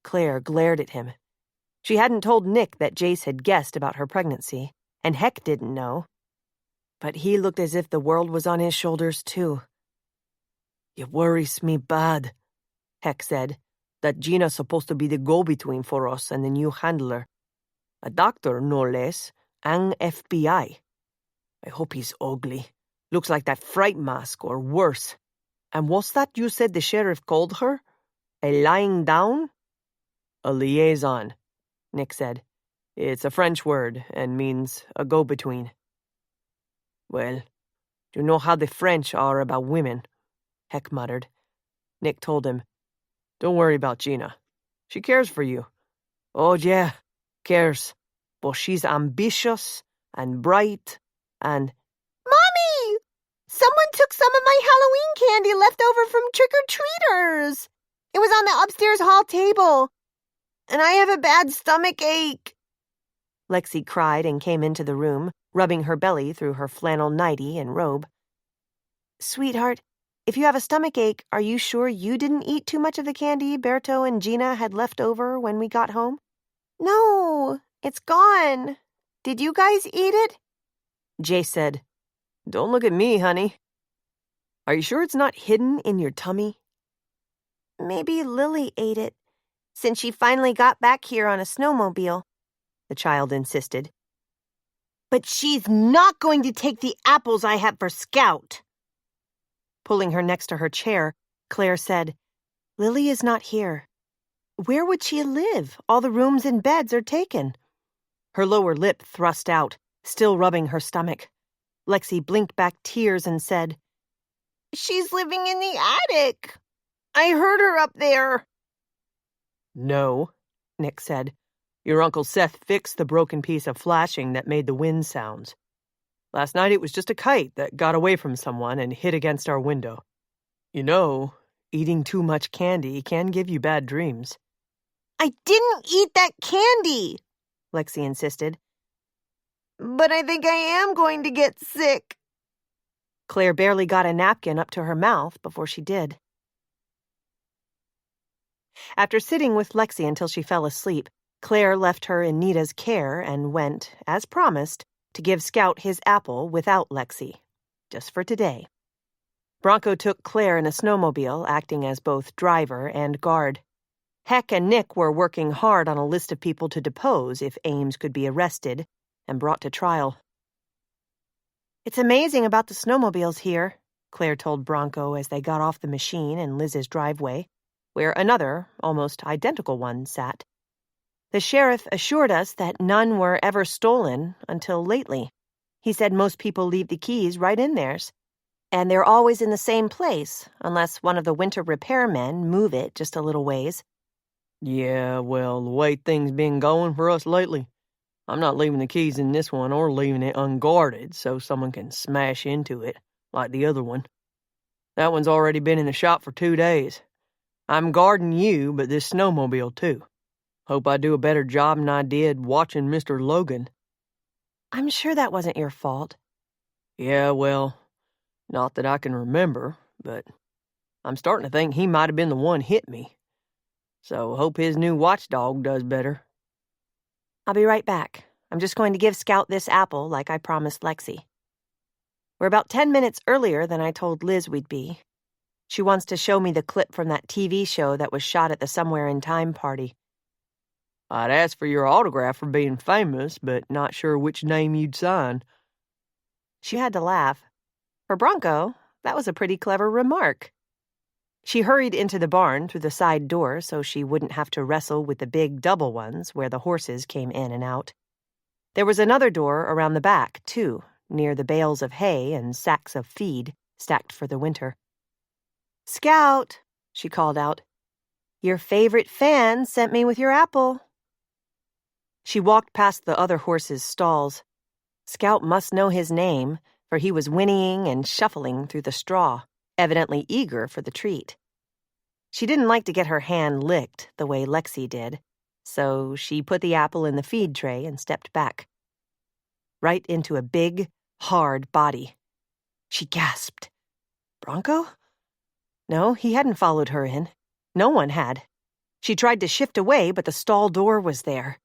Claire glared at him. She hadn't told Nick that Jace had guessed about her pregnancy, and Heck didn't know. But he looked as if the world was on his shoulders, too. You worries me bad, Heck said, that Gina's supposed to be the go-between for us and the new handler. A doctor, no less, and FBI. I hope he's ugly. Looks like that fright mask, or worse. And what's that you said the sheriff called her? A lying down? A liaison, Nick said. It's a French word and means a go-between. Well, you know how the French are about women, Heck muttered. Nick told him, Don't worry about Gina. She cares for you. Oh, yeah, cares. But she's ambitious and bright and... Mommy! Someone took some of my Halloween candy left over from trick-or-treaters. It was on the upstairs hall table. And I have a bad stomach ache. Lexi cried and came into the room, rubbing her belly through her flannel nightie and robe. Sweetheart, if you have a stomach ache, are you sure you didn't eat too much of the candy Berto and Gina had left over when we got home? No, it's gone. Did you guys eat it? Jay said, Don't look at me, honey. Are you sure it's not hidden in your tummy? Maybe Lily ate it, since she finally got back here on a snowmobile, the child insisted. But she's not going to take the apples I have for Scout. Pulling her next to her chair, Claire said, Lily is not here. Where would she live? All the rooms and beds are taken. Her lower lip thrust out, still rubbing her stomach. Lexi blinked back tears and said, She's living in the attic. I heard her up there. No, Nick said. Your Uncle Seth fixed the broken piece of flashing that made the wind sounds. Last night it was just a kite that got away from someone and hit against our window. You know, eating too much candy can give you bad dreams. I didn't eat that candy, Lexi insisted. But I think I am going to get sick. Claire barely got a napkin up to her mouth before she did. After sitting with Lexi until she fell asleep, Claire left her in Nita's care and went, as promised, to give Scout his apple without Lexi, just for today. Bronco took Claire in a snowmobile, acting as both driver and guard. Heck and Nick were working hard on a list of people to depose if Ames could be arrested and brought to trial. It's amazing about the snowmobiles here, Claire told Bronco as they got off the machine in Liz's driveway, where another, almost identical one, sat. The sheriff assured us that none were ever stolen until lately. He said most people leave the keys right in theirs, and they're always in the same place, unless one of the winter repairmen move it just a little ways. Yeah, well, the way things been going for us lately, I'm not leaving the keys in this one or leaving it unguarded so someone can smash into it, like the other one. That one's already been in the shop for 2 days. I'm guarding you, but this snowmobile, too. Hope I do a better job than I did watching Mr. Logan. I'm sure that wasn't your fault. Yeah, well, not that I can remember, but I'm starting to think he might have been the one hit me. So hope his new watchdog does better. I'll be right back. I'm just going to give Scout this apple like I promised Lexi. We're about 10 minutes earlier than I told Liz we'd be. She wants to show me the clip from that TV show that was shot at the Somewhere in Time party. I'd ask for your autograph for being famous, but not sure which name you'd sign. She had to laugh. For Bronco, that was a pretty clever remark. She hurried into the barn through the side door so she wouldn't have to wrestle with the big double ones where the horses came in and out. There was another door around the back, too, near the bales of hay and sacks of feed stacked for the winter. "Scout," she called out. "Your favorite fan sent me with your apple." She walked past the other horses' stalls. Scout must know his name, for he was whinnying and shuffling through the straw, evidently eager for the treat. She didn't like to get her hand licked the way Lexi did, so she put the apple in the feed tray and stepped back. Right into a big, hard body. She gasped. Bronco? No, he hadn't followed her in. No one had. She tried to shift away, but the stall door was there.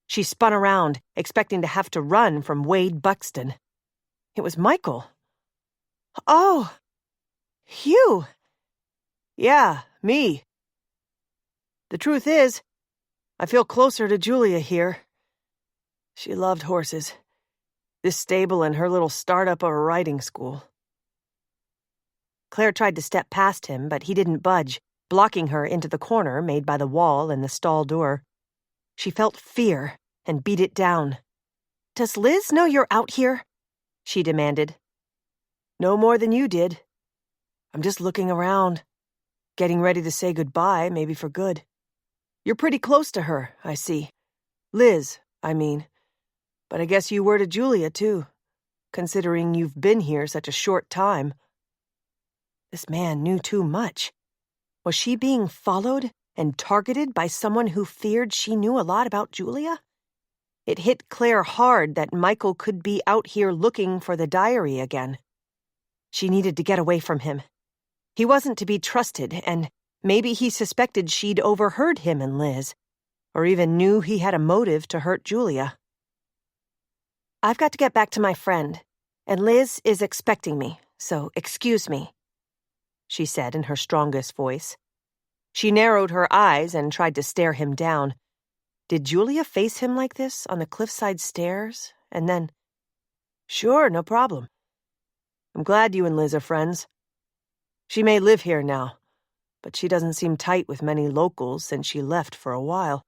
She spun around, expecting to have to run from Wade Buxton. It was Michael. "Oh, Hugh." "Yeah, me. The truth is, I feel closer to Julia here. She loved horses. This stable and her little startup of a riding school." Claire tried to step past him, but he didn't budge, blocking her into the corner made by the wall and the stall door. She felt fear and beat it down. "Does Liz know you're out here?" she demanded. "No more than you did. I'm just looking around, getting ready to say goodbye, maybe for good. You're pretty close to her, I see. Liz, I mean. But I guess you were to Julia, too, considering you've been here such a short time." This man knew too much. Was she being followed and targeted by someone who feared she knew a lot about Julia? It hit Claire hard that Michael could be out here looking for the diary again. She needed to get away from him. He wasn't to be trusted, and maybe he suspected she'd overheard him and Liz, or even knew he had a motive to hurt Julia. "I've got to get back to my friend, and Liz is expecting me, so excuse me," she said in her strongest voice. She narrowed her eyes and tried to stare him down. Did Julia face him like this on the cliffside stairs, and then... "Sure, no problem. I'm glad you and Liz are friends. She may live here now, but she doesn't seem tight with many locals since she left for a while.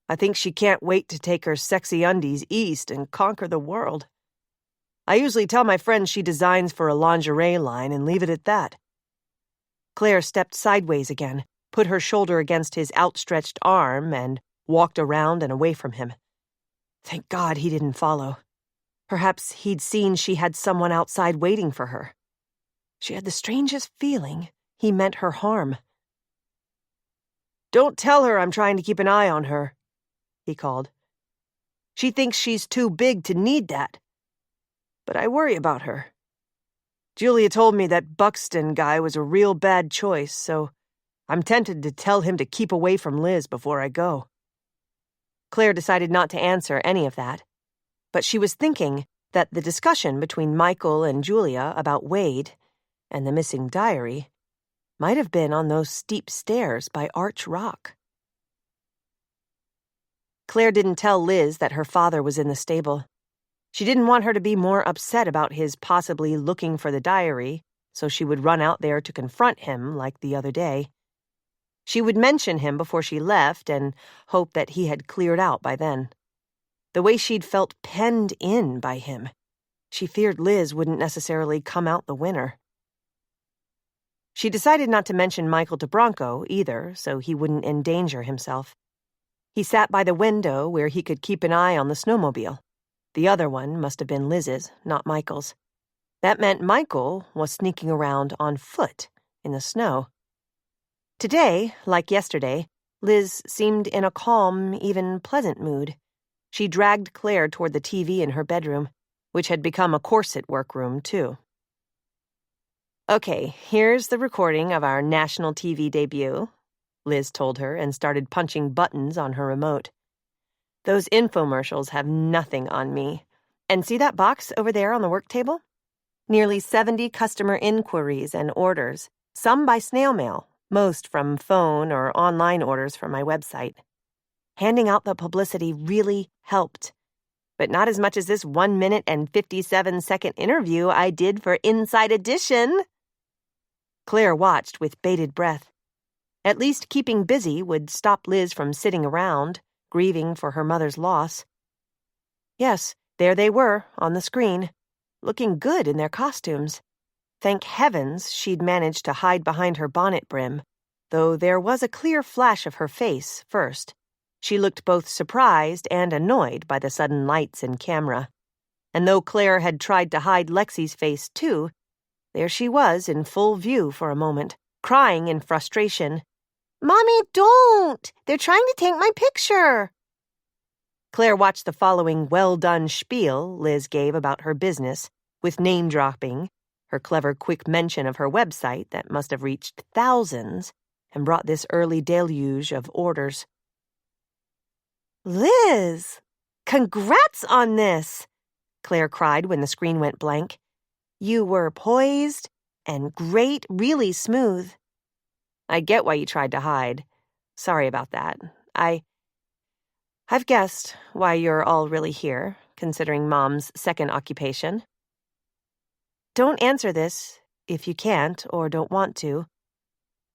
I think she can't wait to take her sexy undies east and conquer the world. I usually tell my friends she designs for a lingerie line and leave it at that." Claire stepped sideways again, put her shoulder against his outstretched arm, and walked around and away from him. Thank God he didn't follow. Perhaps he'd seen she had someone outside waiting for her. She had the strangest feeling he meant her harm. "Don't tell her I'm trying to keep an eye on her," he called. "She thinks she's too big to need that. But I worry about her. Julia told me that Buxton guy was a real bad choice, so I'm tempted to tell him to keep away from Liz before I go." Claire decided not to answer any of that, but she was thinking that the discussion between Michael and Julia about Wade and the missing diary might have been on those steep stairs by Arch Rock. Claire didn't tell Liz that her father was in the stable. She didn't want her to be more upset about his possibly looking for the diary, so she would run out there to confront him like the other day. She would mention him before she left and hope that he had cleared out by then. The way she'd felt penned in by him, she feared Liz wouldn't necessarily come out the winner. She decided not to mention Michael to Bronco either, so he wouldn't endanger himself. He sat by the window where he could keep an eye on the snowmobile. The other one must have been Liz's, not Michael's. That meant Michael was sneaking around on foot in the snow. Today, like yesterday, Liz seemed in a calm, even pleasant mood. She dragged Claire toward the TV in her bedroom, which had become a corset workroom, too. "Okay, here's the recording of our national TV debut," Liz told her and started punching buttons on her remote. "Those infomercials have nothing on me. And see that box over there on the work table? Nearly 70 customer inquiries and orders, some by snail mail, most from phone or online orders from my website. Handing out the publicity really helped, but not as much as this 1 minute and 57-second interview I did for Inside Edition. Claire watched with bated breath. At least keeping busy would stop Liz from sitting around, grieving for her mother's loss. Yes, there they were, on the screen, looking good in their costumes. Thank heavens she'd managed to hide behind her bonnet brim, though there was a clear flash of her face first. She looked both surprised and annoyed by the sudden lights and camera. And though Claire had tried to hide Lexi's face too, there she was in full view for a moment, crying in frustration. "Mommy, don't! They're trying to take my picture!" Claire watched the following well-done spiel Liz gave about her business, with name-dropping, her clever quick mention of her website that must have reached thousands and brought this early deluge of orders. "Liz, congrats on this!" Claire cried when the screen went blank. "You were poised and great, really smooth. I get why you tried to hide. Sorry about that. I've guessed why you're all really here, considering Mom's second occupation. Don't answer this if you can't or don't want to.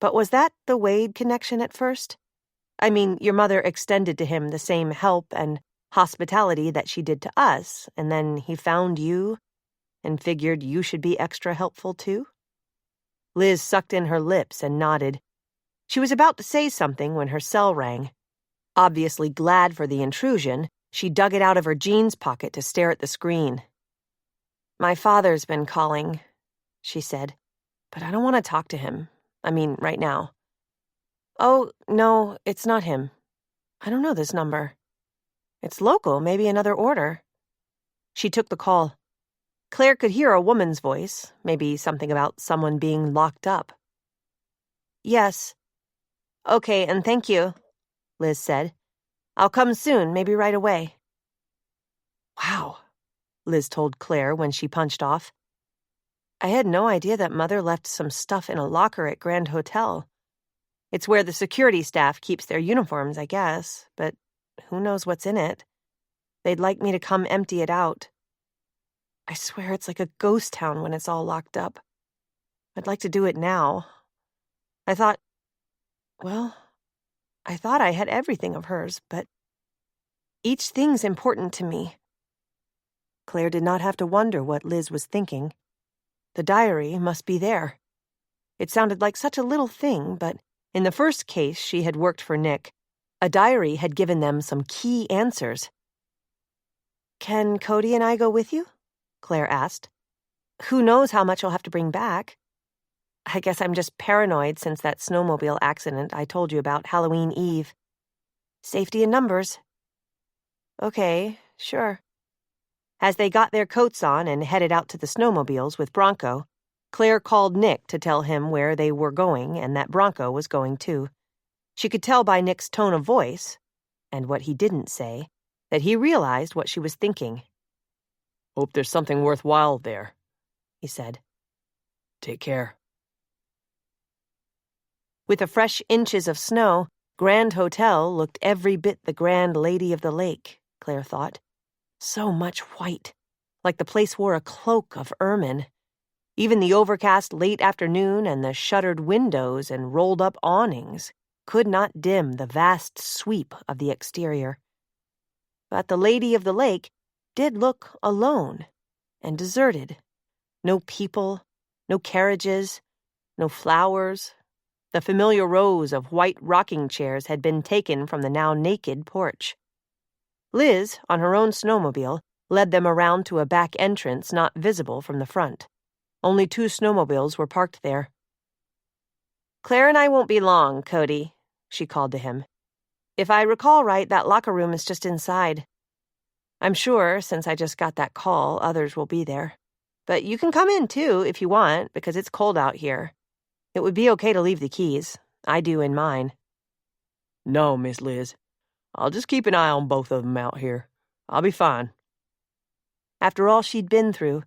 But was that the Wade connection at first? I mean, your mother extended to him the same help and hospitality that she did to us, and then he found you and figured you should be extra helpful too?" Liz sucked in her lips and nodded. She was about to say something when her cell rang. Obviously glad for the intrusion, she dug it out of her jeans pocket to stare at the screen. "My father's been calling," she said, "but I don't want to talk to him. I mean, right now." "Oh, no, it's not him. I don't know this number. It's local, maybe another order." She took the call. Claire could hear a woman's voice, maybe something about someone being locked up. "Yes. Okay, and thank you," Liz said. "I'll come soon, maybe right away." "Wow," Liz told Claire when she punched off. "I had no idea that Mother left some stuff in a locker at Grand Hotel. It's where the security staff keeps their uniforms, I guess, but who knows what's in it. They'd like me to come empty it out. I swear it's like a ghost town when it's all locked up. I'd like to do it now. I thought I had everything of hers, but each thing's important to me." Claire did not have to wonder what Liz was thinking. The diary must be there. It sounded like such a little thing, but in the first case she had worked for Nick, a diary had given them some key answers. "Can Cody and I go with you?" Claire asked. "Who knows how much you'll have to bring back? I guess I'm just paranoid since that snowmobile accident I told you about Halloween Eve. Safety in numbers." "Okay, sure." As they got their coats on and headed out to the snowmobiles with Bronco, Claire called Nick to tell him where they were going and that Bronco was going too. She could tell by Nick's tone of voice, and what he didn't say, that he realized what she was thinking. "Hope there's something worthwhile there," he said. "Take care." With the fresh inches of snow, Grand Hotel looked every bit the Grand Lady of the Lake, Claire thought. So much white, like the place wore a cloak of ermine. Even the overcast late afternoon and the shuttered windows and rolled-up awnings could not dim the vast sweep of the exterior. But the Lady of the Lake did look alone and deserted. No people, no carriages, no flowers. The familiar rows of white rocking chairs had been taken from the now naked porch. Liz, on her own snowmobile, led them around to a back entrance not visible from the front. Only 2 snowmobiles were parked there. "Claire and I won't be long, Cody," she called to him. "If I recall right, that locker room is just inside. I'm sure, since I just got that call, others will be there. But you can come in, too, if you want, because it's cold out here. It would be okay to leave the keys. I do in mine." "No, Miss Liz. I'll just keep an eye on both of them out here. I'll be fine." After all she'd been through,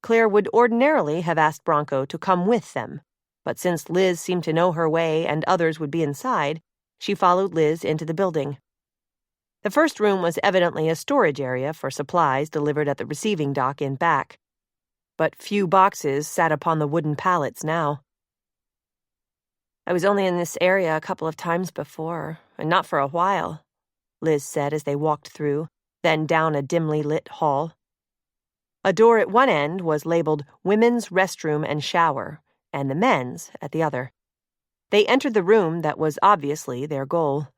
Claire would ordinarily have asked Bronco to come with them, but since Liz seemed to know her way and others would be inside, she followed Liz into the building. The first room was evidently a storage area for supplies delivered at the receiving dock in back, but few boxes sat upon the wooden pallets now. "I was only in this area a couple of times before, and not for a while," Liz said as they walked through, then down a dimly lit hall. A door at one end was labeled Women's Restroom and Shower, and the men's at the other. They entered the room that was obviously their goal.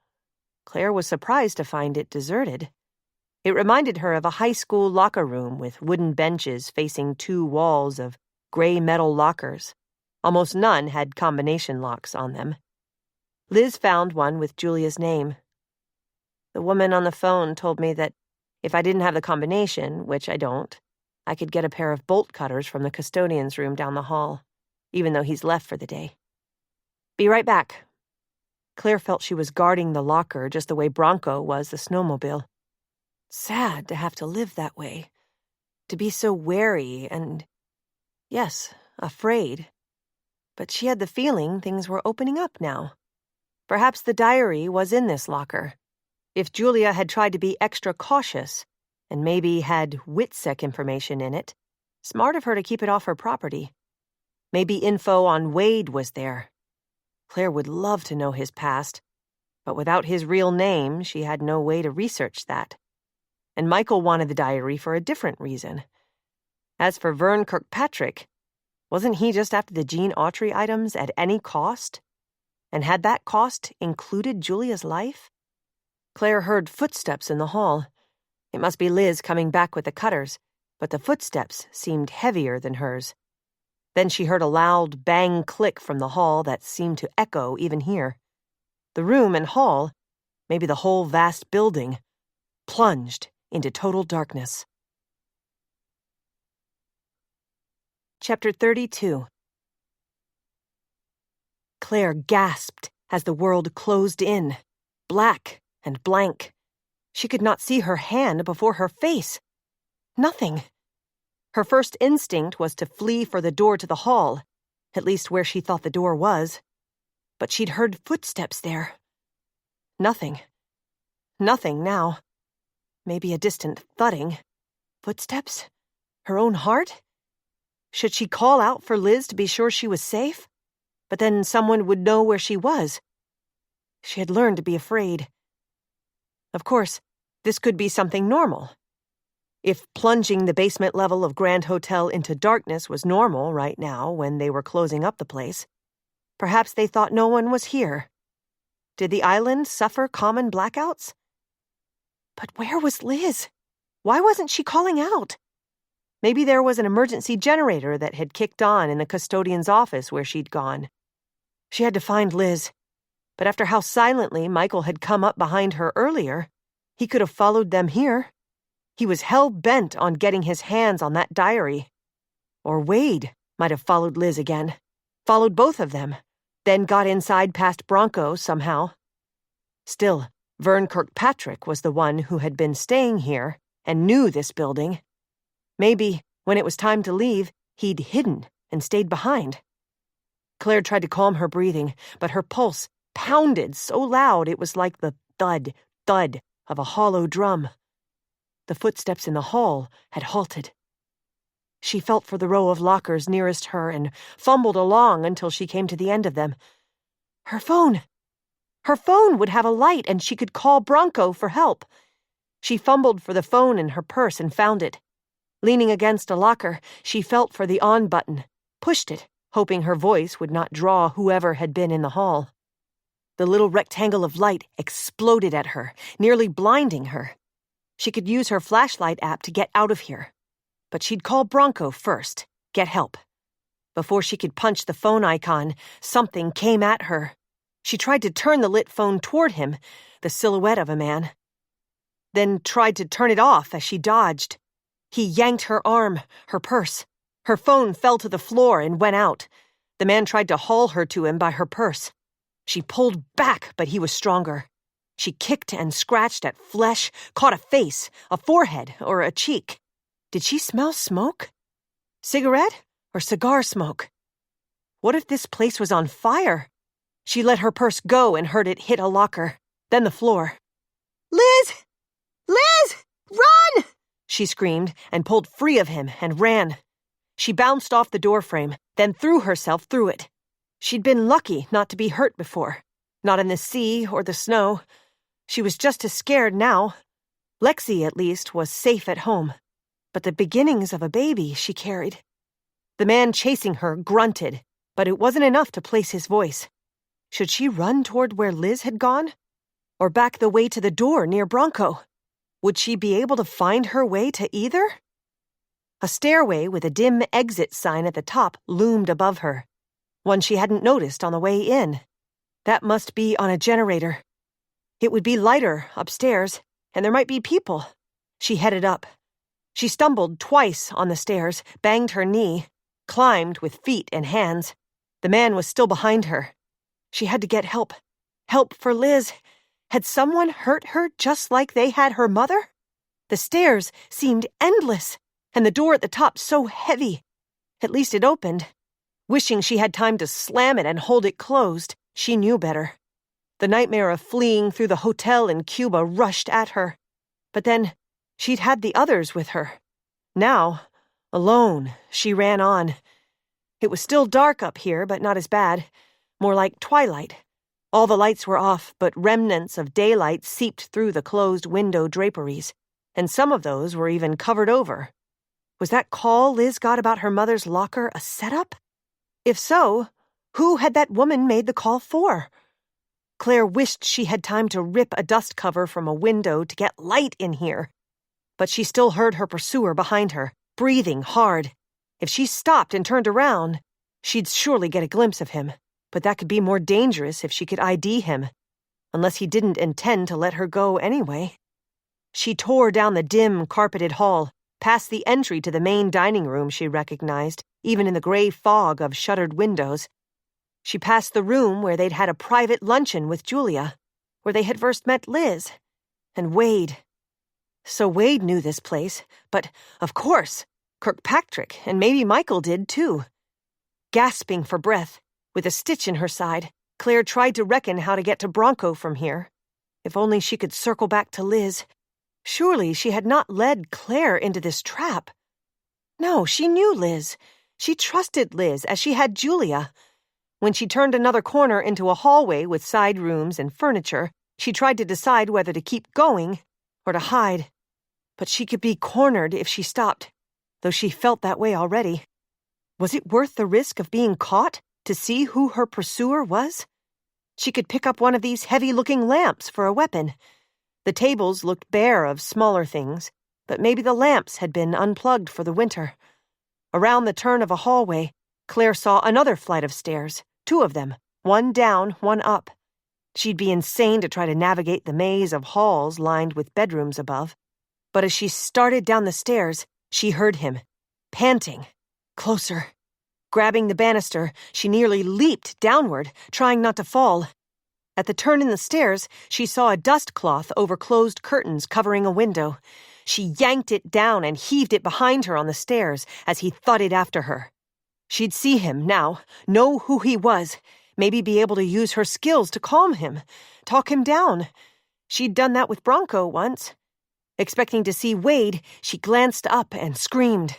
Claire was surprised to find it deserted. It reminded her of a high school locker room with wooden benches facing two walls of gray metal lockers. Almost none had combination locks on them. Liz found one with Julia's name. "The woman on the phone told me that if I didn't have the combination, which I don't, I could get a pair of bolt cutters from the custodian's room down the hall, even though he's left for the day. Be right back." Claire felt she was guarding the locker just the way Bronco was the snowmobile. Sad to have to live that way. To be so wary and, yes, afraid. But she had the feeling things were opening up now. Perhaps the diary was in this locker. If Julia had tried to be extra cautious, and maybe had WITSEC information in it, smart of her to keep it off her property. Maybe info on Wade was there. Claire would love to know his past, but without his real name, she had no way to research that. And Michael wanted the diary for a different reason. As for Vern Kirkpatrick, wasn't he just after the Gene Autry items at any cost? And had that cost included Julia's life? Claire heard footsteps in the hall. It must be Liz coming back with the cutters, but the footsteps seemed heavier than hers. Then she heard a loud bang click from the hall that seemed to echo even here. The room and hall, maybe the whole vast building, plunged into total darkness. Chapter 32. Claire gasped as the world closed in, black and blank. She could not see her hand before her face. Nothing. Her first instinct was to flee for the door to the hall, at least where she thought the door was. But she'd heard footsteps there. Nothing. Nothing now. Maybe a distant thudding. Footsteps? Her own heart? Should she call out for Liz to be sure she was safe? But then someone would know where she was. She had learned to be afraid. Of course, this could be something normal. If plunging the basement level of Grand Hotel into darkness was normal right now when they were closing up the place, perhaps they thought no one was here. Did the island suffer common blackouts? But where was Liz? Why wasn't she calling out? Maybe there was an emergency generator that had kicked on in the custodian's office where she'd gone. She had to find Liz. But after how silently Michael had come up behind her earlier, he could have followed them here. He was hell-bent on getting his hands on that diary. Or Wade might have followed Liz again. Followed both of them. Then got inside past Bronco somehow. Still, Vern Kirkpatrick was the one who had been staying here and knew this building. Maybe, when it was time to leave, he'd hidden and stayed behind. Claire tried to calm her breathing, but her pulse pounded so loud it was like the thud, thud of a hollow drum. The footsteps in the hall had halted. She felt for the row of lockers nearest her and fumbled along until she came to the end of them. Her phone! Her phone would have a light and she could call Bronco for help. She fumbled for the phone in her purse and found it. Leaning against a locker, she felt for the on button, pushed it, hoping her voice would not draw whoever had been in the hall. The little rectangle of light exploded at her, nearly blinding her. She could use her flashlight app to get out of here. But she'd call Bronco first, get help. Before she could punch the phone icon, something came at her. She tried to turn the lit phone toward him, the silhouette of a man. Then tried to turn it off as she dodged. He yanked her arm, her purse. Her phone fell to the floor and went out. The man tried to haul her to him by her purse. She pulled back, but he was stronger. She kicked and scratched at flesh, caught a face, a forehead, or a cheek. Did she smell smoke? Cigarette or cigar smoke? What if this place was on fire? She let her purse go and heard it hit a locker, then the floor. Liz! Liz! Run! She screamed and pulled free of him and ran. She bounced off the doorframe, then threw herself through it. She'd been lucky not to be hurt before, not in the sea or the snow. She was just as scared now. Lexi, at least, was safe at home, but the beginnings of a baby she carried. The man chasing her grunted, but it wasn't enough to place his voice. Should she run toward where Liz had gone? Or back the way to the door near Bronco? Would she be able to find her way to either? A stairway with a dim exit sign at the top loomed above her, one she hadn't noticed on the way in. That must be on a generator. It would be lighter upstairs, and there might be people. She headed up. She stumbled twice on the stairs, banged her knee, climbed with feet and hands. The man was still behind her. She had to get help. Help for Liz. Had someone hurt her just like they had her mother? The stairs seemed endless, and the door at the top so heavy. At least it opened. Wishing she had time to slam it and hold it closed, she knew better. The nightmare of fleeing through the hotel in Cuba rushed at her. But then, she'd had the others with her. Now, alone, she ran on. It was still dark up here, but not as bad. More like twilight. All the lights were off, but remnants of daylight seeped through the closed window draperies, and some of those were even covered over. Was that call Liz got about her mother's locker a setup? If so, who had that woman made the call for? Claire wished she had time to rip a dust cover from a window to get light in here. But she still heard her pursuer behind her, breathing hard. If she stopped and turned around, she'd surely get a glimpse of him. But that could be more dangerous if she could ID him, unless he didn't intend to let her go anyway. She tore down the dim, carpeted hall, past the entry to the main dining room she recognized, even in the gray fog of shuttered windows. She passed the room where they'd had a private luncheon with Julia, where they had first met Liz, and Wade. So Wade knew this place, but, of course, Kirkpatrick and maybe Michael did too. Gasping for breath, with a stitch in her side, Claire tried to reckon how to get to Bronco from here. If only she could circle back to Liz. Surely she had not led Claire into this trap. No, she knew Liz. She trusted Liz as she had Julia. When she turned another corner into a hallway with side rooms and furniture, she tried to decide whether to keep going or to hide. But she could be cornered if she stopped, though she felt that way already. Was it worth the risk of being caught to see who her pursuer was? She could pick up one of these heavy-looking lamps for a weapon. The tables looked bare of smaller things, but maybe the lamps had been unplugged for the winter. Around the turn of a hallway, Claire saw another flight of stairs, 2 of them, one down, one up. She'd be insane to try to navigate the maze of halls lined with bedrooms above. But as she started down the stairs, she heard him, panting, closer. Grabbing the banister, she nearly leaped downward, trying not to fall. At the turn in the stairs, she saw a dust cloth over closed curtains covering a window. She yanked it down and heaved it behind her on the stairs as he thudded after her. She'd see him now, know who he was, maybe be able to use her skills to calm him, talk him down. She'd done that with Bronco once. Expecting to see Wade, she glanced up and screamed.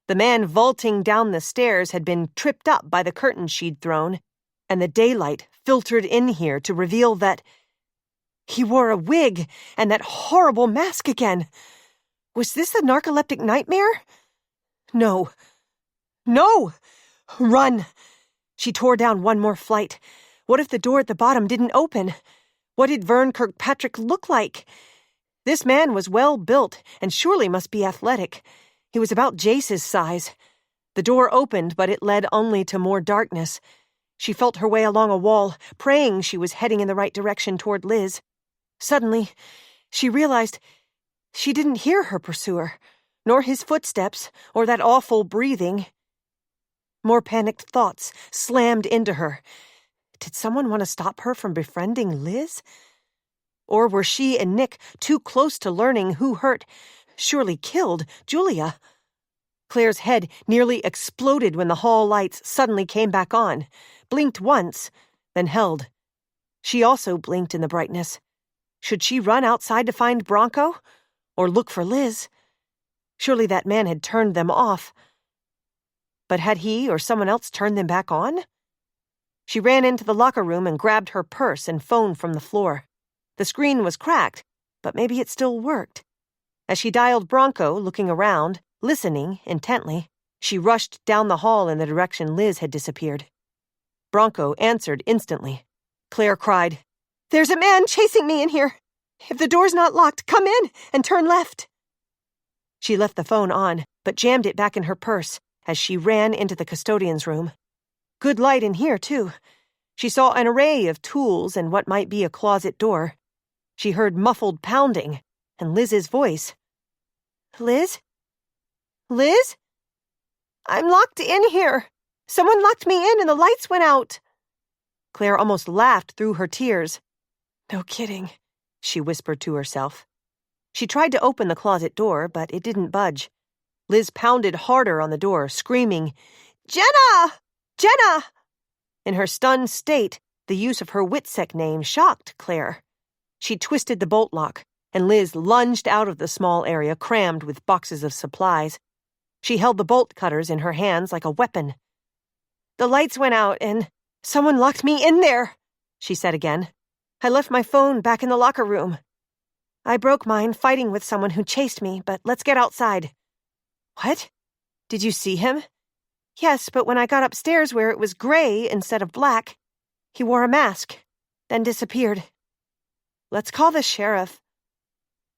The man vaulting down the stairs had been tripped up by the curtains she'd thrown, and the daylight filtered in here to reveal that he wore a wig and that horrible mask again. Was this a narcoleptic nightmare? No. No! Run! She tore down one more flight. What if the door at the bottom didn't open? What did Vern Kirkpatrick look like? This man was well built and surely must be athletic. He was about Jace's size. The door opened, but it led only to more darkness. She felt her way along a wall, praying she was heading in the right direction toward Liz. Suddenly, she realized she didn't hear her pursuer, nor his footsteps, or that awful breathing. More panicked thoughts slammed into her. Did someone want to stop her from befriending Liz? Or were she and Nick too close to learning who hurt, surely killed, Julia? Claire's head nearly exploded when the hall lights suddenly came back on, blinked once, then held. She also blinked in the brightness. Should she run outside to find Bronco? Or look for Liz? Surely that man had turned them off. But had he or someone else turned them back on? She ran into the locker room and grabbed her purse and phone from the floor. The screen was cracked, but maybe it still worked. As she dialed Bronco, looking around, listening intently, she rushed down the hall in the direction Liz had disappeared. Bronco answered instantly. Claire cried, "There's a man chasing me in here! If the door's not locked, come in and turn left!" She left the phone on, but jammed it back in her purse as she ran into the custodian's room. Good light in here, too. She saw an array of tools and what might be a closet door. She heard muffled pounding and Liz's voice. "Liz? Liz? I'm locked in here. Someone locked me in and the lights went out." Claire almost laughed through her tears. "No kidding," she whispered to herself. She tried to open the closet door, but it didn't budge. Liz pounded harder on the door, screaming, "Jenna! Jenna!" In her stunned state, the use of her Witsec name shocked Claire. She twisted the bolt lock, and Liz lunged out of the small area crammed with boxes of supplies. She held the bolt cutters in her hands like a weapon. "The lights went out, and someone locked me in there," she said again. "I left my phone back in the locker room. I broke mine fighting with someone who chased me, but let's get outside." "What? Did you see him?" "Yes, but when I got upstairs where it was gray instead of black, he wore a mask, then disappeared. Let's call the sheriff.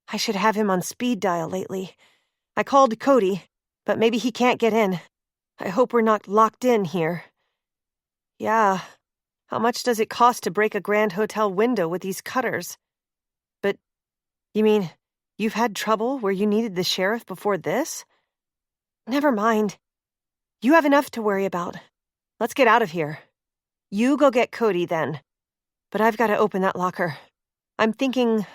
I should have him on speed dial lately. I called Cody, but maybe he can't get in. I hope we're not locked in here." "Yeah, how much does it cost to break a Grand Hotel window with these cutters?" "But, you mean, you've had trouble where you needed the sheriff before this?" "Never mind. You have enough to worry about. Let's get out of here. You go get Cody then. But I've got to open that locker. I'm thinking,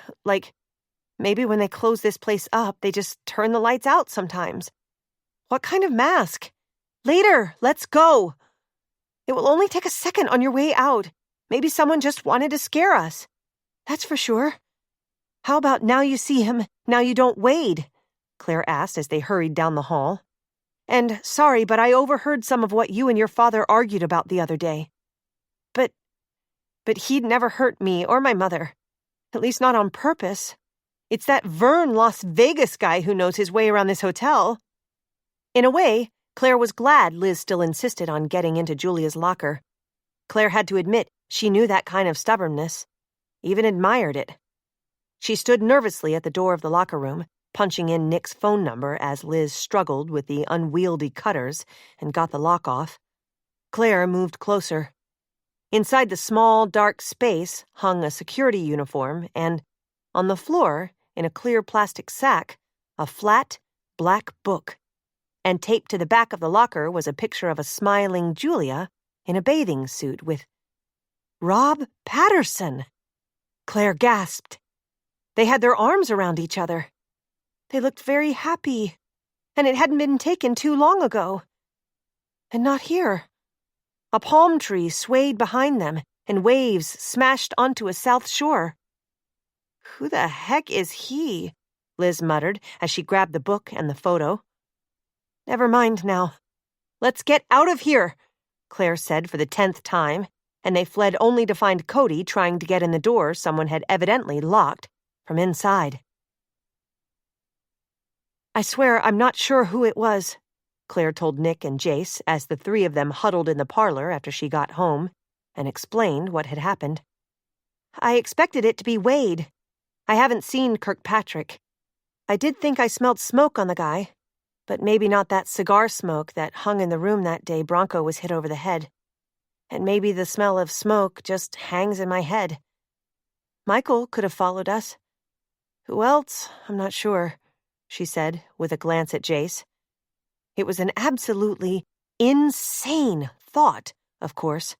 maybe when they close this place up, they just turn the lights out sometimes. What kind of mask? Later, let's go. It will only take a second on your way out. Maybe someone just wanted to scare us. That's for sure. How about now you see him, now you don't wade?" Claire asked as they hurried down the hall. "And sorry, but I overheard some of what you and your father argued about the other day. But he'd never hurt me or my mother. At least not on purpose. It's that Vern Las Vegas guy who knows his way around this hotel." In a way, Claire was glad Liz still insisted on getting into Julia's locker. Claire had to admit she knew that kind of stubbornness, even admired it. She stood nervously at the door of the locker room, punching in Nick's phone number as Liz struggled with the unwieldy cutters and got the lock off. Claire moved closer. Inside the small, dark space hung a security uniform and, on the floor, in a clear plastic sack, a flat, black book. And taped to the back of the locker was a picture of a smiling Julia in a bathing suit with Rob Patterson. Claire gasped. They had their arms around each other. They looked very happy, and it hadn't been taken too long ago. And not here. A palm tree swayed behind them, and waves smashed onto a south shore. "Who the heck is he?" Liz muttered as she grabbed the book and the photo. "Never mind now. Let's get out of here," Claire said for the 10th time, and they fled only to find Cody trying to get in the door someone had evidently locked from inside. "I swear I'm not sure who it was," Claire told Nick and Jace as the three of them huddled in the parlor after she got home and explained what had happened. "I expected it to be Wade. I haven't seen Kirkpatrick. I did think I smelled smoke on the guy, but maybe not that cigar smoke that hung in the room that day Bronco was hit over the head. And maybe the smell of smoke just hangs in my head. Michael could have followed us. Who else? I'm not sure," she said, with a glance at Jace. It was an absolutely insane thought, of course.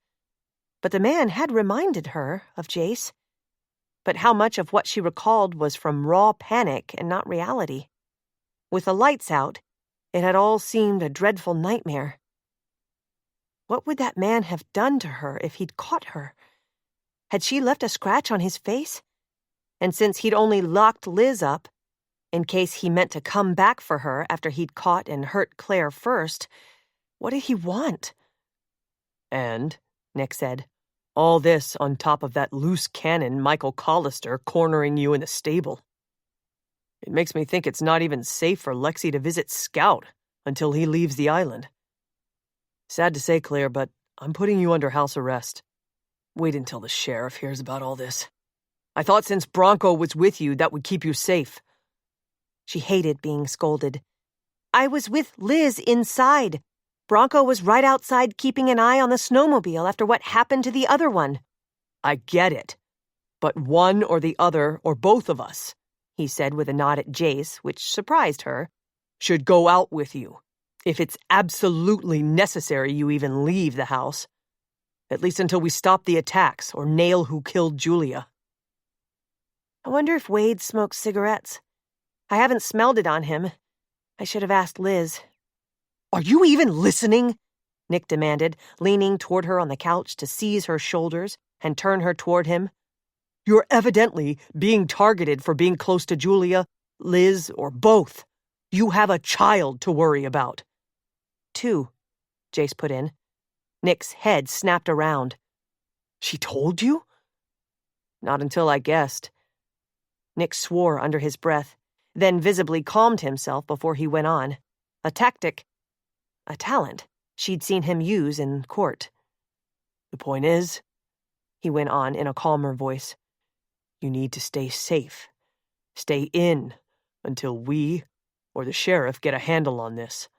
But the man had reminded her of Jace. But how much of what she recalled was from raw panic and not reality? With the lights out, It had all seemed a dreadful nightmare. What would that man have done to her if he'd caught her? Had she left a scratch on his face? And since he'd only locked Liz up, in case he meant to come back for her after he'd caught and hurt Claire first, what did he want? And, Nick said, all this on top of that loose cannon Michael Collister cornering you in the stable. It makes me think it's not even safe for Lexi to visit Scout until he leaves the island. Sad to say, Claire, but I'm putting you under house arrest. Wait until the sheriff hears about all this. I thought since Bronco was with you, that would keep you safe. She hated being scolded. I was with Liz inside. Bronco was right outside keeping an eye on the snowmobile after what happened to the other one. I get it. But one or the other, or both of us, he said with a nod at Jace, which surprised her, should go out with you. If it's absolutely necessary you even leave the house. At least until we stop the attacks or nail who killed Julia. I wonder if Wade smokes cigarettes. I haven't smelled it on him. I should have asked Liz. Are you even listening? Nick demanded, leaning toward her on the couch to seize her shoulders and turn her toward him. You're evidently being targeted for being close to Julia, Liz, or both. You have a child to worry about. 2, Jace put in. Nick's head snapped around. She told you? Not until I guessed. Nick swore under his breath, then visibly calmed himself before he went on. A tactic. A talent she'd seen him use in court. The point is, he went on in a calmer voice, you need to stay safe. Stay in until we or the sheriff get a handle on this.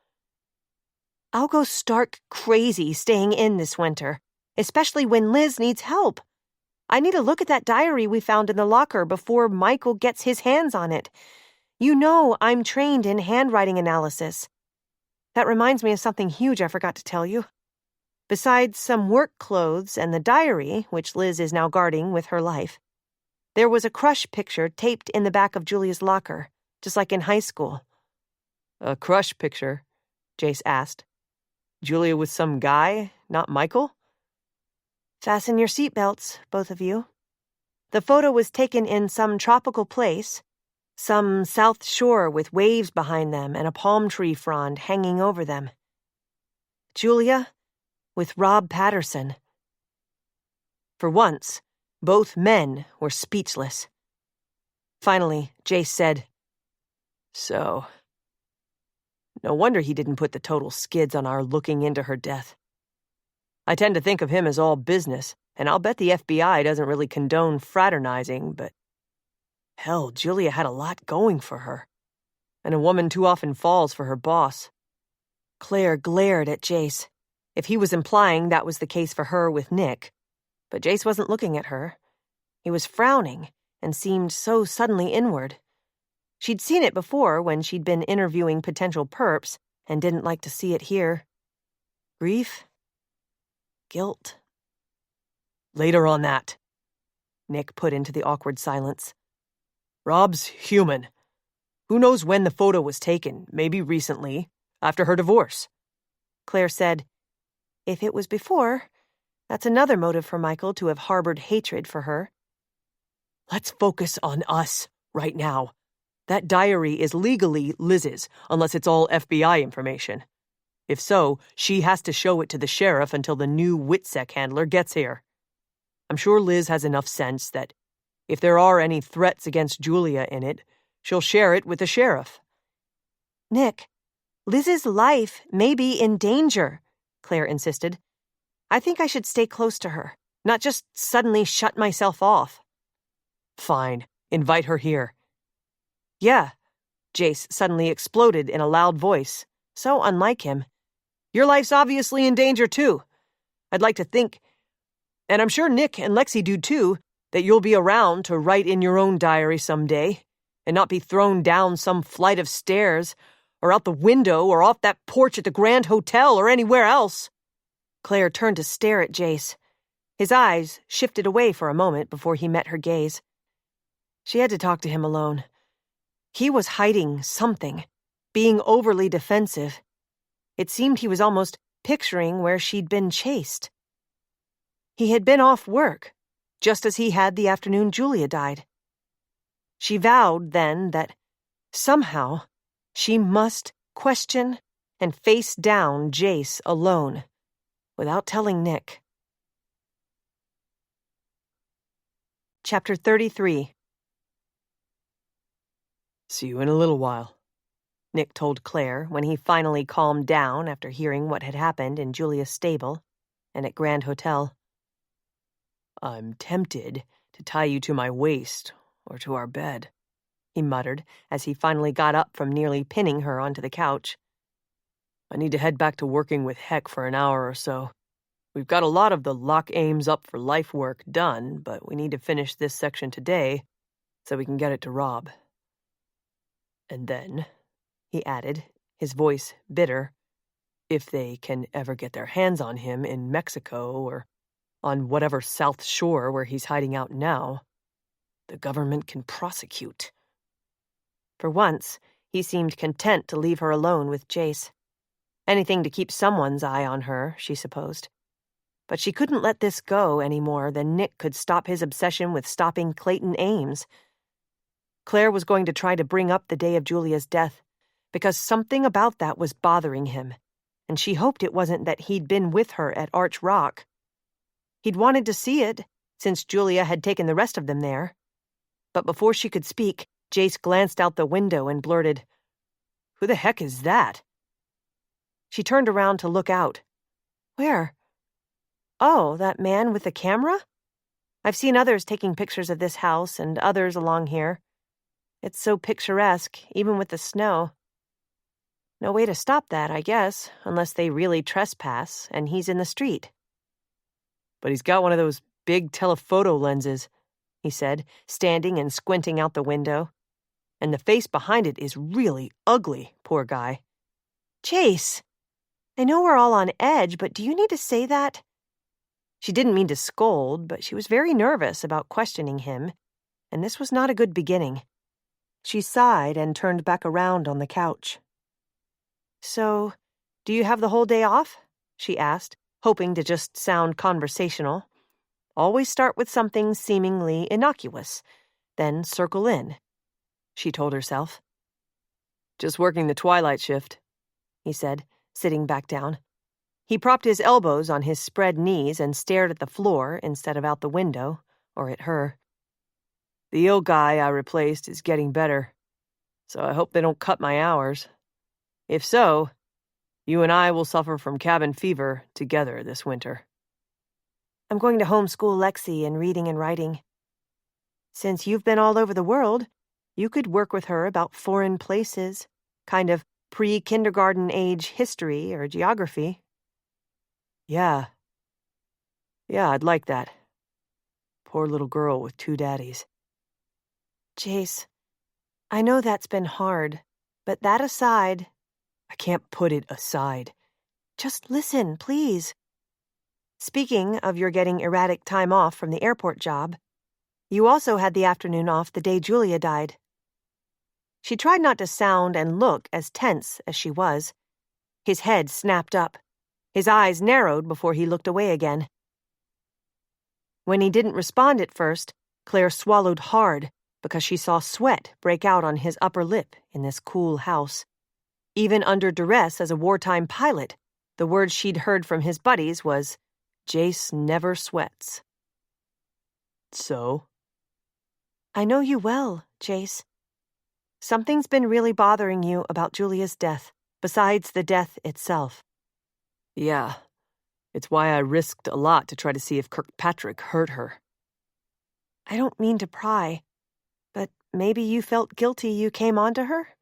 I'll go stark crazy staying in this winter, especially when Liz needs help. I need to look at that diary we found in the locker before Michael gets his hands on it. You know I'm trained in handwriting analysis. That reminds me of something huge I forgot to tell you. Besides some work clothes and the diary, which Liz is now guarding with her life, there was a crush picture taped in the back of Julia's locker, just like in high school. A crush picture? Jace asked. Julia with some guy, not Michael? Fasten your seatbelts, both of you. The photo was taken in some tropical place, some south shore with waves behind them and a palm tree frond hanging over them. Julia with Rob Patterson. For once, both men were speechless. Finally, Jace said, So, no wonder he didn't put the total skids on our looking into her death. I tend to think of him as all business, and I'll bet the FBI doesn't really condone fraternizing, but hell, Julia had a lot going for her. And a woman too often falls for her boss. Claire glared at Jace. If he was implying that was the case for her with Nick. But Jace wasn't looking at her. He was frowning and seemed so suddenly inward. She'd seen it before when she'd been interviewing potential perps and didn't like to see it here. Grief? Guilt? Later on that, Nick put into the awkward silence. Rob's human. Who knows when the photo was taken, maybe recently, after her divorce. Claire said, if it was before, that's another motive for Michael to have harbored hatred for her. Let's focus on us right now. That diary is legally Liz's, unless it's all FBI information. If so, she has to show it to the sheriff until the new WITSEC handler gets here. I'm sure Liz has enough sense that if there are any threats against Julia in it, she'll share it with the sheriff. Nick, Liz's life may be in danger, Claire insisted. I think I should stay close to her, not just suddenly shut myself off. Fine. Invite her here. Yeah, Jace suddenly exploded in a loud voice, so unlike him. Your life's obviously in danger, too. I'd like to think, and I'm sure Nick and Lexi do too, that you'll be around to write in your own diary someday, and not be thrown down some flight of stairs, or out the window, or off that porch at the Grand Hotel, or anywhere else. Claire turned to stare at Jace. His eyes shifted away for a moment before he met her gaze. She had to talk to him alone. He was hiding something, being overly defensive. It seemed he was almost picturing where she'd been chased. He had been off work, just as he had the afternoon Julia died. She vowed then that somehow she must question and face down Jace alone, without telling Nick. Chapter 33. See you in a little while, Nick told Claire when he finally calmed down after hearing what had happened in Julia's stable and at Grand Hotel. I'm tempted to tie you to my waist or to our bed, he muttered as he finally got up from nearly pinning her onto the couch. I need to head back to working with Heck for an hour or so. We've got a lot of the lock aims up for life work done, but we need to finish this section today so we can get it to Rob. And then, he added, his voice bitter, if they can ever get their hands on him in Mexico or on whatever South Shore where he's hiding out now, the government can prosecute. For once, he seemed content to leave her alone with Jace. Anything to keep someone's eye on her, she supposed. But she couldn't let this go any more than Nick could stop his obsession with stopping Clayton Ames. Claire was going to try to bring up the day of Julia's death, because something about that was bothering him, and she hoped it wasn't that he'd been with her at Arch Rock. He'd wanted to see it, since Julia had taken the rest of them there. But before she could speak, Jace glanced out the window and blurted, "Who the heck is that?" She turned around to look out. Where? Oh, that man with the camera? I've seen others taking pictures of this house and others along here. It's so picturesque, even with the snow. No way to stop that, I guess, unless they really trespass and he's in the street. But he's got one of those big telephoto lenses, he said, standing and squinting out the window. And the face behind it is really ugly, poor guy. Chase! I know we're all on edge, but do you need to say that? She didn't mean to scold, but she was very nervous about questioning him, and this was not a good beginning. She sighed and turned back around on the couch. So, do you have the whole day off? She asked, hoping to just sound conversational. Always start with something seemingly innocuous, then circle in, she told herself. Just working the twilight shift, he said, sitting back down. He propped his elbows on his spread knees and stared at the floor instead of out the window, or at her. The ill guy I replaced is getting better, so I hope they don't cut my hours. If so, you and I will suffer from cabin fever together this winter. I'm going to homeschool Lexi in reading and writing. Since you've been all over the world, you could work with her about foreign places, kind of pre-kindergarten age history or geography. Yeah, I'd like that. Poor little girl with 2 daddies. Jace, I know that's been hard, but that aside... I can't put it aside. Just listen, please. Speaking of your getting erratic time off from the airport job, you also had the afternoon off the day Julia died. She tried not to sound and look as tense as she was. His head snapped up. His eyes narrowed before he looked away again. When he didn't respond at first, Claire swallowed hard because she saw sweat break out on his upper lip in this cool house. Even under duress as a wartime pilot, the word she'd heard from his buddies was, "Jace never sweats." So? I know you well, Jace. Something's been really bothering you about Julia's death, besides the death itself. Yeah, it's why I risked a lot to try to see if Kirkpatrick hurt her. I don't mean to pry, but maybe you felt guilty you came on to her?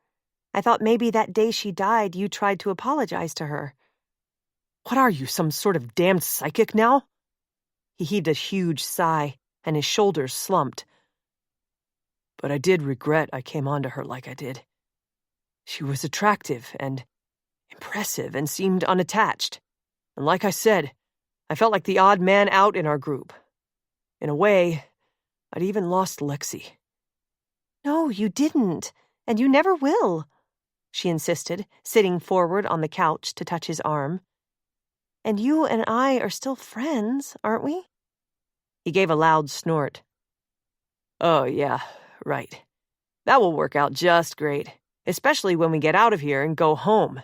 I thought maybe that day she died you tried to apologize to her. What are you, some sort of damned psychic now? He heaved a huge sigh, and his shoulders slumped. But I did regret I came on to her like I did. She was attractive and impressive and seemed unattached. And like I said, I felt like the odd man out in our group. In a way, I'd even lost Lexi. No, you didn't, and you never will. she insisted, sitting forward on the couch to touch his arm. And you and I are still friends, aren't we? He gave a loud snort. Oh, yeah, right. That will work out just great, especially when we get out of here and go home.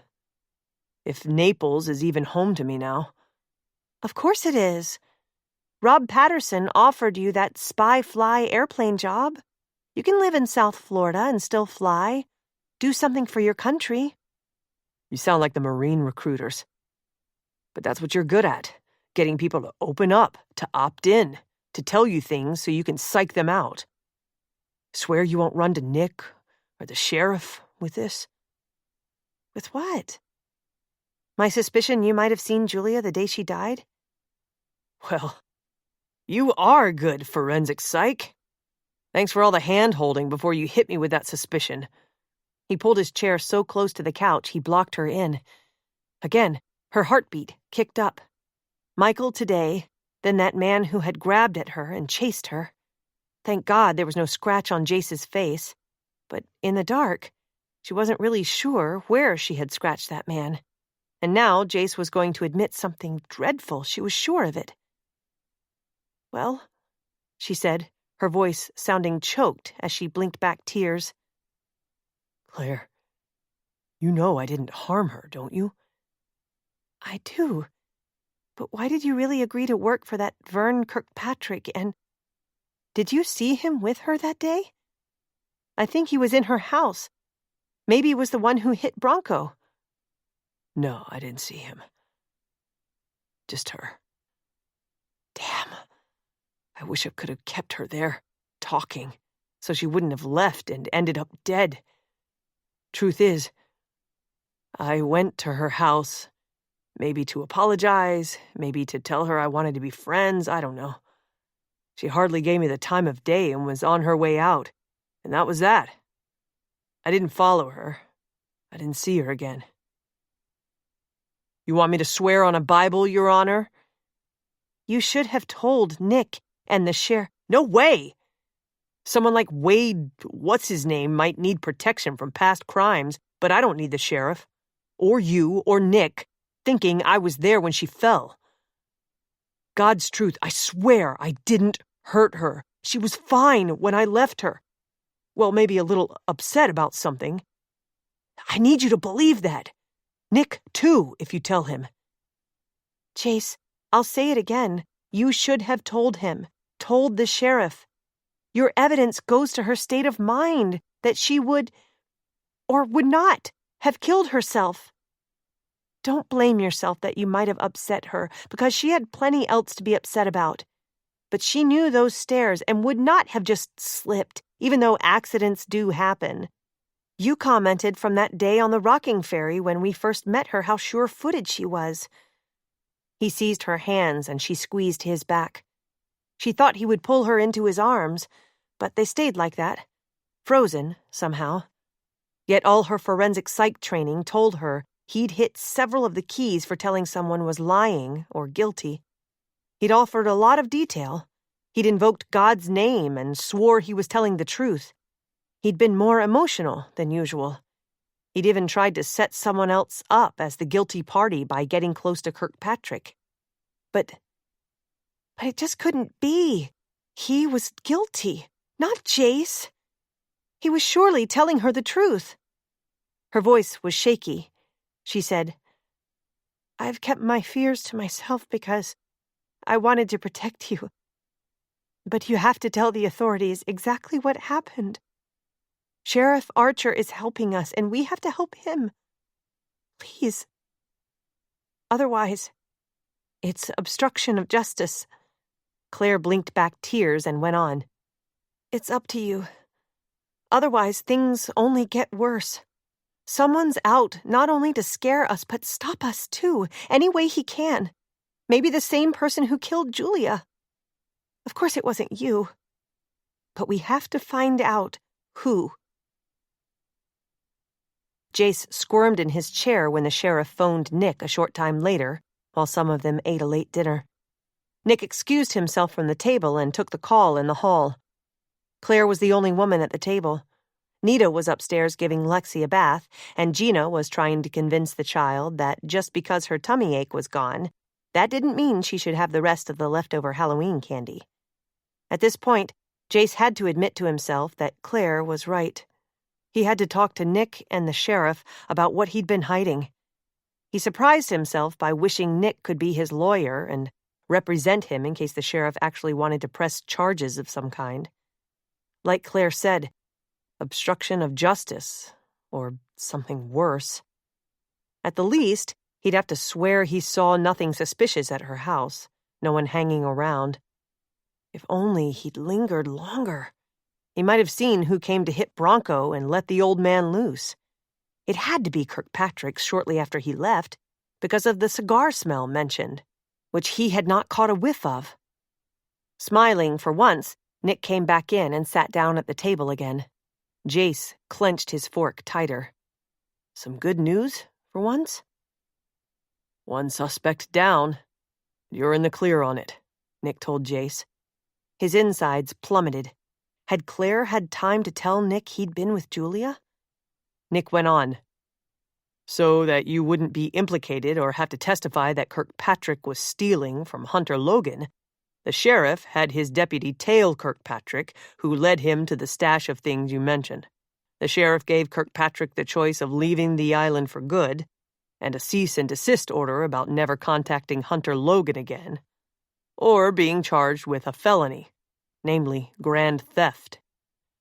If Naples is even home to me now. Of course it is. Rob Patterson offered you that spy-fly airplane job. You can live in South Florida and still fly. Do something for your country. You sound like the Marine recruiters. But that's what you're good at, getting people to open up, to opt in, to tell you things so you can psych them out. Swear you won't run to Nick or the sheriff with this? With what? My suspicion you might have seen Julia the day she died? Well, you are good, forensic psych. Thanks for all the hand-holding before you hit me with that suspicion. He pulled his chair so close to the couch he blocked her in. Again, her heartbeat kicked up. Michael today, then that man who had grabbed at her and chased her. Thank God there was no scratch on Jace's face. But in the dark, she wasn't really sure where she had scratched that man. And now Jace was going to admit something dreadful, she was sure of it. Well, she said, her voice sounding choked as she blinked back tears. Claire, you know I didn't harm her, don't you? I do. But why did you really agree to work for that Vern Kirkpatrick, and did you see him with her that day? I think he was in her house. Maybe he was the one who hit Bronco. No, I didn't see him. Just her. Damn. I wish I could have kept her there, talking, so she wouldn't have left and ended up dead. Truth is, I went to her house, maybe to apologize, maybe to tell her I wanted to be friends, I don't know. She hardly gave me the time of day and was on her way out, and that was that. I didn't follow her. I didn't see her again. You want me to swear on a Bible, Your Honor? You should have told Nick and the sheriff. No way! Someone like Wade, what's-his-name, might need protection from past crimes, but I don't need the sheriff, or you, or Nick, thinking I was there when she fell. God's truth, I swear I didn't hurt her. She was fine when I left her. Well, maybe a little upset about something. I need you to believe that. Nick, too, if you tell him. Jace, I'll say it again. You should have told him. Told the sheriff. Your evidence goes to her state of mind, that she would, or would not, have killed herself. Don't blame yourself that you might have upset her, because she had plenty else to be upset about. But she knew those stairs and would not have just slipped, even though accidents do happen. You commented from that day on the rocking ferry when we first met her how sure-footed she was. He seized her hands and she squeezed his back. She thought he would pull her into his arms, but they stayed like that, frozen somehow. Yet all her forensic psych training told her he'd hit several of the keys for telling someone was lying or guilty. He'd offered a lot of detail. He'd invoked God's name and swore he was telling the truth. He'd been more emotional than usual. He'd even tried to set someone else up as the guilty party by getting close to Kirkpatrick. But it just couldn't be. He was guilty, not Jace. He was surely telling her the truth. Her voice was shaky. She said, I've kept my fears to myself because I wanted to protect you. But you have to tell the authorities exactly what happened. Sheriff Archer is helping us, and we have to help him. Please. Otherwise, it's obstruction of justice. Claire blinked back tears and went on. It's up to you. Otherwise, things only get worse. Someone's out not only to scare us, but stop us too, any way he can. Maybe the same person who killed Julia. Of course it wasn't you. But we have to find out who. Jace squirmed in his chair when the sheriff phoned Nick a short time later, while some of them ate a late dinner. Nick excused himself from the table and took the call in the hall. Claire was the only woman at the table. Nita was upstairs giving Lexi a bath, and Gina was trying to convince the child that just because her tummy ache was gone, that didn't mean she should have the rest of the leftover Halloween candy. At this point, Jace had to admit to himself that Claire was right. He had to talk to Nick and the sheriff about what he'd been hiding. He surprised himself by wishing Nick could be his lawyer and represent him in case the sheriff actually wanted to press charges of some kind. Like Claire said, obstruction of justice, or something worse. At the least, he'd have to swear he saw nothing suspicious at her house, no one hanging around. If only he'd lingered longer. He might have seen who came to hit Bronco and let the old man loose. It had to be Kirkpatrick shortly after he left, because of the cigar smell mentioned, which he had not caught a whiff of. Smiling for once, Nick came back in and sat down at the table again. Jace clenched his fork tighter. Some good news, for once? One suspect down. You're in the clear on it, Nick told Jace. His insides plummeted. Had Claire had time to tell Nick he'd been with Julia? Nick went on. So that you wouldn't be implicated or have to testify that Kirkpatrick was stealing from Hunter Logan, the sheriff had his deputy tail Kirkpatrick, who led him to the stash of things you mentioned. The sheriff gave Kirkpatrick the choice of leaving the island for good and a cease and desist order about never contacting Hunter Logan again, or being charged with a felony, namely grand theft.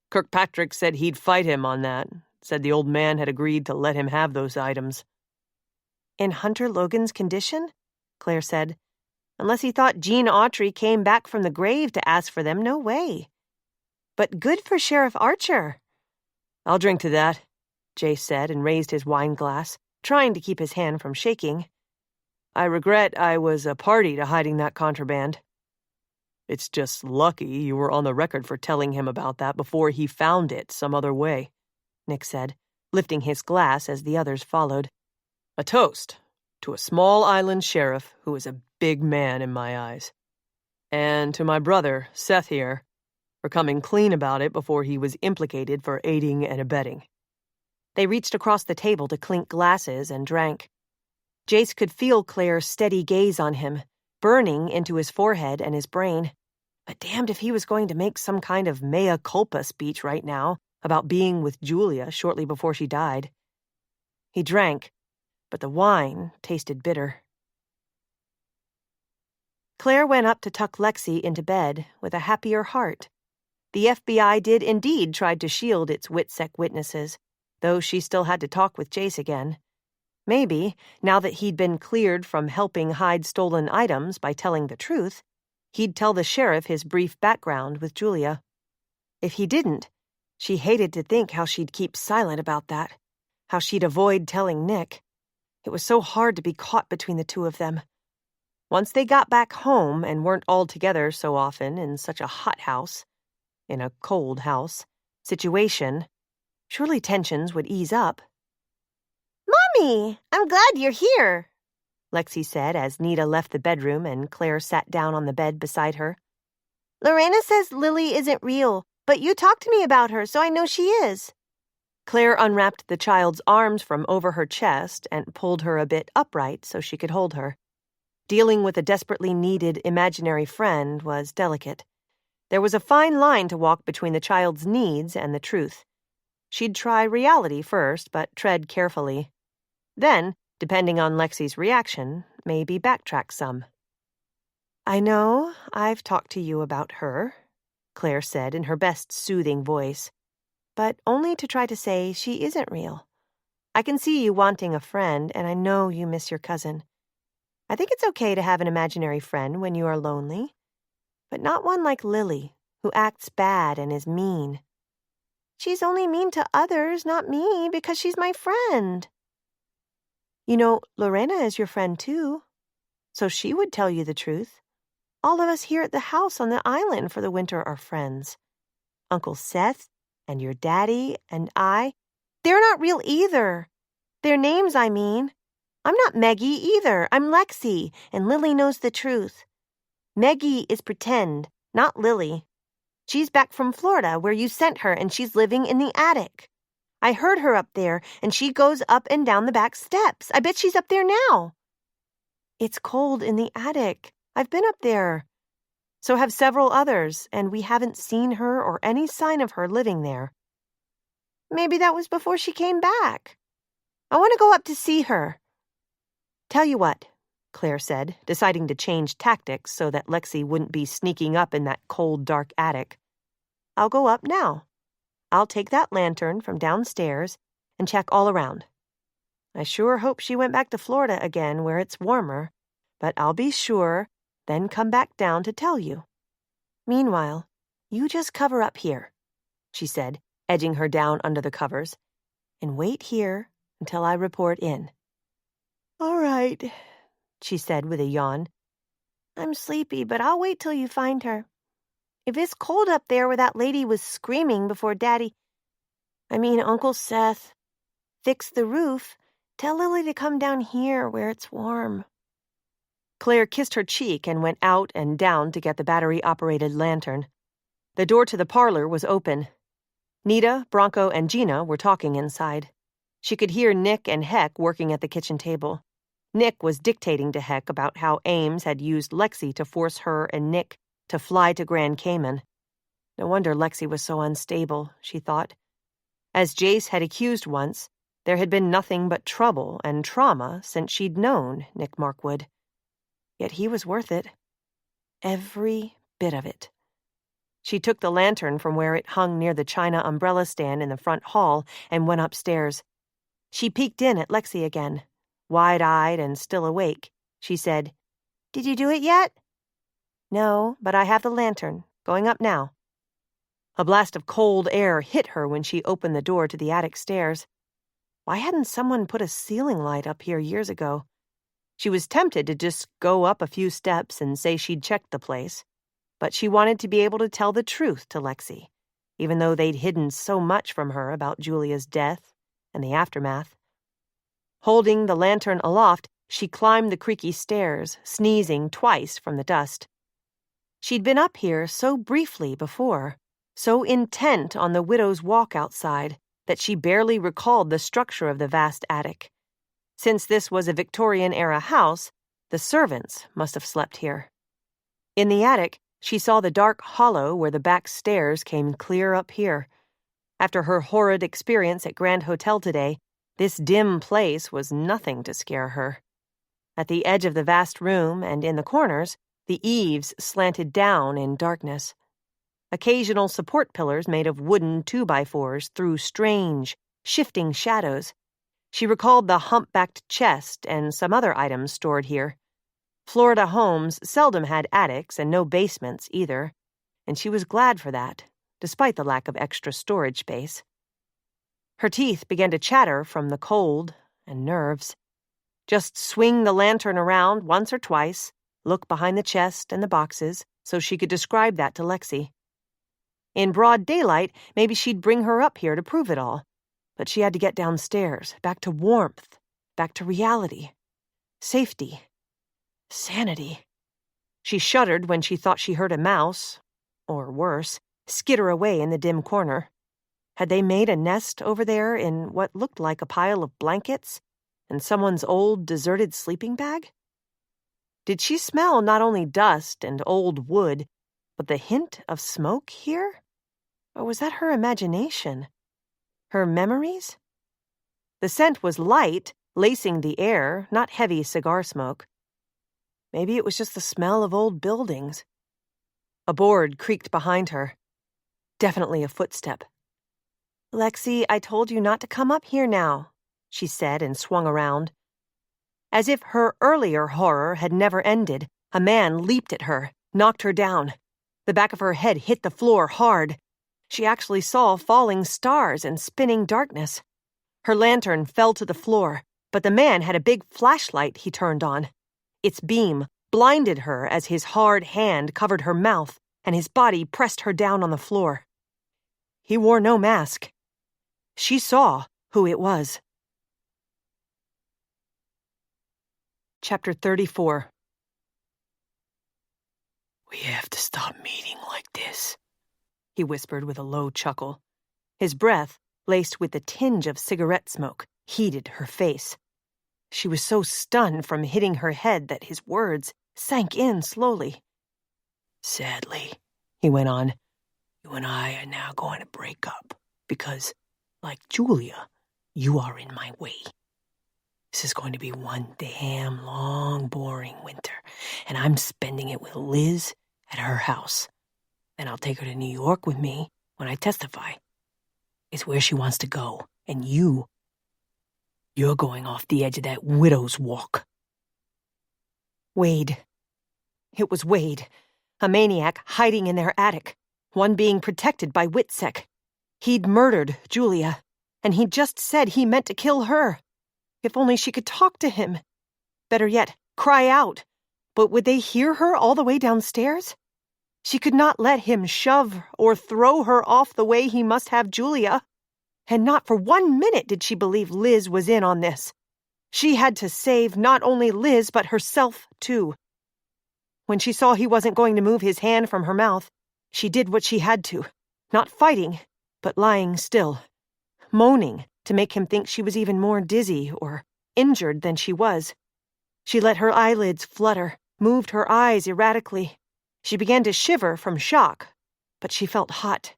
Kirkpatrick said he'd fight him on that, said the old man had agreed to let him have those items. In Hunter Logan's condition? Claire said. Unless he thought Jean Autry came back from the grave to ask for them, no way. But good for Sheriff Archer. I'll drink to that, Jace said and raised his wine glass, trying to keep his hand from shaking. I regret I was a party to hiding that contraband. It's just lucky you were on the record for telling him about that before he found it some other way, Nick said, lifting his glass as the others followed. A toast to a small island sheriff who is a big man in my eyes. And to my brother, Seth here, for coming clean about it before he was implicated for aiding and abetting. They reached across the table to clink glasses and drank. Jace could feel Claire's steady gaze on him, burning into his forehead and his brain. But damned if he was going to make some kind of mea culpa speech right now about being with Julia shortly before she died. He drank, but the wine tasted bitter. Claire went up to tuck Lexi into bed with a happier heart. The FBI did indeed try to shield its Witsec witnesses, though she still had to talk with Jace again. Maybe, now that he'd been cleared from helping hide stolen items by telling the truth, he'd tell the sheriff his brief background with Julia. If he didn't, she hated to think how she'd keep silent about that, how she'd avoid telling Nick. It was so hard to be caught between the two of them. Once they got back home and weren't all together so often in such a hot house, in a cold house, situation, surely tensions would ease up. Mommy, I'm glad you're here, Lexi said as Nita left the bedroom and Claire sat down on the bed beside her. Lorena says Lily isn't real, but you talked to me about her, so I know she is. Claire unwrapped the child's arms from over her chest and pulled her a bit upright so she could hold her. Dealing with a desperately needed imaginary friend was delicate. There was a fine line to walk between the child's needs and the truth. She'd try reality first, but tread carefully. Then, depending on Lexi's reaction, maybe backtrack some. I know I've talked to you about her, Claire said in her best soothing voice, but only to try to say she isn't real. I can see you wanting a friend, and I know you miss your cousin. I think it's okay to have an imaginary friend when you are lonely, but not one like Lily, who acts bad and is mean. She's only mean to others, not me, because she's my friend. You know, Lorena is your friend too, so she would tell you the truth. All of us here at the house on the island for the winter are friends. Uncle Seth and your daddy and I, they're not real either. Their names, I mean. I'm not Meggie either. I'm Lexi, and Lily knows the truth. Meggie is pretend, not Lily. She's back from Florida, where you sent her, and she's living in the attic. I heard her up there, and she goes up and down the back steps. I bet she's up there now. It's cold in the attic. I've been up there. So have several others, and we haven't seen her or any sign of her living there. Maybe that was before she came back. I want to go up to see her. Tell you what, Claire said, deciding to change tactics so that Lexi wouldn't be sneaking up in that cold, dark attic. I'll go up now. I'll take that lantern from downstairs and check all around. I sure hope she went back to Florida again where it's warmer, but I'll be sure, then come back down to tell you. Meanwhile, you just cover up here, she said, edging her down under the covers, and wait here until I report in. All right, she said with a yawn. I'm sleepy, but I'll wait till you find her. If it's cold up there where that lady was screaming before Uncle Seth, fixed the roof, tell Lily to come down here where it's warm. Claire kissed her cheek and went out and down to get the battery-operated lantern. The door to the parlor was open. Nita, Bronco, and Gina were talking inside. She could hear Nick and Heck working at the kitchen table. Nick was dictating to Heck about how Ames had used Lexi to force her and Nick to fly to Grand Cayman. No wonder Lexi was so unstable, she thought. As Jace had accused once, there had been nothing but trouble and trauma since she'd known Nick Markwood. Yet he was worth it. Every bit of it. She took the lantern from where it hung near the china umbrella stand in the front hall and went upstairs. She peeked in at Lexi again. Wide-eyed and still awake, she said, "Did you do it yet?" "No, but I have the lantern. Going up now." A blast of cold air hit her when she opened the door to the attic stairs. Why hadn't someone put a ceiling light up here years ago? She was tempted to just go up a few steps and say she'd checked the place, but she wanted to be able to tell the truth to Lexi, even though they'd hidden so much from her about Julia's death and the aftermath. Holding the lantern aloft, she climbed the creaky stairs, sneezing twice from the dust. She'd been up here so briefly before, so intent on the widow's walk outside, that she barely recalled the structure of the vast attic. Since this was a Victorian-era house, the servants must have slept here. In the attic, she saw the dark hollow where the back stairs came clear up here. After her horrid experience at Grand Hotel today, this dim place was nothing to scare her. At the edge of the vast room and in the corners, the eaves slanted down in darkness. Occasional support pillars made of wooden 2x4s threw strange, shifting shadows. She recalled the humpbacked chest and some other items stored here. Florida homes seldom had attics and no basements either, and she was glad for that, despite the lack of extra storage space. Her teeth began to chatter from the cold and nerves. Just swing the lantern around once or twice, look behind the chest and the boxes so she could describe that to Lexi. In broad daylight, maybe she'd bring her up here to prove it all. But she had to get downstairs, back to warmth, back to reality, safety, sanity. She shuddered when she thought she heard a mouse, or worse, skitter away in the dim corner. Had they made a nest over there in what looked like a pile of blankets and someone's old, deserted sleeping bag? Did she smell not only dust and old wood, but the hint of smoke here? Or was that her imagination? Her memories? The scent was light, lacing the air, not heavy cigar smoke. Maybe it was just the smell of old buildings. A board creaked behind her. Definitely a footstep. "Lexi, I told you not to come up here now," she said and swung around. As if her earlier horror had never ended, a man leaped at her, knocked her down. The back of her head hit the floor hard. She actually saw falling stars and spinning darkness. Her lantern fell to the floor, but the man had a big flashlight he turned on. Its beam blinded her as his hard hand covered her mouth and his body pressed her down on the floor. He wore no mask. She saw who it was. Chapter 34. We have to stop meeting like this, he whispered with a low chuckle. His breath, laced with the tinge of cigarette smoke, heated her face. She was so stunned from hitting her head that his words sank in slowly. Sadly, he went on, you and I are now going to break up because, like Julia, you are in my way. This is going to be one damn long, boring winter, and I'm spending it with Liz at her house. Then I'll take her to New York with me when I testify. It's where she wants to go, and you're going off the edge of that widow's walk. Wade. It was Wade, a maniac hiding in their attic, one being protected by Witsec. He'd murdered Julia, and he'd just said he meant to kill her. If only she could talk to him. Better yet, cry out. But would they hear her all the way downstairs? She could not let him shove or throw her off the way he must have Julia. And not for 1 minute did she believe Liz was in on this. She had to save not only Liz, but herself, too. When she saw he wasn't going to move his hand from her mouth, she did what she had to, not fighting, but lying still, moaning to make him think she was even more dizzy or injured than she was. She let her eyelids flutter, moved her eyes erratically. She began to shiver from shock, but she felt hot.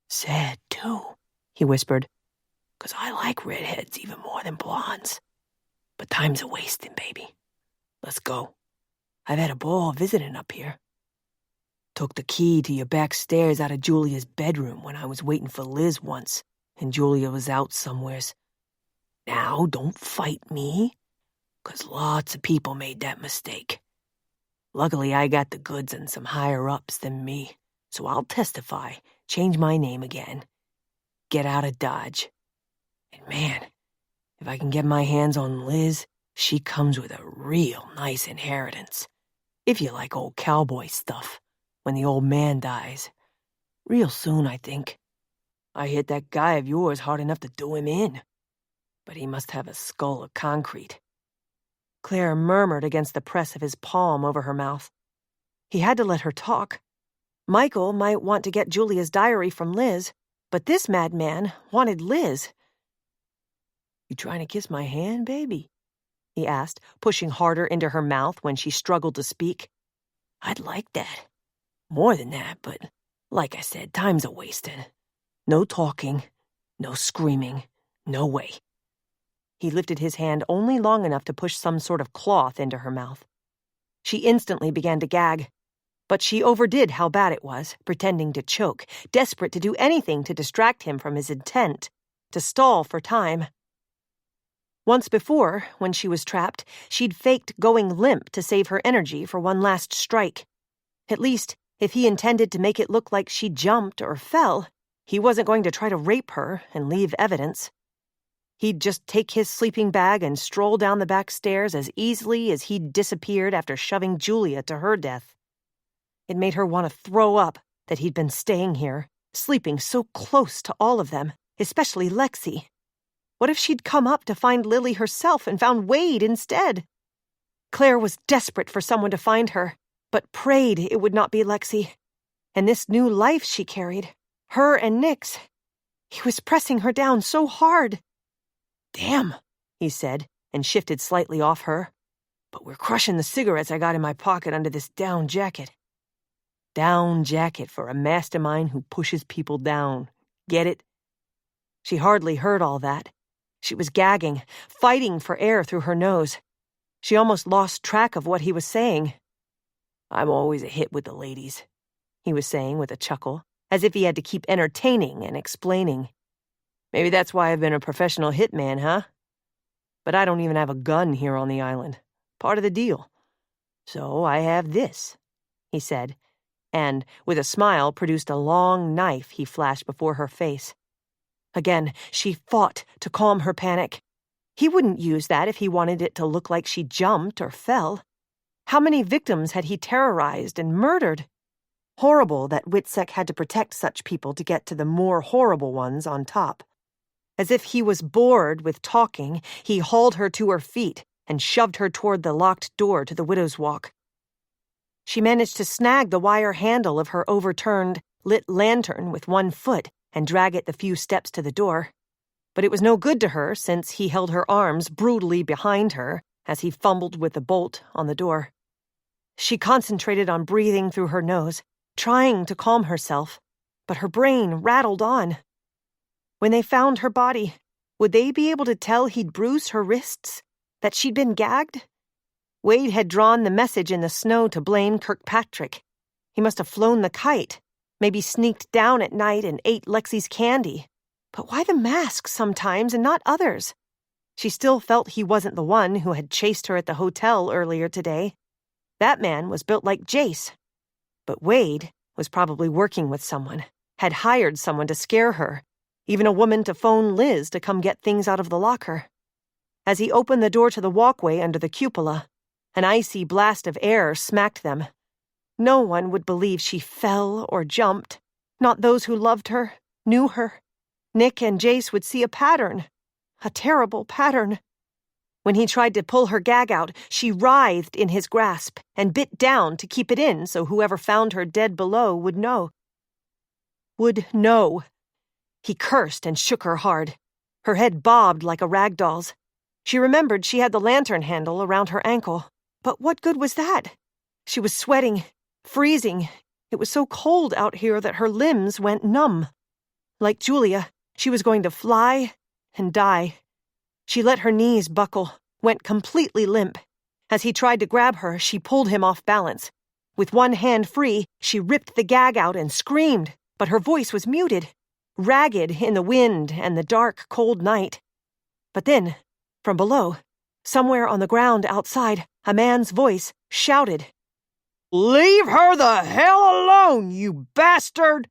Sad, too, he whispered, 'cause I like redheads even more than blondes. But time's a-wasting, baby. Let's go. I've had a ball visiting up here. Took the key to your back stairs out of Julia's bedroom when I was waiting for Liz once, and Julia was out somewheres. Now, don't fight me, 'cause lots of people made that mistake. Luckily, I got the goods on some higher-ups than me, so I'll testify, change my name again, get out of Dodge. And man, if I can get my hands on Liz, she comes with a real nice inheritance. If you like old cowboy stuff, when the old man dies. Real soon, I think. I hit that guy of yours hard enough to do him in. But he must have a skull of concrete. Claire murmured against the press of his palm over her mouth. He had to let her talk. Michael might want to get Julia's diary from Liz, but this madman wanted Liz. You trying to kiss my hand, baby? He asked, pushing harder into her mouth when she struggled to speak. I'd like that. More than that, but like I said, time's a-wasting. No talking, no screaming, no way. He lifted his hand only long enough to push some sort of cloth into her mouth. She instantly began to gag, but she overdid how bad it was, pretending to choke, desperate to do anything to distract him from his intent, to stall for time. Once before, when she was trapped, she'd faked going limp to save her energy for one last strike. At least, if he intended to make it look like she jumped or fell, he wasn't going to try to rape her and leave evidence. He'd just take his sleeping bag and stroll down the back stairs as easily as he'd disappeared after shoving Julia to her death. It made her want to throw up that he'd been staying here, sleeping so close to all of them, especially Lexi. What if she'd come up to find Lily herself and found Wade instead? Claire was desperate for someone to find her, but prayed it would not be Lexi. And this new life she carried, her and Nick's, he was pressing her down so hard. Damn, he said, and shifted slightly off her. But we're crushing the cigarettes I got in my pocket under this down jacket. Down jacket for a mastermind who pushes people down. Get it? She hardly heard all that. She was gagging, fighting for air through her nose. She almost lost track of what he was saying. I'm always a hit with the ladies, he was saying with a chuckle, as if he had to keep entertaining and explaining. Maybe that's why I've been a professional hitman, huh? But I don't even have a gun here on the island. Part of the deal. So I have this, he said, and, with a smile, produced a long knife he flashed before her face. Again, she fought to calm her panic. He wouldn't use that if he wanted it to look like she jumped or fell. How many victims had he terrorized and murdered? Horrible that Witsec had to protect such people to get to the more horrible ones on top. As if he was bored with talking, he hauled her to her feet and shoved her toward the locked door to the widow's walk. She managed to snag the wire handle of her overturned, lit lantern with one foot and drag it the few steps to the door. But it was no good to her since he held her arms brutally behind her as he fumbled with the bolt on the door. She concentrated on breathing through her nose, trying to calm herself, but her brain rattled on. When they found her body, would they be able to tell he'd bruised her wrists? That she'd been gagged? Wade had drawn the message in the snow to blame Kirkpatrick. He must have flown the kite, maybe sneaked down at night and ate Lexi's candy. But why the mask sometimes and not others? She still felt he wasn't the one who had chased her at the hotel earlier today. That man was built like Jace. But Wade was probably working with someone, had hired someone to scare her, even a woman to phone Liz to come get things out of the locker. As he opened the door to the walkway under the cupola, an icy blast of air smacked them. No one would believe she fell or jumped. Not those who loved her, knew her. Nick and Jace would see a pattern. A terrible pattern. When he tried to pull her gag out, she writhed in his grasp and bit down to keep it in so whoever found her dead below would know. Would know. He cursed and shook her hard. Her head bobbed like a rag doll's. She remembered she had the lantern handle around her ankle. But what good was that? She was sweating, freezing. It was so cold out here that her limbs went numb. Like Julia, she was going to fly and die. She let her knees buckle, went completely limp. As he tried to grab her, she pulled him off balance. With one hand free, she ripped the gag out and screamed, but her voice was muted, ragged in the wind and the dark, cold night. But then, from below, somewhere on the ground outside, a man's voice shouted, "Leave her the hell alone, you bastard!"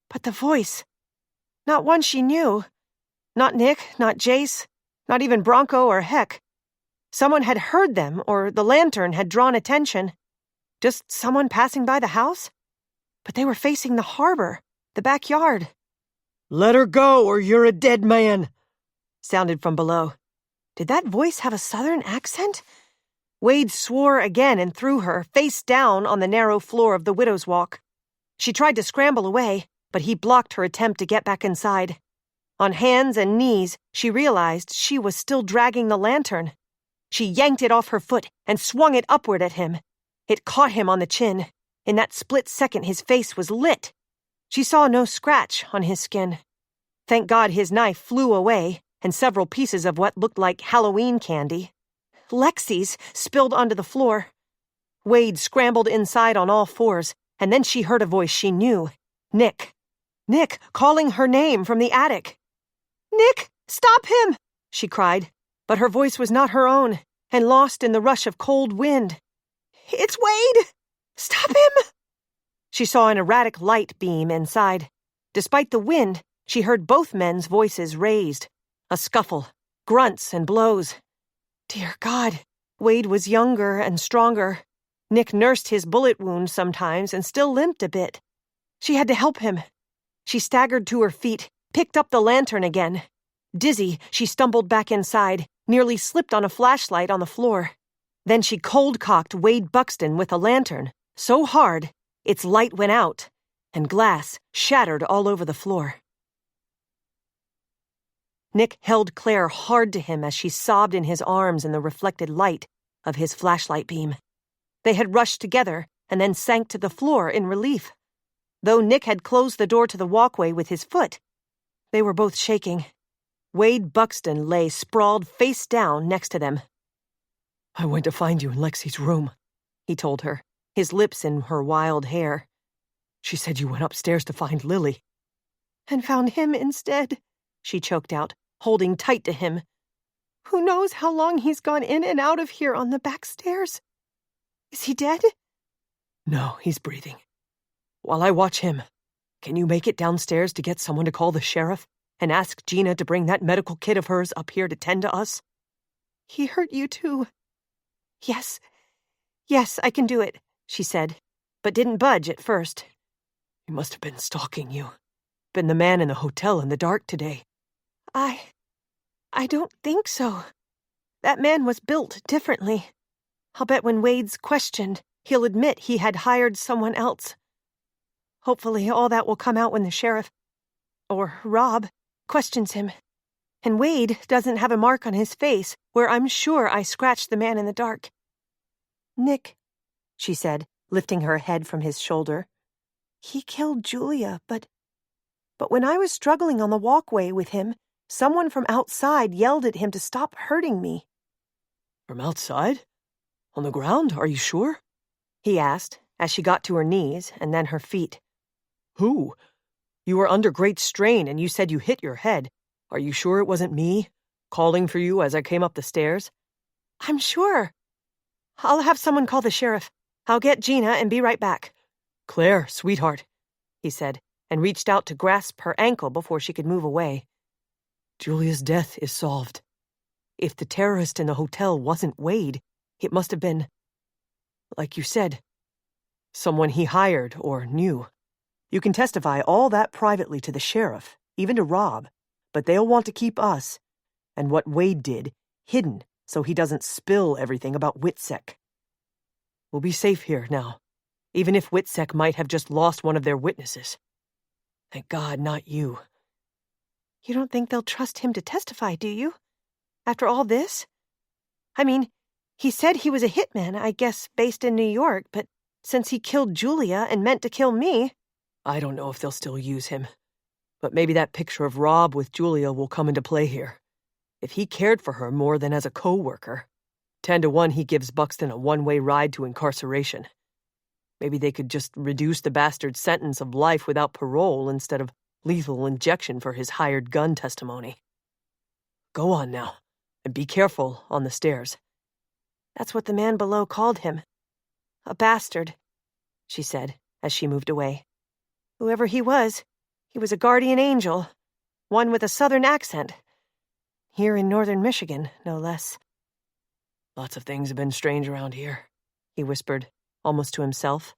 But the voice, not one she knew. Not Nick, not Jace, not even Bronco or Heck. Someone had heard them, or the lantern had drawn attention. Just someone passing by the house? But they were facing the harbor, the backyard. "Let her go, or you're a dead man," sounded from below. Did that voice have a southern accent? Wade swore again and threw her, face down, on the narrow floor of the widow's walk. She tried to scramble away, but he blocked her attempt to get back inside. On hands and knees, she realized she was still dragging the lantern. She yanked it off her foot and swung it upward at him. It caught him on the chin. In that split second, his face was lit. She saw no scratch on his skin. Thank God his knife flew away, and several pieces of what looked like Halloween candy. Lexi's spilled onto the floor. Wade scrambled inside on all fours, and then she heard a voice she knew. Nick. Nick calling her name from the attic. "Nick, stop him!" she cried, but her voice was not her own, and lost in the rush of cold wind. "It's Wade! Stop him!" She saw an erratic light beam inside. Despite the wind, she heard both men's voices raised. A scuffle, grunts and blows. Dear God, Wade was younger and stronger. Nick nursed his bullet wound sometimes and still limped a bit. She had to help him. She staggered to her feet, picked up the lantern again. Dizzy, she stumbled back inside, nearly slipped on a flashlight on the floor. Then she cold-cocked Wade Buxton with a lantern, so hard, its light went out, and glass shattered all over the floor. Nick held Claire hard to him as she sobbed in his arms in the reflected light of his flashlight beam. They had rushed together and then sank to the floor in relief. Though Nick had closed the door to the walkway with his foot, they were both shaking. Wade Buxton lay sprawled face down next to them. "I went to find you in Lexi's room," he told her, his lips in her wild hair. "She said you went upstairs to find Lily." "And found him instead," she choked out, holding tight to him. "Who knows how long he's gone in and out of here on the back stairs? Is he dead?" "No, he's breathing. While I watch him, can you make it downstairs to get someone to call the sheriff and ask Gina to bring that medical kit of hers up here to tend to us?" "He hurt you too." Yes, I can do it," she said, but didn't budge at first. "He must have been stalking you. Been the man in the hotel in the dark today." I don't think so. That man was built differently. I'll bet when Wade's questioned, he'll admit he had hired someone else." Hopefully all that will come out when the sheriff, or Rob, questions him. And Wade doesn't have a mark on his face where I'm sure I scratched the man in the dark. Nick, she said, lifting her head from his shoulder. He killed Julia, but when I was struggling on the walkway with him, someone from outside yelled at him to stop hurting me. From outside? On the ground, are you sure? He asked, as she got to her knees and then her feet. Who? You were under great strain and you said you hit your head. Are you sure it wasn't me, calling for you as I came up the stairs? I'm sure. I'll have someone call the sheriff. I'll get Gina and be right back. Claire, sweetheart, he said, and reached out to grasp her ankle before she could move away. Julia's death is solved. If the terrorist in the hotel wasn't Wade, it must have been, like you said, someone he hired or knew. You can testify all that privately to the sheriff, even to Rob, but they'll want to keep us, and what Wade did, hidden so he doesn't spill everything about Witsec. We'll be safe here now, even if Witsec might have just lost one of their witnesses. Thank God, not you. You don't think they'll trust him to testify, do you? After all this? I mean, he said he was a hitman, I guess, based in New York, but since he killed Julia and meant to kill me... I don't know if they'll still use him. But maybe that picture of Rob with Julia will come into play here. If he cared for her more than as a co-worker, 10 to 1 he gives Buxton a one-way ride to incarceration. Maybe they could just reduce the bastard's sentence of life without parole instead of lethal injection for his hired gun testimony. Go on now, and be careful on the stairs. That's what the man below called him. A bastard, she said as she moved away. Whoever he was a guardian angel, one with a southern accent. Here in northern Michigan, no less. Lots of things have been strange around here, he whispered, almost to himself.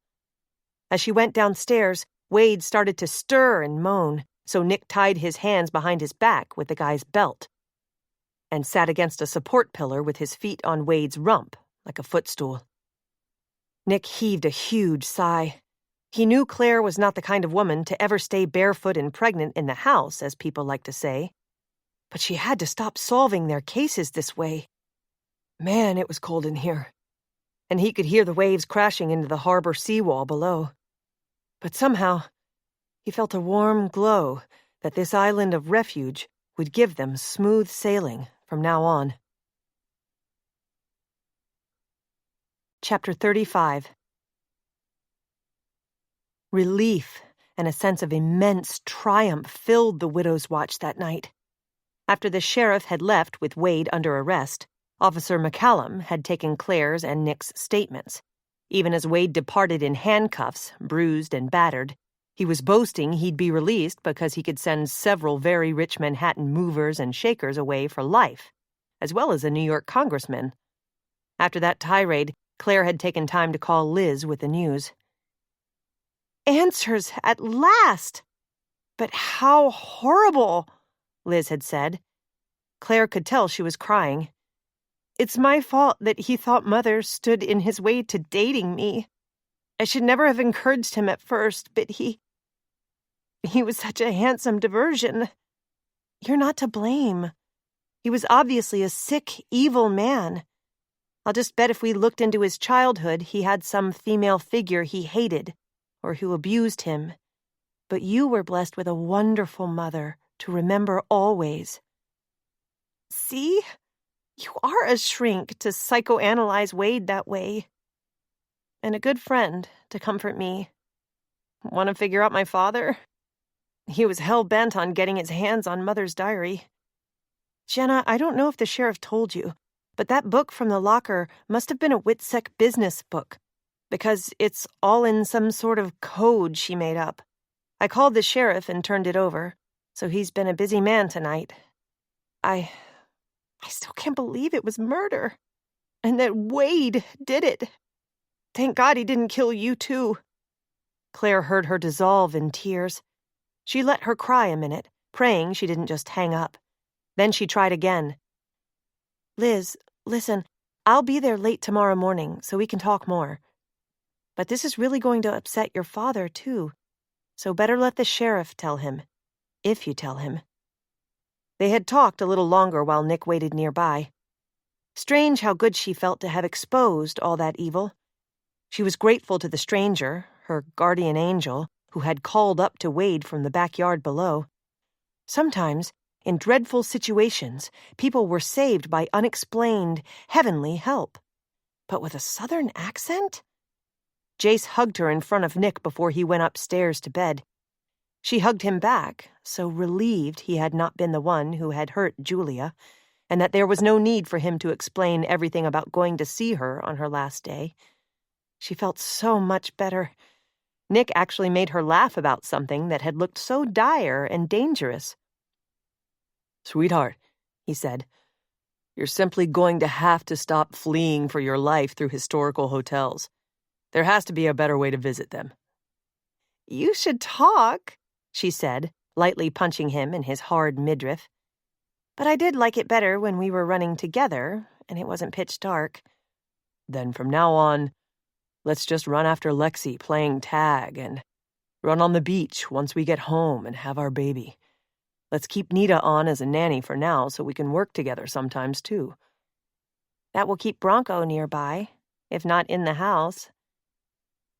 As she went downstairs, Wade started to stir and moan, so Nick tied his hands behind his back with the guy's belt and sat against a support pillar with his feet on Wade's rump, like a footstool. Nick heaved a huge sigh. He knew Claire was not the kind of woman to ever stay barefoot and pregnant in the house, as people like to say. But she had to stop solving their cases this way. Man, it was cold in here. And he could hear the waves crashing into the harbor seawall below. But somehow, he felt a warm glow that this island of refuge would give them smooth sailing from now on. Chapter 35. Relief and a sense of immense triumph filled the widow's watch that night. After the sheriff had left with Wade under arrest, Officer McCallum had taken Claire's and Nick's statements. Even as Wade departed in handcuffs, bruised and battered, he was boasting he'd be released because he could send several very rich Manhattan movers and shakers away for life, as well as a New York congressman. After that tirade, Claire had taken time to call Liz with the news. Answers at last! But how horrible, Liz had said. Claire could tell she was crying. It's my fault that he thought Mother stood in his way to dating me. I should never have encouraged him at first, but he was such a handsome diversion. You're not to blame. He was obviously a sick, evil man. I'll just bet if we looked into his childhood, he had some female figure he hated, or who abused him. But you were blessed with a wonderful mother to remember always. See? You are a shrink to psychoanalyze Wade that way. And a good friend to comfort me. Want to figure out my father? He was hell-bent on getting his hands on Mother's diary. Jenna, I don't know if the sheriff told you, but that book from the locker must have been a Witsec business book, because it's all in some sort of code she made up. I called the sheriff and turned it over, so he's been a busy man tonight. I still can't believe it was murder, and that Wade did it. Thank God he didn't kill you, too. Claire heard her dissolve in tears. She let her cry a minute, praying she didn't just hang up. Then she tried again. Liz, listen, I'll be there late tomorrow morning so we can talk more. But this is really going to upset your father, too. So better let the sheriff tell him, if you tell him. They had talked a little longer while Nick waited nearby. Strange how good she felt to have exposed all that evil. She was grateful to the stranger, her guardian angel, who had called up to Wade from the backyard below. Sometimes, in dreadful situations, people were saved by unexplained, heavenly help. But with a southern accent? Jace hugged her in front of Nick before he went upstairs to bed. She hugged him back, so relieved he had not been the one who had hurt Julia, and that there was no need for him to explain everything about going to see her on her last day. She felt so much better. Nick actually made her laugh about something that had looked so dire and dangerous. "Sweetheart," he said, "you're simply going to have to stop fleeing for your life through historical hotels. There has to be a better way to visit them." "You should talk," she said, lightly punching him in his hard midriff. "But I did like it better when we were running together, and it wasn't pitch dark." "Then from now on, let's just run after Lexi playing tag and run on the beach once we get home and have our baby. Let's keep Nita on as a nanny for now so we can work together sometimes, too." "That will keep Bronco nearby, if not in the house.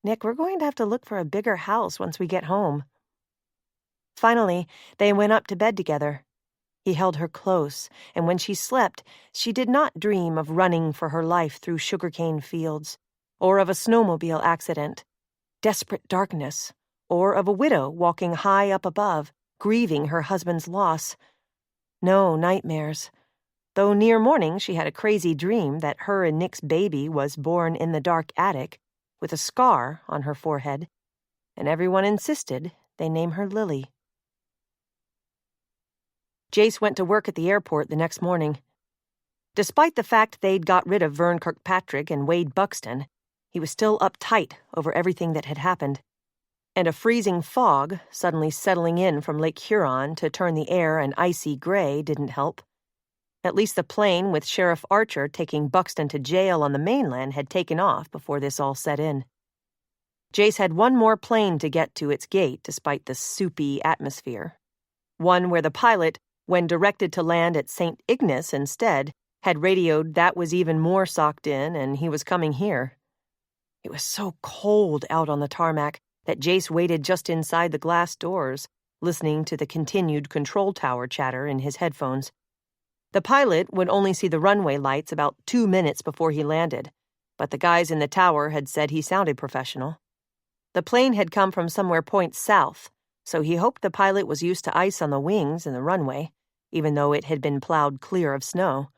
Nick, we're going to have to look for a bigger house once we get home." Finally, they went up to bed together. He held her close, and when she slept, she did not dream of running for her life through sugarcane fields, or of a snowmobile accident, desperate darkness, or of a widow walking high up above, grieving her husband's loss. No nightmares. Though near morning she had a crazy dream that her and Nick's baby was born in the dark attic, with a scar on her forehead, and everyone insisted they name her Lily. Jace went to work at the airport the next morning. Despite the fact they'd got rid of Vern Kirkpatrick and Wade Buxton, he was still uptight over everything that had happened. And a freezing fog suddenly settling in from Lake Huron to turn the air an icy gray didn't help. At least the plane with Sheriff Archer taking Buxton to jail on the mainland had taken off before this all set in. Jace had one more plane to get to its gate despite the soupy atmosphere. One where the pilot, when directed to land at St. Ignace instead, had radioed that was even more socked in and he was coming here. It was so cold out on the tarmac that Jace waited just inside the glass doors, listening to the continued control tower chatter in his headphones. The pilot would only see the runway lights about 2 minutes before he landed, but the guys in the tower had said he sounded professional. The plane had come from somewhere points south, so he hoped the pilot was used to ice on the wings and the runway, even though it had been plowed clear of snow.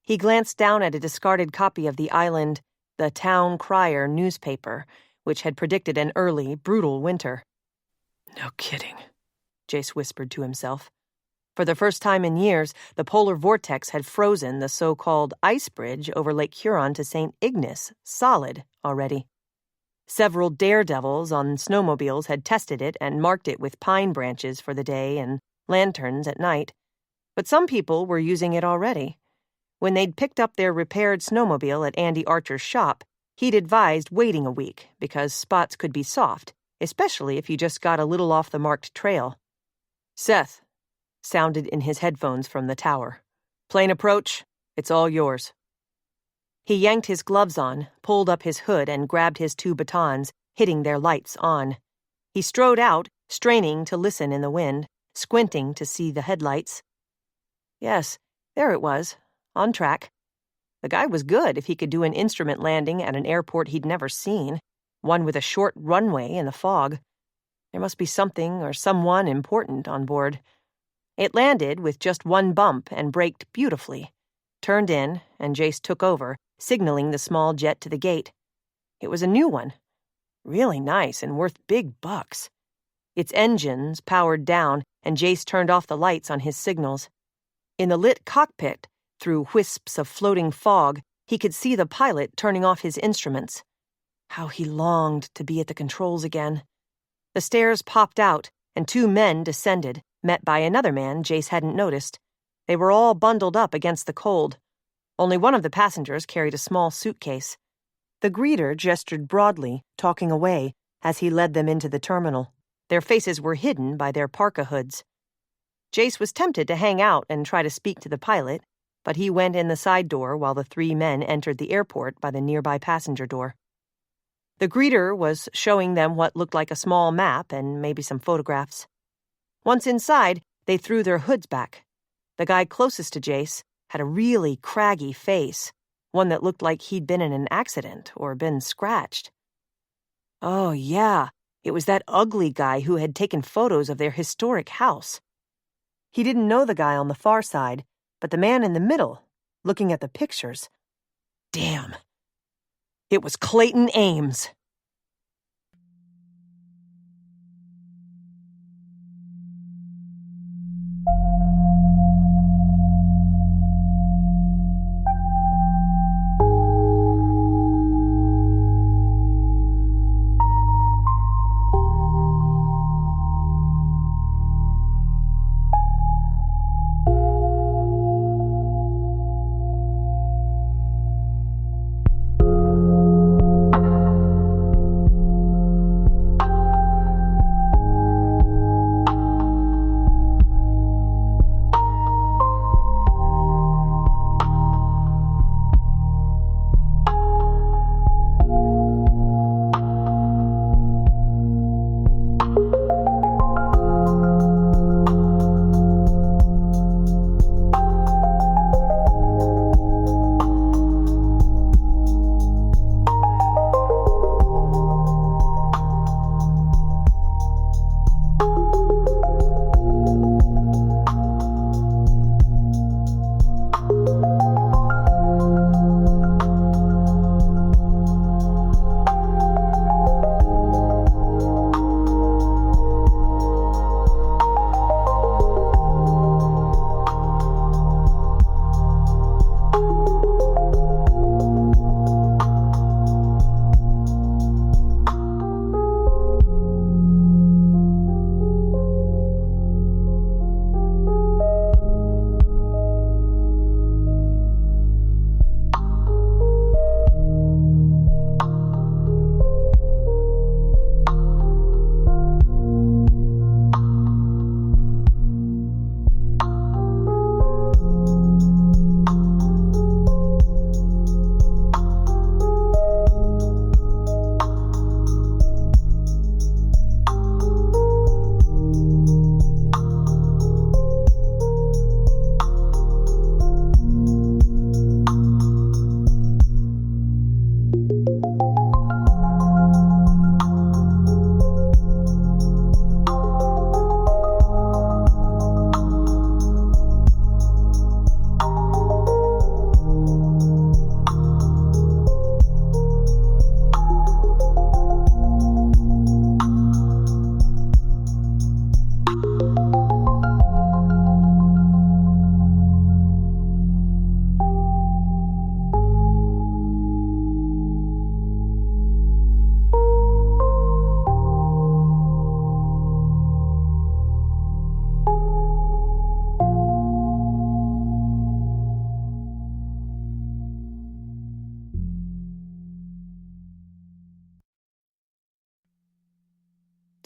He glanced down at a discarded copy of the island, The Town Crier newspaper, which had predicted an early, brutal winter. "No kidding," Jace whispered to himself. For the first time in years, the polar vortex had frozen the so-called ice bridge over Lake Huron to St. Ignace solid already. Several daredevils on snowmobiles had tested it and marked it with pine branches for the day and lanterns at night. But some people were using it already. When they'd picked up their repaired snowmobile at Andy Archer's shop, he'd advised waiting a week because spots could be soft, especially if you just got a little off the marked trail. "Seth," sounded in his headphones from the tower. "Plane approach. It's all yours." He yanked his gloves on, pulled up his hood, and grabbed his 2 batons, hitting their lights on. He strode out, straining to listen in the wind, squinting to see the headlights. Yes, there it was, on track. The guy was good if he could do an instrument landing at an airport he'd never seen, one with a short runway in the fog. There must be something or someone important on board. It landed with just one bump and braked beautifully, turned in, and Jace took over, signaling the small jet to the gate. It was a new one, really nice and worth big bucks. Its engines powered down, and Jace turned off the lights on his signals. In the lit cockpit, through wisps of floating fog, he could see the pilot turning off his instruments. How he longed to be at the controls again. The stairs popped out, and 2 men descended, met by another man Jace hadn't noticed. They were all bundled up against the cold. Only one of the passengers carried a small suitcase. The greeter gestured broadly, talking away, as he led them into the terminal. Their faces were hidden by their parka hoods. Jace was tempted to hang out and try to speak to the pilot, but he went in the side door while the 3 men entered the airport by the nearby passenger door. The greeter was showing them what looked like a small map and maybe some photographs. Once inside, they threw their hoods back. The guy closest to Jace had a really craggy face, one that looked like he'd been in an accident or been scratched. Oh, yeah, it was that ugly guy who had taken photos of their historic house. He didn't know the guy on the far side, but the man in the middle, looking at the pictures. Damn. It was Clayton Ames.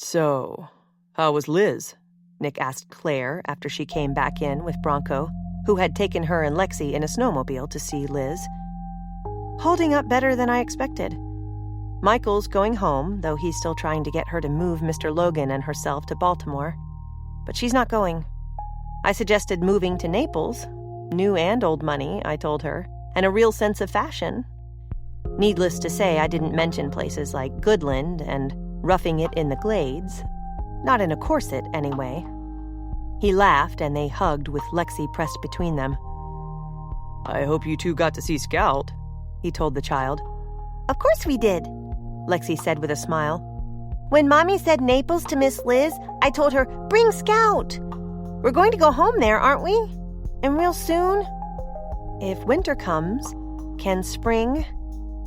So, how was Liz? Nick asked Claire after she came back in with Bronco, who had taken her and Lexi in a snowmobile to see Liz. Holding up better than I expected. Michael's going home, though he's still trying to get her to move Mr. Logan and herself to Baltimore. But she's not going. I suggested moving to Naples. New and old money, I told her, and a real sense of fashion. Needless to say, I didn't mention places like Goodland and roughing it in the Glades. Not in a corset, anyway. He laughed, and they hugged with Lexi pressed between them. I hope you two got to see Scout, he told the child. Of course we did, Lexi said with a smile. When Mommy said Naples to Miss Liz, I told her, bring Scout. We're going to go home there, aren't we? And real soon? If winter comes, can spring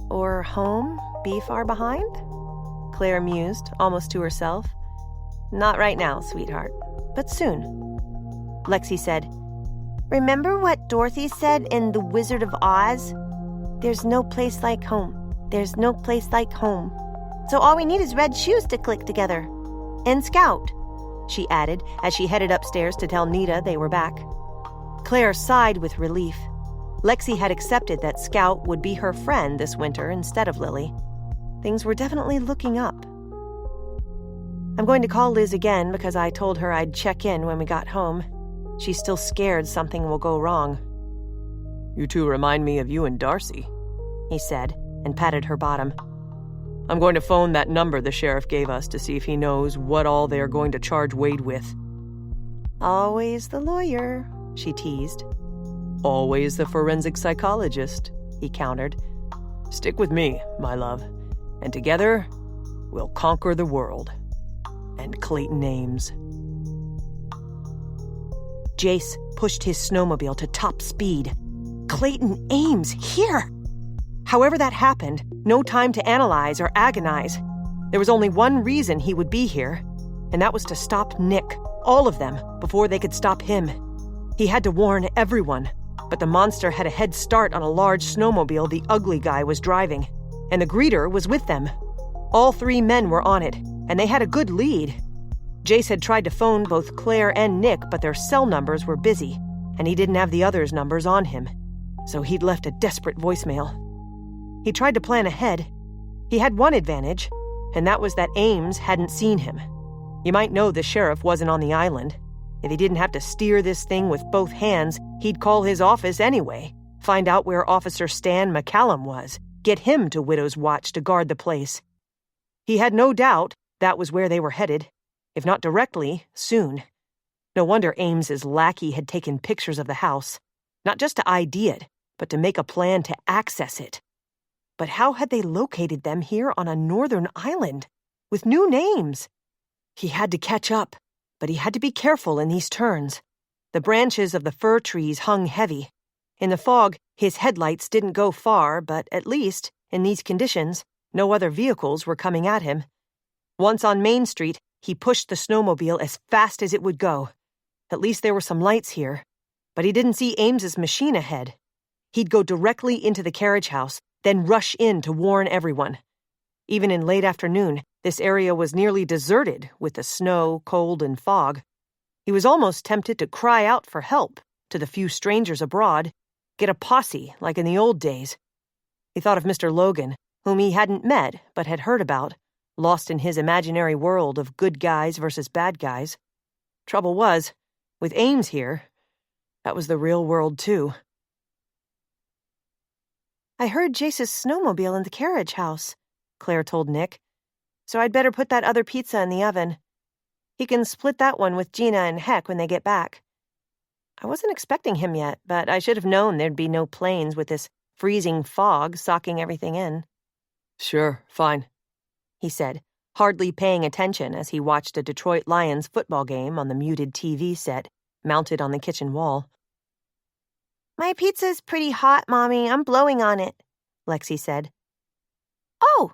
or home be far behind? Claire mused, almost to herself. Not right now, sweetheart, but soon. Lexi said, remember what Dorothy said in The Wizard of Oz? There's no place like home. There's no place like home. So all we need is red shoes to click together. And Scout, she added as she headed upstairs to tell Nita they were back. Claire sighed with relief. Lexi had accepted that Scout would be her friend this winter instead of Lily. Things were definitely looking up. I'm going to call Liz again because I told her I'd check in when we got home. She's still scared something will go wrong. You two remind me of you and Darcy, he said, and patted her bottom. I'm going to phone that number the sheriff gave us to see if he knows what all they are going to charge Wade with. Always the lawyer, she teased. Always the forensic psychologist, he countered. Stick with me, my love, and together we'll conquer the world. And Clayton Ames. Jace pushed his snowmobile to top speed. Clayton Ames, here! However that happened, no time to analyze or agonize. There was only one reason he would be here, and that was to stop Nick, all of them, before they could stop him. He had to warn everyone, but the monster had a head start on a large snowmobile the ugly guy was driving, and the greeter was with them. All three men were on it, and they had a good lead. Jace had tried to phone both Claire and Nick, but their cell numbers were busy, and he didn't have the others' numbers on him, so he'd left a desperate voicemail. He tried to plan ahead. He had one advantage, and that was that Ames hadn't seen him. You might know the sheriff wasn't on the island. If he didn't have to steer this thing with both hands, he'd call his office anyway, find out where Officer Stan McCallum was, get him to Widow's Watch to guard the place. He had no doubt that was where they were headed, if not directly, soon. No wonder Ames's lackey had taken pictures of the house, not just to ID it, but to make a plan to access it. But how had they located them here on a northern island, with new names? He had to catch up, but he had to be careful in these turns. The branches of the fir trees hung heavy. In the fog, his headlights didn't go far, but at least, in these conditions, no other vehicles were coming at him. Once on Main Street, he pushed the snowmobile as fast as it would go. At least there were some lights here. But he didn't see Ames's machine ahead. He'd go directly into the carriage house, then rush in to warn everyone. Even in late afternoon, this area was nearly deserted with the snow, cold, and fog. He was almost tempted to cry out for help to the few strangers abroad, get a posse like in the old days. He thought of Mr. Logan, whom he hadn't met but had heard about, lost in his imaginary world of good guys versus bad guys. Trouble was, with Ames here, that was the real world too. I heard Jace's snowmobile in the carriage house, Claire told Nick, so I'd better put that other pizza in the oven. He can split that one with Gina and Heck when they get back. I wasn't expecting him yet, but I should have known there'd be no planes with this freezing fog socking everything in. Sure, fine, he said, hardly paying attention as he watched a Detroit Lions football game on the muted TV set mounted on the kitchen wall. My pizza's pretty hot, Mommy. I'm blowing on it, Lexi said. Oh,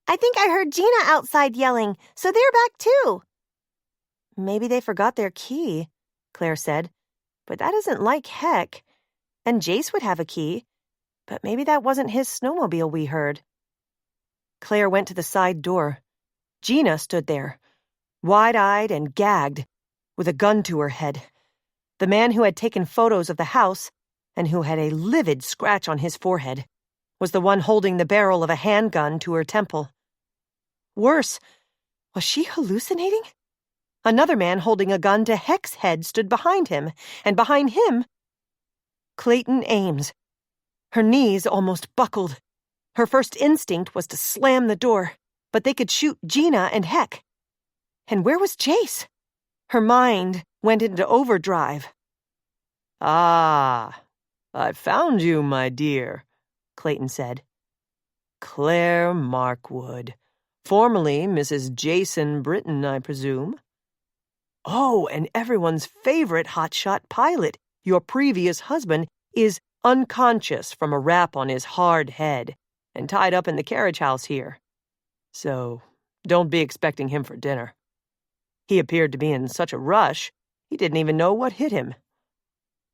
I think I heard Gina outside yelling, so they're back too. Maybe they forgot their key, Claire said, but that isn't like Heck. And Jace would have a key, but maybe that wasn't his snowmobile we heard. Claire went to the side door. Gina stood there, wide-eyed and gagged, with a gun to her head. The man who had taken photos of the house, and who had a livid scratch on his forehead, was the one holding the barrel of a handgun to her temple. Worse, was she hallucinating? Another man holding a gun to Heck's head stood behind him, and behind him, Clayton Ames. Her knees almost buckled. Her first instinct was to slam the door, but they could shoot Gina and Heck. And where was Jace? Her mind went into overdrive. Ah, I found you, my dear, Clayton said. Claire Markwood, formerly Mrs. Jason Britton, I presume. Oh, and everyone's favorite hotshot pilot, your previous husband, is unconscious from a rap on his hard head and tied up in the carriage house here. So, don't be expecting him for dinner. He appeared to be in such a rush, he didn't even know what hit him.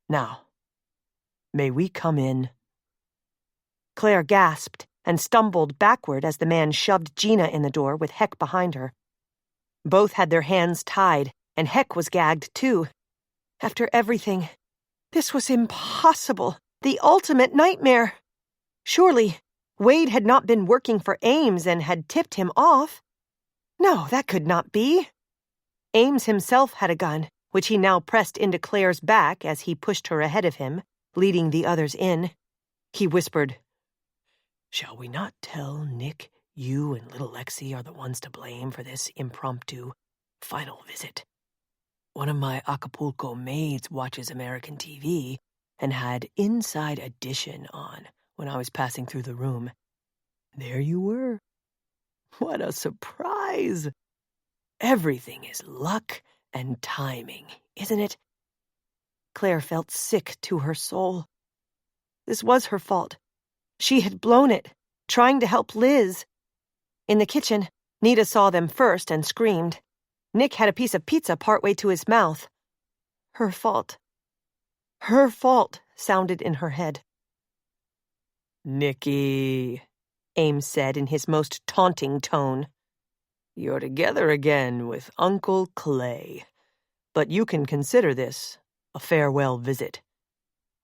Now, may we come in? Claire gasped and stumbled backward as the man shoved Gina in the door with Heck behind her. Both had their hands tied, and Heck was gagged, too. After everything, this was impossible. The ultimate nightmare. Surely, Wade had not been working for Ames and had tipped him off. No, that could not be. Ames himself had a gun, which he now pressed into Claire's back as he pushed her ahead of him, leading the others in. He whispered, "Shall we not tell Nick you and little Lexi are the ones to blame for this impromptu final visit? One of my Acapulco maids watches American TV and had Inside Edition on when I was passing through the room. There you were. What a surprise! Everything is luck and timing, isn't it?" Claire felt sick to her soul. This was her fault. She had blown it, trying to help Liz. In the kitchen, Nita saw them first and screamed. Nick had a piece of pizza partway to his mouth. Her fault. Her fault sounded in her head. "Nicky," Ames said in his most taunting tone. "You're together again with Uncle Clay. But you can consider this a farewell visit.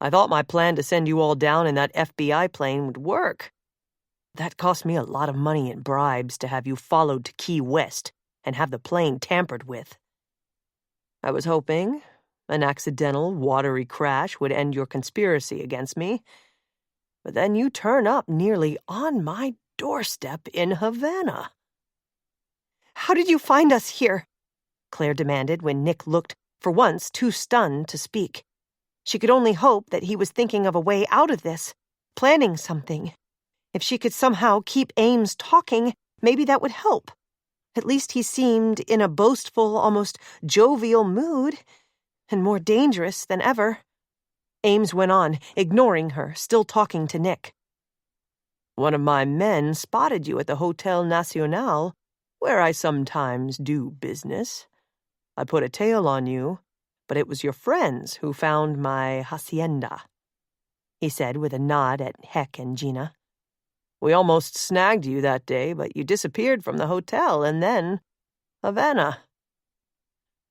I thought my plan to send you all down in that FBI plane would work. That cost me a lot of money in bribes to have you followed to Key West and have the plane tampered with. I was hoping an accidental, watery crash would end your conspiracy against me. But then you turn up nearly on my doorstep in Havana." "How did you find us here?" Claire demanded when Nick looked, for once, too stunned to speak. She could only hope that he was thinking of a way out of this, planning something. If she could somehow keep Ames talking, maybe that would help. At least he seemed in a boastful, almost jovial mood, and more dangerous than ever. Ames went on, ignoring her, still talking to Nick. "One of my men spotted you at the Hotel Nacional, where I sometimes do business. I put a tail on you, but it was your friends who found my hacienda," he said with a nod at Heck and Gina. "We almost snagged you that day, but you disappeared from the hotel and then Havana.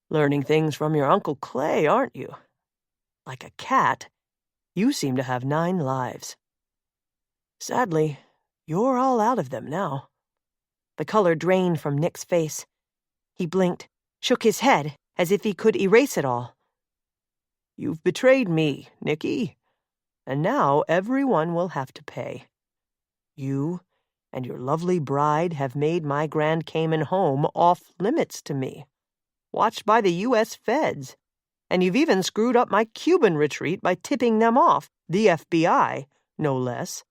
Learning things from your Uncle Clay, aren't you? Like a cat, you seem to have 9 lives. Sadly, you're all out of them now." The color drained from Nick's face. He blinked, shook his head as if he could erase it all. "You've betrayed me, Nicky, and now everyone will have to pay. You and your lovely bride have made my Grand Cayman home off-limits to me, watched by the U.S. feds, and you've even screwed up my Cuban retreat by tipping them off, the FBI, no less.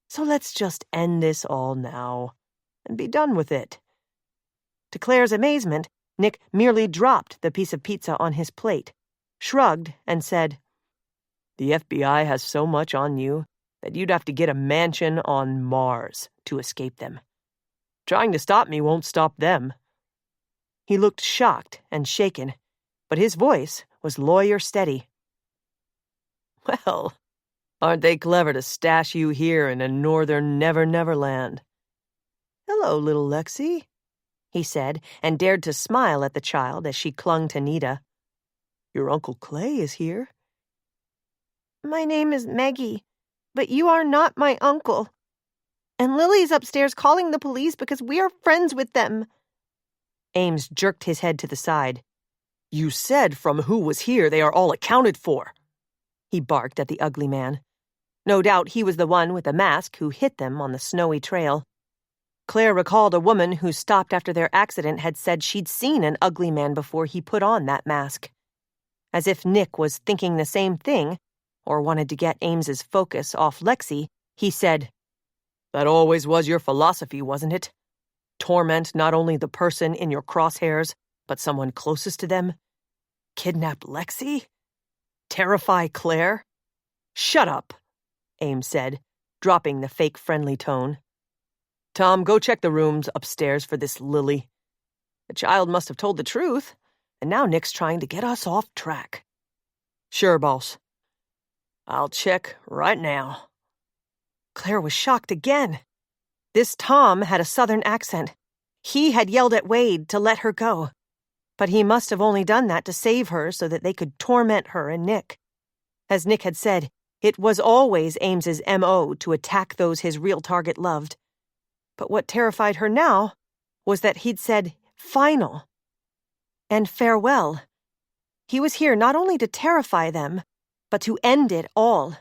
So let's just end this all now and be done with it." To Claire's amazement, Nick merely dropped the piece of pizza on his plate, shrugged, and said, "The FBI has so much on you that you'd have to get a mansion on Mars to escape them. Trying to stop me won't stop them." He looked shocked and shaken, but his voice was lawyer steady. "Well, aren't they clever to stash you here in a northern Never-Never Land? Hello, little Lexi," he said, and dared to smile at the child as she clung to Nita. "Your Uncle Clay is here." "My name is Maggie, but you are not my uncle. And Lily's upstairs calling the police because we are friends with them." Ames jerked his head to the side. "You said from who was here they are all accounted for," he barked at the ugly man. No doubt he was the one with the mask who hit them on the snowy trail. Claire recalled a woman who stopped after their accident had said she'd seen an ugly man before he put on that mask. As if Nick was thinking the same thing, or wanted to get Ames's focus off Lexi, he said, "That always was your philosophy, wasn't it? Torment not only the person in your crosshairs, but someone closest to them? Kidnap Lexi? Terrify Claire?" "Shut up," Ames said, dropping the fake friendly tone. "Tom, go check the rooms upstairs for this Lily. The child must have told the truth, and now Nick's trying to get us off track." "Sure, boss." "I'll check right now." Claire was shocked again. This Tom had a southern accent. He had yelled at Wade to let her go, but he must have only done that to save her so that they could torment her and Nick. As Nick had said, it was always Ames's M.O. to attack those his real target loved. But what terrified her now was that he'd said final and farewell. He was here not only to terrify them, but to end it all.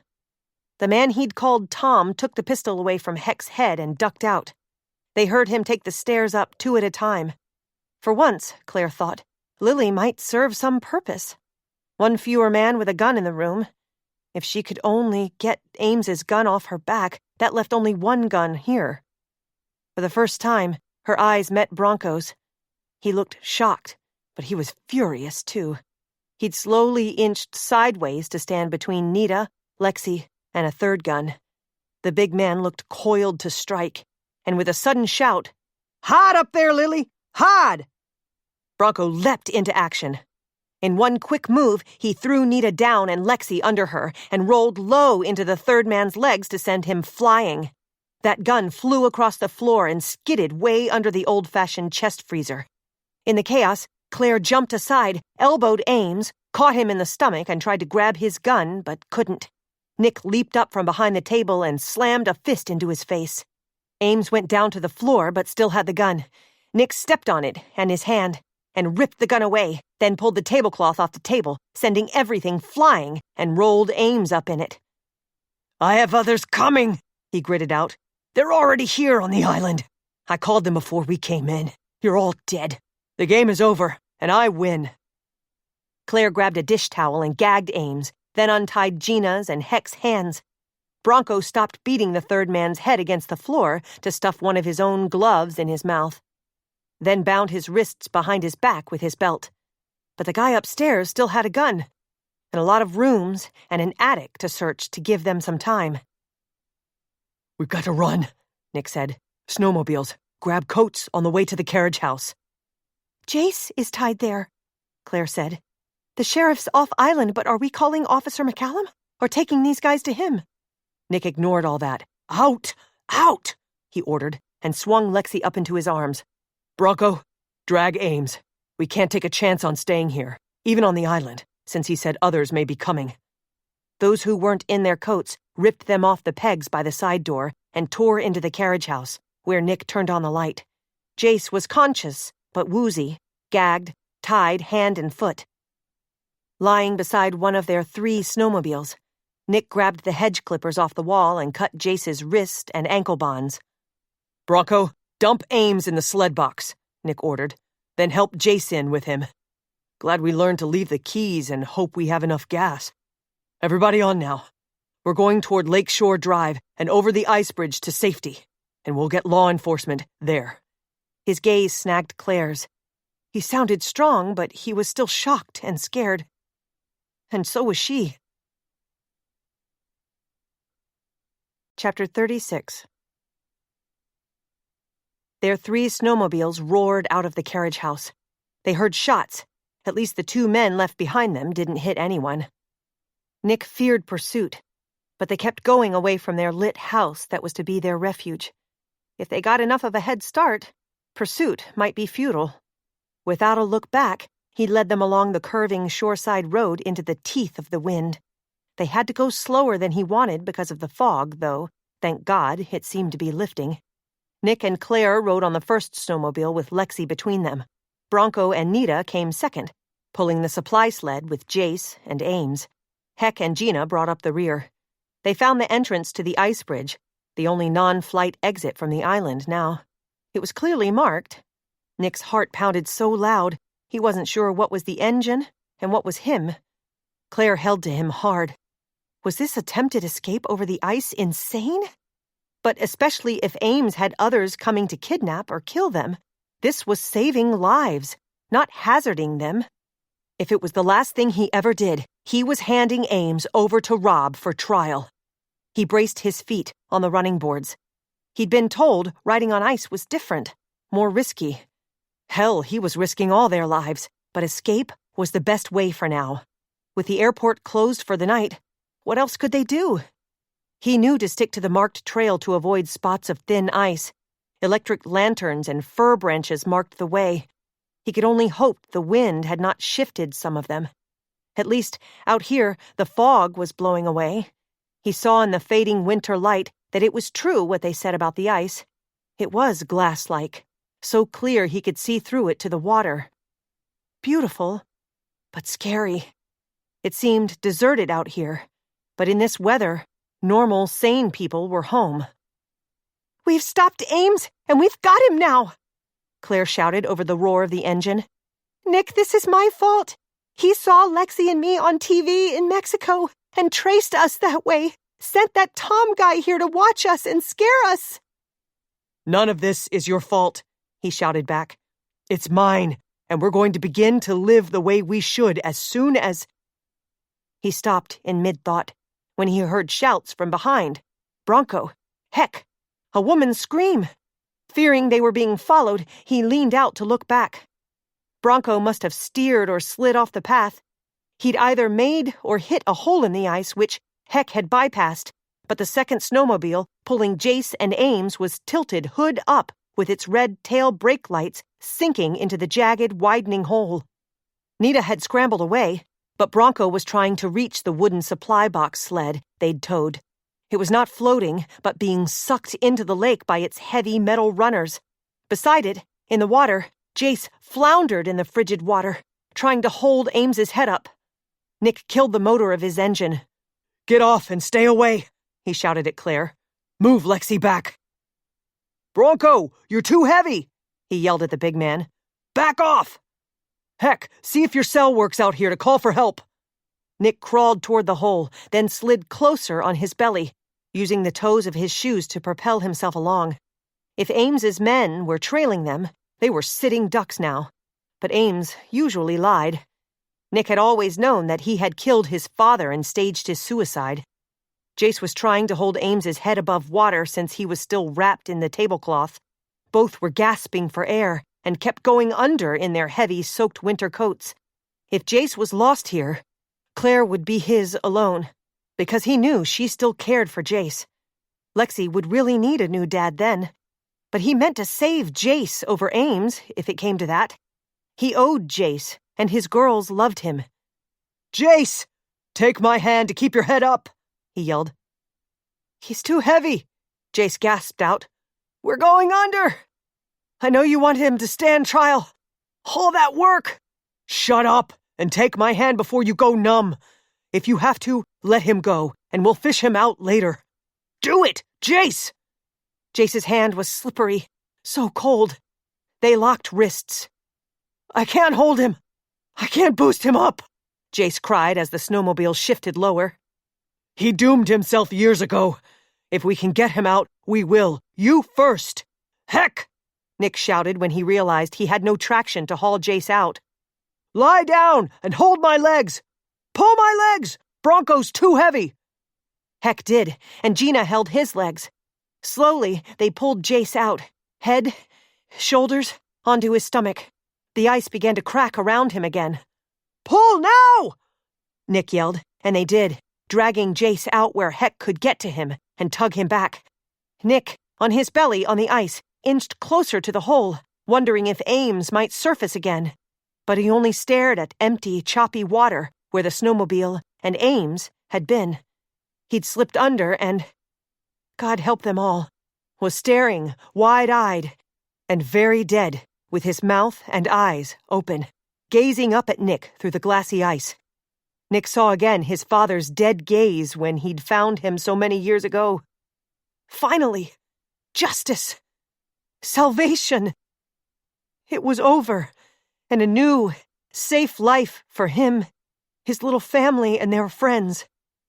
The man he'd called Tom took the pistol away from Heck's head and ducked out. They heard him take the stairs up 2 at a time. For once, Claire thought, Lily might serve some purpose. One fewer man with a gun in the room. If she could only get Ames's gun off her back, that left only one gun here. For the first time, her eyes met Bronco's. He looked shocked, but he was furious, too. He'd slowly inched sideways to stand between Nita, Lexi, and a third gun. The big man looked coiled to strike, and with a sudden shout, "Hide up there, Lily! Hide!" Bronco leapt into action. In one quick move, he threw Nita down and Lexi under her and rolled low into the third man's legs to send him flying. That gun flew across the floor and skidded way under the old-fashioned chest freezer. In the chaos, Claire jumped aside, elbowed Ames, caught him in the stomach and tried to grab his gun, but couldn't. Nick leaped up from behind the table and slammed a fist into his face. Ames went down to the floor but still had the gun. Nick stepped on it and his hand and ripped the gun away, then pulled the tablecloth off the table, sending everything flying, and rolled Ames up in it. "I have others coming," he gritted out. "They're already here on the island. I called them before we came in. You're all dead. The game is over, and I win." Claire grabbed a dish towel and gagged Ames, then untied Gina's and Heck's hands. Bronco stopped beating the third man's head against the floor to stuff one of his own gloves in his mouth, then bound his wrists behind his back with his belt. But the guy upstairs still had a gun, and a lot of rooms and an attic to search to give them some time. "We've got to run," Nick said. "Snowmobiles. Grab coats on the way to the carriage house." "Jace is tied there," Claire said. "The sheriff's off island, but are we calling Officer McCallum or taking these guys to him?" Nick ignored all that. "Out! Out!" he ordered, and swung Lexi up into his arms. "Bronco, drag Ames. We can't take a chance on staying here, even on the island, since he said others may be coming." Those who weren't in their coats ripped them off the pegs by the side door and tore into the carriage house, where Nick turned on the light. Jace was conscious, but woozy, gagged, tied hand and foot. Lying beside one of their 3 snowmobiles, Nick grabbed the hedge clippers off the wall and cut Jace's wrist and ankle bonds. "Bronco, dump Ames in the sled box," Nick ordered. "Then help Jace in with him. Glad we learned to leave the keys and hope we have enough gas. Everybody on now. We're going toward Lakeshore Drive and over the ice bridge to safety, and we'll get law enforcement there." His gaze snagged Claire's. He sounded strong, but he was still shocked and scared. And so was she. Chapter 36. Their 3 snowmobiles roared out of the carriage house. They heard shots. At least the 2 men left behind them didn't hit anyone. Nick feared pursuit, but they kept going away from their lit house that was to be their refuge. If they got enough of a head start, pursuit might be futile. Without a look back, he led them along the curving shoreside road into the teeth of the wind. They had to go slower than he wanted because of the fog, though, thank God, it seemed to be lifting. Nick and Claire rode on the first snowmobile with Lexi between them. Bronco and Nita came second, pulling the supply sled with Jace and Ames. Heck and Gina brought up the rear. They found the entrance to the ice bridge, the only non-flight exit from the island now. It was clearly marked. Nick's heart pounded so loud, he wasn't sure what was the engine and what was him. Claire held to him hard. Was this attempted escape over the ice insane? But especially if Ames had others coming to kidnap or kill them, this was saving lives, not hazarding them. If it was the last thing he ever did, he was handing Ames over to Rob for trial. He braced his feet on the running boards. He'd been told riding on ice was different, more risky. Hell, he was risking all their lives, but escape was the best way for now. With the airport closed for the night, what else could they do? He knew to stick to the marked trail to avoid spots of thin ice. Electric lanterns and fir branches marked the way. He could only hope the wind had not shifted some of them. At least, out here, the fog was blowing away. He saw in the fading winter light that it was true what they said about the ice. It was glass-like, so clear he could see through it to the water. Beautiful, but scary. It seemed deserted out here, but in this weather, normal, sane people were home. "We've stopped Ames, and we've got him now!" Claire shouted over the roar of the engine. "Nick, this is my fault. He saw Lexi and me on TV in Mexico and traced us that way, sent that Tom guy here to watch us and scare us." "None of this is your fault," he shouted back. "It's mine, and we're going to begin to live the way we should as soon as—" He stopped in mid-thought when he heard shouts from behind. Bronco. Heck! A woman's scream. Fearing they were being followed, he leaned out to look back. Bronco must have steered or slid off the path. He'd either made or hit a hole in the ice, which Heck had bypassed, but the second snowmobile, pulling Jace and Ames, was tilted hood up with its red tail brake lights sinking into the jagged, widening hole. Nita had scrambled away, but Bronco was trying to reach the wooden supply box sled they'd towed. It was not floating, but being sucked into the lake by its heavy metal runners. Beside it, in the water, Jace floundered in the frigid water, trying to hold Ames's head up. Nick killed the motor of his engine. "Get off and stay away," he shouted at Claire. "Move Lexi back." "Bronco, you're too heavy," he yelled at the big man. "Back off! Heck, see if your cell works out here to call for help." Nick crawled toward the hole, then slid closer on his belly, using the toes of his shoes to propel himself along. If Ames's men were trailing them, they were sitting ducks now. But Ames usually lied. Nick had always known that he had killed his father and staged his suicide. Jace was trying to hold Ames's head above water since he was still wrapped in the tablecloth. Both were gasping for air and kept going under in their heavy, soaked winter coats. If Jace was lost here, Claire would be his alone, because he knew she still cared for Jace. Lexi would really need a new dad then, but he meant to save Jace over Ames, if it came to that. He owed Jace, and his girls loved him. "Jace! Take my hand to keep your head up!" he yelled. "He's too heavy," Jace gasped out. "We're going under! I know you want him to stand trial. All that work!" "Shut up and take my hand before you go numb. If you have to, let him go, and we'll fish him out later. Do it, Jace!" Jace's hand was slippery, so cold. They locked wrists. "I can't hold him. I can't boost him up," Jace cried as the snowmobile shifted lower. "He doomed himself years ago. If we can get him out, we will. You first. Heck!" Nick shouted when he realized he had no traction to haul Jace out. "Lie down and hold my legs. Pull my legs. Bronco's too heavy." Heck did, and Gina held his legs. Slowly, they pulled Jace out, head, shoulders, onto his stomach. The ice began to crack around him again. "Pull now!" Nick yelled, and they did, dragging Jace out where Heck could get to him and tug him back. Nick, on his belly on the ice, inched closer to the hole, wondering if Ames might surface again. But he only stared at empty, choppy water where the snowmobile and Ames had been. He'd slipped under and, God help them all, was staring, wide-eyed and very dead, with his mouth and eyes open, gazing up at Nick through the glassy ice. Nick saw again his father's dead gaze when he'd found him so many years ago. Finally, justice, salvation. It was over, and a new, safe life for him, his little family, and their friends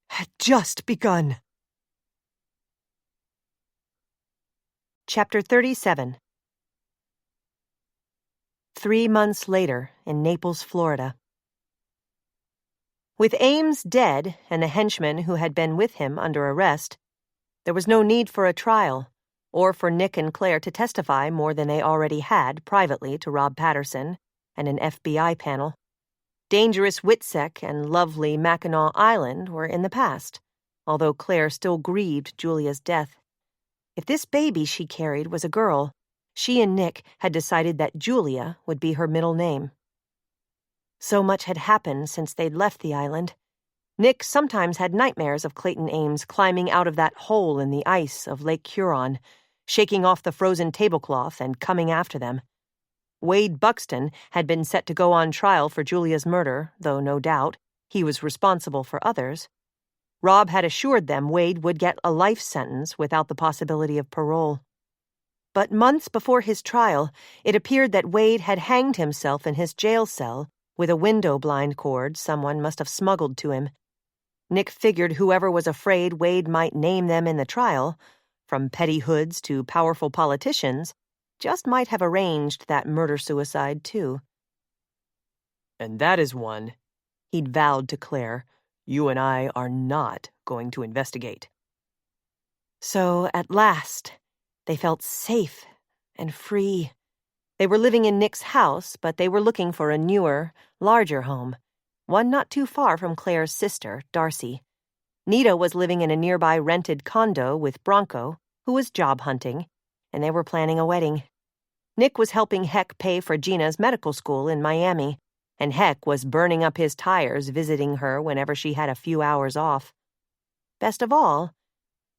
had just begun. Chapter 37. 3 months later, in Naples, Florida. With Ames dead and the henchmen who had been with him under arrest, there was no need for a trial, or for Nick and Claire to testify more than they already had privately to Rob Patterson and an FBI panel. Dangerous Witsec and lovely Mackinac Island were in the past, although Claire still grieved Julia's death. If this baby she carried was a girl, She and Nick had decided that Julia would be her middle name. So much had happened since they'd left the island. Nick sometimes had nightmares of Clayton Ames climbing out of that hole in the ice of Lake Huron, shaking off the frozen tablecloth and coming after them. Wade Buxton had been set to go on trial for Julia's murder, though no doubt he was responsible for others. Rob had assured them Wade would get a life sentence without the possibility of parole. But months before his trial, it appeared that Wade had hanged himself in his jail cell with a window blind cord someone must have smuggled to him. Nick figured whoever was afraid Wade might name them in the trial, from petty hoods to powerful politicians, just might have arranged that murder-suicide, too. And that is one, he'd vowed to Claire, you and I are not going to investigate. So, at last, they felt safe and free. They were living in Nick's house, but they were looking for a newer, larger home, one not too far from Claire's sister, Darcy. Nita was living in a nearby rented condo with Bronco, who was job hunting, and they were planning a wedding. Nick was helping Heck pay for Gina's medical school in Miami, and Heck was burning up his tires visiting her whenever she had a few hours off. Best of all,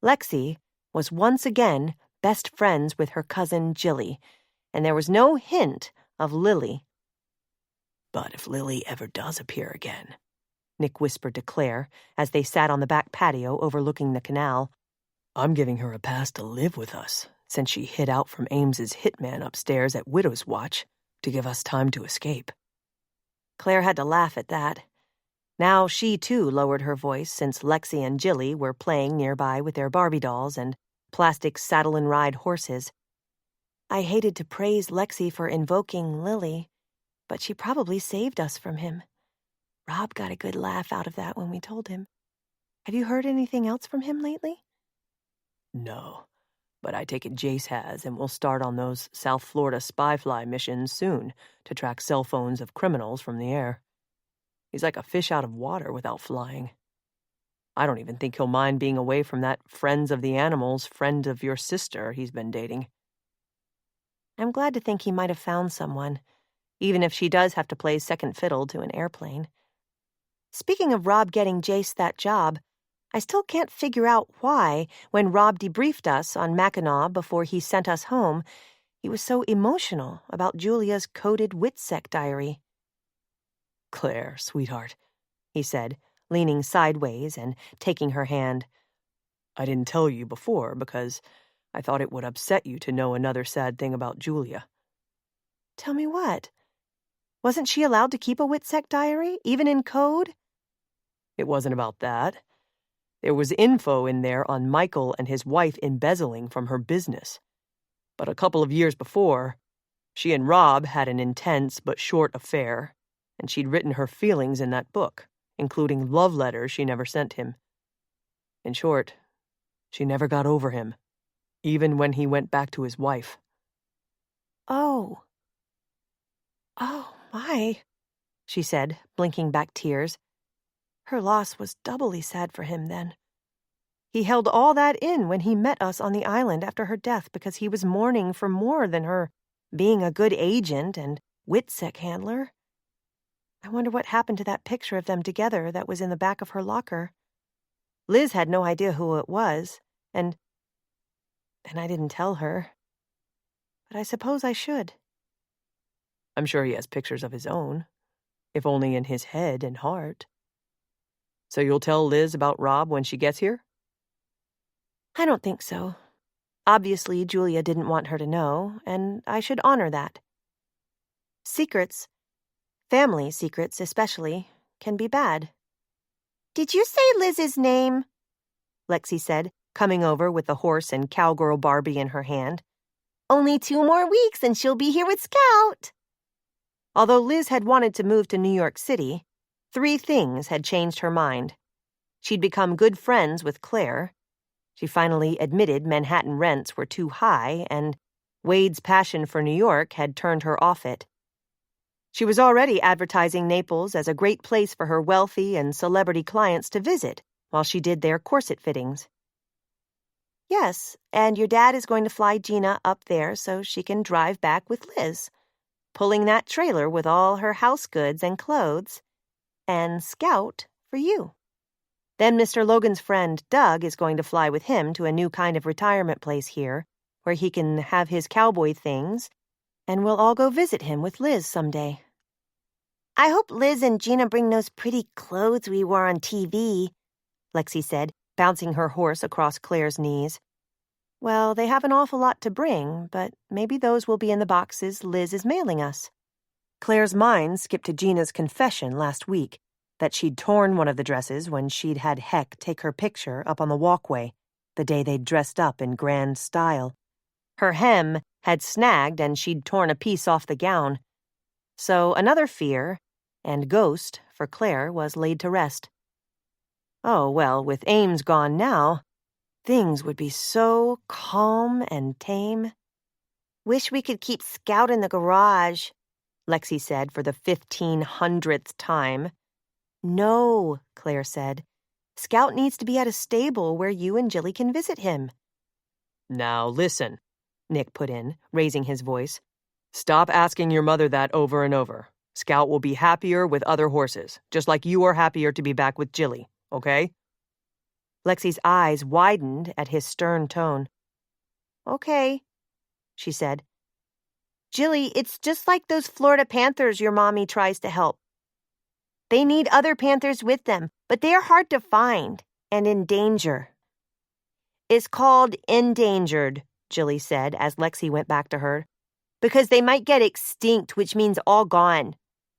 Lexi was once again best friends with her cousin Jilly, and there was no hint of Lily. But if Lily ever does appear again, Nick whispered to Claire as they sat on the back patio overlooking the canal, I'm giving her a pass to live with us, since she hid out from Ames's hitman upstairs at Widow's Watch to give us time to escape. Claire had to laugh at that. Now she, too, lowered her voice since Lexi and Jilly were playing nearby with their Barbie dolls and plastic saddle-and-ride horses. I hated to praise Lexi for invoking Lily, but she probably saved us from him. Rob got a good laugh out of that when we told him. Have you heard anything else from him lately? No, but I take it Jace has, and we'll start on those South Florida spy fly missions soon to track cell phones of criminals from the air. He's like a fish out of water without flying. I don't even think he'll mind being away from that friends of the animals, friend of your sister he's been dating. I'm glad to think he might have found someone, even if she does have to play second fiddle to an airplane. Speaking of Rob getting Jace that job, I still can't figure out why, when Rob debriefed us on Mackinac before he sent us home, he was so emotional about Julia's coded Witsec diary. Claire, sweetheart, he said, leaning sideways and taking her hand. I didn't tell you before because I thought it would upset you to know another sad thing about Julia. Tell me what? Wasn't she allowed to keep a Witsec diary, even in code? It wasn't about that. There was info in there on Michael and his wife embezzling from her business. But a couple of years before, she and Rob had an intense but short affair, and she'd written her feelings in that book, including love letters she never sent him. In short, she never got over him, even when he went back to his wife. Oh, my, she said, blinking back tears. Her loss was doubly sad for him then. He held all that in when he met us on the island after her death because he was mourning for more than her being a good agent and Witsec handler. I wonder what happened to that picture of them together that was in the back of her locker. Liz had no idea who it was, and I didn't tell her. But I suppose I should. I'm sure he has pictures of his own, if only in his head and heart. So you'll tell Liz about Rob when she gets here? I don't think so. Obviously, Julia didn't want her to know, and I should honor that. Secrets, family secrets especially, can be bad. Did you say Liz's name? Lexi said, coming over with the horse and cowgirl Barbie in her hand. Only 2 more weeks and she'll be here with Scout. Although Liz had wanted to move to New York City, 3 things had changed her mind. She'd become good friends with Claire. She finally admitted Manhattan rents were too high, and Wade's passion for New York had turned her off it. She was already advertising Naples as a great place for her wealthy and celebrity clients to visit while she did their corset fittings. Yes, and your dad is going to fly Gina up there so she can drive back with Liz, pulling that trailer with all her house goods and clothes, and Scout for you. Then Mr. Logan's friend, Doug, is going to fly with him to a new kind of retirement place here, where he can have his cowboy things, and we'll all go visit him with Liz someday. I hope Liz and Gina bring those pretty clothes we wore on TV, Lexi said, bouncing her horse across Claire's knees. Well, they have an awful lot to bring, but maybe those will be in the boxes Liz is mailing us. Claire's mind skipped to Gina's confession last week that she'd torn one of the dresses when she'd had Heck take her picture up on the walkway the day they'd dressed up in grand style. Her hem had snagged and she'd torn a piece off the gown. So another fear, and ghost, for Claire was laid to rest. Oh, well, with Ames gone now, things would be so calm and tame. Wish we could keep Scout in the garage, Lexi said for the 1500th time. No, Claire said. Scout needs to be at a stable where you and Jilly can visit him. Now listen, Nick put in, raising his voice. Stop asking your mother that over and over. Scout will be happier with other horses, just like you are happier to be back with Jilly, okay? Lexi's eyes widened at his stern tone. Okay, she said. Jilly, it's just like those Florida Panthers your mommy tries to help. They need other Panthers with them, but they are hard to find and in danger. It's called endangered, Jilly said as Lexi went back to her. Because they might get extinct, which means all gone.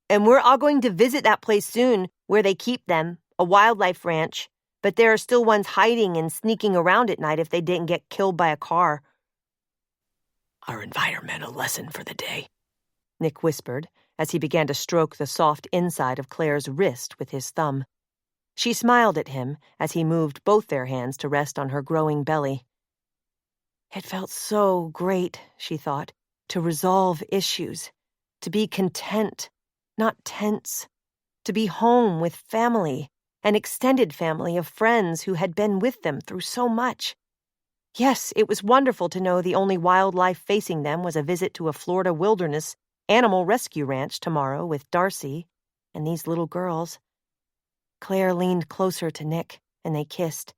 And we're all going to visit that place soon where they keep them, a wildlife ranch. But there are still ones hiding and sneaking around at night if they didn't get killed by a car. Our environmental lesson for the day, Nick whispered as he began to stroke the soft inside of Claire's wrist with his thumb. She smiled at him as he moved both their hands to rest on her growing belly. It felt so great, she thought, to resolve issues, to be content, not tense, to be home with family, an extended family of friends who had been with them through so much. Yes, it was wonderful to know the only wildlife facing them was a visit to a Florida wilderness animal rescue ranch tomorrow with Darcy and these little girls. Claire leaned closer to Nick, and they kissed.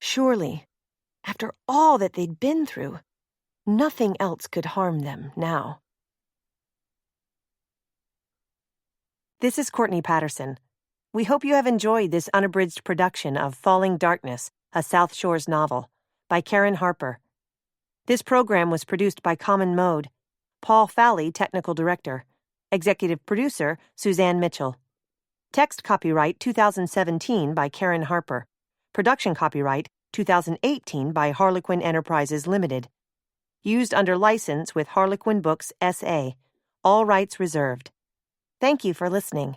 Surely, after all that they'd been through, nothing else could harm them now. This is Courtney Patterson. We hope you have enjoyed this unabridged production of Falling Darkness, a South Shores novel, by Karen Harper. This program was produced by Common Mode. Paul Falley, Technical Director. Executive Producer, Suzanne Mitchell. Text copyright 2017 by Karen Harper. Production copyright 2018 by Harlequin Enterprises Limited. Used under license with Harlequin Books S.A. All rights reserved. Thank you for listening.